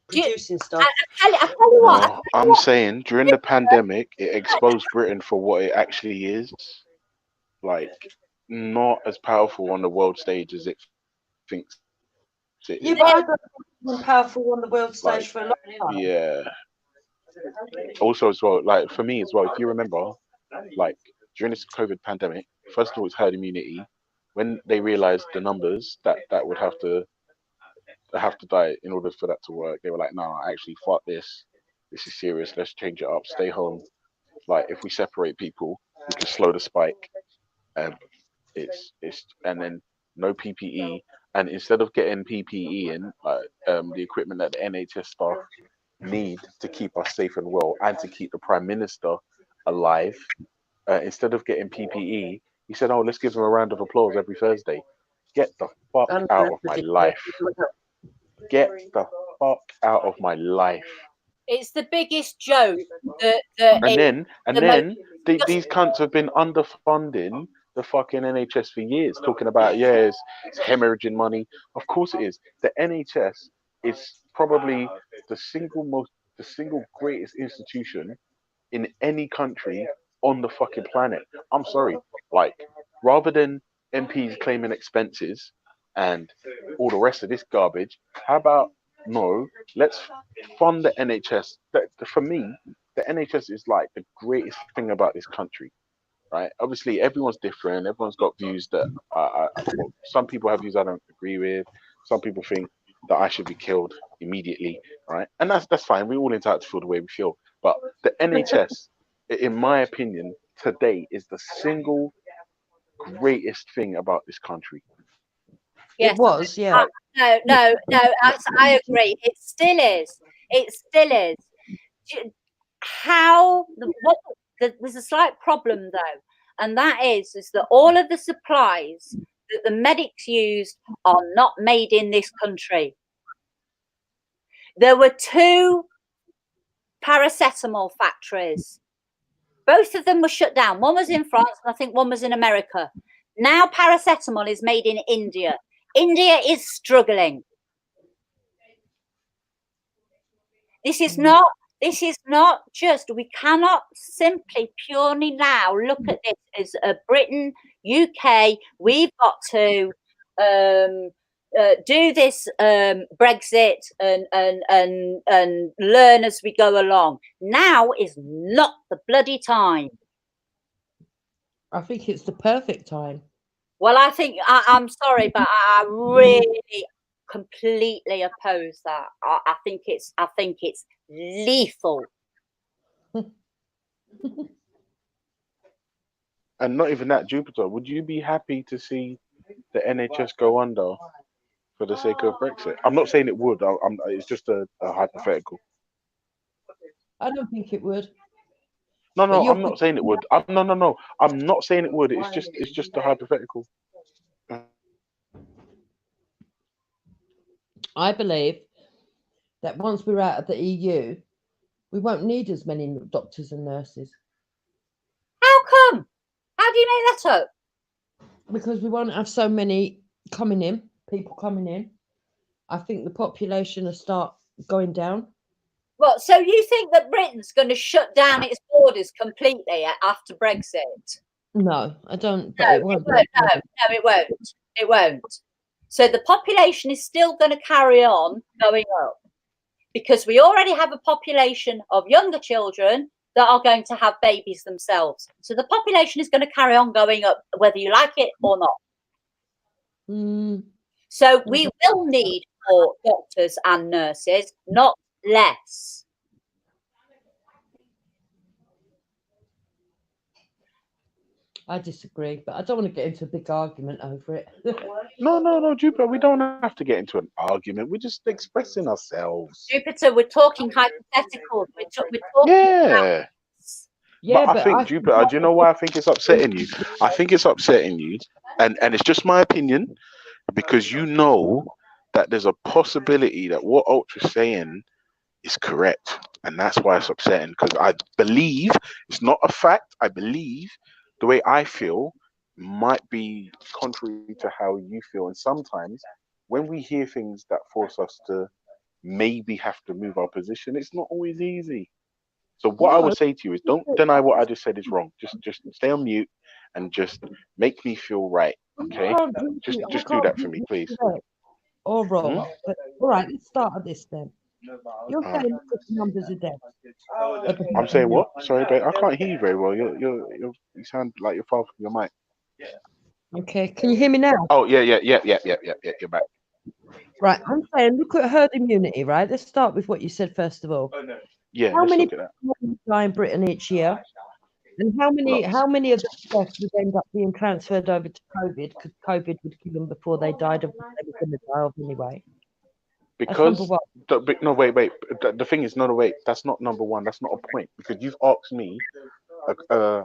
producing stuff? I tell you what. No, I'm saying during the pandemic, it exposed Britain for what it actually is. Like, not as powerful on the world stage as it thinks it Yeah, is. but I don't think we're powerful on the world stage Like, for a long time. yeah. Also, as well, like for me as well, if you remember, like during this COVID pandemic, first of all, it's herd immunity. When they realized the numbers that would have to die in order for that to work, they were like, no, actually, fuck this. This is serious. Let's change it up. Stay home. Like, if we separate people, we can slow the spike. And then no PPE. And instead of getting PPE in, the equipment that the NHS staff need to keep us safe and well, and to keep the Prime Minister alive, instead of getting PPE, he said, "Oh, let's give him a round of applause every Thursday." Get the fuck out of my life. Get the fuck out of my life. It's the biggest joke And then these cunts have been underfunding the fucking NHS for years, talking about it's hemorrhaging money. Of course it is. The NHS is probably the single greatest institution in any country on the fucking planet. I'm sorry. Like, rather than MPs claiming expenses and all the rest of this garbage, how about let's fund the NHS. For me, the NHS is like the greatest thing about this country, right? Obviously, everyone's different. Everyone's got views that some people have views I don't agree with. Some people think that I should be killed immediately, right? And that's fine. We're all entitled to feel the way we feel. But the NHS, in my opinion, today is the single greatest thing about this country. Yes. It was, yeah. No. I agree. It still is. It still is. There's a slight problem though, and that is that all of the supplies that the medics used are not made in this country. There were 2 paracetamol factories. Both of them were shut down. One was in France, and I think one was in America. Now paracetamol is made in India. India is struggling. This is not just, we cannot simply purely now look at this as a Britain, UK, we've got to do this Brexit and learn as we go along. Now is not the bloody time. I think it's the perfect time. Well, I think I'm sorry, but I really completely oppose that. I think it's lethal. And not even that, Jupiter. Would you be happy to see the NHS go under for the sake of Brexit? I'm not saying it would. It's just a hypothetical. I don't think it would. No, I'm not saying it would. No. I'm not saying it would. It's just a hypothetical. I believe that once we're out of the EU, we won't need as many doctors and nurses. How come? How do you make that up? Because we won't have so many people coming in. I think the population will start going down. Well, so you think that Britain's going to shut down its borders completely after Brexit? No, I don't. But No, it won't. No, it won't. It won't. So the population is still going to carry on going up, because we already have a population of younger children that are going to have babies themselves. So the population is going to carry on going up, whether you like it or not. So we will need more doctors and nurses, not less. I disagree, but I don't want to get into a big argument over it. No, Jupiter. We don't have to get into an argument. We're just expressing ourselves. Jupiter, we're talking hypotheticals. We're talking Yeah. Yeah, but I think Jupiter, do you know why I think it's upsetting you? I think it's upsetting you, and it's just my opinion, because you know that there's a possibility that what Ultra's saying is correct, and that's why it's upsetting. Because I believe it's not a fact. I believe the way I feel might be contrary to how you feel, and sometimes when we hear things that force us to maybe have to move our position, it's not always easy. So what I would say to you is, don't deny what I just said is wrong. Just stay on mute and just make me feel right. Okay? Just do that for me, please. Or wrong. But all right, let's start at this then. You're Alright. saying look at the numbers of deaths. I'm saying what? Sorry, babe. I can't hear you very well. You sound like you're far from your mic. Okay, can you hear me now? Oh yeah. You're back. Right, I'm saying look at herd immunity, right? Let's start with what you said first of all. Yeah, How let's many look at that. people die in Britain each year? And how many of the deaths would end up being transferred over to COVID because COVID would kill them before they died of what they were going to die of anyway? Because no, wait. The thing is, no, wait. That's not number one. That's not a point, because you've asked me a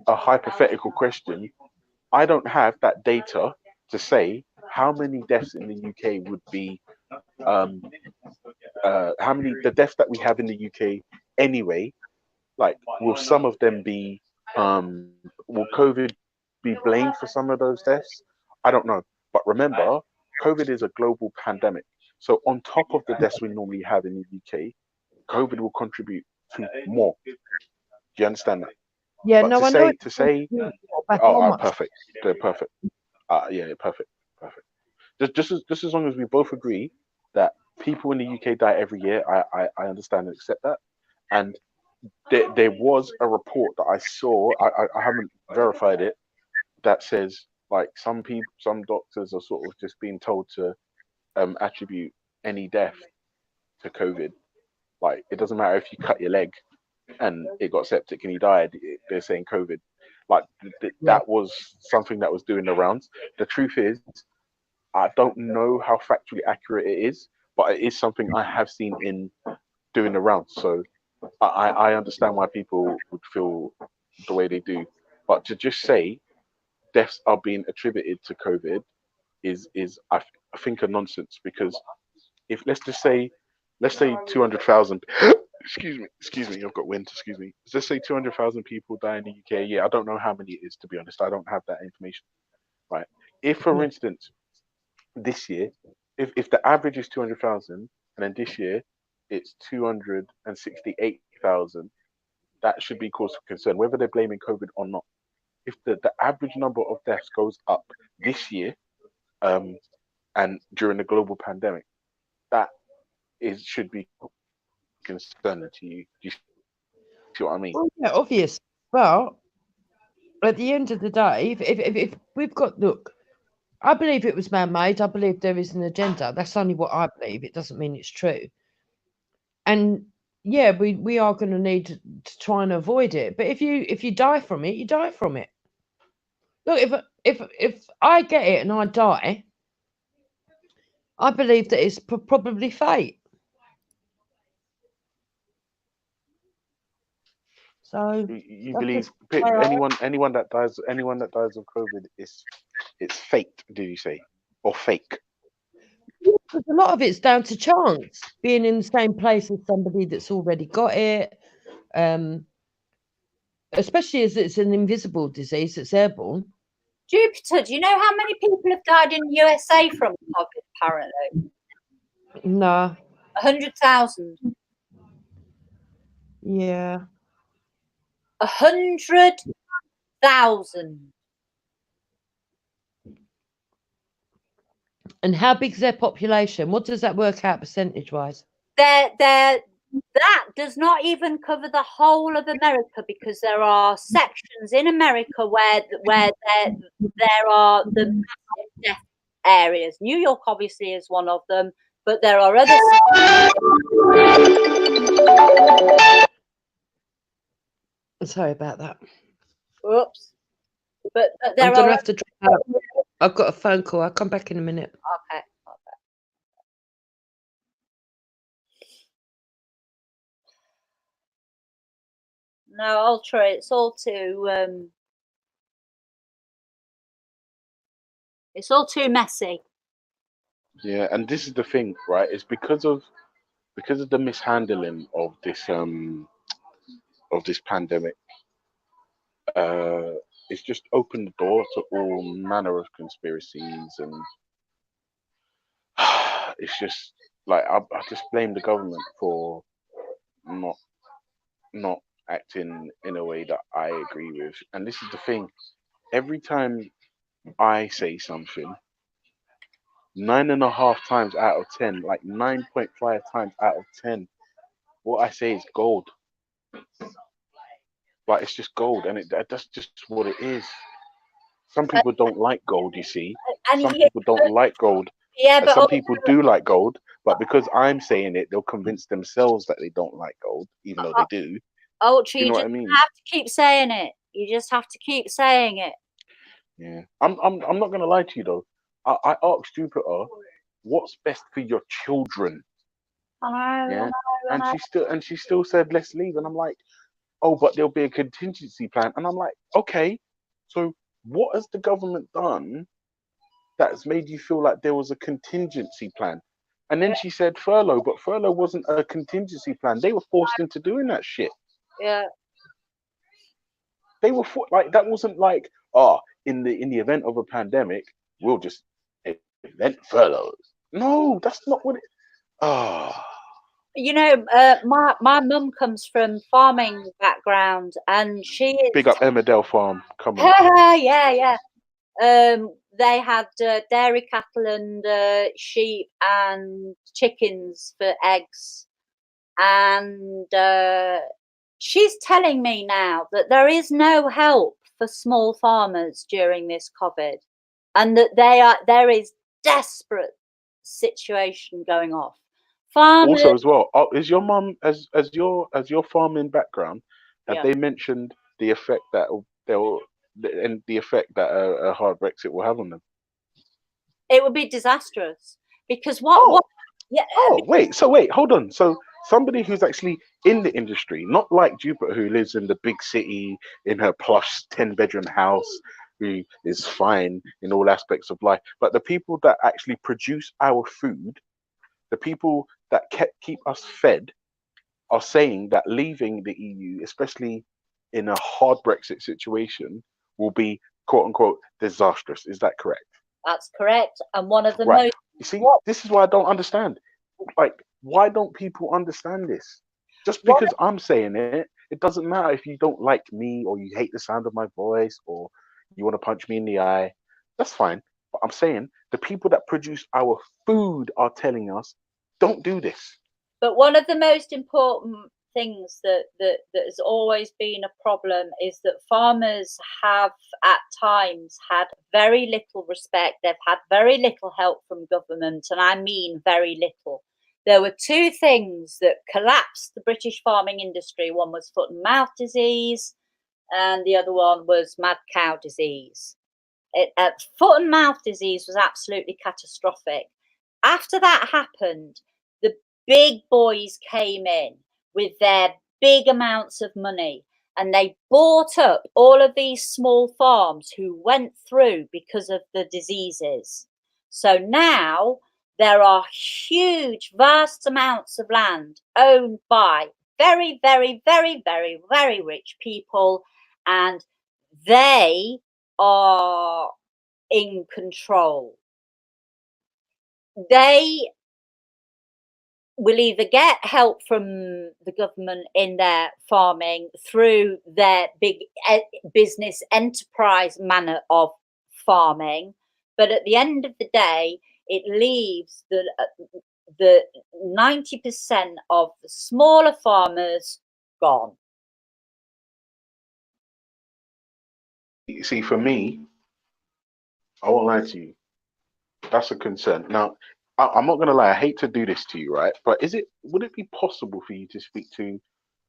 hypothetical question. I don't have that data to say how many deaths in the UK would be, how many the deaths that we have in the UK anyway. Like, will some of them be, will COVID be blamed for some of those deaths? I don't know. But remember, COVID is a global pandemic. So on top of the deaths we normally have in the UK, COVID will contribute to more. Do you understand that? Yeah, But no, to I say, know. to say, perfect. They're perfect. Yeah, perfect. Just as long as we both agree that people in the UK die every year, I understand and accept that. And there was a report that I saw. I haven't verified it. That says, like, some doctors are sort of just being told to attribute any death to COVID. Like, it doesn't matter if you cut your leg and it got septic and you died. They're saying COVID. Like, that was something that was doing the rounds. The truth is, I don't know how factually accurate it is, but it is something I have seen in doing the rounds. So I understand why people would feel the way they do. But to just say deaths are being attributed to COVID is I think a nonsense, because if let's say 200,000 excuse me, I've got wind, excuse me. Let's say 200,000 people die in the UK. Yeah, I don't know how many it is, to be honest. I don't have that information. Right. If, for instance, this year, if the average is 200,000 and then this year it's 268,000, that should be cause for concern, whether they're blaming COVID or not. If the average number of deaths goes up this year, and during the global pandemic, that should be concerning to you. Do you see what I mean? Well, yeah, obvious. But at the end of the day, if we've got, look, I believe it was man-made. I believe there is an agenda. That's only what I believe. It doesn't mean it's true. And yeah, we are going to need to try and avoid it. But if you die from it, you die from it. Look, if I get it and I die, I believe that it's probably fate. So you believe anyone that dies of COVID it's fate, did you say, or fake? Because a lot of it's down to chance, being in the same place as somebody that's already got it, especially as it's an invisible disease that's airborne. Jupiter, do you know how many people have died in the USA from COVID, apparently? No. 100,000. Yeah. 100,000. And how big is their population? What does that work out percentage-wise? That does not even cover the whole of America, because there are sections in America where there are the massive death areas. New York obviously is one of them, but there are other. Sorry about that. Oops. but I'm there gonna are have to drop out. I've got a phone call. I'll come back in a minute. okay. No, Ultra, it's all too messy. Yeah, and this is the thing, right? It's because of the mishandling of this pandemic. It's just opened the door to all manner of conspiracies, and it's just like I just blame the government for not acting in a way that I agree with. And this is the thing: every time I say something, 9.5 times out of 10, like 9.5 times out of 10, what I say is gold. Like it's just gold, and that's just what it is. Some people don't like gold, you see. And Some yeah, people don't like gold. yeah, And but some also, people do like gold, but because I'm saying it, they'll convince themselves that they don't like gold, even though they do. Ultra, You you know what just I mean? have to keep saying it. You just have to keep saying it. Yeah. I'm not gonna lie to you though. I asked Jupiter, what's best for your children? I know, Yeah. I And know. she still said let's leave. And I'm like, oh, but there'll be a contingency plan. And I'm like, okay, so what has the government done that's made you feel like there was a contingency plan? And then she said furlough, but furlough wasn't a contingency plan. They were forced into doing that shit. Yeah. They were like, that wasn't like, in the event of a pandemic, we'll just event furloughs. No, that's not what it. You know, my mum comes from farming background, and she is. Big up Emmerdale Farm. Come on. Yeah. They had dairy cattle and sheep and chickens for eggs, and she's telling me now that there is no help for small farmers during this COVID, and that there is desperate situation going off. Farmers, Also, as well, is your mum as your farming background? Have yeah. they mentioned the effect that the effect that a hard Brexit will have on them? It would be disastrous because what? Yeah. Wait, hold on. So somebody who's actually in the industry, not like Jupiter, who lives in the big city in her plush 10-bedroom house, who is fine in all aspects of life, but the people that actually produce our food, the people that keep us fed, are saying that leaving the EU, especially in a hard Brexit situation, will be quote unquote disastrous. Is that correct? That's correct. And one of the Right. most. You see, this is why I don't understand. Like, why don't people understand this? Just because I'm saying it, it doesn't matter if you don't like me or you hate the sound of my voice or you want to punch me in the eye. That's fine. But I'm saying the people that produce our food are telling us, don't do this. But one of the most important things that has always been a problem is that farmers have at times had very little respect. They've had very little help from government, and I mean very little. There were two things that collapsed the British farming industry. One was foot and mouth disease, and the other one was mad cow disease. Foot and mouth disease was absolutely catastrophic. After that happened, the big boys came in with their big amounts of money, and they bought up all of these small farms who went through because of the diseases. So now there are huge, vast amounts of land owned by very, very, very, very, very rich people, and they are in control. They will either get help from the government in their farming through their big business enterprise manner of farming, but at the end of the day, it leaves the 90% of the smaller farmers gone. You see, for me, I won't lie to you. That's a concern. Now, I'm not gonna lie. I hate to do this to you, right? But would it be possible for you to speak to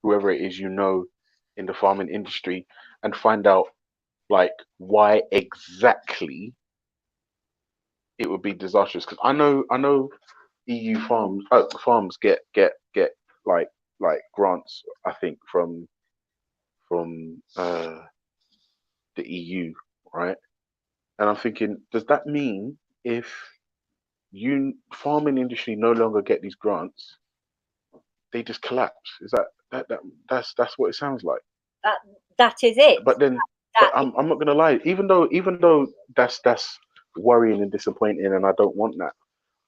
whoever it is you know in the farming industry and find out, like why exactly it would be disastrous. Because I know EU farms get like grants, I think, from the EU, right? And I'm thinking, does that mean if farming industry no longer get these grants, they just collapse? Is that's what it sounds like? That is it. But then, but I'm not gonna lie. Even though that's worrying and disappointing, and I don't want that.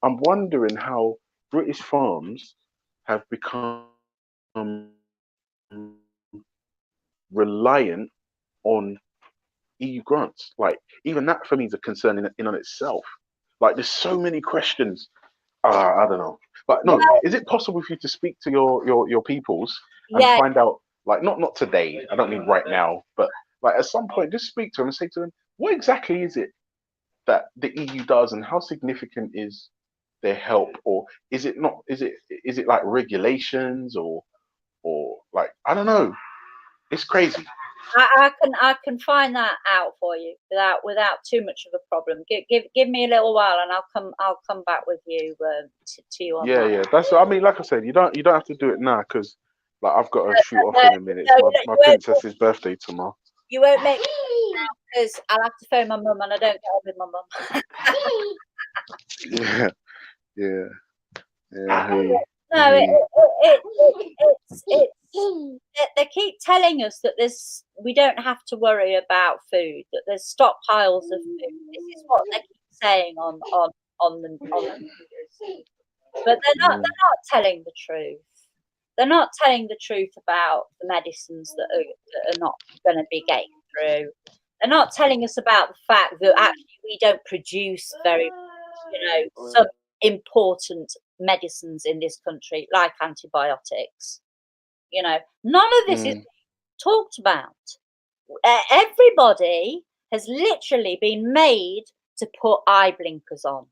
I'm wondering how British farms have become reliant on EU grants. Like even that for me is a concern in on itself. Like there's so many questions. I don't know. But no, is it possible for you to speak to your peoples and Yeah. find out, like not today, I don't mean right now, but like at some point just speak to them and say to them, what exactly is it that the EU does and how significant is their help? Or is it not, is it like regulations or like I don't know. It's crazy. I can find that out for you without too much of a problem. Give me a little while and I'll come back with you to you on that. Yeah. That's I mean, like I said, you don't have to do it now because like I've got to shoot off in a minute. No, It's my princess's birthday tomorrow. You won't make me now because I'll have to phone my mum and I don't get on with my mum. Yeah. No, they keep telling us that we don't have to worry about food, that there's stockpiles of food. This is what they keep saying on the news. But they're not telling the truth. They're not telling the truth about the medicines that are not going to be getting through. They're not telling us about the fact that actually we don't produce some important medicines in this country, like antibiotics. None of this is talked about. Everybody has literally been made to put eye blinkers on.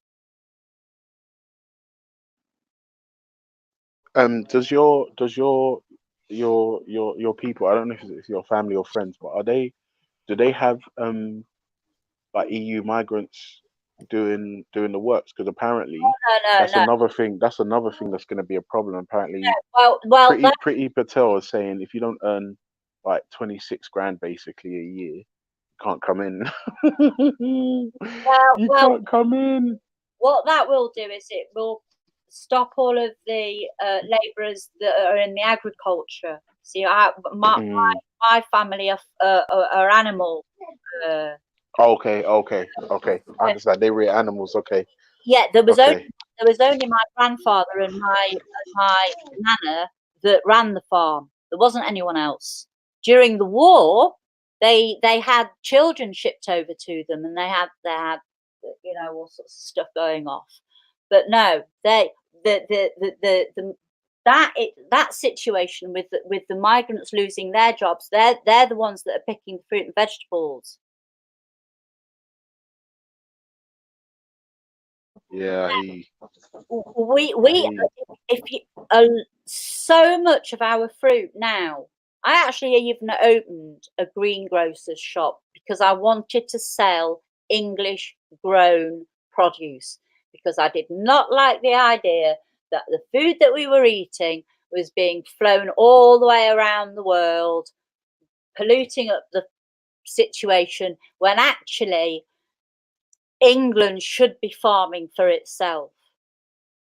Does your people, I don't know if it's your family or friends, but do they have like EU migrants doing the works? Because apparently that's another thing that's going to be a problem. Apparently, Pretty Patel is saying if you don't earn like 26 grand basically a year, you can't come in. You can't come in. What that will do is it will stop all of the labourers that are in the agriculture. See, my family are animal. Okay. I understand. They were animals. Okay. Yeah, there was only my grandfather and my nana that ran the farm. There wasn't anyone else. During the war, they had children shipped over to them, and they had all sorts of stuff going off. But no, that situation with the migrants losing their jobs, they're the ones that are picking fruit and vegetables. Yeah, so much of our fruit now. I actually even opened a greengrocer's shop because I wanted to sell English grown produce, because I did not like the idea that the food that we were eating was being flown all the way around the world, polluting up the situation, when actually England should be farming for itself.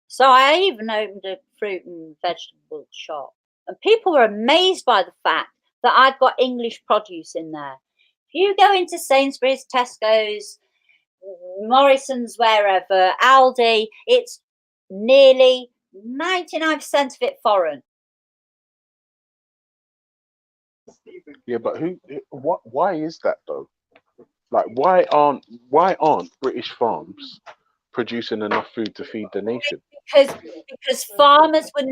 So I even opened a fruit and vegetable shop, and people were amazed by the fact that I'd got English produce in there. If you go into Sainsbury's, Tesco's, Morrison's, wherever, Aldi, it's nearly 99% of it foreign. Yeah, but why is that though? Like, why aren't British farms producing enough food to feed the nation? Because farmers were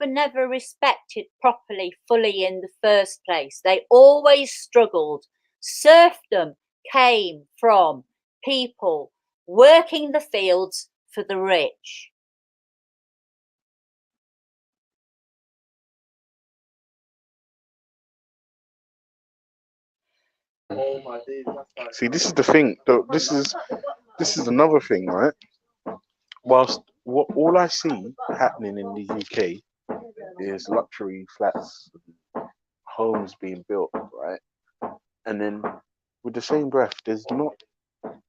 never respected properly, fully in the first place. They always struggled. Serfdom came from people working the fields for the rich. See, this is the thing. This is another thing, right? Whilst what all I see happening in the UK is luxury flats, homes being built, right? And then with the same breath, there's not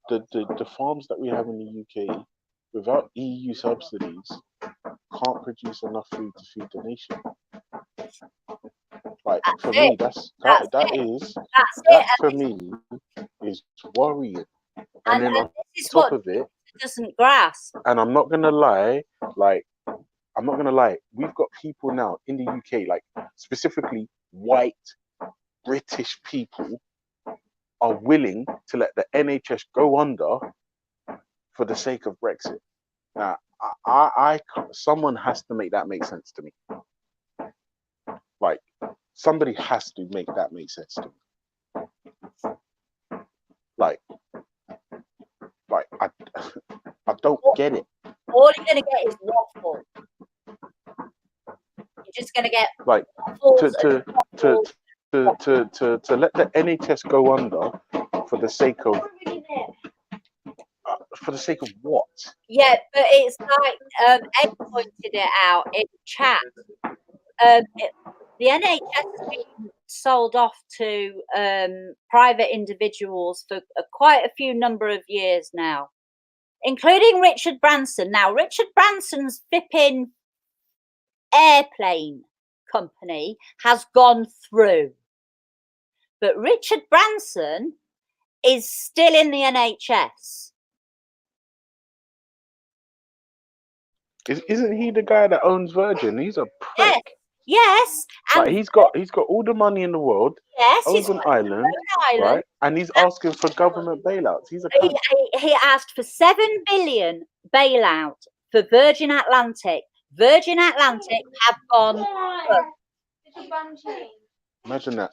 the farms that we have in the UK without EU subsidies can't produce enough food to feed the nation. Like for me, that for me is worrying. And then on This is top what of it, doesn't grasp. and I'm not gonna lie, we've got people now in the UK, like specifically white British people, are willing to let the NHS go under for the sake of Brexit. Now, someone has to make that make sense to me. Like, somebody has to make that make sense to me. Like I don't get it. All you're gonna get is waffle. You're just gonna get Like waffles to let the NHS go under for the sake of what? Yeah, but it's like Ed pointed it out in chat. The NHS has been sold off to private individuals for quite a few number of years now, including Richard Branson. Now, Richard Branson's flipping airplane company has gone through, but Richard Branson is still in the NHS. Isn't he the guy that owns Virgin? He's a prick. Yes. Like he's got all the money in the world. Yes, Owns an island, right? And he's asking for government bailouts. He's a cunt. He asked for $7 billion bailout for Virgin Atlantic. Virgin Atlantic have gone. Imagine that,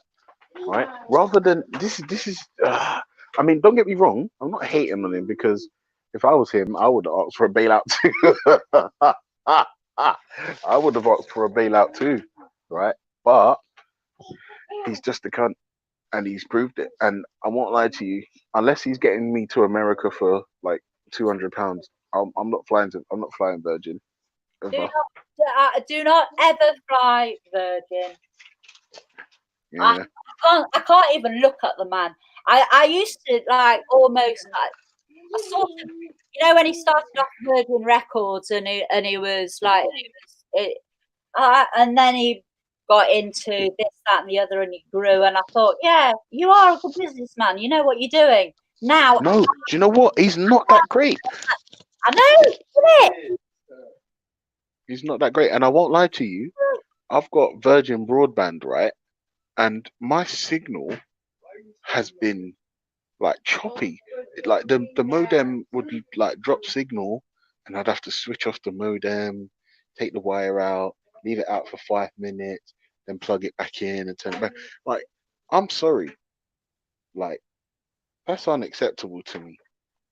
right? Rather than this is. I mean, don't get me wrong. I'm not hating on him because if I was him, I would have asked for a bailout too. I would have asked for a bailout too, right? But he's just a cunt, and he's proved it. And I won't lie to you, unless he's getting me to America for like £200, I'm not flying Virgin. Ever. Do not ever fly Virgin. Yeah. I can't even look at the man. I used to like almost like I sort of, you know, when he started off Virgin Records and he was like, and then he got into this, that, and the other, and he grew. And I thought, yeah, you are a good businessman. You know what you're doing. Now, No, do you know what? He's not that great. I know, isn't it? He's not that great. And I won't lie to you, I've got Virgin Broadband, right? And my signal has been like choppy. Like the modem would like drop signal, and I'd have to switch off the modem, take the wire out, leave it out for 5 minutes, then plug it back in and turn it back. Like, I'm sorry. Like, that's unacceptable to me.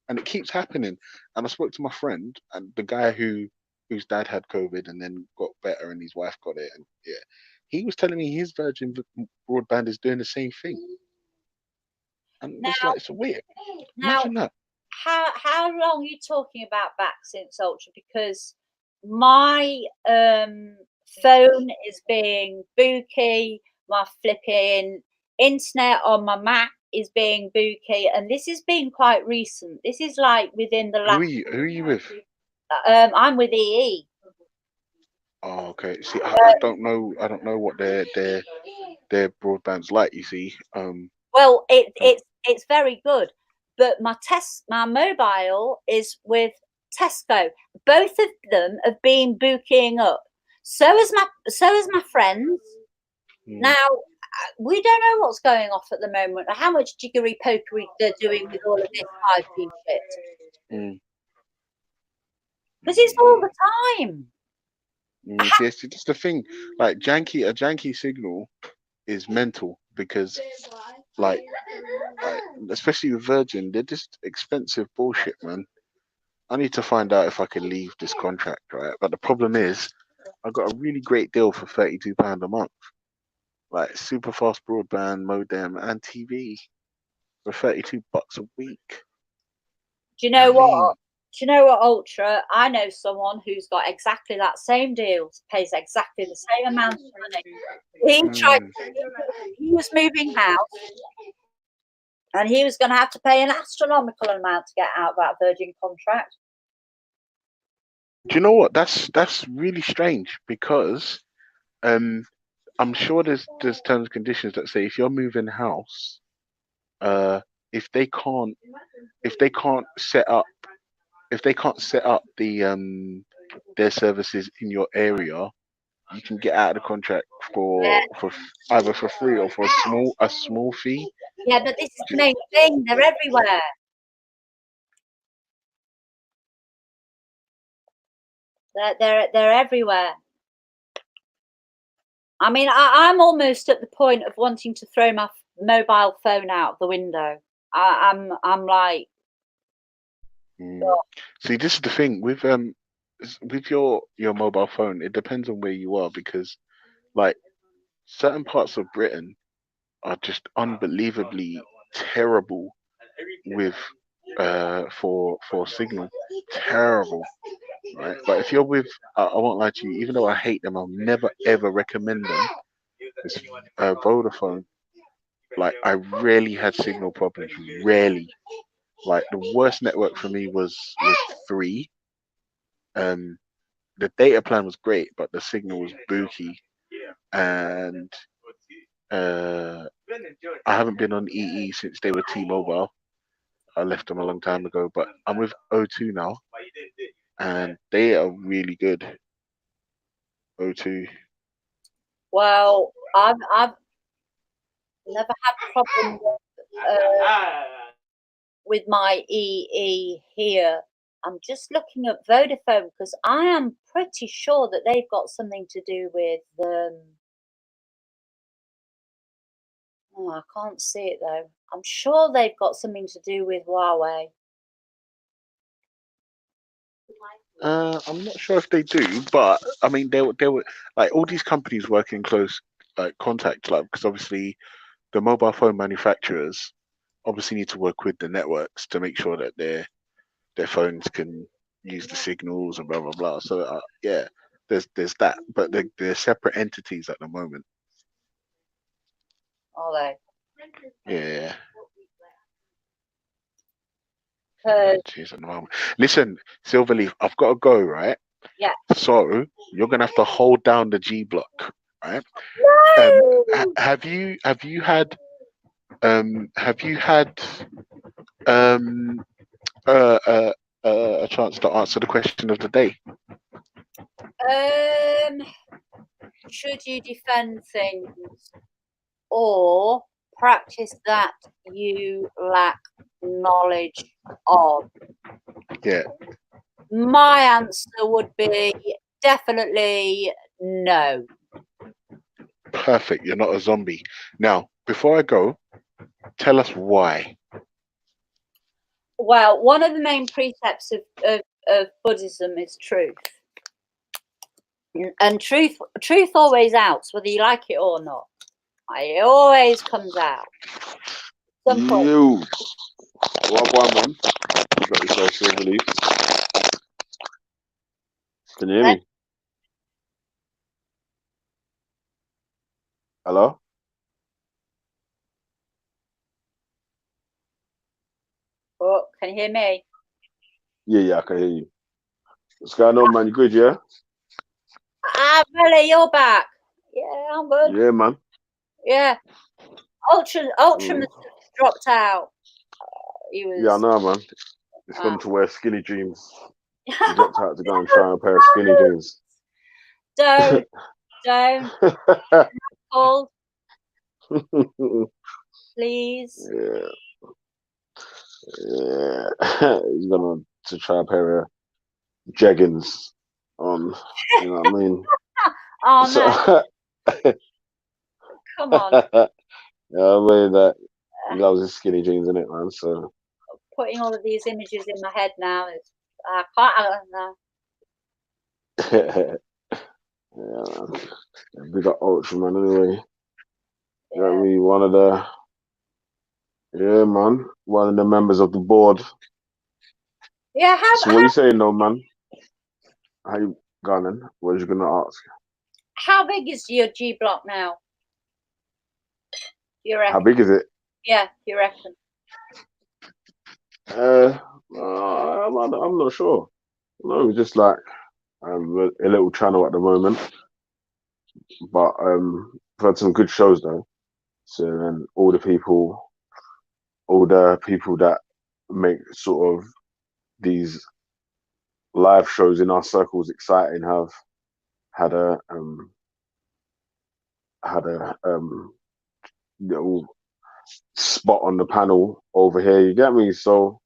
And it keeps happening. And I spoke to my friend, and the guy whose dad had COVID and then got better and his wife got it. And yeah, he was telling me his Virgin Broadband is doing the same thing. And it's like, it's weird. Imagine that. How long are you talking about back since Ultra? Because my phone is being booky, my flipping internet on my Mac is being booky, and this has been quite recent. This is like within the last. Who are you with? I'm with EE. Oh, okay. See, I don't know what their broadband's like. You see. Well, it's very good, but my mobile is with Tesco. Both of them have been booking up. So is my friends. Now we don't know what's going off at the moment, or how much jiggery pokery they're doing with all of this 5G shit. Because it's all the time. Yes, it's the thing. Like a janky signal is mental because, like, especially with Virgin, they're just expensive bullshit, man. I need to find out if I can leave this contract, right? But the problem is, I got a really great deal for £32 a month, like super fast broadband, modem, and TV. for $32 a week. Do you know I mean, what? Do you know what, Ultra? I know someone who's got exactly that same deal, pays exactly the same amount of money. He tried. He was moving house, and he was going to have to pay an astronomical amount to get out of that Virgin contract. do you know what? That's really strange because I'm sure there's terms and conditions that say if you're moving house, if they can't set up the their services in your area, you can get out of the contract Yeah, for either for free or for a small fee. yeah, but this is the main thing. They're everywhere. They're everywhere. I mean, I'm almost at the point of wanting to throw my mobile phone out the window. I'm like, oh, See, this is the thing with your mobile phone. It depends on where you are because like certain parts of Britain are just unbelievably terrible with for signal. Terrible, right? But if you're with, I won't lie to you. Even though I hate them, I'll never ever recommend them. It's Vodafone. Like I rarely had signal problems. Rarely. Like the worst network for me was 3. The data plan was great, but the signal was booky, and I haven't been on EE since they were T-Mobile. I left them a long time ago, but I'm with O2 now, and they are really good. O2. well, I've never had problems with my EE here. I'm just looking at Vodafone because I am pretty sure that they've got something to do with oh, I can't see it though. I'm sure they've got something to do with Huawei. I'm not sure if they do, but I mean they were like all these companies work in close contact, like because obviously the mobile phone manufacturers obviously need to work with the networks to make sure that their phones can use the signals and blah blah blah. So yeah, there's that, but they're separate entities at the moment. Are they? Yeah. 'Cause Jeez, at the moment. Listen, Silverleaf, I've got to go, right? yeah. So you're gonna have to hold down the G block, right? No! Have you had a chance to answer the question of the day? Should you defend things or practice that you lack knowledge of? Yeah. My answer would be definitely no. Perfect. You're not a zombie. Now, before I go, tell us why. Well, one of the main precepts of Buddhism is truth. And truth always outs, whether you like it or not. It always comes out. Some point. You. What man? You got yourself Silverleaf. Can you hear me? Hello? Oh, can you hear me? Yeah, I can hear you. What's going on, man? You good, yeah? Really, you're back. Yeah, I'm good. Yeah, man. Yeah. Ultra must have dropped out. He was. Yeah, I know, man. He's gone to wear skinny jeans. He dropped out to go and try a pair of skinny jeans. Don't. Cold. Please. Yeah. He's gone to try a pair of jeggings on. You know what I mean? Oh no. Come on. Yeah, I mean that he loves his skinny jeans, in it, man. So Putting all of these images in my head now is I don't know. yeah, we got Ultraman anyway. You know what I mean? One of the Yeah, man. One of the members of the board. Yeah, So what you saying, though, man? How you going? What you gonna ask? how big is your G block now? You reckon? How big is it? Yeah, you reckon? I'm not sure. No, it's just like a little channel at the moment, but we've had some good shows though. So then all the people that make sort of these live shows in our circles exciting have had a little spot on the panel over here. You get me? So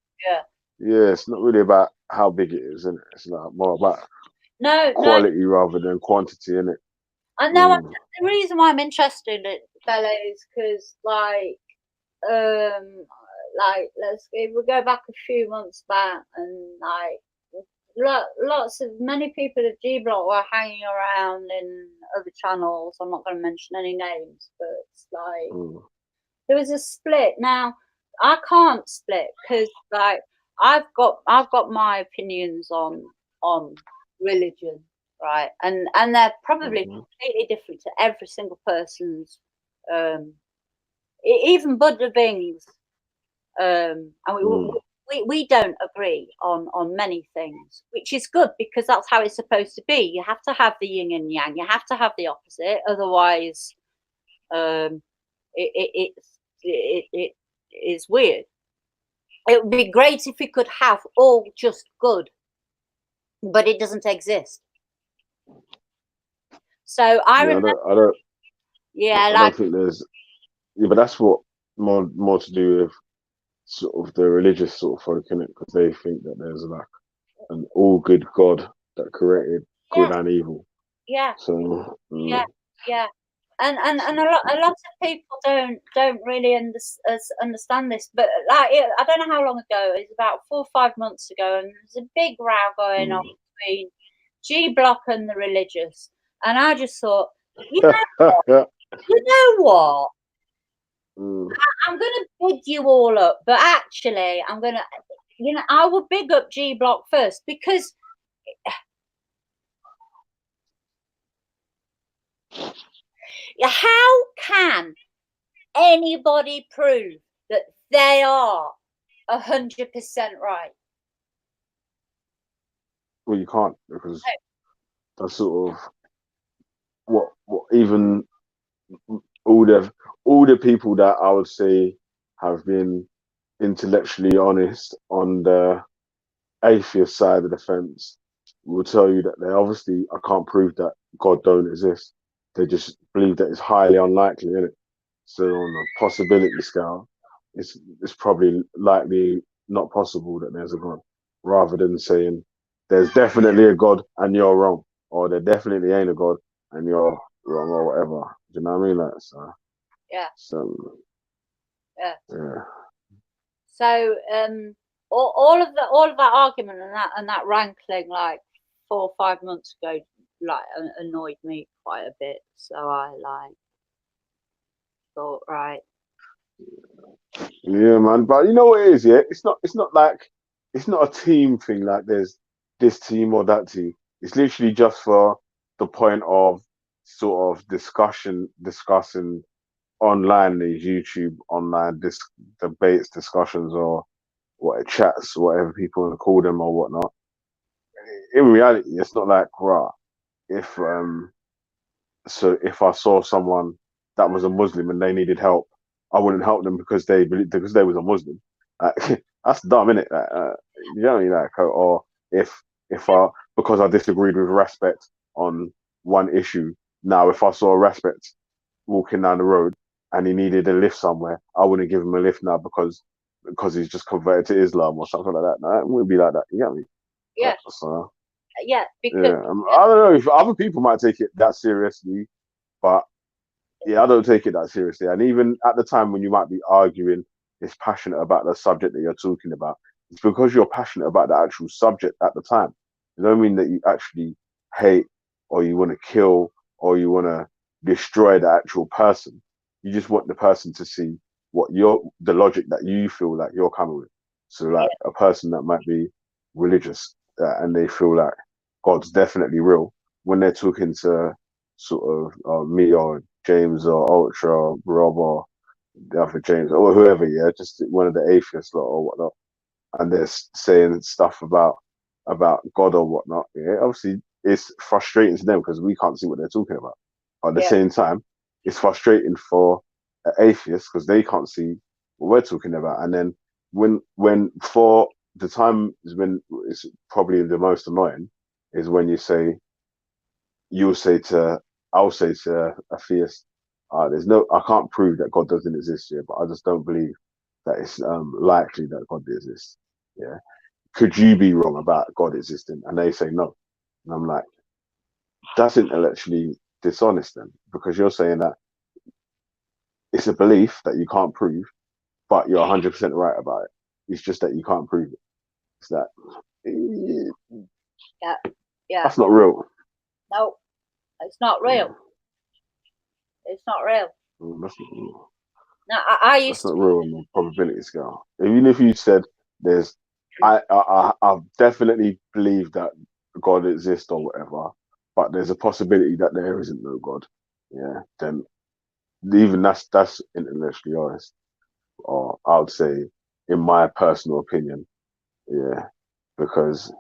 yeah, it's not really about how big it is, isn't it? It's like more about No, quality rather than quantity, innit? I know. The reason why I'm interested in it, fella, is because like if we go back a few months back, and like many people at G Block were hanging around in other channels. I'm not going to mention any names, but it's like there was a split. Now I can't split because like I've got my opinions on religion, right, and they're probably completely different to every single person's. Even Buddha beings, and we don't agree on many things, which is good because that's how it's supposed to be. You have to have the yin and yang. You have to have the opposite, otherwise, it is weird. It would be great if we could have all just good, but it doesn't exist. So I remember. I don't think there's. Yeah, but that's what more to do with sort of the religious sort of folk, innit? Because they think that there's like an all good God that created good and evil. Yeah. So yeah. And a lot of people don't really understand this, but like I don't know how long ago. It was about 4 or 5 months ago, and there's a big row going on between G Block and the religious, and I just thought, you know what? I'm gonna big you all up, but actually, I'm gonna, I will big up G Block first because. How can anybody prove that they are 100% right? Well, you can't, because that's sort of what even all the people that I would say have been intellectually honest on the atheist side of the fence will tell you that they obviously, I can't prove that God don't exist. They just believe that it's highly unlikely, isn't it? So on a possibility scale, it's probably likely not possible that there's a God, rather than saying there's definitely a God and you're wrong, or there definitely ain't a God and you're wrong, or whatever. Do you know what I mean? Like, so yeah. So yeah. Yeah. So all of that argument and that rankling like 4 or 5 months ago like annoyed me quite a bit. So I like thought, right. Yeah, man. But you know what it is, yeah? It's not like it's not a team thing, like there's this team or that team. It's literally just for the point of sort of discussing online, these YouTube online debates, discussions, or what chats, whatever people want to call them or whatnot. In reality, it's not like, rah, if I saw someone that was a Muslim and they needed help, I wouldn't help them because they was a Muslim. That's dumb, innit? You know what I mean? Like, or if because I disagreed with Respect on one issue, now if I saw Respect walking down the road and he needed a lift somewhere, I wouldn't give him a lift now because he's just converted to Islam or something like that. No, it wouldn't be like that. You get me? Yeah. So, yeah, because yeah, I don't know if other people might take it that seriously, but yeah, I don't take it that seriously. And even at the time when you might be arguing, is passionate about the subject that you're talking about, it's because you're passionate about the actual subject at the time. It don't mean that you actually hate or you want to kill or you want to destroy the actual person. You just want the person to see the logic that you feel like you're coming with. So like a person that might be religious and they feel like God's definitely real, when they're talking to sort of me or James or Ultra or Rob or the other James or whoever, yeah, just one of the atheists or whatnot, and they're saying stuff about God or whatnot, yeah, obviously it's frustrating to them because we can't see what they're talking about. But at the same time, it's frustrating for atheists because they can't see what we're talking about. And then when for the time is when it's probably the most annoying is when I'll say to a theist, I can't prove that God doesn't exist here, but I just don't believe that it's likely that God exists. Yeah. Could you be wrong about God existing? And they say no. And I'm like, that's intellectually dishonest then, because you're saying that it's a belief that you can't prove, but you're 100% right about it. It's just that you can't prove it. It's that. Yeah. That's not real. No, it's not real. It's not real. That's not real. No, I used That's not real on the probability scale. Even if you said I definitely believe that God exists or whatever, but there's a possibility that there isn't no God. Yeah, then even that's intellectually honest, or I would say, in my personal opinion, yeah, because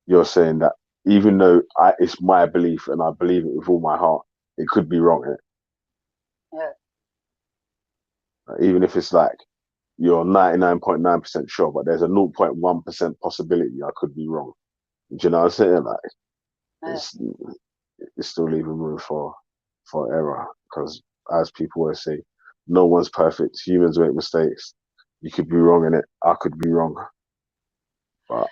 you're saying that even though it's my belief and I believe it with all my heart, it could be wrong. Yeah. Even if it's like you're 99.9% sure, but there's a 0.1% possibility I could be wrong. Do you know what I'm saying? Like, it's still leaving room for error, because as people always say, no one's perfect. Humans make mistakes. You could be wrong in it. I could be wrong. But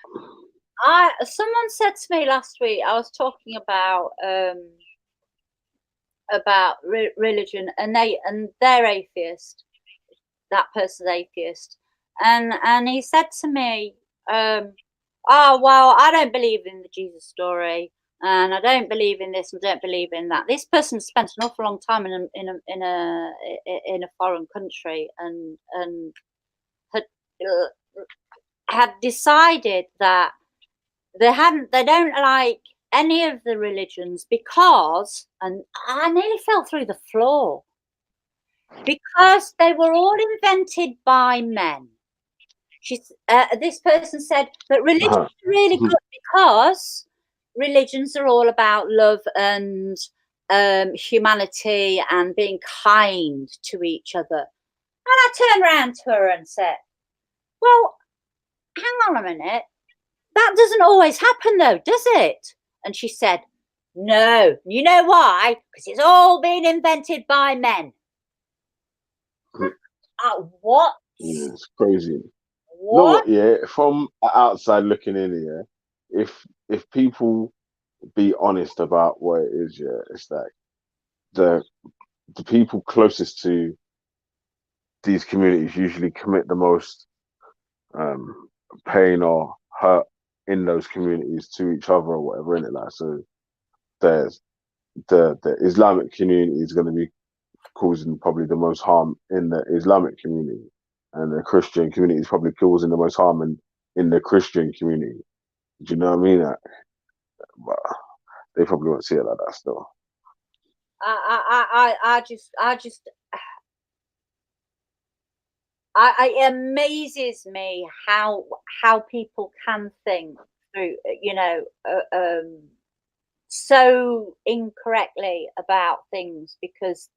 someone said to me last week, I was talking about religion, and they're atheist. That person's atheist, and he said to me, oh well, I don't believe in the Jesus story, and I don't believe in this, and I don't believe in that. This person spent an awful long time in a foreign country, and had decided that they don't like any of the religions because, and I nearly fell through the floor, because they were all invented by men. This person said that religions are really good because religions are all about love and humanity and being kind to each other. And I turned around to her and said, well, hang on a minute. That doesn't always happen though, does it? And she said, no. You know why? Because it's all been invented by men. What? Yeah, it's crazy. What? No, yeah, from outside looking in, yeah, if people be honest about what it is, yeah, it's like the people closest to these communities usually commit the most pain or hurt in those communities to each other or whatever, in it, like, so there's the Islamic community is going to be causing probably the most harm in the Islamic community, and the Christian community is probably causing the most harm in the Christian community. Do you know what I mean? But they probably won't see it like that still. It amazes me how people can think through, so incorrectly about things, because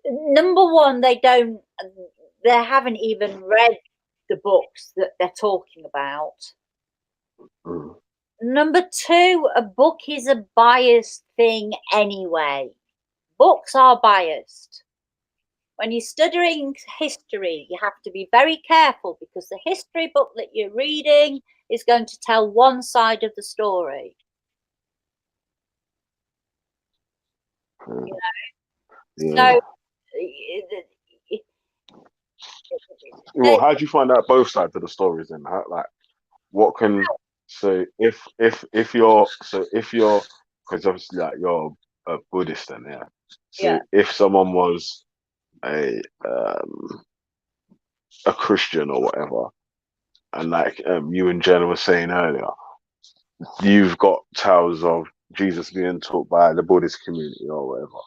number one, they haven't even read the books that they're talking about. Number two, a book is a biased thing anyway. Books are biased. When you're studying history, you have to be very careful, because the history book that you're reading is going to tell one side of the story. Yeah. So, well, how do you find out both sides of the stories then? What can, so if you're, because obviously like you're a Buddhist then, yeah. So Yeah. if someone was a Christian or whatever, and like you and Jen were saying earlier, you've got tales of Jesus being taught by the Buddhist community or whatever.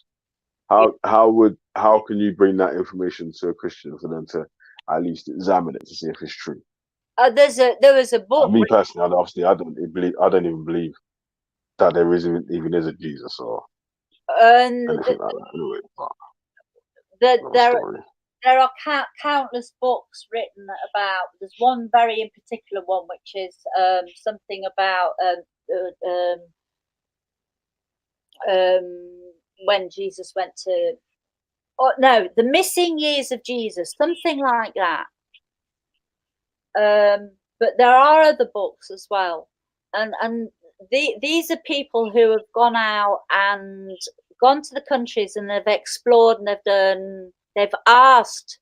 How can you bring that information to a Christian for them to at least examine it to see if it's true? There was a book. Me personally, obviously, I don't even believe that there even is a Jesus or And anything like that. Anyway, but there are countless books written about. There's one very in particular one, which is something about when Jesus went to. Oh no, the missing years of Jesus, something like that. But there are other books as well, and these are people who have gone out and gone to the countries and they've explored and they've asked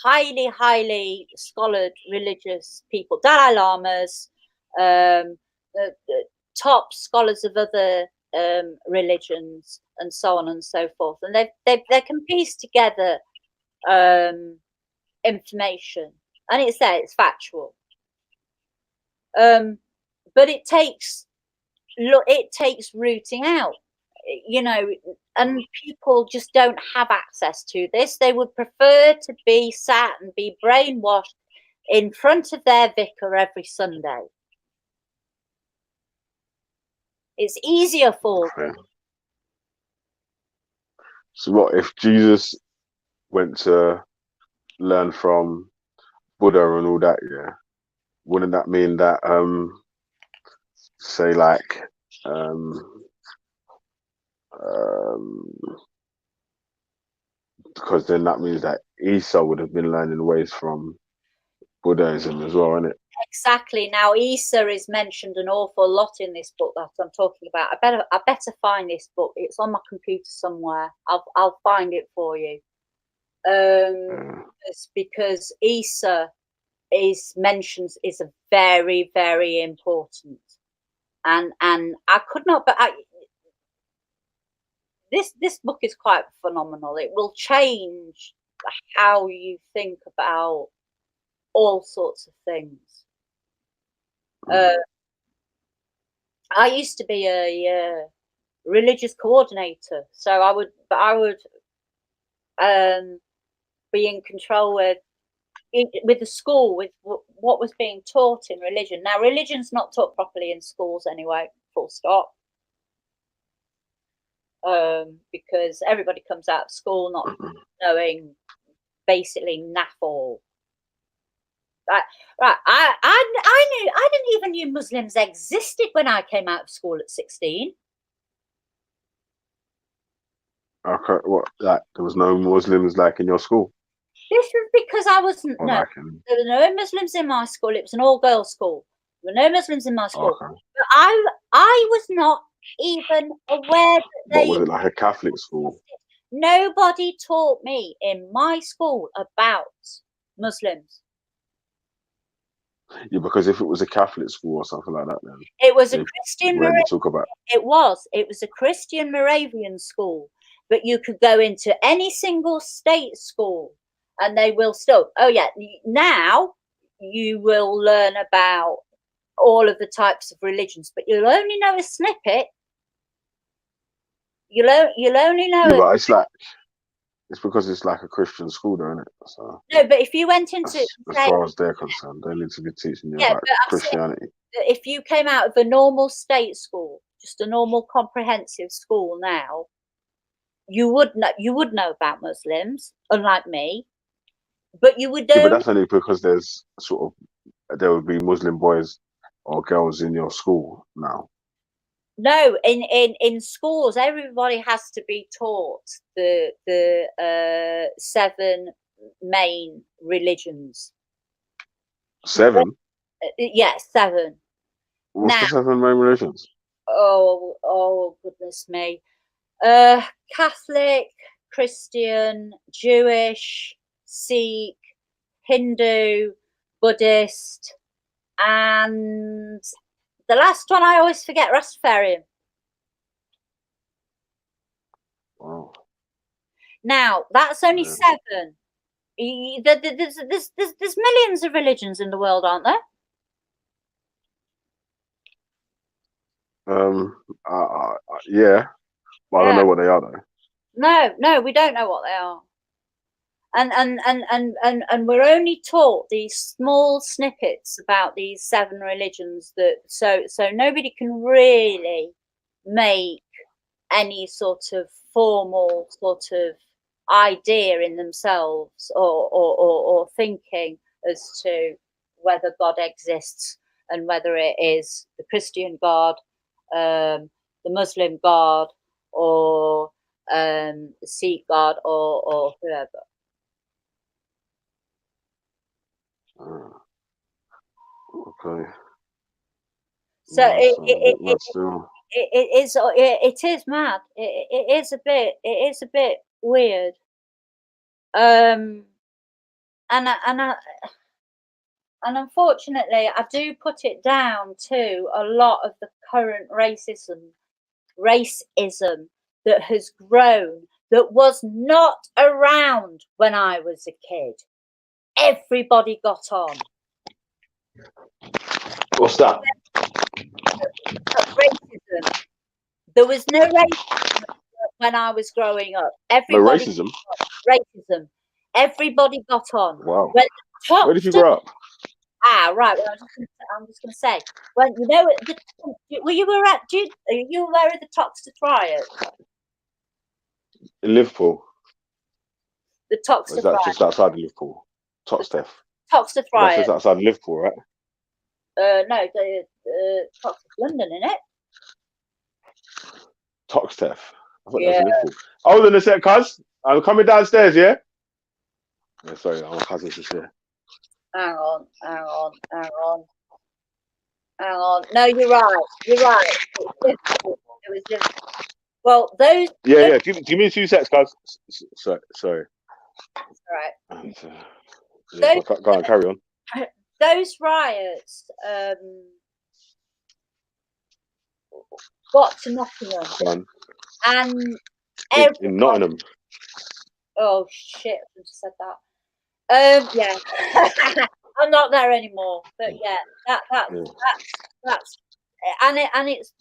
highly scholared religious people, Dalai Lamas, the top scholars of other religions, and so on and so forth, and they can piece together information, and it's there, it's factual. But it takes rooting out, you know, and people just don't have access to this. They would prefer to be sat and be brainwashed in front of their vicar every Sunday. It's easier for them. So what if Jesus went to learn from Buddha and all that? Yeah, wouldn't that mean that say like because then that means that Isa would have been learning ways from Buddhism as well, isn't it? Exactly. Now, Isa is mentioned an awful lot in this book that I'm talking about. I better find this book. It's on my computer somewhere. I'll find it for you. It's because Isa is a very, very important, and I could not. But this book is quite phenomenal. It will change how you think about all sorts of things. I used to be a religious coordinator, so I would be in control with the school, with what was being taught in religion. Now, religion's not taught properly in schools anyway, full stop. Because everybody comes out of school not knowing basically naff all. Right. I didn't even knew Muslims existed when I came out of school at 16. Okay, what? Like there was no Muslims like in your school? This was because I wasn't. Or No, like there were no Muslims in my school. It was an all-girls school. There were no Muslims in my school. Okay. But I was not even aware that What was it, like a Catholic school? Nobody taught me in my school about Muslims. Yeah, because if it was a Catholic school or something like that, then It was a they Christian. rarely talk about. It was a Christian Moravian school, but you could go into any single state school, and they will still. Oh yeah, now you will learn about all of the types of religions, but you'll only know a snippet. You'll only know. Yeah, but it's because it's like a Christian school, though, isn't it? So No, but if you went into as far as they're concerned, they need to be teaching you yeah, about but I'm saying Christianity. that if you came out of a normal state school, just a normal comprehensive school now, you would know about Muslims, unlike me. But you would Yeah, but that's only because there's there would be Muslim boys or girls in your school now. no, in schools, everybody has to be taught the 7 main religions. 7? Yes, 7. What's Now, the 7 main religions? oh goodness me. Catholic, Christian, Jewish, Sikh, Hindu, Buddhist, and the last one I always forget, Rastafarian. Wow. Now, that's only Yeah. 7. There's millions of religions in the world, aren't there? Yeah, but I don't Yeah. know what they are though. No, we don't know what they are. And we're only taught these small snippets about these 7 religions that so nobody can really make any sort of formal sort of idea in themselves or thinking as to whether God exists and whether it is the Christian God, the Muslim God, or the Sikh God, or whoever. Okay. So No, that's a bit mad still. it is mad. It is a bit weird. And unfortunately, I do put it down to a lot of the current racism that has grown, that was not around when I was a kid. Everybody got on. What's that? Racism. There was no racism when I was growing up. No Everybody racism. racism. Everybody got on. Wow. When the Where did you Toxteth grow up? right. Well, I'm just going to say, when you know, were you aware? Are you aware of the Toxteth riot? In Liverpool. The Or is Toxteth that riot. just outside of Liverpool? Toxteth. Toxteth That's riot. just outside of Liverpool, right? No, the Toxteth, London, innit? Toxteth. I thought that was Yeah. in Liverpool. Hold on a sec, cuz. I'm coming downstairs, yeah? Yeah, sorry, my cousin's just here. Hang on. No, you're right. You're right. It was difficult. Well, those. Yeah. Give me 2 secs, cuz. Sorry. Right. Yeah, go on, carry on. Those riots got to Nottingham, Go on. and In Nottingham. oh shit! I just said that. Yeah, I'm not there anymore. But yeah, that's and it's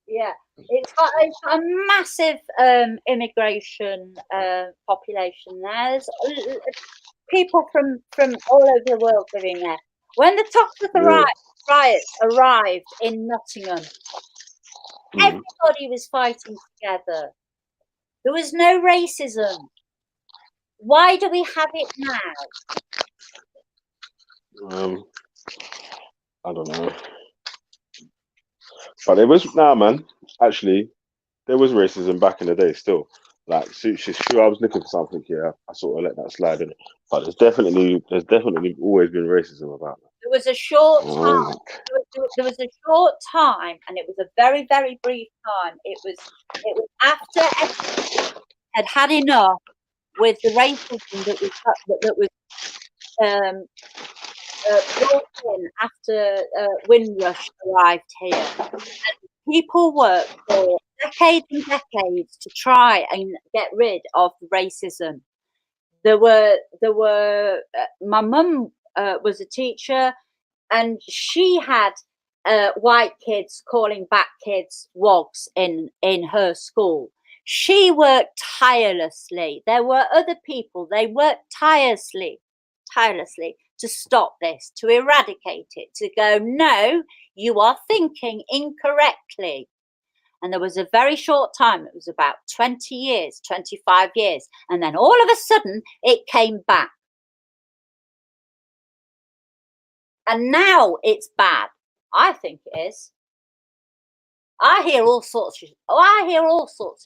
yeah, it's got a massive immigration population there. There's people from all over the world living there. When the Toxteth riots arrived in Nottingham, everybody was fighting together. There was no racism. Why do we have it now? I don't know. But there was man. Actually, there was racism back in the day still. Like, she's sure I was looking for something here. I sort of let that slide in. But there's definitely always been racism about that. There was a short time. There was a short time, and it was a very, very brief time. It was after everyone had enough with the racism that was brought in after Windrush arrived here. And people worked for decades and decades to try and get rid of racism. There were my mum was a teacher, and she had white kids calling black kids wogs in her school. She worked tirelessly. There were other people, they worked tirelessly to stop this, to eradicate it, to go, no, you are thinking incorrectly. And there was a very short time, it was about 20 years, 25 years. And then all of a sudden it came back. And now it's bad. I think it is. I hear all sorts of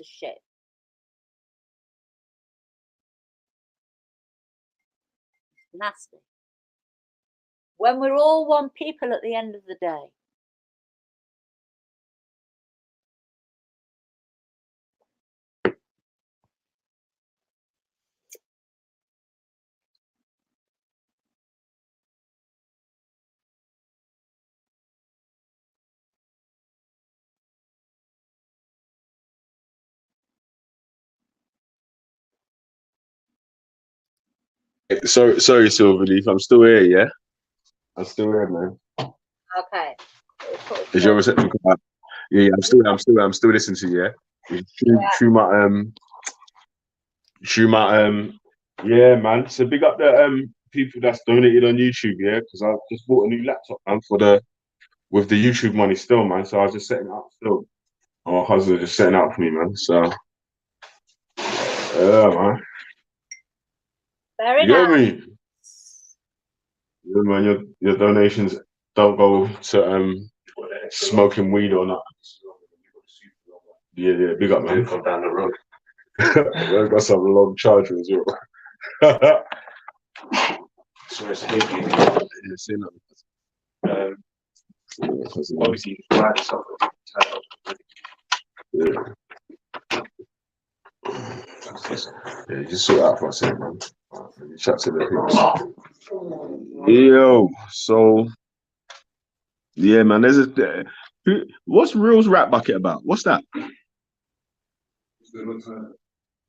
shit. Nasty. When we're all one people at the end of the day. Sorry, Silverleaf. I'm still here. Yeah, I'm still here, man. Okay. Is your reception come out? Yeah, I'm still listening to you. Yeah, through my yeah, man. So big up the people that's donated on YouTube, yeah, because I just bought a new laptop, man, with the YouTube money still, man. So I was just setting it up still. My husband just setting it up for me, man. So yeah, man. Very You get nice. me? Yeah, man. Your donations don't go to smoking weed or not. Yeah, big up, man. Come down the road. I've got some long charger as well. So it's heavy. Yeah, say nothing. Obviously, yeah, just sort it out for a second, man. Let me chat to the people. Yo, so yeah, man. What's Real's rap bucket about? What's that?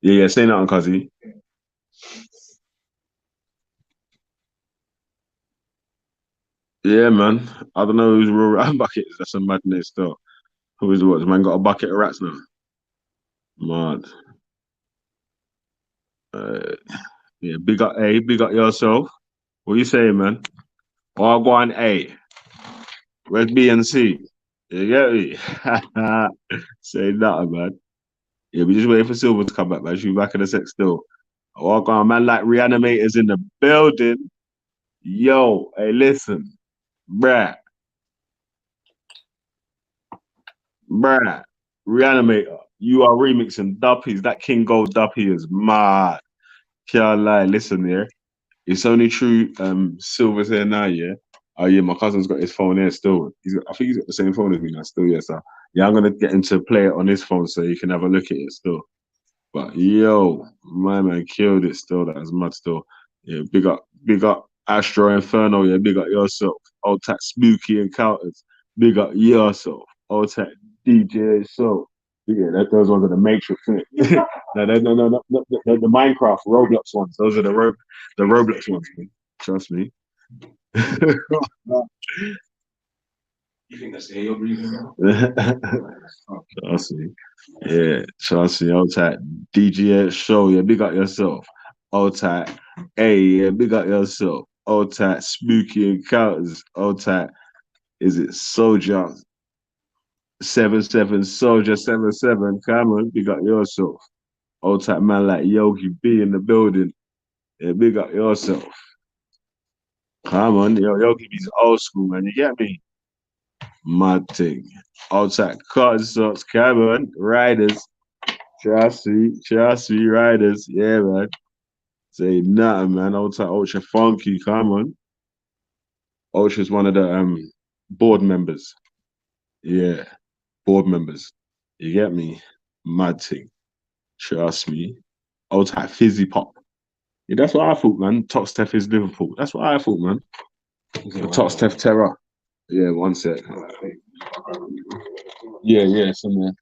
Yeah, say nothing, cuzzy. Yeah, man. I don't know who's Real Rap bucket is. That's a madness though. Who is what? Has man got a bucket of rats now? Mad. Yeah, big up A, big up yourself. What you saying, man? Or go on A. Where's B and C? You get me? Say nothing, man. Yeah, we just waiting for Silver to come back, man. She's back in a sec still. Oh, go on, man, like Reanimators in the building. Yo, hey, listen. Bruh. Reanimator. You are remixing Duppies. That King Gold Duppy is mad. Can't lie. Listen here. It's only true. Silver's here now, yeah. Oh yeah, my cousin's got his phone here still. I think he's got the same phone as me now still, yeah. So yeah, I'm gonna get him to play it on his phone so you can have a look at it still. But yo, my man killed it still. That was mad still. Yeah, big up Astro Inferno, yeah, big up yourself. Old Tat Spooky Encounters, big up yourself. Old Tat DJ So. Yeah, those ones are the Matrix, innit? No, the Minecraft Roblox ones. Those are the Roblox ones, man. Trust me. You think that's the air you're breathing? Trust me. Yeah, trust me. Old Tat DJ Show, yeah, big up yourself. Old Tat Hey, yeah, big up yourself. Old Tat Spooky Encounters. Old Tat, is it Soldier 77 Soldier 77? Come on, big up yourself. Old Tat man like Yogi B in the building. Yeah, big up yourself. Come on, Yogi B's old school, man. You get me? Mad thing. Old Tat Cotton Socks. Come on, Riders. Trust me, Riders. Yeah, man. Say nothing, man. Old Tat Ultra Funky. Come on. Ultra's one of the board members. Yeah, board members. You get me? Mad thing. Trust me. Old Tat Fizzy Pop. Yeah, that's what I thought, man. Top Steph is Liverpool. That's what I thought, man. Top Steph Terror. Yeah, one sec. Yeah, somewhere.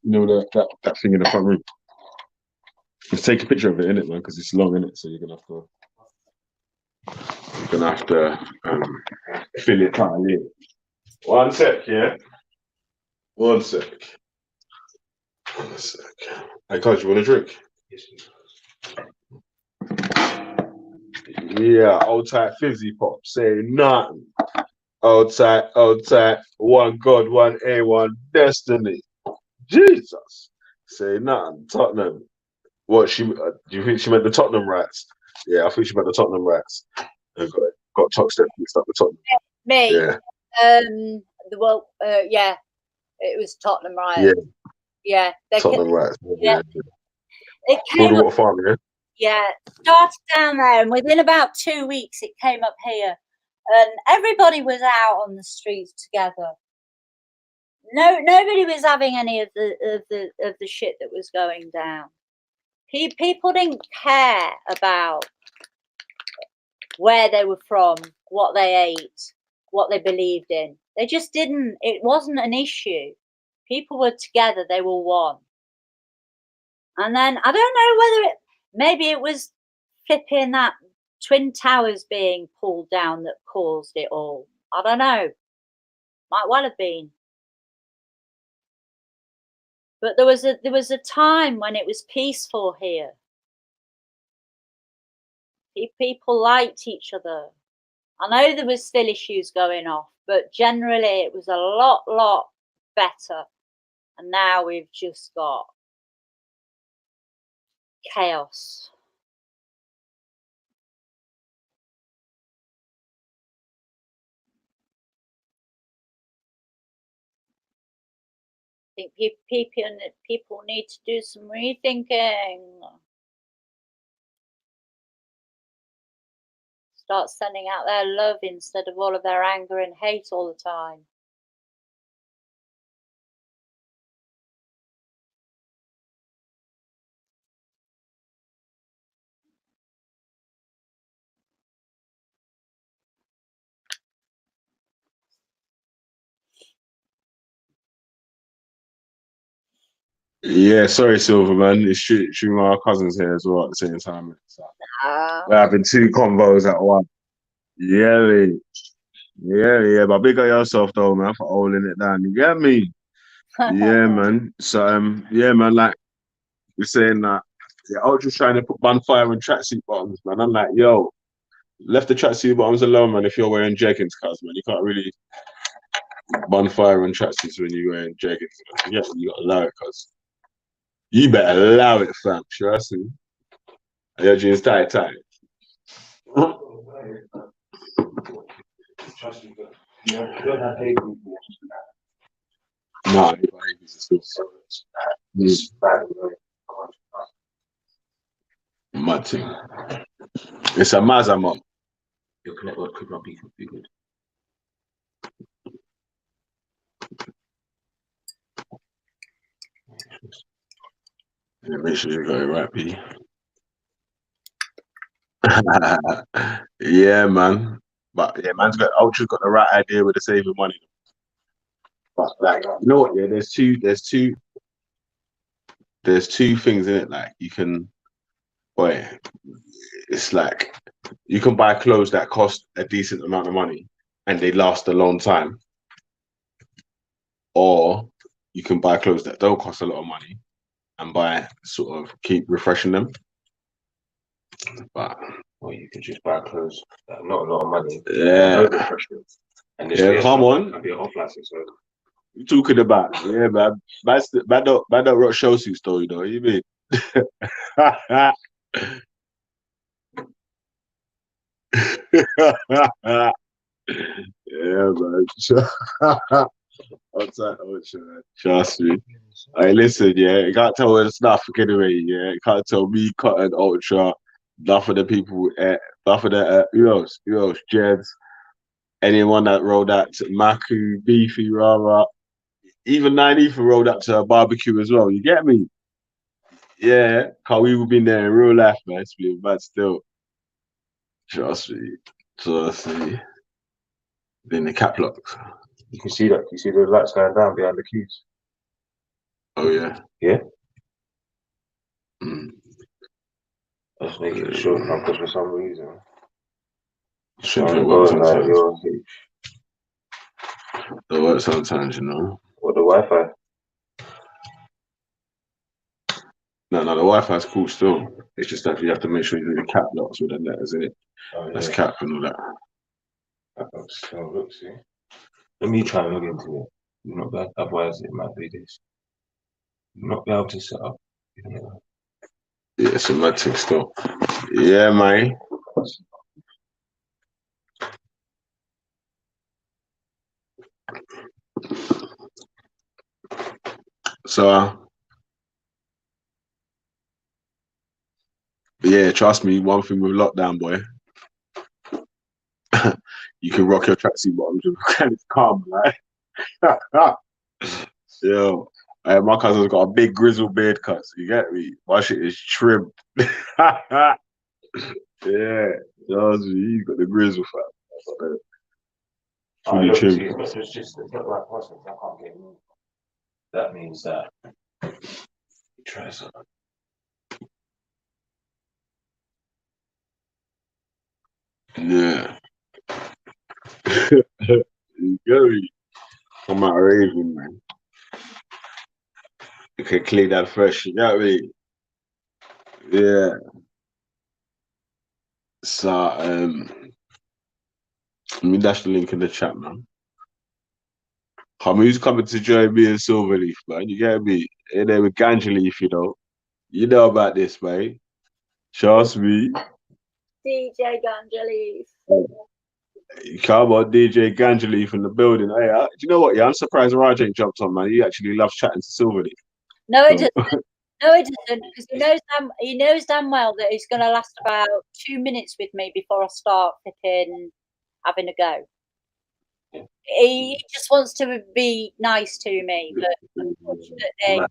You know that thing in the front room. Let's take a picture of it, innit, man, because it's long, innit? So you're gonna have to fill it out in. One sec, yeah. One sec. Hey, Coach, you want a drink? Yeah, Old Tat Fizzy Pop. Say nothing. Old Tat. One God, one A, one Destiny. Jesus. Say nothing. Tottenham. What do you think she meant the Tottenham Rats? Yeah, I think she meant the Tottenham Rats. Got Top Step mixed up with Tottenham. Me. Yeah. Yeah. It was Tottenham Riots. Yeah. Tottenham Rats. Yeah. It came Water up, Farm, yeah? yeah, started down there, and within about 2 weeks, it came up here, and everybody was out on the streets together. Nobody was having any of the shit that was going down. People didn't care about where they were from, what they ate, what they believed in. They just didn't. It wasn't an issue. People were together. They were one. And then I don't know whether maybe it was flipping that Twin Towers being pulled down that caused it all. I don't know. Might well have been. But there was a time when it was peaceful here. People liked each other. I know there was still issues going off, but generally it was a lot better. And now we've just got chaos. I think people need to do some rethinking. Start sending out their love instead of all of their anger and hate all the time. Yeah, sorry, Silverman. It's shooting our cousins here as well at the same time. So we're having two combos at once. Yeah, yeah. But big up yourself though, man, for holding it down. You get me? Yeah, man. So yeah, man. Like we're saying that, yeah, Ultra's trying to put bonfire in tracksuit bottoms, man. I'm like, yo, left the tracksuit bottoms alone, man. If you're wearing jeggings, cuz man, you can't really bonfire in tracksuits when you're wearing jeggings. Man. Yeah, you gotta allow it, cuz. You better allow it, fam. Trust me. Your jeans tight. Trust me, but you don't have hate people. Nah, it's mad thing. It's a mazamon. Your connect word could not be good. Yeah, make sure you got it right, P. Yeah, man. But yeah, Ultra's got the right idea with the saving money. But like, you know what? Yeah, there's two things in it. Like you can, boy, it's like you can buy clothes that cost a decent amount of money and they last a long time, or you can buy clothes that don't cost a lot of money and keep refreshing them. But or you can just buy clothes that are not a lot of money. Yeah. No refreshment. And this Come on. Can be an off license. So. You talking about? Yeah, man. Man don't rock show suits though, you know what you mean? Yeah, man. Trust me. Hey, listen, yeah, you can't tell where the stuff anyway, yeah. You can't tell me, Cotton, Ultra, enough of the people, enough of the, who else, Jeds, anyone that rolled out to Maku, Beefy, Rara, even 90 rolled up to a barbecue as well, you get me? Yeah, cause we would be there in real life, man. It's been bad still. Trust me. Then the cap locks. You can see that. You see the lights going down behind the keys. Oh yeah. Yeah. Mm. That's making it short because for some reason. Shouldn't work sometimes. It works sometimes, you know. Or the Wi-Fi. No, the Wi-Fi's cool still. It's just that you have to make sure you do the cap locks with the letters in it. Oh, yeah. That's cap and all that. So look, see. Let me try and log into it. You're not bad. Otherwise, it might be this. You're not be able to set up. Yeah, it's a mad thing still. Yeah, man. So, yeah, trust me, one thing with lockdown, boy, you can rock your tracksuit bottoms and it's calm, like. Yo, my cousin's got a big grizzle beard cut, so you get me? My shit is trimmed. Yeah, trust me, he's got the grizzle, fam. Fully trimmed. It's not right person. I can't get moved. That means that try something. Yeah. You get me? I'm out raving, man. You can clean that fresh, you get me? Yeah. So let me dash the link in the chat, man. Who's coming to join me in Silverleaf, man? You get me? In there with Ganja Leaf, you know. You know about this, man. Trust me. DJ Ganjali. Come on, DJ Ganja Leaf in the building. Hey, do you know what? Yeah, I'm surprised Raj ain't jumped on, man. He actually loves chatting to Silverleaf. No, it doesn't. No, it doesn't, because he knows damn well that it's going to last about 2 minutes with me before I start flipping having a go. He just wants to be nice to me, but unfortunately,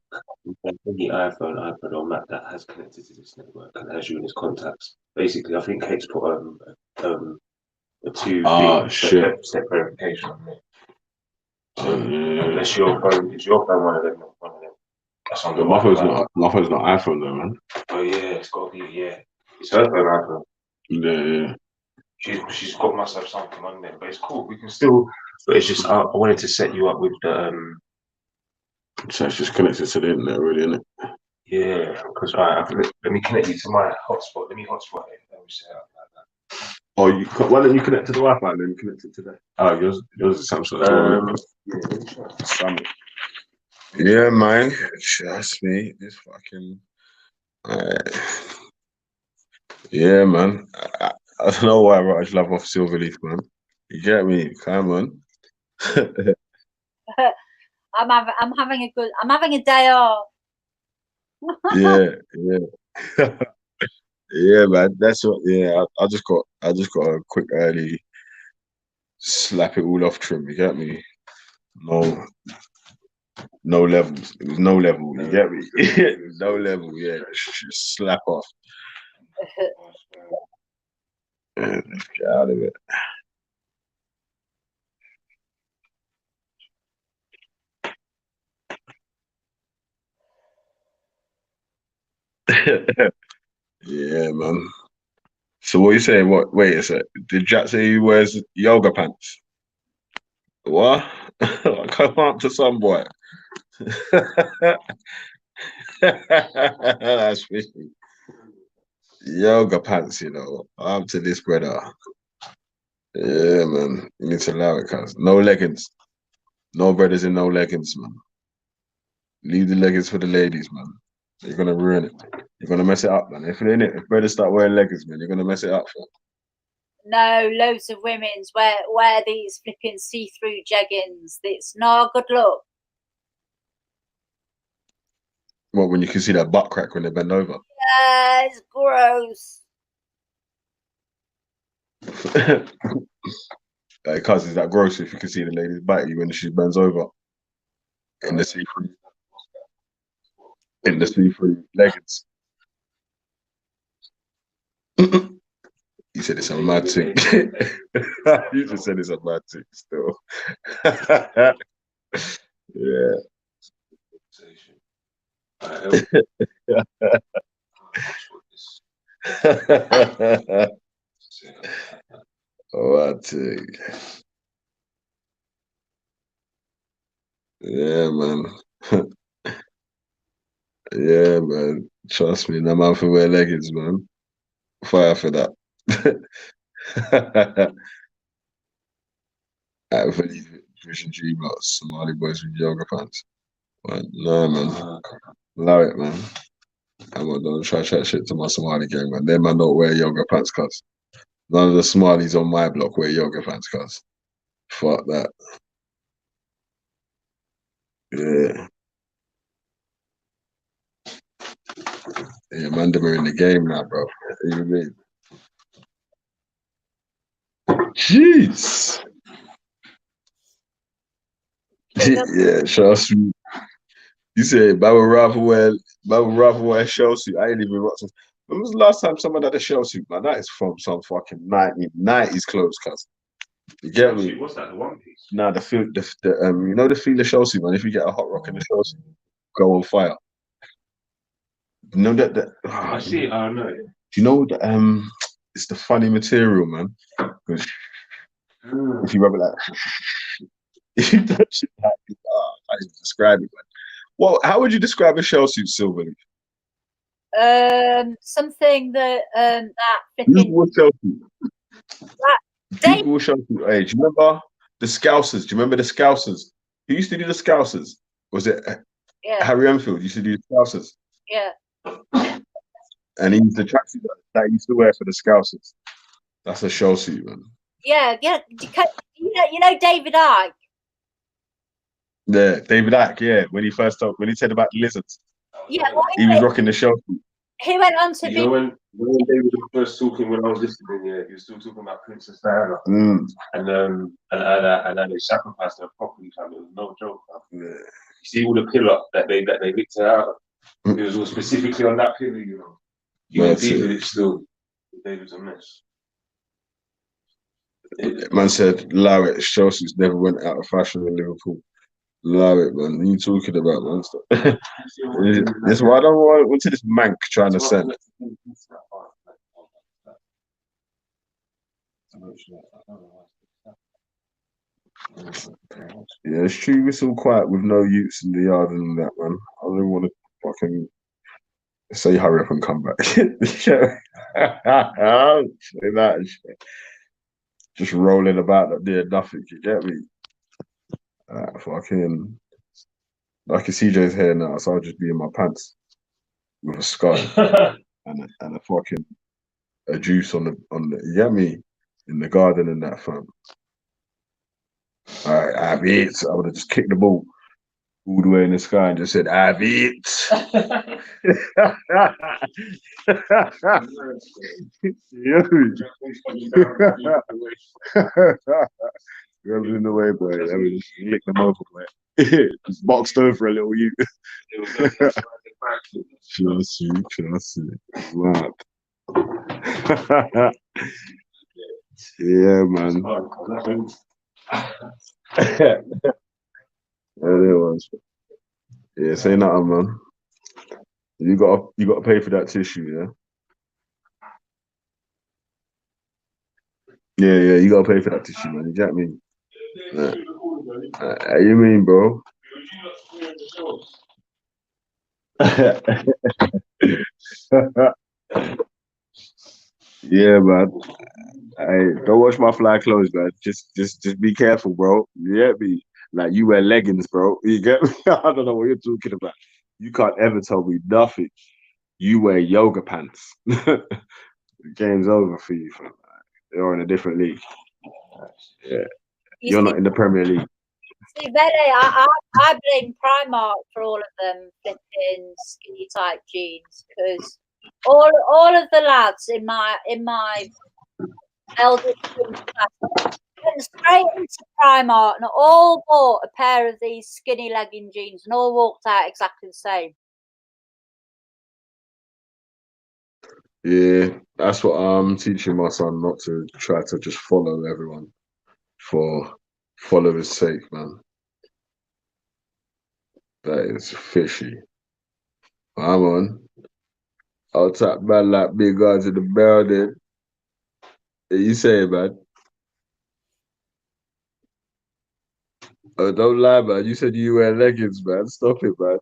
Any iPhone or Mac that has connected to this network and has you in its contacts. Basically, I think Kate's put a two-step verification on it. So unless your phone is your phone one of them. That's on my phone's not iPhone though, man. Oh yeah, it's got to be It's her phone iPhone. Yeah. She's got myself something on there, but it's cool. We can still. But it's just I wanted to set you up with the So it's just connected to the internet, really, isn't it? Yeah, because let me connect you to my hotspot. Let me hotspot it. Let me set it up like that. Oh, why don't you connect to the Wi-Fi and then connect it to the? Oh, yours is Samsung as well. Samsung. Yeah, man. Trust me, this fucking. Yeah, man. I don't know why Raj love off Silverleaf, man. You get me? Come on. I'm having a day off. Yeah. Yeah, man. That's what. Yeah, I just got a quick early slap it all off trim. You get me? No levels. It was no level. You get me? It was no level. Yeah, just slap off. And let's get out of it. Yeah, man. So what you saying? What? Wait a sec. Did Jack say he wears yoga pants? What? Come up to some boy. That's fishy. Yoga pants, you know. Up to this brother. Yeah, man. You need to allow it, cuz. No leggings. No brothers in no leggings, man. Leave the leggings for the ladies, man. You're gonna ruin it. You're gonna mess it up, man. If brothers start wearing leggings, man, you're gonna mess it up. Man. No, loads of women's wear these flipping see-through jeggings. It's not a good look. What, when you can see that butt crack when they bend over? Yeah, it's gross. Like, cuz, is that gross if you can see the lady's butt when she bends over? In the see-through leggings. You said it's a mad thing. You just said it's a mad thing still. Yeah. What thing? Yeah, man. Yeah, man. Trust me, no man for wear leggings, man. Fire for that. I believe it. Vision dream about Somali boys with yoga pants. But no, man. Allow it, man. Don't try to chat shit to my Somali gang, man. Them man don't wear yoga pants, cuz. None of the Somalis on my block wear yoga pants, cuz. Fuck that. Yeah. Yeah, man, them are in the game now, bro. What do you mean? Jeez. Yeah, trust me. You said Baba Rafa wear shell suit. I ain't even watching. When was the last time someone had a shell suit, man? That is from some fucking 90s clothes, cuz. You get me? What's that? The one piece? Nah, you know the feel of shell suit, man. If you get a hot rock in the shell suit, go on fire. You know that I see it. I know. Do you know the it's the funny material, man. 'Cause if you rub it like, if you touch it like, I can't even describe it, man. Well, how would you describe a shell suit, Silverleaf? Something that that Beautiful flipping shell suit. that Beautiful shell suit. Hey, do you remember the Scousers? Do you remember the Scousers? Who used to do the Scousers? Was it yeah, Harry Enfield used to do the Scousers? yeah, And he used the tracksuit that he used to wear for the Scousers. That's a shell suit, man. yeah. You know David Icke. Yeah, David Icke, yeah. When he said about the lizards, Yeah, well, he was rocking the shell suit. he went on to You be. know when David was first talking, when I was listening, yeah, he was still talking about Princess Diana, and how they sacrificed her properly, fam. It was no joke, fam. Yeah. You see all the pillar that they licked her out of. It was all specifically on that pillar, you know. You went deep with it still. David's a mess. Man said, allow it. Shell suits never went out of fashion in Liverpool. Allow it, man. What are you talking about, man? That's why I don't want. What's this mank trying to send? Yeah, it's true. It's all quiet with no youths in the yard and that, man. I don't want to fucking say hurry up and come back. Say that shit. Just rolling about that doing nothing. You get me? Fucking. Like CJ's here now, so I'll just be in my pants with a scarf and a fucking a juice on the you get me, in the garden and that, fam. I have it. I would have just kicked the ball all the way in the sky and just said, I have it. Grab it in the way, boy. I mean, just lick them over, boy. Just boxed over a little you. Trust you. Mad. Yeah, man. Yeah, it was. Yeah, say nothing, man. You gotta pay for that tissue, yeah? Yeah, you gotta pay for that tissue, man. You get me? How you mean, bro? Yeah, man. Hey, don't wash my fly clothes, man. Just be careful, bro. You get me? Like, you wear leggings, bro. You get me? I don't know what you're talking about. You can't ever tell me nothing. You wear yoga pants. The game's over for you, fam. You're in a different league. Yeah. You're not in the Premier League. See, Vede, I blame Primark for all of them flipping skinny type jeans, because all of the lads in my eldest class went straight into Primark and all bought a pair of these skinny legging jeans and all walked out exactly the same. Yeah, that's what I'm teaching my son, not to try to just follow everyone for followers' sake, man. That is fishy. I'm on. I'll tap man like big guys in the building. What you say, man? Oh, don't lie, man. You said you wear leggings, man. Stop it, man.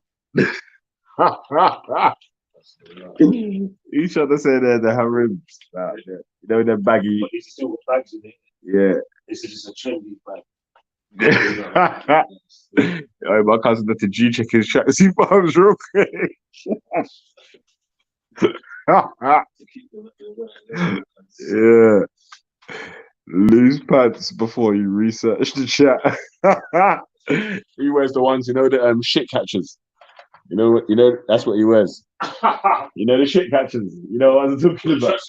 You trying to say they're the harims. Nah, yeah. You know, they're baggy. But these are still bags in it. Yeah. This is just a trendy bag. Oh, my cousin had to G-check his tracksuit bottoms real quick. Yeah. Loose pants before you research the chat. He wears the ones, you know, the shit catchers. You know, that's what he wears. You know, the shit catchers. You know what I'm talking about?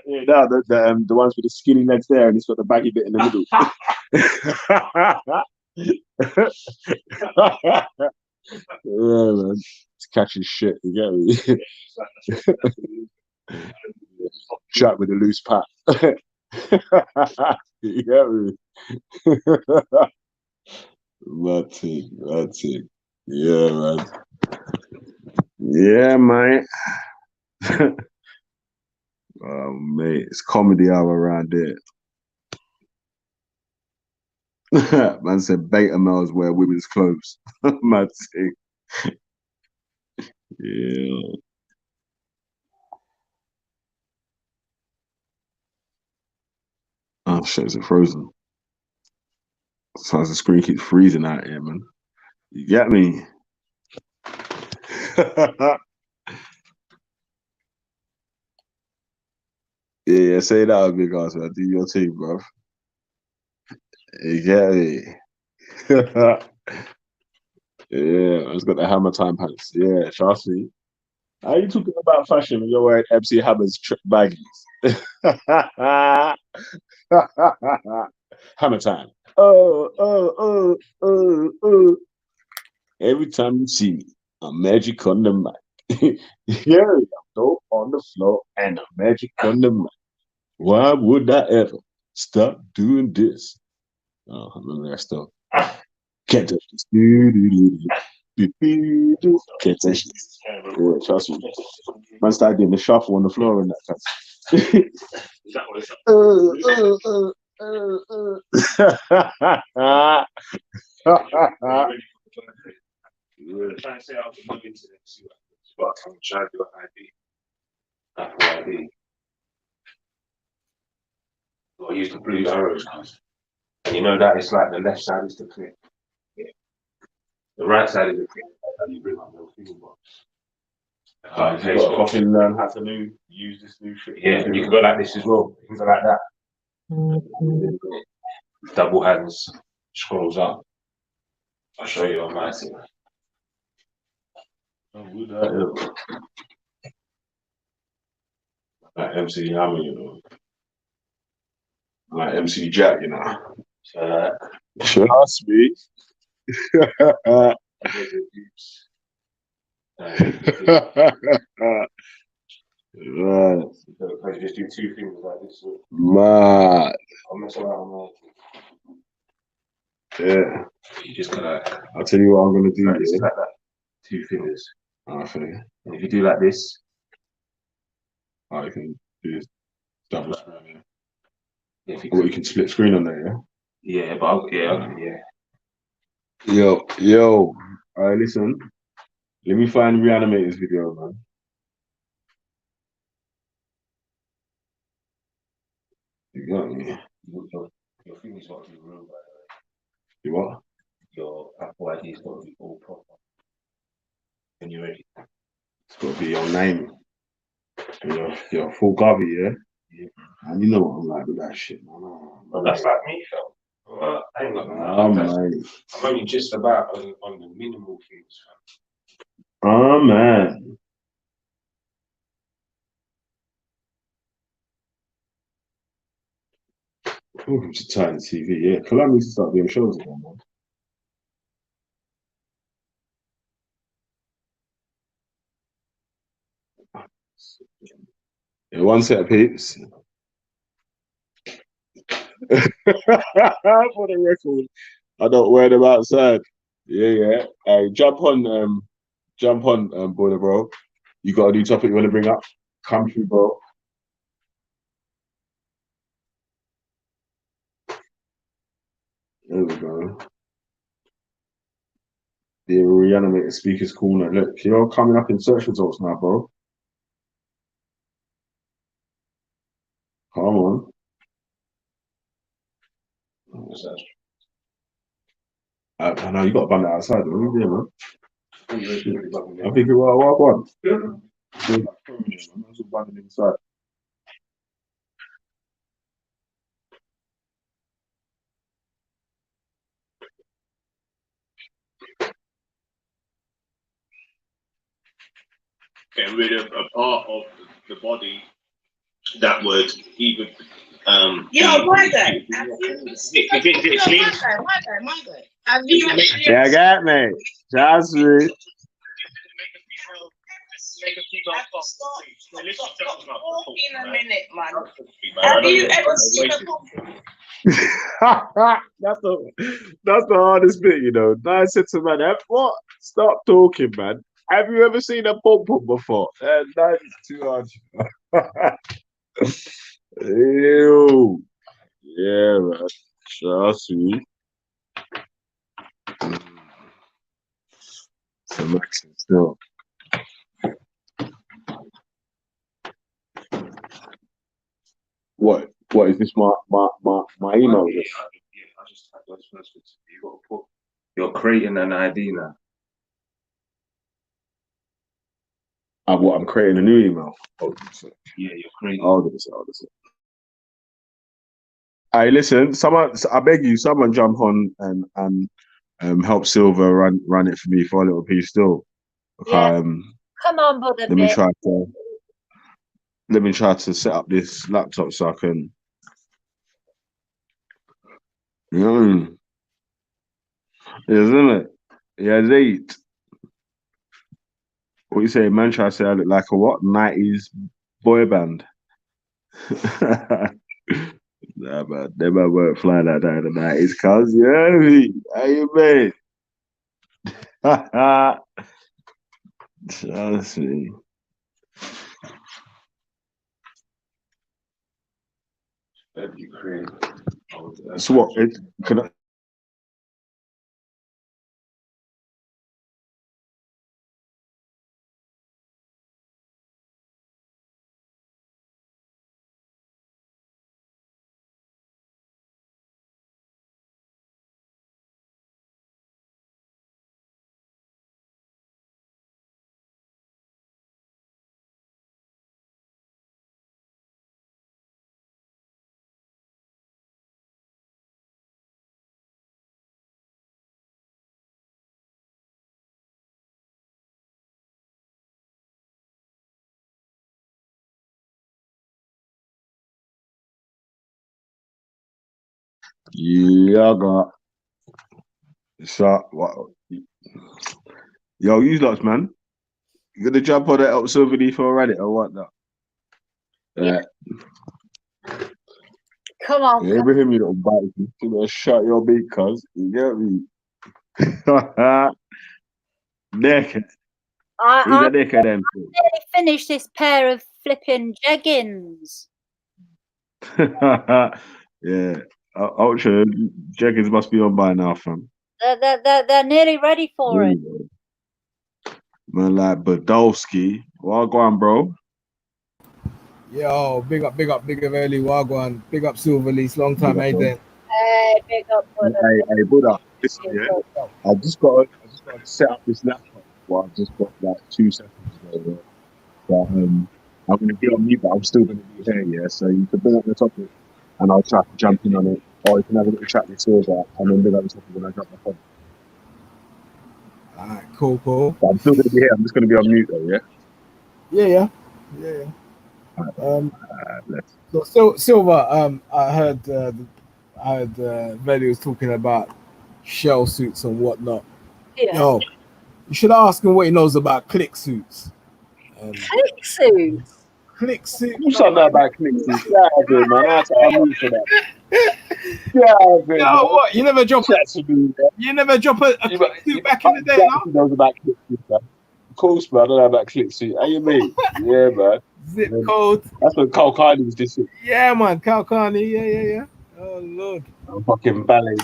Yeah, no, the ones with the skinny legs there, and it's got the baggy bit in the middle. Yeah, man. It's catching shit, you get me? Chat with a loose pat. You get me? That's it. Yeah, man. Yeah, mate. Mate, it's comedy hour around there. Man said beta males wear women's clothes. Mad thing. Yeah. Oh shit, is it frozen? Sometimes the screen keeps freezing out here, man. You get me? Yeah, say that, big ass man. Do your thing, bro. You get me? Yeah, I just got the Hammer Time pants. Yeah, trust me. How you talking about fashion when you're wearing MC Hammer's baggies? Hammer Time. Oh. Every time you see me, I'm magic on the mic. Yeah, I'm dope on the floor and I'm magic on the mic. Why would I ever stop doing this? Oh, I remember that stuff. Can't touch this. Can't touch this. Yeah, trust me. Man started getting the shuffle on the floor and that kind Trying to say I was log into this, see what I'm trying to do an ID. Apple ID. I use the blue arrows, guys. And you know that it's like the left side is the click. Yeah. The right side is the click. And you bring up the finger box. Okay, so often learn how to use this new shit. Yeah, and you can go like this as well. You can go like that. Double hands, scrolls up. I'll show you on my thing. Like MC Hammer, you know. Like MC Jack, you know. So, trust me. Right. Just do two fingers like this. Mad. I'll mess around. Yeah. You just gotta. I'll tell you what I'm gonna do. Like that. Two fingers. Okay. And if you do like this, you can do this double screen. Yeah. You can split screen on there, yeah. Yeah, but yeah. Yo. All right, listen. Let me find Reanimator's video, man. You got me. Your finger's got to be real, by the way. You what? Your Apple ID's got to be all proper. When you're ready. It's got to be your name. You're full gobby, yeah? Yeah. And you know what I'm like with that shit, man. Well, that's like me, fam. Well, I ain't got man. I'm only just about on the minimal things, fam. Oh, man. Oh, I'm just tired of TV, yeah. Columbia needs to start doing shows again, man. Yeah, one set of peeps. For the record, I don't wear them outside. Yeah. Hey, jump on, Border Bro. You got a new topic you want to bring up? Come through, bro. There we go. The Reanimator Speakers Corner. Look, you're coming up in search results now, bro. Come on. I know you got to bun that outside. What are you doing, man? I think you are one. I'm just bunning inside. Getting rid of a part of the body that would either my guy. Yeah, I got me. Trust me. In a minute, man. Have you ever seen a That's the hardest bit, you know. I said to man, what? Stop talking, man. Have you ever seen a pom pom before? That's too hard. Ew. Yeah, man. Trust me. Some accent still. What? What is this? My email address? I just had those first bits. You got to put. You're creating an ID now. What? I'm creating a new email. Yeah, you're creating. Hold on a second. Hey, listen. Someone, I beg you, someone jump on and help Silver run it for me for a little piece still. Yeah. Come on, brother. Let me try to set up this laptop so I can. Isn't it? Yeah, late. What you say, man? Try to say I look like a what? 90s boy band. Nah, man, they might weren't flying like that in the 90s, cuz. You know what I mean? How you mean? Trust me. You create. So what? Can I? Yeah, I got. So, what? Yo, you lots, man. You gonna jump on that up Silver D for Reddit or what? Now? Yeah. Come on. Yeah, Ibrahim, you don't bite. You gonna shut your beak, cuz. You get me? Naked. He's a naked then. nearly finished this pair of flipping jeggings. Yeah. Ultra jeggings must be on by now, fam. They're nearly ready for it. Man, like Badowski. Well, go on, bro. Yo, big up early Wagwan. Big up Silverlease, long time, hey then. Hey, big up, brother. Hey, Buddha. Listen, yeah. I just got to set up this laptop. Well, I just got like 2 seconds ago. But I'm gonna be on mute, but I'm still gonna be here, yeah. So you can bring up the topic and I'll try to jump in on it. Or you can have a little chat with Silver and then bring up the topic when I drop my phone. Alright, cool. But I'm still gonna be here, I'm just gonna be on mute though, yeah? Yeah. So Silver, I heard Veli was talking about shell suits and whatnot. Yeah. Yo, you should ask him what he knows about click suits. Click suits? Click suits. You something about click suits. Yeah, good, man. I'm used to that. Yeah, good. Yo, what? You never drop a click suit back in the day, no? Knows about click suits, man. Of course, man. I don't know about click suit. How you mean? Yeah, man. Zip code. That's what Carl Carney was this week. Yeah, man. Carl Carney. Yeah. Oh, Lord. Fucking ballet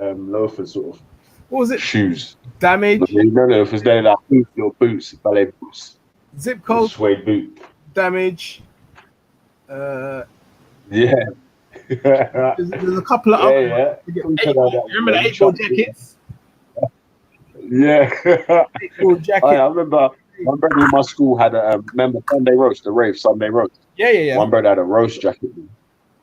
loafers, sort of. What was it? Shoes. Damage. No loafers. They're like your boots, ballet boots. Zip code. Suede boot. Damage. Yeah. There's a couple of yeah. Remember the 8-ball jackets? Yeah. 8-ball jacket. I remember one brother in my school had a remember Sunday roast, the rave Sunday roast. Yeah. One brother had a roast jacket.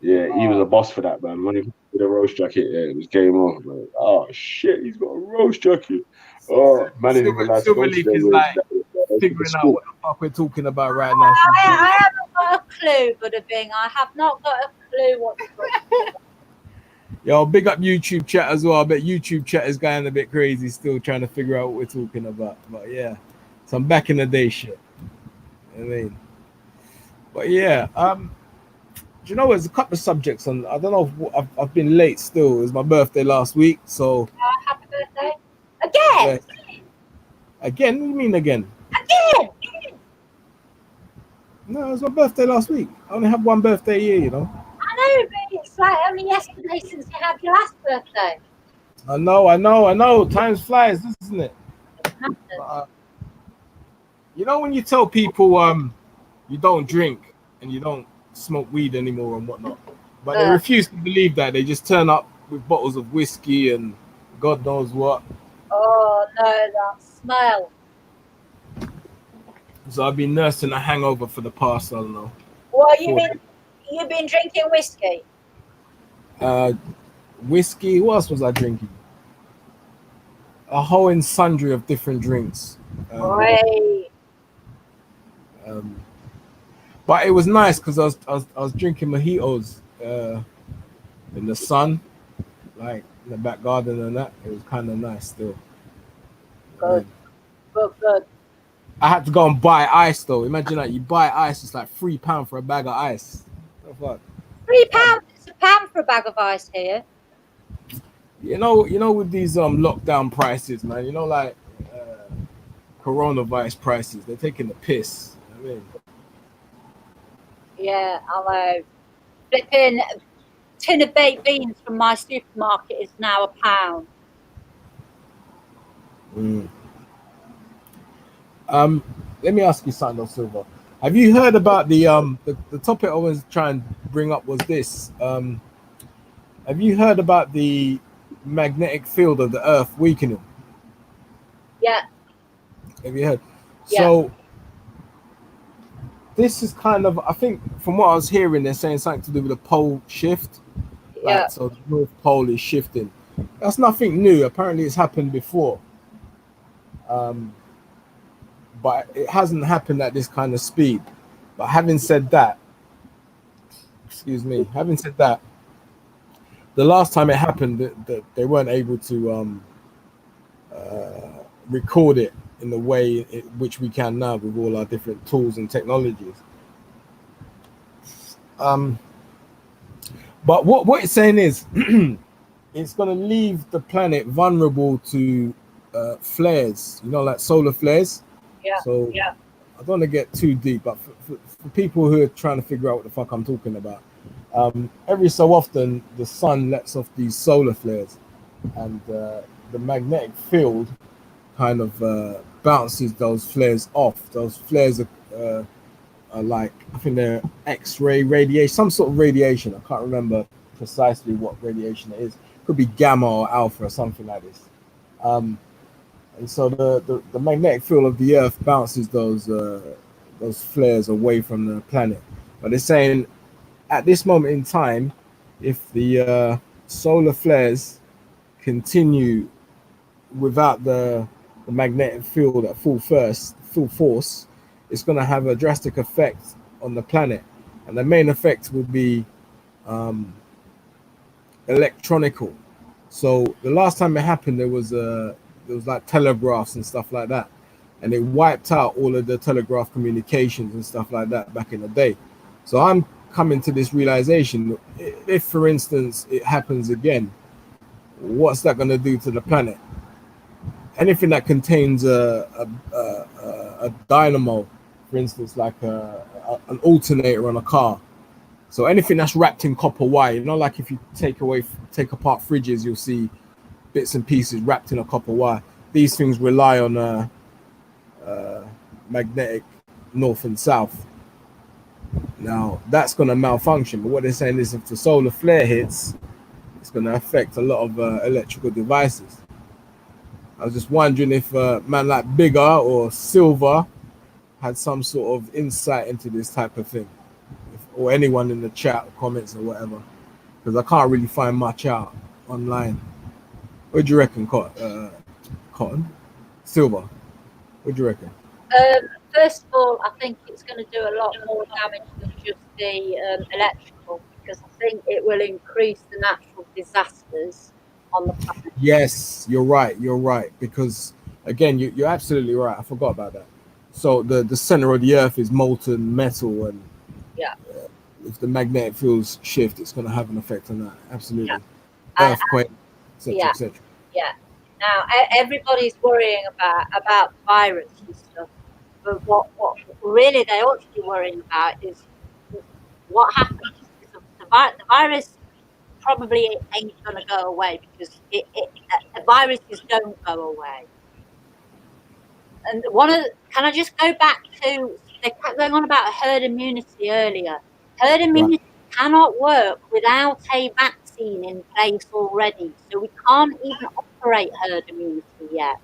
Yeah, he was a boss for that, man. When he did a roast jacket, yeah, it was game on. Like, oh shit, he's got a roast jacket. Oh man, Silverleaf is like figuring out what the fuck we're talking about right now. I haven't got a clue, Buddha Bing. I have not got a clue what you're talking about. Yo, big up YouTube chat as well. I bet YouTube chat is going a bit crazy still trying to figure out what we're talking about. But yeah, some back in the day shit. I mean, but yeah, do you know there's a couple of subjects on? I don't know if I've been late still. It was my birthday last week, so. Happy birthday again. Again? What do you mean again? Again. No, it was my birthday last week. I only have one birthday a year, you know. I know, but it's like only yesterday since you had your last birthday. I know. Time flies, isn't it? You know when you tell people you don't drink and you don't smoke weed anymore and whatnot, but they refuse to believe that. They just turn up with bottles of whiskey and God knows what. Oh no, that smell. So I've been nursing a hangover for the past, I don't know. What you've been drinking whiskey? Whiskey. What else was I drinking? A whole and sundry of different drinks. But it was nice because I was drinking mojitos in the sun, like in the back garden and that. It was kind of nice still. Good. I had to go and buy ice though. Imagine that you buy ice, it's like £3 for a bag of ice. What the fuck? £3. It's £1 for a bag of ice here. You know, with these lockdown prices, man. You know, like coronavirus prices, they're taking the piss. I mean, Yeah, I know. Flipping tin of baked beans from my supermarket is now £1. Let me ask you something, though, Silver. Have you heard about the topic I was trying to bring up was this? Have you heard about the magnetic field of the Earth weakening? Yeah. Have you heard? Yeah. So this is kind of, I think, from what I was hearing, they're saying something to do with the pole shift. Yeah. So the North Pole is shifting. That's nothing new. Apparently, it's happened before. But it hasn't happened at this kind of speed. But having said that, the last time it happened, they weren't able to record it in the way which we can now with all our different tools and technologies. But what it's saying is, it's going to leave the planet vulnerable to flares, you know, like solar flares. Yeah. So I don't want to get too deep, but for people who are trying to figure out what the fuck I'm talking about, every so often the sun lets off these solar flares, and the magnetic field kind of bounces those flares off. Those flares are like, I think they're X-ray radiation, some sort of radiation. I can't remember precisely what radiation it is. Could be gamma or alpha or something like this. And so the magnetic field of the Earth bounces those flares away from the planet. But they're saying at this moment in time, if the solar flares continue without the magnetic field at full force, it's going to have a drastic effect on the planet. And the main effect will be electronical. So the last time it happened, there was like telegraphs and stuff like that, and it wiped out all of the telegraph communications and stuff like that back in the day. So I'm coming to this realization: if, for instance, it happens again, what's that going to do to the planet? Anything that contains a dynamo, for instance, like an alternator on a car. So anything that's wrapped in copper wire, you know, like if you take apart fridges, you'll see bits and pieces wrapped in a copper wire. These things rely on magnetic north and south. Now that's going to malfunction, but what they're saying is if the solar flare hits, it's going to affect a lot of electrical devices. I was just wondering if man like Bigger or Silver had some sort of insight into this type of thing, or anyone in the chat, comments or whatever, because I can't really find much out online. What do you reckon, Cotton? Silver? What do you reckon? First of all, I think it's going to do a lot more damage than just the electrical, because I think it will increase the natural disasters on the planet. Yes, you're right, because again, you're absolutely right. I forgot about that. So the center of the Earth is molten metal, and if the magnetic fields shift, it's going to have an effect on that. Absolutely. Earthquake, etc., etc. Yeah. Now everybody's worrying about virus and stuff. But what really they ought to be worrying about is what happens. The virus probably ain't going to go away because viruses don't go away. And can I just go back to, they kept going on about herd immunity earlier. Herd immunity cannot work without a vaccine in place already. So we can't even operate herd immunity yet.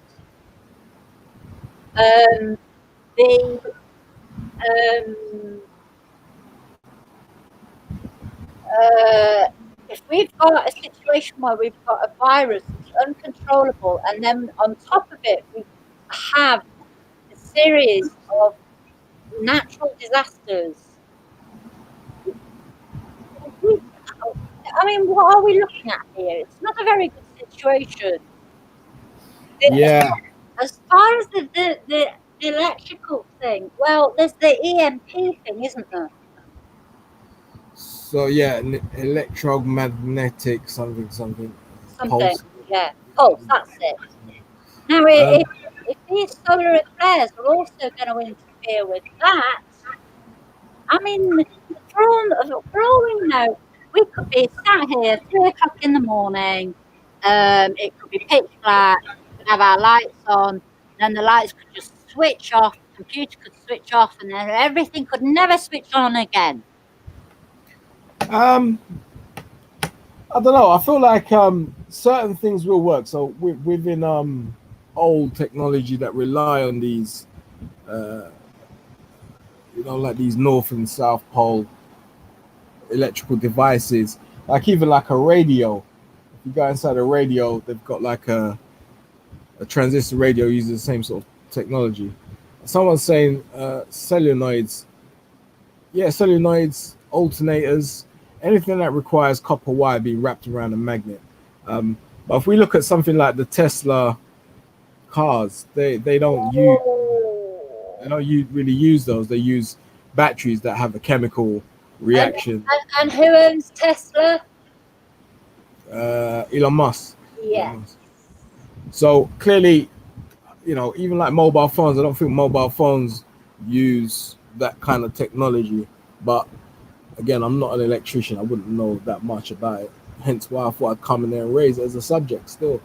If we've got a situation where we've got a virus that's uncontrollable, and then on top of it, we have a series of natural disasters. I mean, what are we looking at here? It's not a very good situation. Yeah. As far as the electrical thing, well, there's the EMP thing, isn't there? So yeah, electromagnetic something. Pulse. Yeah, pulse, that's it. Now, if these solar flares are also going to interfere with that, I mean, for all we know, we could be sat here 3 o'clock in the morning, it could be pitch black, we could have our lights on, and then the lights could just switch off, the computer could switch off, and then everything could never switch on again. I don't know. I feel like certain things will work. So within old technology that rely on these, like these north and south pole electrical devices, like even like a radio. If you go inside a radio, they've got like a transistor radio using the same sort of technology. Someone's saying solenoids. Yeah, solenoids, alternators, anything that requires copper wire being wrapped around a magnet. But if we look at something like the Tesla cars, they don't really use those. They use batteries that have a chemical reaction. And who owns Tesla? Elon Musk. Yeah. So clearly, even like mobile phones, I don't think mobile phones use that kind of technology. But again, I'm not an electrician. I wouldn't know that much about it. Hence why I thought I'd come in there and raise it as a subject still.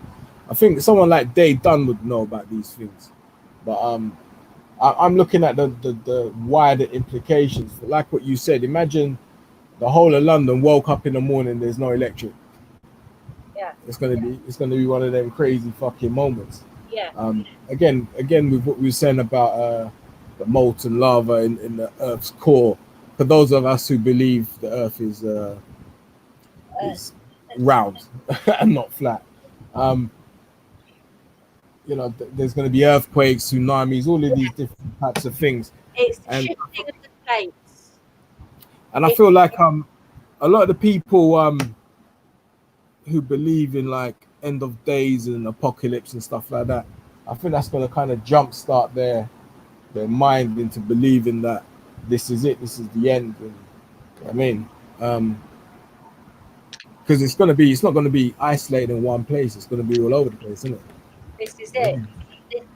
I think someone like Dave Dunn would know about these things. But I'm looking at the wider implications. Like what you said, imagine the whole of London woke up in the morning, there's no electric. Yeah. It's gonna be one of them crazy fucking moments. Yeah. Again with what we were saying about the molten lava in the Earth's core. For those of us who believe the Earth is round and not flat, there's going to be earthquakes, tsunamis, all of these different types of things. It's the shifting of the plates. And I feel like a lot of the people who believe in like end of days and apocalypse and stuff like that, I think that's going to kind of jumpstart their mind into believing that this is it, this is the end. And, because it's not going to be isolated in one place. It's going to be all over the place, isn't it? This is it.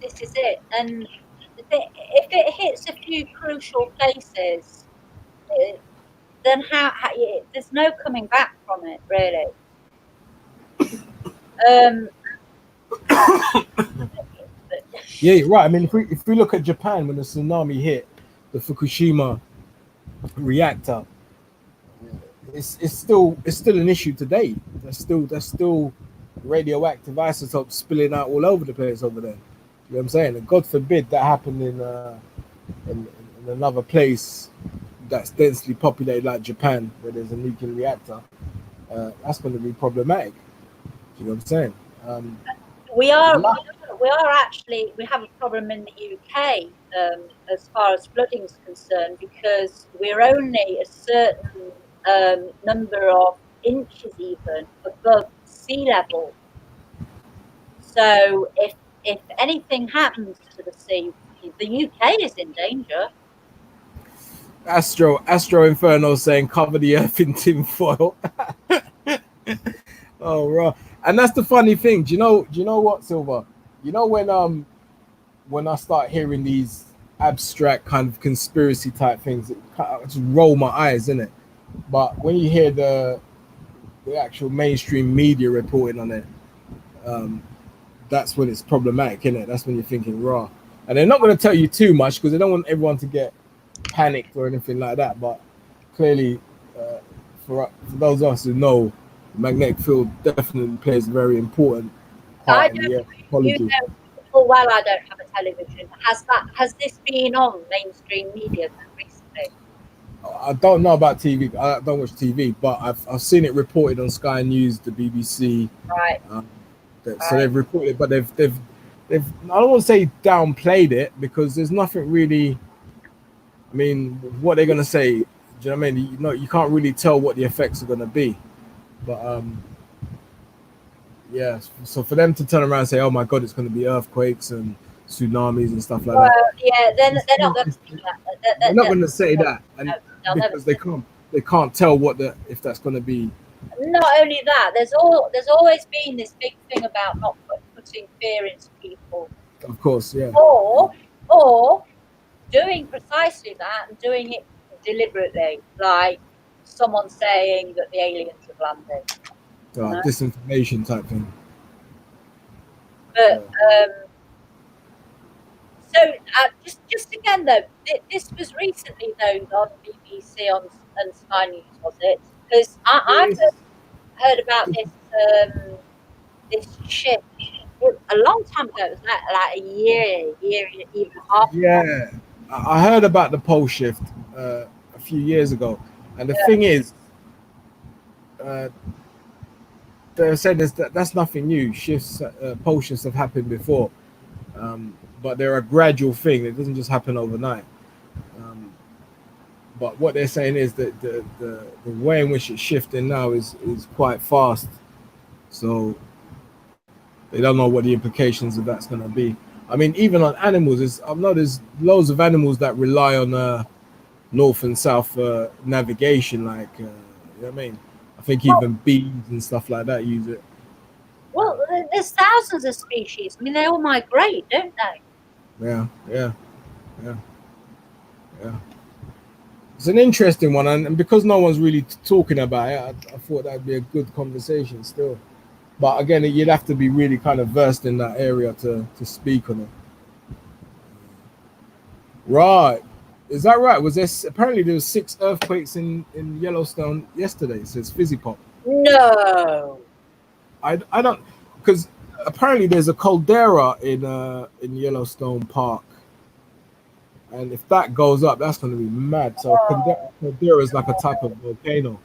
This is it. And if it hits a few crucial places, then how there's no coming back from it, really. Yeah, you're right. I mean, if we look at Japan, when the tsunami hit the Fukushima reactor, it's still an issue today. There's still radioactive isotopes spilling out all over the place over there. You know what I'm saying? And God forbid that happened in another place that's densely populated like Japan, where there's a nuclear reactor. That's going to be problematic. You know what I'm saying? We have a problem in the UK as far as flooding is concerned, because we're only a certain number of inches even above sea level. So if anything happens to the sea, the UK is in danger. Astro Inferno saying cover the earth in tin foil. Oh, right. And that's the funny thing. Do you know what, Silver? You know when I start hearing these abstract kind of conspiracy type things. It kind of just roll my eyes, innit? But when you hear the actual mainstream media reporting on it, that's when it's problematic, innit? That's when you're thinking raw. And they're not going to tell you too much because they don't want everyone to get panicked or anything like that. But clearly, for those of us who know, the magnetic field definitely plays a very important I part in don't. the ecology. You know full well I don't have a television. Has this been on mainstream media recently? I don't know about TV. I don't watch TV, but I've seen it reported on Sky News, the BBC. Right. So they've reported, but they've I don't want to say downplayed it because there's nothing really. I mean, what they're gonna say? Do you know what I mean? You can't really tell what the effects are gonna be, but yeah. So for them to turn around and say, "Oh my God, it's gonna be earthquakes and tsunamis and stuff like that," Yeah, they're not going to do that. they're not gonna say that, and they'll never because they can't tell if that's gonna be. Not only that, there's always been this big thing about not putting fear into people, Of course, yeah. or doing precisely that and doing it deliberately, like someone saying that the aliens have landed. Disinformation type thing. But so just again though, this was recently though on BBC and Sky News, was it? Because I've heard about this ship a long time ago. It was like a year even a half. Yeah, I heard about the pole shift a few years ago, and the thing is, they're saying that's nothing new. Pole shifts have happened before, but they're a gradual thing. It doesn't just happen overnight. But what they're saying is that the way in which it's shifting now is quite fast. So they don't know what the implications of that's going to be. I mean, even on animals, I've noticed loads of animals that rely on north and south navigation, like, you know what I mean? I think even bees and stuff like that use it. Well, there's thousands of species. I mean, they all migrate, don't they? Yeah. It's an interesting one, and because no one's really talking about it, I thought that'd be a good conversation still. But again, you'd have to be really kind of versed in that area to speak on it. Right. Is that right? Apparently there was 6 earthquakes in Yellowstone yesterday, says Fizzipop. No. I don't, because apparently there's a caldera in Yellowstone Park. And if that goes up, that's going to be mad. So caldera is like a type of volcano.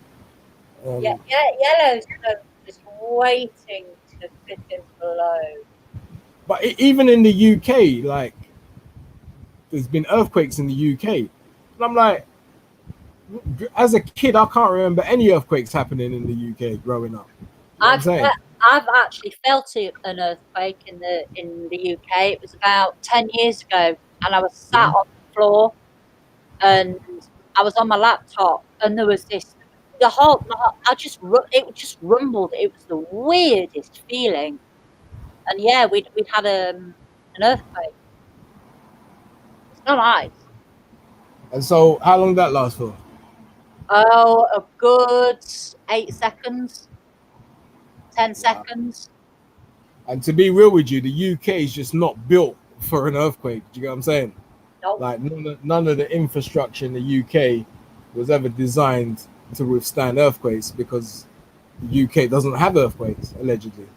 Yellowstone is waiting to fit in below. But even in the UK, like, there's been earthquakes in the UK. And I'm like, as a kid, I can't remember any earthquakes happening in the UK growing up. You know what I'm saying? I've actually felt an earthquake in the UK. It was about 10 years ago, and I was sat on the floor, and I was on my laptop, and there was this. It just rumbled. It was the weirdest feeling, and yeah, we'd had an earthquake. It's not nice. And so, how long did that last for? Oh, a good 8 seconds, 10 seconds. And to be real with you, the UK is just not built for an earthquake. Do you get what I'm saying? Nope. Like none of the infrastructure in the UK was ever designed to withstand earthquakes because the UK doesn't have earthquakes, allegedly.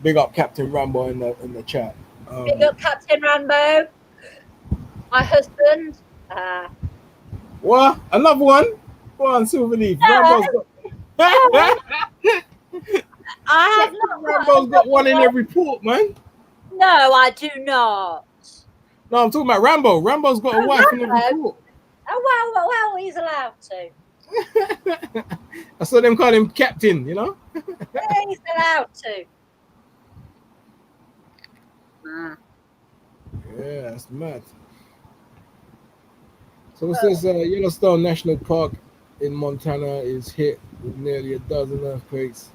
Big up Captain Rambo in the chat. Big up Captain Rambo, my husband. What? Another one? Go on, Silverleaf. Rambo's got one in every port, man. No, I do not. No, I'm talking about Rambo. Rambo's got a wife in every port. Oh, well, he's allowed to. I saw them call him Captain, you know? Yeah, he's allowed to. Yeah, that's mad. So it says Yellowstone National Park in Montana is hit with nearly a dozen earthquakes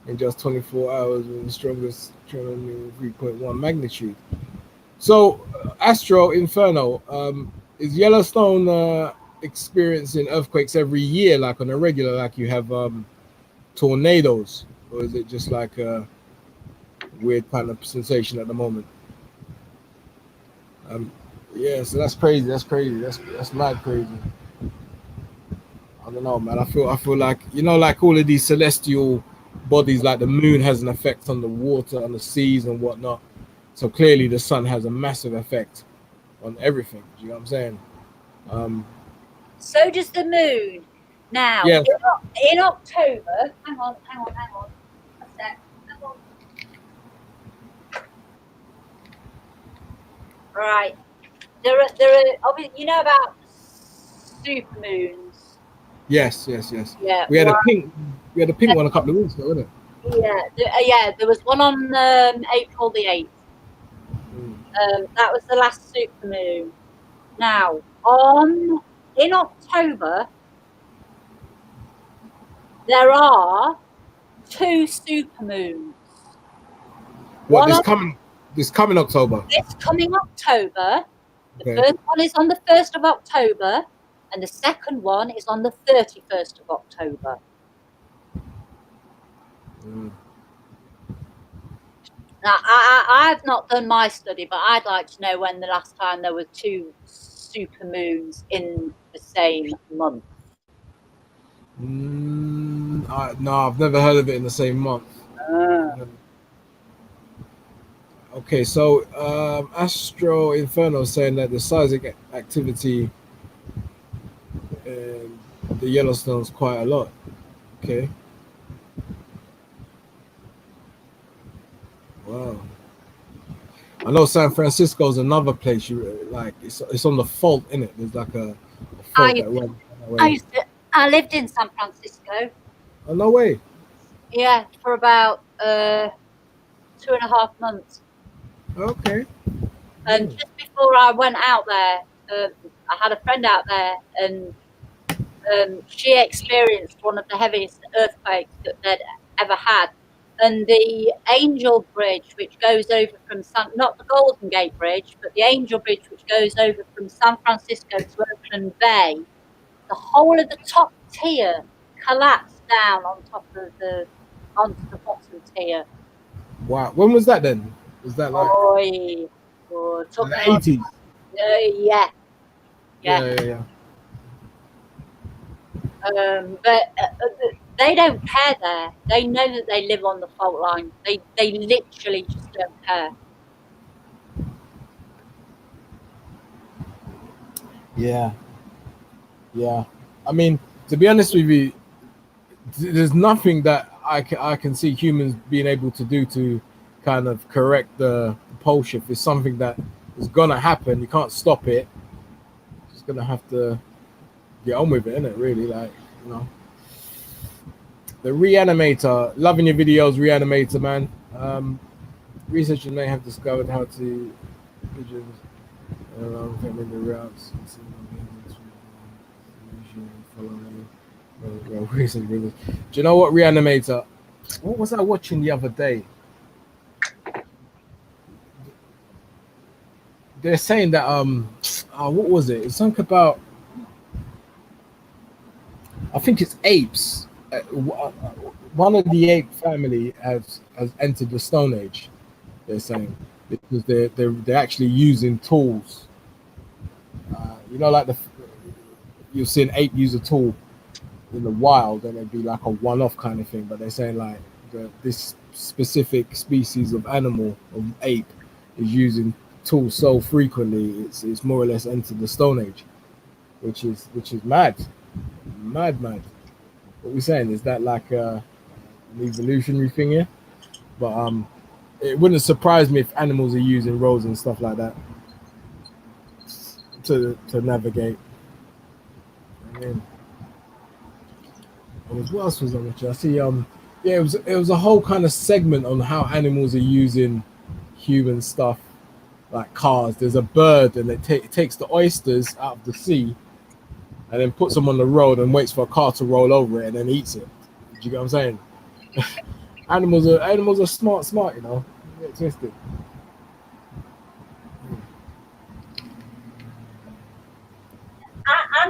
in just 24 hours with the strongest 3.1 magnitude. So, Astro Inferno, is Yellowstone experiencing earthquakes every year, like on a regular, like you have tornadoes, or is it just like a weird kind of sensation at the moment? Yeah, so that's crazy. That's crazy. That's mad crazy. I don't know, man. I feel like, you know, like all of these celestial bodies, like the moon has an effect on the water, on the seas and whatnot. So clearly the sun has a massive effect on everything. Do you know what I'm saying? So does the moon. Now, Yes. in October, hang on. A sec. Hang on. Right. There are obviously, you know about supermoons. Yes. Yeah. We had a right. pink one a couple of weeks ago, wasn't it? Yeah. There was one on April the 8th. That was the last supermoon. Now, in October, there are 2 supermoons. What, this coming October? This coming October. The Okay. first one is on the 1st of October, and the second one is on the 31st of October. Now, I've not done my study, but I'd like to know when the last time there were 2 supermoons in the same month. No, I've never heard of it in the same month. Okay, so Astro Inferno is saying that the seismic activity in the Yellowstone is quite a lot. Okay. Wow. I know San Francisco is another place you like. It's on the fault, isn't it? There's like a fault that runs that way. I lived in San Francisco. Oh, no way. Yeah, for about 2.5 months. Okay. And just before I went out there, I had a friend out there, and she experienced one of the heaviest earthquakes that they'd ever had. And the Angel Bridge, which goes over from not the Golden Gate Bridge, but the Angel Bridge, which goes over from San Francisco to Oakland Bay, the whole of the top tier collapsed down onto the bottom tier. Wow. When was that then? Was that like the 80s? Yeah. Yeah. But they don't care there. They know that they live on the fault line. They literally just don't care. Yeah. I mean, to be honest with you, there's nothing that I can see humans being able to do to kind of correct the pole shift. It's something that is gonna happen. You can't stop it. Just gonna have to get on with it, isn't it? Really, like, you know. The Reanimator, loving your videos, Reanimator, man. Researchers may have discovered how to pigeons around family routes. Do you know what, Reanimator? What was I watching the other day? They're saying that what was it? It's something about, I think it's apes. One of the ape family has entered the Stone Age. They're saying because they're actually using tools. You know, like you'll see an ape use a tool in the wild, and it'd be like a one-off kind of thing. But they're saying like this specific species of animal, of ape, is using tools so frequently, it's more or less entered the Stone Age, which is mad. What we're saying is that like an evolutionary thing here, but it wouldn't surprise me if animals are using roads and stuff like that to navigate. I mean, what else was on the chat? I see it was a whole kind of segment on how animals are using human stuff, like cars. There's a bird and it takes the oysters out of the sea and then puts them on the road and waits for a car to roll over it and then eats it. Do you get what I'm saying? Animals are smart, you know. Get twisted.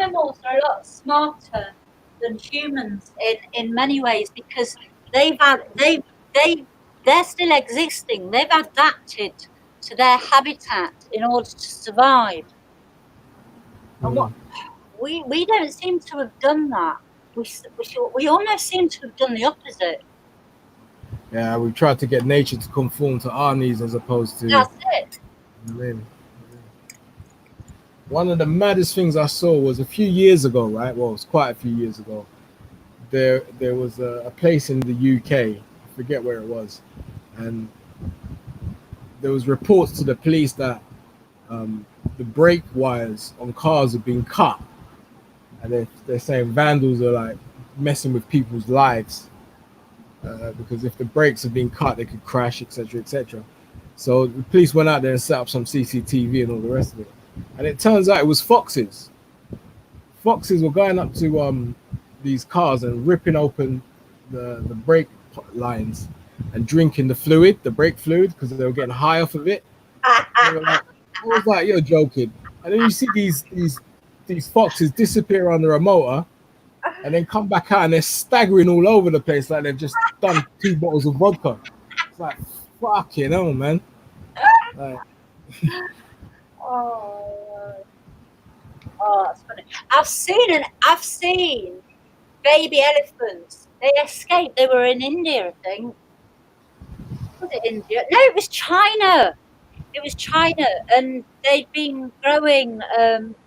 animals are a lot smarter than humans in many ways because they're still existing. They've adapted to their habitat in order to survive. And what we don't seem to have done that. We almost seem to have done the opposite. Yeah, we tried to get nature to conform to our needs as opposed to. That's it. Really. One of the maddest things I saw was a few years ago, right? Well, it was quite a few years ago. There was a place in the UK, I forget where it was, and there was reports to the police that the brake wires on cars have been cut, and they're saying vandals are like messing with people's lives because if the brakes have been cut, they could crash, etc., etc. So the police went out there and set up some CCTV and all the rest of it. And it turns out it was foxes. Foxes were going up to these cars and ripping open the brake lines and drinking the fluid, the brake fluid, because they were getting high off of it. They were like, I was like, you're joking. And then you see these foxes disappear under a motor and then come back out and they're staggering all over the place like they've just done 2 bottles of vodka. It's like, fucking hell, man. Like, Oh, that's funny. I've seen baby elephants. They escaped. They were in India, I think. Was it India? No, it was China. It was China, and they'd been growing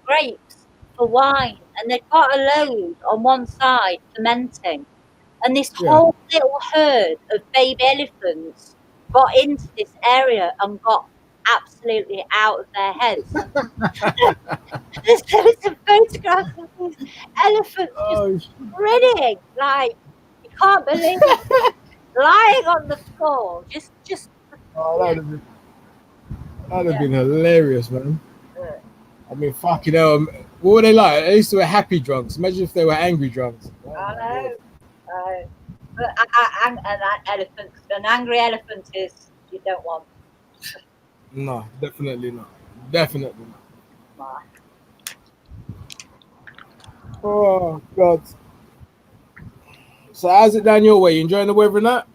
grapes for wine, and they'd got a load on one side fermenting, and this whole little herd of baby elephants got into this area and got absolutely out of their heads. There's a photograph of these elephants just grinning, like you can't believe it, lying on the floor, just. that'd have been hilarious, man. I mean, fucking hell. What were they like? They used to be happy drunks. Imagine if they were angry drunks. I know. But an angry elephant is you don't want. No, definitely not. Definitely not. Oh God. So how's it down your way? You enjoying the weather and that?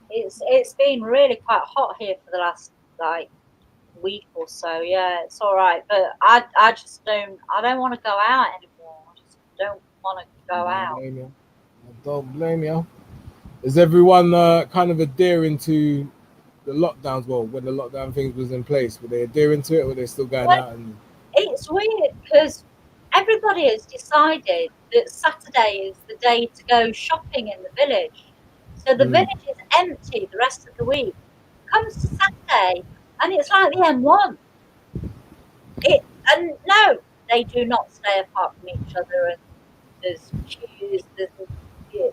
It's been really quite hot here for the last week or so. Yeah, it's all right, but I just don't want to go out anymore. I just don't want to go out. I don't blame you. Is everyone kind of adhering to the lockdowns? Well, when the lockdown things was in place, were they adhering to it, or were they still going out? And It's weird because everybody has decided that Saturday is the day to go shopping in the village. So the village is empty the rest of the week. Comes to Saturday, and it's like the M1. And no, they do not stay apart from each other, and there's queues.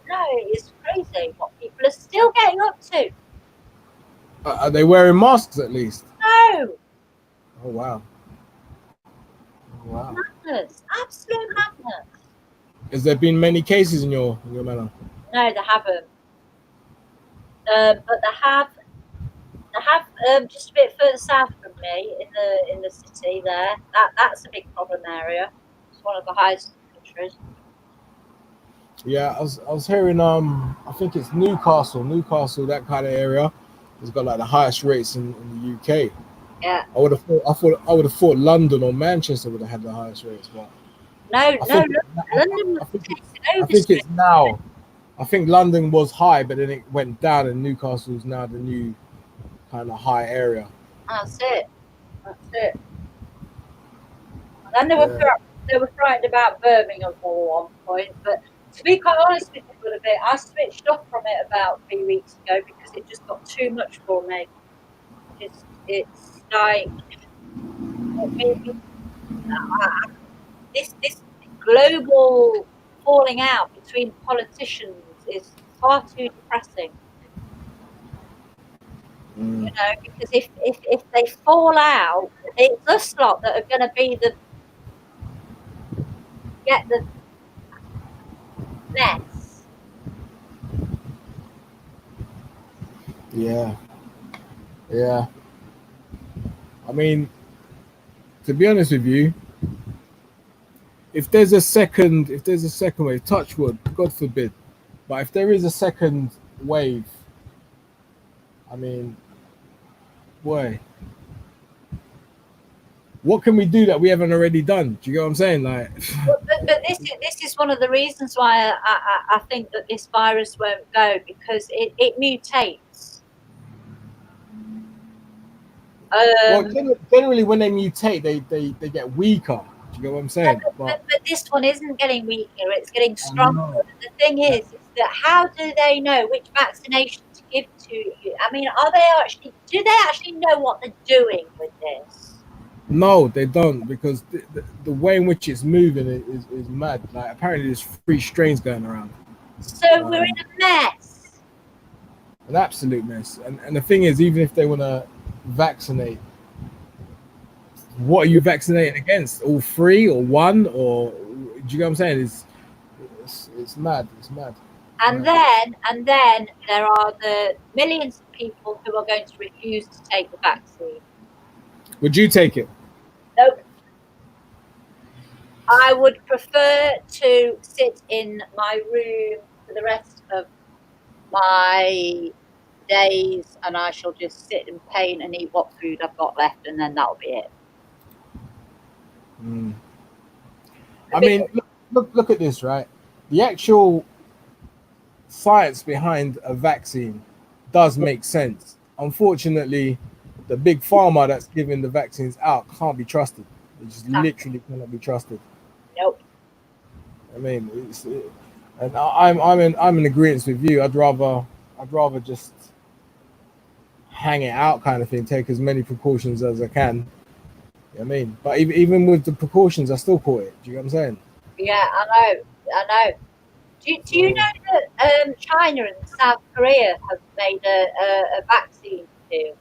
No, it's crazy what people are still getting up to. are they wearing masks at least? No. Oh wow. Wow. Madness. Absolute madness. Has there been many cases in your manor? No, they haven't. But they have just a bit further south from me in the city there. That's a big problem area. It's one of the highest in the country. Yeah, I was hearing I think it's Newcastle, that kind of area has got like the highest rates in the UK. Yeah. I would have thought London or Manchester would have had the highest rates, but London was taken over. I think it's now. I think London was high, but then it went down, and Newcastle's now the new kind of high area. That's it. And then they were frightened about Birmingham for one point, but to be quite honest with you a bit, I switched off from it about 3 weeks ago because it just got too much for me. It's like this global falling out between politicians is far too depressing. You know, because if they fall out, it's us lot that are going to be get the mess. Yeah. I mean, to be honest with you, if there's a second wave, touch wood, God forbid, but if there is a second wave, I mean, boy, what can we do that we haven't already done? Do you get what I'm saying? Like, but this is one of the reasons why I think that this virus won't go, because it mutates. well, generally when they mutate, they get weaker. Do you get what I'm saying? But this one isn't getting weaker; it's getting stronger. The thing is that how do they know which vaccination to give to you? I mean, do they actually know what they're doing with this? No, they don't, because the way in which it's moving is mad. Like, apparently there's 3 strains going around. So we're in a mess. An absolute mess. And the thing is, even if they want to vaccinate, what are you vaccinating against? All 3 or 1? Or do you get what I'm saying? It's mad. It's mad. And then there are the millions of people who are going to refuse to take the vaccine. Would you take it? Nope. I would prefer to sit in my room for the rest of my days, and I shall just sit in pain and eat what food I've got left, and then that'll be it. I mean, look at this, right? The actual science behind a vaccine does make sense. Unfortunately, the big pharma that's giving the vaccines out can't be trusted. They just literally cannot be trusted. Nope. I mean, and I'm in agreement with you. I'd rather just hang it out, kind of thing. Take as many precautions as I can. You know what I mean, but even with the precautions, I still caught it. Do you get what I'm saying? Yeah, I know. Do you know that China and South Korea have made a vaccine deal?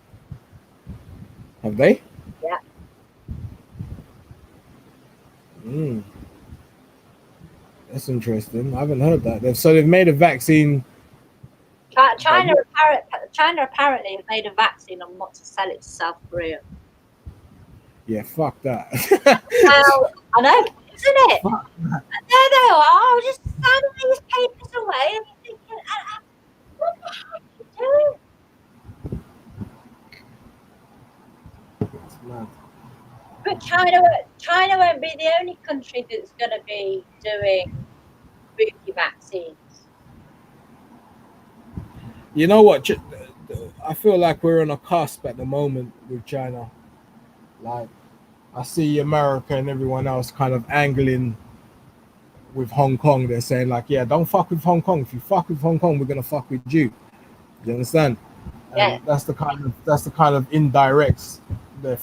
Have they? Yeah. That's interesting. I haven't heard that. They've made a vaccine. China apparently have made a vaccine and want to sell it to South Korea. Yeah, fuck that. Well, I know, isn't it? And there they are, just signing these papers away, and you're thinking, what the heck are you doing? But China won't be the only country that's going to be doing spooky vaccines. You know what? I feel like we're on a cusp at the moment with China. Like, I see America and everyone else kind of angling with Hong Kong. They're saying like, yeah, don't fuck with Hong Kong. If you fuck with Hong Kong, we're gonna fuck with you. You understand? Yeah. And that's the kind of indirects they're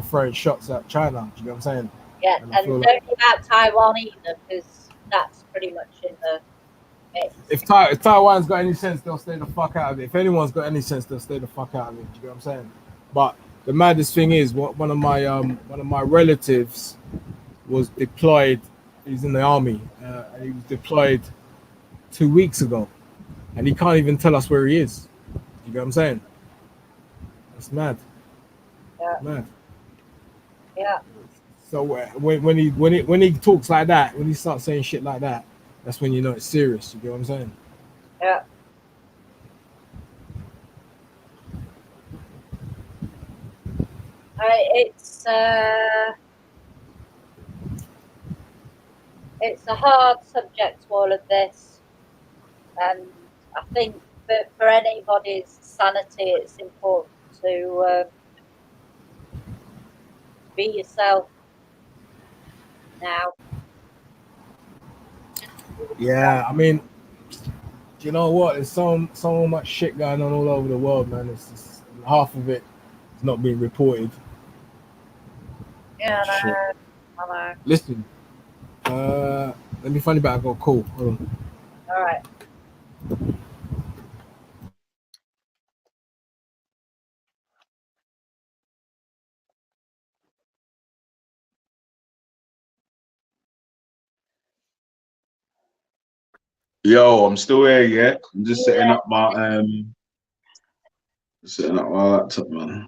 throwing shots at China. Do you know what I'm saying? Yeah, And and I don't feel leave out Taiwan either, because that's pretty much in the mix. If Taiwan's got any sense, they'll stay the fuck out of it. If anyone's got any sense, they'll stay the fuck out of it. Do you know what I'm saying? But the maddest thing is, one of my relatives was deployed. He's in the army, and he was deployed 2 weeks ago, and he can't even tell us where he is. You know what I'm saying? That's mad. Yeah. Mad. Yeah. So when he talks like that, when he starts saying shit like that, that's when you know it's serious. You get what I'm saying? Yeah. It's a hard subject, all of this, and I think that for anybody's sanity, it's important to be yourself now. Yeah, I mean, you know what? There's so much shit going on all over the world, man. It's just, half of it is not being reported. Yeah, Shit. I know. Listen, let me find you back. I got a call. Hold on. All right. Yo, I'm still here, yeah. I'm just setting up my laptop, man.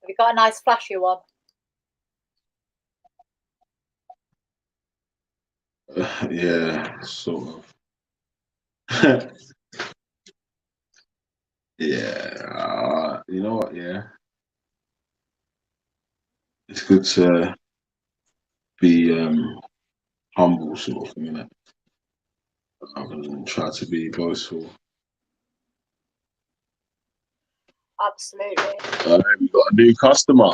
Have you got a nice flashy one? Yeah, sort of. Yeah, you know what? Yeah, it's good to be humble, sort of thing, innit? Rather than try to be boastful. Absolutely. We got a new customer,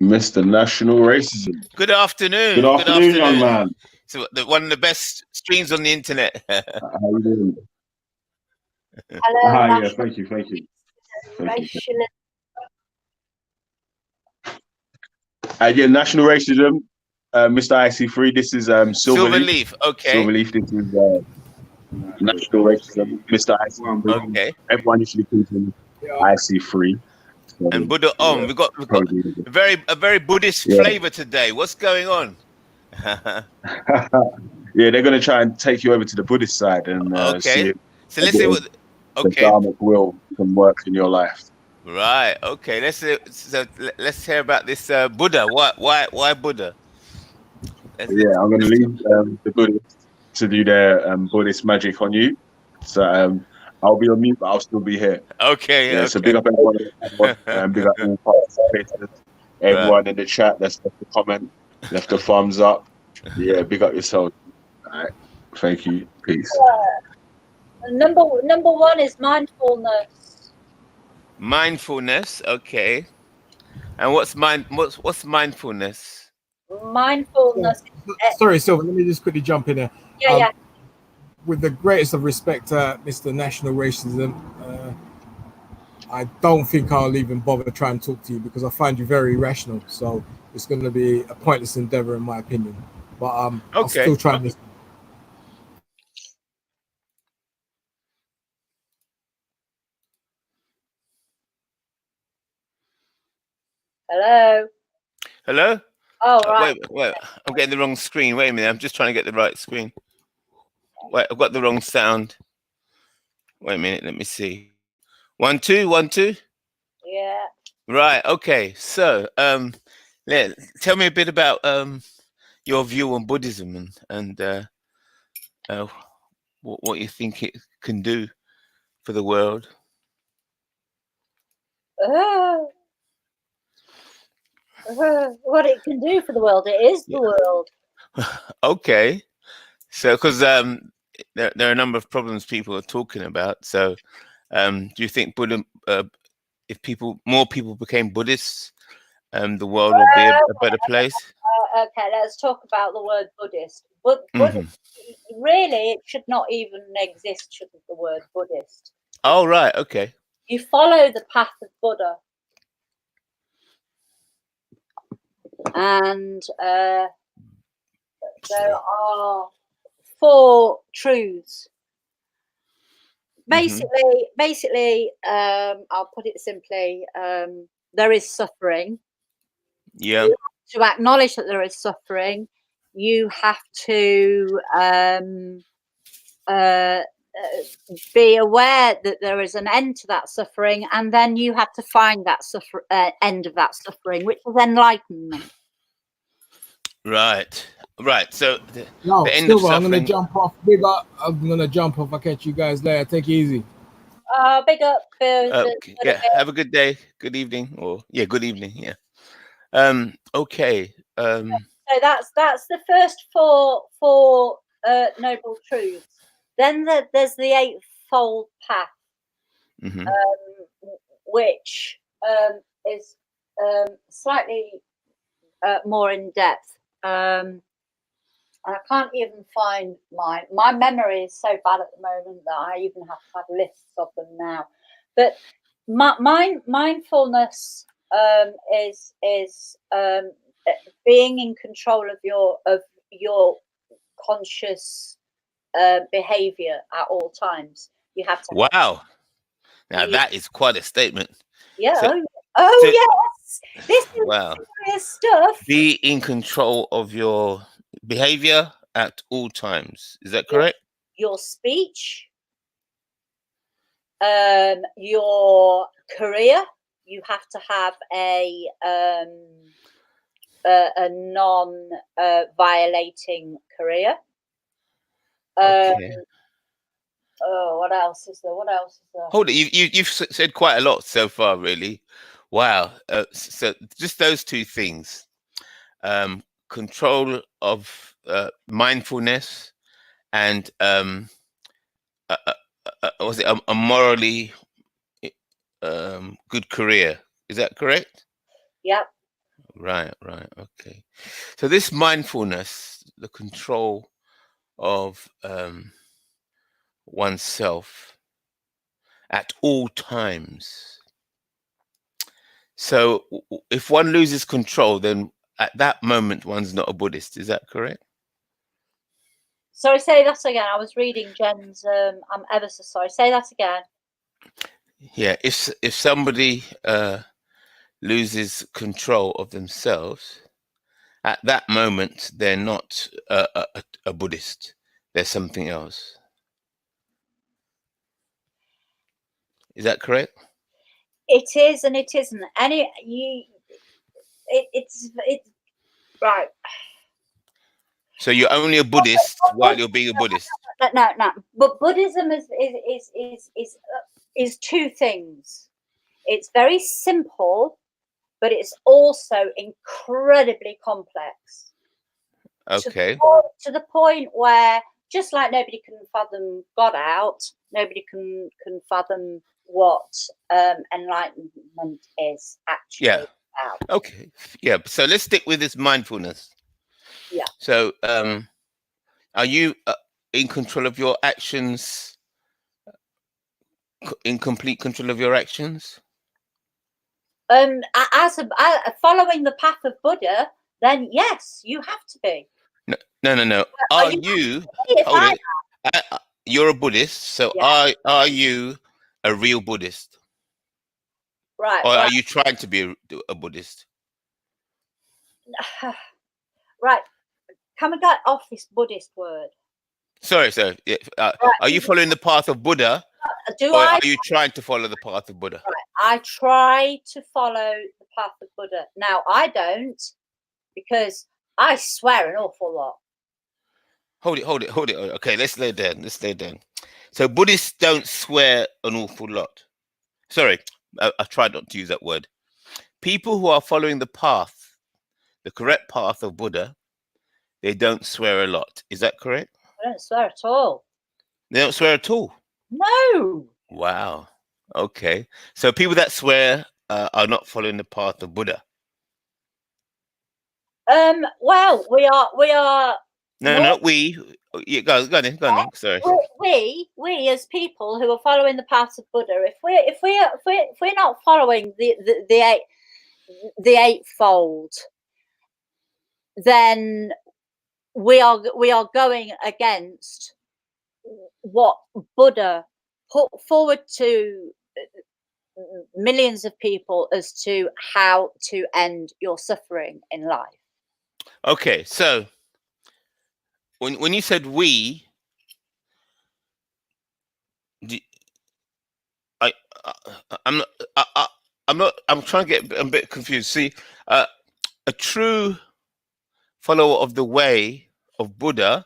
Mr. National Racism. Good afternoon. Good afternoon, young man. So one of the best streams on the internet. How you doing? Hello, Yeah, National thank you. Thank you. Racial. Yeah, National Racism, Mr. IC3. This is Silverleaf. Okay. Silverleaf. This is National Racism, Mr. IC3. Okay. Everyone usually calls him IC3. So, And Buddha Om. We've got a very Buddhist flavor today. What's going on? Yeah, they're gonna try and take you over to the Buddhist side and see if So let's see what. the Dharmic will can work in your life. Right. Okay. Let's hear about this Buddha. Why Buddha? Yeah, I'm gonna leave the Buddhists to do their Buddhist magic on you. So I'll be on mute, but I'll still be here. Okay. Yeah. So big up everyone, big up all participants, everyone in the chat that's left a comment, left a thumbs up. Yeah, big up yourself. All right. Thank you. Peace. Number one is mindfulness. Mindfulness. Okay. And what's mindfulness? Mindfulness. Sorry, Silver, let me just quickly jump in there. Yeah. With the greatest of respect to Mr. National Racism, I don't think I'll even bother trying to talk to you because I find you very irrational. So it's going to be a pointless endeavor, in my opinion. But I'll still try and listen. Hello. Hello? Oh, right. Wait. I'm getting the wrong screen. Wait a minute. I'm just trying to get the right screen. Wait, I've got the wrong sound. Wait a minute. Let me see. 1 2 1 2. Yeah. Right. Okay. So, tell me a bit about your view on Buddhism and what you think it can do for the world. What it can do for the world, it is the world. Okay. So, because there are a number of problems people are talking about. So, do you think Buddha, if more people became Buddhists, the world would be a better place? Okay, let's talk about the word Buddhist. Really, it should not even exist, shouldn't the word Buddhist? Oh, right. Okay. You follow the path of Buddha. And there are 4 truths. Basically, I'll put it simply, there is suffering. Yeah. You have to acknowledge that there is suffering. You have to be aware that there is an end to that suffering, and then you have to find that end of that suffering, which is enlightenment. Right. So the end Silver, of I'm going to suffering. jump off. Big up. I'm going to jump off. I'll catch you guys later. Take it easy. Big up, Phil. Yeah. Have a good day. Good evening. Good evening. Yeah. Okay. So that's the first four noble truths. Then there's the eightfold path, which is slightly more in depth. I can't even find mine. My memory is so bad at the moment that I even have to have lists of them now. But mindfulness is being in control of your conscious behavior at all times. You have to. Wow. Now that is quite a statement. Yeah. So, Yes. This is wow. serious stuff. Be in control of your behavior at all times. Is that correct? Your speech, your career. You have to have a non-violating career. Okay. Oh, what else is there? What else is there? Hold it. You've said quite a lot so far, really. Wow. So just those two things: control of mindfulness and was it a morally good career? Is that correct? Yep. Right. Okay. So this mindfulness, the control of oneself at all times. So if one loses control, then at that moment one's not a Buddhist. Is that correct? Sorry, say that again. I was reading Jen's. I'm ever so sorry. Say that again. Yeah. If somebody loses control of themselves, at that moment they're not a Buddhist. They're something else. Is that correct? It is, and it isn't. It's right. So you're only a Buddhist while you're being a Buddhist. No. But Buddhism is two things. It's very simple, but it's also incredibly complex. Okay. To the point where, just like nobody can fathom God out, nobody can fathom what enlightenment is actually Yeah. about. Okay. Yeah. So let's stick with this mindfulness. Yeah. So, are you in control of your actions? In complete control of your actions? As following the path of Buddha, then yes, you have to be. No. Are you? Hold it. You're a Buddhist, so Yeah. are you a real Buddhist, Right. or Right. are you trying to be a Buddhist? Right. Can we get off this Buddhist word? Sorry. Yeah, are you following the path of Buddha, Do or I? are you trying to follow the path of Buddha? Right. I try to follow the path of Buddha. Now I don't, because I swear an awful lot. Hold it. Okay, let's lay down. So Buddhists don't swear an awful lot. Sorry, I tried not to use that word. People who are following the path, the correct path of Buddha, they don't swear a lot. Is that correct? I don't swear at all. They don't swear at all. No. Wow. Okay. So people that swear are not following the path of Buddha. Well, we are. No, not we. Yeah, go on. Sorry. We as people who are following the path of Buddha, if we're not following the eightfold, then we are going against what Buddha put forward to millions of people as to how to end your suffering in life. Okay, so when you said we, I'm trying to get a bit confused. See, a true follower of the way of Buddha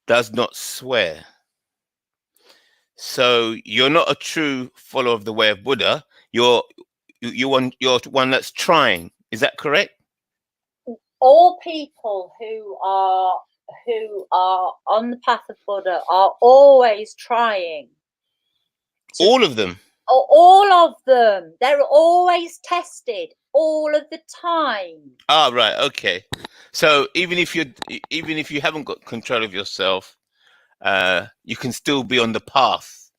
does not swear. So you're not a true follower of the way of Buddha. You're one that's trying. Is that correct? All people who are on the path of Buddha are always trying. All of them. All of them. They're always tested all of the time. Ah, right. Okay. So even if you haven't got control of yourself, you can still be on the path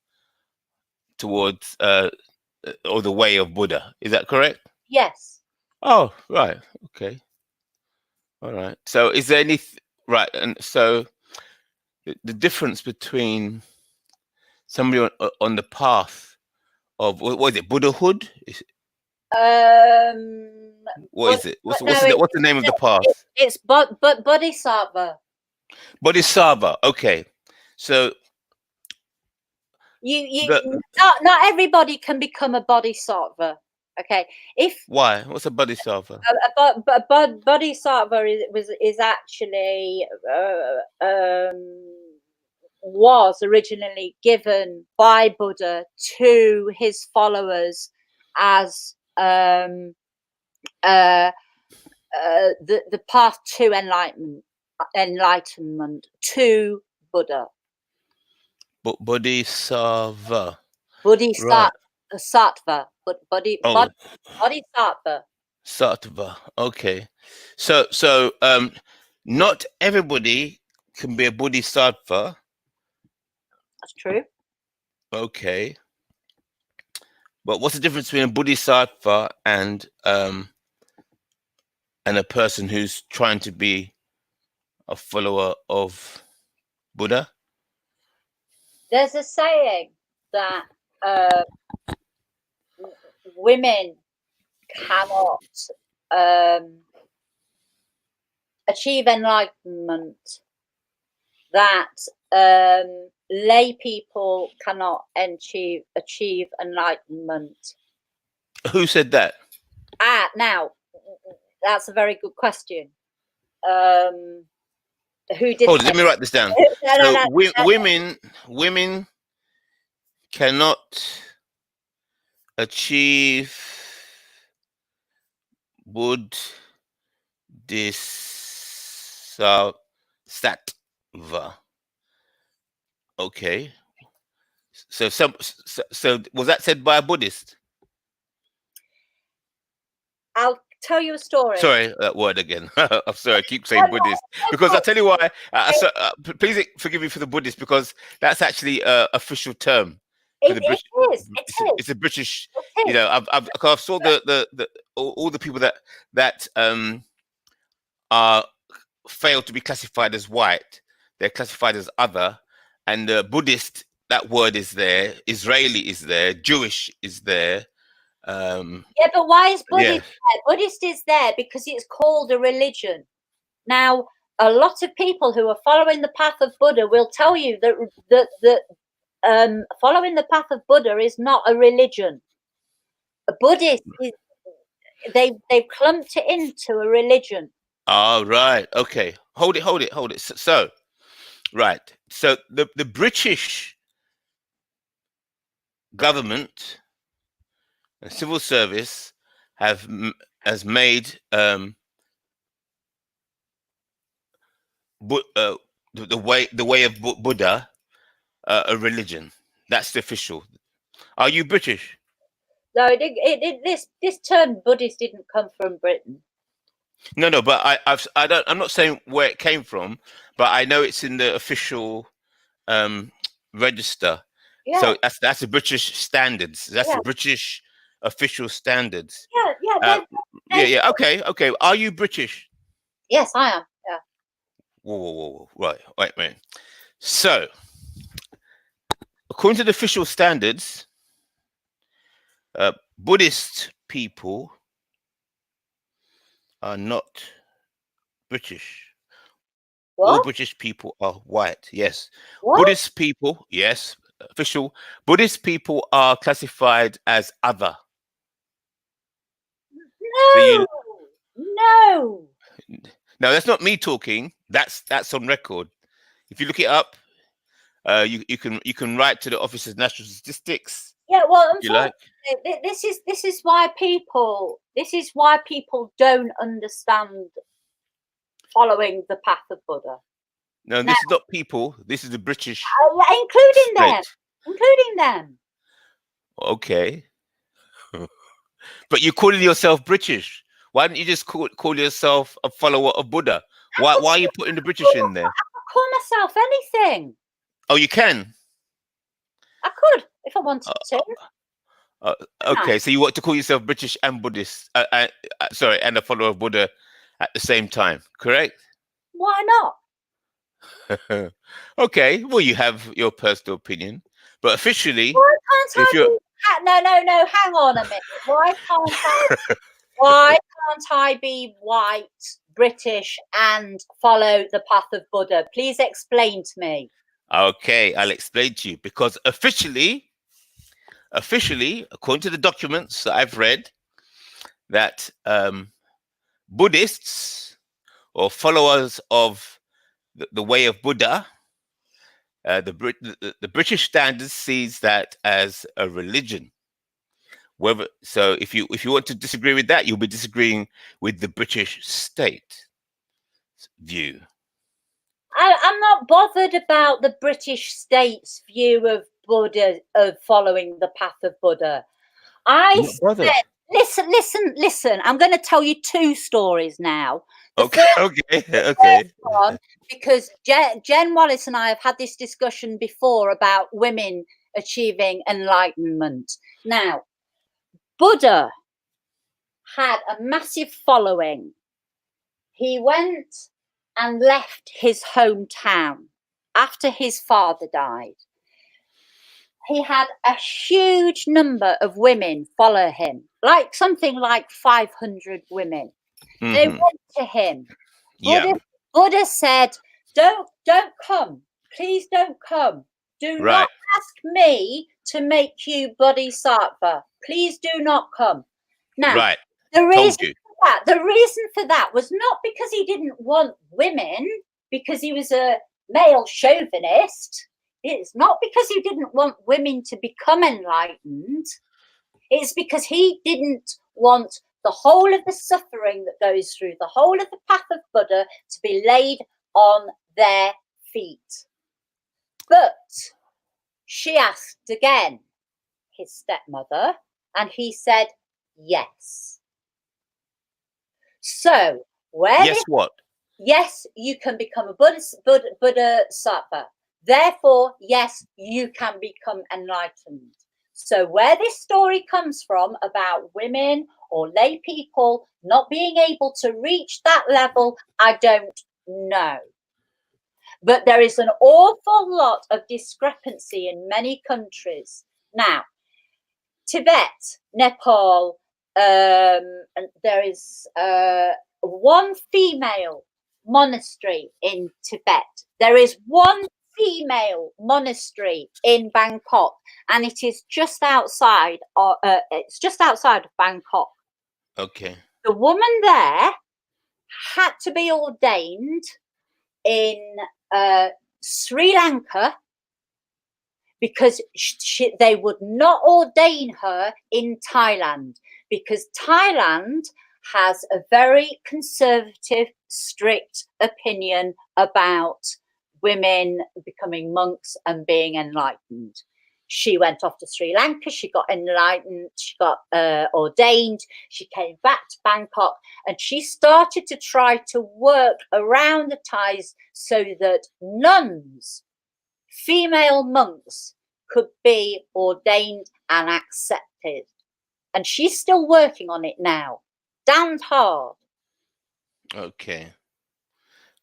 towards or the way of Buddha. Is that correct? Yes. Oh, right. Okay. All right. So is there any right? And so the difference between somebody on the path of what is it, Buddhahood? What is it? What's the name of the path? It's Bodhisattva. Bodhisattva. Okay. So not everybody can become a Bodhisattva. Okay, if Why? What's a bodhisattva? Bodhisattva is actually was originally given by Buddha to his followers as the path to enlightenment to Buddha. Bodhisattva. Bodhisattva. Right. Sattva, Oh. Bodhisattva. Sattva. Okay. So not everybody can be a bodhisattva. That's true. Okay. But what's the difference between a bodhisattva and a person who's trying to be a follower of Buddha? There's a saying that women cannot achieve enlightenment, that lay people cannot achieve enlightenment. Who said that? Now, that's a very good question. Who did? Hold on, let me write this down. No. Women cannot achieve bodhisattva. Okay. So was that said by a Buddhist? I'll tell you a story. Sorry, that word again. I'm sorry, I keep saying Buddhist because I'll tell you why. Please forgive me for the Buddhist because that's actually an official term. For the British. It's a British. You know, I've saw all the people that are failed to be classified as white. They're classified as other, and Buddhist. That word is there. Israeli is there. Jewish is there. Yeah, but why is Buddhist there? Buddhist is there because it's called a religion. Now, a lot of people who are following the path of Buddha will tell you that following the path of Buddha is not a religion. A Buddhist is they've clumped it into a religion. Oh, right. Okay. Hold it. So right. So the British government and civil service has made the way of Buddha a religion. That's the official. Are you British? No, this term Buddhist didn't come from Britain. No, but I'm not saying where it came from, but I know it's in the official register. Yeah. So that's the British standards. That's the British official standards. Yeah. Okay. Are you British? Yes, I am. Yeah. Whoa. Right. Wait a minute. So, according to the official standards, Buddhist people are not British. What? All British people are white. Yes. What? Buddhist people, yes, official. Buddhist people are classified as other. No. No, that's not me talking. That's on record. If you look it up, you can write to the Office of National Statistics. Yeah, well, You like? this is why people don't understand following the path of Buddha. No, this is not people. This is the British. Including them. Okay. But you're calling yourself British. Why don't you just call yourself a follower of Buddha? Why are you putting the British in there? I could call myself anything. Oh, you can? I could if I wanted to. Okay, so you want to call yourself British and Buddhist, and a follower of Buddha at the same time, correct? Why not? Okay, well, you have your personal opinion, but officially, Why can't No, hang on a minute. Why can't I be white, British, and follow the path of Buddha? Please explain to me. Okay, I'll explain to you. Because officially, according to the documents that I've read, that Buddhists or followers of the way of Buddha, the British Standard sees that as a religion. Whether so, if you want to disagree with that, you'll be disagreeing with the British state view. I'm not bothered about the British state's view of Buddha, of following the path of Buddha. I said, listen. I'm going to tell you two stories now. Okay. First one, because Jen Wallace and I have had this discussion before about women achieving enlightenment. Now, Buddha had a massive following. He went and left his hometown after his father died. He had a huge number of women follow him, like something like 500 women. They went to him. Buddha said, don't come. Please don't come. Do not ask me to make you bodhisattva. Please do not come. Now, the reason for that was not because he didn't want women, because he was a male chauvinist. It's not because he didn't want women to become enlightened. It's because he didn't want the whole of the suffering that goes through the whole of the path of Buddha to be laid on their feet. But she asked again his stepmother, and he said yes. So yes, you can become a Bodhisattva. Therefore, yes, you can become enlightened. So where this story comes from about women or lay people not being able to reach that level, I don't know. But there is an awful lot of discrepancy in many countries. Now, Tibet, Nepal, and there is one female monastery in Tibet. There is one female monastery in Bangkok, and it is just outside. It's just outside of Bangkok. Okay. The woman there had to be ordained in Sri Lanka because they would not ordain her in Thailand, because Thailand has a very conservative, strict opinion about women becoming monks and being enlightened. She went off to Sri Lanka, she got enlightened, she got ordained, she came back to Bangkok, and she started to try to work around the Thais so that nuns, female monks, could be ordained and accepted. And she's still working on it now. Damned hard. Okay.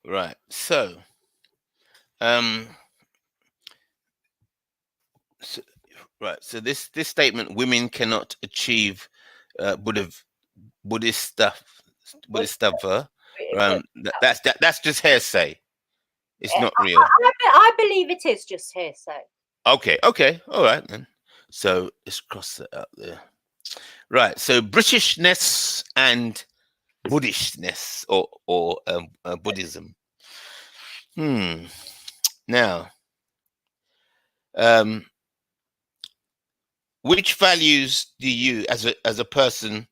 Right. So, so this statement, women cannot achieve Buddhist stuff, that's just hearsay. It's not real. I believe it is just hearsay. Okay, all right then. So let's cross that out there. Right. So Britishness and Buddhishness, or Buddhism. Now, which values do you, as a person,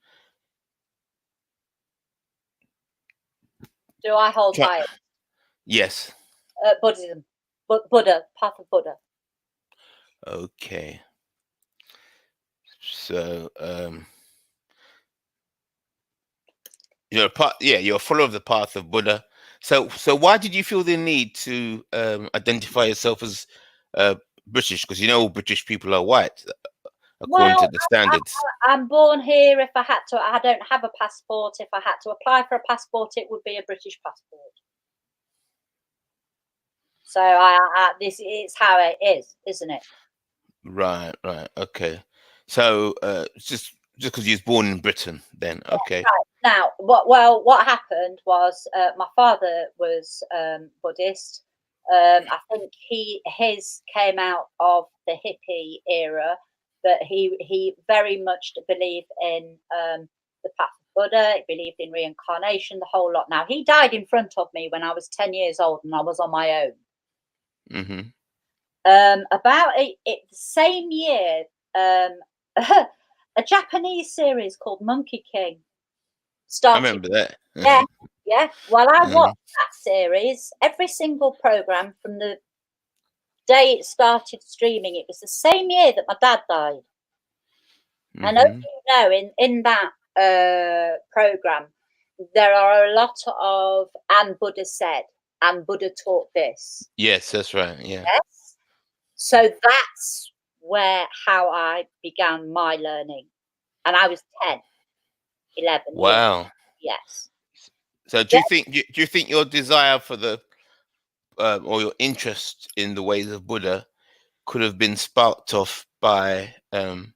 do I hold by it? Yes. Buddhism, Buddha, path of Buddha. Okay. So, you're a follower of the path of Buddha. So why did you feel the need to identify yourself as British? Because all British people are white, according to the standards. I'm born here. If I had to, I don't have a passport. If I had to apply for a passport, it would be a British passport. So this is how it is, isn't it? Right. Okay. So just because you was born in Britain, then okay. Right. Now, what happened was my father was Buddhist. I think his came out of the hippie era, but he very much believed in the path of Buddha. He believed in reincarnation, the whole lot. Now, he died in front of me when I was 10 years old and I was on my own. Mm-hmm. About the same year, a Japanese series called Monkey King started. I remember that. Yeah, yeah. Well, I Mhm. watched that series, every single program from the day it started streaming. It was the same year that my dad died. And as Mhm. you know, in that program, there are a lot of "and Buddha said," and Buddha taught this. Yes, that's right. Yeah. Yes. So that's how I began my learning. And I was 10, 11 years. Wow. Yes. So do you think your desire for the or your interest in the ways of Buddha could have been sparked off by the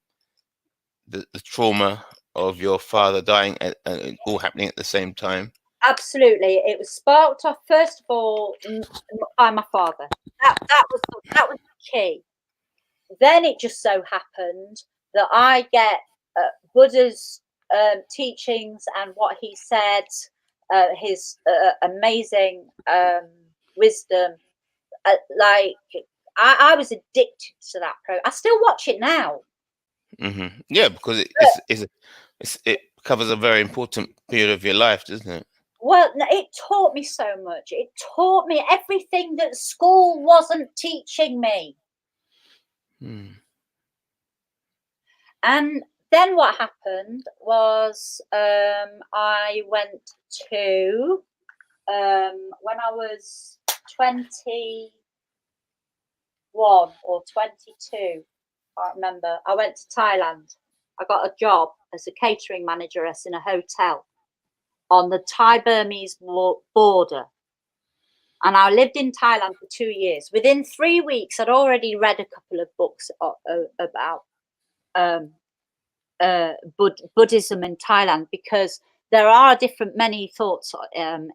trauma of your father dying and it all happening at the same time? Absolutely. It was sparked off, first of all, by my father. That was the key. Then it just so happened that I get Buddha's teachings and what he said, his amazing wisdom. Like I was addicted to that program. I still watch it now. Mm-hmm. Yeah, because it covers a very important period of your life, doesn't it? Well, it taught me so much. It taught me everything that school wasn't teaching me. Mm. And then what happened was I went to, when I was 21 or 22, I can't remember, I went to Thailand. I got a job as a catering manageress in a hotel on the Thai-Burmese border. And I lived in Thailand for 2 years. Within 3 weeks, I'd already read a couple of books about Buddhism in Thailand, because there are many thoughts in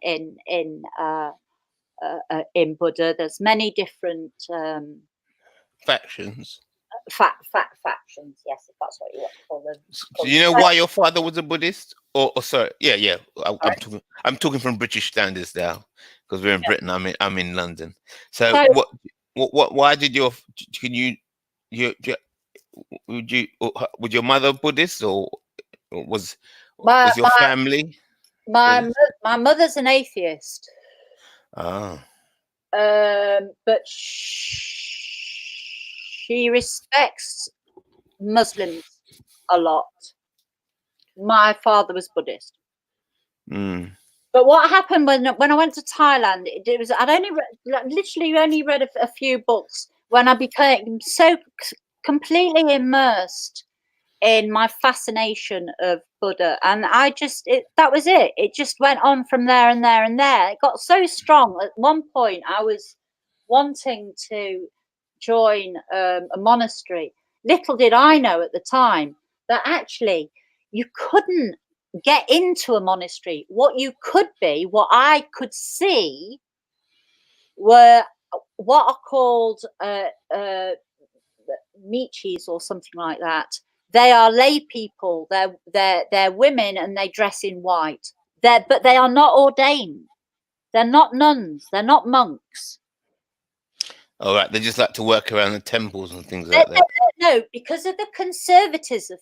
Buddha. There's many different Factions. Factions. Yes, if that's what you want to call them. Do you know why your father was a Buddhist? Or sorry, yeah. I'm talking from British standards now, because we're in Britain. I'm in London. So why did would your mother Buddhist, or was your family? My mother's an atheist. Ah. But she respects Muslims a lot. My father was Buddhist. Mm. But what happened when I went to Thailand, it was I'd literally only read a few books when I became so completely immersed in my fascination of Buddha, and that was it. It just went on from there and there and there. It got so strong. At one point, I was wanting to join a monastery. Little did I know at the time that actually you couldn't get into a monastery. What you could be, what I could see, were what are called Michis or something like that. They are lay people. They're women, and they dress in white. But they are not ordained. They're not nuns. They're not monks. All right, they just like to work around the temples and things like that. No, because of the conservatism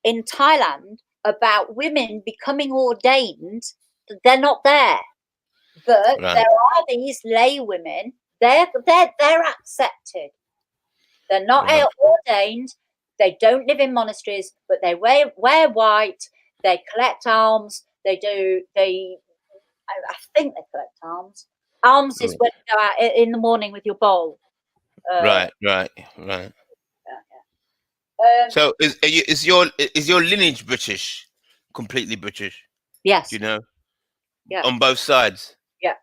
in Thailand about women becoming ordained, they're not there. But Right. there are these lay women. They're accepted. They're not Right. ordained. They don't live in monasteries, but they wear white. They collect alms. I think they collect alms. Alms is when you go out in the morning with your bowl. Right. So is your lineage British? Completely British? Yes. Do you know? Yeah. On both sides? Yeah.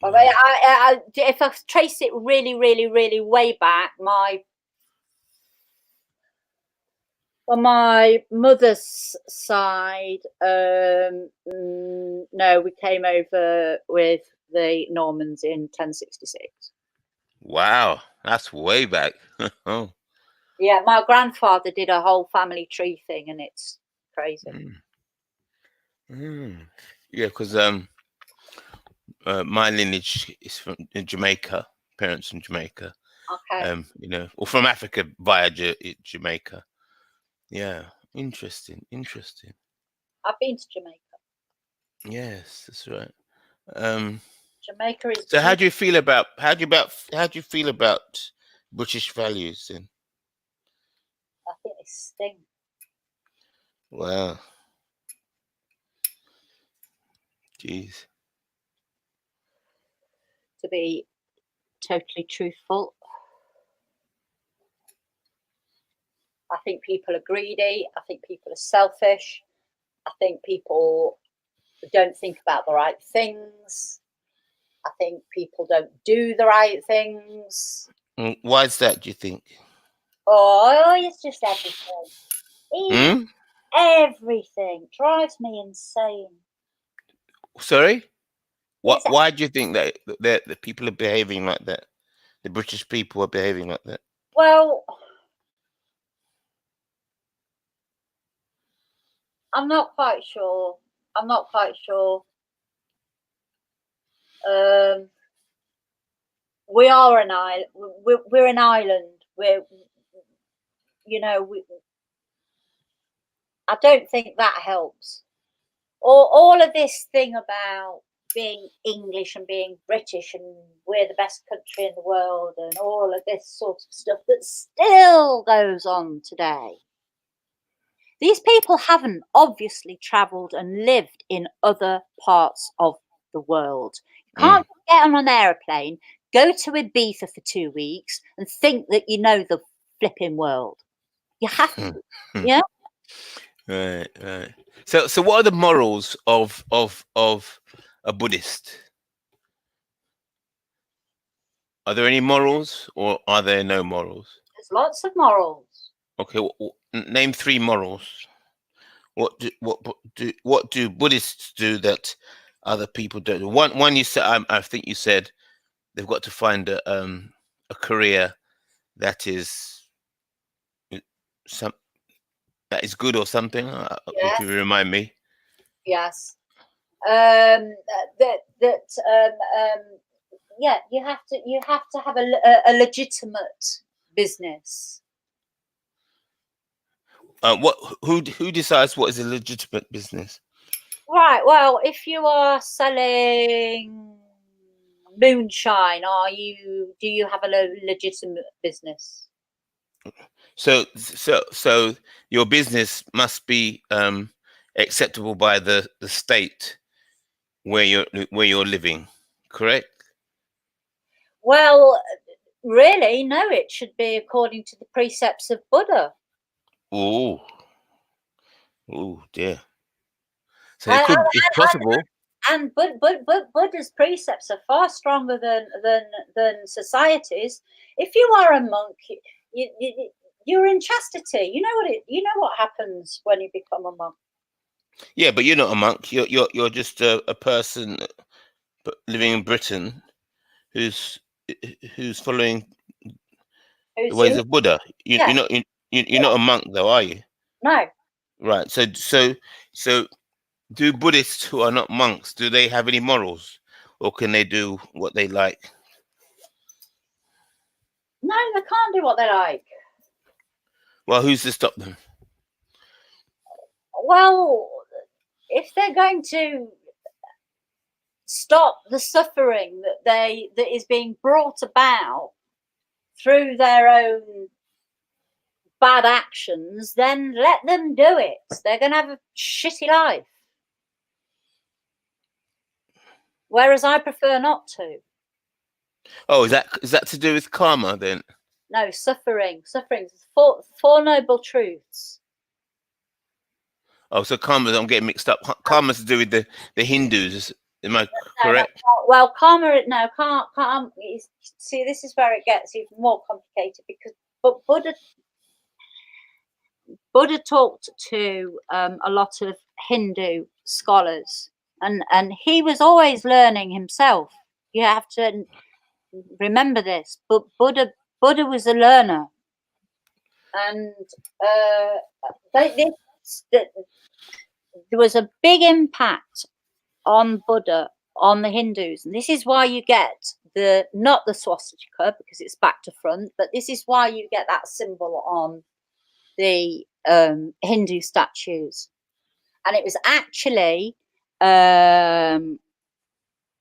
If I trace it really, really, really way back, on my mother's side, no, we came over with the Normans in 1066. Wow, that's way back. Oh. Yeah, my grandfather did a whole family tree thing, and it's Crazy. Yeah, because my lineage is from Jamaica, parents from Jamaica. Okay. You know, or from Africa via Jamaica. Yeah, interesting. I've been to Jamaica. Yes, that's right. Jamaica is So how beautiful. do you feel about British values then? I think they stink. Wow. Jeez. To be totally truthful, I think people are greedy. I think people are selfish. I think people don't think about the right things. I think people don't do the right things. Why is that, do you think? Oh, it's just everything. Hmm? Everything drives me insane. Sorry? It's Why do you think that the people are behaving like that? The British people are behaving like that? well, I'm not quite sure. We are an island. We're an island. I don't think that helps. All of this thing about being English and being British and we're the best country in the world and all of this sort of stuff that still goes on today. These people haven't obviously travelled and lived in other parts of the world. You can't get on an aeroplane, go to Ibiza for 2 weeks and think that you know the flipping world. You have to, yeah? Right. So what are the morals of a Buddhist? Are there any morals or are there no morals? There's lots of morals. Okay, name 3 morals. What do Buddhists do that other people don't do? One you said, I think you said they've got to find a career that is good or something. If you remind me. Yes. Yeah, you have to have a legitimate business. Who decides what is a legitimate business? Right. Well, if you are selling moonshine, do you have a legitimate business? So your business must be acceptable by the state where you're living, correct? Well, really, no. It should be according to the precepts of Buddha. Oh dear. So it could, if possible. And Buddha's precepts are far stronger than society's. If you are a monk, you're in chastity. You know what happens when you become a monk. Yeah, but you're not a monk. You're just a person living in Britain who's following the ways of Buddha. You're not a monk, though, are you? No. Right. So do Buddhists who are not monks, do they have any morals, or can they do what they like? No, they can't do what they like. Well, who's to stop them? Well, if they're going to stop the suffering that is being brought about through their own bad actions, then let them do it. They're going to have a shitty life. Whereas I prefer not to. Oh, is that to do with karma then? No, suffering. Four noble truths. Oh, so karma, I'm getting mixed up. Karma's to do with the Hindus. Am I correct? No, well, karma. No, can't. See, this is where it gets even more complicated because Buddha talked to a lot of Hindu scholars, and he was always learning himself. You have to remember this. But Buddha was a learner, and there was a big impact on Buddha on the Hindus, and this is why you get not the swastika because it's back to front, but this is why you get that symbol on the Hindu statues. And it was actually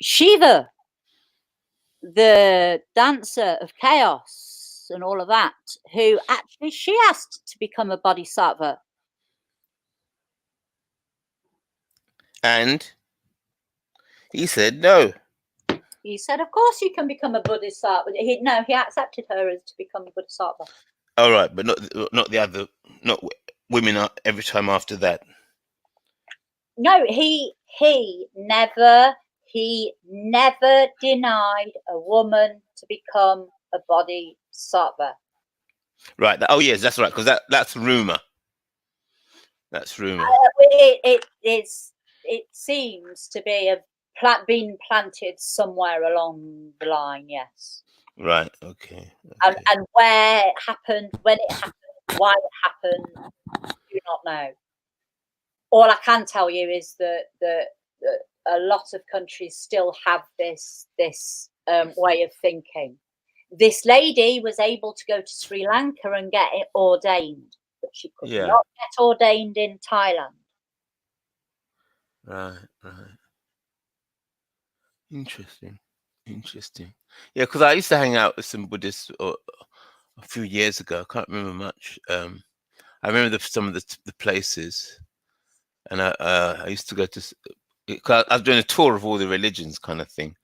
Shiva, the dancer of chaos and all of that, who actually she asked to become a bodhisattva. And he said no. He said, of course you can become a bodhisattva. He accepted her as to become a bodhisattva. All right, but not the other, not women every time after that. No, he never denied a woman to become a bodhisattva. Right. Oh yes, that's right. Because that's rumor. That's rumor. It seems to be been planted somewhere along the line. Yes. Right. Okay. And where it happened, when it happened, why it happened, do not know. All I can tell you is that a lot of countries still have this way of thinking. This lady was able to go to Sri Lanka and get it ordained, but she could not get ordained in Thailand. Right. Interesting. Yeah, because I used to hang out with some Buddhists a few years ago. I can't remember much. I remember some of the places, and I used to go to. I was doing a tour of all the religions, kind of thing.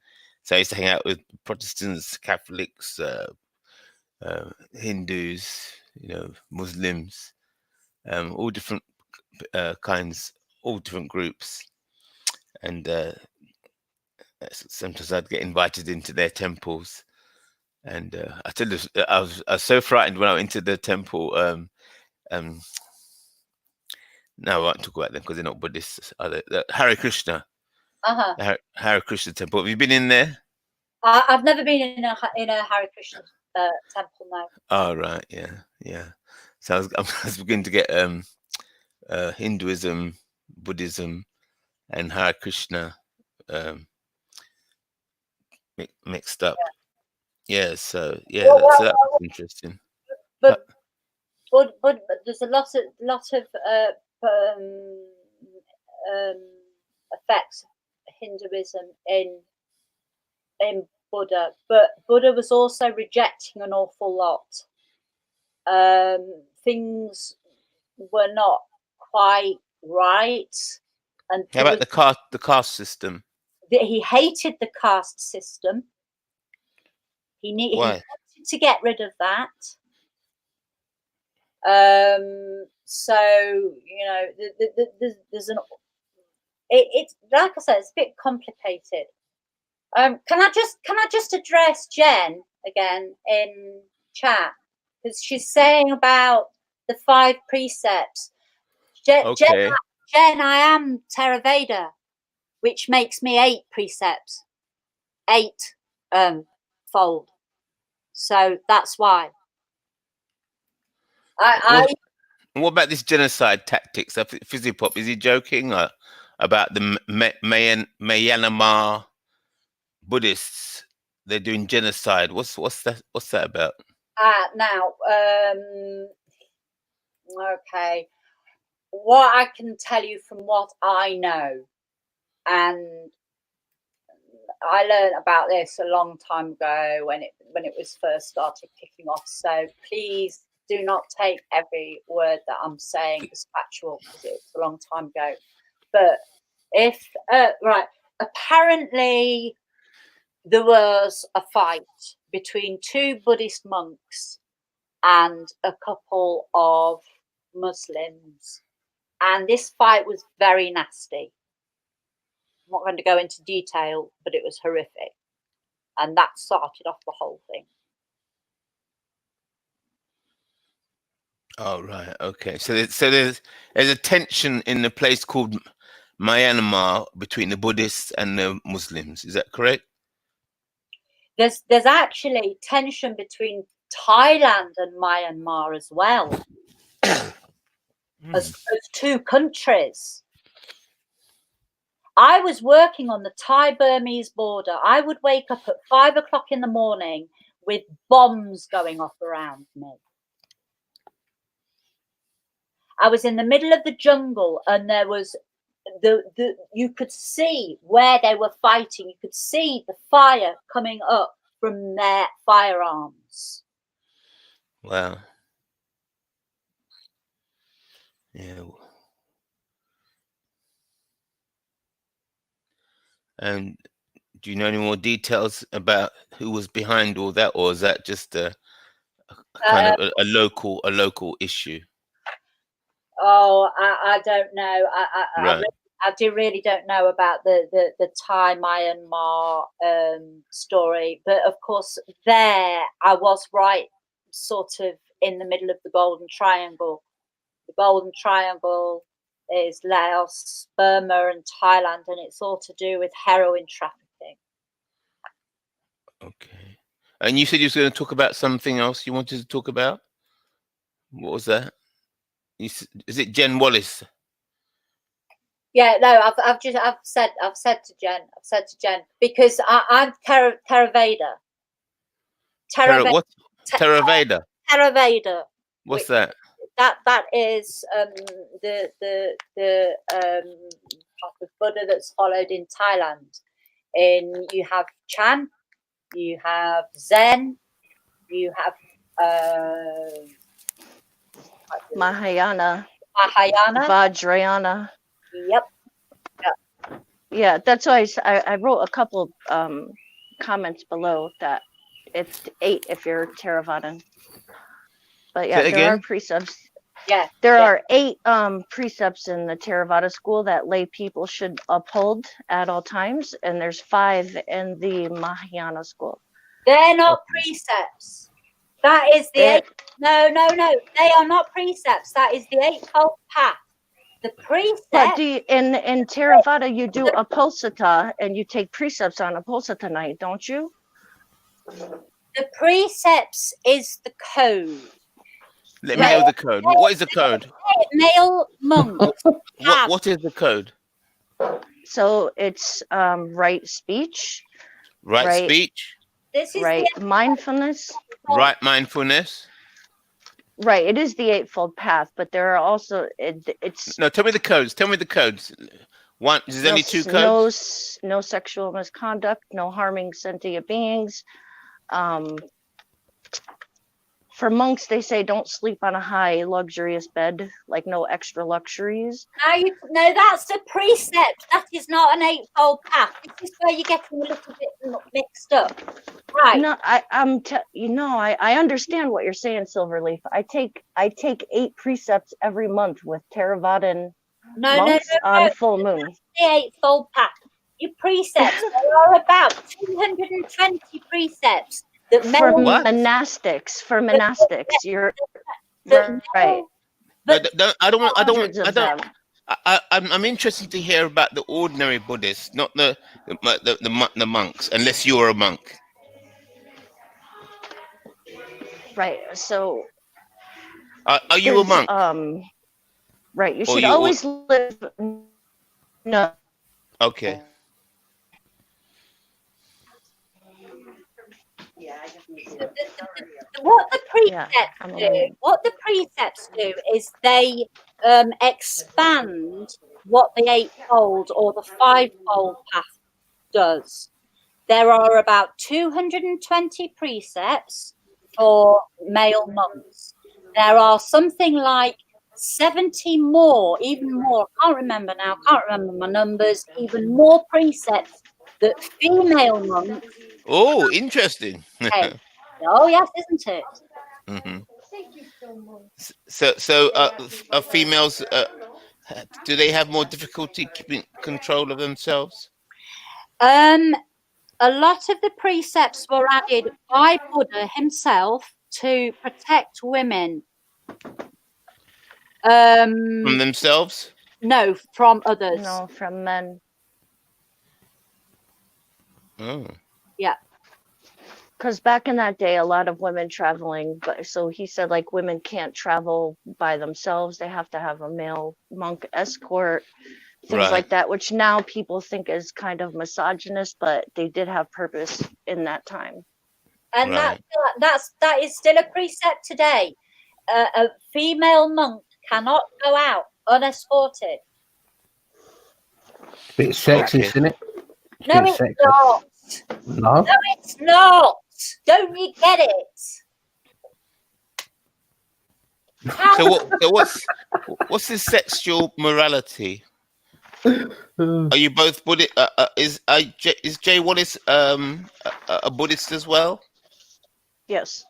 So I used to hang out with Protestants, Catholics, Hindus, Muslims, all different kinds, all different groups, and sometimes I'd get invited into their temples, and I tell you, I was so frightened when I went into the temple. No, I won't talk about them because they're not Buddhists. Hare Krishna. Hare Krishna temple. Have you been in there? I've never been in a Hare Krishna temple now. Oh right, yeah. So I was beginning to get Hinduism, Buddhism, and Hare Krishna mixed up. Yeah. So that was interesting. But there's a lot of effects of Hinduism in Buddha, but Buddha was also rejecting an awful lot. Things were not quite right, and how about the caste system? He hated the caste system. He wanted to get rid of that. So there's it's like I said, it's a bit complicated. Can I just address Jen again in chat, because she's saying about the 5 precepts. Jen, I am Theravada, which makes me 8 precepts, 8 fold. So that's why. What about this genocide tactics? Physiopop, is he joking about the Myanmar Buddhists? They're doing genocide. What's that about? Now, okay. What I can tell you from what I know, and I learned about this a long time ago when it was first started kicking off. So please do not take every word that I'm saying as factual, because it was a long time ago. But apparently there was a fight between 2 Buddhist monks and a couple of Muslims, and this fight was very nasty. I'm not going to go into detail, but it was horrific, and that started off the whole thing. Oh right, okay. So there's a tension in a place called Myanmar between the Buddhists and the Muslims. Is that correct? There's actually tension between Thailand and Myanmar as well. as two countries. I was working on the Thai-Burmese border. I would wake up at 5 o'clock in the morning with bombs going off around me. I was in the middle of the jungle, and there was you could see where they were fighting. You could see the fire coming up from their firearms. Wow. Yeah. And do you know any more details about who was behind all that, or is that just a kind of a local issue? Oh, I don't know. Right. I really don't know about the Thai Myanmar story, but of course there I was right, sort of in the middle of the Golden Triangle. The Golden Triangle is Laos, Burma, and Thailand, and it's all to do with heroin trafficking. Okay. And you said you was going to talk about something else you wanted to talk about. What was that? Is it Jen Wallace? Yeah, no, I've said to Jen because I'm Theravada. What? Theravada. Theravada. What's that? That is the path of Buddha that's followed in Thailand. You have Chan, you have Zen, you have Mahayana, Vajrayana. Vajrayana. Yep. Yeah, that's why I wrote a couple comments below that it's 8 if you're Theravadan. But yeah, there are precepts. Yeah. There are 8 precepts in the Theravada school that lay people should uphold at all times, and there's 5 in the Mahayana school. They're not precepts. That is the No. They are not precepts. That is the Eightfold Path. The precept. But in Theravada you do Apolsita, and you take precepts on Apolsita night, don't you? The precepts is the code. Let me know the code. What is the code? Male monks. What is the code? So it's right speech. Right speech. This is right mindfulness. Right mindfulness. Right. It is the Eightfold Path, but there are also it's. No, tell me the codes. Tell me the codes. One. There's only 2 codes. No sexual misconduct. No harming sentient beings. For monks, they say don't sleep on a high, luxurious bed, like no extra luxuries. No, that's the precept. That is not an Eightfold Path. This is where you're getting a little bit mixed up. Right. No, I understand what you're saying, Silverleaf. I take 8 precepts every month with Theravadan monks on full moon. The Eightfold Path. Your precepts, there are about 220 precepts. For monastics, you're right. I'm interested to hear about the ordinary Buddhists, not the monks, unless you're a monk. Right. So. Are you a monk? Right. You should always live. No. Okay. What the precepts do is they expand what the Eightfold or the Fivefold Path does. There are about 220 precepts for male monks. There are something like 70 more, even more. I can't remember now. Can't remember my numbers. Even more precepts that female monks. Oh, interesting. Oh yes, isn't it? Mm-hmm. So are females? Do they have more difficulty keeping control of themselves? A lot of the precepts were added by Buddha himself to protect women. From themselves? No, from others. No, from men. Oh. Yeah. because back in that day, a lot of women traveling, but so he said like women can't travel by themselves. They have to have a male monk escort, things Right. like that, which now people think is kind of misogynist, but they did have purpose in that time. And Right. that is still a precept today. A female monk cannot go out unescorted. Okay. Bit sexist, isn't it? It's No, bit it's sexist. not. No. No, it's not. Don't you get it? So what's his sexual morality? Are you both Buddhist? Is Jay Wallace a Buddhist as well? Yes.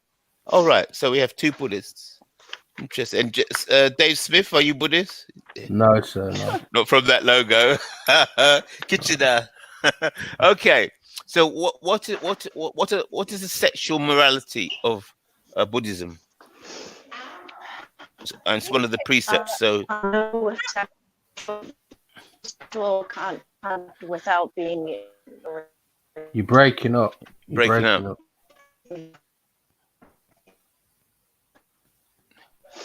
All right. So we have two Buddhists. Interesting. And Dave Smith, are you Buddhist? No, sir. No. Not from that logo. Kitchener. Okay. So what is the sexual morality of Buddhism? And it's one of the precepts. So Sexual contact without being You're breaking up. You're breaking breaking up. up.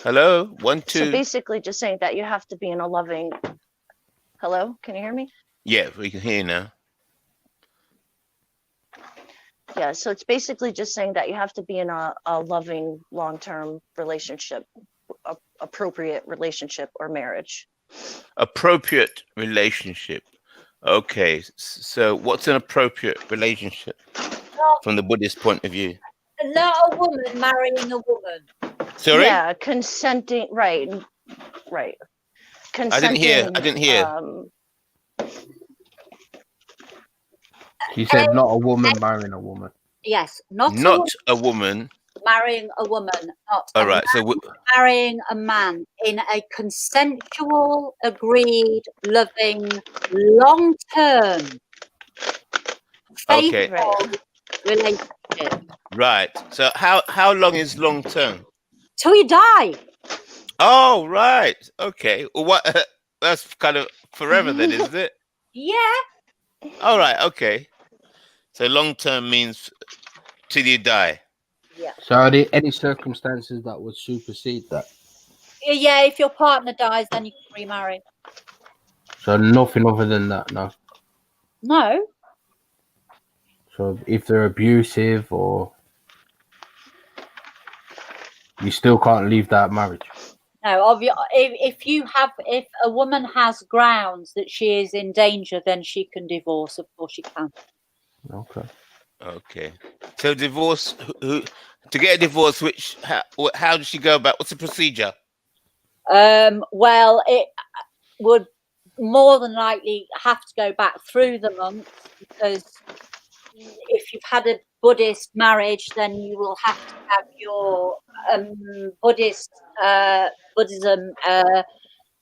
Hello, 1, So 2. basically just saying that you have to be in a loving. Hello, can you hear me? Yeah, we can hear you now. Yeah, so it's basically just saying that you have to be in a loving long-term relationship, appropriate relationship or marriage. Appropriate relationship. Okay, so what's an appropriate relationship from the Buddhist point of view? Not a woman marrying a woman. Sorry? Yeah, consenting, right. I Consenting. didn't hear. She said not a woman marrying a woman. Yes, not Not a woman. marrying a woman, not All a right, so man marrying a man in a consensual, agreed, loving, long-term, okay, faithful relationship right. So how long is long term? till you die. Oh, right. Okay. Well, what? That's kind of forever then, isn't it? Yeah. All right. Okay. So long term means till you die. Yeah. So are there any circumstances that would supersede that? Yeah, if your partner dies, then you can remarry. So nothing other than that, no. No. So if they're abusive or you still can't leave that marriage. No, if a woman has grounds that she is in danger, then she can divorce. Of course, she can. Okay. Okay. So divorce. To get a divorce? How does she go about? What's the procedure? Well, it would more than likely have to go back through the monks, because if you've had a Buddhist marriage, then you will have to have your Buddhism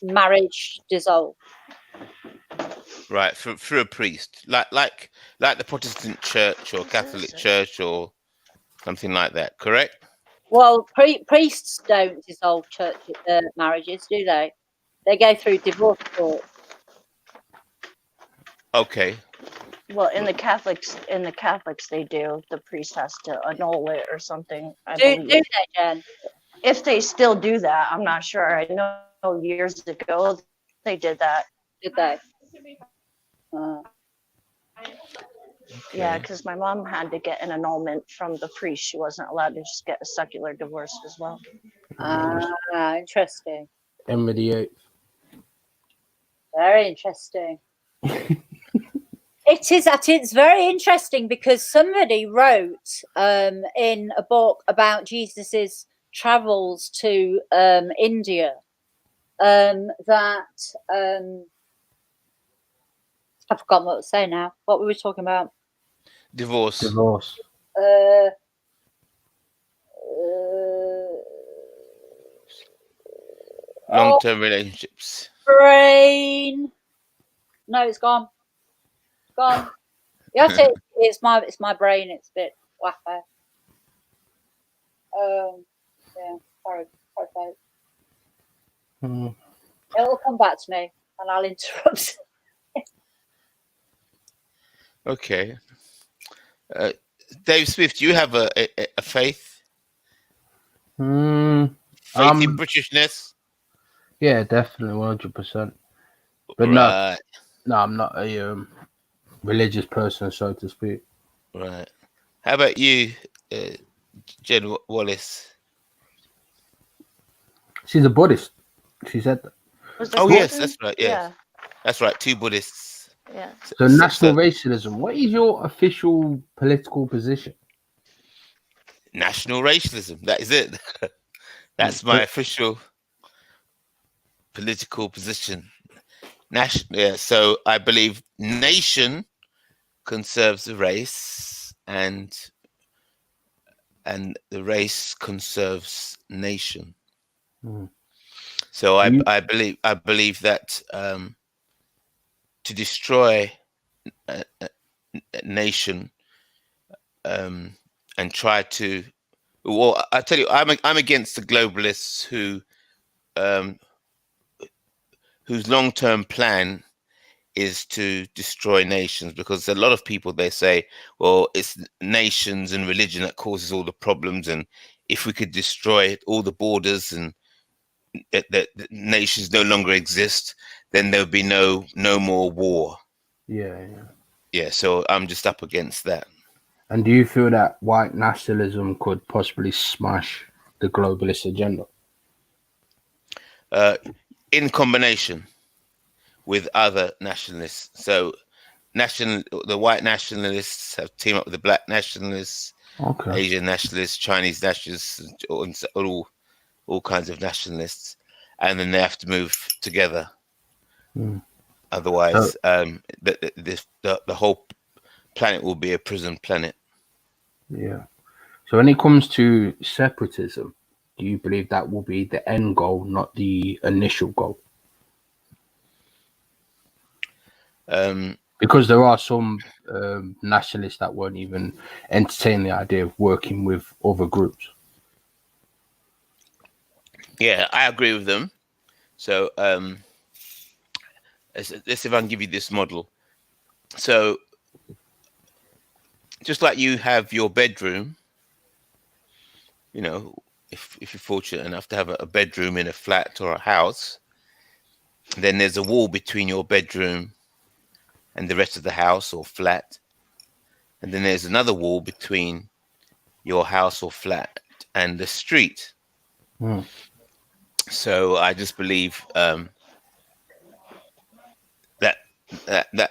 marriage dissolved. Right, through a priest, like the Protestant Church or Catholic Church or something like that. Correct? Well, priests don't dissolve church marriages, do they? They go through divorce court. Okay. Well, in the Catholics, they do. The priest has to annul it or something. Do they, Jen? If they still do that, I'm not sure. I know years ago they did that. Did they? Yeah, because my mom had to get an annulment from the priest. She wasn't allowed to just get a secular divorce as well. Interesting. Emma the 8th. Very interesting. It's very interesting because somebody wrote in a book about Jesus's travels to India that I've forgotten what to say now. What were we talking about? Divorce. Long-term relationships. Brain. No, it's gone. It's gone. You have to, it's my brain. It's a bit wacky. Yeah. Sorry. It'll come back to me, and I'll interrupt. Okay. Dave Smith, do you have a faith? Mm, Faith in Britishness? yeah, definitely 100%. But Right. no, I'm not a religious person, so to speak. Right. How about you, Jen Wallace? She's a Buddhist. She said that. Was the Oh yes, question? that's right. Yes, Yeah. that's right. 2 Buddhists. Yeah. So national racialism. What is your official political position? National racialism. That is it. That's my official political position. Yeah. So I believe nation conserves the race, and the race conserves nation. Mm. So I believe that to destroy a nation and try to, well, I tell you, I'm against the globalists whose long-term plan is to destroy nations, because a lot of people, they say, well, it's nations and religion that causes all the problems, and if we could destroy all the borders and that nations no longer exist, then there would be no more war. Yeah, so I'm just up against that. And do you feel that white nationalism could possibly smash the globalist agenda? In combination with other nationalists. So the white nationalists have teamed up with the black nationalists, Asian nationalists, Chinese nationalists, all kinds of nationalists, and then they have to move together. Otherwise, the whole planet will be a prison planet. Yeah. So when it comes to separatism, do you believe that will be the end goal, not the initial goal? Because there are some nationalists that won't even entertain the idea of working with other groups. Yeah, I agree with them. So let's see if I can give you this model. So just like you have your bedroom, you know, if you're fortunate enough to have a bedroom in a flat or a house, then there's a wall between your bedroom and the rest of the house or flat. And then there's another wall between your house or flat and the street. So I just believe that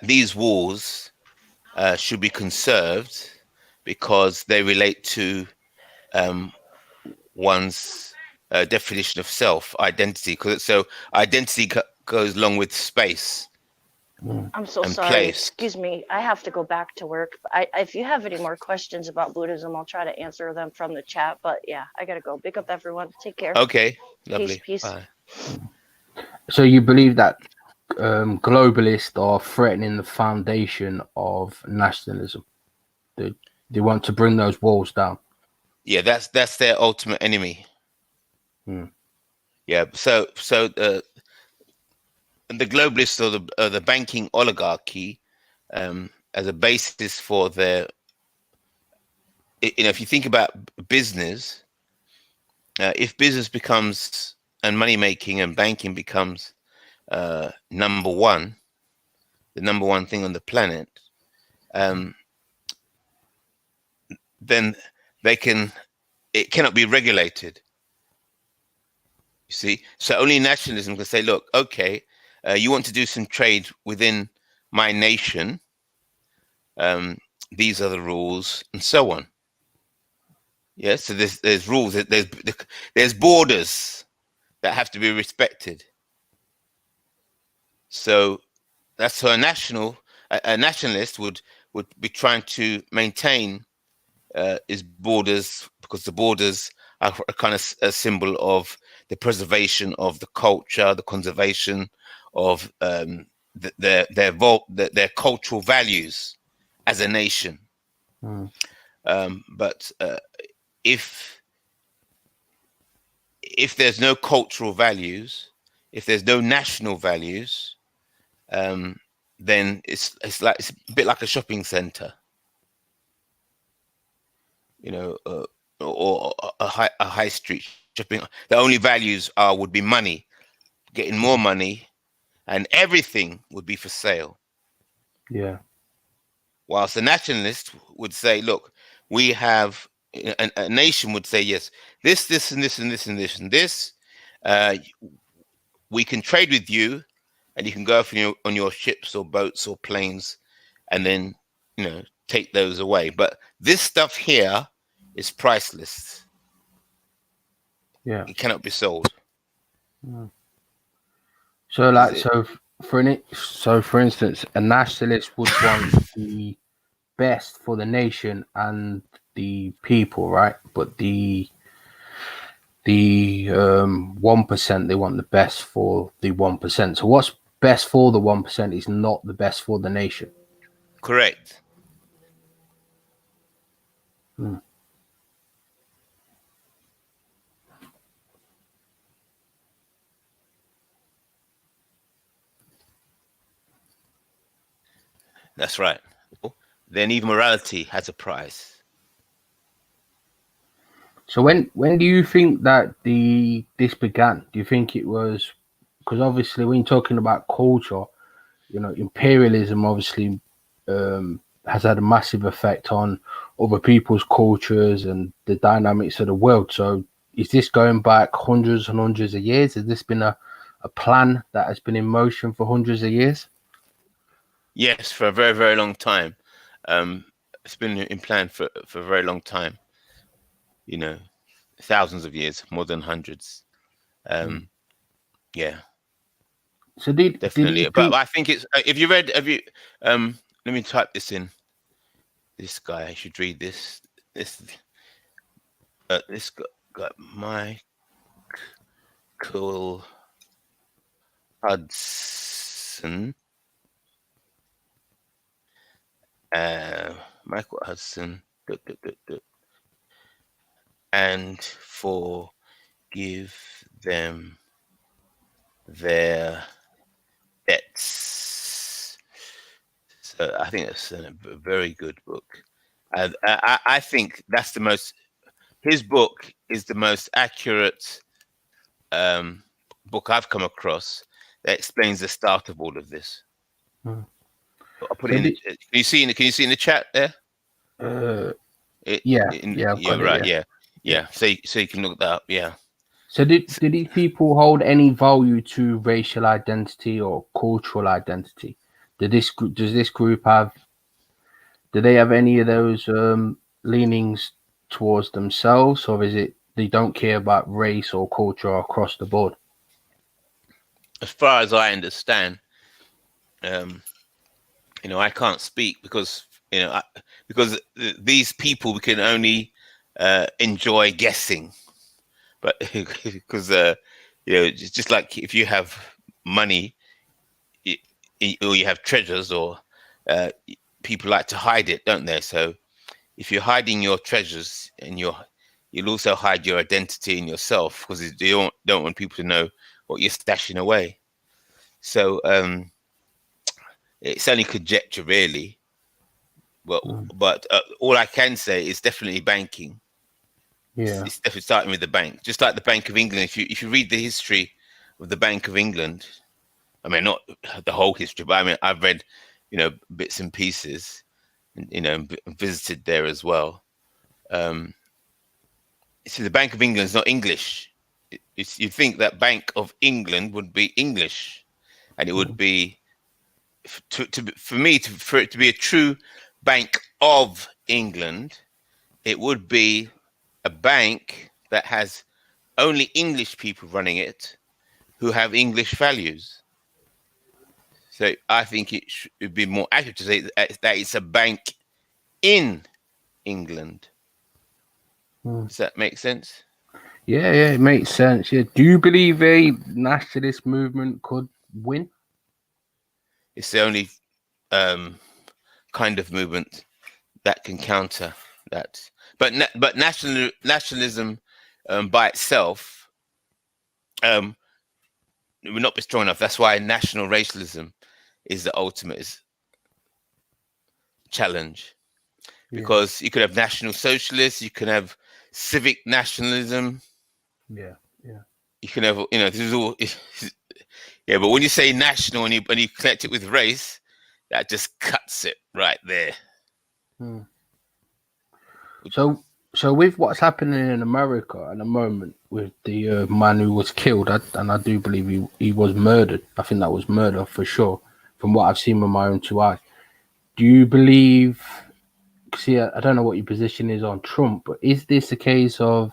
these walls should be conserved because they relate to one's definition of self, identity. So identity goes along with space. I'm so and sorry. place. Excuse me. I have to go back to work. If you have any more questions about Buddhism, I'll try to answer them from the chat. But yeah, I gotta go. Big up, everyone. Take care. Okay, lovely. Peace. Bye. So you believe that globalists are threatening the foundation of nationalism? They want to bring those walls down. Yeah, that's their ultimate enemy. Yeah. So the globalists or the banking oligarchy as a basis for their, if you think about business, if business becomes, and money making and banking becomes number one, the number one thing on the planet, then it cannot be regulated. You see, so only nationalism can say, look, okay, you want to do some trade within my nation, these are the rules, and so on. Yeah, so there's rules, there's borders that have to be respected. So that's how a nationalist would be trying to maintain his borders, because the borders are kind of a symbol of the preservation of the culture, the conservation of their cultural values as a nation. But if there's no cultural values, if there's no national values, then it's a bit like a shopping center. you know, or a high street shopping. The only values would be money, getting more money, and everything would be for sale. Yeah. Whilst the nationalist would say, look, we have a nation would say, yes, this and this and this and this and this. We can trade with you, and you can go off on your ships or boats or planes, and then, you know, take those away. But this stuff here is priceless. Yeah. It cannot be sold. So, like, for instance, a nationalist would want the best for the nation and the people, right? But the 1%, they want the best for the 1%. So what's best for the 1% is not the best for the nation. Correct. That's right. Then even morality has a price. So when do you think that this began? Do you think it was, because obviously when you're talking about culture, you know, imperialism obviously has had a massive effect on other people's cultures and the dynamics of the world. So is this going back hundreds and hundreds of years? Has this been a plan that has been in motion for hundreds of years? Yes, for a very, very long time. It's been in plan for a very long time. You know, thousands of years, more than hundreds. Yeah. So definitely. But I think it's let me type this in. This guy, I should read this. This got Michael Hudson. Michael Hudson. And forgive them their debts. So I think that's a very good book. I think that's the most. His book is the most accurate book I've come across that explains the start of all of this. I'll put it in. Can you see in the chat there? Yeah. So you can look that up. Yeah. So did these people hold any value to racial identity or cultural identity? Does this group have? Do they have any of those leanings towards themselves, or is it they don't care about race or culture across the board? As far as I understand, you know, I can't speak because because these people we can only enjoy guessing, but because you know, it's just like if you have money or you have treasures, or people like to hide it, don't they? So if you're hiding your treasures, and you'll also hide your identity in yourself, because you don't want people to know what you're stashing away. So it's only conjecture, really. But all I can say is definitely banking. Yeah, it's definitely starting with the bank, just like the Bank of England. If you read the history of the Bank of England, I mean, not the whole history, but I mean, I've read, you know, bits and pieces, you know, visited there as well. See, the Bank of England is not English. You think that Bank of England would be English, and it would be for it to be a true Bank of England, it would be a bank that has only English people running it, who have English values. So I think it would be more accurate to say that it's a bank in England. Does that make sense? Yeah, it makes sense. Yeah. Do you believe a nationalist movement could win? It's the only kind of movement that can counter that. But nationalism by itself will not be strong enough. That's why national racialism is the ultimate challenge. because you could have National Socialists, you can have civic nationalism, Yeah. you can have, you know, this is all. Yeah, but when you say national and you connect it with race, that just cuts it right there. Hmm. So with what's happening in America at the moment with the man who was killed, and I do believe he was murdered. I think that was murder for sure, from what I've seen with my own two eyes. Do you believe? See, I don't know what your position is on Trump, but is this a case of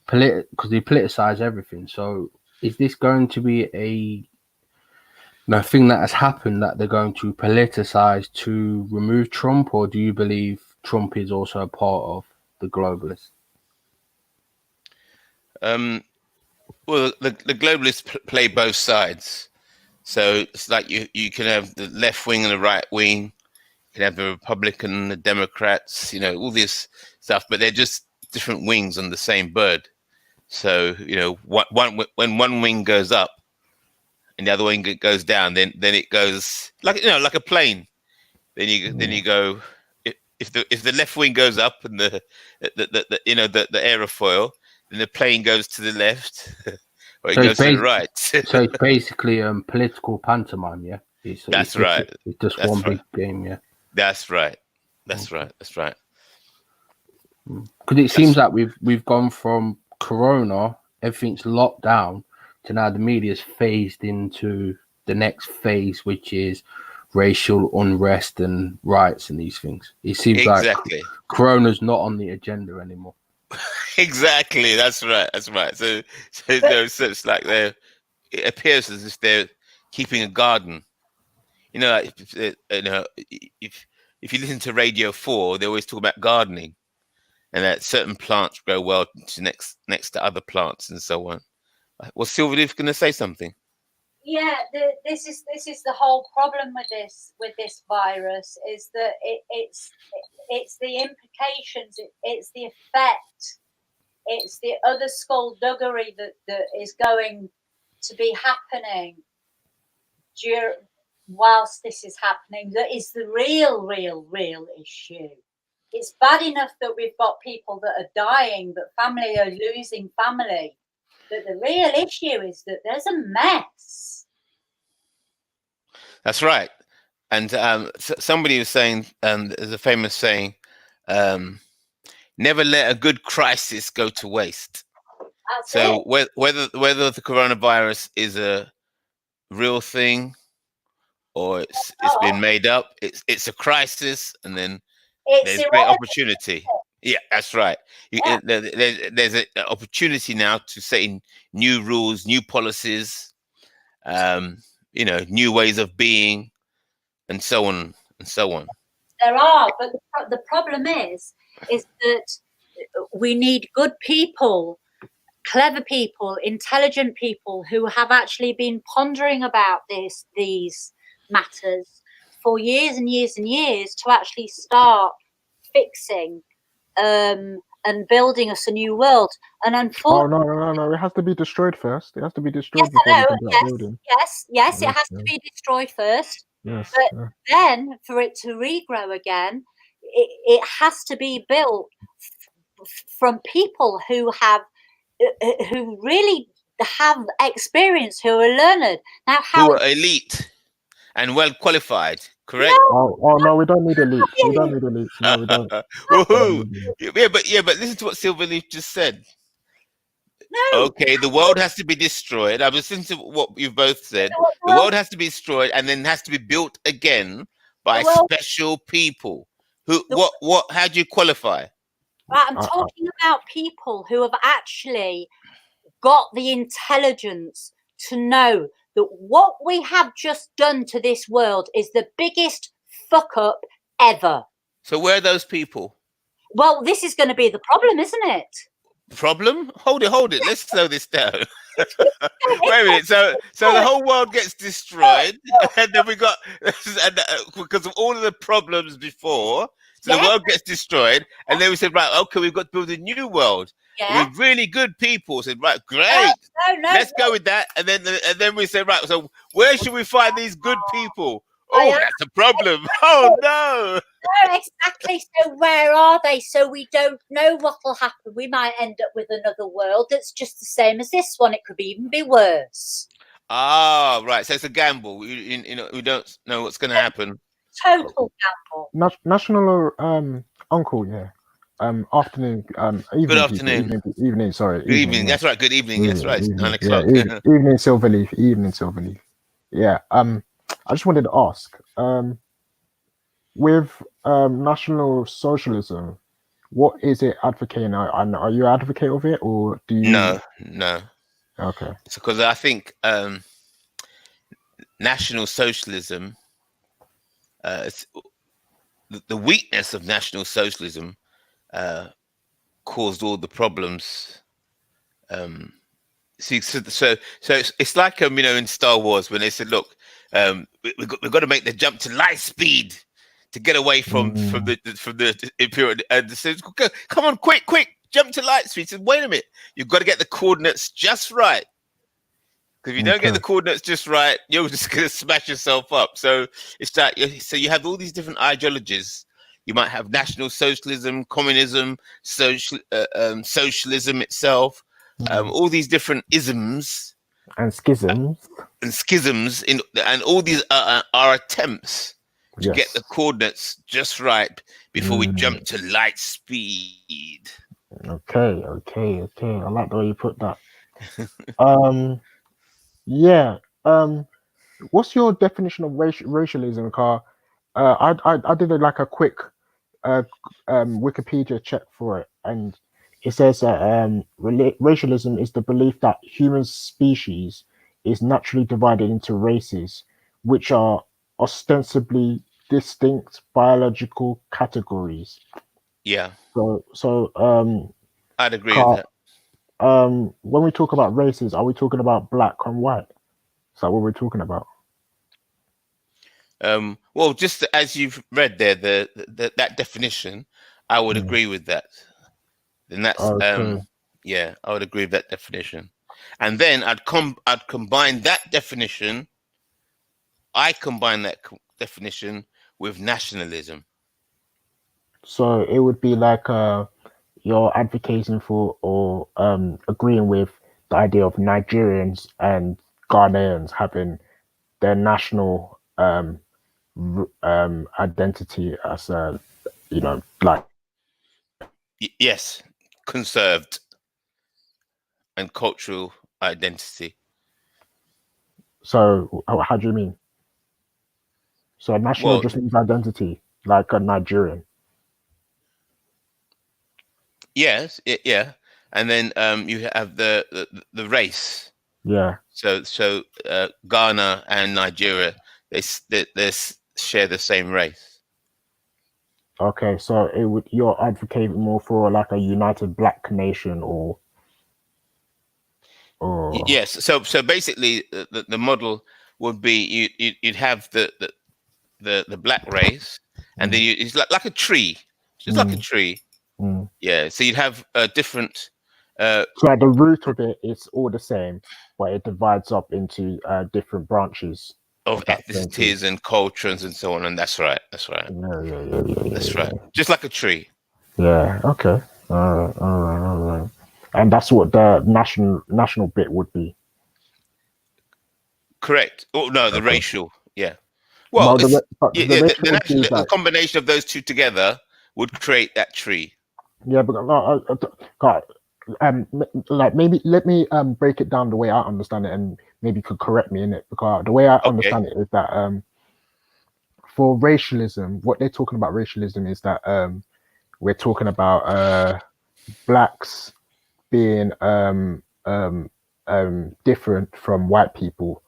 because they politicize everything? So is this going to be a thing that has happened that they're going to politicize to remove Trump, or do you believe Trump is also a part of the globalists? Well, the globalists play both sides. So it's like you can have the left wing and the right wing. You can have the Republican, the Democrats, you know, all this stuff, but they're just different wings on the same bird. So, you know, when one wing goes up and the other wing goes down, then it goes like, you know, like a plane. Then you go, if the left wing goes up and the aerofoil, then the plane goes to the left or it goes to the right. So it's basically political pantomime, yeah. That's right. It's just one big game, yeah. That's right. That's right. Because it seems like we've gone from Corona, everything's locked down, to now the media's phased into the next phase, which is racial unrest and riots and these things. It seems like Corona's not on the agenda anymore. Exactly. That's right. So it's like it appears as if they're keeping a garden. You know, like, if you listen to Radio 4, they always talk about gardening, and that certain plants grow well next to other plants and so on. Was Sylvia going to say something? Yeah, this is the whole problem with this virus is that it's the implications, it's the effect, it's the other skullduggery that is going to be happening whilst this is happening that is the real issue. It's bad enough that we've got people that are dying, that family are losing family, but the real issue is that there's a mess. That's right. And somebody was saying, there's a famous saying, never let a good crisis go to waste. So whether the coronavirus is a real thing or it's been made up, it's a crisis, and then there's great opportunity. Yeah, that's right. There's an opportunity now to set in new rules, new policies, new ways of being, and so on and so on. There are, but the problem is that we need good people, clever people, intelligent people who have actually been pondering about these matters for years and years and years to actually start fixing and building us a new world. And unfortunately, no, it has to be destroyed first. It has to be destroyed before we can start building. Yes, it has to be destroyed first. Yes, but then for it to regrow again, it has to be built from people who really have experience, who are learned. Now, who are elite and well qualified, correct? Oh no, we don't need elites. We don't need elites. No, we don't. Yeah, but listen to what Silver Leaf just said. No. Okay, the world has to be destroyed. I was listening to what you've both said. The world has to be destroyed and then has to be built again by special people. How do you qualify? Right, I'm talking about people who have actually got the intelligence to know that what we have just done to this world is the biggest fuck up ever. So where are those people? Well, this is going to be the problem, isn't it? Problem? Hold it. Let's slow this down. Wait a minute. So the whole world gets destroyed, and then we got because of all of the problems before. So the world gets destroyed, and then we said, right, okay, we've got to build a new world with really good people. Said, right, great, let's go with that. And then we said, right, so where should we find these good people? Oh, that's a problem. Oh no. No, exactly. So where are they? So we don't know what will happen. We might end up with another world that's just the same as this one. It could even be worse. Ah, right. So it's a gamble. You know, we don't know what's going to happen. Total gamble. National uncle, yeah. Afternoon, evening. Good afternoon. People, evening. Sorry. Good evening. Yeah. That's right. Good evening. That's right. It's 9 Yeah, o'clock. evening Silverleaf. Evening Silverleaf. Yeah. I just wanted to ask. With National Socialism, what is it advocating? Are you an advocate of it, or do you? No. Okay. It's because I think National Socialism, the weakness of National Socialism, caused all the problems. See, so it's like you know, in Star Wars when they said, "Look, we've got to make the jump to light speed to get away from the Imperial." And they said, "Come on, quick, jump to light speed." He said, "Wait a minute, you've got to get the coordinates just right. Because if you don't get the coordinates just right, you're just gonna smash yourself up." So it's like so you have all these different ideologies. You might have National Socialism, Communism, Socialism itself. All these different isms and schisms and all these are attempts to get the coordinates just right before we jump to light speed. Okay. I like the way you put that. Yeah. What's your definition of racialism, Carl? I did a quick Wikipedia check for it, and it says that racialism is the belief that human species is naturally divided into races, which are ostensibly distinct biological categories. Yeah. So I'd agree Carl, with that. when we talk about races, are we talking about black and white? Is that what we're talking about? Well, just as you've read there, that definition, I would agree with that. And that's yeah, I would agree with that definition. And then I'd combine that definition. I combine that definition with nationalism. So it would be like you're advocating for or agreeing with the idea of Nigerians and Ghanaians having their national identity as like yes, conserved and cultural identity. So how do you mean? So national just means identity, like a Nigerian. Yes, yeah, and then you have the race. Yeah. So Ghana and Nigeria, they share the same race. Okay, so you're advocating more for like a united black nation, or yes. So basically, the model would be you'd have the black race, and then it's like a tree, just like a tree. Yeah. So you'd have different. So at the root of it, it's all the same, but it divides up into different branches of ethnicities and cultures and so on, and that's right. Yeah. That's right. Just like a tree. Yeah. Okay. All right. And that's what the national bit would be. Correct. Oh no, the racial. Yeah. Well, the combination of those two together would create that tree. Yeah, but like maybe let me break it down the way I understand it, and maybe you could correct me in it, because the way I understand it is that for racialism, what they're talking about racialism is that we're talking about blacks being different from white people,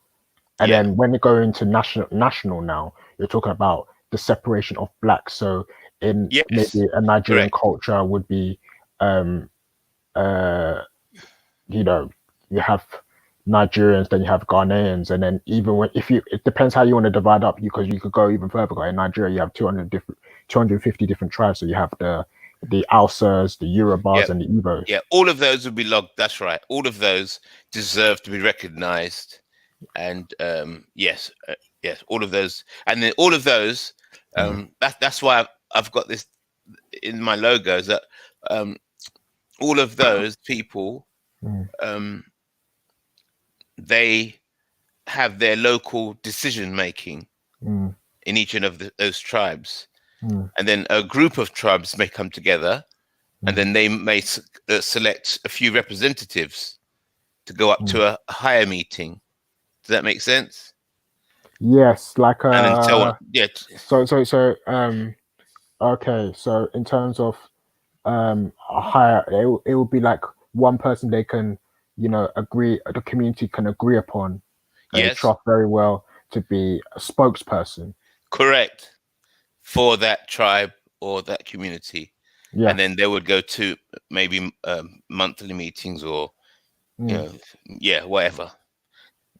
and then when they go into national now, you're talking about the separation of blacks. So in maybe a Nigerian culture would be you have Nigerians, then you have Ghanaians, and then even it depends how you want to divide up, because you could go even further. In Nigeria, you have 250 different tribes. So you have the Hausas, the Yorubas, and the Igbos. Yeah, all of those would be logged. That's right. All of those deserve to be recognized, and yes, Yes, all of those, and then all of those. That's why I've got this in my logos that all of those people, they have their local decision making in each of those tribes, and then a group of tribes may come together, and then they may select a few representatives to go up to a higher meeting. Does that make sense? Yes, like And then so on. Yeah. Okay, so in terms of a higher, it will be like one person they can, agree, the community can agree upon, they trust very well to be a spokesperson. Correct. For that tribe or that community. Yeah. And then they would go to maybe monthly meetings or, whatever.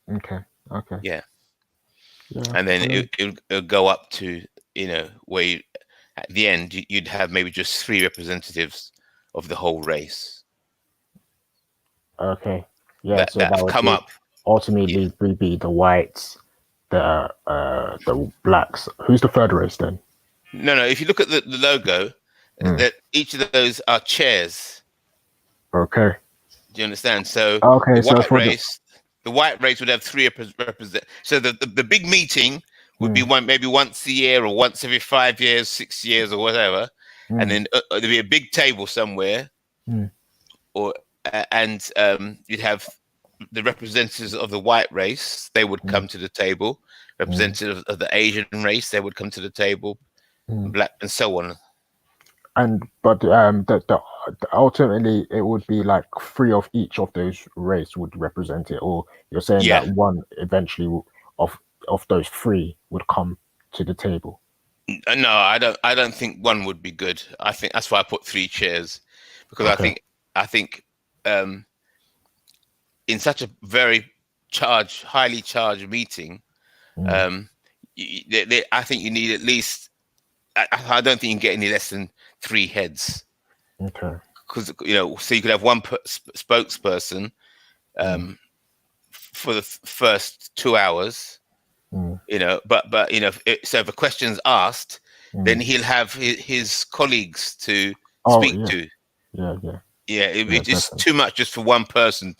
Okay. Yeah. Yeah. And then it'll go up to, where at the end you'd have maybe just 3 representatives of the whole race. Okay. Yeah. So that would come up. Ultimately, would be the whites, the blacks. Who's the third race then? No. If you look at the logo, that each of those are chairs. Okay. Do you understand? So okay, the white race would have 3 represent. So the big meeting would be maybe once a year or once every 5 years, 6 years, or whatever, and then there'd be a big table somewhere, and you'd have the representatives of the white race. They would come to the table. Representatives of the Asian race, they would come to the table. Black and so on. But ultimately it would be like 3 of each of those race would represent it, or you're saying that one eventually of those 3 would come to the table? No, I don't think one would be good. I think that's why I put 3 chairs, because I think in such a very highly charged meeting, I think you need at least. I don't think you can get any less than 3 heads. Okay. Because so you could have one spokesperson for the first 2 hours. But so if a question's asked, then he'll have his colleagues to speak to. Yeah. It'd be just too much just for one person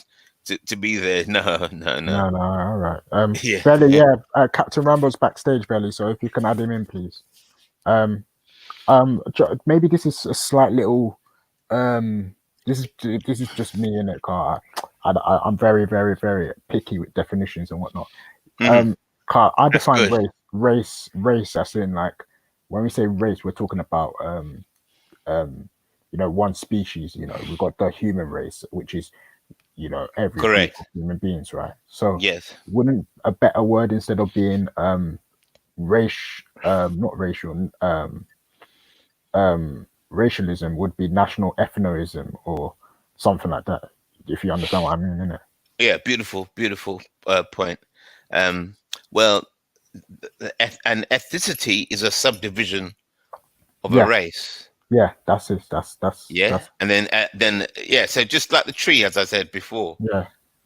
to be there. No. All right. Belly, Captain Rambo's backstage, Belly. So if you can add him in, please. Maybe this is a slight little. This is just me in it, car. I'm very, very, very picky with definitions and whatnot. Car, I define race as in, like, when we say race, we're talking about one species. We've got the human race, which is every correct human beings, right? So yes, wouldn't a better word instead of being not racial, racialism would be national ethnoism or something like that, if you understand what I mean, innit? Yeah, beautiful point. Well, an ethnicity is a subdivision of a race. Yeah, that's it. That's and then so just like the tree, as I said before.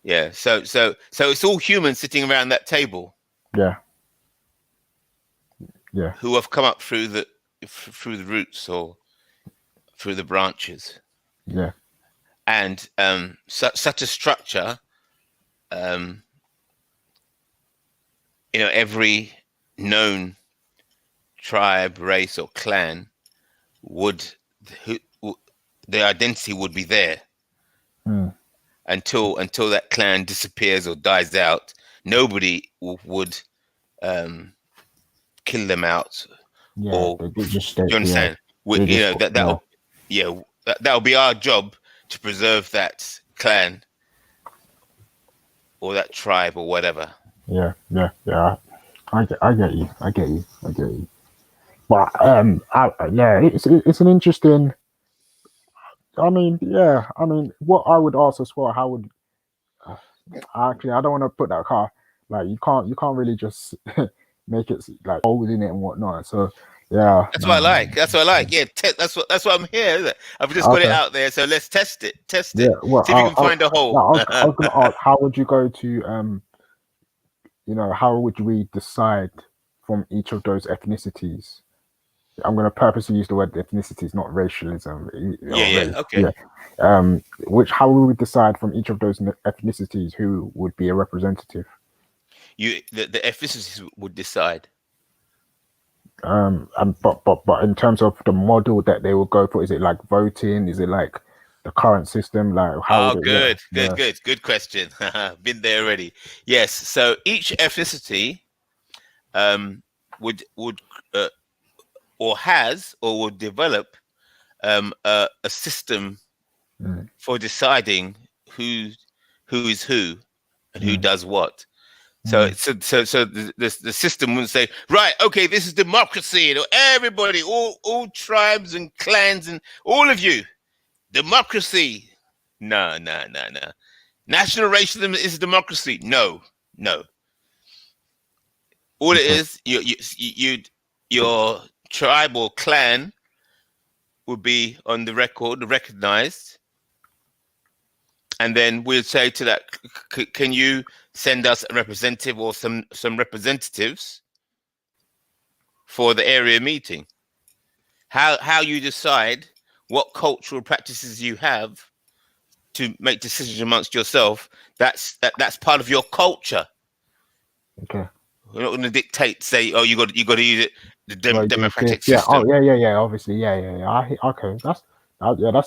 Yeah. So it's all humans sitting around that table. Yeah. Who have come up through the roots or through the branches. Yeah. And such a structure, every known tribe, race, or clan their identity would be there until that clan disappears or dies out. Nobody would kill them out. Or do you understand? That'll be our job to preserve that clan or that tribe or whatever. Yeah. I get you. But it's an interesting. I mean, what I would ask as well, how would actually? I don't want to put that car. Like you can't really just make it like old in it and whatnot. So yeah, that's what I like. Yeah, that's what I'm here. Isn't it? I've just got it out there. So let's test it. Yeah, well, see if you can find a hole. I was going to ask, how would you go to you know, how would we decide from each of those ethnicities? I'm going to purposely use the word ethnicities, not racialism. Okay. How will we decide from each of those ethnicities who would be a representative? The ethnicities would decide. But in terms of the model that they will go for, is it like voting? Is it like the current system? Like how? Good question. Been there already. Yes. So each ethnicity would or has or will develop a system for deciding who is who and who does what. So the system wouldn't say, right, okay, this is democracy, and everybody, all tribes and clans and all of you, democracy. No. National racism is democracy. No. All it is, your tribe or clan would be on the record, recognized, and then we'll say to that, can you send us a representative or some representatives for the area meeting? How you decide what cultural practices you have to make decisions amongst yourself, that's part of your culture. Okay. We're not going to dictate, say, oh, you got to use it, the democratic Yeah. system. Oh, yeah. Obviously, yeah. Okay. That's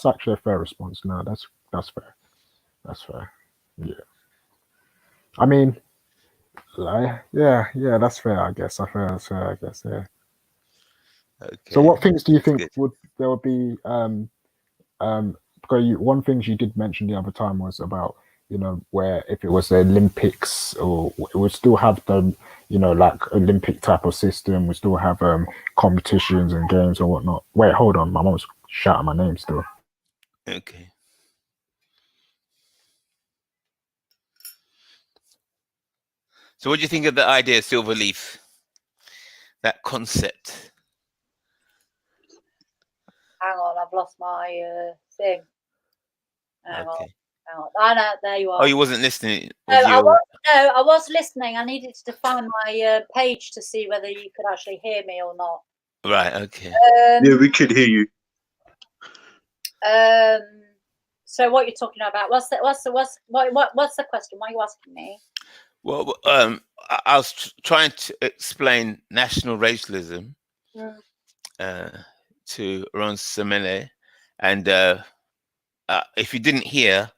actually a fair response. No, that's fair. That's fair. Yeah. I mean, yeah, that's fair. I guess. That's fair. I guess. Yeah. Okay. So, what things do you think there would be? One thing you did mention the other time was about, you know, where if it was the Olympics, or it would still have the, you know, like Olympic type of system. We still have competitions and games or whatnot. Wait, hold on. My mom's shouting my name still. Okay. So what do you think of the idea of Silver Leaf? That concept? Hang on, I've lost my thing. Hang on. Oh, no, there you are. Oh, you wasn't listening? I was listening. I needed to find my page to see whether you could actually hear me or not. Right, okay. Yeah, we could hear you. So what you're talking about? What's the question? Why are you asking me? Well, I was trying to explain national racialism to Ron Semele, and if you didn't hear,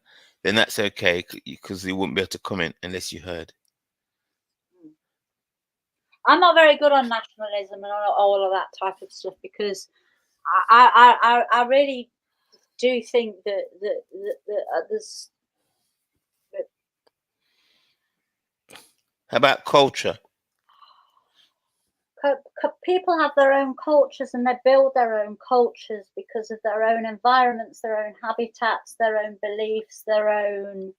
then that's okay, because you wouldn't be able to comment unless you heard. I'm not very good on nationalism and all of that type of stuff, because I really do think that there's. How about culture? People have their own cultures, and they build their own cultures because of their own environments, their own habitats, their own beliefs, their own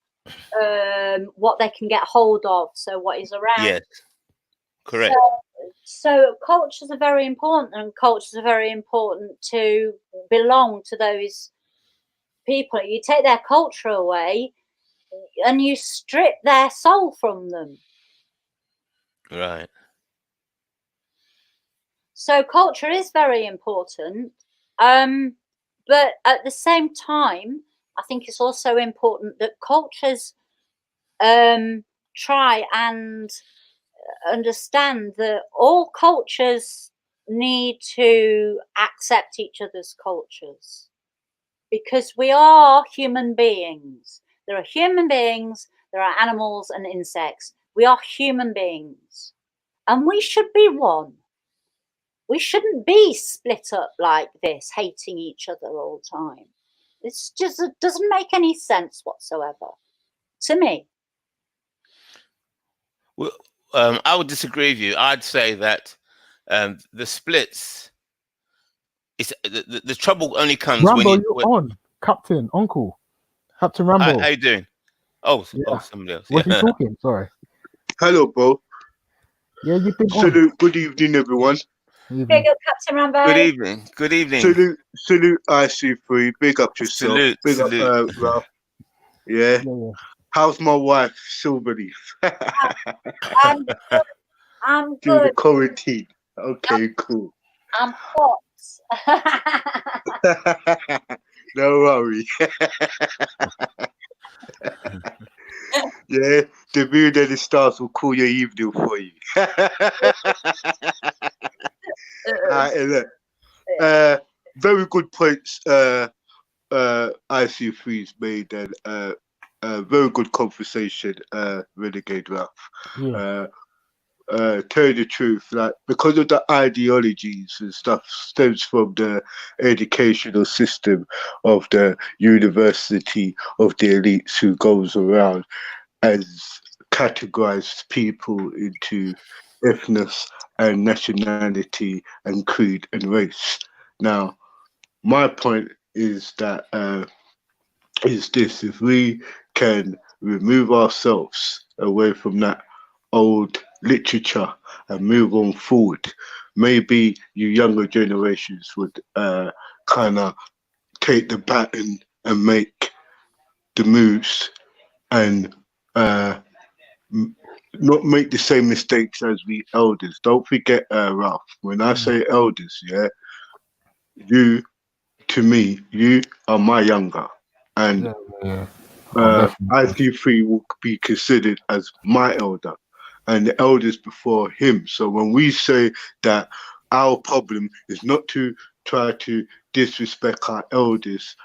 what they can get hold of. So what is around. Yes, correct. So cultures are very important, and cultures are very important to belong to those people. You take their culture away, and you strip their soul from them. Right. So culture is very important, but at the same time, I think it's also important that cultures try and understand that all cultures need to accept each other's cultures, because we are human beings. There are human beings, there are animals and insects. We are human beings, and we should be one. We shouldn't be split up like this, hating each other all the time. It's just, it doesn't make any sense whatsoever to me. Well, I would disagree with you. I'd say that the splits, the trouble only comes Rambo, when you're on. Captain Rambo. How you doing? Oh, Yeah. oh, somebody else. Was Yeah. he talking? Sorry. Hello, bro. Yeah, you've been on. Salute. Good evening, everyone. Big up, Captain Rambo. Good evening. Good evening. Salute, IC3. Big up yourself. Salute, Big salute. up, Ralph. Yeah. How's my wife, Silverleaf? I'm good. I'm Through the good. quarantine. Okay, cool. I'm hot. No worry. Yeah, the moon and the stars will call your evening for you. Alright, look. Very good points. IC3's made, and very good conversation. Renegade Ralph. Yeah. Tell you the truth, like because of the ideologies and stuff stems from the educational system of the university of the elites who goes around and categorize people into ethnos and nationality and creed and race. Now, my point is that is this: if we can remove ourselves away from that old literature and move on forward, maybe you younger generations would kind of take the baton and make the moves and not make the same mistakes as we elders. Don't forget, Ralph, when I say elders, yeah, you, to me, you are my younger, and IC3 will be considered as my elder and the elders before him. So when we say that our problem is not to try to disrespect our elders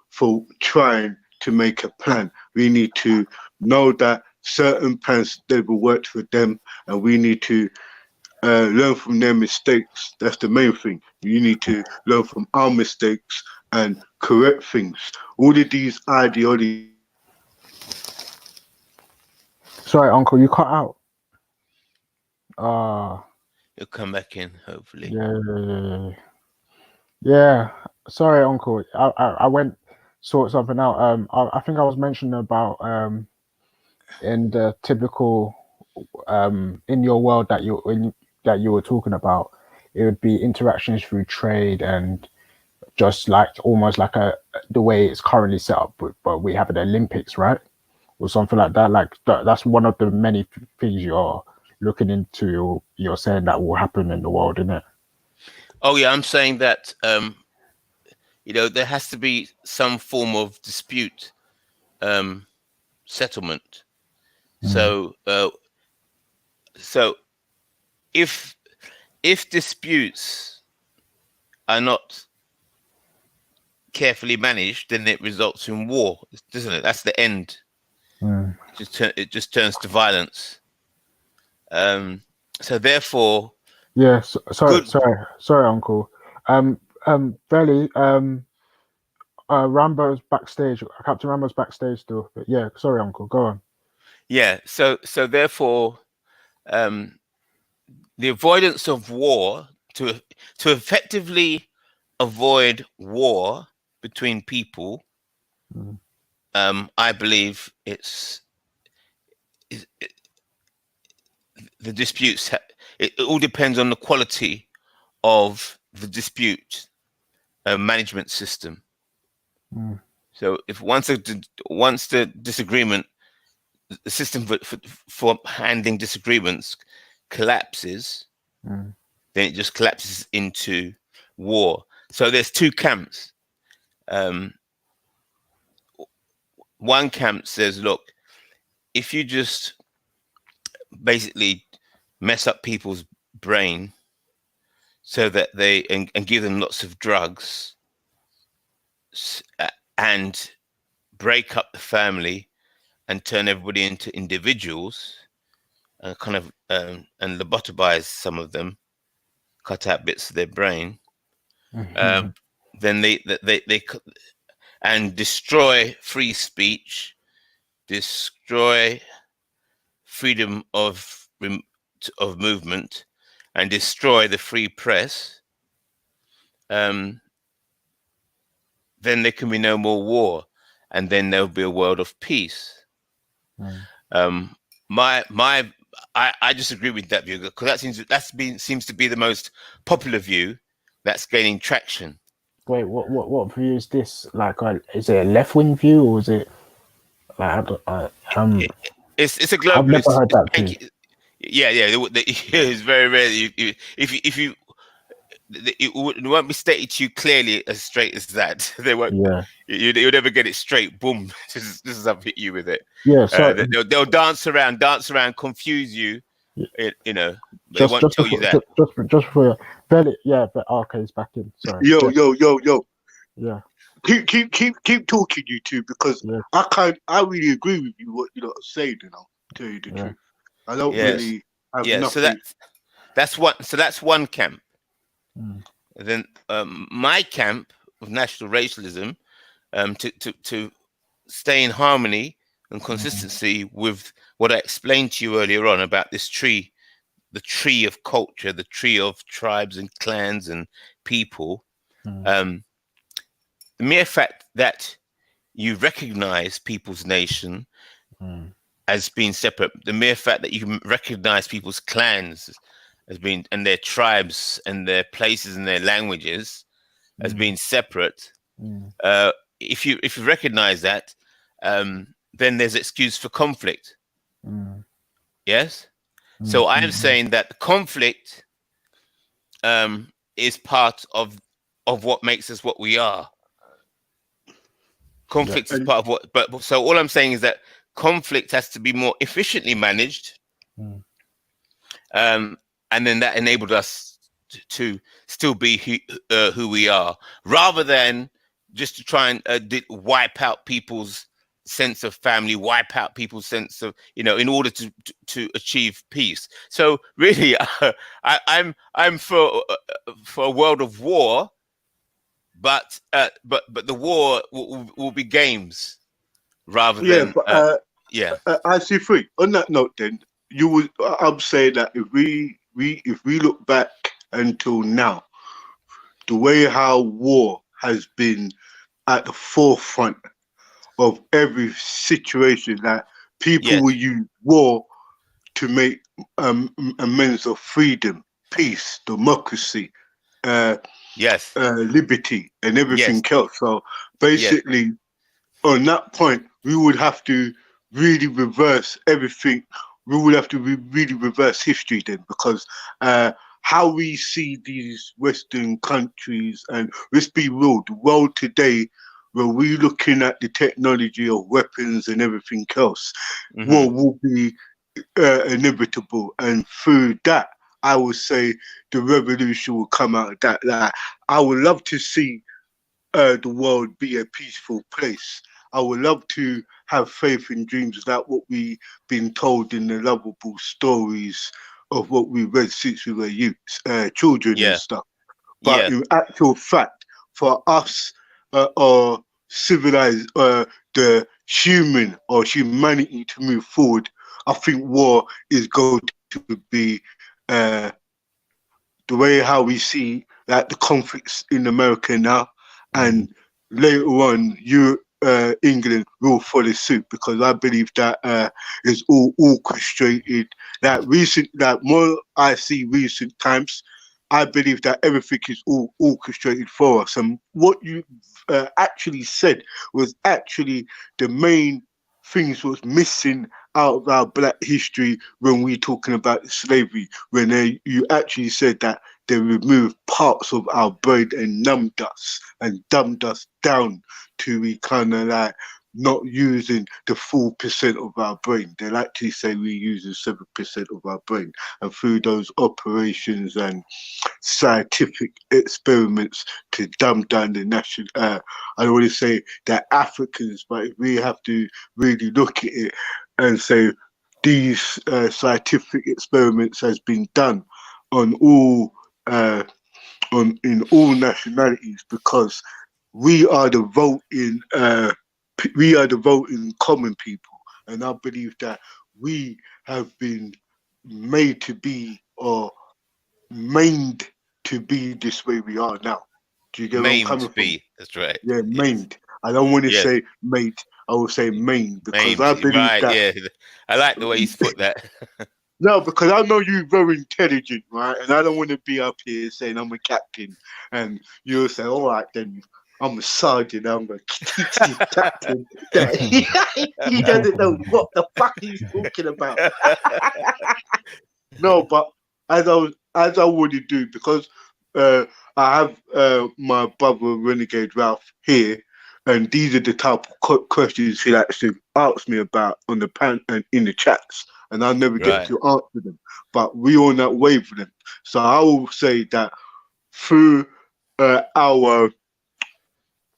for trying to make a plan, we need to know that certain plans never worked for them, and we need to learn from their mistakes. That's the main thing. You need to learn from our mistakes and correct things. All of these ideologies. Sorry, Uncle, you cut out. You'll come back in, hopefully. Yeah. Sorry, Uncle. I went sort something out. I think I was mentioning about in the typical in your world that you were talking about, it would be interactions through trade and just like almost like the way it's currently set up, but we have the Olympics, right? Or something like that. Like that's one of the many things you're looking into. You're saying that will happen in the world, isn't it? Oh yeah, I'm saying that there has to be some form of dispute settlement. So if disputes are not carefully managed, then it results in war, doesn't it? That's the end. It just turns to violence. So therefore, yeah. Sorry, Uncle. Belly. Rambo's backstage. Captain Rambo's backstage still. But yeah, sorry, Uncle. Go on. Yeah. So therefore, the avoidance of war to effectively avoid war between people. I believe the disputes. It all depends on the quality of the dispute management system. So if once the disagreement, the system for handling disagreements collapses, then it just collapses into war. So there's two camps. One camp says, look, if you just basically mess up people's brain so that they and give them lots of drugs and break up the family and turn everybody into individuals and kind of and lobotomize some of them, cut out bits of their brain, then they and destroy free speech, destroy freedom of movement, and destroy the free press, then there can be no more war, and then there'll be a world of peace. I disagree with that view, because that seems to be the most popular view that's gaining traction. Wait, what view is this? Like, is it a left wing view or is it Like, It's a I've never globalist. heard that too. Yeah. It's very rare. If you it won't be stated to you clearly as straight as that. They won't. Yeah. You'll never get it straight. Boom. This is I've hit you with it. Yeah. So they'll dance around, confuse you. You know, they just won't tell you that. just for Belly, yeah. But RK's back in. Sorry. Yo. Yeah. Keep talking, you two, because I really agree with you what you're saying. You know, to tell you the truth, I don't really have nothing. So that's one camp. Then my camp of national racialism, to stay in harmony and consistency with what I explained to you earlier on about this tree, the tree of culture, the tree of tribes and clans and people. The mere fact that you recognize people's nation as being separate, the mere fact that you recognize people's clans as being, and their tribes and their places and their languages as being separate, if you recognize that, then there's excuse for conflict. Yes. So I am saying that the conflict is part of what makes us what we are. Conflict is part of what, but so all I'm saying is that conflict has to be more efficiently managed, and then that enabled us to still be who we are, rather than just to try and wipe out people's sense of family, wipe out people's sense of, you know, in order to achieve peace. So really, I'm for a world of war. But the war will be games rather than I see free. On that note, then I'm saying that if we look back until now, the way how war has been at the forefront of every situation, that people will use war to make amends of freedom, peace, democracy. Liberty and everything else. So basically, on that point, we would have to really reverse everything. We would have to really reverse history then, because how we see these Western countries, and let's be real, the world today, where we're looking at the technology of weapons and everything else, war will be inevitable, and through that, I would say the revolution will come out of that. Like, I would love to see the world be a peaceful place. I would love to have faith and dreams like what we've been told in the lovable stories of what we read since we were youths, children and stuff. But in actual fact, for us or civilized, the human or humanity to move forward, I think war is going to be the way how we see like the conflicts in America now, and later on England will follow suit, because I believe that is all orchestrated. That more I see recent times, I believe that everything is all orchestrated for us. And what you actually said was actually the main things was missing out of our black history when we talking about slavery, when you actually said that they removed parts of our brain and numbed us and dumbed us down to we kind of like not using the full % of our brain. They actually say we're using 7% of our brain, and through those operations and scientific experiments to dumb down the national, I don't want to say that Africans, but we have to really look at it and say these scientific experiments has been done on all in all nationalities, because we are the voting common people, and I believe that we have been made to be or maimed to be this way we are now. Do you get where I'm coming from? That's right. Yeah, maimed. I don't want to say made. I will say maimed, because I believe that. Yeah, I like the way you put that. No, because I know you're very intelligent, right? And I don't want to be up here saying I'm a captain, and you'll say, all right, then I'm a sergeant. I'm a captain. He doesn't know what the fuck he's talking about. No, but as I already do, because I have my brother Renegade Ralph here, and these are the type of questions he likes to ask me about on the pan and in the chats, and I never get to answer them. But we on that wavelength, so I will say that through our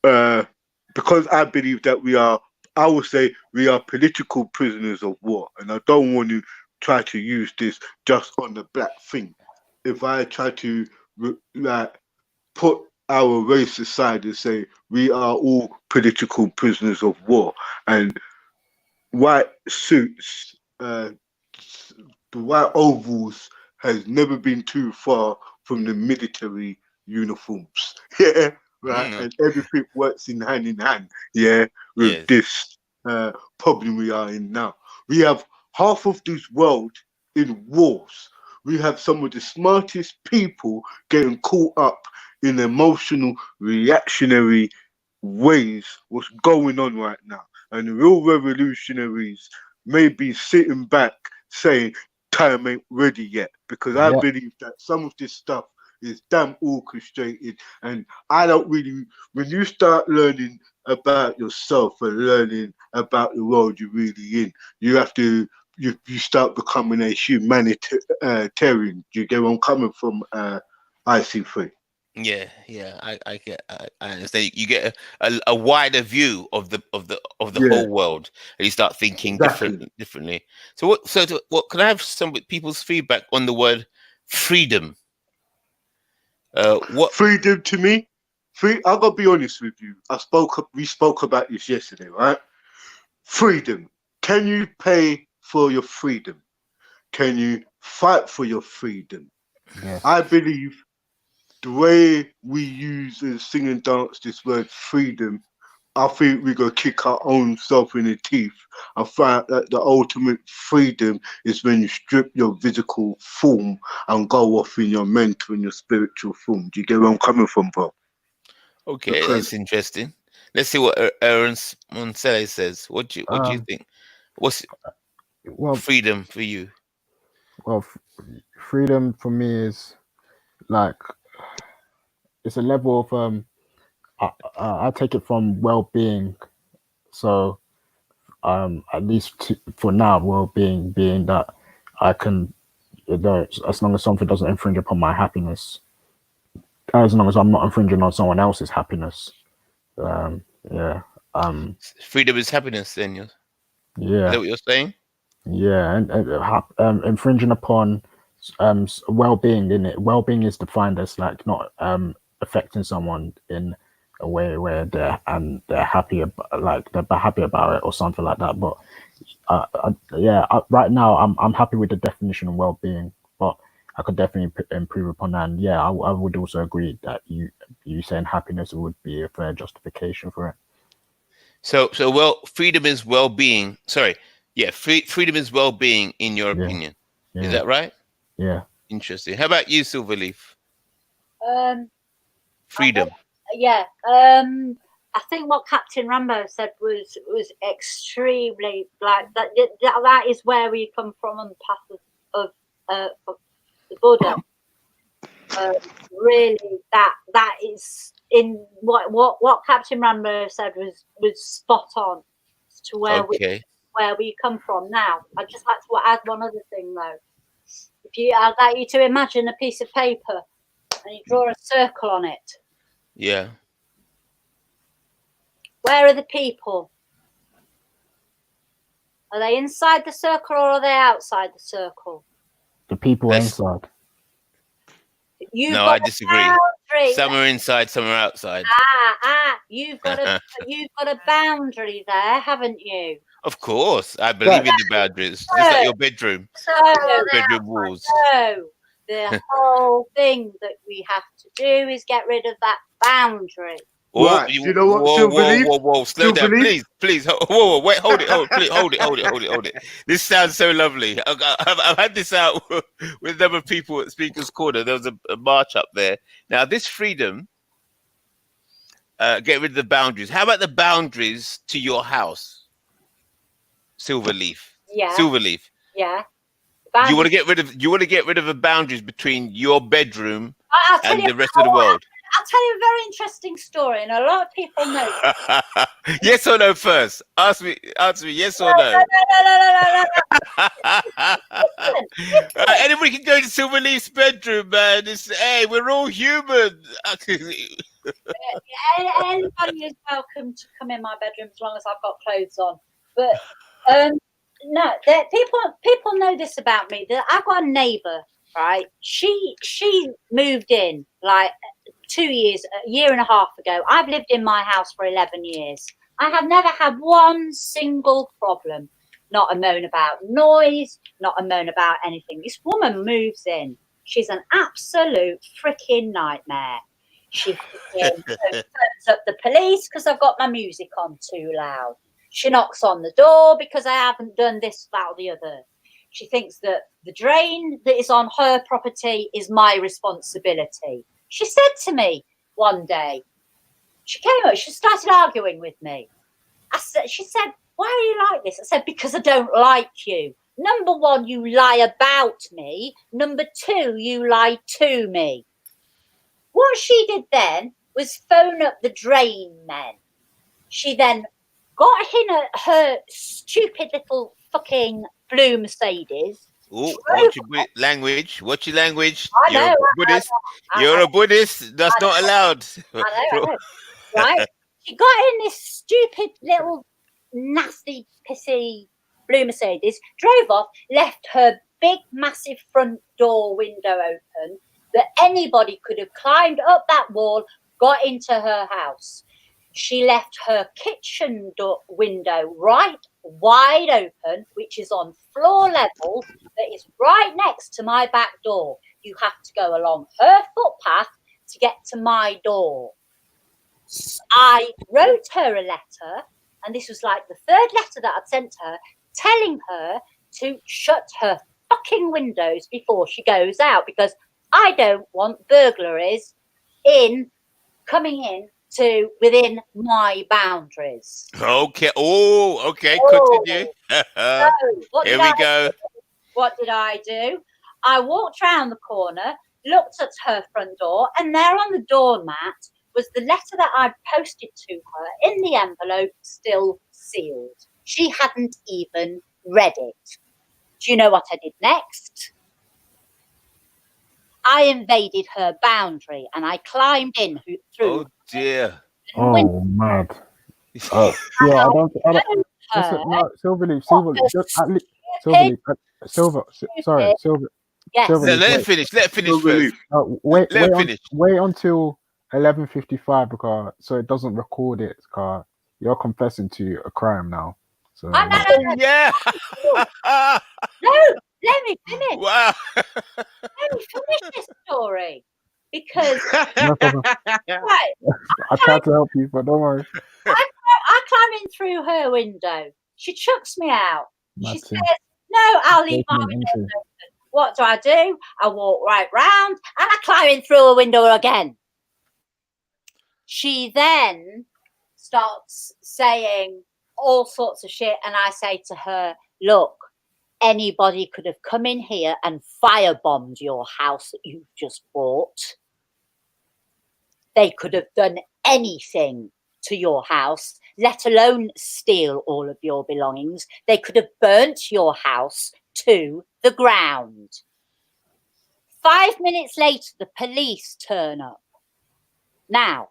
because I believe that I will say we are political prisoners of war, and I don't want to try to use this just on the black thing. If I try to put our race aside and say we are all political prisoners of war, and white suits, the white overalls has never been too far from the military uniforms. Yeah, right. And everything works in hand. Yeah, with this problem we are in now. We have half of this world in wars. We have some of the smartest people getting caught up in emotional, reactionary ways. What's going on right now? And the real revolutionaries may be sitting back saying, time ain't ready yet. Because I believe that some of this stuff is damn orchestrated. And I don't really, when you start learning about yourself and learning about the world you're really in, you have to, you start becoming a humanitarian. Do you get where I'm coming from, IC3? Yeah, I understand. You get a wider view of the whole world, and you start thinking differently. So what can I have some people's feedback on the word freedom? What freedom to me? I gotta be honest with you. We spoke about this yesterday, right? Freedom. Can you pay for your freedom? Can you fight for your freedom? Yes. I believe the way we use and sing and dance this word freedom, I think we're going to kick our own self in the teeth and find that the ultimate freedom is when you strip your physical form and go off in your mental and your spiritual form. Do you get where I'm coming from, bro? Okay, that's interesting. Let's see what Aaron Monselle says. What do you think? What's freedom for you? Well, freedom for me is like, it's a level of I take it from well-being. So at least for now, well-being being that I can, as long as something doesn't infringe upon my happiness, as long as I'm not infringing on someone else's happiness. Freedom is happiness, then. Yeah. Is that what you're saying? Yeah, and infringing upon well-being in it. Well-being is defined as like not affecting someone in a way where they're happy they're happy about it or something like that. But right now I'm happy with the definition of well-being, but I could definitely improve upon that. And I would also agree that you saying happiness would be a fair justification for it. So freedom is well-being. Sorry, freedom is well-being in your opinion. Yeah. Is that right? Yeah. Interesting. How about you, Silverleaf? Freedom. I think what Captain Rambo said was extremely that is where we come from on the path of the Buddha. Really, that is in what Captain Rambo said was spot on as to where we come from. Now, I'd just like to add one other thing though. I'd like you to imagine a piece of paper and you draw a circle on it. Yeah. Where are the people? Are they inside the circle or are they outside the circle? The people are inside. I disagree. Some are inside, some are outside. You've got a boundary there, haven't you? Of course, I believe in the boundaries. Just like your bedroom. Bedroom walls. So the whole thing that we have to do is get rid of that boundary. Right. Do you know what? Whoa! Slow down, please. Whoa! Wait, hold it. This sounds so lovely. I've had this out with a number of people at Speaker's Corner. There was a march up there. Now, this freedom, get rid of the boundaries. How about the boundaries to your house? Silverleaf. Yeah. Silverleaf. Yeah. You want to get rid of the boundaries between your bedroom I'll tell and you, the rest of the world. I'll tell you a very interesting story, and a lot of people know. Yes or no first? Answer me yes or no. Anybody can go to Silverleaf's bedroom, man. Hey, we're all human. Anybody is welcome to come in my bedroom as long as I've got clothes on. But no, people know this about me. That I've got a neighbour, right? She moved in like 2 years, a year and a half ago. I've lived in my house for 11 years. I have never had one single problem. Not a moan about noise, not a moan about anything. This woman moves in. She's an absolute freaking nightmare. She turns up the police because I've got my music on too loud. She knocks on the door because I haven't done this, that, or the other. She thinks that the drain that is on her property is my responsibility. She said to me one day, she came up, she started arguing with me. She said, why are you like this? I said, because I don't like you. Number one, you lie about me. Number two, you lie to me. What she did then was phone up the drain men. She then got in her stupid little fucking blue Mercedes. Oh, watch your language. Watch your language. I know, You're a Buddhist. You're a Buddhist. That's not allowed. I know. Right? She got in this stupid little nasty, pissy blue Mercedes, drove off, left her big, massive front door window open that anybody could have climbed up that wall, got into her house. She left her kitchen door window right wide open, which is on floor level, that is right next to my back door. You have to go along her footpath to get to my door. I wrote her a letter, and this was like the third letter that I'd sent her, telling her to shut her fucking windows before she goes out, because I don't want burglaries coming in to within my boundaries. Okay. Oh, okay. Continue. So, Here we go. What did I do? I walked round the corner, looked at her front door, and there on the doormat was the letter that I'd posted to her in the envelope, still sealed. She hadn't even read it. Do you know what I did next? I invaded her boundary and I climbed in through. Oh dear. Oh, mad. Oh, yeah, I don't. Listen, no, Silverleaf. Sorry, Silver. Yes. Let it finish. Let it finish first. Wait until 11:55 because so it doesn't record it. Because you're confessing to a crime now. So yeah. No, let me finish. Wow. Let me finish this story because no problem. right, I tried to help you, but don't worry. I climb in through her window. She chucks me out. She That's says, it. "No, I'll leave my Basement window entry. open." What do? I walk right round and I climb in through a window again. She then starts saying all sorts of shit, and I say to her, "Look, anybody could have come in here and firebombed your house that you've just bought. They could have done anything to your house, let alone steal all of your belongings. They could have burnt your house to the ground." 5 minutes later, the police turn up. Now,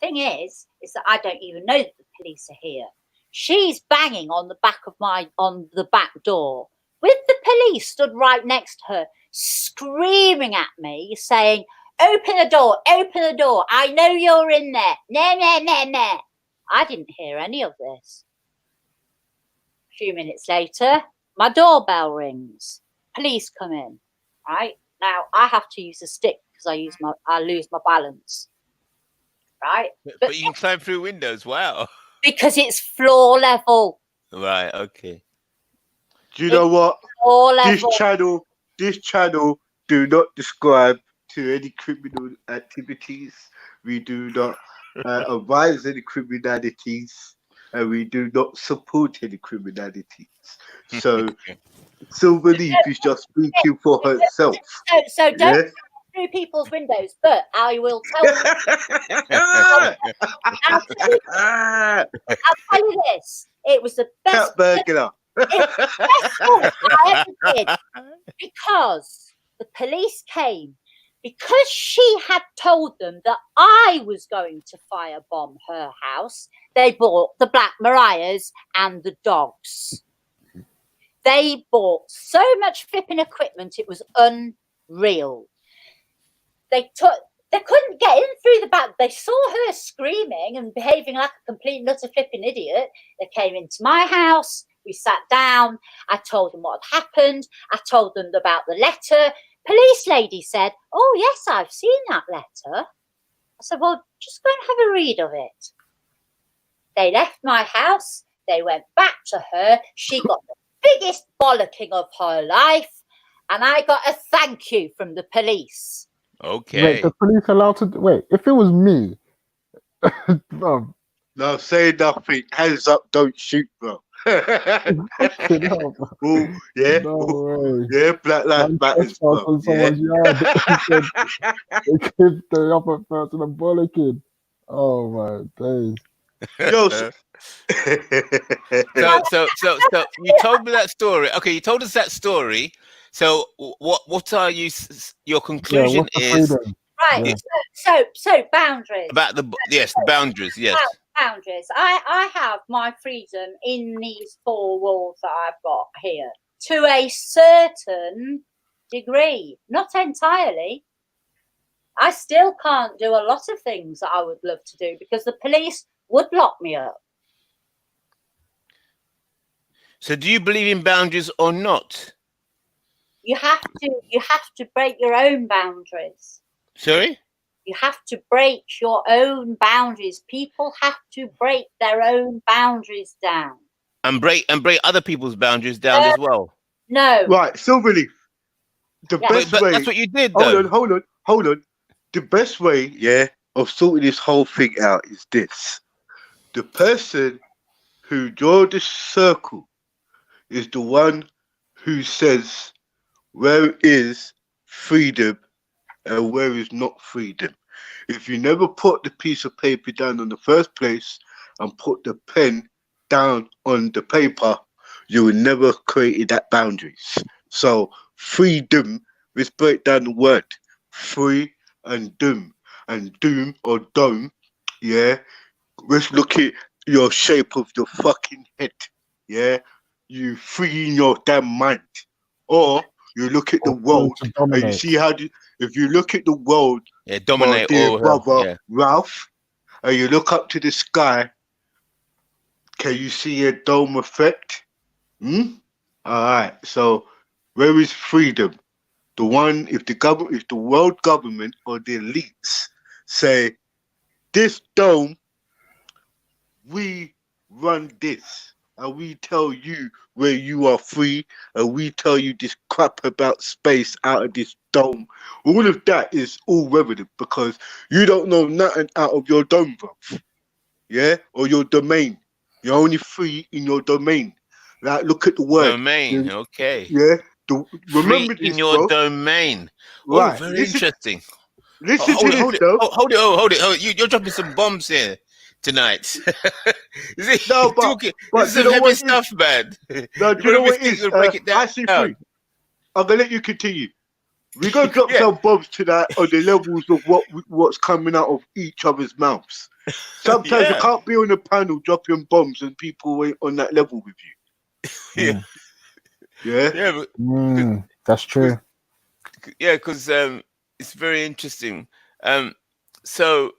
thing is that I don't even know that the police are here. She's banging on the back door with the police stood right next to her, screaming at me, saying, open the door, I know you're in there. Nah. I didn't hear any of this. A few minutes later, my doorbell rings. Police come in. Right? Now I have to use a stick because I lose my balance. Right? But you can climb through windows. Wow. Because it's floor level. Right. Okay. Do you know what? Floor This level. channel do not describe to any criminal activities. We do not advise any criminalities, and we do not support any criminalities. So Silver Leaf is just speaking for herself. So don't Yeah? through people's windows, but I will tell you. I'll tell you this. It was the best. Burglar. It was the best thing I ever did, because the police came, because she had told them that I was going to firebomb her house. They bought the Black Mariahs and the dogs. They bought so much flipping equipment, it was unreal. They couldn't get in through the back. They saw her screaming and behaving like a complete nutter flipping idiot. They came into my house. We sat down. I told them what had happened. I told them about the letter. Police lady said, "Oh, yes, I've seen that letter." I said, "Well, just go and have a read of it." They left my house. They went back to her. She got the biggest bollocking of her life. And I got a thank you from the police. Okay. Wait, the police allowed to wait? If it was me, bro. No, say nothing. Hands up, don't shoot, bro. Ooh, yeah, No way. yeah, Black Lives Matters, bro. On someone's yard. They give the upper person a bollocking. Oh my days. Yo, So you told me that story. Okay, you told us that story. So what are your conclusion is right? Yeah. So boundaries about the boundaries? Yes. Boundaries. I have my freedom in these four walls that I've got here to a certain degree, not entirely. I still can't do a lot of things that I would love to do because the police would lock me up. So do you believe in boundaries or not? You have to break your own boundaries. Sorry? You have to break your own boundaries. People have to break their own boundaries down. And break other people's boundaries down as well. No. Right, Silverleaf. The best but way. that's what you did, though. Hold on. The best way, yeah, of sorting this whole thing out is this: the person who draws the circle is the one who says where is freedom and where is not freedom. If you never put the piece of paper down in the first place and put the pen down on the paper, you will never create that boundaries. So freedom, let's break down the word free and doom or dome. Yeah, let's look at your shape of your fucking head. Yeah, you free in your damn mind, or you look at the world and you see how if you look at the world, dominate my dear all brother Ralph, and you look up to the sky, can you see a dome effect? All right. So where is freedom? The one if the world government or the elites say this dome, we run this, and we tell you where you are free, and we tell you this crap about space out of this dome. All of that is all relevant because you don't know nothing out of your dome, bro. Yeah, or your domain. You're only free in your domain. Like, look at the word domain. Okay. Yeah. Free Remember this, in your bro. domain. Right. Oh, very interesting. Listen to this, though. Hold it. You're dropping some bombs here tonight. No, but this is some heavy stuff, man. No, do you know what it is? Break it down. I see free. I'm gonna let you continue. We're gonna drop some bombs tonight on the levels of what's coming out of each other's mouths. Sometimes you can't be on the panel dropping bombs and people ain't on that level with you. Yeah. But, that's true. Yeah, because it's very interesting. So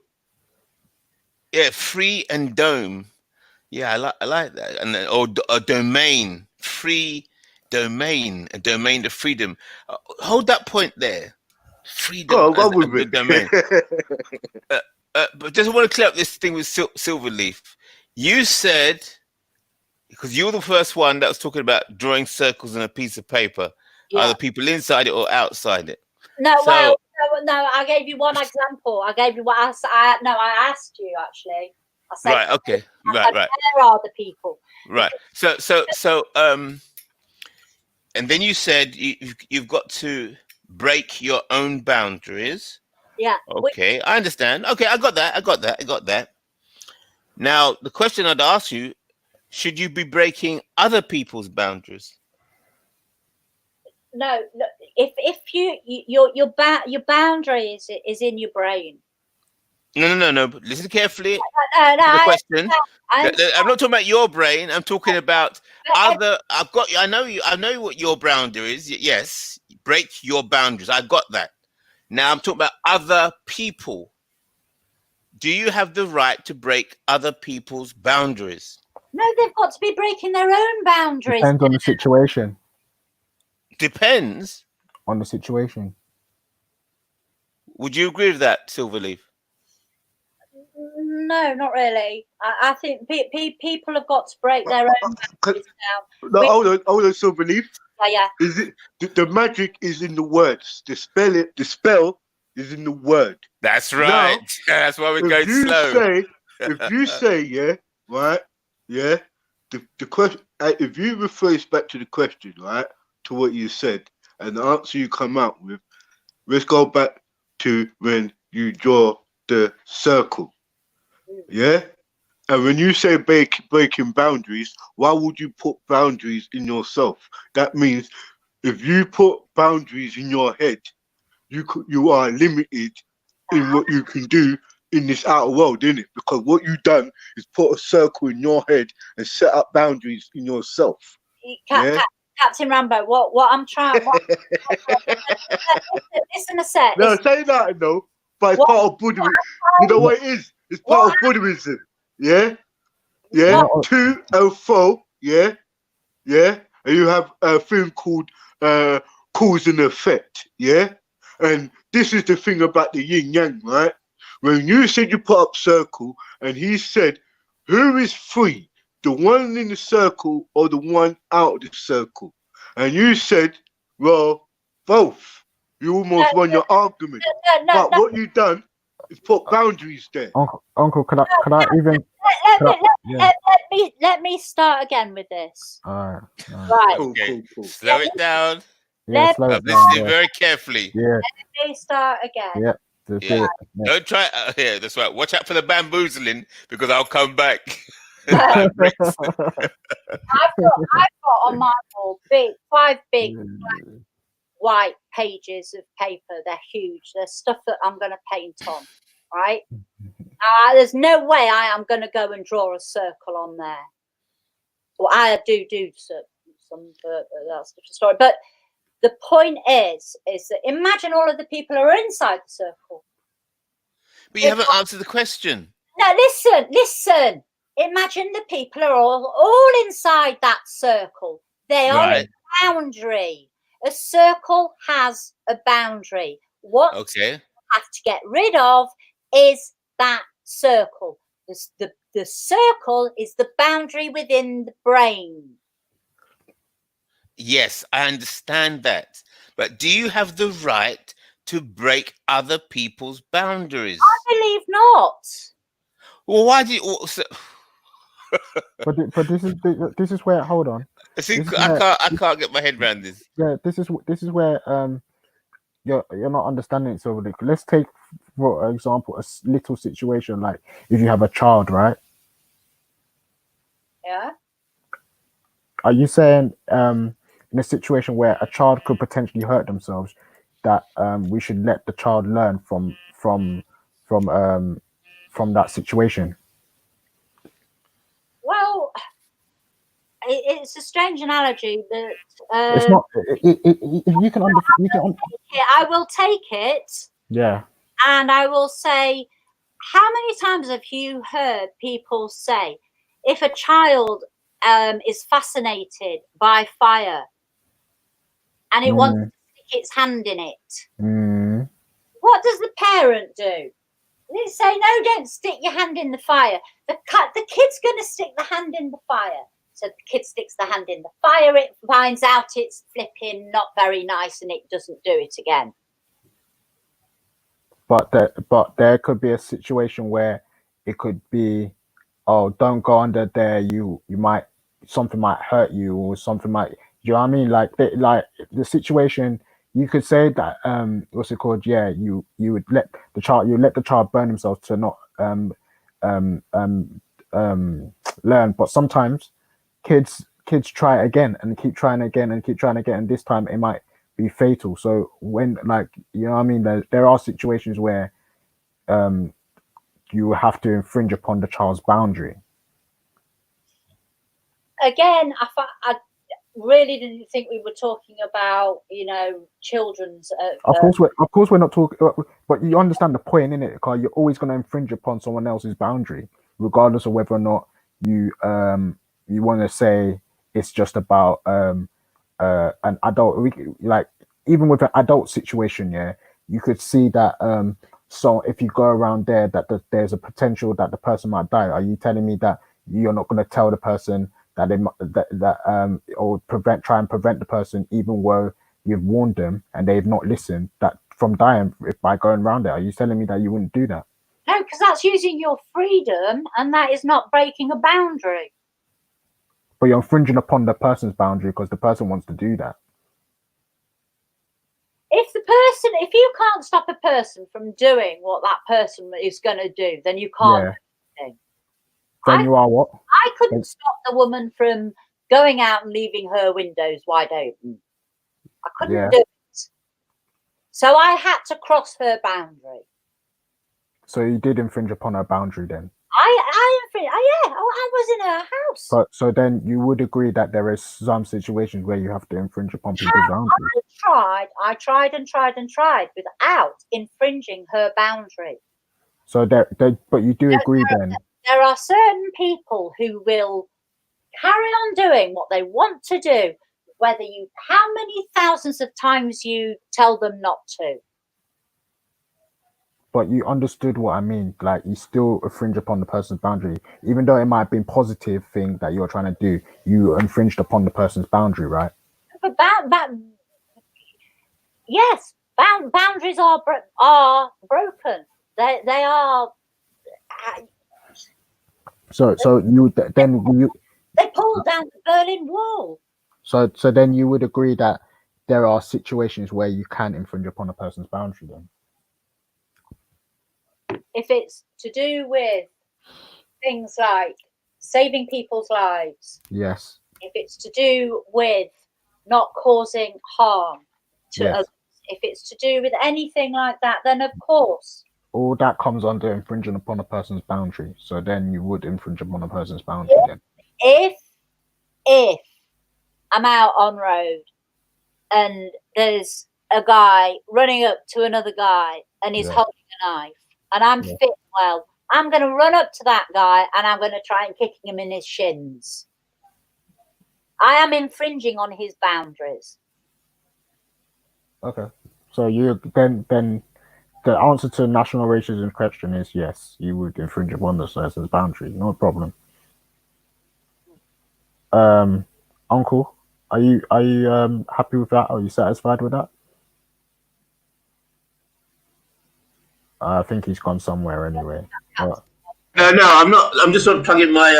yeah, free and dome. Yeah, I like that. And then, or a domain, free domain, a domain of freedom. Hold that point there. Freedom go as with the it. domain. But just want to clear up this thing with Silverleaf. You said, because you were the first one that was talking about drawing circles on a piece of paper, either people inside it or outside it. No, So- No, I gave you one example. I gave you what I asked you actually. I said, Right. Okay. I Right. said, Right. where are the people? Right. So, and then you said you've got to break your own boundaries. Yeah. Okay, I understand. Okay, I got that. Now, the question I'd ask you: should you be breaking other people's boundaries? No, if your boundary is in your brain. No. Listen carefully No, to the question. I'm I'm not talking about your brain. I'm talking about other. I know you. I know what your boundary is. Yes, break your boundaries. I got that. Now I'm talking about other people. Do you have the right to break other people's boundaries? No, they've got to be breaking their own boundaries. Depends on the situation. Depends on the situation. Would you agree with that, Silverleaf? No, not really. I think people have got to break their own boundaries down. No, hold on, Silverleaf. Yeah. Is it the magic is in the words? The spell is in the word. That's right. Now, that's why we're going slow. If you say, yeah, right, yeah, the question. If you rephrase back to the question, right, to what you said, and the answer you come out with, let's go back to when you draw the circle, yeah. And when you say breaking boundaries, why would you put boundaries in yourself? That means if you put boundaries in your head, you are limited in what you can do in this outer world, isn't it? Because what you've done is put a circle in your head and set up boundaries in yourself. Captain Rambo, what I'm trying. Listen a sec. No, say that no, but it's part of Buddhism. You know what it is? It's part of Buddhism. Yeah, yeah. 2 and 4. Yeah, yeah. And you have a thing called cause and effect. Yeah, and this is the thing about the yin yang, right? When you said you put up circle, and he said, who is free, the one in the circle or the one out of the circle? And you said, well, both. You almost won your argument. But what you done is put boundaries there. Uncle, could I even? Let me start again with this. All Right. right. Okay. Slow it down. Yeah, slow it I'm down. listening Yeah. very carefully. Yeah. Let me start again. Yeah. That's Yeah. it. Yeah. Don't try. Here, that's right. Watch out for the bamboozling because I'll come back. I've got on my wall 5 big white pages of paper. They're huge. They're stuff that I'm going to paint on, right? There's no way I am going to go and draw a circle on there. Well, I do some, but that's a different story. But the point is that imagine all of the people who are inside the circle. But you haven't answered the question. No, listen. Imagine the people are all inside that circle. They are a boundary. A circle has a boundary. What you have to get rid of is that circle. The circle is the boundary within the brain. Yes, I understand that. But do you have the right to break other people's boundaries? I believe not. Well, why do you? But this is where, hold on. I think I can't get my head around this. Yeah, this is where you're not understanding it. So let's take, for example, a little situation like if you have a child, right? Yeah. Are you saying in a situation where a child could potentially hurt themselves, that we should let the child learn from that situation? Well, it's a strange analogy that It's not. You can understand. I will take it. Yeah. And I will say, how many times have you heard people say, if a child is fascinated by fire and it wants to stick its hand in it, what does the parent do? They say, no, don't stick your hand in the fire. The kid's going to stick the hand in the fire. So the kid sticks the hand in the fire, it finds out it's flipping not very nice and it doesn't do it again. but there could be a situation where it could be, oh, don't go under there. You might, something might hurt you, or something might. You know what I mean? Like the situation. You could say that what's it called? Yeah, you would let the child burn himself to not um um learn. But sometimes kids try again and keep trying again and keep trying again, and this time it might be fatal. So when, like, you know what I mean, there are situations where you have to infringe upon the child's boundary. Again, I really didn't think we were talking about, children's. Of course we're not talking, but you understand the point, innit? Because you're always going to infringe upon someone else's boundary, regardless of whether or not you want to say it's just about an adult. Like, even with an adult situation, yeah, you could see that. So if you go around there, there's a potential that the person might die. Are you telling me that you're not going to tell the person that or try and prevent the person, even though you've warned them and they've not listened, that from dying by going around there? Are you telling me that you wouldn't do that? No, because that's using your freedom, and that is not breaking a boundary. But you're infringing upon the person's boundary because the person wants to do that. If you can't stop a person from doing what that person is going to do, then you can't do anything. Then you are what? I couldn't stop the woman from going out and leaving her windows wide open. I couldn't do it. So I had to cross her boundary. So you did infringe upon her boundary then? I was in her house. So then you would agree that there is some situations where you have to infringe upon people's boundaries? I tried and tried and tried without infringing her boundary. So but you do agree then? There are certain people who will carry on doing what they want to do, how many thousands of times you tell them not to. But you understood what I mean. Like, you still infringe upon the person's boundary, even though it might be a positive thing that you're trying to do. You infringed upon the person's boundary, right? But yes, boundaries are broken. They are. So they pulled down the Berlin Wall. So then you would agree that there are situations where you can infringe upon a person's boundary then? If it's to do with things like saving people's lives. Yes. If it's to do with not causing harm to others. If it's to do with anything like that, then of course. All that comes under infringing upon a person's boundary. So then you would infringe upon a person's boundary then. If I'm out on road and there's a guy running up to another guy and he's holding a knife and I'm fit well, I'm going to run up to that guy and I'm going to try and kick him in his shins. I am infringing on his boundaries. Okay. So you then the answer to national racism question is yes, you would infringe upon the person's boundary, no problem. Uncle, are you happy with that? Are you satisfied with that? I think he's gone somewhere anyway. No, I'm not. I'm just trying to get my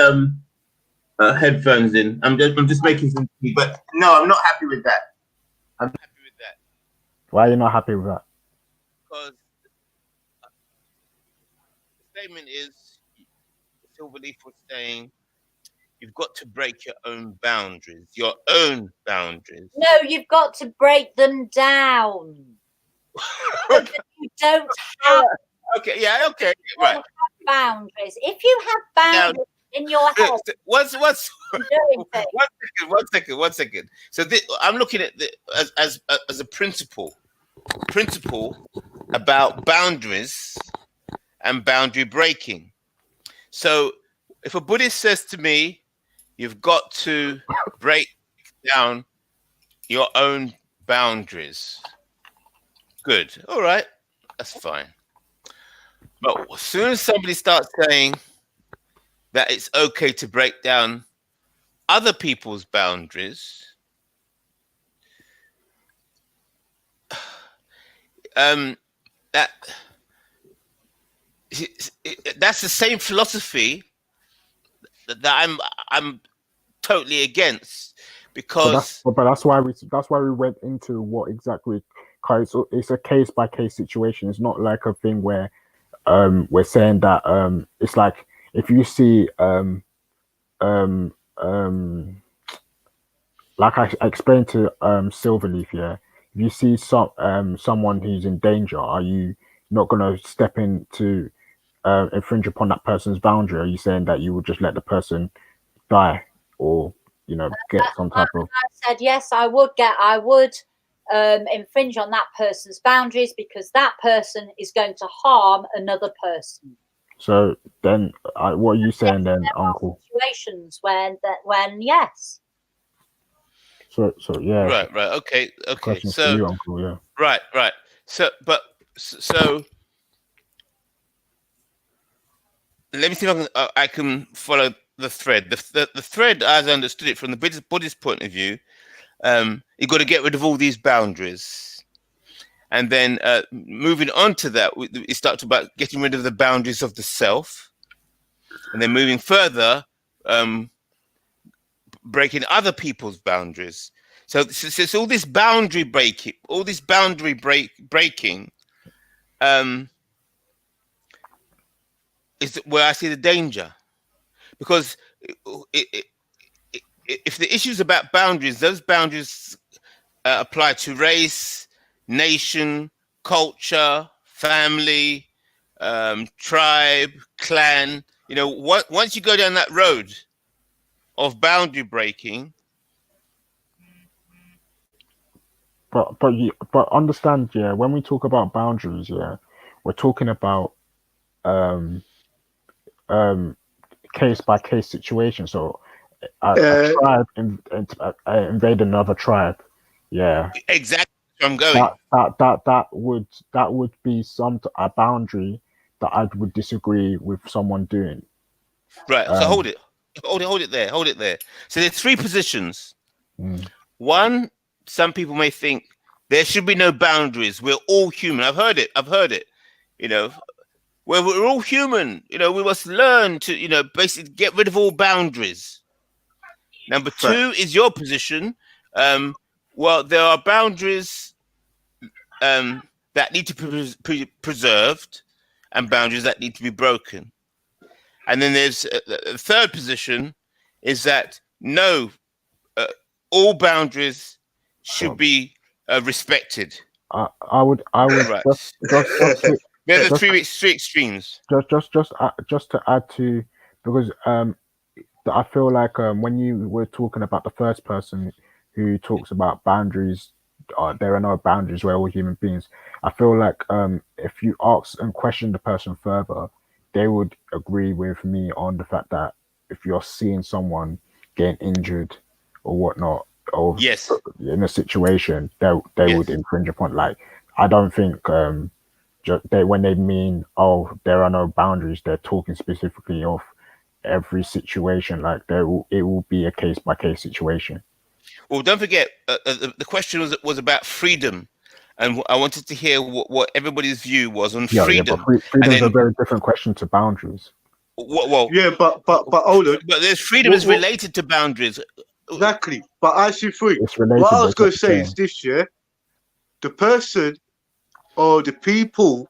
headphones in. I'm just making some tea, but no, I'm not happy with that. I'm not happy with that. Why are you not happy with that? Because the statement is, Silverleaf was saying, you've got to break your own boundaries. Your own boundaries. No, you've got to break them down. You don't have. Okay, yeah, okay, right. Boundaries. If you have boundaries in your head, one second. So I'm looking at as a principle about boundaries and boundary breaking. So if a Buddhist says to me, you've got to break down your own boundaries. Good. All right. That's fine. But as soon as somebody starts saying that it's okay to break down other people's boundaries, that that's the same philosophy that I'm totally against, because but that's why we went into what exactly, because it's a case by case situation. It's not like a thing where we're saying that it's like if you see like I explained to Silverleaf, yeah, if you see someone who's in danger, are you not going to step in to infringe upon that person's boundary? Are you saying that you would just let the person die, or get some type of? I said yes, I would infringe on that person's boundaries, because that person is going to harm another person. So then, what are you saying then, Uncle? Situations when yes. So yeah. Right. Okay. Questions So for you, Uncle. Yeah. Right. So let me see if I can follow the thread. The thread, as I understood it from the Buddhist point of view, you've got to get rid of all these boundaries, and then moving on to that, we start about getting rid of the boundaries of the self, and then moving further, breaking other people's boundaries. So all this boundary breaking, is where I see the danger, because if the issues about boundaries, those boundaries apply to race, nation, culture, family, tribe, clan. Once you go down that road of boundary breaking. But understand, yeah, when we talk about boundaries, yeah, we're talking about case by case situation. So a tribe invade another tribe, yeah. Exactly. I'm going. That would be a boundary that I would disagree with someone doing. Right. So hold it there. So there's three positions. One, some people may think there should be no boundaries. We're all human. I've heard it. Well, we're all human. We must learn to, basically get rid of all boundaries. Number two is your position. Well, there are boundaries that need to be preserved, and boundaries that need to be broken. And then there's a third position, is that no, all boundaries should be respected. I would right. just They're the three extremes. Just to add to, because I feel like when you were talking about the first person who talks about boundaries, there are no boundaries, we're all human beings. I feel like if you ask and question the person further, they would agree with me on the fact that if you're seeing someone getting injured or whatnot, or yes, in a situation, they would infringe upon. Like, I don't think when they mean, oh, there are no boundaries, they're talking specifically of every situation. Like, it will be a case by case situation. Well, don't forget, the question was about freedom, and I wanted to hear what everybody's view was on freedom. Yeah, but freedom is a very different question to boundaries. Well, yeah, but hold on. But there's freedom is related to boundaries. Exactly. But I see three. Related, what I was going to say is this, yeah, the person or the people